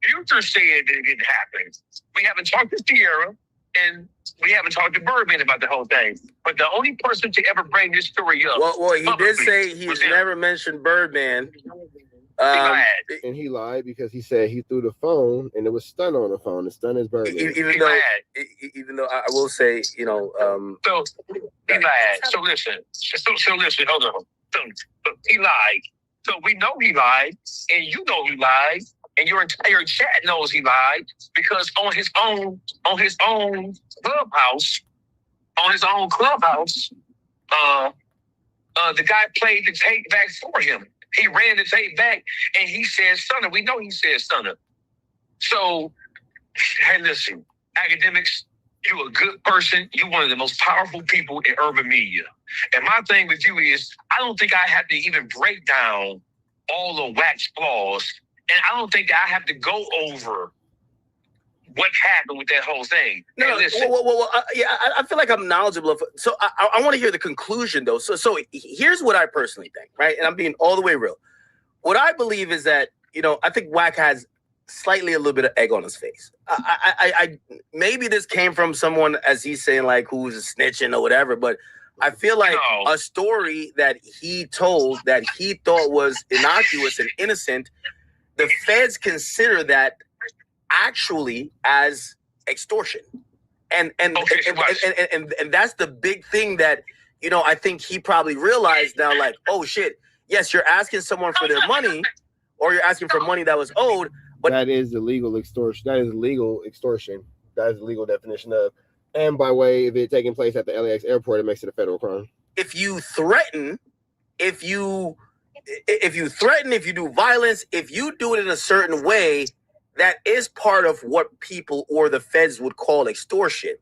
Future said that it didn't happen. We haven't talked to Sierra, and we haven't talked to Birdman about the whole thing. But the only person to ever bring this story up. Well, he did say he's never mentioned Birdman. And he lied because he said he threw the phone and it was Stunner on the phone. And Stunner's birthday. Even though I will say, you know, so he lied. So listen, hold on. So he lied. So we know he lied, and you know he lied, and your entire chat knows he lied because on his own clubhouse, the guy played the tape back for him. He ran the tape back, and he said Stunner. We know he said Stunner. So, hey, listen, academics, you're a good person. You're one of the most powerful people in urban media. And my thing with you is, I don't think I have to even break down all the WAC's flaws. And I don't think that I have to go over what happened with that whole thing. No, listen. I feel like I'm knowledgeable of. So I want to hear the conclusion, though. So here's what I personally think, right? And I'm being all the way real. What I believe is that, you know, I think WAC has slightly a little bit of egg on his face. I maybe this came from someone, as he's saying, like, who's snitching or whatever, but I feel like a story that he told that he thought was innocuous and innocent, the feds consider that actually as extortion. And that's the big thing that, you know, I think he probably realized now, like, oh shit, yes, you're asking someone for their money, or you're asking for money that was owed, but that is illegal extortion. That is legal extortion. That is the legal definition of, and by way of it taking place at the LAX airport, it makes it a federal crime. If you threaten, if you do violence, if you do it in a certain way, that is part of what people or the feds would call extortion.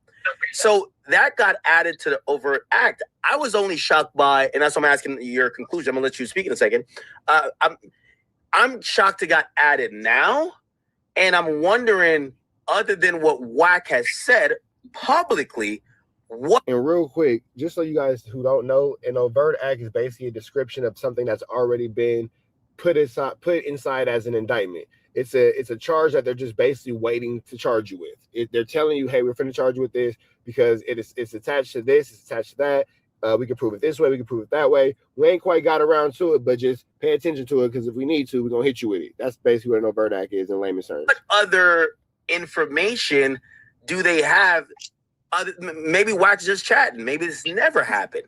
So that got added to the overt act. I was only shocked by, and that's why I'm asking your conclusion. I'm gonna let you speak in a second. I'm shocked it got added now, and I'm wondering, other than what WAC has said publicly, what? And real quick, just so you guys who don't know, an overt act is basically a description of something that's already been put inside as an indictment. It's a charge that they're just basically waiting to charge you with. They're telling you, hey, we're finna charge you with this because it's attached to this, it's attached to that. We can prove it this way, we can prove it that way. We ain't quite got around to it, but just pay attention to it because if we need to, we're gonna hit you with it. That's basically what an overt act is in layman's terms. What other information do they have? Maybe WAC's just chatting. Maybe this never happened.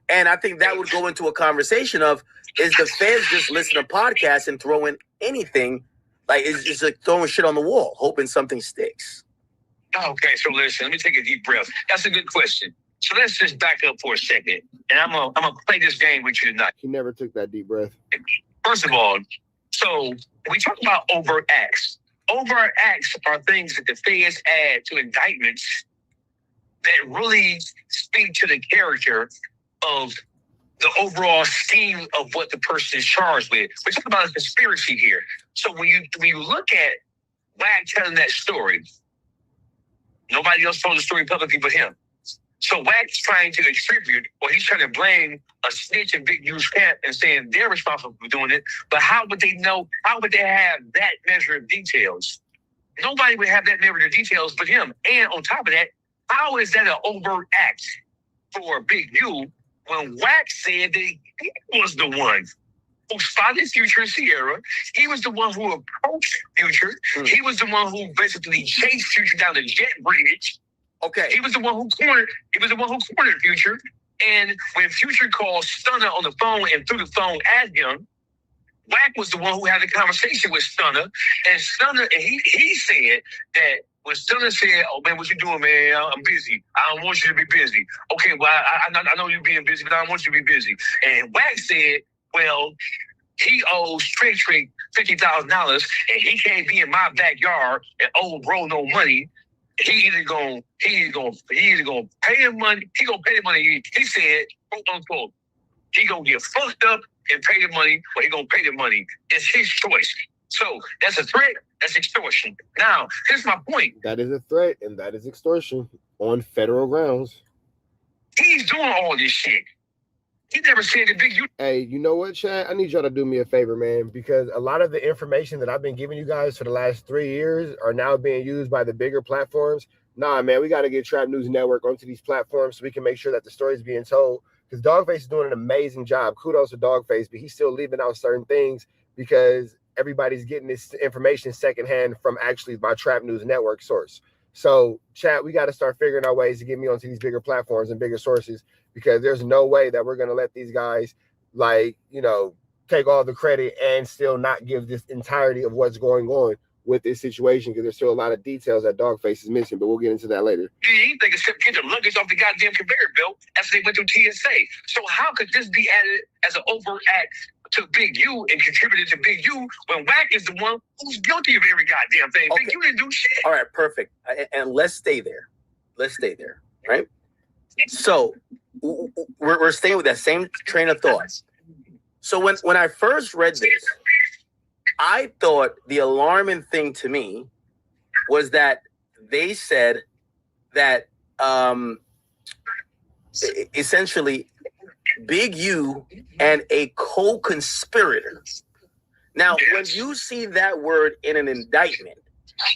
And I think that would go into a conversation of, is the feds just listening to podcasts and throwing anything? Like, it's like throwing shit on the wall, hoping something sticks. Okay, so listen, let me take a deep breath. That's a good question. So let's just back up for a second, and I'm gonna play this game with you tonight. He never took that deep breath. First of all, so we talk about overt acts. Overt acts are things that the feds add to indictments that really speak to the character of the overall scheme of what the person is charged with. We're talking about a conspiracy here. So when you look at WAC telling that story, nobody else told the story publicly but him. So WAC's trying to attribute, or he's trying to blame a snitch in Big U's camp and saying they're responsible for doing it. But how would they know? How would they have that measure of details? Nobody would have that measure of details but him. And on top of that, how is that an overt act for Big U when WAC said that he was the one who spotted Future and Sierra? He was the one who approached Future. He was the one who basically chased Future down the jet bridge. Okay. He was the one who cornered Future. And when Future called Stunner on the phone and threw the phone at him, WAC was the one who had the conversation with Stunner. And Stunner, and he said that when Stunner said, "Oh man, what you doing, man? I'm busy. I don't want you to be busy." Okay, well, I know you're being busy, but I don't want you to be busy. And WAC said, "Well, he owes Trick $50,000, and he can't be in my backyard and owe bro no money. He either gonna pay him money. He gonna pay the money." He said, quote unquote, he gonna get fucked up and pay the money, or he gonna pay the money. It's his choice. So that's a threat. That's extortion. Now, here's my point. That is a threat, and that is extortion on federal grounds. He's doing all this shit. He never said the Big U. Hey, you know what, Chad? I need y'all to do me a favor, man, because a lot of the information that I've been giving you guys for the last 3 years are now being used by the bigger platforms. Nah, man, we got to get Trap News Network onto these platforms so we can make sure that the story is being told because Dogface is doing an amazing job. Kudos to Dogface, but he's still leaving out certain things because everybody's getting this information secondhand from actually my Trap News Network source. So, chat, we got to start figuring out ways to get me onto these bigger platforms and bigger sources, because there's no way that we're going to let these guys, like, you know, take all the credit and still not give this entirety of what's going on with this situation, because there's still a lot of details that Dogface is missing, but we'll get into that later. Do anything except get the luggage off the goddamn conveyor belt after they went through TSA. So how could this be added as an overact to Big U and contributed to Big U when WACK is the one who's guilty of every goddamn thing? Okay. Big U didn't do shit. All right, perfect. And let's stay there. Right? So we're staying with that same train of thought. So when I first read this, I thought the alarming thing to me was that they said that essentially Big U and a co-conspirator. Now, when you see that word in an indictment,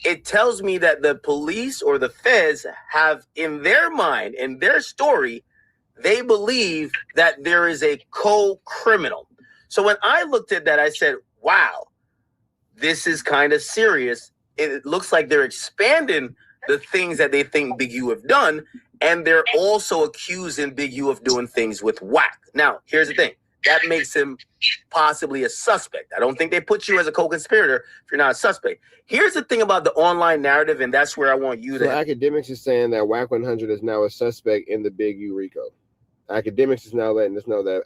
it tells me that the police or the feds have in their mind, in their story, they believe that there is a co-criminal. So when I looked at that, I said, wow, this is kind of serious. It looks like they're expanding the things that they think Big U have done, and they're also accusing Big U of doing things with WACK. Now, here's the thing. That makes him possibly a suspect. I don't think they put you as a co-conspirator if you're not a suspect. Here's the thing about the online narrative, and that's where I want you to... So Academics is saying that WACK100 is now a suspect in the Big U RICO. Academics is now letting us know that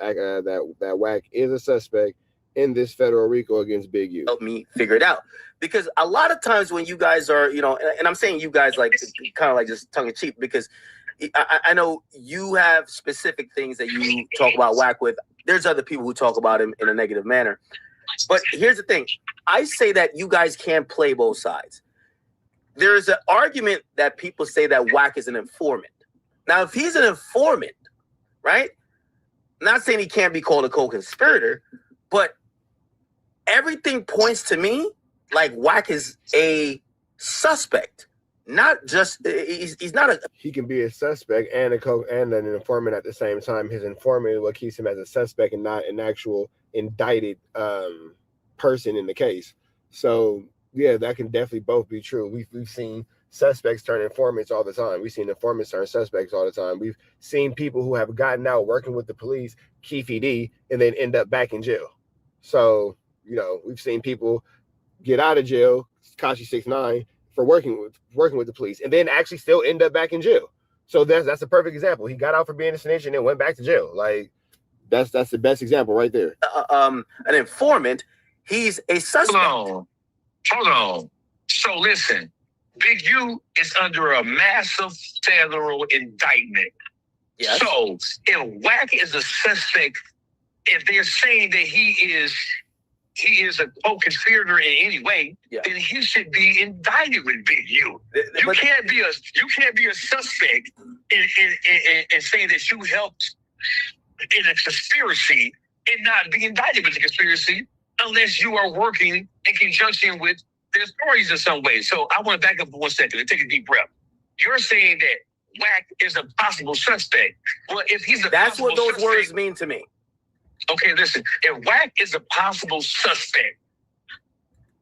that WACK is a suspect in this federal RICO against Big U. Help me figure it out. Because a lot of times when you guys are, you know, and I'm saying you guys like kind of like just tongue in cheek, because I know you have specific things that you talk about WACK with. There's other people who talk about him in a negative manner. But here's the thing. I say that you guys can't play both sides. There's an argument that people say that WACK is an informant. Now, if he's an informant, right? I'm not saying he can't be called a co-conspirator, but everything points to me like WACK is a suspect. Not just he's not a. He can be a suspect and an informant at the same time. His informant is what keeps him as a suspect and not an actual indicted person in the case. So yeah, that can definitely both be true. We've seen suspects turn informants all the time. We've seen informants turn suspects all the time. We've seen people who have gotten out working with the police, Keefy D, and then end up back in jail. So you know, we've seen people get out of jail, Kashi 6ix9ine, for working with the police, and then actually still end up back in jail. So that's a perfect example. He got out for being a snitch and then went back to jail. Like that's the best example right there. An informant, he's a suspect. Hold on. So listen, Big U is under a massive federal indictment. Yes. So if WACK is a suspect, if they're saying that he is a co-conspirator in any way, then he should be indicted with Big U. You can't be a suspect in saying that you helped in a conspiracy and not be indicted with the conspiracy unless you are working in conjunction with the authorities in some way. So I want to back up for 1 second and take a deep breath. You're saying that WACK is a possible suspect. Well, if he's that's what those words mean to me. Okay, listen. If WACK is a possible suspect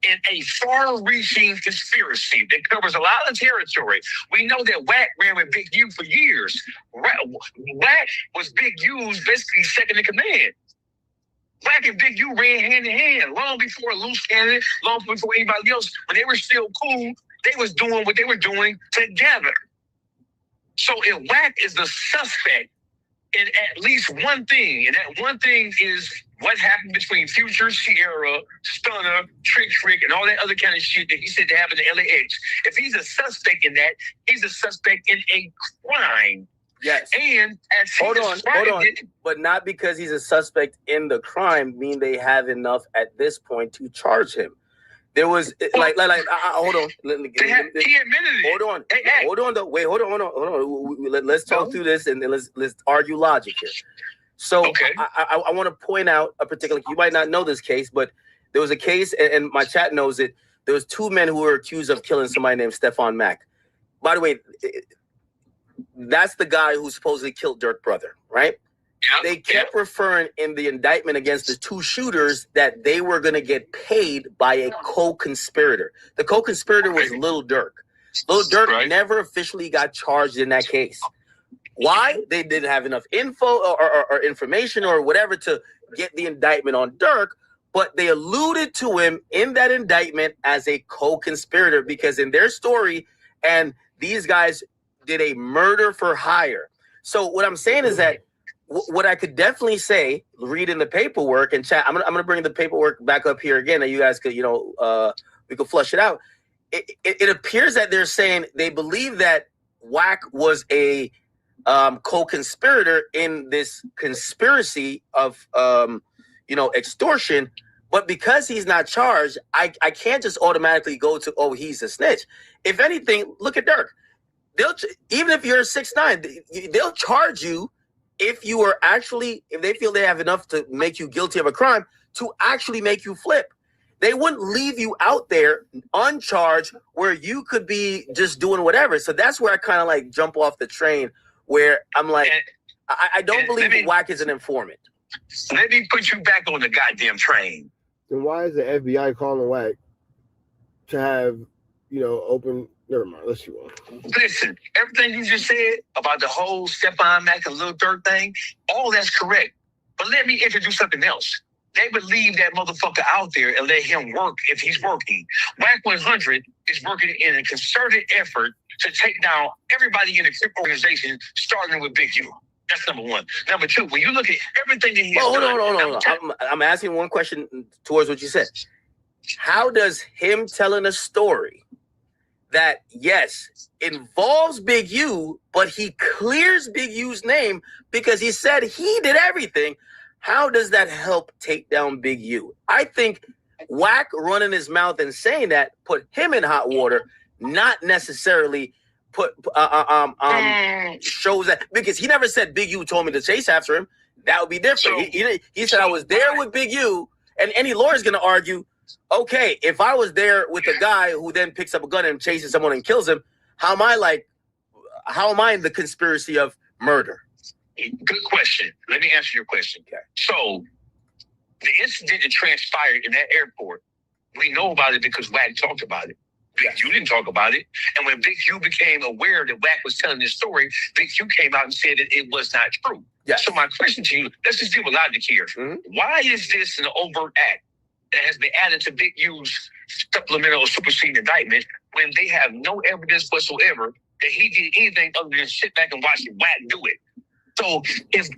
in a far-reaching conspiracy that covers a lot of territory, we know that WACK ran with Big U for years. WACK was Big U's basically second in command. WACK and Big U ran hand in hand long before Loose Cannon, long before anybody else. When they were still cool, they was doing what they were doing together. So if WACK is the suspect in at least one thing, and that one thing is what happened between Future, Sierra, Stunner, Trick, and all that other kind of shit that he said that happened to LAX. If he's a suspect in that, he's a suspect in a crime. Yes. And as hold on. But not because he's a suspect in the crime mean they have enough at this point to charge him. There was hold on. He admitted it. Hold on though. Wait, hold on. Let's talk through this and then let's argue logic here. So I want to point out a particular. You might not know this case, but there was a case, and my chat knows it. There was 2 men who were accused of killing somebody named Stefan Mack. By the way, that's the guy who supposedly killed Dirk Brother, right? they kept referring in the indictment against the two shooters that they were going to get paid by a co-conspirator. The co-conspirator was Lil Durk. Lil Durk never officially got charged in that case. Why? They didn't have enough info or information or whatever to get the indictment on Durk, but they alluded to him in that indictment as a co-conspirator because in their story, and these guys did a murder for hire. So what I'm saying is that what I could definitely say, reading the paperwork and chat, I'm gonna bring the paperwork back up here again, and you guys could, we could flush it out. It appears that they're saying they believe that WACK was a co-conspirator in this conspiracy of extortion, but because he's not charged, I can't just automatically go to, oh, he's a snitch. If anything, look at Durk. Even if you're 6'9", they'll charge you if you are actually, if they feel they have enough to make you guilty of a crime to actually make you flip. They wouldn't leave you out there uncharged where you could be just doing whatever. So that's where I kind of like jump off the train where I'm like, I don't believe WACK is an informant. Let me put you back on the goddamn train. Then why is the FBI calling WACK to have, open? Never mind. Let's see one. Listen, everything you just said about the whole Stephon Mack and Lil Durk thing, all that's correct. But let me introduce something else. They would leave that motherfucker out there and let him work if he's working. WACK100 is working in a concerted effort to take down everybody in the organization, starting with Big U. That's number one. Number two, when you look at everything that he's done... Hold on. I'm asking one question towards what you said. How does him telling a story that, yes, involves Big U, but he clears Big U's name because he said he did everything, how does that help take down Big U? I think WACK running his mouth and saying that put him in hot water, not necessarily shows that, because he never said Big U told me to chase after him. That would be different. He said I was there with Big U, and any lawyer's going to argue, okay, if I was there with a guy who then picks up a gun and chases someone and kills him, how am I in the conspiracy of murder? Good question. Let me answer your question. Okay. So the incident that transpired in that airport, we know about it because WACK talked about it. Big U didn't talk about it. And when Big U became aware that WACK was telling this story, Big U came out and said that it was not true. Yeah. So my question to you, let's just deal with logic here. Mm-hmm. Why is this an overt act that has been added to Big U's supplemental or superseding indictment when they have no evidence whatsoever that he did anything other than sit back and watch WACK do it? So if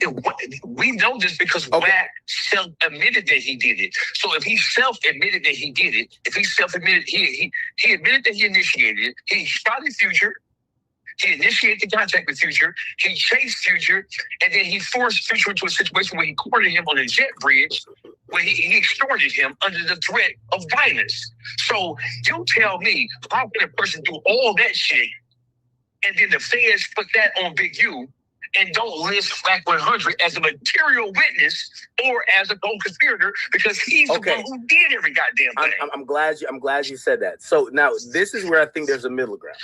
we know this because WACK self-admitted that he did it. So if he self-admitted that he did it, if he self-admitted, he admitted that he initiated it, he spotted Future, he initiated the contact with Future, he chased Future, and then he forced Future into a situation where he cornered him on a jet bridge, where he extorted him under the threat of violence. So you tell me, how can a person do all that shit, and then the feds put that on Big U, and don't list WACK100 as a material witness or as a co-conspirator because he's the one who did every goddamn thing. I'm glad you said that. So now this is where I think there's a middle ground.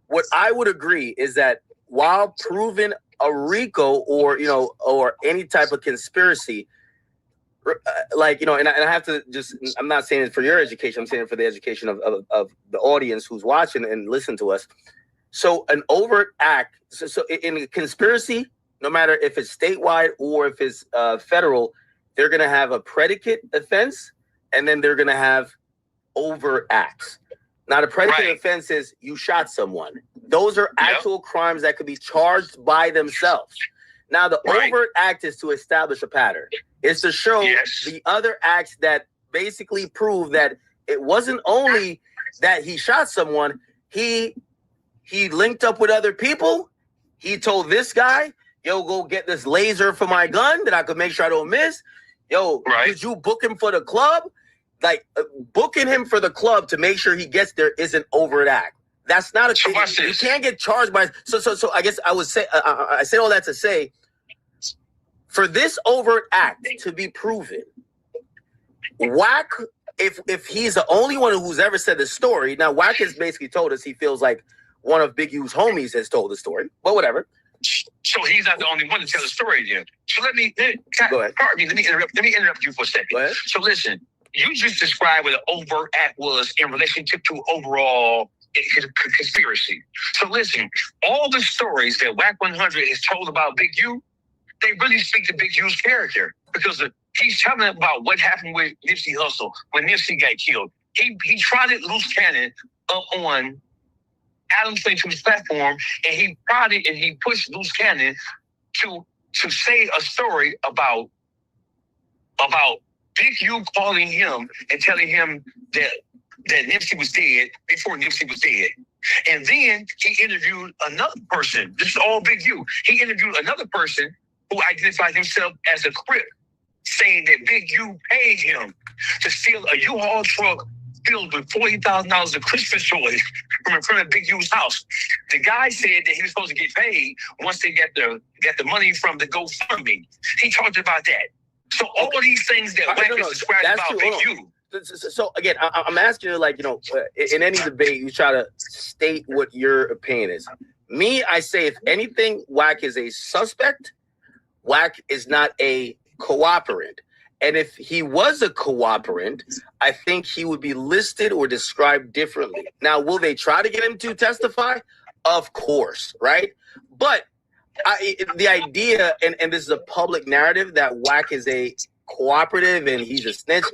What I would agree is that while proving a RICO or any type of conspiracy, and I have to just, I'm not saying it for your education, I'm saying it for the education of the audience who's watching and listen to us. So an overt act, so in a conspiracy, no matter if it's statewide or if it's federal, they're going to have a predicate offense, and then they're going to have overt acts. Now, the predicate offense is you shot someone. Those are actual crimes that could be charged by themselves. Now, the overt act is to establish a pattern. It's to show the other acts that basically prove that it wasn't only that he shot someone, he linked up with other people. He told this guy, yo, go get this laser for my gun that I could make sure I don't miss. Yo, did you book him for the club? Like, booking him for the club to make sure he gets there is an overt act. That's not a thing. You can't get charged by... So I guess I would say... I say all that to say, for this overt act to be proven, WACK, if he's the only one who's ever said the story... Now, WACK has basically told us he feels like one of Big U's homies has told the story, but whatever. So he's not the only one to tell the story again. So let me Go ahead. pardon me, let me interrupt you for a second. Go ahead. So listen, you just described what an overt act was in relationship to overall conspiracy. So listen, all the stories that WACK100 has told about Big U, they really speak to Big U's character because he's telling about what happened with Nipsey Hussle when Nipsey got killed. He trotted Loose Cannon up on Adam Slayton's platform, and he prodded and he pushed Loose Cannon to say a story about Big U calling him and telling him that Nipsey was dead before Nipsey was dead. And then he interviewed another person. This is all Big U. He interviewed another person who identified himself as a Crip, saying that Big U paid him to steal a U-Haul truck filled with $40,000 of Christmas toys from in front of Big U's house. The guy said that he was supposed to get paid once they get the money from the GoFundMe. He talked about that. So all of these things that Wack is described about Big U. So again, I'm asking you, like, in any debate, you try to state what your opinion is. Me, I say, if anything, Wack is a suspect. Wack is not a cooperant. And if he was a cooperant, I think he would be listed or described differently. Now, will they try to get him to testify? Of course, right? But the idea, and this is a public narrative, that Wack is a cooperative and he's a snitch,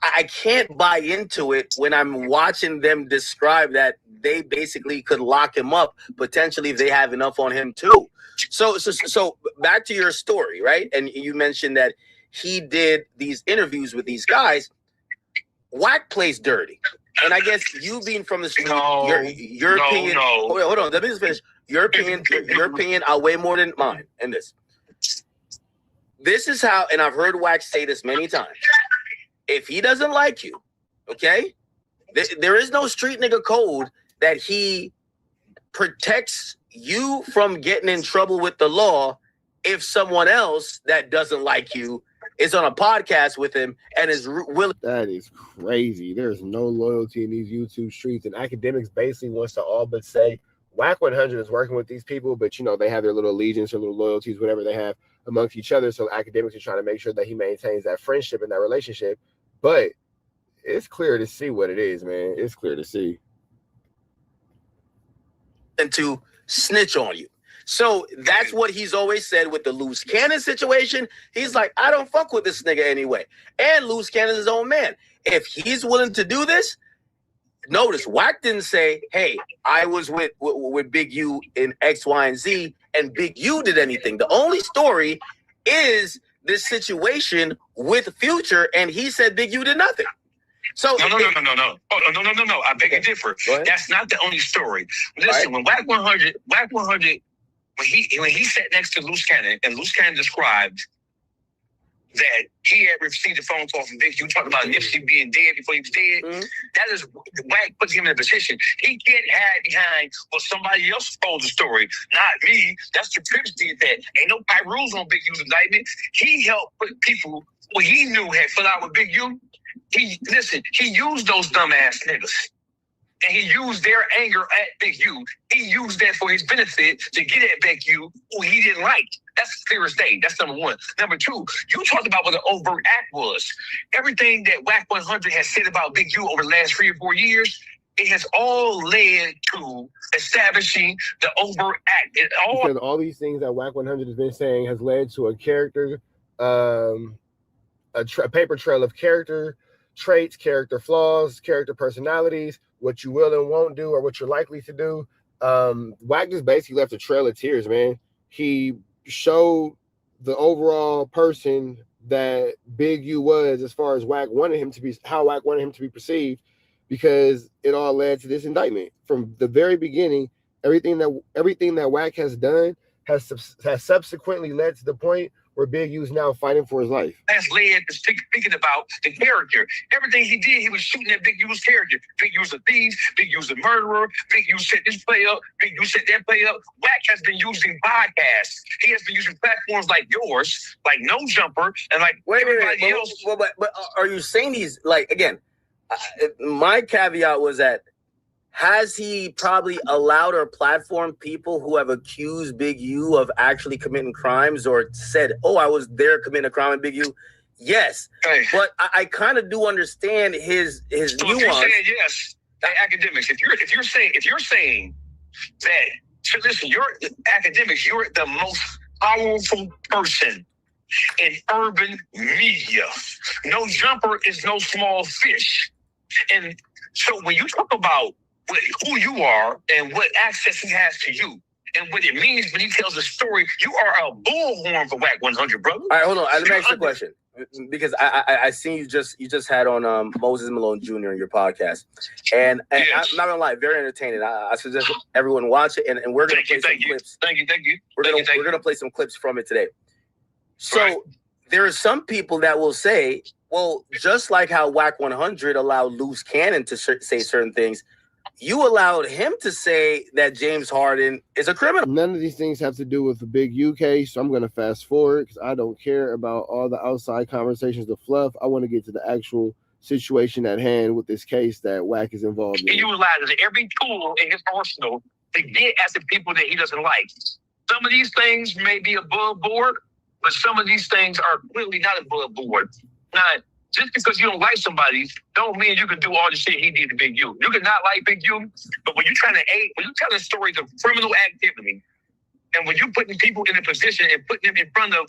I can't buy into it when I'm watching them describe that they basically could lock him up potentially if they have enough on him too. So back to your story, right? And you mentioned that he did these interviews with these guys. Wack plays dirty. And I guess you being from the street, your opinion. No. Hold on, let me just finish. Your opinion, I'll weigh more than mine in this. This is how, and I've heard Wack say this many times. If he doesn't like you, okay, there is no street nigga code that he protects you from getting in trouble with the law if someone else that doesn't like you is on a podcast with him and is willing. That is crazy. There's no loyalty in these YouTube streets, and academics basically wants to all but say WACK100 is working with these people, but they have their little allegiance or little loyalties, whatever they have amongst each other. So academics are trying to make sure that he maintains that friendship and that relationship. But it's clear to see what it is, man. It's clear to see. And to snitch on you. So that's what he's always said with the Loose Cannon situation. He's like, I don't fuck with this nigga anyway. And Loose Cannon's his own man. If he's willing to do this, notice Wack didn't say, hey, I was with Big U in X, Y, and Z, and Big U did anything. The only story is this situation with Future, and he said Big U did nothing. So No. Oh, no. I beg to differ. That's not the only story. Listen, when WACK100, when he sat next to Loose Cannon, and Loose Cannon described that he had received a phone call from Big U talking about Nipsey being dead before he was dead. Mm-hmm. That is Wack puts him in a position. He can't hide behind, well, somebody else told the story, not me. That's the Crips did that. Ain't no rules on Big U's indictment. He helped put people who he knew had fell out with Big U. He used those dumbass niggas. And he used their anger at Big U. He used that for his benefit to get at Big U, who he didn't like. That's clear as day. That's number one. Number two, you talked about what an overt act was. Everything that WACK100 has said about Big U over the last 3 or 4 years, it has all led to establishing the overt act. Because all these things that WACK100 has been saying has led to a character, a paper trail of character traits, character flaws, character personalities, what you will and won't do, or what you're likely to do. Wack just basically left a trail of tears, man. He showed the overall person that Big U was, as far as Wack wanted him to be, how Wack wanted him to be perceived, because it all led to this indictment from the very beginning. Everything that Wack has done has subsequently led to the point where Big U's now fighting for his life. That's led to speaking about the character. Everything he did, he was shooting at Big U's character. Big U's a thief. Big U's a murderer. Big U set this play up. Big U set that play up. Wack has been using podcasts. He has been using platforms like yours, like No Jumper, and like everybody else. But are you saying these, like, again, my caveat was that has he probably allowed or platformed people who have accused Big U of actually committing crimes or said, oh, I was there committing a crime in Big U? Yes. Hey. But I kind of do understand his so nuance. If you're saying yes, academics, if you're saying that, so listen, you're academics, you're the most powerful person in urban media. No jumper is no small fish. And so when you talk about who you are and what access he has to you and what it means when he tells a story, you are a bullhorn for WACK100, brother. All right, hold on. Let me ask you a question. Because I seen you just had on Moses Malone Jr. on your podcast. And yes. I'm not gonna lie, very entertaining. I suggest everyone watch it, and we're gonna play some clips. Thank you. We're gonna play some clips from it today. So there are some people that will say, well, just like how WACK100 allowed Loose Cannon to say certain things, you allowed him to say that James Harden is a criminal. None of these things have to do with the Big U case, so I'm going to fast forward because I don't care about all the outside conversations, the fluff. I want to get to the actual situation at hand with this case that WACK is involved in. He utilizes every tool in his arsenal to get at the people that he doesn't like. Some of these things may be above board, but some of these things are clearly not above board. Now, just because you don't like somebody, don't mean you can do all the shit he did to Big U. You can not like Big U, but when you're trying to when you're telling stories of criminal activity, and when you're putting people in a position and putting them in front of,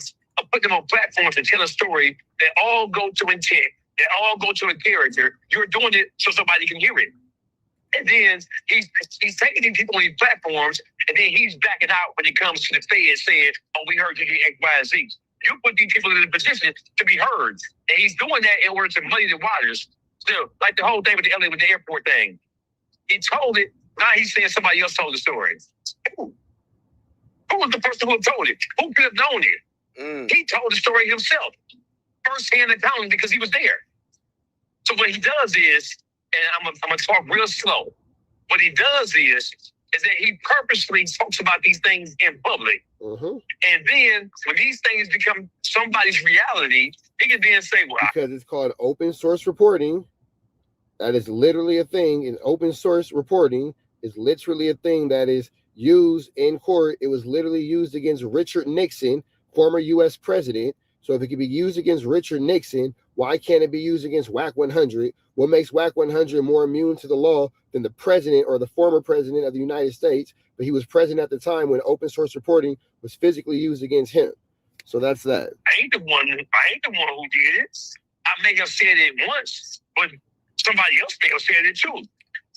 putting them on platforms to tell a story that all go to intent, that all go to a character, you're doing it so somebody can hear it. And then he's taking these people on these platforms, and then he's backing out when it comes to the Fed saying, oh, we heard you do X, Y, and Z. You put these people in a position to be heard. And he's doing that in order to muddy the waters. Still, like the whole thing with the airport thing. He told it, now he's saying somebody else told the story. Who was the person who told it? Who could have known it? He told the story himself. First-hand accounting because he was there. So what he does is, and I'm gonna talk real slow. What he does is that he purposely talks about these things in public. Mm-hmm. And then when these things become somebody's reality, he can then say, well, because it's called open source reporting. That is literally a thing. And open source reporting is literally a thing that is used in court. It was literally used against Richard Nixon, former U.S. president. So if it can be used against Richard Nixon, why can't it be used against WACK100? What makes WACK100 more immune to the law than the president or the former president of the United States? But he was president at the time when open source reporting was physically used against him. So that's that. I ain't the one who did it. I may have said it once, but somebody else may have said it too.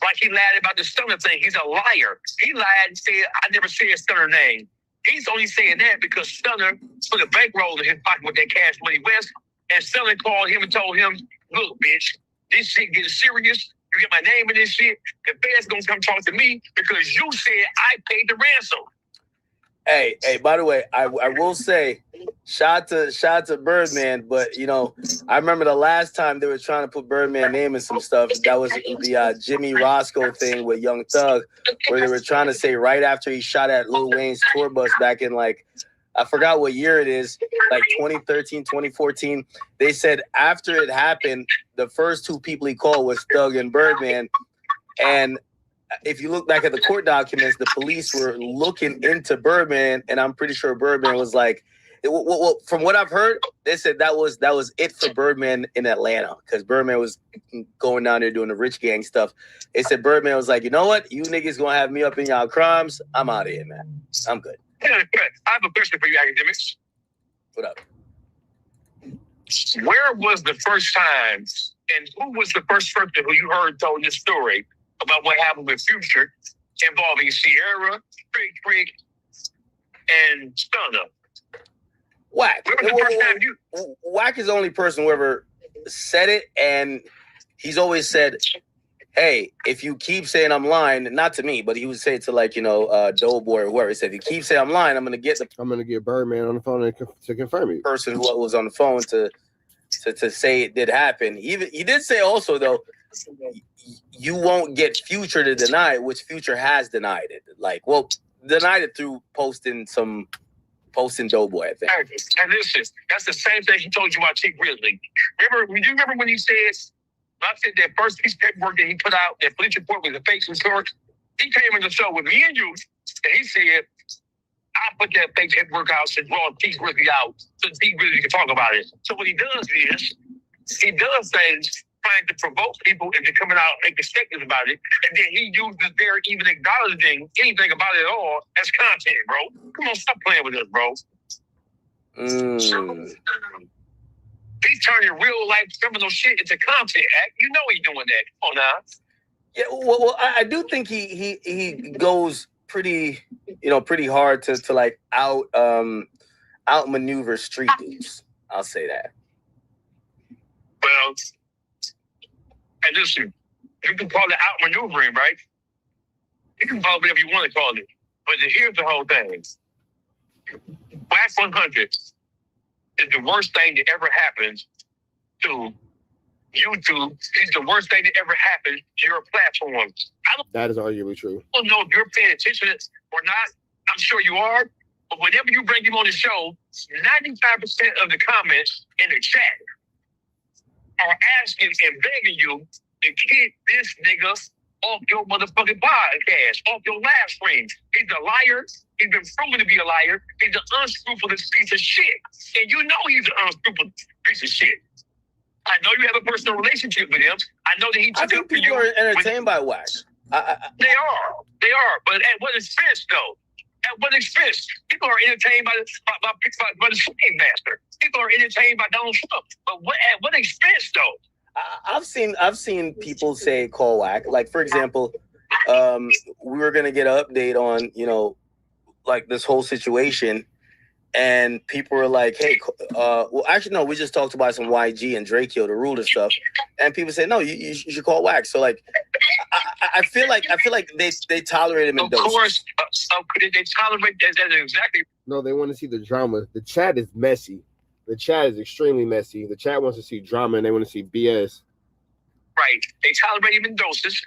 Like he lied about the Stunner thing. He's a liar. He lied and said, I never said Stunner name. He's only saying that because Stunner put a bankroll in his pocket with that Cash Money West, and Stunner called him and told him, look, bitch, this shit getting serious. You get my name in this shit. The Fed's gonna come talk to me because you said I paid the ransom. Hey, by the way, I will say, shout to Birdman, but you know, I remember the last time they were trying to put Birdman name in some stuff. That was the Jimmy Roscoe thing with Young Thug, where they were trying to say right after he shot at Lil Wayne's tour bus back in like, I forgot what year it is, like 2013, 2014. They said after it happened, the first two people he called was Thug and Birdman, and if you look back at the court documents, the police were looking into Birdman, and I'm pretty sure Birdman was like, well, from what I've heard, they said that was it for Birdman in Atlanta, because Birdman was going down there doing the rich gang stuff. They said Birdman was like, you know what? You niggas gonna have me up in y'all crimes. I'm out of here, man. I'm good. I have a question for you, academics. What up? Where was the first time, and who was the first person who you heard told this story about what happened with Future involving Sierra, Freak, and Stunner? WACK. WACK is the only person who ever said it, and he's always said, hey, if you keep saying I'm lying, not to me, but he would say it to like, you know, Doughboy or whoever. He said, if you keep saying I'm lying, I'm gonna get Birdman on the phone to confirm it. Person who was on the phone to say it did happen. He did say also though, you won't get Future to deny it, which Future has denied it. Like, well, denied it through posting Doughboy, I think. And listen, that's the same thing he told you about Chick Ridley. Do you remember when he said, I said that first piece of paperwork that he put out, that police report was a fake report, he came on the show with me and you, and he said, I put that fake paperwork out and brought T Grizzly out so T Grizzly can talk about it. So what he does is, he does things trying to provoke people into coming out and making statements about it, and then he uses their even acknowledging anything about it at all as content, bro. Come on, stop playing with us, bro. He's turning real life criminal shit into content. You know he's doing that. Come on now. Yeah, well, I do think he goes pretty hard to like outmaneuver street dudes. I'll say that. Well, and listen, you can call it outmaneuvering, right? You can call it whatever you want to call it. But here's the whole thing. WACK100 is the worst thing that ever happened to YouTube. It's the worst thing that ever happened to your platform. That is arguably true. I don't know if you're paying attention or not. I'm sure you are. But whenever you bring him on the show, 95% of the comments in the chat are asking and begging you to get this nigga off your motherfucking podcast, off your live stream. He's a liar. He's been proven to be a liar. He's an unscrupulous piece of shit. And you know he's an unscrupulous piece of shit. I know you have a personal relationship with him. I know that he took up for you. People are entertained by WACK. They are. But at what expense, though? At what expense? People are entertained by the slave master. People are entertained by Donald Trump. But at what expense, though? I've seen people say call WACK. Like, for example, we were gonna get an update on, like this whole situation, and people were like, "Hey, well, actually, no, we just talked about some YG and Drake the Ruler stuff," and people say, "No, you should call WACK." So, like, I feel like they tolerate him in doses. Of course, they tolerate that exactly. No, they want to see the drama. The chat is messy. The chat is extremely messy. The chat wants to see drama and they want to see BS. Right. They tolerate him in doses.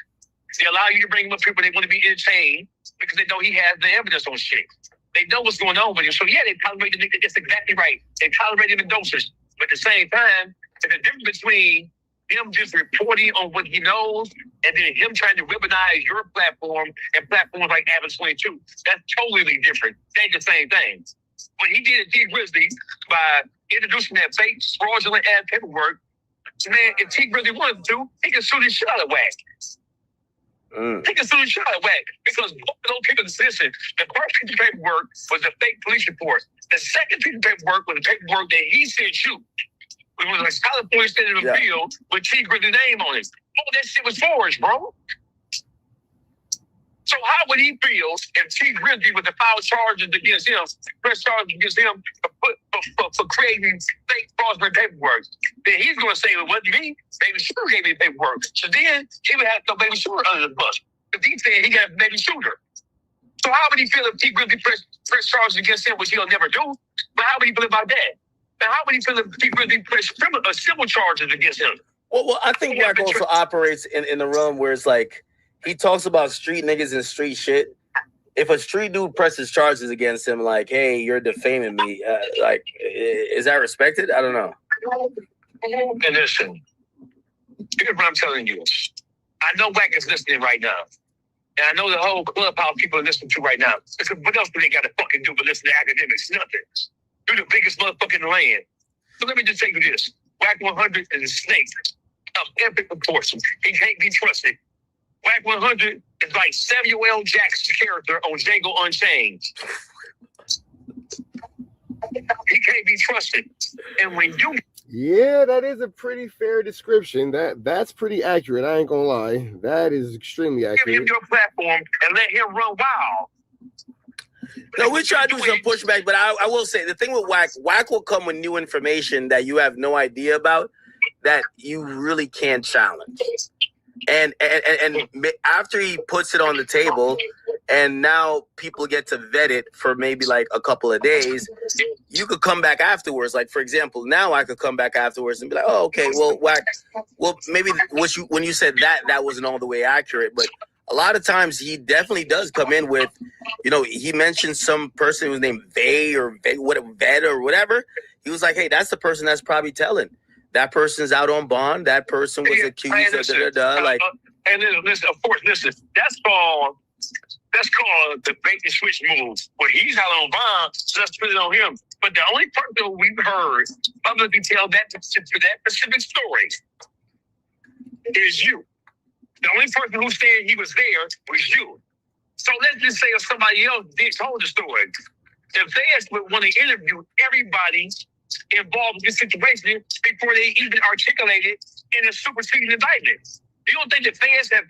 They allow you to bring him up people they want to be entertained because they know he has the evidence on shit. They know what's going on with him. So, yeah, they tolerate the nigga. That's exactly right. They tolerate him in doses. But at the same time, there's a difference between him just reporting on what he knows and then him trying to weaponize your platform and platforms like Avid 22. That's totally different. They ain't the same thing. What he did at T Grizzly by introducing that fake, fraudulent ass paperwork, man, if T Grizzly wanted to, he could sue the shit out of WACK. He could sue the shit out of WACK because both of those people, listen, the first piece of paperwork was the fake police report. The second piece of paperwork was the paperwork that he sent you. It was like California State of the Field with T Grizzly's name on it. Oh, that shit was forged, bro. So how would he feel if T Grizzly with the file charges against him, press charges against him for creating fake fraudulent paperwork? Then he's going to say it wasn't me. Baby Shooter gave me the paperwork. So then he would have to throw Baby Shooter under the bus. If he said he got a Baby Shooter. So how would he feel if T Grizzly press charges against him, which he'll never do? But how would he feel about that? Now, how would he feel if T Grizzly press civil charges against him? Well, I think WACK also operates in the realm where it's like, he talks about street niggas and street shit. If a street dude presses charges against him, like, hey, you're defaming me, like, is that respected? I don't know. And listen, here's what I'm telling you. I know WACK is listening right now. And I know the whole Clubhouse people are listening to right now. Because what else do they got to fucking do but listen to academics? Nothing. You're the biggest motherfucker in the land. So let me just tell you this. WACK100 is a snake of epic proportions. He can't be trusted. WACK100 is like Samuel L. Jackson's character on Django Unchained. He can't be trusted. And when you... Yeah, that is a pretty fair description. That's pretty accurate. I ain't gonna lie. That is extremely accurate. Give him your platform and let him run wild. No, we try to do some pushback, but I will say the thing with WACK will come with new information that you have no idea about that you really can't challenge. And after he puts it on the table and now people get to vet it for maybe like a couple of days, you could come back afterwards. Like, for example, now I could come back afterwards and be like, oh, okay, well, WACK, well, maybe when you said that wasn't all the way accurate, but a lot of times he definitely does come in with, he mentioned some person who was named Vet or whatever. He was like, hey, that's the person that's probably telling. that person's out on bond. That person was accused of like. And listen, of course, listen. That's called the bait and switch move. When he's out on bond, so let's put it on him. But the only person we've heard publicly tell that specific story is you. The only person who said he was there was you. So let's just say if somebody else told the story, the feds would want to interview everybody involved in this situation before they even articulate it in a superseding indictment. You don't think the feds have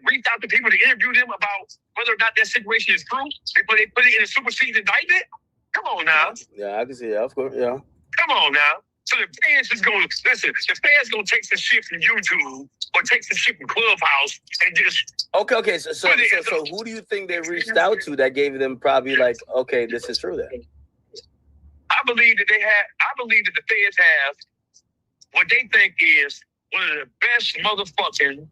reached out to people to interview them about whether or not that situation is true before they put it in a superseding indictment? Come on now. Yeah, I can see that. Of course, yeah. Come on now. So the feds is going to, listen, the feds going to take some shit from YouTube or take some shit from Clubhouse and just... Okay. So who do you think they reached out to that gave them probably like, okay, this is true then? I believe that the feds have what they think is one of the best motherfucking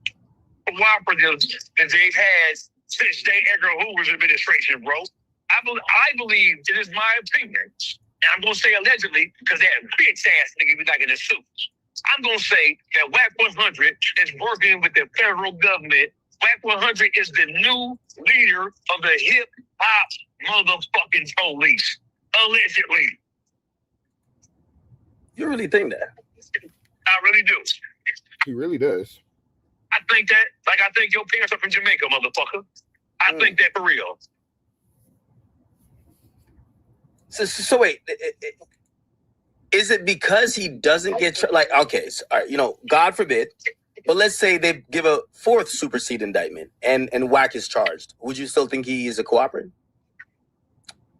cooperatives that they've had since J. Edgar Hoover's administration, bro. I believe, it is my opinion, and I'm going to say allegedly, because that bitch ass nigga be like in a suit. I'm going to say that WACK100 is working with the federal government. WACK100 is the new leader of the hip-hop motherfucking police, allegedly. You really think that? I really do. He really does. I think that, like I think your parents are from Jamaica, motherfucker. I think that for real. So wait, is it because he doesn't get like okay, so, all right, God forbid, but let's say they give a fourth supersede indictment and WACK is charged. Would you still think he is a cooperator?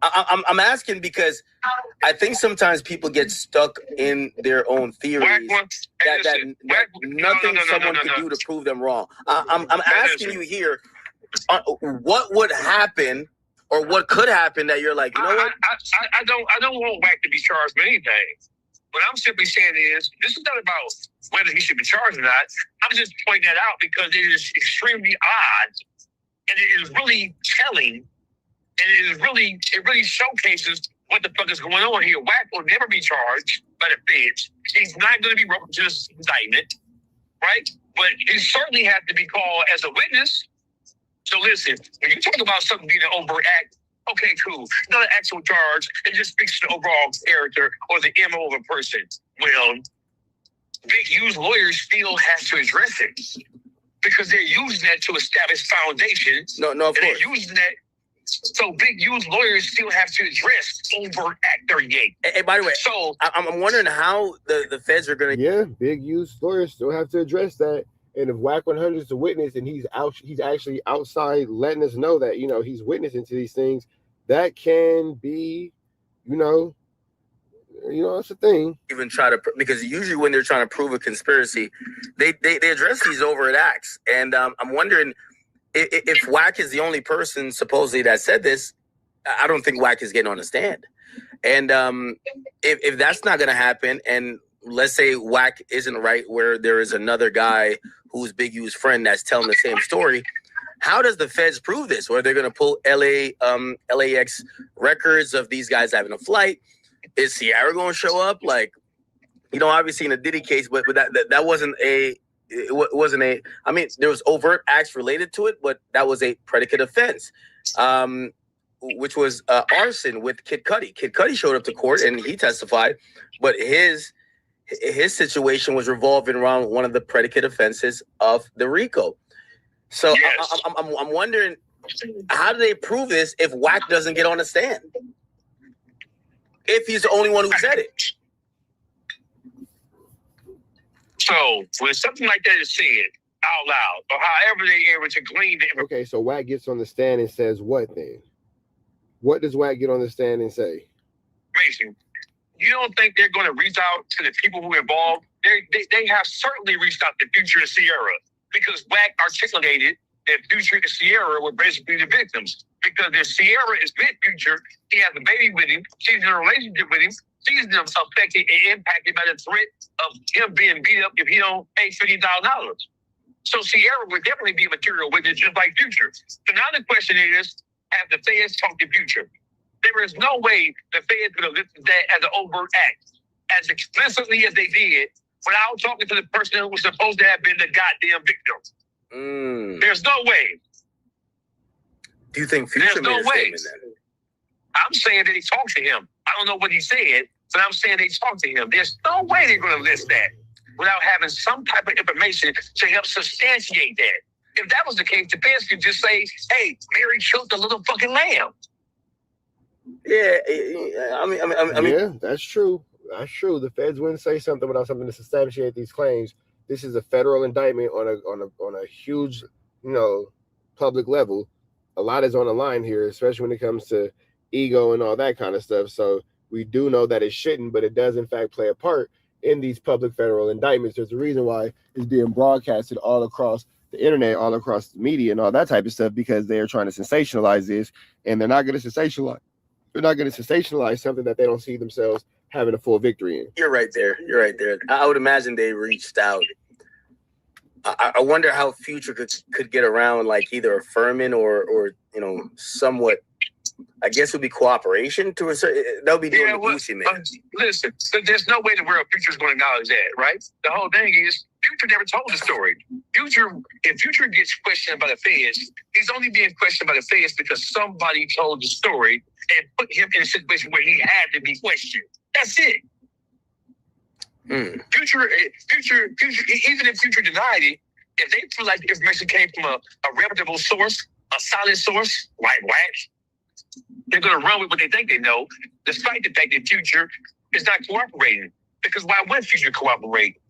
I'm asking because I think sometimes people get stuck in their own theories that nothing someone could do to prove them wrong. I'm asking you here, what would happen or what could happen that you're like, you know what? I don't want WACK to be charged with anything. What I'm simply saying is, this is not about whether he should be charged or not. I'm just pointing that out because it is extremely odd and it is really telling. And it really showcases what the fuck is going on here. WACK will never be charged by the feds. He's not going to be brought to this indictment, right? But he certainly has to be called as a witness. So listen, when you talk about something being an overt act, okay, cool. It's not an actual charge. It just speaks to the overall character or the MO of a person. Well, Big U's lawyers still have to address it because they're using that to establish foundations. No, of course. They're using that. So Big U's lawyers still have to address overt act 38. Hey, by the way, so I'm wondering how the feds are going to... Yeah, Big U's lawyers still have to address that. And if WACK100 is a witness and he's actually outside letting us know that, he's witnessing to these things, that can be, it's a thing. Even try to, because usually when they're trying to prove a conspiracy, they address these overt acts. And I'm wondering if WACK is the only person supposedly that said this, I don't think WACK is getting on the stand. And if that's not going to happen, and let's say WACK isn't right, where there is another guy who's Big U's friend that's telling the same story, how does the feds prove this? Or they're going to pull LAX records of these guys having a flight? Is Sierra going to show up? Like, obviously in the Diddy case, but that wasn't a... It wasn't a... I mean, there was overt acts related to it, but that was a predicate offense, which was arson with Kid Cudi. Kid Cudi showed up to court and he testified, but his situation was revolving around one of the predicate offenses of the RICO. So yes. I'm wondering, how do they prove this if WACK doesn't get on the stand? If he's the only one who said it. So when something like that is said out loud, or however they're able to glean it. Okay, so WACK gets on the stand and says what then? What does WACK get on the stand and say? Mason, you don't think they're going to reach out to the people who are involved? They have certainly reached out to Future and Sierra because WACK articulated that Future and Sierra were basically the victims. Because if Sierra is with Future, he has a baby with him, she's in a relationship with him, she's affected and impacted by the threat of him being beat up if he don't pay $50,000. So Sierra would definitely be a material witness just like Future. So now the question is, have the feds talked to Future? There is no way the feds would have listed that as an overt act. As explicitly as they did, without talking to the person who was supposed to have been the goddamn victim. There's no way. Do you think Future There's no made a way. statement then? I'm saying that he talked to him. I don't know what he said, but I'm saying they talked to him. There's no way they're going to list that without having some type of information to help substantiate that. If that was the case, the feds could just say, hey, Mary killed the little fucking lamb. Yeah, I mean, yeah, that's true. That's true. The feds wouldn't say something without something to substantiate these claims. This is a federal indictment on a huge, public level. A lot is on the line here, especially when it comes to ego and all that kind of stuff. So we do know that it shouldn't, but it does in fact play a part in these public federal indictments. There's a reason why it's being broadcasted all across the internet, all across the media and all that type of stuff, because they are trying to sensationalize this, and they're not going to sensationalize. They're not going to sensationalize something that they don't see themselves having a full victory in. You're right there. I would imagine they reached out. I wonder how Future could get around, like either affirming or somewhat. I guess it would be cooperation to a certain. They'll be doing the Boosie man. Listen, there's no way the world Future's going to acknowledge that, right? The whole thing is Future never told the story. If Future gets questioned by the feds, he's only being questioned by the feds because somebody told the story and put him in a situation where he had to be questioned. That's it. Future, even if Future denied it, if they feel like the information came from a reputable source, a solid source, like WACK, they're going to run with what they think they know, despite the fact that Future is not cooperating. Because why would Future cooperate?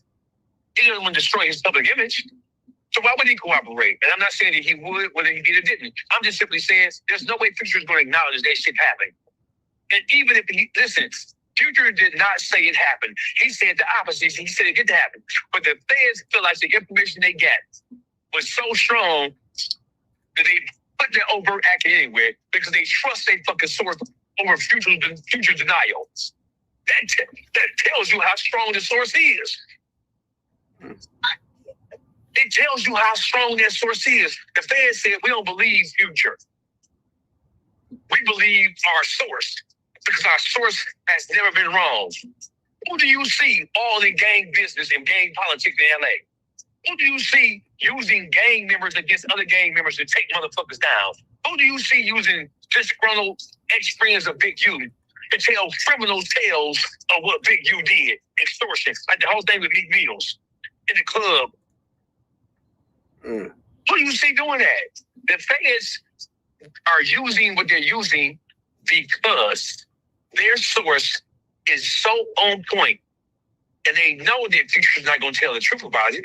He doesn't want to destroy his public image. So why would he cooperate? And I'm not saying that he would, whether he did or didn't. I'm just simply saying there's no way Future is going to acknowledge that shit happened. And even if he, listen, Future did not say it happened. He said the opposite. He said it didn't happen. But the feds feel like the information they got was so strong that they put their overt action anywhere because they trust their fucking source over future denial. That tells you how strong the source is. It tells you how strong that source is. The feds said, we don't believe Future. We believe our source because our source has never been wrong. Who do you see all in gang business and gang politics in LA? Who do you see using gang members against other gang members to take motherfuckers down? Who do you see using disgruntled ex-friends of Big U to tell criminal tales of what Big U did? Extortion, like the whole thing with Meat Meals in the club. Who do you see doing that? The feds are using what they're using because their source is so on point, and they know that Future is not going to tell the truth about it,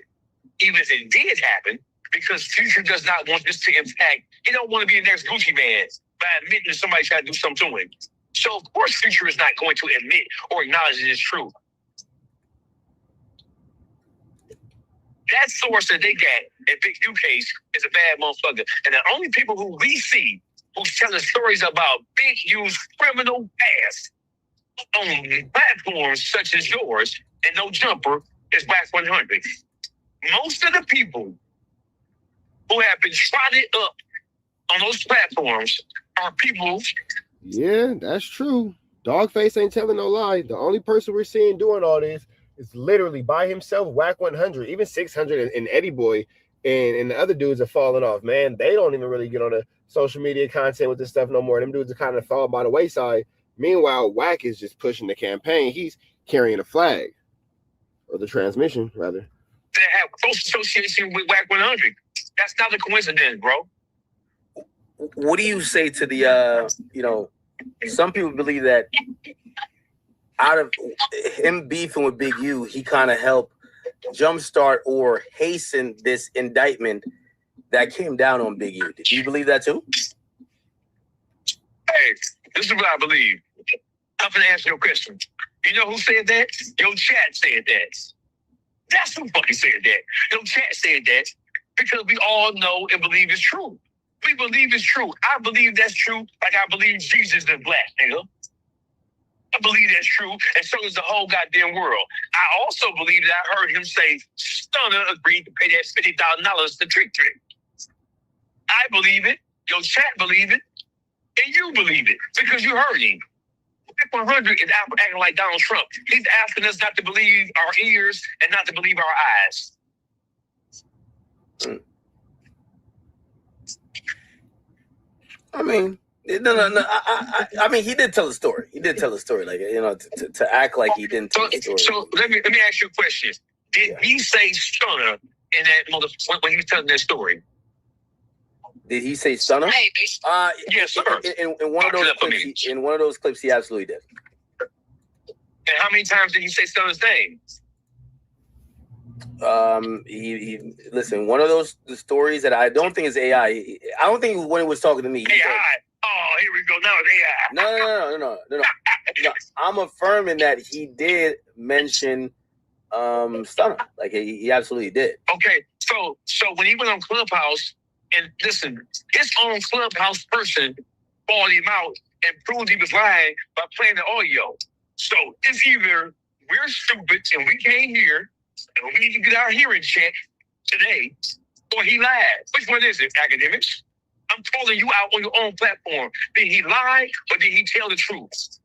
even if it did happen, because Future does not want this to impact. He don't want to be the next Gucci man by admitting that somebody tried to do something to him. So of course Future is not going to admit or acknowledge it is true. That source that they got in Big U case is a bad motherfucker. And the only people who we see who's telling stories about Big U's criminal past on platforms such as yours and No Jumper is WACK100. Most of the people who have been trotted up on those platforms are people. Yeah, that's true. Dogface ain't telling no lie. The only person we're seeing doing all this is literally by himself, WACK100, even 600 and Eddie Boy and the other dudes are falling off, man. They don't even really get on the social media content with this stuff no more. Them dudes are kind of fall by the wayside. Meanwhile, WACK is just pushing the campaign. He's carrying a flag, or the transmission, rather. They have close association with WACK100. That's not a coincidence, bro. What do you say to the, some people believe that out of him beefing with Big U, he kind of helped jumpstart or hasten this indictment that came down on Big U. Do you believe that too? Hey, this is what I believe. I'm going to answer your question. You know who said that? Your chat said that. That's who fucking said that. Your chat said that because we all know and believe it's true. We believe it's true. I believe that's true like I believe Jesus is black, nigga. I believe that's true, and so does the whole goddamn world. I also believe that I heard him say Stunner agreed to pay that $50,000 to Trick. I believe it. Your chat believe it. And you believe it because you heard him. WACK100 is acting like Donald Trump. He's asking us not to believe our ears and not to believe our eyes. I mean, no. I mean, he did tell a story. He did tell a story, like, you know, to act like he didn't tell a story. So let me ask you a question. Did he say stunner in that when he was telling that story? Did he say stunner? Yes, sir. In one of those clips, in one of those clips, he absolutely did. And how many times did he say stunner's name? He listen. One of those stories that I don't think is AI. I don't think when he was talking to me. AI. Oh, here we go. Now it's AI. No. I'm affirming that he did mention stunner. Like he absolutely did. Okay, so when he went on Clubhouse, and listen, his own Clubhouse person called him out and proved he was lying by playing the audio. So it's either we're stupid and we can't hear, and we need to get our hearing checked today, or he lied. Which one is it, academics? I'm calling you out on your own platform. Did he lie or did he tell the truth?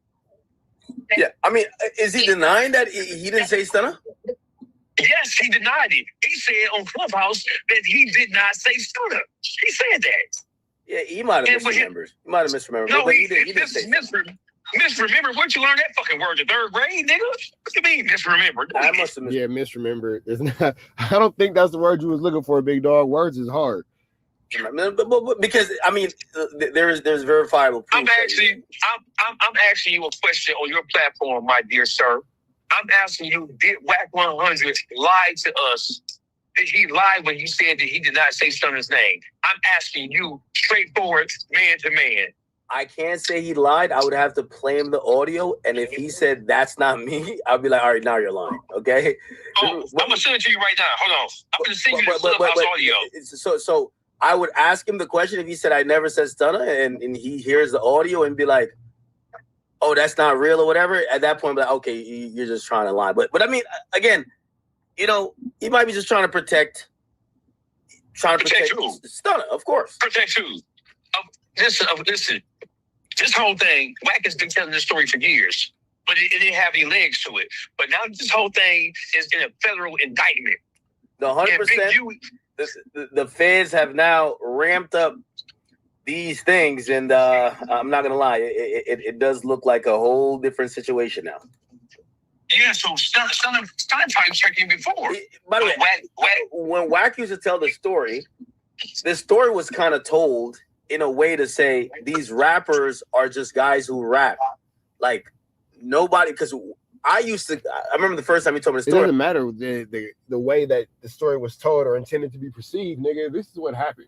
Yeah, I mean, is he denying that he didn't say stunner? Yes, he denied it. He said on Clubhouse that he did not say stunner. He said that. Yeah, he might have misremembered. He might have misremembered. No, but he didn't say misremember. Where'd you learn that fucking word? The third grade, nigga? What you mean misremembered? I must have misremembered. It's not, I don't think that's the word you was looking for, big dog. Words is hard. But because I mean, there's verifiable proof. I'm asking you a question on your platform, my dear sir. I'm asking you, did WACK100 lie to us? Did he lie when he said that he did not say Stunner's name? I'm asking you, straightforward, man to man. I can't say he lied. I would have to play him the audio, and if he said that's not me, I'd be like, all right, now you're lying, okay? Oh, I'm gonna send it to you right now. Hold on, I'm gonna send you the Clubhouse audio. So I would ask him the question if he said I never said Stunner, and he hears the audio and be like, oh, that's not real or whatever. At that point, I'm like, okay, you're just trying to lie. But I mean, again, you know, he might be just trying to protect who? Stunner, of course. Protect who? Listen. This whole thing, WACK has been telling this story for years, but it didn't have any legs to it. But now this whole thing is in a federal indictment. The 100%. The feds have now ramped up these things, and I'm not gonna lie, it does look like a whole different situation now. Yeah, so Stunner probably checked in before. By the way, when WACK used to tell the story was kind of told in a way to say these rappers are just guys who rap. Like nobody, because I remember the first time he told me the story. It doesn't matter the way that the story was told or intended to be perceived, nigga. This is what happened.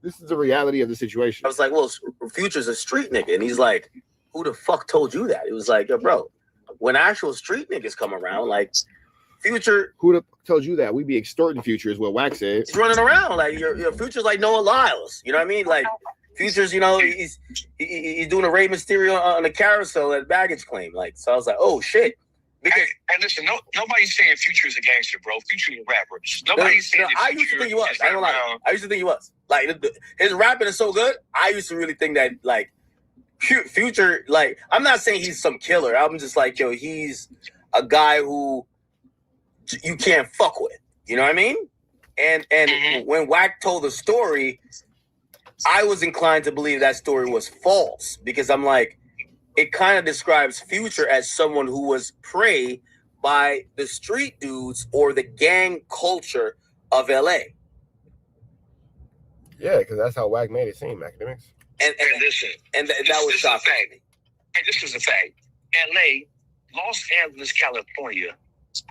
This is the reality of the situation. I was like, well, Future's a street nigga. And he's like, who the fuck told you that? It was like, yo, bro, when actual street niggas come around, like Future. Who the fuck told you that? We be extorting Future is what WACK said. He's running around. Like your Future's like Noah Lyles. You know what I mean? Like Future's, you know, he's doing a Rey Mysterio on a carousel at baggage claim. Like, so I was like, oh shit. Because, and listen, nobody's saying Future is a gangster, bro. Future is a rapper. Nobody's saying I used to think he was. I don't lie. I used to think he was. Like his rapping is so good. I used to really think that like Future. Like I'm not saying he's some killer. I'm just like, yo, he's a guy who you can't fuck with. You know what I mean? And when WACK told the story, I was inclined to believe that story was false because I'm like, it kind of describes Future as someone who was prey by the street dudes or the gang culture of LA. Yeah, because that's how WACK made it seem, academics. And listen, that was shocking. And this is a fact. LA, Los Angeles, California,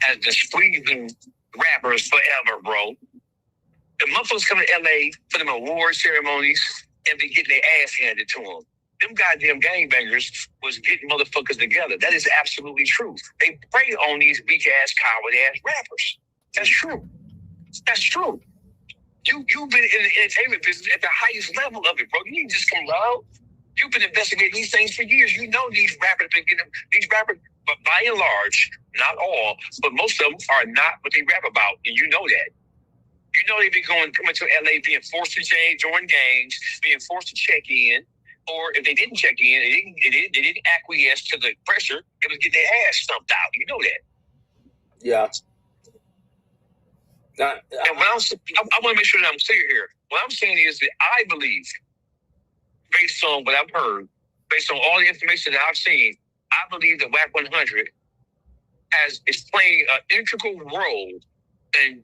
has been squeezing rappers forever, bro. The motherfuckers come to LA for them award ceremonies and be getting their ass handed to them. Them goddamn gangbangers was getting motherfuckers together. That is absolutely true. They prey on these weak-ass, coward-ass rappers. That's true. That's true. You've been in the entertainment business at the highest level of it, bro. You didn't just come around. You've been investigating these things for years. You know these rappers been getting these rappers, but by and large, not all, but most of them are not what they rap about, and you know that. You know they've been coming to LA, being forced to join gangs, being forced to check in, Or if they didn't check in, they didn't acquiesce to the pressure, it was get their ass stumped out. You know that. Yeah. And I want to make sure that I'm clear here. What I'm saying is that I believe, based on what I've heard, based on all the information that I've seen, I believe that WACK100 is playing an integral role in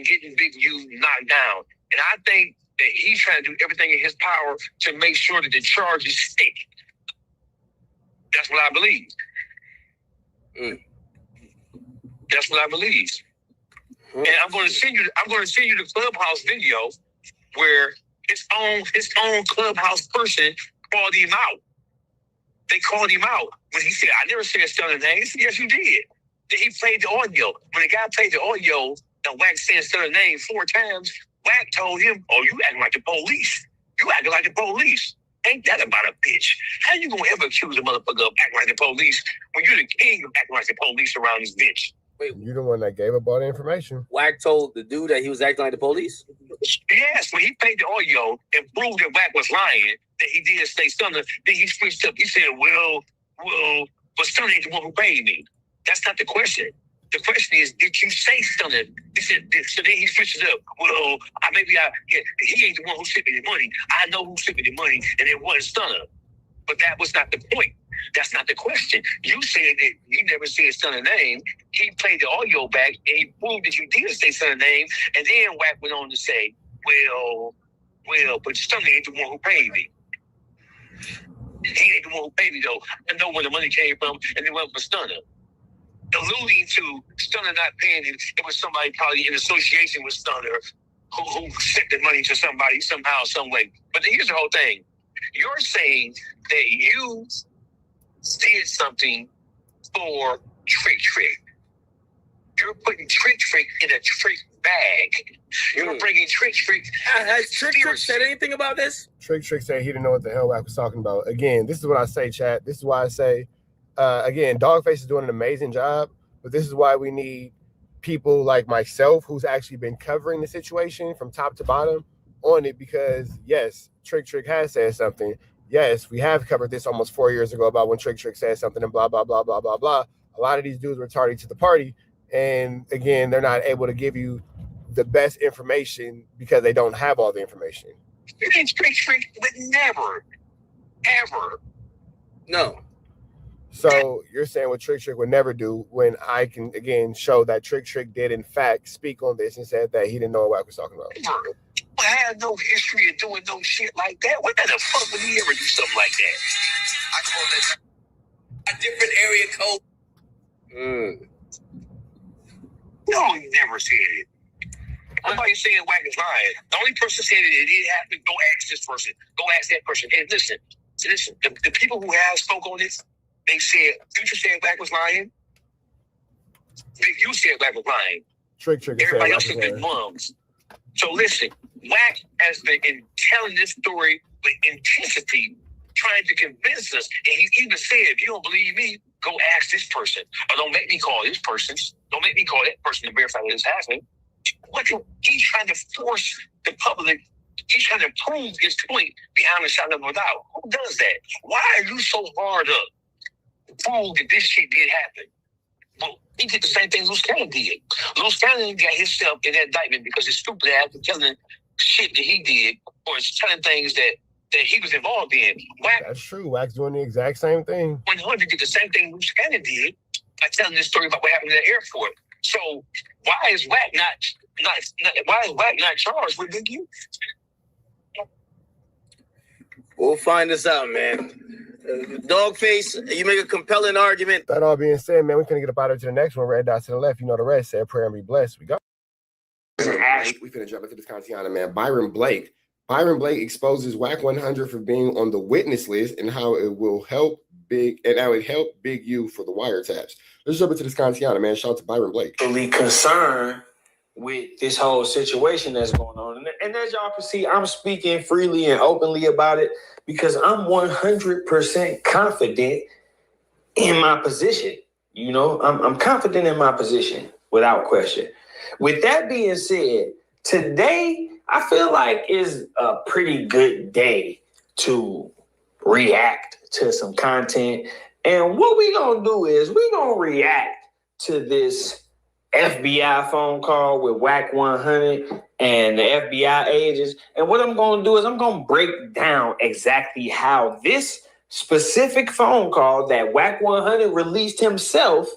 getting Big U knocked down. And I think that he's trying to do everything in his power to make sure that the charges stick. That's what I believe. That's what I believe. And I'm going to send you the Clubhouse video where his own Clubhouse person called him out. They called him out when he said, "I never said Stunner name." He said, "Yes, you did." Then he played the audio. When the guy played the audio, and Wack said Stunner name 4 times, Wack told him, "Oh, you acting like the police. You acting like the police. Ain't that about a bitch? How you gonna ever accuse a motherfucker of acting like the police when you're the king of acting like the police around this bitch?" You're the one that gave up all the information. Wack told the dude that he was acting like the police? Yes, when he played the audio and proved that Wack was lying, that he did say Stunner, then he switched up. He said, well, but Stunner ain't the one who paid me. That's not the question. The question is, did you say Stunner? He said, so then he switches up. Well, he ain't the one who sent me the money. I know who sent me the money, and it wasn't Stunner. But that was not the point. That's not the question. You said that you never said Stunner's name. He played the audio back, and he proved that you did say Stunner's name. And then Wack went on to say, well, but Stunner ain't the one who paid me. He ain't the one who paid me, though. I know where the money came from, and it wasn't for Stunner. Alluding to Stunner not paying him, it was somebody probably in association with Stunner who sent the money to somebody somehow, some way. But here's the whole thing. You're saying that you did something for Trick. You're putting Trick in a Trick bag. You're bringing Trick. Has Trick said anything about this? Trick said he didn't know what the hell Wack was talking about. Again, this is what I say, chat. This is why I say, again, Dogface is doing an amazing job, but this is why we need people like myself who's actually been covering the situation from top to bottom on it, because yes, Trick has said something. Yes, we have covered this almost 4 years ago about when Trick said something and blah, blah, blah, blah, blah, blah. A lot of these dudes were tardy to the party. And again, they're not able to give you the best information because they don't have all the information. Trick would never, ever. No. So you're saying what Trick would never do, when I can, again, show that Trick did, in fact, speak on this and said that he didn't know what Wack was talking about. I had no history of doing no shit like that. What the fuck would he ever do something like that? I call that a different area code. No, he never said it. Nobody saying Wack is lying. The only person saying it did happen, go ask this person. Go ask that person. And listen. The people who have spoke on this, they said Future said Wack was lying. Big U said Wack was lying. Trick Everybody else said big mums. So listen, Wack has been telling this story with intensity, trying to convince us. And he even said, if you don't believe me, go ask this person. Or don't make me call this person. Don't make me call that person to verify what is happening. He's trying to force the public. He's trying to prove his point beyond a shadow of a doubt. Who does that? Why are you so hard up to prove that this shit did happen? Well, he did the same thing Loose Cannon did. Loose Cannon got himself in that indictment because his stupid ass was telling shit that he did, or telling things that he was involved in. That's true. Wack's doing the exact same thing. 100 did the same thing Loose Cannon did by telling this story about what happened in the airport. So why is Wack not charged with Big U? We'll find this out, man. Dogface, you make a compelling argument. That all being said, man, we finna get up out of to the next one. Red dot to the left. You know the rest. Say a prayer and be blessed. We go. We finna jump into this Kantiana, man. Byron Blake exposes WACK100 for being on the witness list and how it will help Big U for the wiretaps. Let's jump into this Kantiana, man. Shout out to Byron Blake. Really concerned with this whole situation that's going on. And as y'all can see, I'm speaking freely and openly about it because I'm 100% confident in my position. You know, I'm confident in my position without question. With that being said, today I feel like is a pretty good day to react to some content. And what we gonna do is we gonna react to this FBI phone call with WACK100 and the FBI agents. And what I'm gonna do is I'm gonna break down exactly how this specific phone call that WACK100 released himself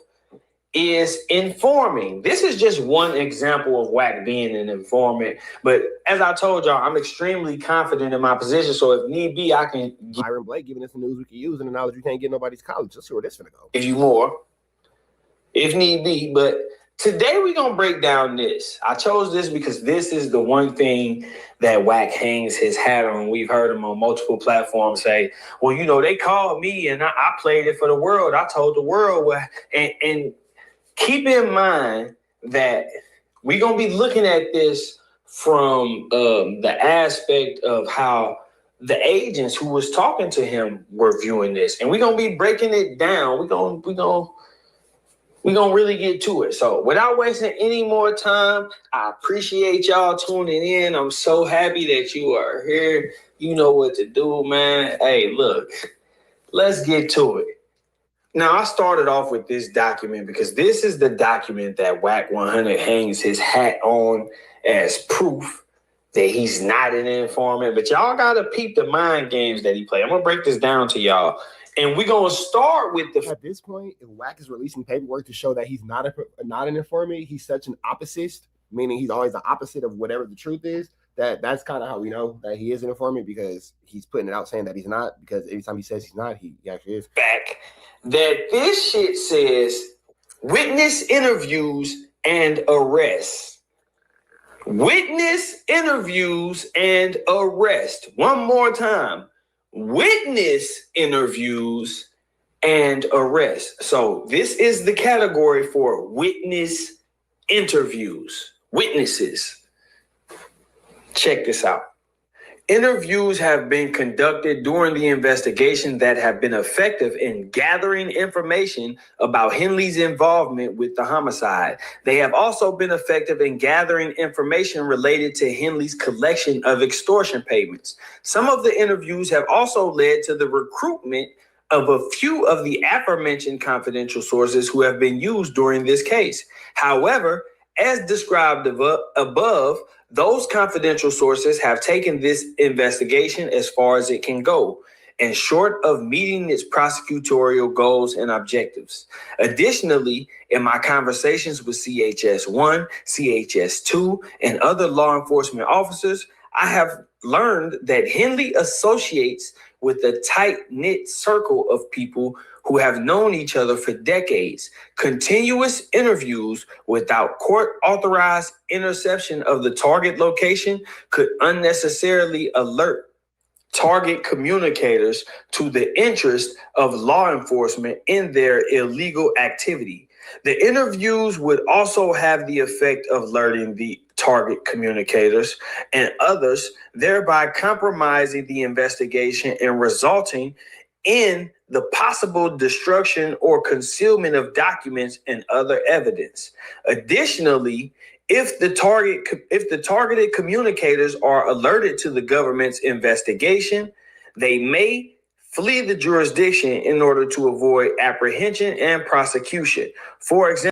is informing. This is just one example of WACK being an informant. But as I told y'all, I'm extremely confident in my position. So if need be, I can Byron Blake giving us the news we can use and the knowledge we can't get nobody's college. Let's see where this is gonna go. give you more if need be. But today we're gonna break down this. I chose this because this is the one thing that WACK hangs his hat on. We've heard him on multiple platforms say, well, you know, they called me and I played it for the world. I told the world what, and keep in mind that we're going to be looking at this from the aspect of how the agents who was talking to him were viewing this. And we're going to be breaking it down. We're going to really get to it. So without wasting any more time, I appreciate y'all tuning in. I'm so happy that you are here. You know what to do, man. Hey, look, let's get to it. Now, I started off with this document because this is the document that WACK100 hangs his hat on as proof that he's not an informant. But y'all got to peep the mind games that he played. I'm going to break this down to y'all. And we're going to start with the... At this point, if WACK is releasing paperwork to show that he's not an informant, he's such an opposite, meaning he's always the opposite of whatever the truth is, that's kind of how we know that he is an informant, because he's putting it out saying that he's not, because every time he says he's not, he actually is. Back that this shit says witness interviews and arrests. Witness interviews and arrest. One more time. Witness interviews and arrest. So this is the category for witness interviews. Witnesses. Check this out. Interviews have been conducted during the investigation that have been effective in gathering information about Henley's involvement with the homicide. They have also been effective in gathering information related to Henley's collection of extortion payments. Some of the interviews have also led to the recruitment of a few of the aforementioned confidential sources who have been used during this case. However, as described above, those confidential sources have taken this investigation as far as it can go, and short of meeting its prosecutorial goals and objectives. Additionally, in my conversations with CHS-1, CHS-2, and other law enforcement officers, I have learned that Henley associates with a tight-knit circle of people who have known each other for decades. Continuous interviews without court-authorized interception of the target location could unnecessarily alert target communicators to the interest of law enforcement in their illegal activity. The interviews would also have the effect of alerting the target communicators and others, thereby compromising the investigation and resulting in the possible destruction or concealment of documents and other evidence. Additionally, if the targeted communicators are alerted to the government's investigation, they may flee the jurisdiction in order to avoid apprehension and prosecution. For example,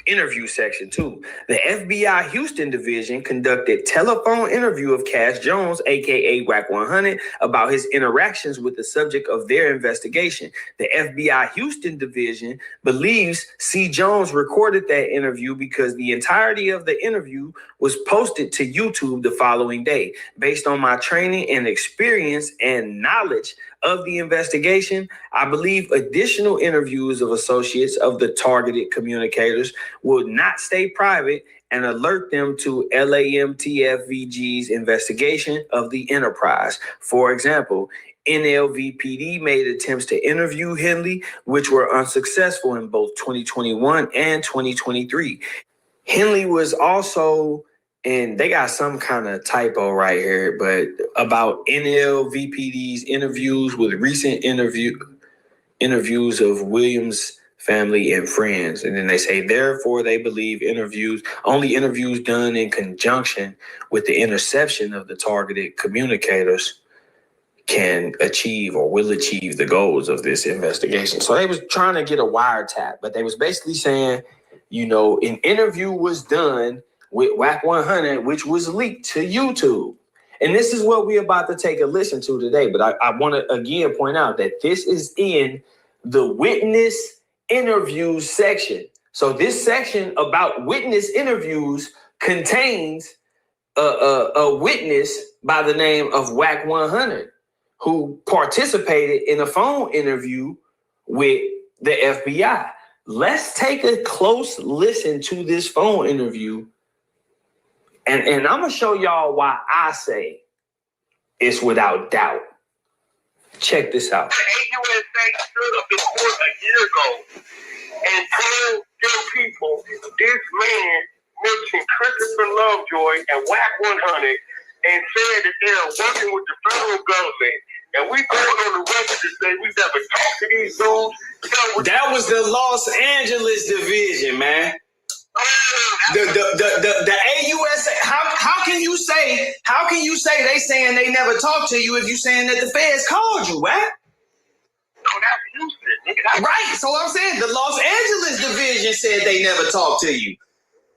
interview section 2. The FBI Houston Division conducted telephone interview of Cash Jones, aka WACK100, about his interactions with the subject of their investigation. The FBI Houston Division believes C. Jones recorded that interview because the entirety of the interview was posted to YouTube the following day. Based on my training and experience and knowledge of the investigation, I believe additional interviews of associates of the targeted communicators will not stay private and alert them to LAMTFVG's investigation of the enterprise. For example, NLVPD made attempts to interview Henley, which were unsuccessful in both 2021 and 2023. Henley was also, and they got some kind of typo right here, but about NLVPD's interviews with recent interviews of Williams' family and friends. And then they say, therefore, they believe only interviews done in conjunction with the interception of the targeted communicators can achieve or will achieve the goals of this investigation. So they was trying to get a wiretap, but they was basically saying, you know, an interview was done with WACK100, which was leaked to YouTube. And this is what we're about to take a listen to today. But I want to again point out that this is in the witness interviews section. So this section about witness interviews contains a witness by the name of WACK100 who participated in a phone interview with the FBI. Let's take a close listen to this phone interview. And I'm going to show y'all why I say it's without doubt. Check this out. The AUSA stood up in court a year ago and told them people this man mentioned Christopher Lovejoy and WACK100 and said that they are working with the federal government. And we going on the record to say we never talked to these dudes. That was the Los Angeles division, man. The AUSA. How can you say they saying they never talked to you if you saying that the feds called you, right? No, that's Houston, nigga. Right. So I'm saying the Los Angeles division said they never talked to you.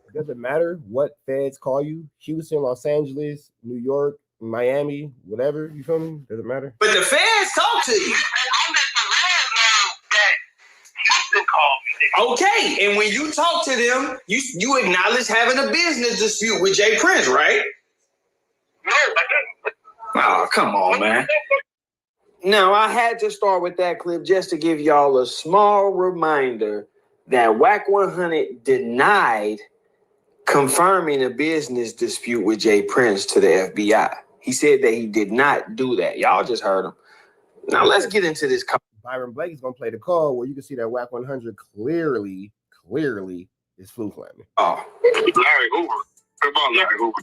It doesn't matter what feds call you. Houston, Los Angeles, New York, Miami, whatever. You feel me? Doesn't matter. But the feds talk to you. Okay, and when you talk to them, you acknowledge having a business dispute with Jay Prince, right? No, I didn't. Oh, come on, man. Now, I had to start with that clip just to give y'all a small reminder that WACK100 denied confirming a business dispute with Jay Prince to the FBI. He said that he did not do that. Y'all just heard him. Now, let's get into this. Byron Blake is going to play the call where you can see that WACK100 clearly is flu flamming. Oh, Larry Hoover. What about Larry Hoover?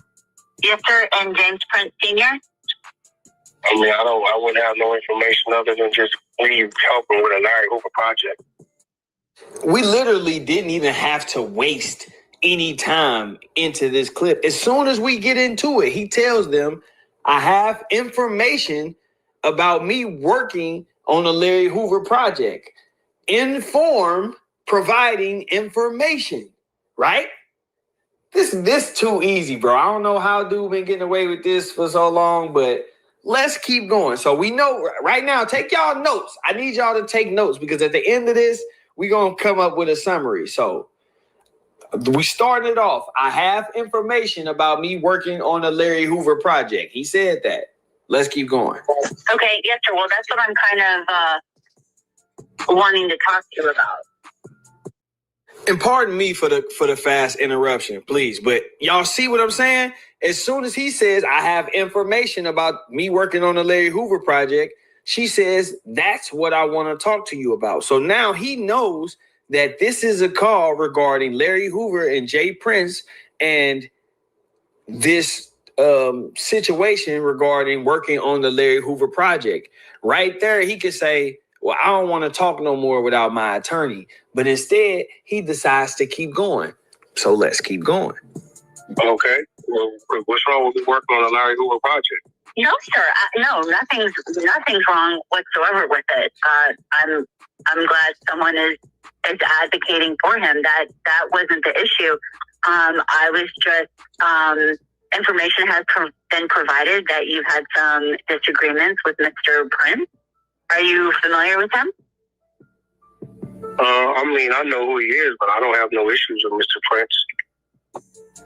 Yes, sir. And James Prince Sr.? I mean, I wouldn't have no information other than just we helping with a Larry Hoover project. We literally didn't even have to waste any time into this clip. As soon as we get into it, he tells them, I have information about me working on the Larry Hoover project. Inform providing information, right? This too easy, bro. I don't know how dude been getting away with this for so long, but let's keep going. So we know right now, take y'all notes. I need y'all to take notes because at the end of this, we're going to come up with a summary. So we started off. I have information about me working on the Larry Hoover project. He said that. Let's keep going. Okay, yes, sir. Well, that's what I'm kind of wanting to talk to you about. And pardon me for the fast interruption, please. But y'all see what I'm saying? As soon as he says, I have information about me working on the Larry Hoover project, she says, that's what I want to talk to you about. So now he knows that this is a call regarding Larry Hoover and Jay Prince and this situation regarding working on the Larry Hoover project. Right there, he could say, well, I don't want to talk no more without my attorney. But instead, he decides to keep going. So let's keep going. Okay. Well, what's wrong with working on the Larry Hoover project? No, sir. No, nothing's wrong whatsoever with it. I'm glad someone is advocating for him. That wasn't the issue. I was just information has been provided that you've had some disagreements with Mr. Prince. Are you familiar with him? I mean, I know who he is, but I don't have no issues with Mr. Prince.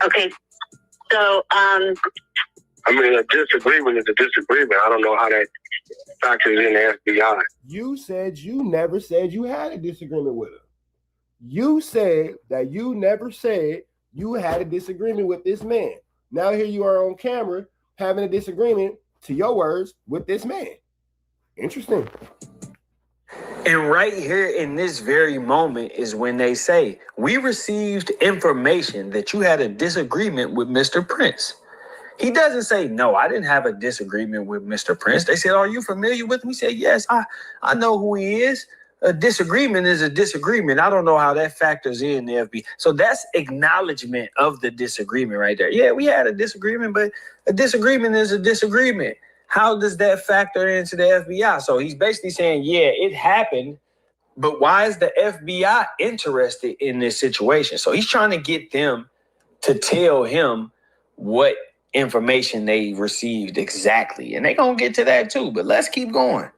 Okay. So, I mean, a disagreement is a disagreement. I don't know how that factors in the FBI. You said you never said you had a disagreement with him. You said that you never said you had a disagreement with this man. Now here you are on camera having a disagreement, to your words, with this man. Interesting. And right here in this very moment is when they say, we received information that you had a disagreement with Mr. Prince. He doesn't say, no, I didn't have a disagreement with Mr. Prince. They said, are you familiar with him? He said, yes, I know who he is. A disagreement is a disagreement. I don't know how that factors in the FBI. So that's acknowledgement of the disagreement right there. Yeah, we had a disagreement, but a disagreement is a disagreement. How does that factor into the FBI? So he's basically saying, yeah, it happened, but why is the FBI interested in this situation? So he's trying to get them to tell him what information they received exactly. And they're going to get to that too, but let's keep going.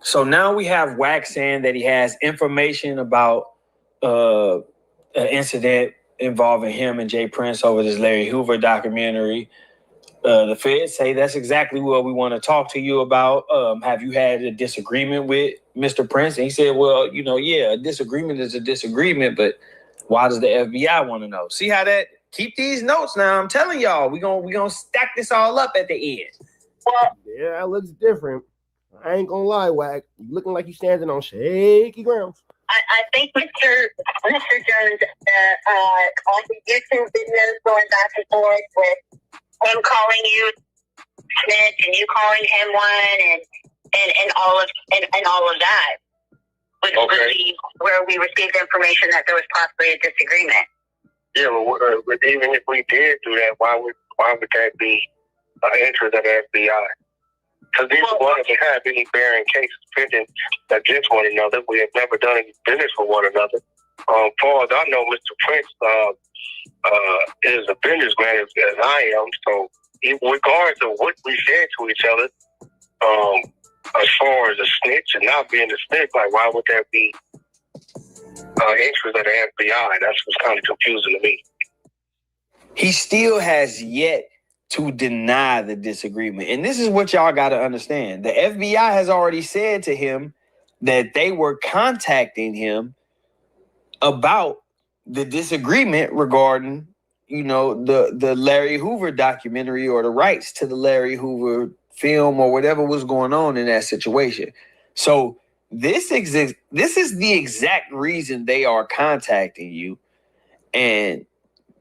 So now we have WACK saying that he has information about an incident involving him and Jay Prince over this Larry Hoover documentary. The feds say that's exactly what we want to talk to you about. Have you had a disagreement with Mr. Prince? And he said, well, yeah, a disagreement is a disagreement, but why does the FBI want to know? See how that? Keep these notes now. I'm telling y'all, we gonna stack this all up at the end. Well, yeah, it looks different. I ain't gonna lie, WACK. You looking like you standing on shaky ground. I think Mr. Jones, all the YouTube videos going back and forth with him calling you snitch and you calling him one and all of that would be where we received information that there was possibly a disagreement. Yeah, but even if we did do that, why would that be an interest of the FBI? Because neither one of them have any bearing cases pending against one another. We have never done any business with one another. Far as I know, Mr. Prince is a businessman as I am. So, regardless of what we said to each other, as far as a snitch and not being a snitch, like why would that be interest of the FBI? That's what's kind of confusing to me. He still has yet to deny the disagreement. And this is what y'all got to understand. The FBI has already said to him that they were contacting him about the disagreement regarding, the Larry Hoover documentary or the rights to the Larry Hoover film or whatever was going on in that situation. So this is the exact reason they are contacting you. And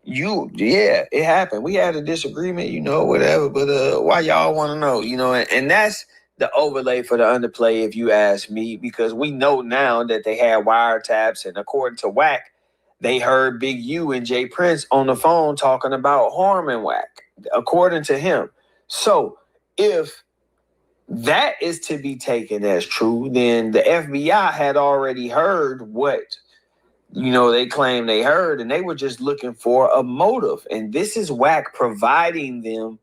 it happened. We had a disagreement, whatever, but why y'all want to know, and that's the overlay for the underplay, if you ask me, because we know now that they had wiretaps, and according to WACK, they heard Big U and Jay Prince on the phone talking about harming WACK, according to him. So if that is to be taken as true, then the FBI had already heard what they claim they heard, and they were just looking for a motive. And this is WACK providing them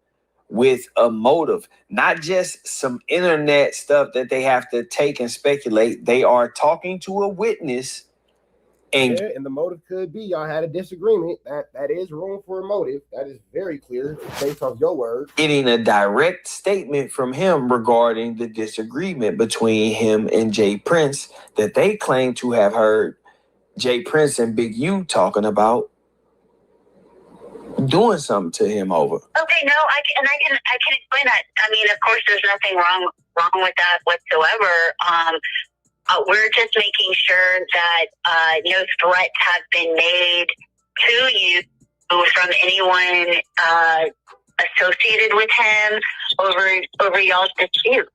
with a motive, not just some internet stuff that they have to take and speculate. They are talking to a witness. And the motive could be y'all had a disagreement. That is room for a motive. That is very clear based off your word. Getting a direct statement from him regarding the disagreement between him and Jay Prince that they claim to have heard Jay Prince and Big U talking about doing something to him over. Okay, no, I can explain that. I mean, of course, there's nothing wrong with that whatsoever. We're just making sure that no threats have been made to you from anyone associated with him over y'all's dispute.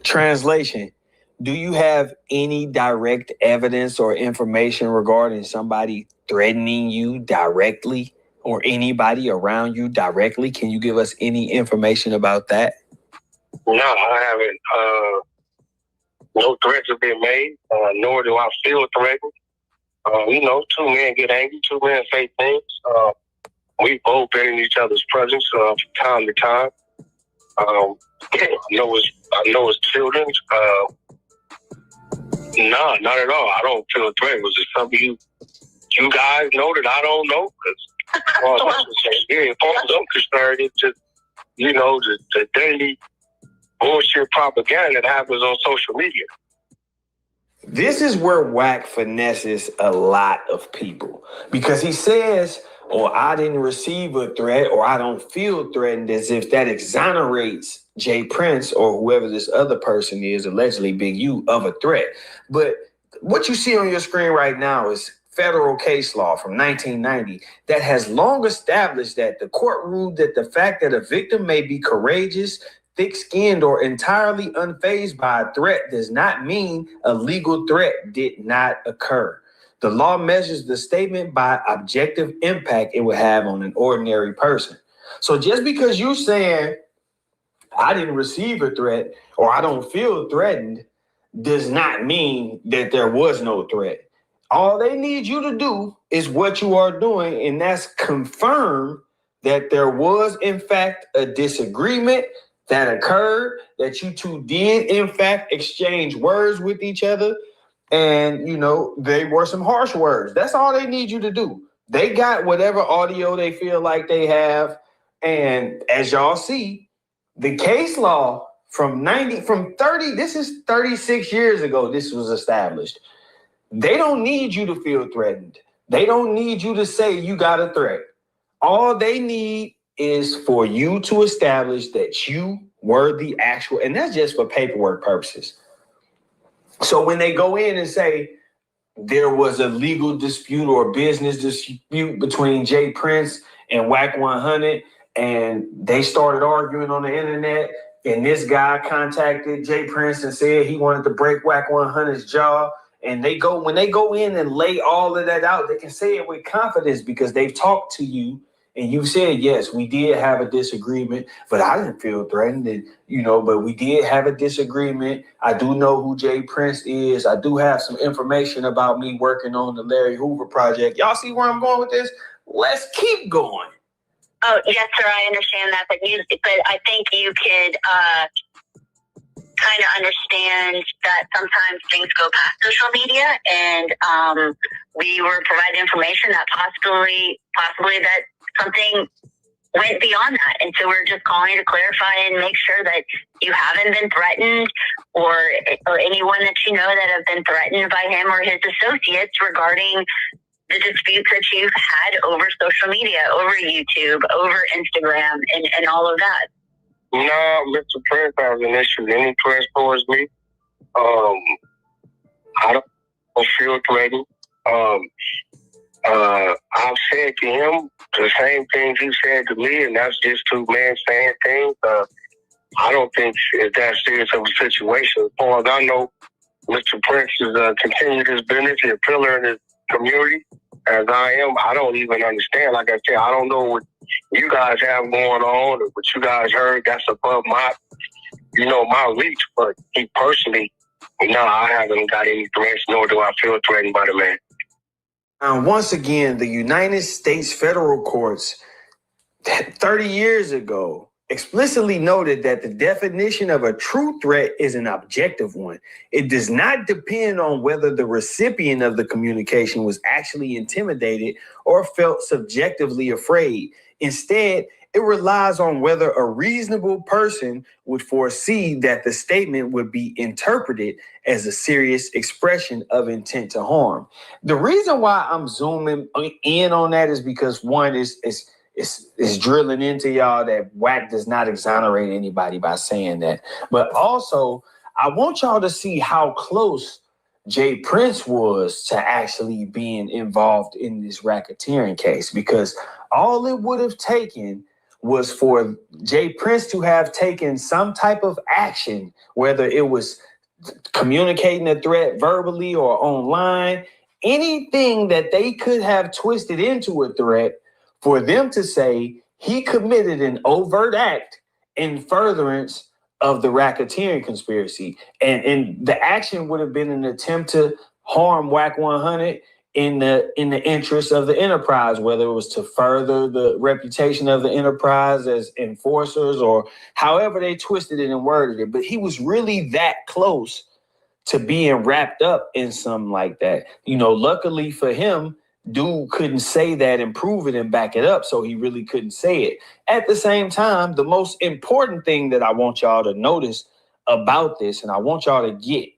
Translation. Do you have any direct evidence or information regarding somebody threatening you directly or anybody around you directly? Can you give us any information about that? No, I haven't. No threats have been made, nor do I feel threatened. Two men get angry, two men say things. We've both been in each other's presence from time to time. I know it's children. No, not at all. I don't feel a threat. Was it something you guys know that I don't know? Because as far as I'm concerned, it's just, the daily bullshit propaganda that happens on social media. This is where WACK finesses a lot of people, because he says, I didn't receive a threat, or I don't feel threatened, as if that exonerates Jay Prince or whoever this other person is, allegedly Big U, of a threat. But what you see on your screen right now is federal case law from 1990 that has long established that the court ruled that the fact that a victim may be courageous, thick-skinned, or entirely unfazed by a threat does not mean a legal threat did not occur. The law measures the statement by objective impact it would have on an ordinary person. So just because you're saying I didn't receive a threat or I don't feel threatened does not mean that there was no threat. All they need you to do is what you are doing, and that's confirm that there was, in fact, a disagreement that occurred, that you two did, in fact, exchange words with each other. And, you know, they were some harsh words. That's all they need you to do. They got whatever audio they feel like they have. And as y'all see, the case law from 30, this is 36 years ago, this was established. They don't need you to feel threatened. They don't need you to say you got a threat. All they need is for you to establish that you were the actual, and that's just for paperwork purposes. So when they go in and say there was a legal dispute or a business dispute between Jay Prince and WACK100, and they started arguing on the internet, and this guy contacted Jay Prince and said he wanted to break WACK100's jaw, and when they go in and lay all of that out, they can say it with confidence because they've talked to you and you said, yes, we did have a disagreement, but I didn't feel threatened. And, you know, but we did have a disagreement. I do know who Jay Prince is. I do have some information about me working on the Larry Hoover project. Y'all see where I'm going with this? Let's keep going. Oh, yes, sir. I understand that. But I think you could kind of understand that sometimes things go past social media, and we were provided information that possibly that something went beyond that. And so we're just calling to clarify and make sure that you haven't been threatened or anyone that you know that have been threatened by him or his associates regarding the disputes that you've had over social media, over YouTube, over Instagram, and all of that. No, Mr. Prince has an issue. Any press towards me, I don't feel threatened. I've said to him the same things he said to me, and that's just two men saying things. I don't think it's that serious of a situation. As far as I know, Mr. Prince is continuing his business. He's a pillar in his community, as I am. I don't even understand. Like I said, I don't know what you guys have going on or what you guys heard. That's above my reach. But he personally, no, I haven't got any threats, nor do I feel threatened by the man. Once again, the United States federal courts 30 years ago explicitly noted that the definition of a true threat is an objective one. It does not depend on whether the recipient of the communication was actually intimidated or felt subjectively afraid. Instead, it relies on whether a reasonable person would foresee that the statement would be interpreted as a serious expression of intent to harm. The reason why I'm zooming in on that is because one is drilling into y'all that WACK does not exonerate anybody by saying that. But also, I want y'all to see how close Jay Prince was to actually being involved in this racketeering case, because all it would have taken was for Jay Prince to have taken some type of action, whether it was communicating a threat verbally or online, anything that they could have twisted into a threat, for them to say he committed an overt act in furtherance of the racketeering conspiracy. And the action would have been an attempt to harm WACK100 in the interest of the enterprise, whether it was to further the reputation of the enterprise as enforcers or however they twisted it and worded it. But he was really that close to being wrapped up in something like that. You know, luckily for him, dude couldn't say that and prove it and back it up, so he really couldn't say it. At the same time, the most important thing that I want y'all to notice about this, and I want y'all to get,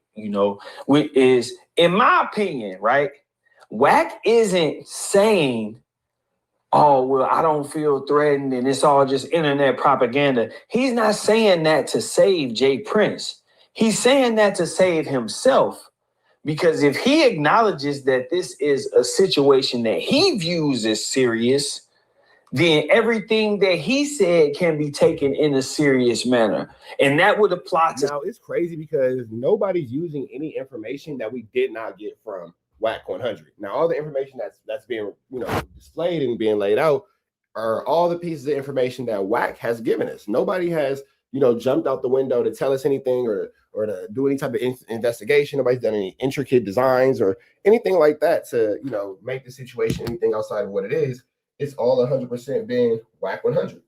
is, in my opinion, right, WACK isn't saying, oh, well, I don't feel threatened and it's all just internet propaganda. He's not saying that to save Jay Prince. He's saying that to save himself. Because if he acknowledges that this is a situation that he views as serious, then everything that he said can be taken in a serious manner. And that would apply to... Now, it's crazy because nobody's using any information that we did not get from WACK100. Now, all the information that's being displayed and being laid out are all the pieces of information that WACK has given us. Nobody has jumped out the window to tell us anything or to do any type of investigation. Nobody's done any intricate designs or anything like that to, make the situation anything outside of what it is. It's all 100% been WACK 100.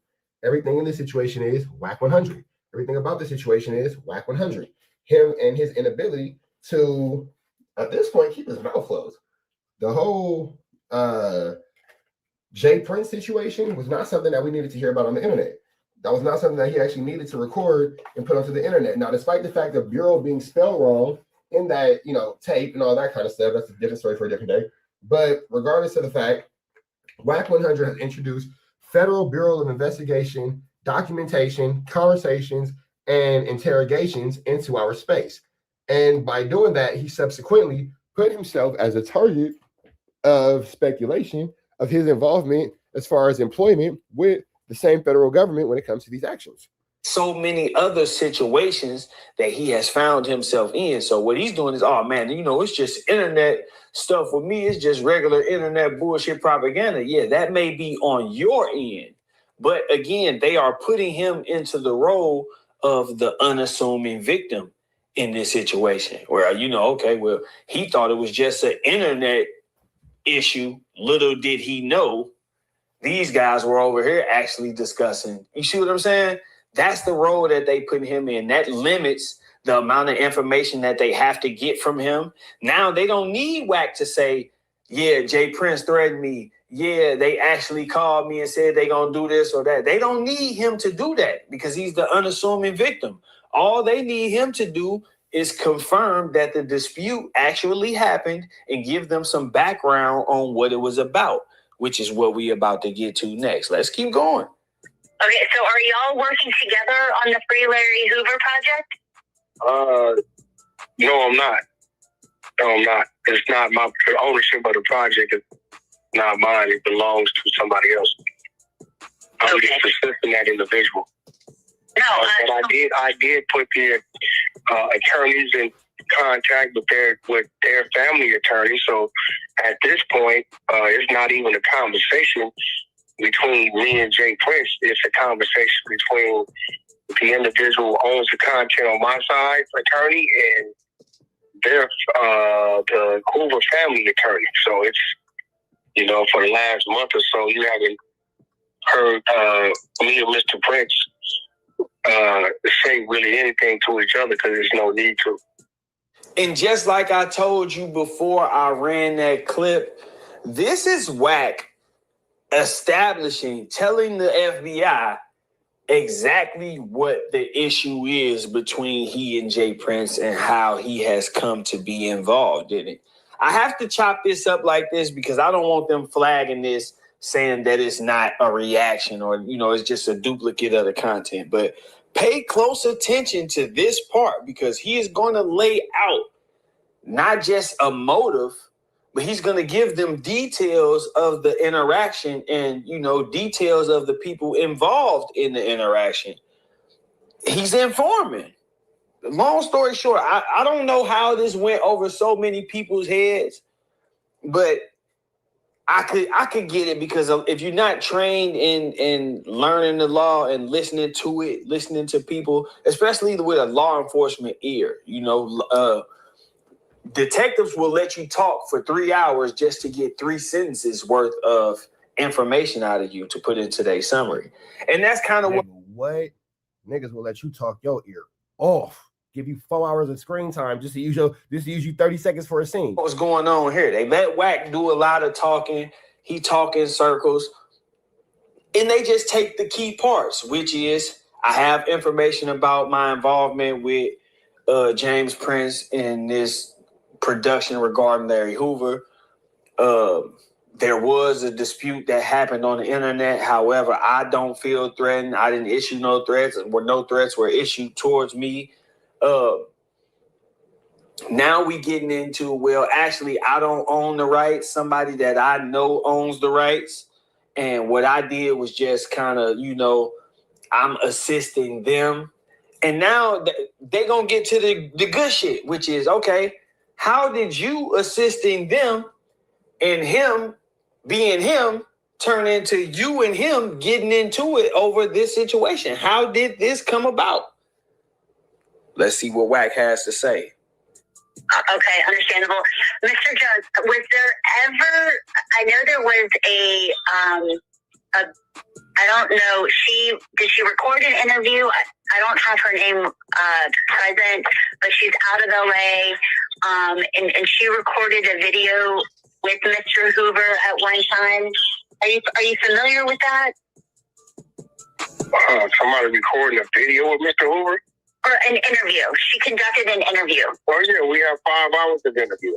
Everything in this situation is WACK 100. Everything about the situation is WACK 100. Him and his inability to, at this point, keep his mouth closed. The whole Jay Prince situation was not something that we needed to hear about on the internet. That was not something that he actually needed to record and put onto the internet. Now, despite the fact of Bureau being spelled wrong in that, tape and all that kind of stuff, that's a different story for a different day. But regardless of the fact, WACK 100 has introduced Federal Bureau of Investigation, documentation, conversations, and interrogations into our space. And by doing that, he subsequently put himself as a target of speculation of his involvement as far as employment with the same federal government when it comes to these actions. So many other situations that he has found himself in. So what he's doing is, oh man, it's just internet stuff with me. It's just regular internet bullshit propaganda. Yeah, that may be on your end. But again, they are putting him into the role of the unassuming victim in this situation where, okay, well, he thought it was just an internet issue. Little did he know these guys were over here actually discussing. You see what I'm saying? That's the role that they put him in. That limits the amount of information that they have to get from him. Now they don't need WACK to say, yeah, Jay Prince threatened me. Yeah, they actually called me and said they gonna do this or that. They don't need him to do that because he's the unassuming victim. All they need him to do is confirm that the dispute actually happened and give them some background on what it was about, which is what we about to get to next. Let's keep going. Okay, so are y'all working together on the Free Larry Hoover project? No, I'm not. No, I'm not. It's not my ownership of the project. It's not mine. It belongs to somebody else. I'm just assisting that individual. No, but I did put the attorneys in contact with their family attorney. So at this point, it's not even a conversation between me and Jay Prince. It's a conversation between the individual who owns the content on my side, attorney, and their the Hoover family attorney. So it's, for the last month or so, you haven't heard me or Mr. Prince say really anything to each other because there's no need to. And just like I told you before I ran that clip, this is WACK telling the FBI exactly what the issue is between he and Jay Prince and how he has come to be involved in it. I have to chop this up like this because I don't want them flagging this saying that it's not a reaction or, it's just a duplicate of the content. But pay close attention to this part because he is going to lay out not just a motive, but he's going to give them details of the interaction and, details of the people involved in the interaction. He's informing. Long story short, I don't know how this went over so many people's heads, but I could get it because if you're not trained in learning the law and listening to it, listening to people, especially with a law enforcement ear, detectives will let you talk for 3 hours just to get 3 sentences worth of information out of you to put in today's summary. And that's kind of what niggas will let you talk your ear off. Give you 4 hours of screen time just to use you 30 seconds for a scene. What's going on here? They let WACK do a lot of talking. He talk in circles. And they just take the key parts, which is I have information about my involvement with James Prince in this production regarding Larry Hoover. There was a dispute that happened on the internet. However, I don't feel threatened. I didn't issue no threats. No threats were issued towards me. Now we getting into, well, actually, I don't own the rights. Somebody that I know owns the rights. And what I did was just kind of, I'm assisting them. And now they going to get to the good shit, which is, okay, how did you assisting them and him being him turn into you and him getting into it over this situation. How did this come about? Let's see what WACK has to say. Okay, understandable. Mr. Jones, was there ever, I know there was a I don't know, did she record an interview? I don't have her name present, but she's out of LA, and she recorded a video with Mr. Hoover at one time. Are you familiar with that? Somebody recording a video with Mr. Hoover? Or an interview. She conducted an interview. Oh yeah, we have 5 hours of interview.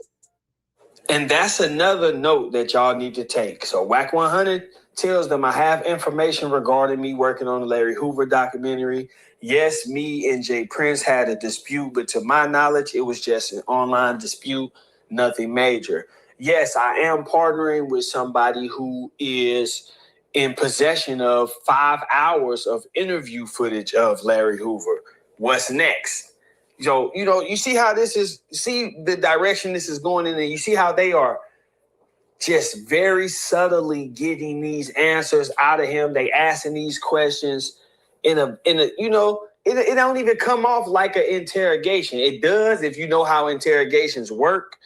And that's another note that y'all need to take. So WACK100 tells them, I have information regarding me working on the Larry Hoover documentary. Yes, me and Jay Prince had a dispute, but to my knowledge, it was just an online dispute, nothing major. Yes, I am partnering with somebody who is in possession of 5 hours of interview footage of Larry Hoover. What's next? So, you see how see the direction this is going in, and you see how they are just very subtly getting these answers out of him. They asking these questions in a it don't even come off like an interrogation. It does if you know how interrogations work,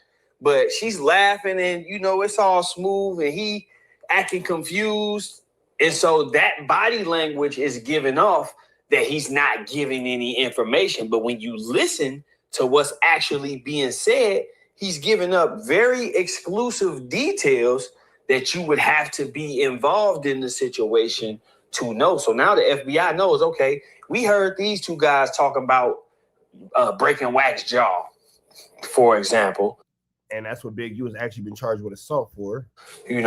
but she's laughing and it's all smooth and he acting confused. And so that body language is giving off that he's not giving any information. But when you listen to what's actually being said, he's giving up very exclusive details that you would have to be involved in the situation to know. So now the FBI knows, okay, we heard these 2 guys talking about breaking WACK's jaw, for example. And that's what Big U has actually been charged with assault for. We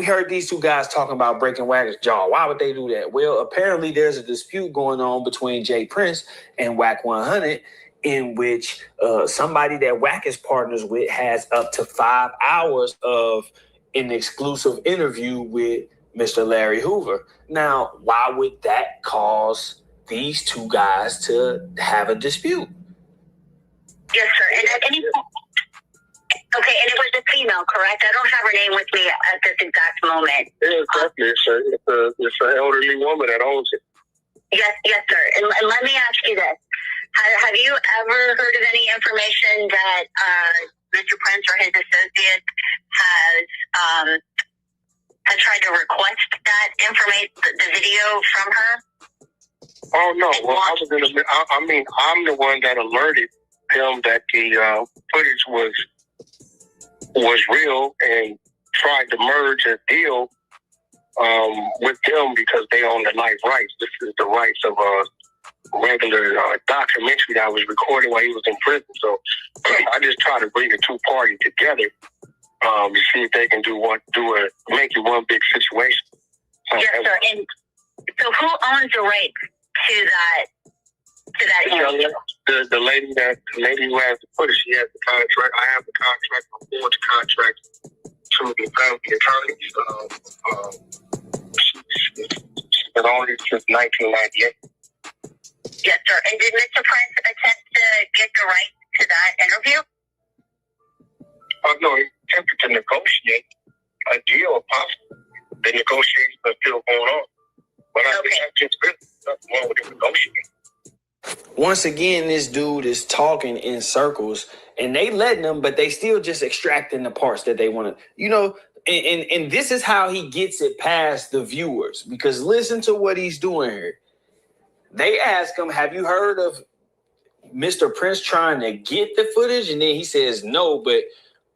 heard these 2 guys talking about breaking WACK's jaw. Why would they do that? Well, apparently there's a dispute going on between Jay Prince and WACK100 in which somebody that WACK is partners with has up to 5 hours of an exclusive interview with Mr. Larry Hoover. Now, why would that cause these 2 guys to have a dispute? Yes, sir. And at any point, okay, and it was a female, correct? I don't have her name with me at this exact moment. Yeah, definitely. It's an elderly woman that owns it. Yes, sir. And let me ask you this. Have you ever heard of any information that Mr. Prince or his associates has tried to request that information, the video from her? Oh, no. Well, I'm the one that alerted him that the footage was real and tried to merge a deal with them because they own the life rights. This is the rights of a regular documentary that I was recording while he was in prison. So I just try to bring the 2 parties together to see if they can make it one big situation. Yes, sir. And so who owns the rights to that interview? The lady who has the footage, she has the contract. I have the contract. I forward the contract to the family attorneys. She's been on it since 1998. Yes, sir. And did Mr. Prince attempt to get the right to that interview? No, he attempted to negotiate a deal if possible. The negotiations are still going on. But I think that's just good. Nothing wrong with the negotiating. Once again, this dude is talking in circles and they letting him, but they still just extracting the parts that they want to, and this is how he gets it past the viewers, because listen to what he's doing here. They ask him, have you heard of Mr. Prince trying to get the footage? And then he says, no, but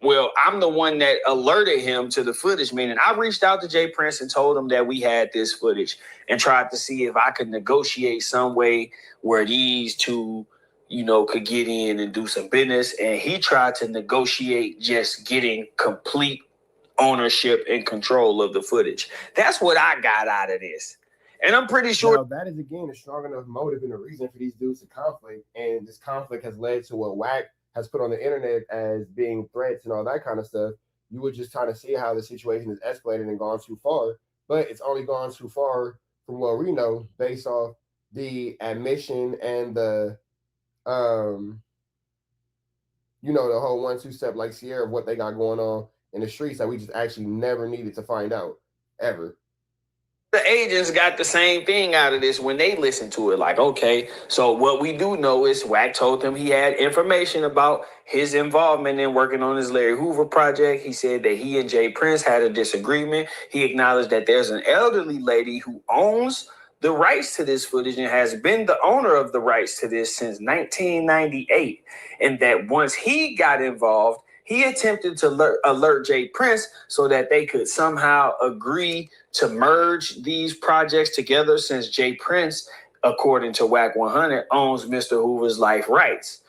well, I'm the one that alerted him to the footage, meaning I reached out to Jay Prince and told him that we had this footage and tried to see if I could negotiate some way where these 2, could get in and do some business. And he tried to negotiate just getting complete ownership and control of the footage. That's what I got out of this. And I'm pretty sure now, that is, again, a strong enough motive and a reason for these dudes to conflict. And this conflict has led to what WACK has put on the internet as being threats and all that kind of stuff. You would just kind of see how the situation has escalated and gone too far. But it's only gone too far from what we know based off the admission and the, the whole 1-2 step like Sierra of what they got going on in the streets that we just actually never needed to find out. ever. The agents got the same thing out of this when they listened to it. Like, okay, so what we do know is Wack told them he had information about his involvement in working on his Larry Hoover project. He said that he and Jay Prince had a disagreement. He acknowledged that there's an elderly lady who owns the rights to this footage and has been the owner of the rights to this since 1998. And that once he got involved, he attempted to alert Jay Prince so that they could somehow agree to merge these projects together, since Jay Prince, according to WACK100, owns Mr. Hoover's life rights.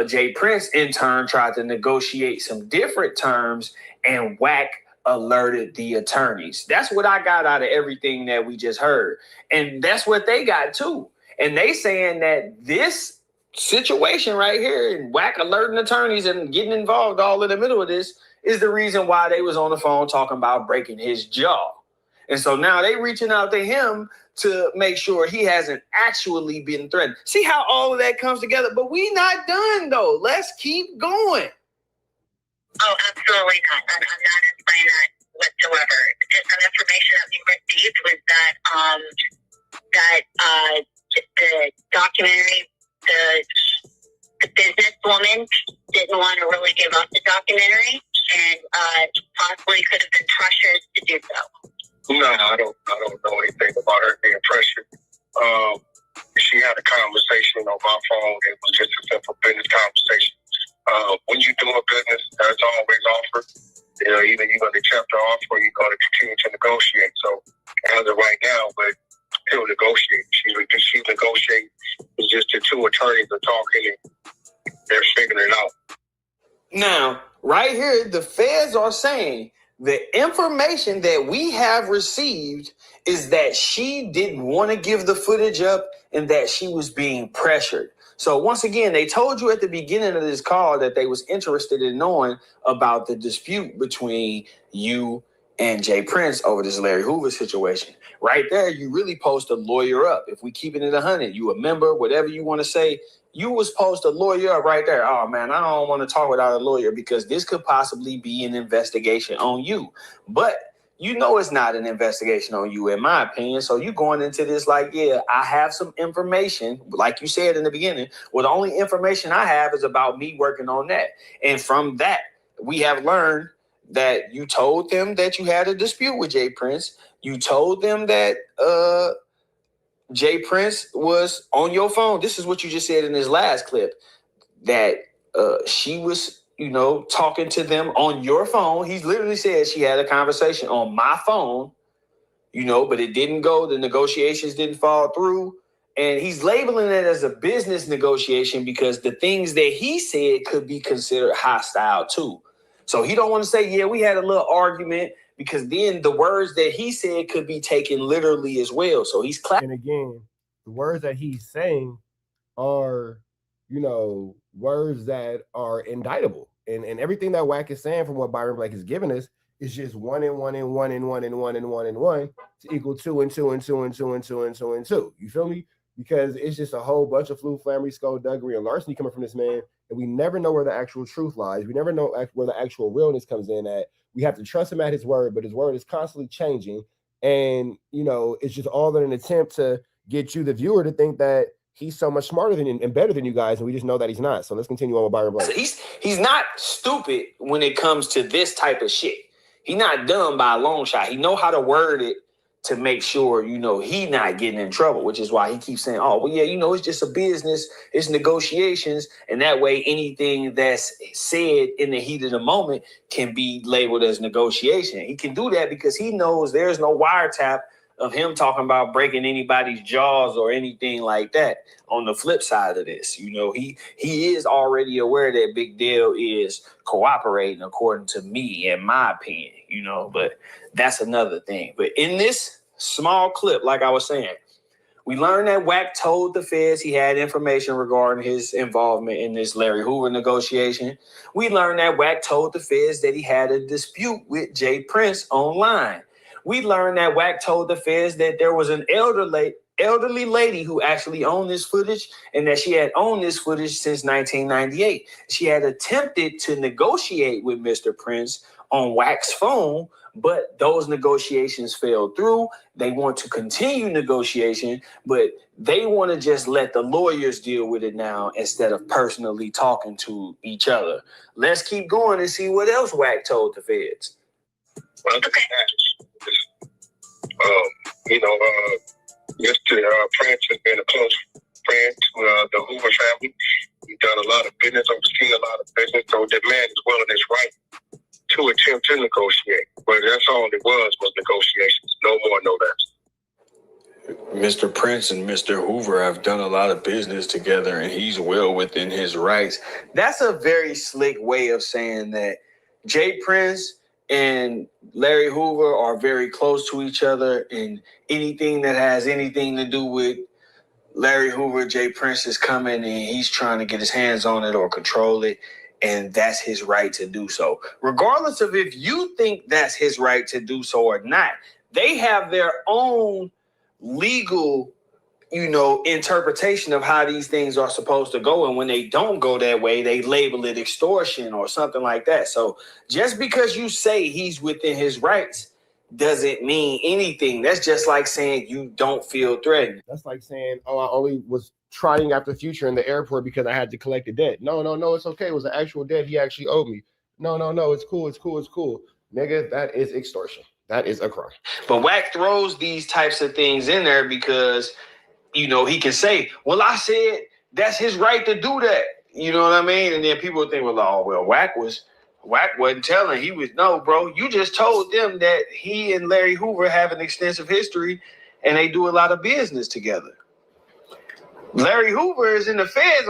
Jay Prince, in turn, tried to negotiate some different terms, and Wack alerted the attorneys. That's what I got out of everything that we just heard. And that's what they got too. And they saying that this situation right here, and Wack alerting attorneys and getting involved all in the middle of this, is the reason why they was on the phone talking about breaking his jaw. And so now they reaching out to him to make sure he hasn't actually been threatened. See how all of that comes together? But we not done though. Let's keep going. Oh, absolutely not. I'm not implying that whatsoever. Just some information that we received was that the documentary, the businesswoman didn't want to really give up the documentary, and possibly could have been pressured to do so. No, I don't know anything about her being pressured. She had a conversation on my phone. It was just a simple business conversation. When you're doing business, there's always offer. You know, either you're going to accept the offer or you're going to continue to negotiate. So, as of right now, but he'll negotiate. She's negotiating. It's just the two attorneys are talking and they're figuring it out. Now, right here, the feds are saying the information that we have received is that she didn't want to give the footage up and that she was being pressured. So once again, they told you at the beginning of this call that they was interested in knowing about the dispute between you and Jay Prince over this Larry Hoover situation. Right there, you really supposed to lawyer up. If we keeping it 100, you a member, whatever you want to say, you was supposed to lawyer up right there. Oh man, I don't want to talk without a lawyer because this could possibly be an investigation on you. But you know it's not an investigation on you, in my opinion. So you going into this like, yeah, I have some information. Like you said in the beginning, well, the only information I have is about me working on that. And from that, we have learned that you told them that you had a dispute with Jay Prince. You told them that Jay Prince was on your phone. This is what you just said in this last clip, that she was, talking to them on your phone. He literally said she had a conversation on my phone, but it didn't go. The negotiations didn't fall through. And he's labeling it as a business negotiation because the things that he said could be considered hostile too. So he don't want to say, yeah, we had a little argument, because then the words that he said could be taken literally as well. So he's And again, the words that he's saying are, words that are indictable. And everything that Wack is saying from what Byron Blake has given us is just 1 and 1 and 1 and 1 and 1 and 1 and 1 to equal 2 and 2 and 2 and 2 and 2 and 2 and 2. You feel me? Because it's just a whole bunch of flu, flammery, skullduggery, and larceny coming from this man. And we never know where the actual truth lies. We never know where the actual realness comes in at. We have to trust him at his word, but his word is constantly changing. And, it's just all in an attempt to get you, the viewer, to think that he's so much smarter than and better than you guys. And we just know that he's not. So let's continue on with Byron Blake. He's not stupid when it comes to this type of shit. He's not dumb by a long shot. He know how to word it to make sure, he not getting in trouble, which is why he keeps saying, oh, well, yeah, it's just a business, it's negotiations. And that way, anything that's said in the heat of the moment can be labeled as negotiation. He can do that because he knows there's no wiretap of him talking about breaking anybody's jaws or anything like that. On the flip side of this, he is already aware that Big Deal is cooperating, according to me, in my opinion, but that's another thing. But in this small clip, like I was saying, we learned that Wack told the feds he had information regarding his involvement in this Larry Hoover negotiation. We learned that Wack told the feds that he had a dispute with Jay Prince online. We learned that Wack told the feds that there was an elderly elderly lady who actually owned this footage, and that she had owned this footage since 1998. She had attempted to negotiate with Mr. Prince on WAC's phone, but those negotiations fell through. They want to continue negotiation, but they want to just let the lawyers deal with it now instead of personally talking to each other. Let's keep going and see what else WAC told the feds. Well, Mr. Prince has been a close friend to the Hoover family. He's done a lot of business, overseen a lot of business, so the man is well in his right to attempt to negotiate. But that's all it was negotiations. No more, no less. Mr. Prince and Mr. Hoover have done a lot of business together, and he's well within his rights. That's a very slick way of saying that Jay Prince and Larry Hoover are very close to each other, and anything that has anything to do with Larry Hoover, Jay Prince is coming, and he's trying to get his hands on it or control it, and that's his right to do so. Regardless of if you think that's his right to do so or not, they have their own legal, interpretation of how these things are supposed to go. And when they don't go that way, they label it extortion or something like that. So just because you say he's within his rights doesn't mean anything. That's just like saying you don't feel threatened. That's like saying, oh, I only was trying after Future in the airport because I had to collect the debt. No, it's okay. It was an actual debt he actually owed me. No, it's cool. Nigga, that is extortion. That is a crime. But WAC throws these types of things in there because, he can say, well, I said that's his right to do that. You know what I mean? And then people think, WAC wasn't telling. He was, no, bro, you just told them that he and Larry Hoover have an extensive history and they do a lot of business together. Larry Hoover is in the feds.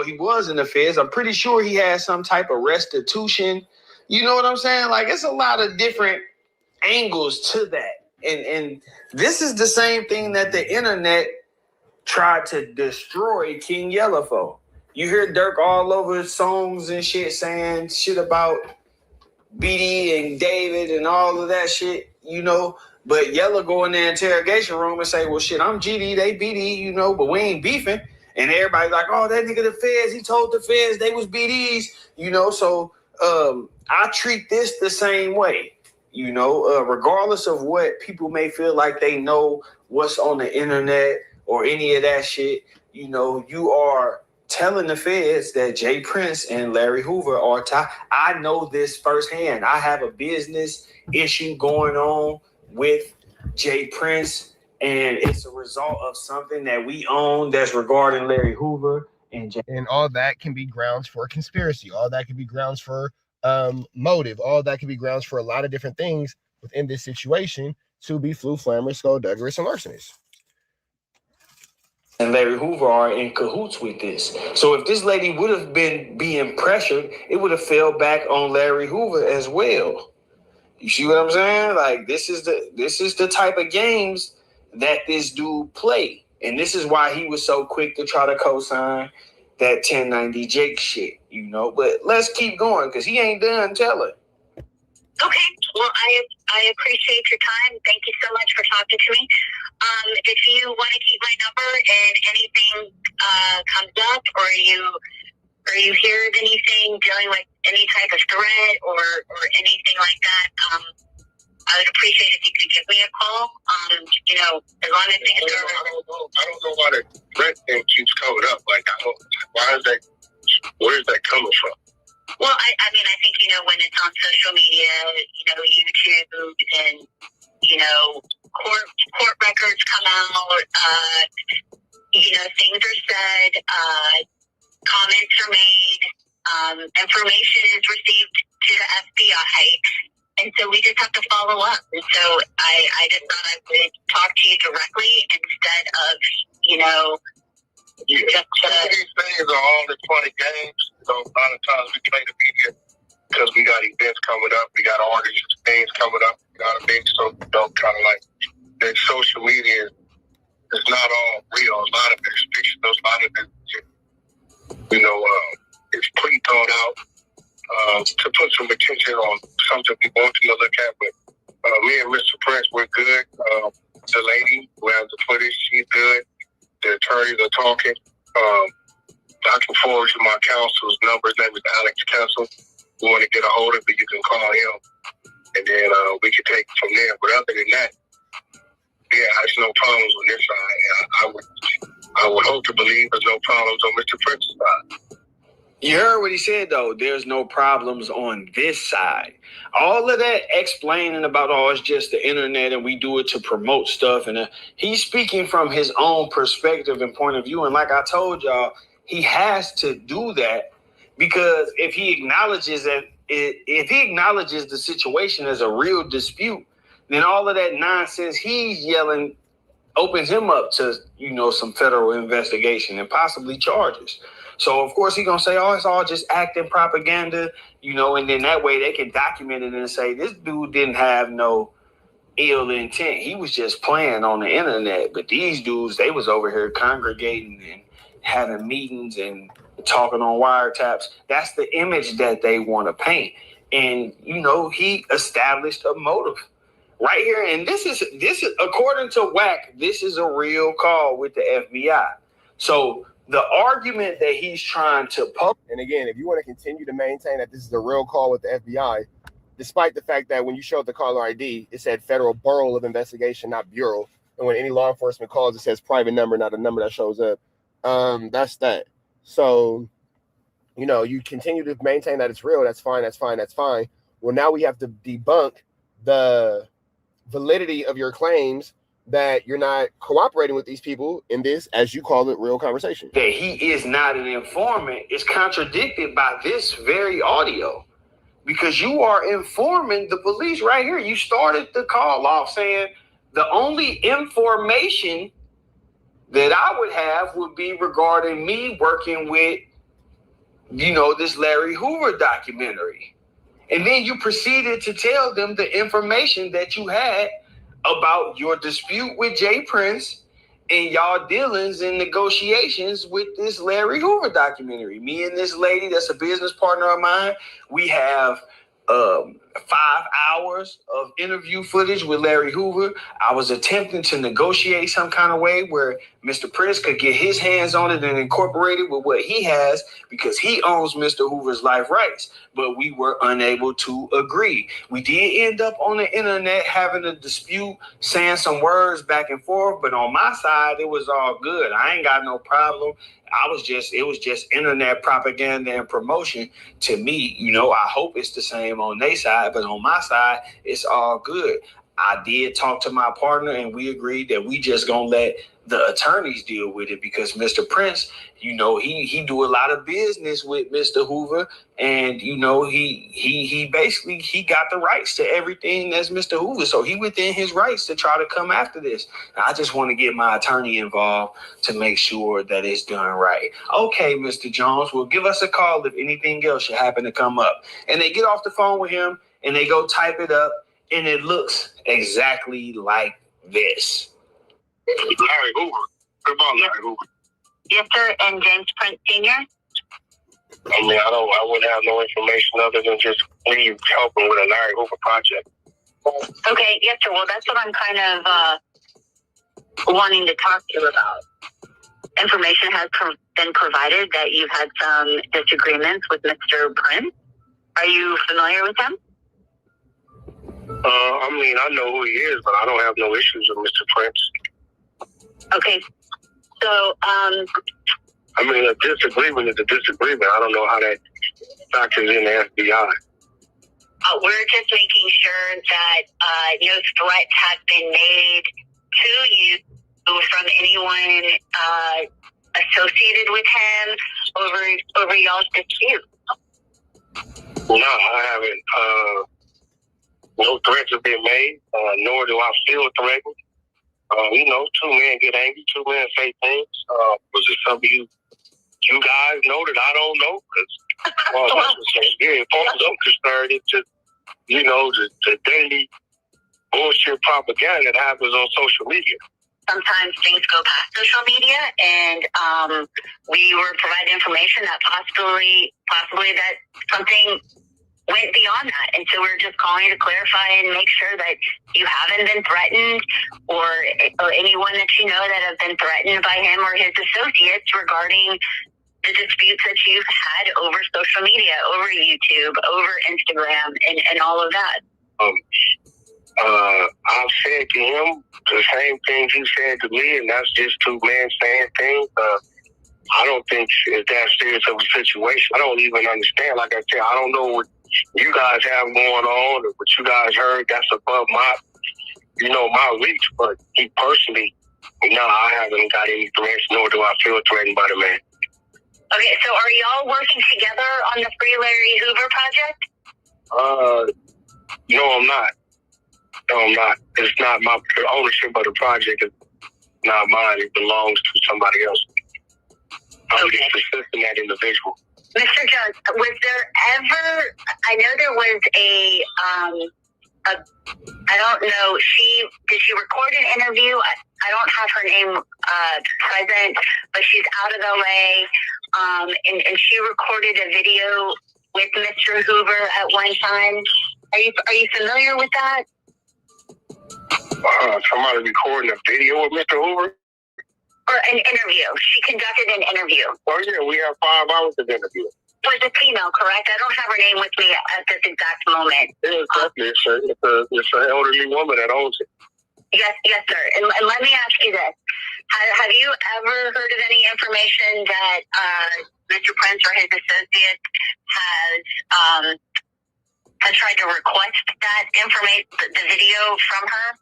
He was in the feds. I'm pretty sure he has some type of restitution. You know what I'm saying? Like, it's a lot of different angles to that. And this is the same thing that the internet tried to destroy King Yella for. You hear Dirk all over songs and shit saying shit about BD and David and all of that shit, but Yella go in the interrogation room and say, well, shit, I'm GD, they BD, but we ain't beefing. And everybody's like, oh, that nigga the feds, he told the feds they was BDs, so I treat this the same way. Regardless of what people may feel like they know what's on the internet or any of that shit, you are telling the feds that Jay Prince and Larry Hoover are tied. I know this firsthand. I have a business issue going on with Jay Prince, and it's a result of something that we own that's regarding Larry Hoover and Jay. And all that can be grounds for conspiracy. All that can be grounds for motive. All that can be grounds for a lot of different things within this situation to be flu, flammers, skullduggerous, and larcenies. And Larry Hoover are in cahoots with this. So if this lady would have been being pressured, it would have fell back on Larry Hoover as well. You see what I'm saying? Like, this is the type of games that this dude play. And this is why he was so quick to try to co-sign that 1090 Jake shit, But let's keep going because he ain't done telling. Okay. Well, I appreciate your time. Thank you so much for talking to me. If you want to keep my number and anything comes up or you hear of anything dealing with any type of threat or anything like that, I would appreciate if you could give me a call. As long as things are. I don't know why the threat thing keeps coming up. Like, where is that coming from? Well, I mean, I think, when it's on social media, YouTube and, court records come out, things are said, comments are made, information is received to the FBI, and so we just have to follow up. And so I just thought I would talk to you directly instead of, these things are all the funny games. A lot of times we play the media because we got events coming up, we got artists, things coming up, so kind of like that social media is not all real. A lot of it is fiction. A lot of it, it's pre-thought out to put some attention on something we want to look at. But me and Mr. Prince, we're good. The lady who has the footage, she's good. The attorneys are talking. I can forward you my counsel's number. His name is Alex Kessel. You want to get a hold of it, you can call him. And then we can take it from there. But other than that, yeah, there's no problems on this side. I would hope to believe there's no problems on Mr. Prince's side. You heard what he said, though. There's no problems on this side. All of that explaining about, it's just the internet and we do it to promote stuff. And he's speaking from his own perspective and point of view. And like I told y'all, he has to do that because if he acknowledges the situation as a real dispute, then all of that nonsense he's yelling opens him up to, some federal investigation and possibly charges. So, of course, he's going to say, it's all just acting propaganda, and then that way they can document it and say, this dude didn't have no ill intent. He was just playing on the internet. But these dudes, they was over here congregating and having meetings and talking on wiretaps. That's the image that they want to paint. And, he established a motive right here. And this is according to WACK, this is a real call with the FBI. So the argument that he's trying to and again, if you want to continue to maintain that this is a real call with the FBI, despite the fact that when you showed the caller ID, it said Federal Bureau of Investigation, not Bureau. And when any law enforcement calls, it says private number, not a number that shows up. That's that. So, you continue to maintain that it's real. That's fine. That's fine. That's fine. Well, now we have to debunk the validity of your claims that you're not cooperating with these people in this, as you call it, real conversation. That he is not an informant is contradicted by this very audio. Because you are informing the police right here. You started the call off saying the only information that I would have would be regarding me working with, this Larry Hoover documentary. And then you proceeded to tell them the information that you had about your dispute with Jay Prince and y'all dealings and negotiations with this Larry Hoover documentary. Me and this lady that's a business partner of mine, we have 5 hours of interview footage with Larry Hoover. I was attempting to negotiate some kind of way where Mr. Prince could get his hands on it and incorporate it with what he has because he owns Mr. Hoover's life rights. But we were unable to agree. We did end up on the internet having a dispute, saying some words back and forth. But on my side, it was all good. I ain't got no problem. It was just internet propaganda and promotion to me. I hope it's the same on their side, but on my side, it's all good. I did talk to my partner and we agreed that we just gonna let the attorneys deal with it because Mr. Prince, he do a lot of business with Mr. Hoover and, he basically, he got the rights to everything that's Mr. Hoover. So he within his rights to try to come after this. I just want to get my attorney involved to make sure that it's done right. Okay, Mr. Jones, well, give us a call if anything else should happen to come up. And they get off the phone with him and they go type it up and it looks exactly like this. Larry Hoover. What about Larry Hoover? Yes, sir. And James Prince Sr.? I mean, I wouldn't have no information other than just me helping with a Larry Hoover project. Okay, yes, sir. Well, that's what I'm kind of wanting to talk to you about. Information has been provided that you've had some disagreements with Mr. Prince. Are you familiar with him? I mean, I know who he is, but I don't have no issues with Mr. Prince. Okay, so, I mean, a disagreement is a disagreement. I don't know how that factors in the FBI. We're just making sure that no threats have been made to you from anyone associated with him over y'all's dispute. No, I haven't. No threats have been made, nor do I feel threatened. Two men get angry, two men say things. Was it something you guys know that I don't know? Because, as far as I'm concerned, it's just, the daily bullshit propaganda that happens on social media. Sometimes things go past social media, and we were provided information that possibly that something went beyond that. And so we're just calling to clarify and make sure that you haven't been threatened or anyone that you know that have been threatened by him or his associates regarding the disputes that you've had over social media, over YouTube, over Instagram, and all of that. I've said to him the same things he said to me, and that's just two men saying things. I don't think it's that serious of a situation. I don't even understand. Like I said, I don't know what you guys have going on or what you guys heard. That's above my reach. But he personally, no, I haven't got any threats, nor do I feel threatened by the man. Okay, so are y'all working together on the Free Larry Hoover project? No, I'm not. No, I'm not. It's not my ownership of the project. It's not mine. It belongs to somebody else. I'm just assisting that individual. Mr. Jones, was there ever, I know there was I don't know, did she record an interview? I don't have her name present, but she's out of LA, and she recorded a video with Mr. Hoover at one time. Are you familiar with that? Somebody recording a video with Mr. Hoover? Or an interview. She conducted an interview. Oh, yeah, we have 5 hours of interview. Was a female, correct? I don't have her name with me at this exact moment. Yeah, exactly. It's an elderly woman that owns it. Yes, sir. And let me ask you this. Have you ever heard of any information that Mr. Prince or his associates has tried to request that information, the video from her?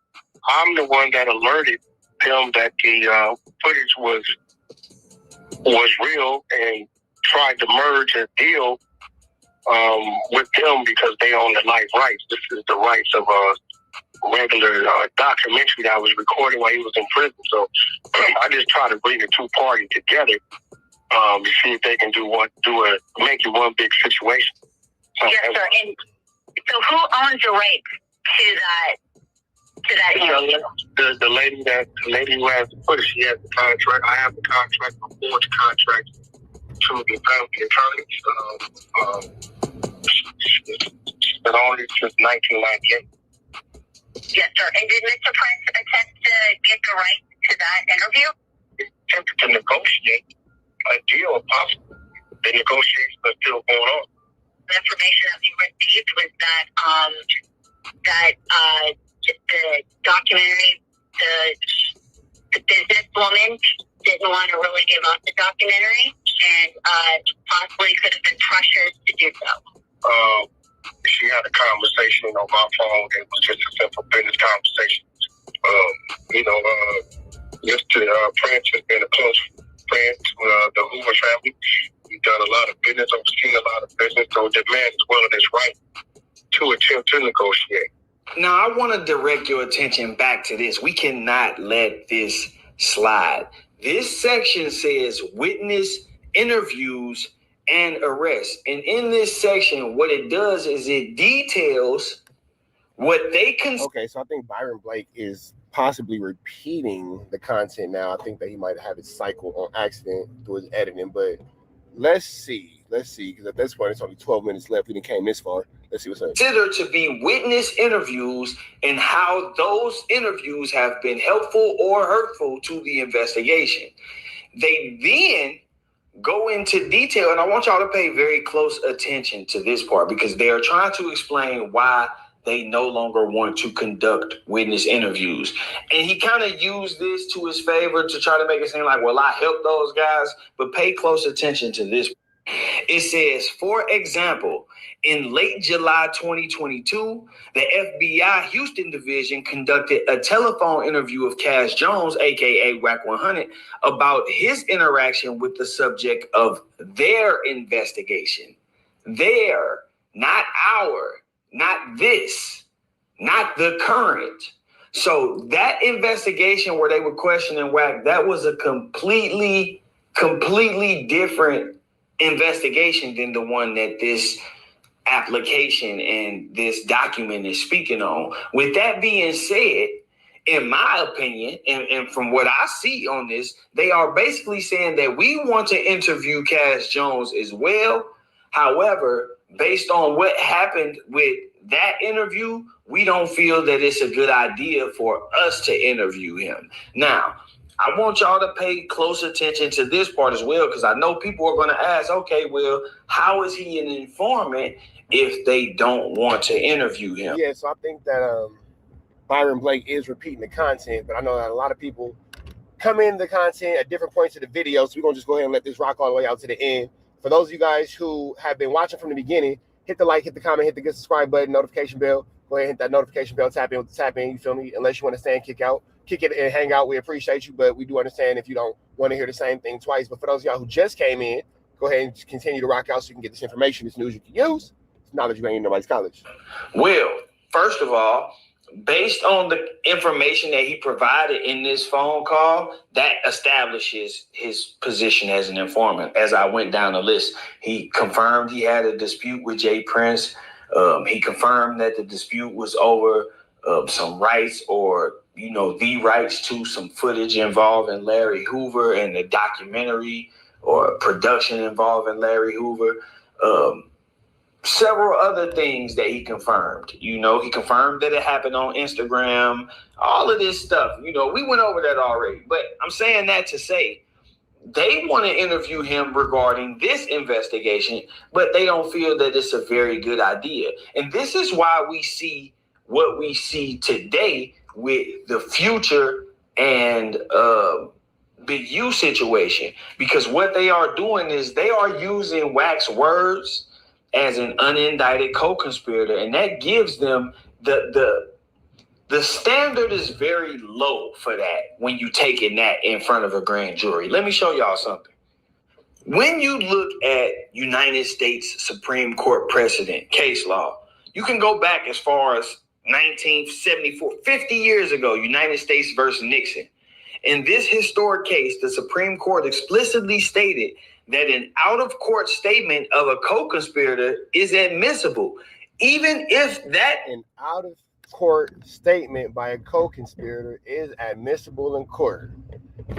I'm the one that alerted him that the footage was real and tried to merge a deal with them because they own the life rights. This is the rights of a regular documentary that was recorded while he was in prison. So I just try to bring the two parties together to see if they can make it one big situation. Yes, sir. And so who owns the rights to that interview? The lady who has the footage, she has the contract. I have the contract. I forward the contract to the family attorneys. She's been on it since 1998. Yes, sir. And did Mr. Prince attempt to get the right to that interview? He attempted to negotiate a deal, if possible. The negotiations are still going on. The information that we received was that the documentary, the businesswoman didn't want to really give up the documentary and possibly could have been pressured to do so. She had a conversation on my phone. It was just a simple business conversation. Mr. Prince has been a close friend to the Hoover family. We've done a lot of business, overseen a lot of business, so the man is well in his right to attempt to negotiate. Now, I want to direct your attention back to this. We cannot let this slide. This section says witness, interviews, and arrests. And in this section, what it does is it details what they can. Okay, so I think Byron Blake is possibly repeating the content now. I think that he might have it cycled on accident through his editing, but let's see, because at this point, it's only 12 minutes left. We didn't came this far. Let's see what's up. Considered to be witness interviews and how those interviews have been helpful or hurtful to the investigation. They then go into detail, and I want y'all to pay very close attention to this part because they are trying to explain why they no longer want to conduct witness interviews. And he kind of used this to his favor to try to make it seem like, well, I helped those guys, but pay close attention to this. It says, for example, in late July 2022, the FBI Houston Division conducted a telephone interview of Cash Jones, aka WACK100, about his interaction with the subject of their investigation. Their, not our, not this, not the current. So that investigation where they were questioning WACK, that was a completely different investigation than the one that this application and this document is speaking on. With that being said, in my opinion, and from what I see on this, they are basically saying that we want to interview Cash Jones as well. However, based on what happened with that interview, we don't feel that it's a good idea for us to interview him. Now, I want y'all to pay close attention to this part as well, because I know people are going to ask, okay, well, how is he an informant if they don't want to interview him? Yeah, so I think that Byron Blake is repeating the content, but I know that a lot of people come in the content at different points of the video, so we're going to just go ahead and let this rock all the way out to the end. For those of you guys who have been watching from the beginning, hit the like, hit the comment, hit the good subscribe button, notification bell. Go ahead and hit that notification bell, tap in with the tap in, you feel me? Unless you want to stay and kick it and hang out, we appreciate you, but we do understand if you don't want to hear the same thing twice. But for those of y'all who just came in, go ahead and continue to rock out so you can get this information, this news you can use. It's knowledge you ain't in nobody's college. Well, first of all, based on the information that he provided in this phone call, that establishes his position as an informant. As I went down the list, he confirmed he had a dispute with Jay Prince. He confirmed that the dispute was over some rights or, the rights to some footage involving Larry Hoover and the documentary or production involving Larry Hoover. Several other things that he confirmed. He confirmed that it happened on Instagram, all of this stuff. We went over that already. But I'm saying that to say they want to interview him regarding this investigation, but they don't feel that it's a very good idea. And this is why we see what we see today with the Future and Big U situation. Because what they are doing is they are using WAC's words as an unindicted co-conspirator, and that gives them the standard is very low for that when you taking that in front of a grand jury. Let me show y'all something. When you look at United States Supreme Court precedent case law, you can go back as far as 1974, 50 years ago, United States versus Nixon. In this historic case, the Supreme Court explicitly stated that an out-of-court statement of a co-conspirator is admissible, even if that... An out-of-court statement by a co-conspirator is admissible in court.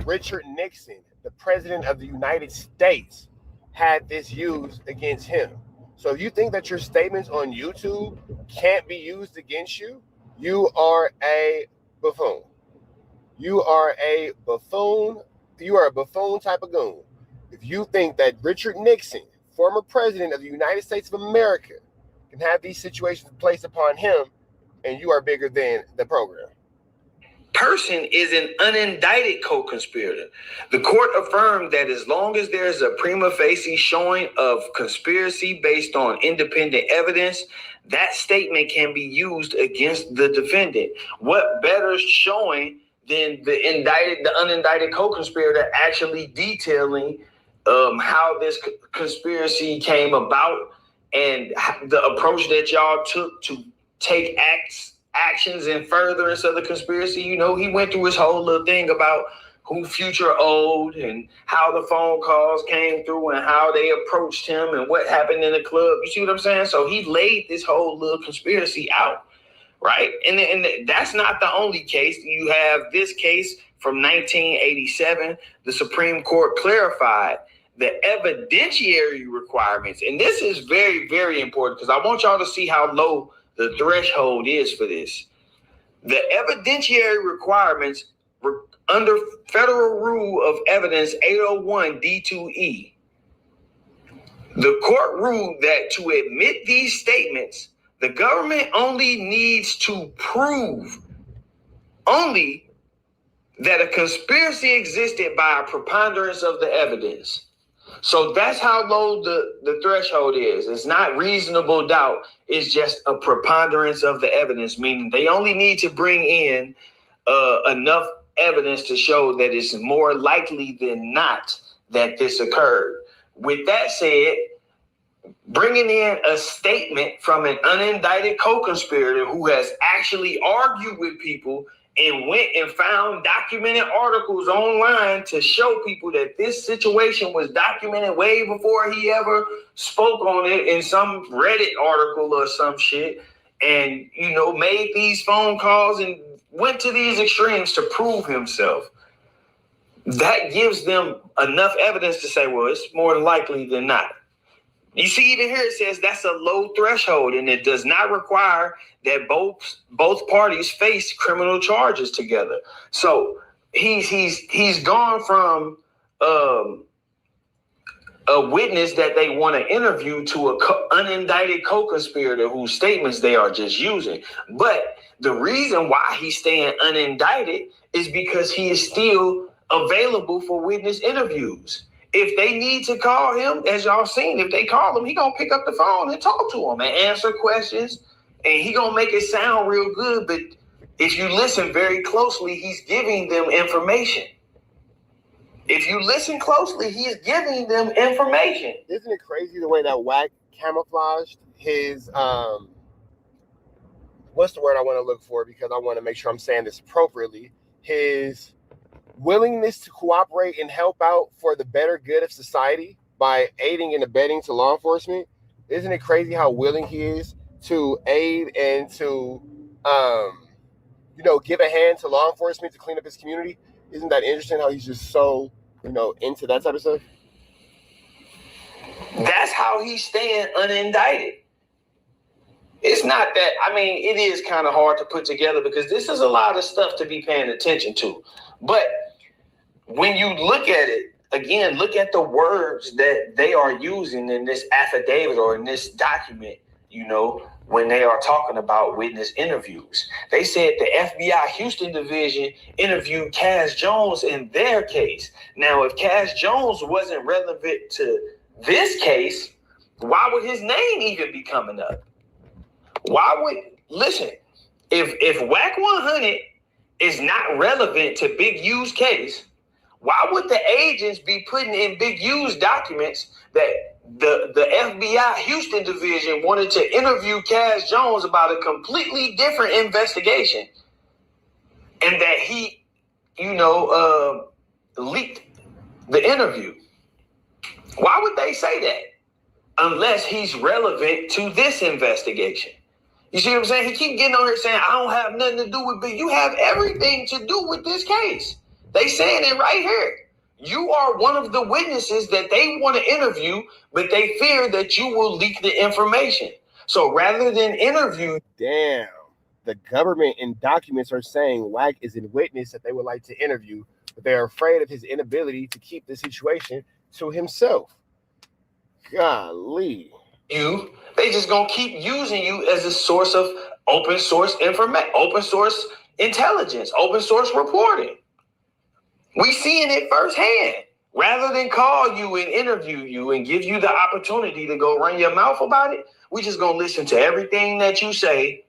Richard Nixon, the president of the United States, had this used against him. So if you think that your statements on YouTube can't be used against you, you are a buffoon. You are a buffoon. You are a buffoon type of goon. If you think that Richard Nixon, former president of the United States of America, can have these situations placed upon him, and you are bigger than the program. Person is an unindicted co-conspirator. The court affirmed that as long as there is a prima facie showing of conspiracy based on independent evidence, that statement can be used against the defendant. What better showing than the unindicted co-conspirator actually detailing how this conspiracy came about and the approach that y'all took to take actions in furtherance of the conspiracy. He went through his whole little thing about who Future owed and how the phone calls came through and how they approached him and what happened in the club. You see what I'm saying? So he laid this whole little conspiracy out, right? And that's not the only case. You have this case from 1987. The Supreme Court clarified the evidentiary requirements. And this is very, very important because I want y'all to see how low the threshold is for this. The evidentiary requirements were under Federal Rule of Evidence 801 D2E. The court ruled that to admit these statements, the government only needs to prove only that a conspiracy existed by a preponderance of the evidence. So that's how low the threshold is. It's not reasonable doubt. It's just a preponderance of the evidence, meaning they only need to bring in enough evidence to show that it's more likely than not that this occurred. With that said, bringing in a statement from an unindicted co-conspirator who has actually argued with people and went and found documented articles online to show people that this situation was documented way before he ever spoke on it in some Reddit article or some shit, and, made these phone calls and went to these extremes to prove himself. That gives them enough evidence to say, well, it's more likely than not. You see, even here it says that's a low threshold, and it does not require that both parties face criminal charges together. So he's gone from a witness that they want to interview to a unindicted co-conspirator whose statements they are just using. But the reason why he's staying unindicted is because he is still available for witness interviews. If they need to call him, as y'all seen, if they call him, he gonna pick up the phone and talk to him and answer questions, and he gonna make it sound real good. But if you listen very closely, he's giving them information. If you listen closely, he's giving them information. Isn't it crazy the way that WACK camouflaged his what's the word I want to look for, because I want to make sure I'm saying this appropriately, his willingness to cooperate and help out for the better good of society by aiding and abetting to law enforcement? Isn't it crazy how willing he is to aid and to give a hand to law enforcement to clean up his community? Isn't that interesting how he's just so into that type of stuff? That's how he's staying unindicted. It's not that, it is kind of hard to put together because this is a lot of stuff to be paying attention to. But when you look at it, again, look at the words that they are using in this affidavit or in this document, when they are talking about witness interviews. They said the FBI Houston division interviewed Cass Jones in their case. Now, if Cass Jones wasn't relevant to this case, why would his name even be coming up? Listen, if WACK100 is not relevant to Big U's case, why would the agents be putting in Big U's documents that the FBI Houston division wanted to interview Cass Jones about a completely different investigation, and that he, leaked the interview? Why would they say that unless he's relevant to this investigation? You see what I'm saying? He keep getting on here saying, I don't have nothing to do with Big. You have everything to do with this case. They saying it right here. You are one of the witnesses that they want to interview, but they fear that you will leak the information. So rather than interview... Damn. The government and documents are saying WACK is a witness that they would like to interview, but they're afraid of his inability to keep the situation to himself. Golly. They just gonna keep using you as a source of open source information, open source intelligence, open source reporting. We seeing it firsthand. Rather than call you and interview you and give you the opportunity to go run your mouth about it, we just gonna listen to everything that you say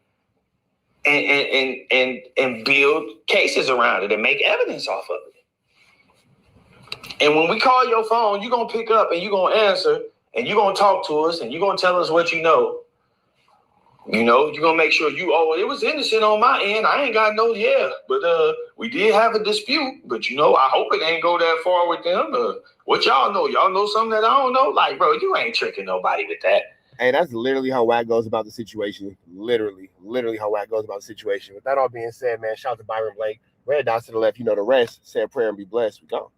and build cases around it and make evidence off of it. And when we call your phone, you're gonna pick up and you're gonna answer and you're gonna talk to us and you're gonna tell us what you know. You're gonna make sure it was innocent on my end. I ain't got no, but we did have a dispute, but I hope it ain't go that far with them. What y'all know? Y'all know something that I don't know? Like, bro, you ain't tricking nobody with that. Hey, that's literally how WACK goes about the situation. Literally how WACK goes about the situation. With that all being said, man, shout out to Byron Blake. Red dots to the left, the rest. Say a prayer and be blessed. We go.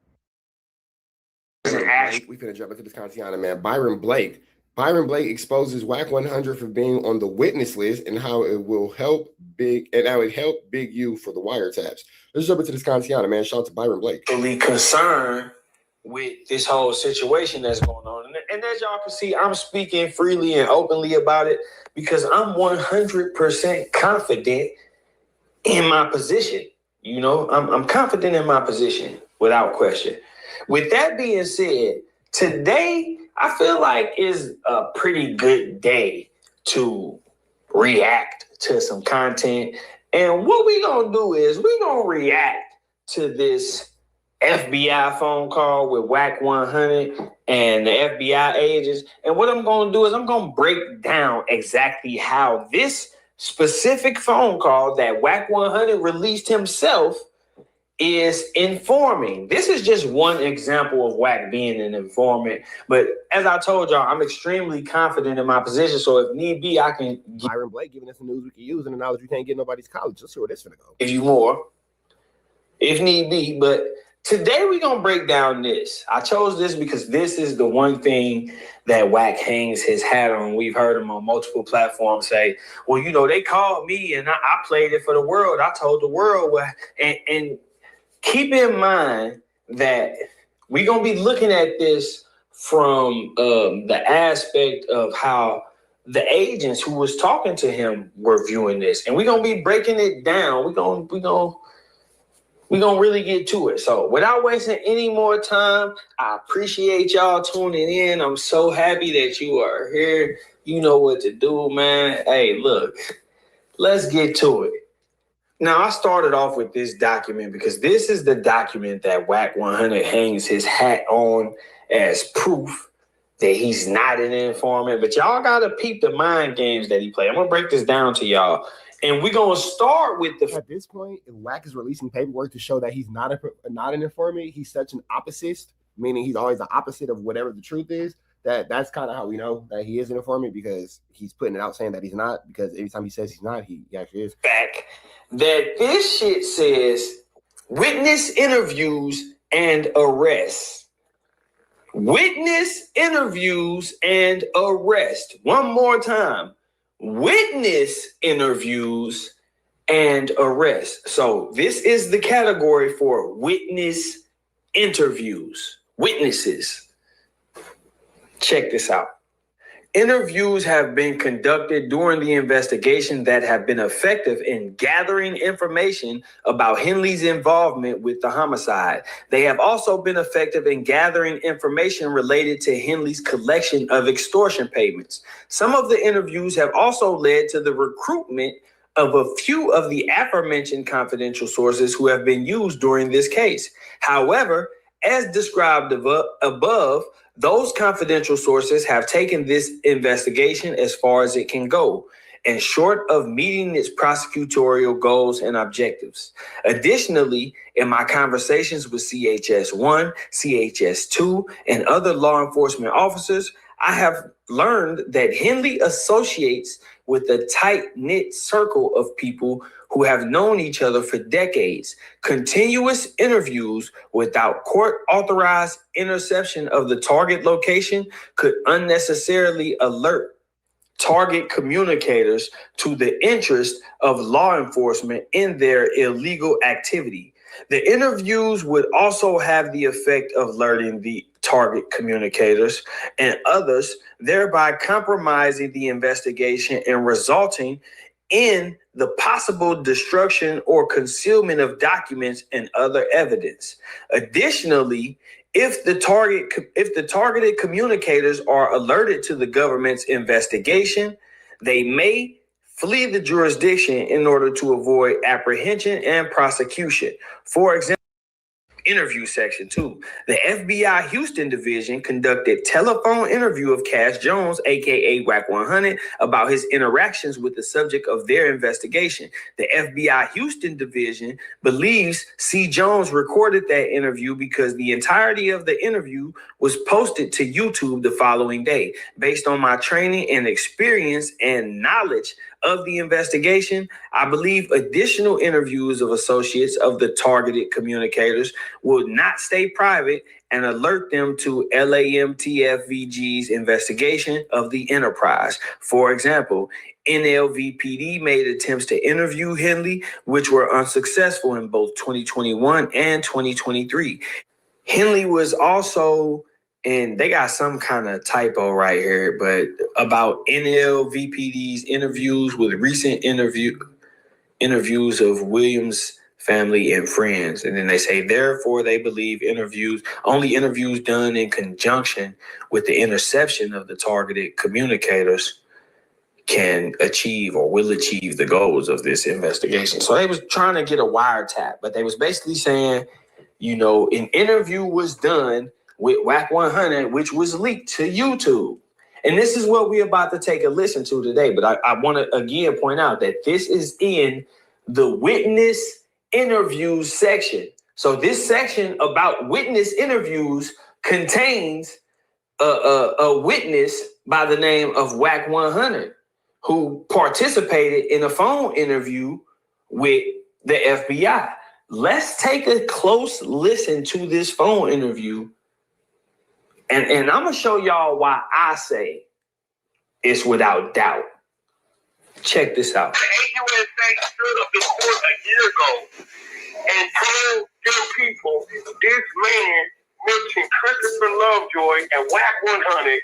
We finna jump into this content, man. Byron Blake exposes WACK100 for being on the witness list and how it will help Big U for the wiretaps. Let's jump into this content, man. Shout out to Byron Blake. Really concerned with this whole situation that's going on. And as y'all can see, I'm speaking freely and openly about it because I'm 100% confident in my position. I'm confident in my position without question. With that being said, today I feel like is a pretty good day to react to some content. And what we gonna do is we gonna react to this FBI phone call with WACK100 and the FBI agents. And what I'm gonna do is I'm gonna break down exactly how this specific phone call that WACK100 released himself is informing. This is just one example of WACK being an informant. But as I told y'all, I'm extremely confident in my position. So if need be, I can... Byron Blake giving us the news we can use and the knowledge we can't get nobody's college. Let's see where this is going to go. Give you more if need be. But Today we're going to break down this. I chose this because this is the one thing that WACK hangs his hat on. We've heard him on multiple platforms say, well, you know, they called me and I played it for the world. I told the world what. And keep in mind that we're going to be looking at this from the aspect of how the agents who was talking to him were viewing this. And we're going to be breaking it down. We're going to really get to it. So without wasting any more time, I appreciate y'all tuning in. I'm so happy that you are here. You know what to do, man. Hey, look, let's get to it. Now, I started off with this document because this is the document that WACK100 hangs his hat on as proof that he's not an informant. But y'all got to peep the mind games that he played. I'm going to break this down to y'all. And we're going to start with the... At this point, if WACK is releasing paperwork to show that he's not an informant, he's such an opposite, meaning he's always the opposite of whatever the truth is, that's kind of how we know that he is an informant, because he's putting it out saying that he's not, because every time he says he's not, he actually is. Back that this shit says witness interviews and arrests. Witness interviews and arrest. One more time. Witness interviews and arrest. So this is the category for witness interviews. Witnesses. Check this out. Interviews have been conducted during the investigation that have been effective in gathering information about Henley's involvement with the homicide. They have also been effective in gathering information related to Henley's collection of extortion payments. Some of the interviews have also led to the recruitment of a few of the aforementioned confidential sources who have been used during this case. However, as described above, those confidential sources have taken this investigation as far as it can go, and short of meeting its prosecutorial goals and objectives. Additionally, in my conversations with CHS-1, CHS-2, and other law enforcement officers, I have learned that Henley associates with a tight-knit circle of people who have known each other for decades. Continuous interviews without court-authorized interception of the target location could unnecessarily alert target communicators to the interest of law enforcement in their illegal activity. The interviews would also have the effect of alerting the target communicators and others, thereby compromising the investigation and resulting in the possible destruction or concealment of documents and other evidence. Additionally, if the targeted communicators are alerted to the government's investigation, they may flee the jurisdiction in order to avoid apprehension and prosecution. For example, interview section 2. The FBI Houston Division conducted telephone interview of Cash Jones, aka WACK100, about his interactions with the subject of their investigation. The FBI Houston Division believes C. Jones recorded that interview because the entirety of the interview was posted to YouTube the following day. Based on my training and experience and knowledge of the investigation, I believe additional interviews of associates of the targeted communicators will not stay private and alert them to LAMTFVG's investigation of the enterprise. For example, NLVPD made attempts to interview Henley, which were unsuccessful in both 2021 and 2023. Henley was also, and they got some kind of typo right here, but about NLVPD's interviews with recent interviews of Williams' family and friends. And then they say, therefore, they believe only interviews done in conjunction with the interception of the targeted communicators can achieve or will achieve the goals of this investigation. So they was trying to get a wiretap, but they was basically saying, you know, an interview was done with WACK100, which was leaked to YouTube. And this is what we're about to take a listen to today. But I want to again point out that this is in the witness interviews section. So this section about witness interviews contains a witness by the name of WACK100 who participated in a phone interview with the FBI. let's take a close listen to this phone interview. And I'm going to show y'all why I say it's without doubt. Check this out. The AUSA stood up in court a year ago and told them people this man mentioned Christopher Lovejoy and WACK100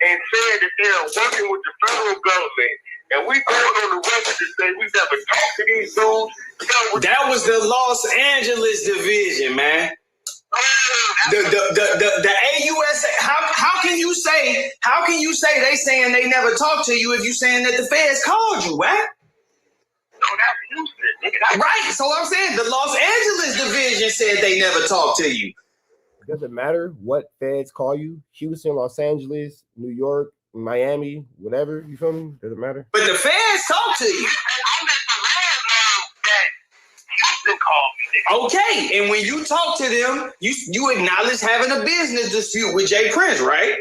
and said that they are working with the federal government. And we going on the record to say we never talked to these dudes. That was the Los Angeles division, man. The AUSA. How can you say they saying they never talked to you if you saying that the feds called you, right? No, that's Houston. Right. So I'm saying the Los Angeles division said they never talked to you. It doesn't matter what feds call you. Houston, Los Angeles, New York, Miami, whatever. You feel me? Doesn't matter. But the feds talk to you. Okay, and when you talk to them, you acknowledge having a business dispute with Jay Prince, right?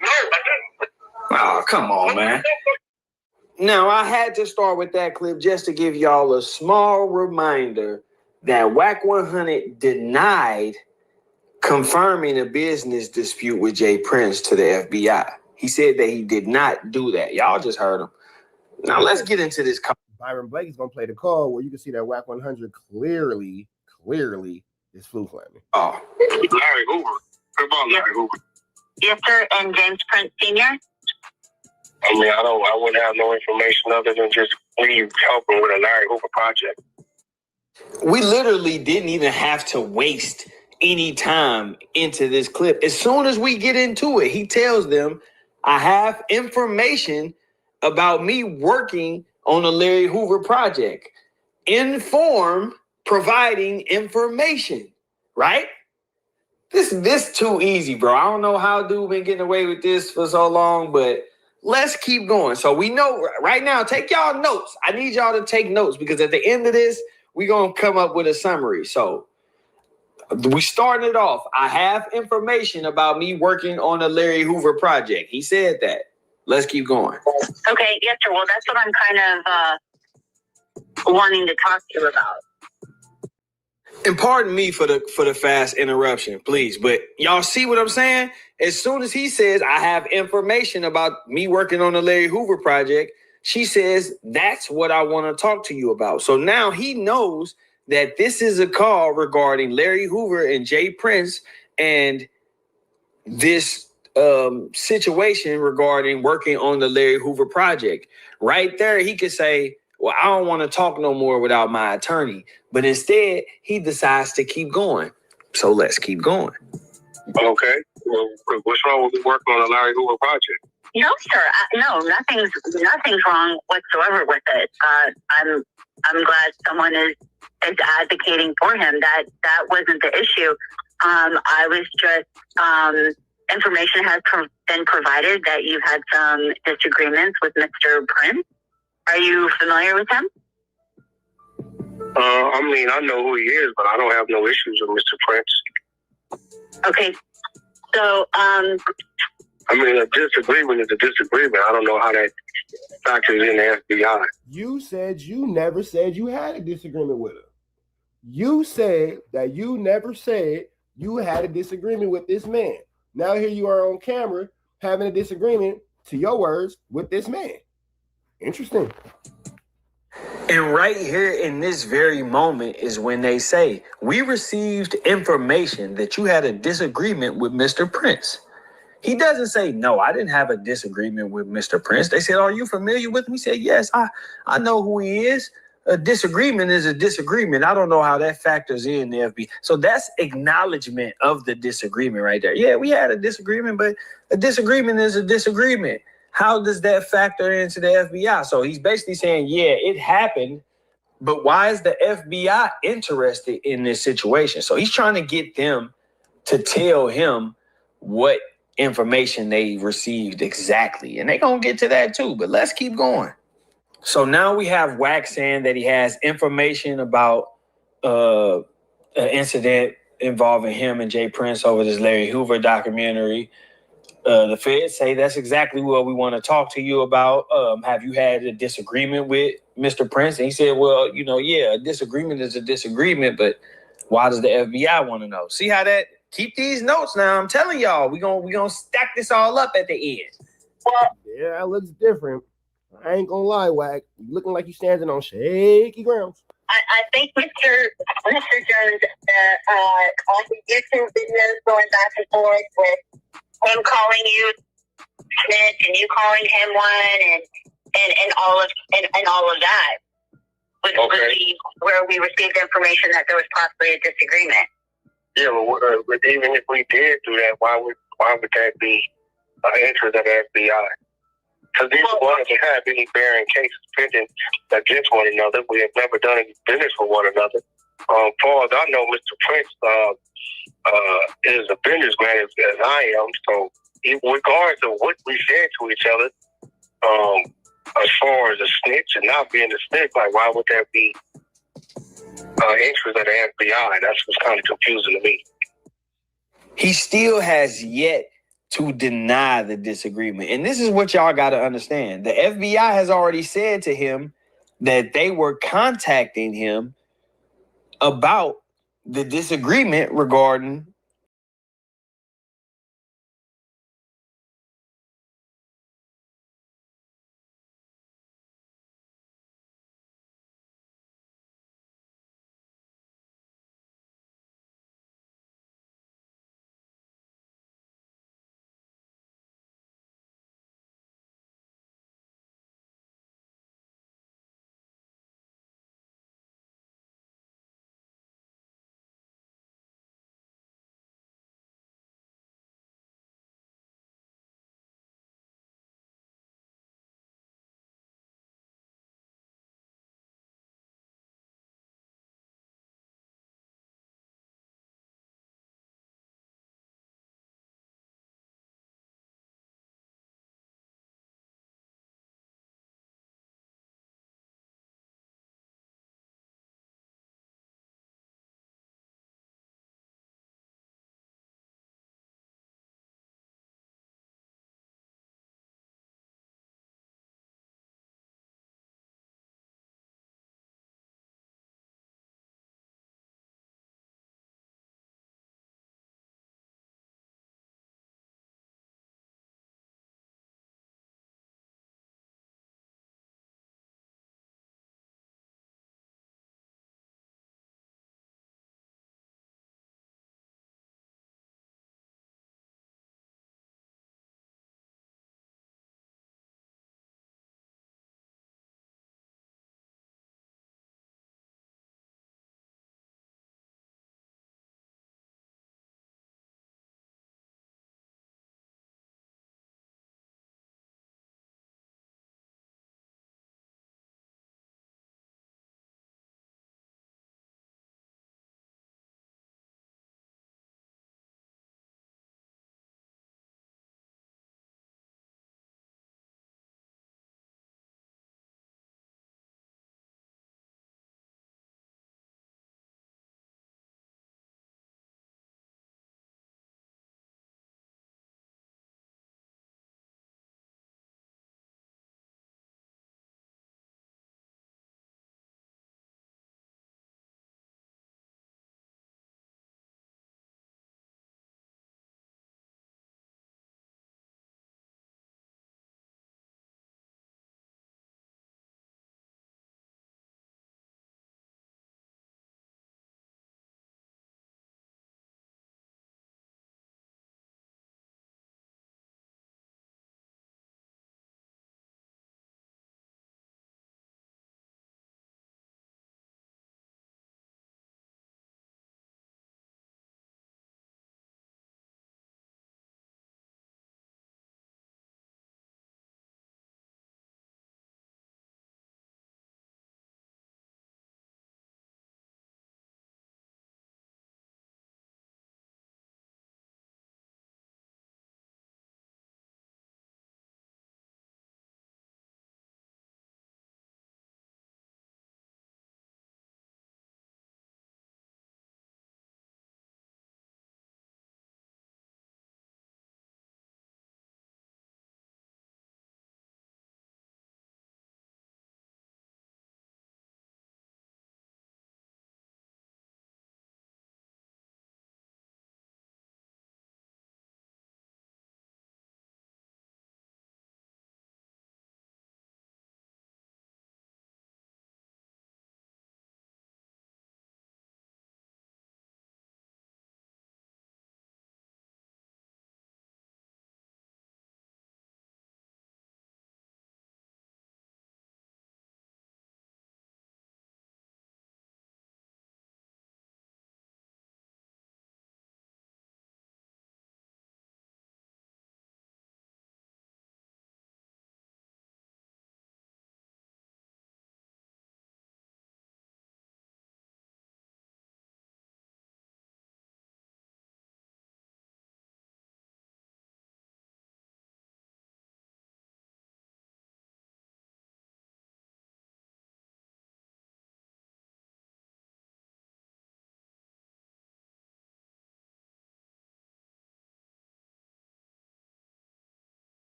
No, I didn't. Oh, come on, man. Now, I had to start with that clip just to give y'all a small reminder that WACK100 denied confirming a business dispute with Jay Prince to the FBI. He said that he did not do that. Y'all just heard him. Now, let's get into this. Byron Blake is going to play the call where you can see that WACK100 clearly is flu-flamming. Oh. Larry Hoover. What about Larry Hoover? Yes, sir. And James Prince Sr.? I mean, I wouldn't have no information other than just me helping with a Larry Hoover project. We literally didn't even have to waste any time into this clip. As soon as we get into it, he tells them, I have information about me working on a Larry Hoover project. Inform providing information, right? This too easy, bro. I don't know how dude been getting away with this for so long, but let's keep going. So we know right now, take y'all notes. I need y'all to take notes because at the end of this, we're going to come up with a summary. So we started off. I have information about me working on a Larry Hoover project. He said that. Let's keep going. Okay, yes, sir. Well, that's what I'm kind of wanting to talk to you about. And pardon me for the fast interruption, please. But y'all see what I'm saying? As soon as he says, I have information about me working on the Larry Hoover project, she says, that's what I want to talk to you about. So now he knows that this is a call regarding Larry Hoover and Jay Prince and this situation regarding working on the Larry Hoover project. Right there, he could say, well, I don't want to talk no more without my attorney. But instead, he decides to keep going. So let's keep going. Okay. Well, what's wrong with working on the Larry Hoover project? No, sir. No, nothing's wrong whatsoever with it. I'm glad someone is advocating for him. That wasn't the issue. I was just information has been provided that you've had some disagreements with Mr. Prince. Are you familiar with him? I mean, I know who he is, but I don't have no issues with Mr. Prince. Okay. So, I mean, a disagreement is a disagreement. I don't know how that factors in the FBI. You said you never said you had a disagreement with him. You said that you never said you had a disagreement with this man. Now here you are on camera having a disagreement, to your words, with this man. Interesting. And right here in this very moment is when they say, we received information that you had a disagreement with Mr. Prince. He doesn't say, no, I didn't have a disagreement with Mr. Prince. They said, are you familiar with him? He said, yes, I know who he is. A disagreement is a disagreement. I don't know how that factors in the FBI. So that's acknowledgement of the disagreement right there. Yeah, we had a disagreement, but a disagreement is a disagreement. How does that factor into the FBI? So he's basically saying, yeah, it happened, but why is the FBI interested in this situation? So he's trying to get them to tell him what information they received exactly. And they're going to get to that too, but let's keep going. So now we have WACK saying that he has information about an incident involving him and Jay Prince over this Larry Hoover documentary. The feds say that's exactly what we want to talk to you about. Have you had a disagreement with Mr. Prince? And he said, well, yeah, a disagreement is a disagreement, but why does the FBI want to know? See how that? Keep these notes now. I'm telling y'all, we gonna stack this all up at the end. Well, yeah, that looks different. I ain't gonna lie, Wack. You looking like you standing on shaky grounds. I think Mr. Jones, all the YouTube videos going back and forth with him calling you snitch and you calling him one and all of that was where we received information that there was possibly a disagreement. Yeah, but even if we did do that, why would that be an interest of the FBI? Because these ones that have any bearing cases pending against one another. We have never done any business with one another. Far as I know, Mr. Prince is a businessman as I am. So, in regards to what we said to each other, as far as a snitch and not being a snitch, like why would that be interest of the FBI? That's what's kind of confusing to me. He still has yet to deny the disagreement. And this is what y'all got to understand. The FBI has already said to him that they were contacting him about the disagreement regarding